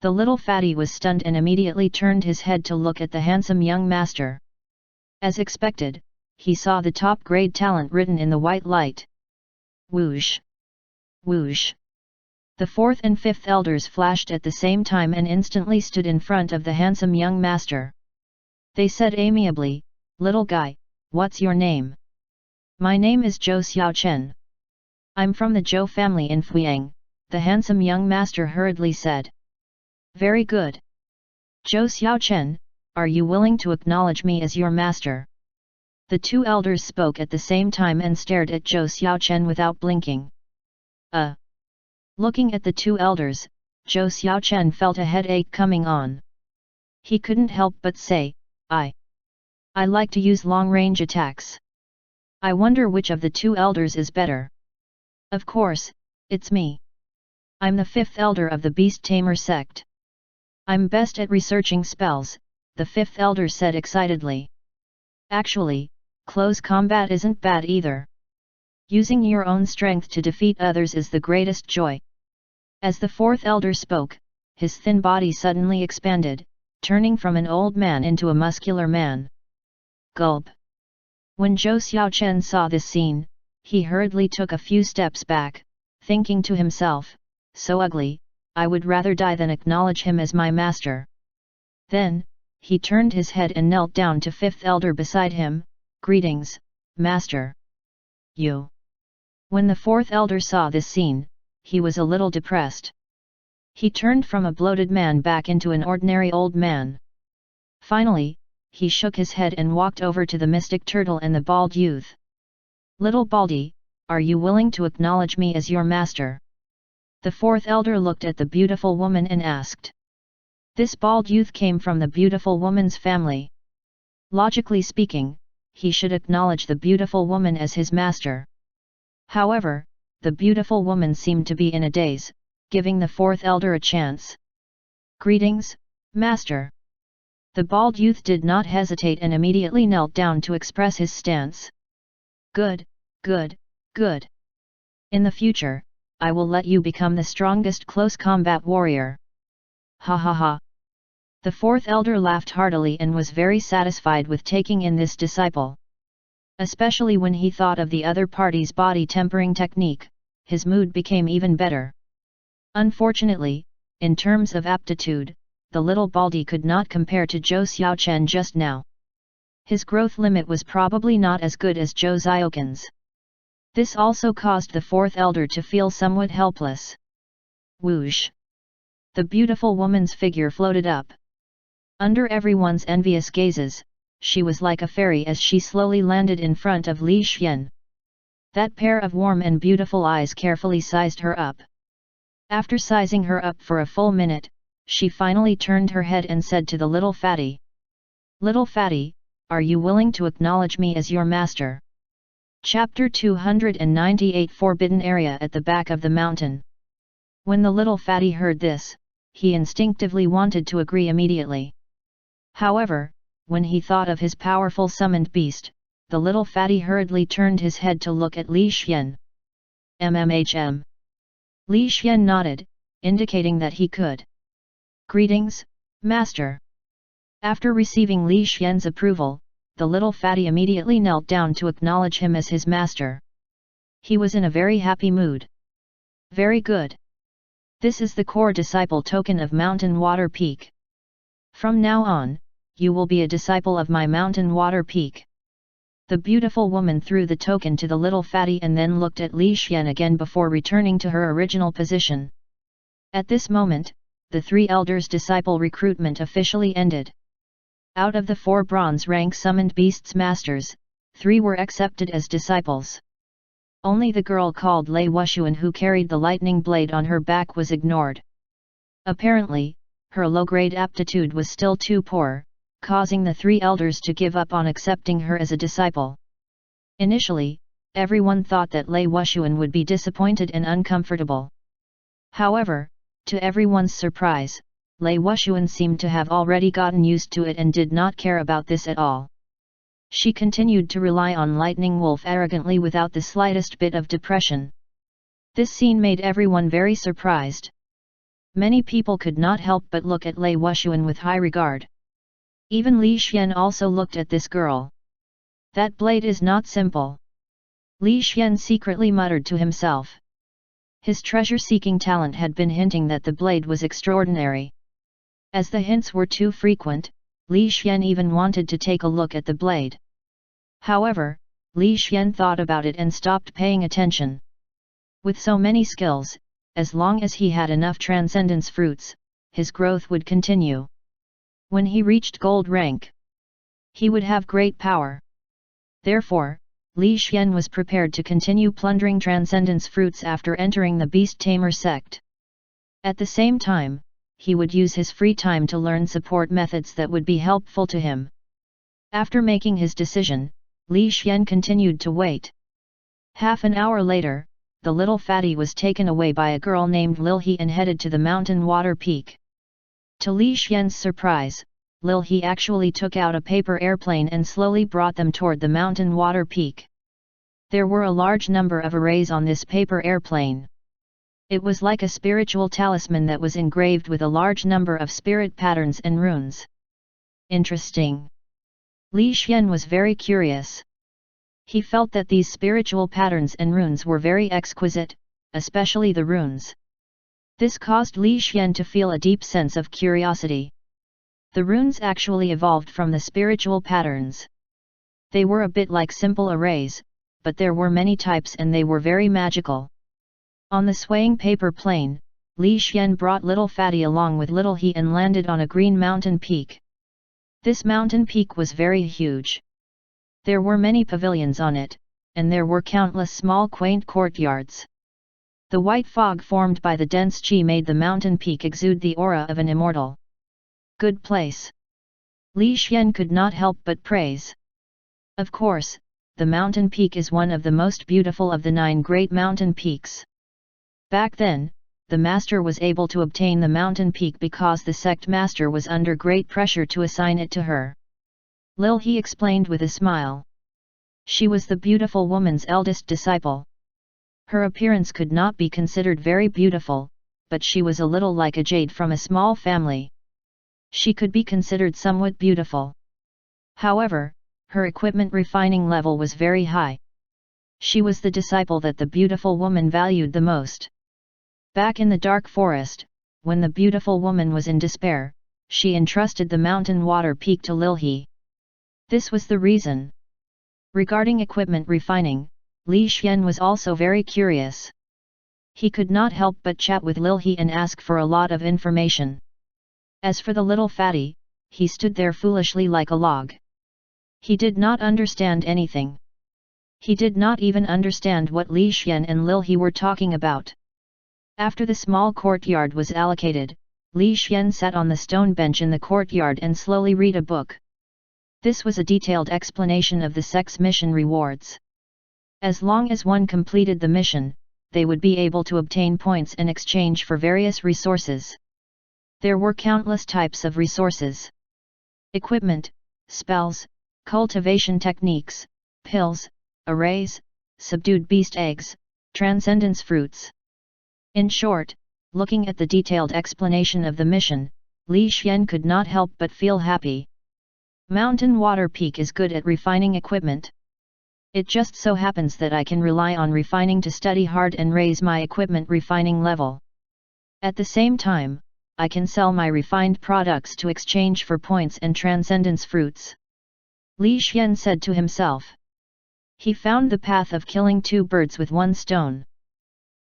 The little fatty was stunned and immediately turned his head to look at the handsome young master. As expected, he saw the top grade talent written in the white light. Whoosh! Whoosh! The fourth and fifth elders flashed at the same time and instantly stood in front of the handsome young master. They said amiably, "Little guy, what's your name?" "My name is Zhou Xiaochen. I'm from the Zhou family in Fuyang," the handsome young master hurriedly said. "Very good. Zhou Xiaochen, are you willing to acknowledge me as your master?" The two elders spoke at the same time and stared at Zhou Xiaochen without blinking. Looking at the two elders, Zhou Xiaochen felt a headache coming on. He couldn't help but say, I like to use long-range attacks. I wonder which of the two elders is better. Of course, it's me. I'm the fifth elder of the Beast Tamer sect. I'm best at researching spells, the fifth elder said excitedly. Actually, close combat isn't bad either. Using your own strength to defeat others is the greatest joy. As the fourth elder spoke, his thin body suddenly expanded, turning from an old man into a muscular man. Gulp! When Zhou Xiaochen saw this scene, he hurriedly took a few steps back, thinking to himself, "So ugly, I would rather die than acknowledge him as my master." Then, he turned his head and knelt down to fifth elder beside him. "Greetings, master." "You." When the fourth elder saw this scene, he was a little depressed. He turned from a bloated man back into an ordinary old man. Finally, he shook his head and walked over to the mystic turtle and the bald youth. "Little Baldy, are you willing to acknowledge me as your master?" The fourth elder looked at the beautiful woman and asked. This bald youth came from the beautiful woman's family. Logically speaking, he should acknowledge the beautiful woman as his master. However, the beautiful woman seemed to be in a daze, giving the fourth elder a chance. "Greetings, master." The bald youth did not hesitate and immediately knelt down to express his stance. "Good, good, good. In the future, I will let you become the strongest close combat warrior." Ha ha ha. The fourth elder laughed heartily and was very satisfied with taking in this disciple. Especially when he thought of the other party's body tempering technique, his mood became even better. Unfortunately, in terms of aptitude, the little Baldy could not compare to Zhou Xiaochen just now. His growth limit was probably not as good as Zhou Xiaoqin's. This also caused the fourth elder to feel somewhat helpless. Whoosh! The beautiful woman's figure floated up. Under everyone's envious gazes, she was like a fairy as she slowly landed in front of Li Xian. That pair of warm and beautiful eyes carefully sized her up. After sizing her up for a full minute, she finally turned her head and said to the little fatty. "Little fatty, are you willing to acknowledge me as your master?" Chapter 298 Forbidden Area at the back of the mountain. When the little fatty heard this, he instinctively wanted to agree immediately. However, when he thought of his powerful summoned beast, the little fatty hurriedly turned his head to look at Li Xian. "MMHM." Li Xian nodded, indicating that he could. "Greetings, master." After receiving Li Xian's approval, the little fatty immediately knelt down to acknowledge him as his master. He was in a very happy mood. "Very good. This is the core disciple token of Mountain Water Peak. From now on, you will be a disciple of my Mountain Water Peak." The beautiful woman threw the token to the little fatty and then looked at Li Xian again before returning to her original position. At this moment, the three elders' disciple recruitment officially ended. Out of the 4 bronze rank summoned beasts masters, 3 were accepted as disciples. Only the girl called Lei Wushuan who carried the lightning blade on her back was ignored. Apparently, her low-grade aptitude was still too poor, causing the 3 elders to give up on accepting her as a disciple. Initially, everyone thought that Lei Wushuan would be disappointed and uncomfortable. However, to everyone's surprise, Lei Wushuan seemed to have already gotten used to it and did not care about this at all. She continued to rely on Lightning Wolf arrogantly without the slightest bit of depression. This scene made everyone very surprised. Many people could not help but look at Lei Wushuan with high regard. Even Li Xian also looked at this girl. "That blade is not simple." Li Xian secretly muttered to himself. His treasure-seeking talent had been hinting that the blade was extraordinary. As the hints were too frequent, Li Xian even wanted to take a look at the blade. However, Li Xian thought about it and stopped paying attention. With so many skills, as long as he had enough transcendence fruits, his growth would continue. When he reached gold rank, he would have great power. Therefore, Li Xian was prepared to continue plundering transcendence fruits after entering the Beast Tamer sect. At the same time, he would use his free time to learn support methods that would be helpful to him. After making his decision, Li Xian continued to wait. Half an hour later, the little fatty was taken away by a girl named Lil He and headed to the Mountain Water Peak. To Li Xian's surprise, Lil He actually took out a paper airplane and slowly brought them toward the Mountain Water Peak. There were a large number of arrays on this paper airplane. It was like a spiritual talisman that was engraved with a large number of spirit patterns and runes. Interesting. Li Xian was very curious. He felt that these spiritual patterns and runes were very exquisite, especially the runes. This caused Li Xian to feel a deep sense of curiosity. The runes actually evolved from the spiritual patterns. They were a bit like simple arrays, but there were many types and they were very magical. On the swaying paper plane, Li Xian brought little Fatty along with little He and landed on a green mountain peak. This mountain peak was very huge. There were many pavilions on it, and there were countless small quaint courtyards. The white fog formed by the dense qi made the mountain peak exude the aura of an immortal. Good place. Li Xian could not help but praise. Of course, the mountain peak is one of the most beautiful of the 9 great mountain peaks. Back then, the master was able to obtain the mountain peak because the sect master was under great pressure to assign it to her. Lil He explained with a smile. She was the beautiful woman's eldest disciple. Her appearance could not be considered very beautiful, but she was a little like a jade from a small family. She could be considered somewhat beautiful. However, her equipment refining level was very high. She was the disciple that the beautiful woman valued the most. Back in the dark forest, when the beautiful woman was in despair, she entrusted the mountain water peak to Lil He. This was the reason. Regarding equipment refining, Li Xian was also very curious. He could not help but chat with Lil He and ask for a lot of information. As for the little Fatty, he stood there foolishly like a log. He did not understand anything. He did not even understand what Li Xian and Lil He were talking about. After the small courtyard was allocated, Li Xian sat on the stone bench in the courtyard and slowly read a book. This was a detailed explanation of the sect's mission rewards. As long as one completed the mission, they would be able to obtain points in exchange for various resources. There were countless types of resources. Equipment, spells, cultivation techniques, pills, arrays, subdued beast eggs, transcendence fruits. In short, looking at the detailed explanation of the mission, Li Xian could not help but feel happy. Mountain Water Peak is good at refining equipment. It just so happens that I can rely on refining to study hard and raise my equipment refining level. At the same time, I can sell my refined products to exchange for points and transcendence fruits. Li Xian said to himself. He found the path of killing 2 birds with 1 stone.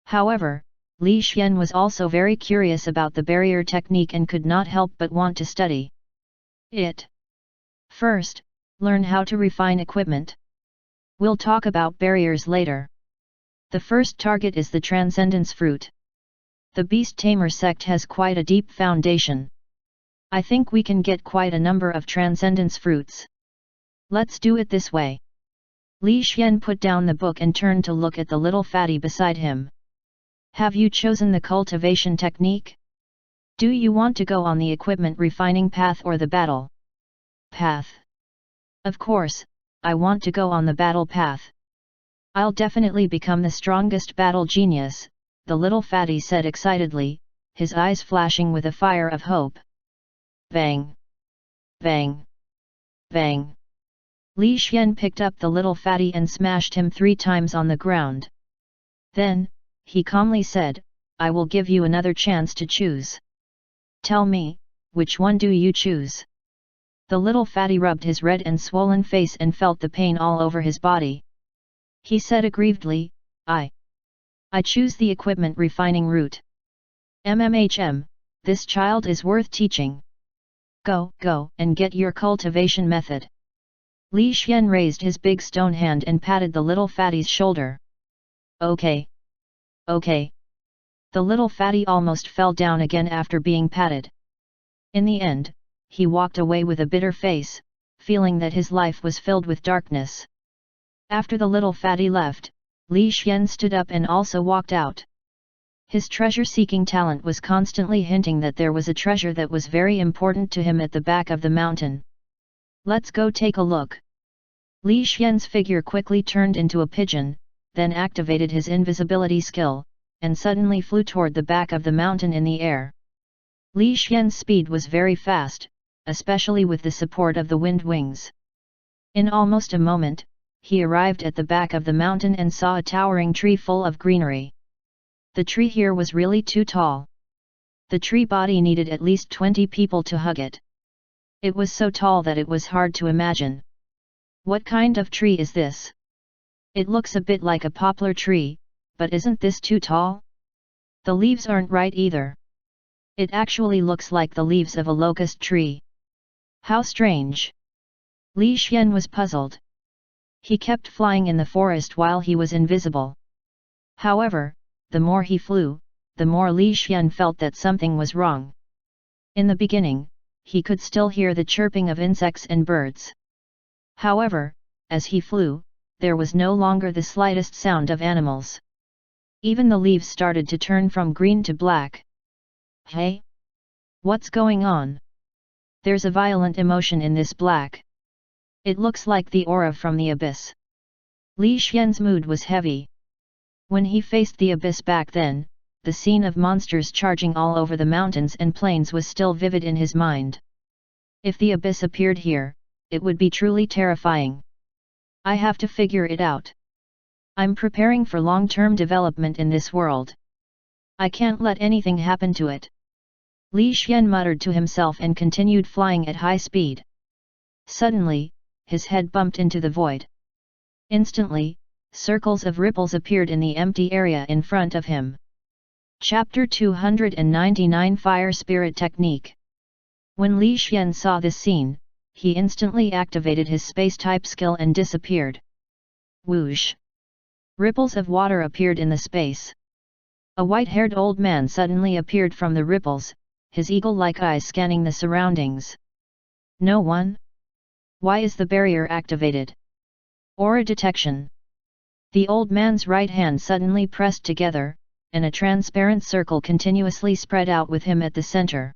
However, Li Xian was also very curious about the barrier technique and could not help but want to study it. First, learn how to refine equipment. We'll talk about barriers later. The first target is the transcendence fruit. The beast tamer sect has quite a deep foundation. I think we can get quite a number of transcendence fruits. Let's do it this way. Li Xian put down the book and turned to look at the little Fatty beside him. Have you chosen the cultivation technique? Do you want to go on the equipment refining path or the battle path? Of course, I want to go on the battle path. I'll definitely become the strongest battle genius, the little Fatty said excitedly, his eyes flashing with a fire of hope. Bang! Bang! Bang! Li Xian picked up the little Fatty and smashed him 3 times on the ground. Then, he calmly said, I will give you another chance to choose. Tell me, which one do you choose? The little Fatty rubbed his red and swollen face and felt the pain all over his body. He said aggrievedly, I choose the equipment refining route. This child is worth teaching. Go, and get your cultivation method. Li Xian raised his big stone hand and patted the little Fatty's shoulder. Okay. Okay. The little Fatty almost fell down again after being patted. In the end, he walked away with a bitter face, feeling that his life was filled with darkness. After the little Fatty left, Li Xian stood up and also walked out. His treasure-seeking talent was constantly hinting that there was a treasure that was very important to him at the back of the mountain. Let's go take a look. Li Xian's figure quickly turned into a pigeon, then activated his invisibility skill, and suddenly flew toward the back of the mountain in the air. Li Xian's speed was very fast, especially with the support of the wind wings. In almost a moment, he arrived at the back of the mountain and saw a towering tree full of greenery. The tree here was really too tall. The tree body needed at least 20 people to hug it. It was so tall that it was hard to imagine. What kind of tree is this? It looks a bit like a poplar tree, but isn't this too tall? The leaves aren't right either. It actually looks like the leaves of a locust tree. How strange! Li Xian was puzzled. He kept flying in the forest while he was invisible. However, the more he flew, the more Li Xian felt that something was wrong. In the beginning, he could still hear the chirping of insects and birds. However, as he flew, there was no longer the slightest sound of animals. Even the leaves started to turn from green to black. Hey? What's going on? There's a violent emotion in this black. It looks like the aura from the abyss. Li Xian's mood was heavy. When he faced the abyss back then, the scene of monsters charging all over the mountains and plains was still vivid in his mind. If the abyss appeared here, it would be truly terrifying. I have to figure it out. I'm preparing for long-term development in this world. I can't let anything happen to it. Li Xian muttered to himself and continued flying at high speed. Suddenly, his head bumped into the void. Instantly, circles of ripples appeared in the empty area in front of him. Chapter 299 Fire Spirit Technique. When Li Xian saw this scene, he instantly activated his space-type skill and disappeared. Whoosh! Ripples of water appeared in the space. A white-haired old man suddenly appeared from the ripples, his eagle-like eyes scanning the surroundings. No one? Why is the barrier activated? Aura detection. The old man's right hand suddenly pressed together, and a transparent circle continuously spread out with him at the center.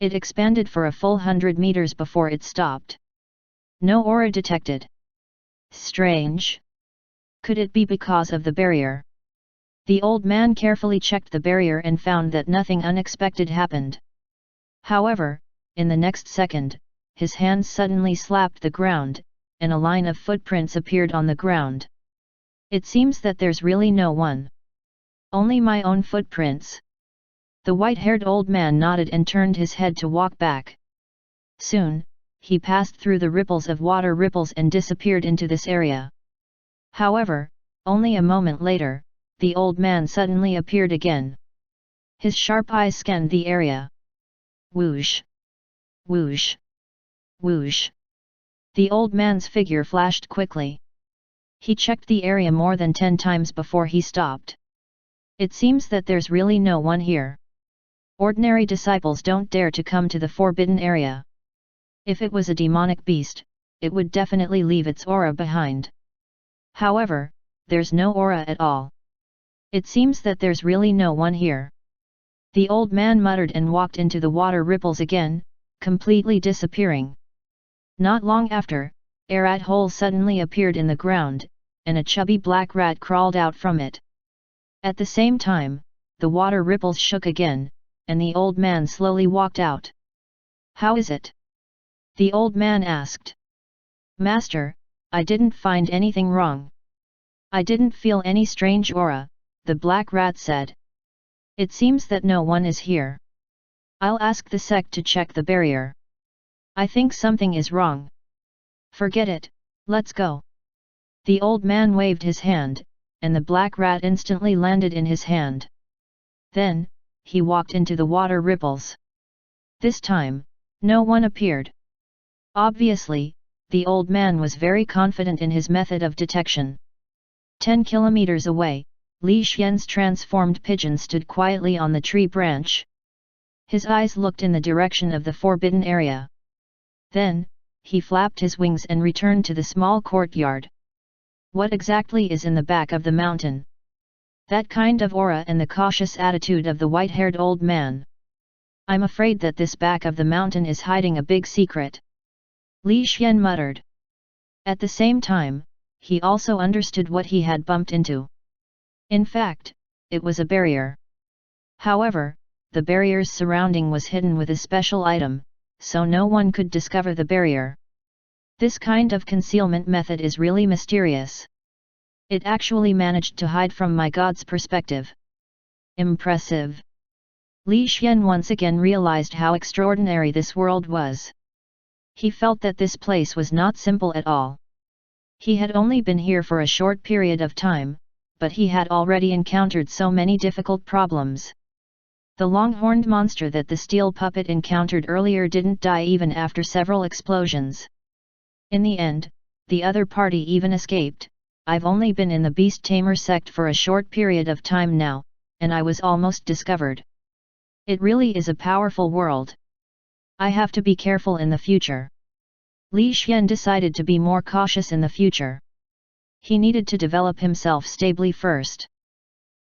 It expanded for a full 100 meters before it stopped. No aura detected. Strange. Could it be because of the barrier? The old man carefully checked the barrier and found that nothing unexpected happened. However, in the next second, his hands suddenly slapped the ground, and a line of footprints appeared on the ground. It seems that there's really no one. Only my own footprints. The white-haired old man nodded and turned his head to walk back. Soon, he passed through the ripples of water ripples and disappeared into this area. However, only a moment later, the old man suddenly appeared again. His sharp eyes scanned the area. Whoosh! Whoosh! Whoosh! The old man's figure flashed quickly. He checked the area more than 10 times before he stopped. It seems that there's really no one here. Ordinary disciples don't dare to come to the forbidden area. If it was a demonic beast, it would definitely leave its aura behind. However, there's no aura at all. It seems that there's really no one here. The old man muttered and walked into the water ripples again, completely disappearing. Not long after, a rat hole suddenly appeared in the ground, and a chubby black rat crawled out from it. At the same time, the water ripples shook again, and the old man slowly walked out. How is it? The old man asked. Master, I didn't find anything wrong. I didn't feel any strange aura, the black rat said. It seems that no one is here. I'll ask the sect to check the barrier. I think something is wrong. Forget it, let's go. The old man waved his hand, and the black rat instantly landed in his hand. Then, he walked into the water ripples. This time, no one appeared. Obviously, the old man was very confident in his method of detection. 10 kilometers away, Li Xian's transformed pigeon stood quietly on the tree branch. His eyes looked in the direction of the forbidden area. Then, he flapped his wings and returned to the small courtyard. What exactly is in the back of the mountain? That kind of aura and the cautious attitude of the white-haired old man. I'm afraid that this back of the mountain is hiding a big secret. Li Xian muttered. At the same time, he also understood what he had bumped into. In fact, it was a barrier. However, the barrier's surrounding was hidden with a special item, so no one could discover the barrier. This kind of concealment method is really mysterious. It actually managed to hide from my god's perspective. Impressive. Li Xian once again realized how extraordinary this world was. He felt that this place was not simple at all. He had only been here for a short period of time, but he had already encountered so many difficult problems. The long-horned monster that the steel puppet encountered earlier didn't die even after several explosions. In the end, the other party even escaped. I've only been in the Beast Tamer sect for a short period of time now, and I was almost discovered. It really is a powerful world. I have to be careful in the future. Li Xian decided to be more cautious in the future. He needed to develop himself stably first.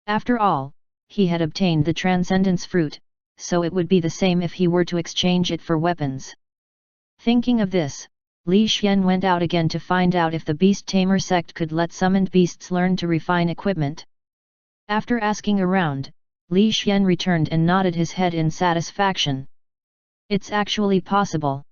After all, he had obtained the Transcendence Fruit, so it would be the same if he were to exchange it for weapons. Thinking of this, Li Xian went out again to find out if the Beast Tamer sect could let summoned beasts learn to refine equipment. After asking around, Li Xian returned and nodded his head in satisfaction. It's actually possible.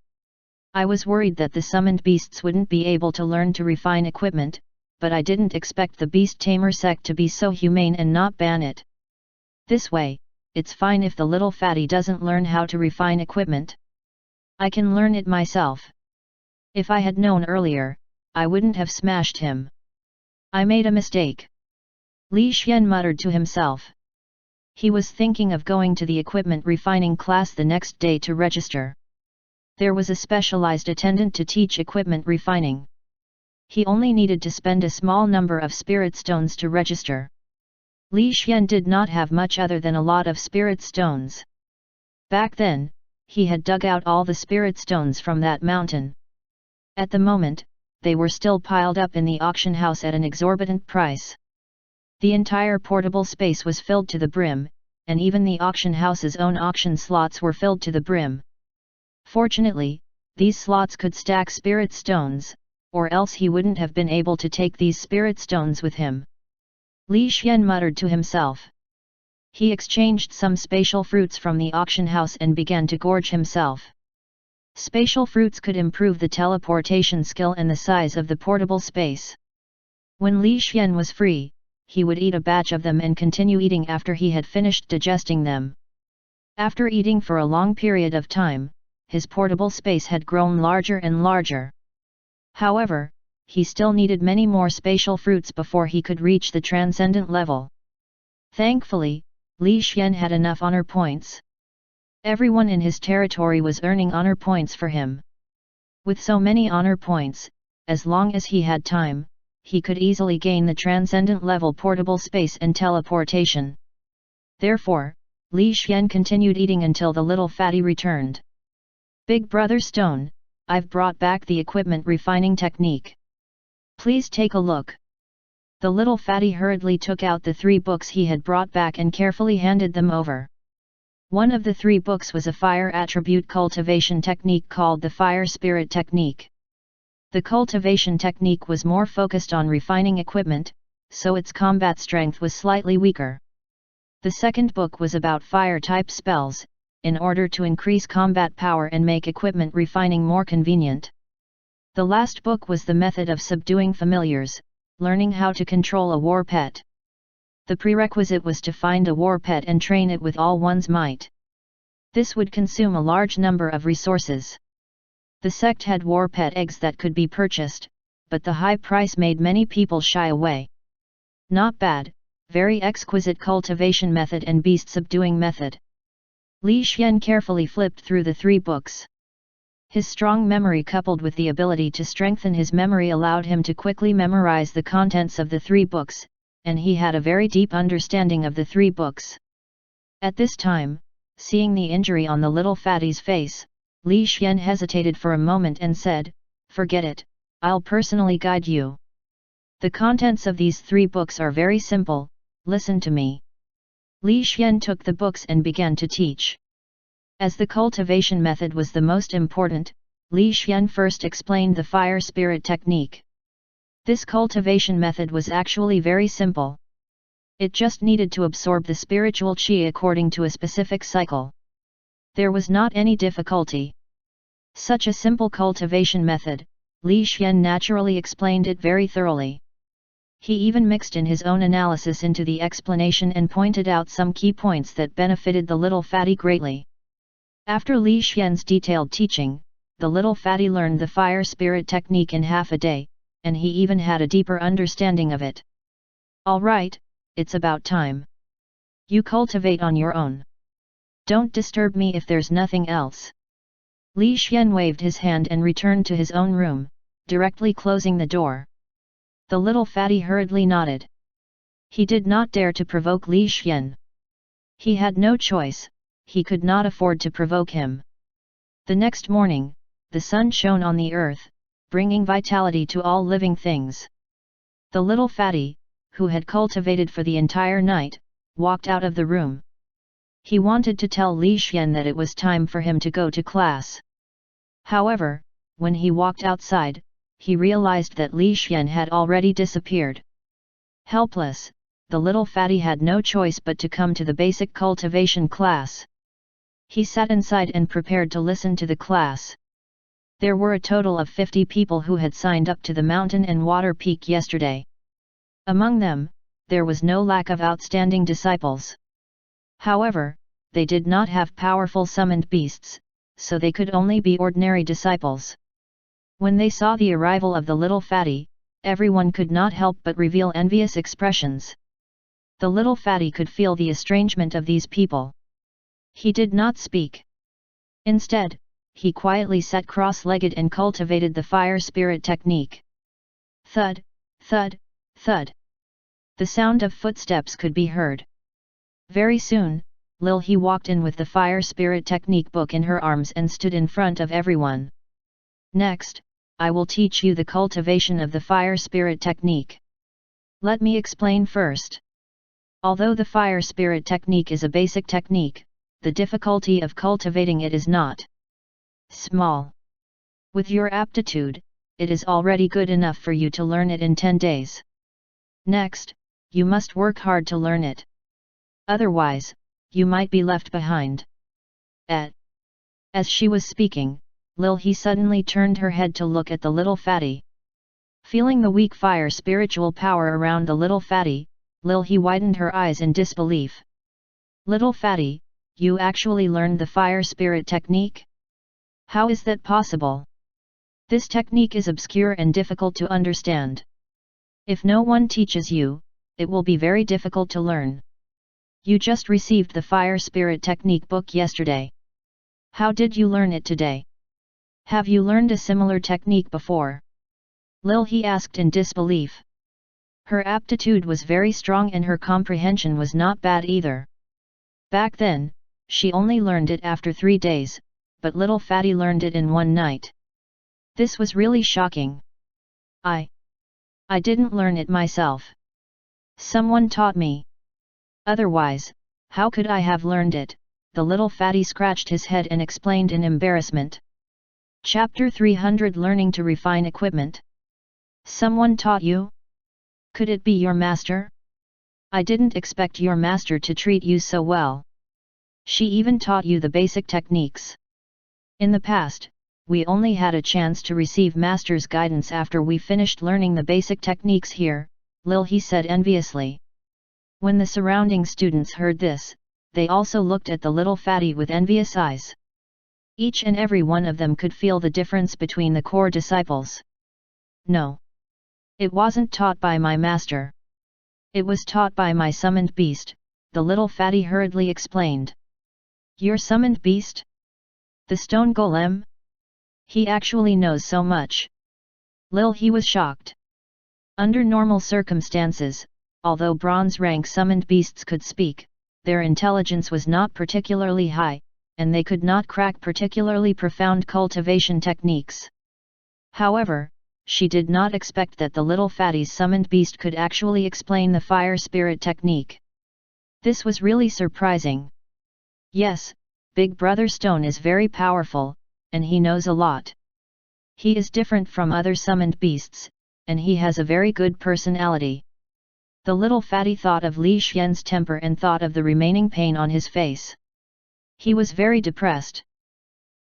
I was worried that the summoned beasts wouldn't be able to learn to refine equipment, but I didn't expect the Beast Tamer sect to be so humane and not ban it. This way, it's fine if the little fatty doesn't learn how to refine equipment. I can learn it myself. If I had known earlier, I wouldn't have smashed him. I made a mistake. Li Xian muttered to himself. He was thinking of going to the equipment refining class the next day to register. There was a specialized attendant to teach equipment refining. He only needed to spend a small number of spirit stones to register. Li Xian did not have much other than a lot of spirit stones. Back then, he had dug out all the spirit stones from that mountain. At the moment, they were still piled up in the auction house at an exorbitant price. The entire portable space was filled to the brim, and even the auction house's own auction slots were filled to the brim. Fortunately, these slots could stack spirit stones, or else he wouldn't have been able to take these spirit stones with him. Li Xian muttered to himself. He exchanged some spatial fruits from the auction house and began to gorge himself. Spatial fruits could improve the teleportation skill and the size of the portable space. When Li Xian was free, he would eat a batch of them and continue eating after he had finished digesting them. After eating for a long period of time, his portable space had grown larger and larger. However, he still needed many more spatial fruits before he could reach the transcendent level. Thankfully, Li Xian had enough honor points. Everyone in his territory was earning honor points for him. With so many honor points, as long as he had time, he could easily gain the transcendent level portable space and teleportation. Therefore, Li Xian continued eating until the little fatty returned. Big Brother Stone, I've brought back the equipment refining technique. Please take a look. The little fatty hurriedly took out the 3 books he had brought back and carefully handed them over. One of the 3 books was a fire attribute cultivation technique called the Fire Spirit Technique. The cultivation technique was more focused on refining equipment, so its combat strength was slightly weaker. The second book was about fire-type spells, in order to increase combat power and make equipment refining more convenient. The last book was the method of subduing familiars, learning how to control a war pet. The prerequisite was to find a war pet and train it with all one's might. This would consume a large number of resources. The sect had war pet eggs that could be purchased, but the high price made many people shy away. Not bad, very exquisite cultivation method and beast subduing method. Li Xian carefully flipped through the 3 books. His strong memory coupled with the ability to strengthen his memory allowed him to quickly memorize the contents of the 3 books, and he had a very deep understanding of the 3 books. At this time, seeing the injury on the little fatty's face, Li Xian hesitated for a moment and said, "Forget it, I'll personally guide you. The contents of these 3 books are very simple, listen to me." Li Xian took the books and began to teach. As the cultivation method was the most important, Li Xian first explained the fire spirit technique. This cultivation method was actually very simple. It just needed to absorb the spiritual qi according to a specific cycle. There was not any difficulty. Such a simple cultivation method, Li Xian naturally explained it very thoroughly. He even mixed in his own analysis into the explanation and pointed out some key points that benefited the little fatty greatly. After Li Xian's detailed teaching, the little fatty learned the fire spirit technique in half a day, and he even had a deeper understanding of it. All right, it's about time. You cultivate on your own. Don't disturb me if there's nothing else. Li Xian waved his hand and returned to his own room, directly closing the door. The little fatty hurriedly nodded. He did not dare to provoke Li Xian. He had no choice, he could not afford to provoke him. The next morning, the sun shone on the earth, bringing vitality to all living things. The little fatty, who had cultivated for the entire night, walked out of the room. He wanted to tell Li Xian that it was time for him to go to class. However, when he walked outside, he realized that Li Xian had already disappeared. Helpless, the little fatty had no choice but to come to the basic cultivation class. He sat inside and prepared to listen to the class. There were a total of 50 people who had signed up to the mountain and water peak yesterday. Among them, there was no lack of outstanding disciples. However, they did not have powerful summoned beasts, so they could only be ordinary disciples. When they saw the arrival of the little fatty, everyone could not help but reveal envious expressions. The little fatty could feel the estrangement of these people. He did not speak. Instead, he quietly sat cross-legged and cultivated the fire spirit technique. Thud, thud, thud. The sound of footsteps could be heard. Very soon, Lil He walked in with the fire spirit technique book in her arms and stood in front of everyone. Next, I will teach you the cultivation of the fire spirit technique. Let me explain first. Although the fire spirit technique is a basic technique, the difficulty of cultivating it is not small. With your aptitude, it is already good enough for you to learn it in 10 days. Next, you must work hard to learn it. Otherwise, you might be left behind. As she was speaking, Lil He suddenly turned her head to look at the little fatty. Feeling the weak fire spiritual power around the little fatty, Lil He widened her eyes in disbelief. Little fatty, you actually learned the fire spirit technique? How is that possible? This technique is obscure and difficult to understand. If no one teaches you, it will be very difficult to learn. You just received the fire spirit technique book yesterday. How did you learn it today? Have you learned a similar technique before? Lil He asked in disbelief. Her aptitude was very strong and her comprehension was not bad either. Back then, she only learned it after 3 days, but little fatty learned it in 1 night. This was really shocking. I didn't learn it myself. Someone taught me. Otherwise, how could I have learned it? The little fatty scratched his head and explained in embarrassment. Chapter 300 Learning to Refine Equipment. Someone taught you? Could it be your master? I didn't expect your master to treat you so well. She even taught you the basic techniques. In the past, we only had a chance to receive master's guidance after we finished learning the basic techniques here, Lil He said enviously. When the surrounding students heard this, they also looked at the little fatty with envious eyes. Each and every one of them could feel the difference between the core disciples. No. It wasn't taught by my master. It was taught by my summoned beast, the little fatty hurriedly explained. Your summoned beast? The stone golem? He actually knows so much. Lil He was shocked. Under normal circumstances, although bronze rank summoned beasts could speak, their intelligence was not particularly high, and they could not crack particularly profound cultivation techniques. However, she did not expect that the little fatty's summoned beast could actually explain the fire spirit technique. This was really surprising. Yes, Big Brother Stone is very powerful, and he knows a lot. He is different from other summoned beasts, and he has a very good personality. The little fatty thought of Li Xian's temper and thought of the remaining pain on his face. He was very depressed.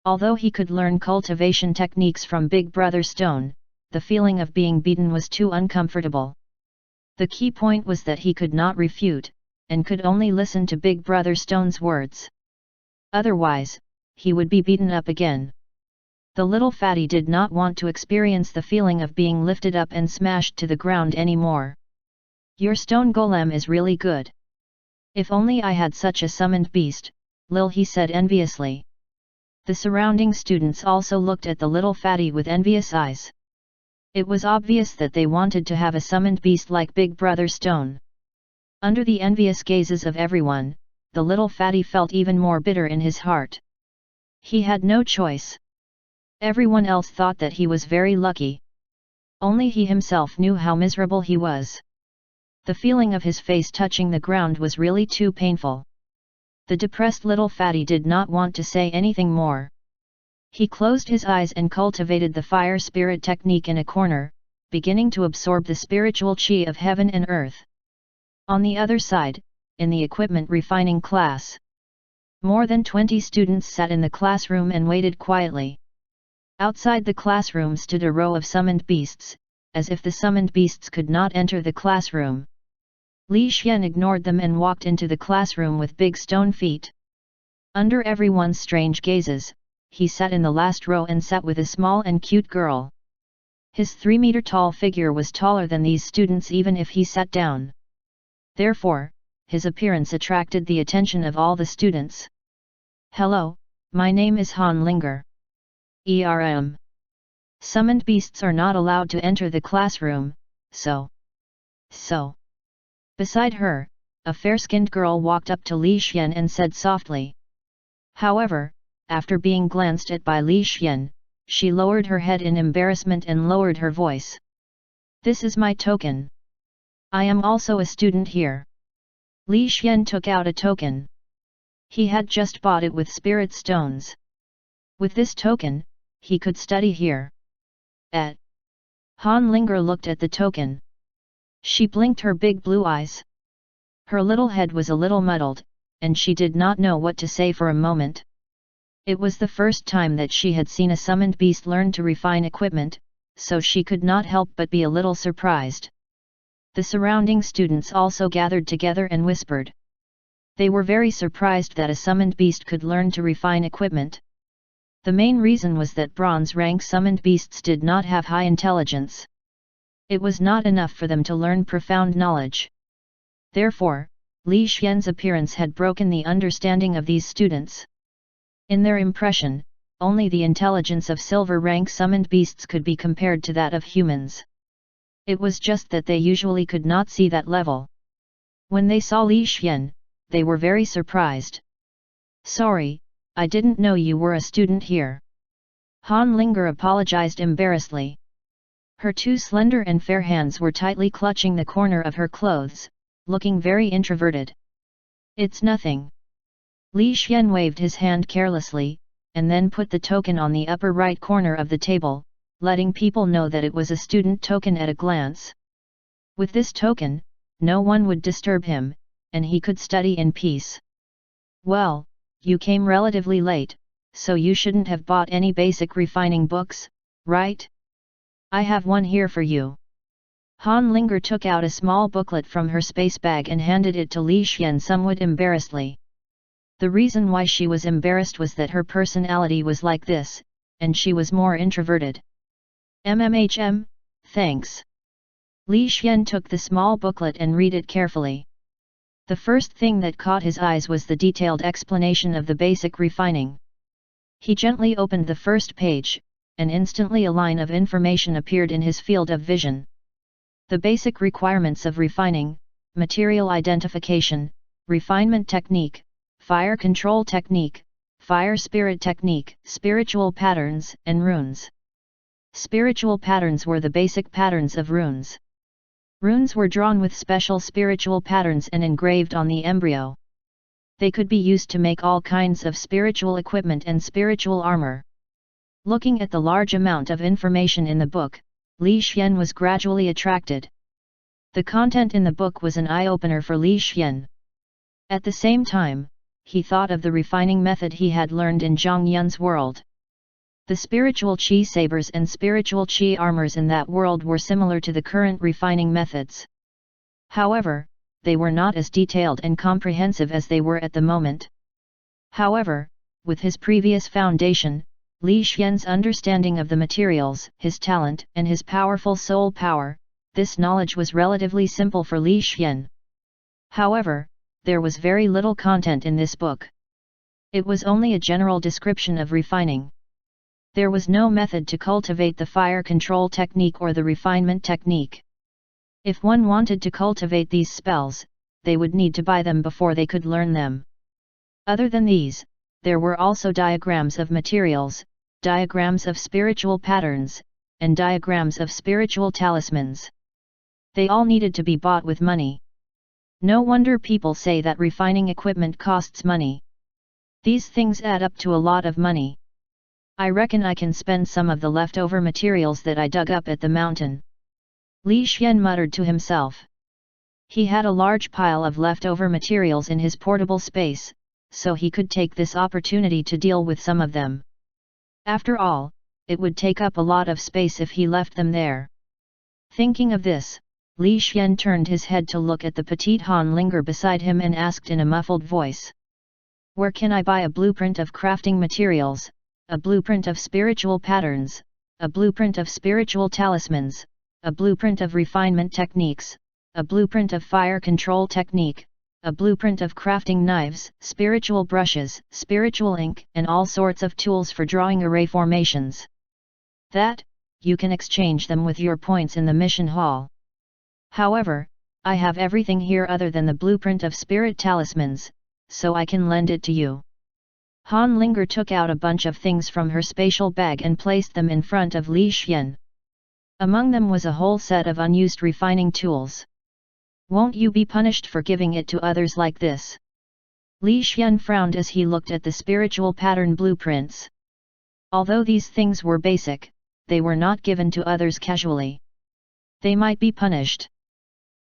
Although he could learn cultivation techniques from Big Brother Stone, the feeling of being beaten was too uncomfortable. The key point was that he could not refute, and could only listen to Big Brother Stone's words. Otherwise, he would be beaten up again. The little fatty did not want to experience the feeling of being lifted up and smashed to the ground anymore. Your stone golem is really good. If only I had such a summoned beast, Lil he said enviously. The surrounding students also looked at the little fatty with envious eyes. It was obvious that they wanted to have a summoned beast like Big Brother Stone. Under the envious gazes of everyone, the little fatty felt even more bitter in his heart. He had no choice. Everyone else thought that he was very lucky. Only he himself knew how miserable he was. The feeling of his face touching the ground was really too painful. The depressed little fatty did not want to say anything more. He closed his eyes and cultivated the fire spirit technique in a corner, beginning to absorb the spiritual chi of heaven and earth. On the other side, in the equipment refining class, more than 20 students sat in the classroom and waited quietly. Outside the classroom stood a row of summoned beasts, as if the summoned beasts could not enter the classroom. Li Xian ignored them and walked into the classroom with big stone feet. Under everyone's strange gazes, he sat in the last row and sat with a small and cute girl. His 3-meter-tall figure was taller than these students even if he sat down. Therefore, his appearance attracted the attention of all the students. Hello, my name is Han Linger. Summoned beasts are not allowed to enter the classroom, so. Beside her, a fair-skinned girl walked up to Li Xian and said softly. However, after being glanced at by Li Xian, she lowered her head in embarrassment and lowered her voice. This is my token. I am also a student here. Li Xian took out a token. He had just bought it with spirit stones. With this token, he could study here. Han Linger looked at the token. She blinked her big blue eyes. Her little head was a little muddled, and she did not know what to say for a moment. It was the first time that she had seen a summoned beast learn to refine equipment, so she could not help but be a little surprised. The surrounding students also gathered together and whispered. They were very surprised that a summoned beast could learn to refine equipment. The main reason was that bronze rank summoned beasts did not have high intelligence. It was not enough for them to learn profound knowledge. Therefore, Li Xian's appearance had broken the understanding of these students. In their impression, only the intelligence of silver rank summoned beasts could be compared to that of humans. It was just that they usually could not see that level. When they saw Li Xian, they were very surprised. Sorry, I didn't know you were a student here. Han Linger apologized embarrassedly. Her two slender and fair hands were tightly clutching the corner of her clothes, looking very introverted. It's nothing. Li Xian waved his hand carelessly, and then put the token on the upper right corner of the table, letting people know that it was a student token at a glance. With this token, no one would disturb him, and he could study in peace. Well, you came relatively late, so you shouldn't have bought any basic refining books, right? I have one here for you. Han Linger took out a small booklet from her space bag and handed it to Li Xian somewhat embarrassedly. The reason why she was embarrassed was that her personality was like this, and she was more introverted. Thanks. Li Xian took the small booklet and read it carefully. The first thing that caught his eyes was the detailed explanation of the basic refining. He gently opened the first page, and instantly a line of information appeared in his field of vision. The basic requirements of refining: material identification, refinement technique, fire control technique, fire spirit technique, spiritual patterns, and runes. Spiritual patterns were the basic patterns of runes. Runes were drawn with special spiritual patterns and engraved on the embryo. They could be used to make all kinds of spiritual equipment and spiritual armor. Looking at the large amount of information in the book, Li Xian was gradually attracted. The content in the book was an eye-opener for Li Xian. At the same time, he thought of the refining method he had learned in Zhang Yun's world. The spiritual chi sabers and spiritual chi armors in that world were similar to the current refining methods. However, they were not as detailed and comprehensive as they were at the moment. However, with his previous foundation, Li Xian's understanding of the materials, his talent and his powerful soul power, this knowledge was relatively simple for Li Xian. However, there was very little content in this book. It was only a general description of refining. There was no method to cultivate the fire control technique or the refinement technique. If one wanted to cultivate these spells, they would need to buy them before they could learn them. Other than these, there were also diagrams of materials, diagrams of spiritual patterns, and diagrams of spiritual talismans. They all needed to be bought with money. No wonder people say that refining equipment costs money. These things add up to a lot of money. I reckon I can spend some of the leftover materials that I dug up at the mountain. Li Xian muttered to himself. He had a large pile of leftover materials in his portable space, so he could take this opportunity to deal with some of them. After all, it would take up a lot of space if he left them there. Thinking of this, Li Xian turned his head to look at the petite Han Linger beside him and asked in a muffled voice. Where can I buy a blueprint of crafting materials, a blueprint of spiritual patterns, a blueprint of spiritual talismans, a blueprint of refinement techniques, a blueprint of fire control technique, a blueprint of crafting knives, spiritual brushes, spiritual ink, and all sorts of tools for drawing array formations? That, you can exchange them with your points in the mission hall. However, I have everything here other than the blueprint of spirit talismans, so I can lend it to you. Han Linger took out a bunch of things from her spatial bag and placed them in front of Li Xian. Among them was a whole set of unused refining tools. Won't you be punished for giving it to others like this? Li Xian frowned as he looked at the spiritual pattern blueprints. Although these things were basic, they were not given to others casually. They might be punished.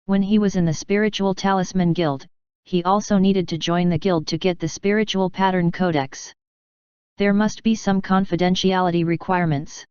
When he was in the Spiritual Talisman Guild, he also needed to join the guild to get the Spiritual Pattern Codex. There must be some confidentiality requirements.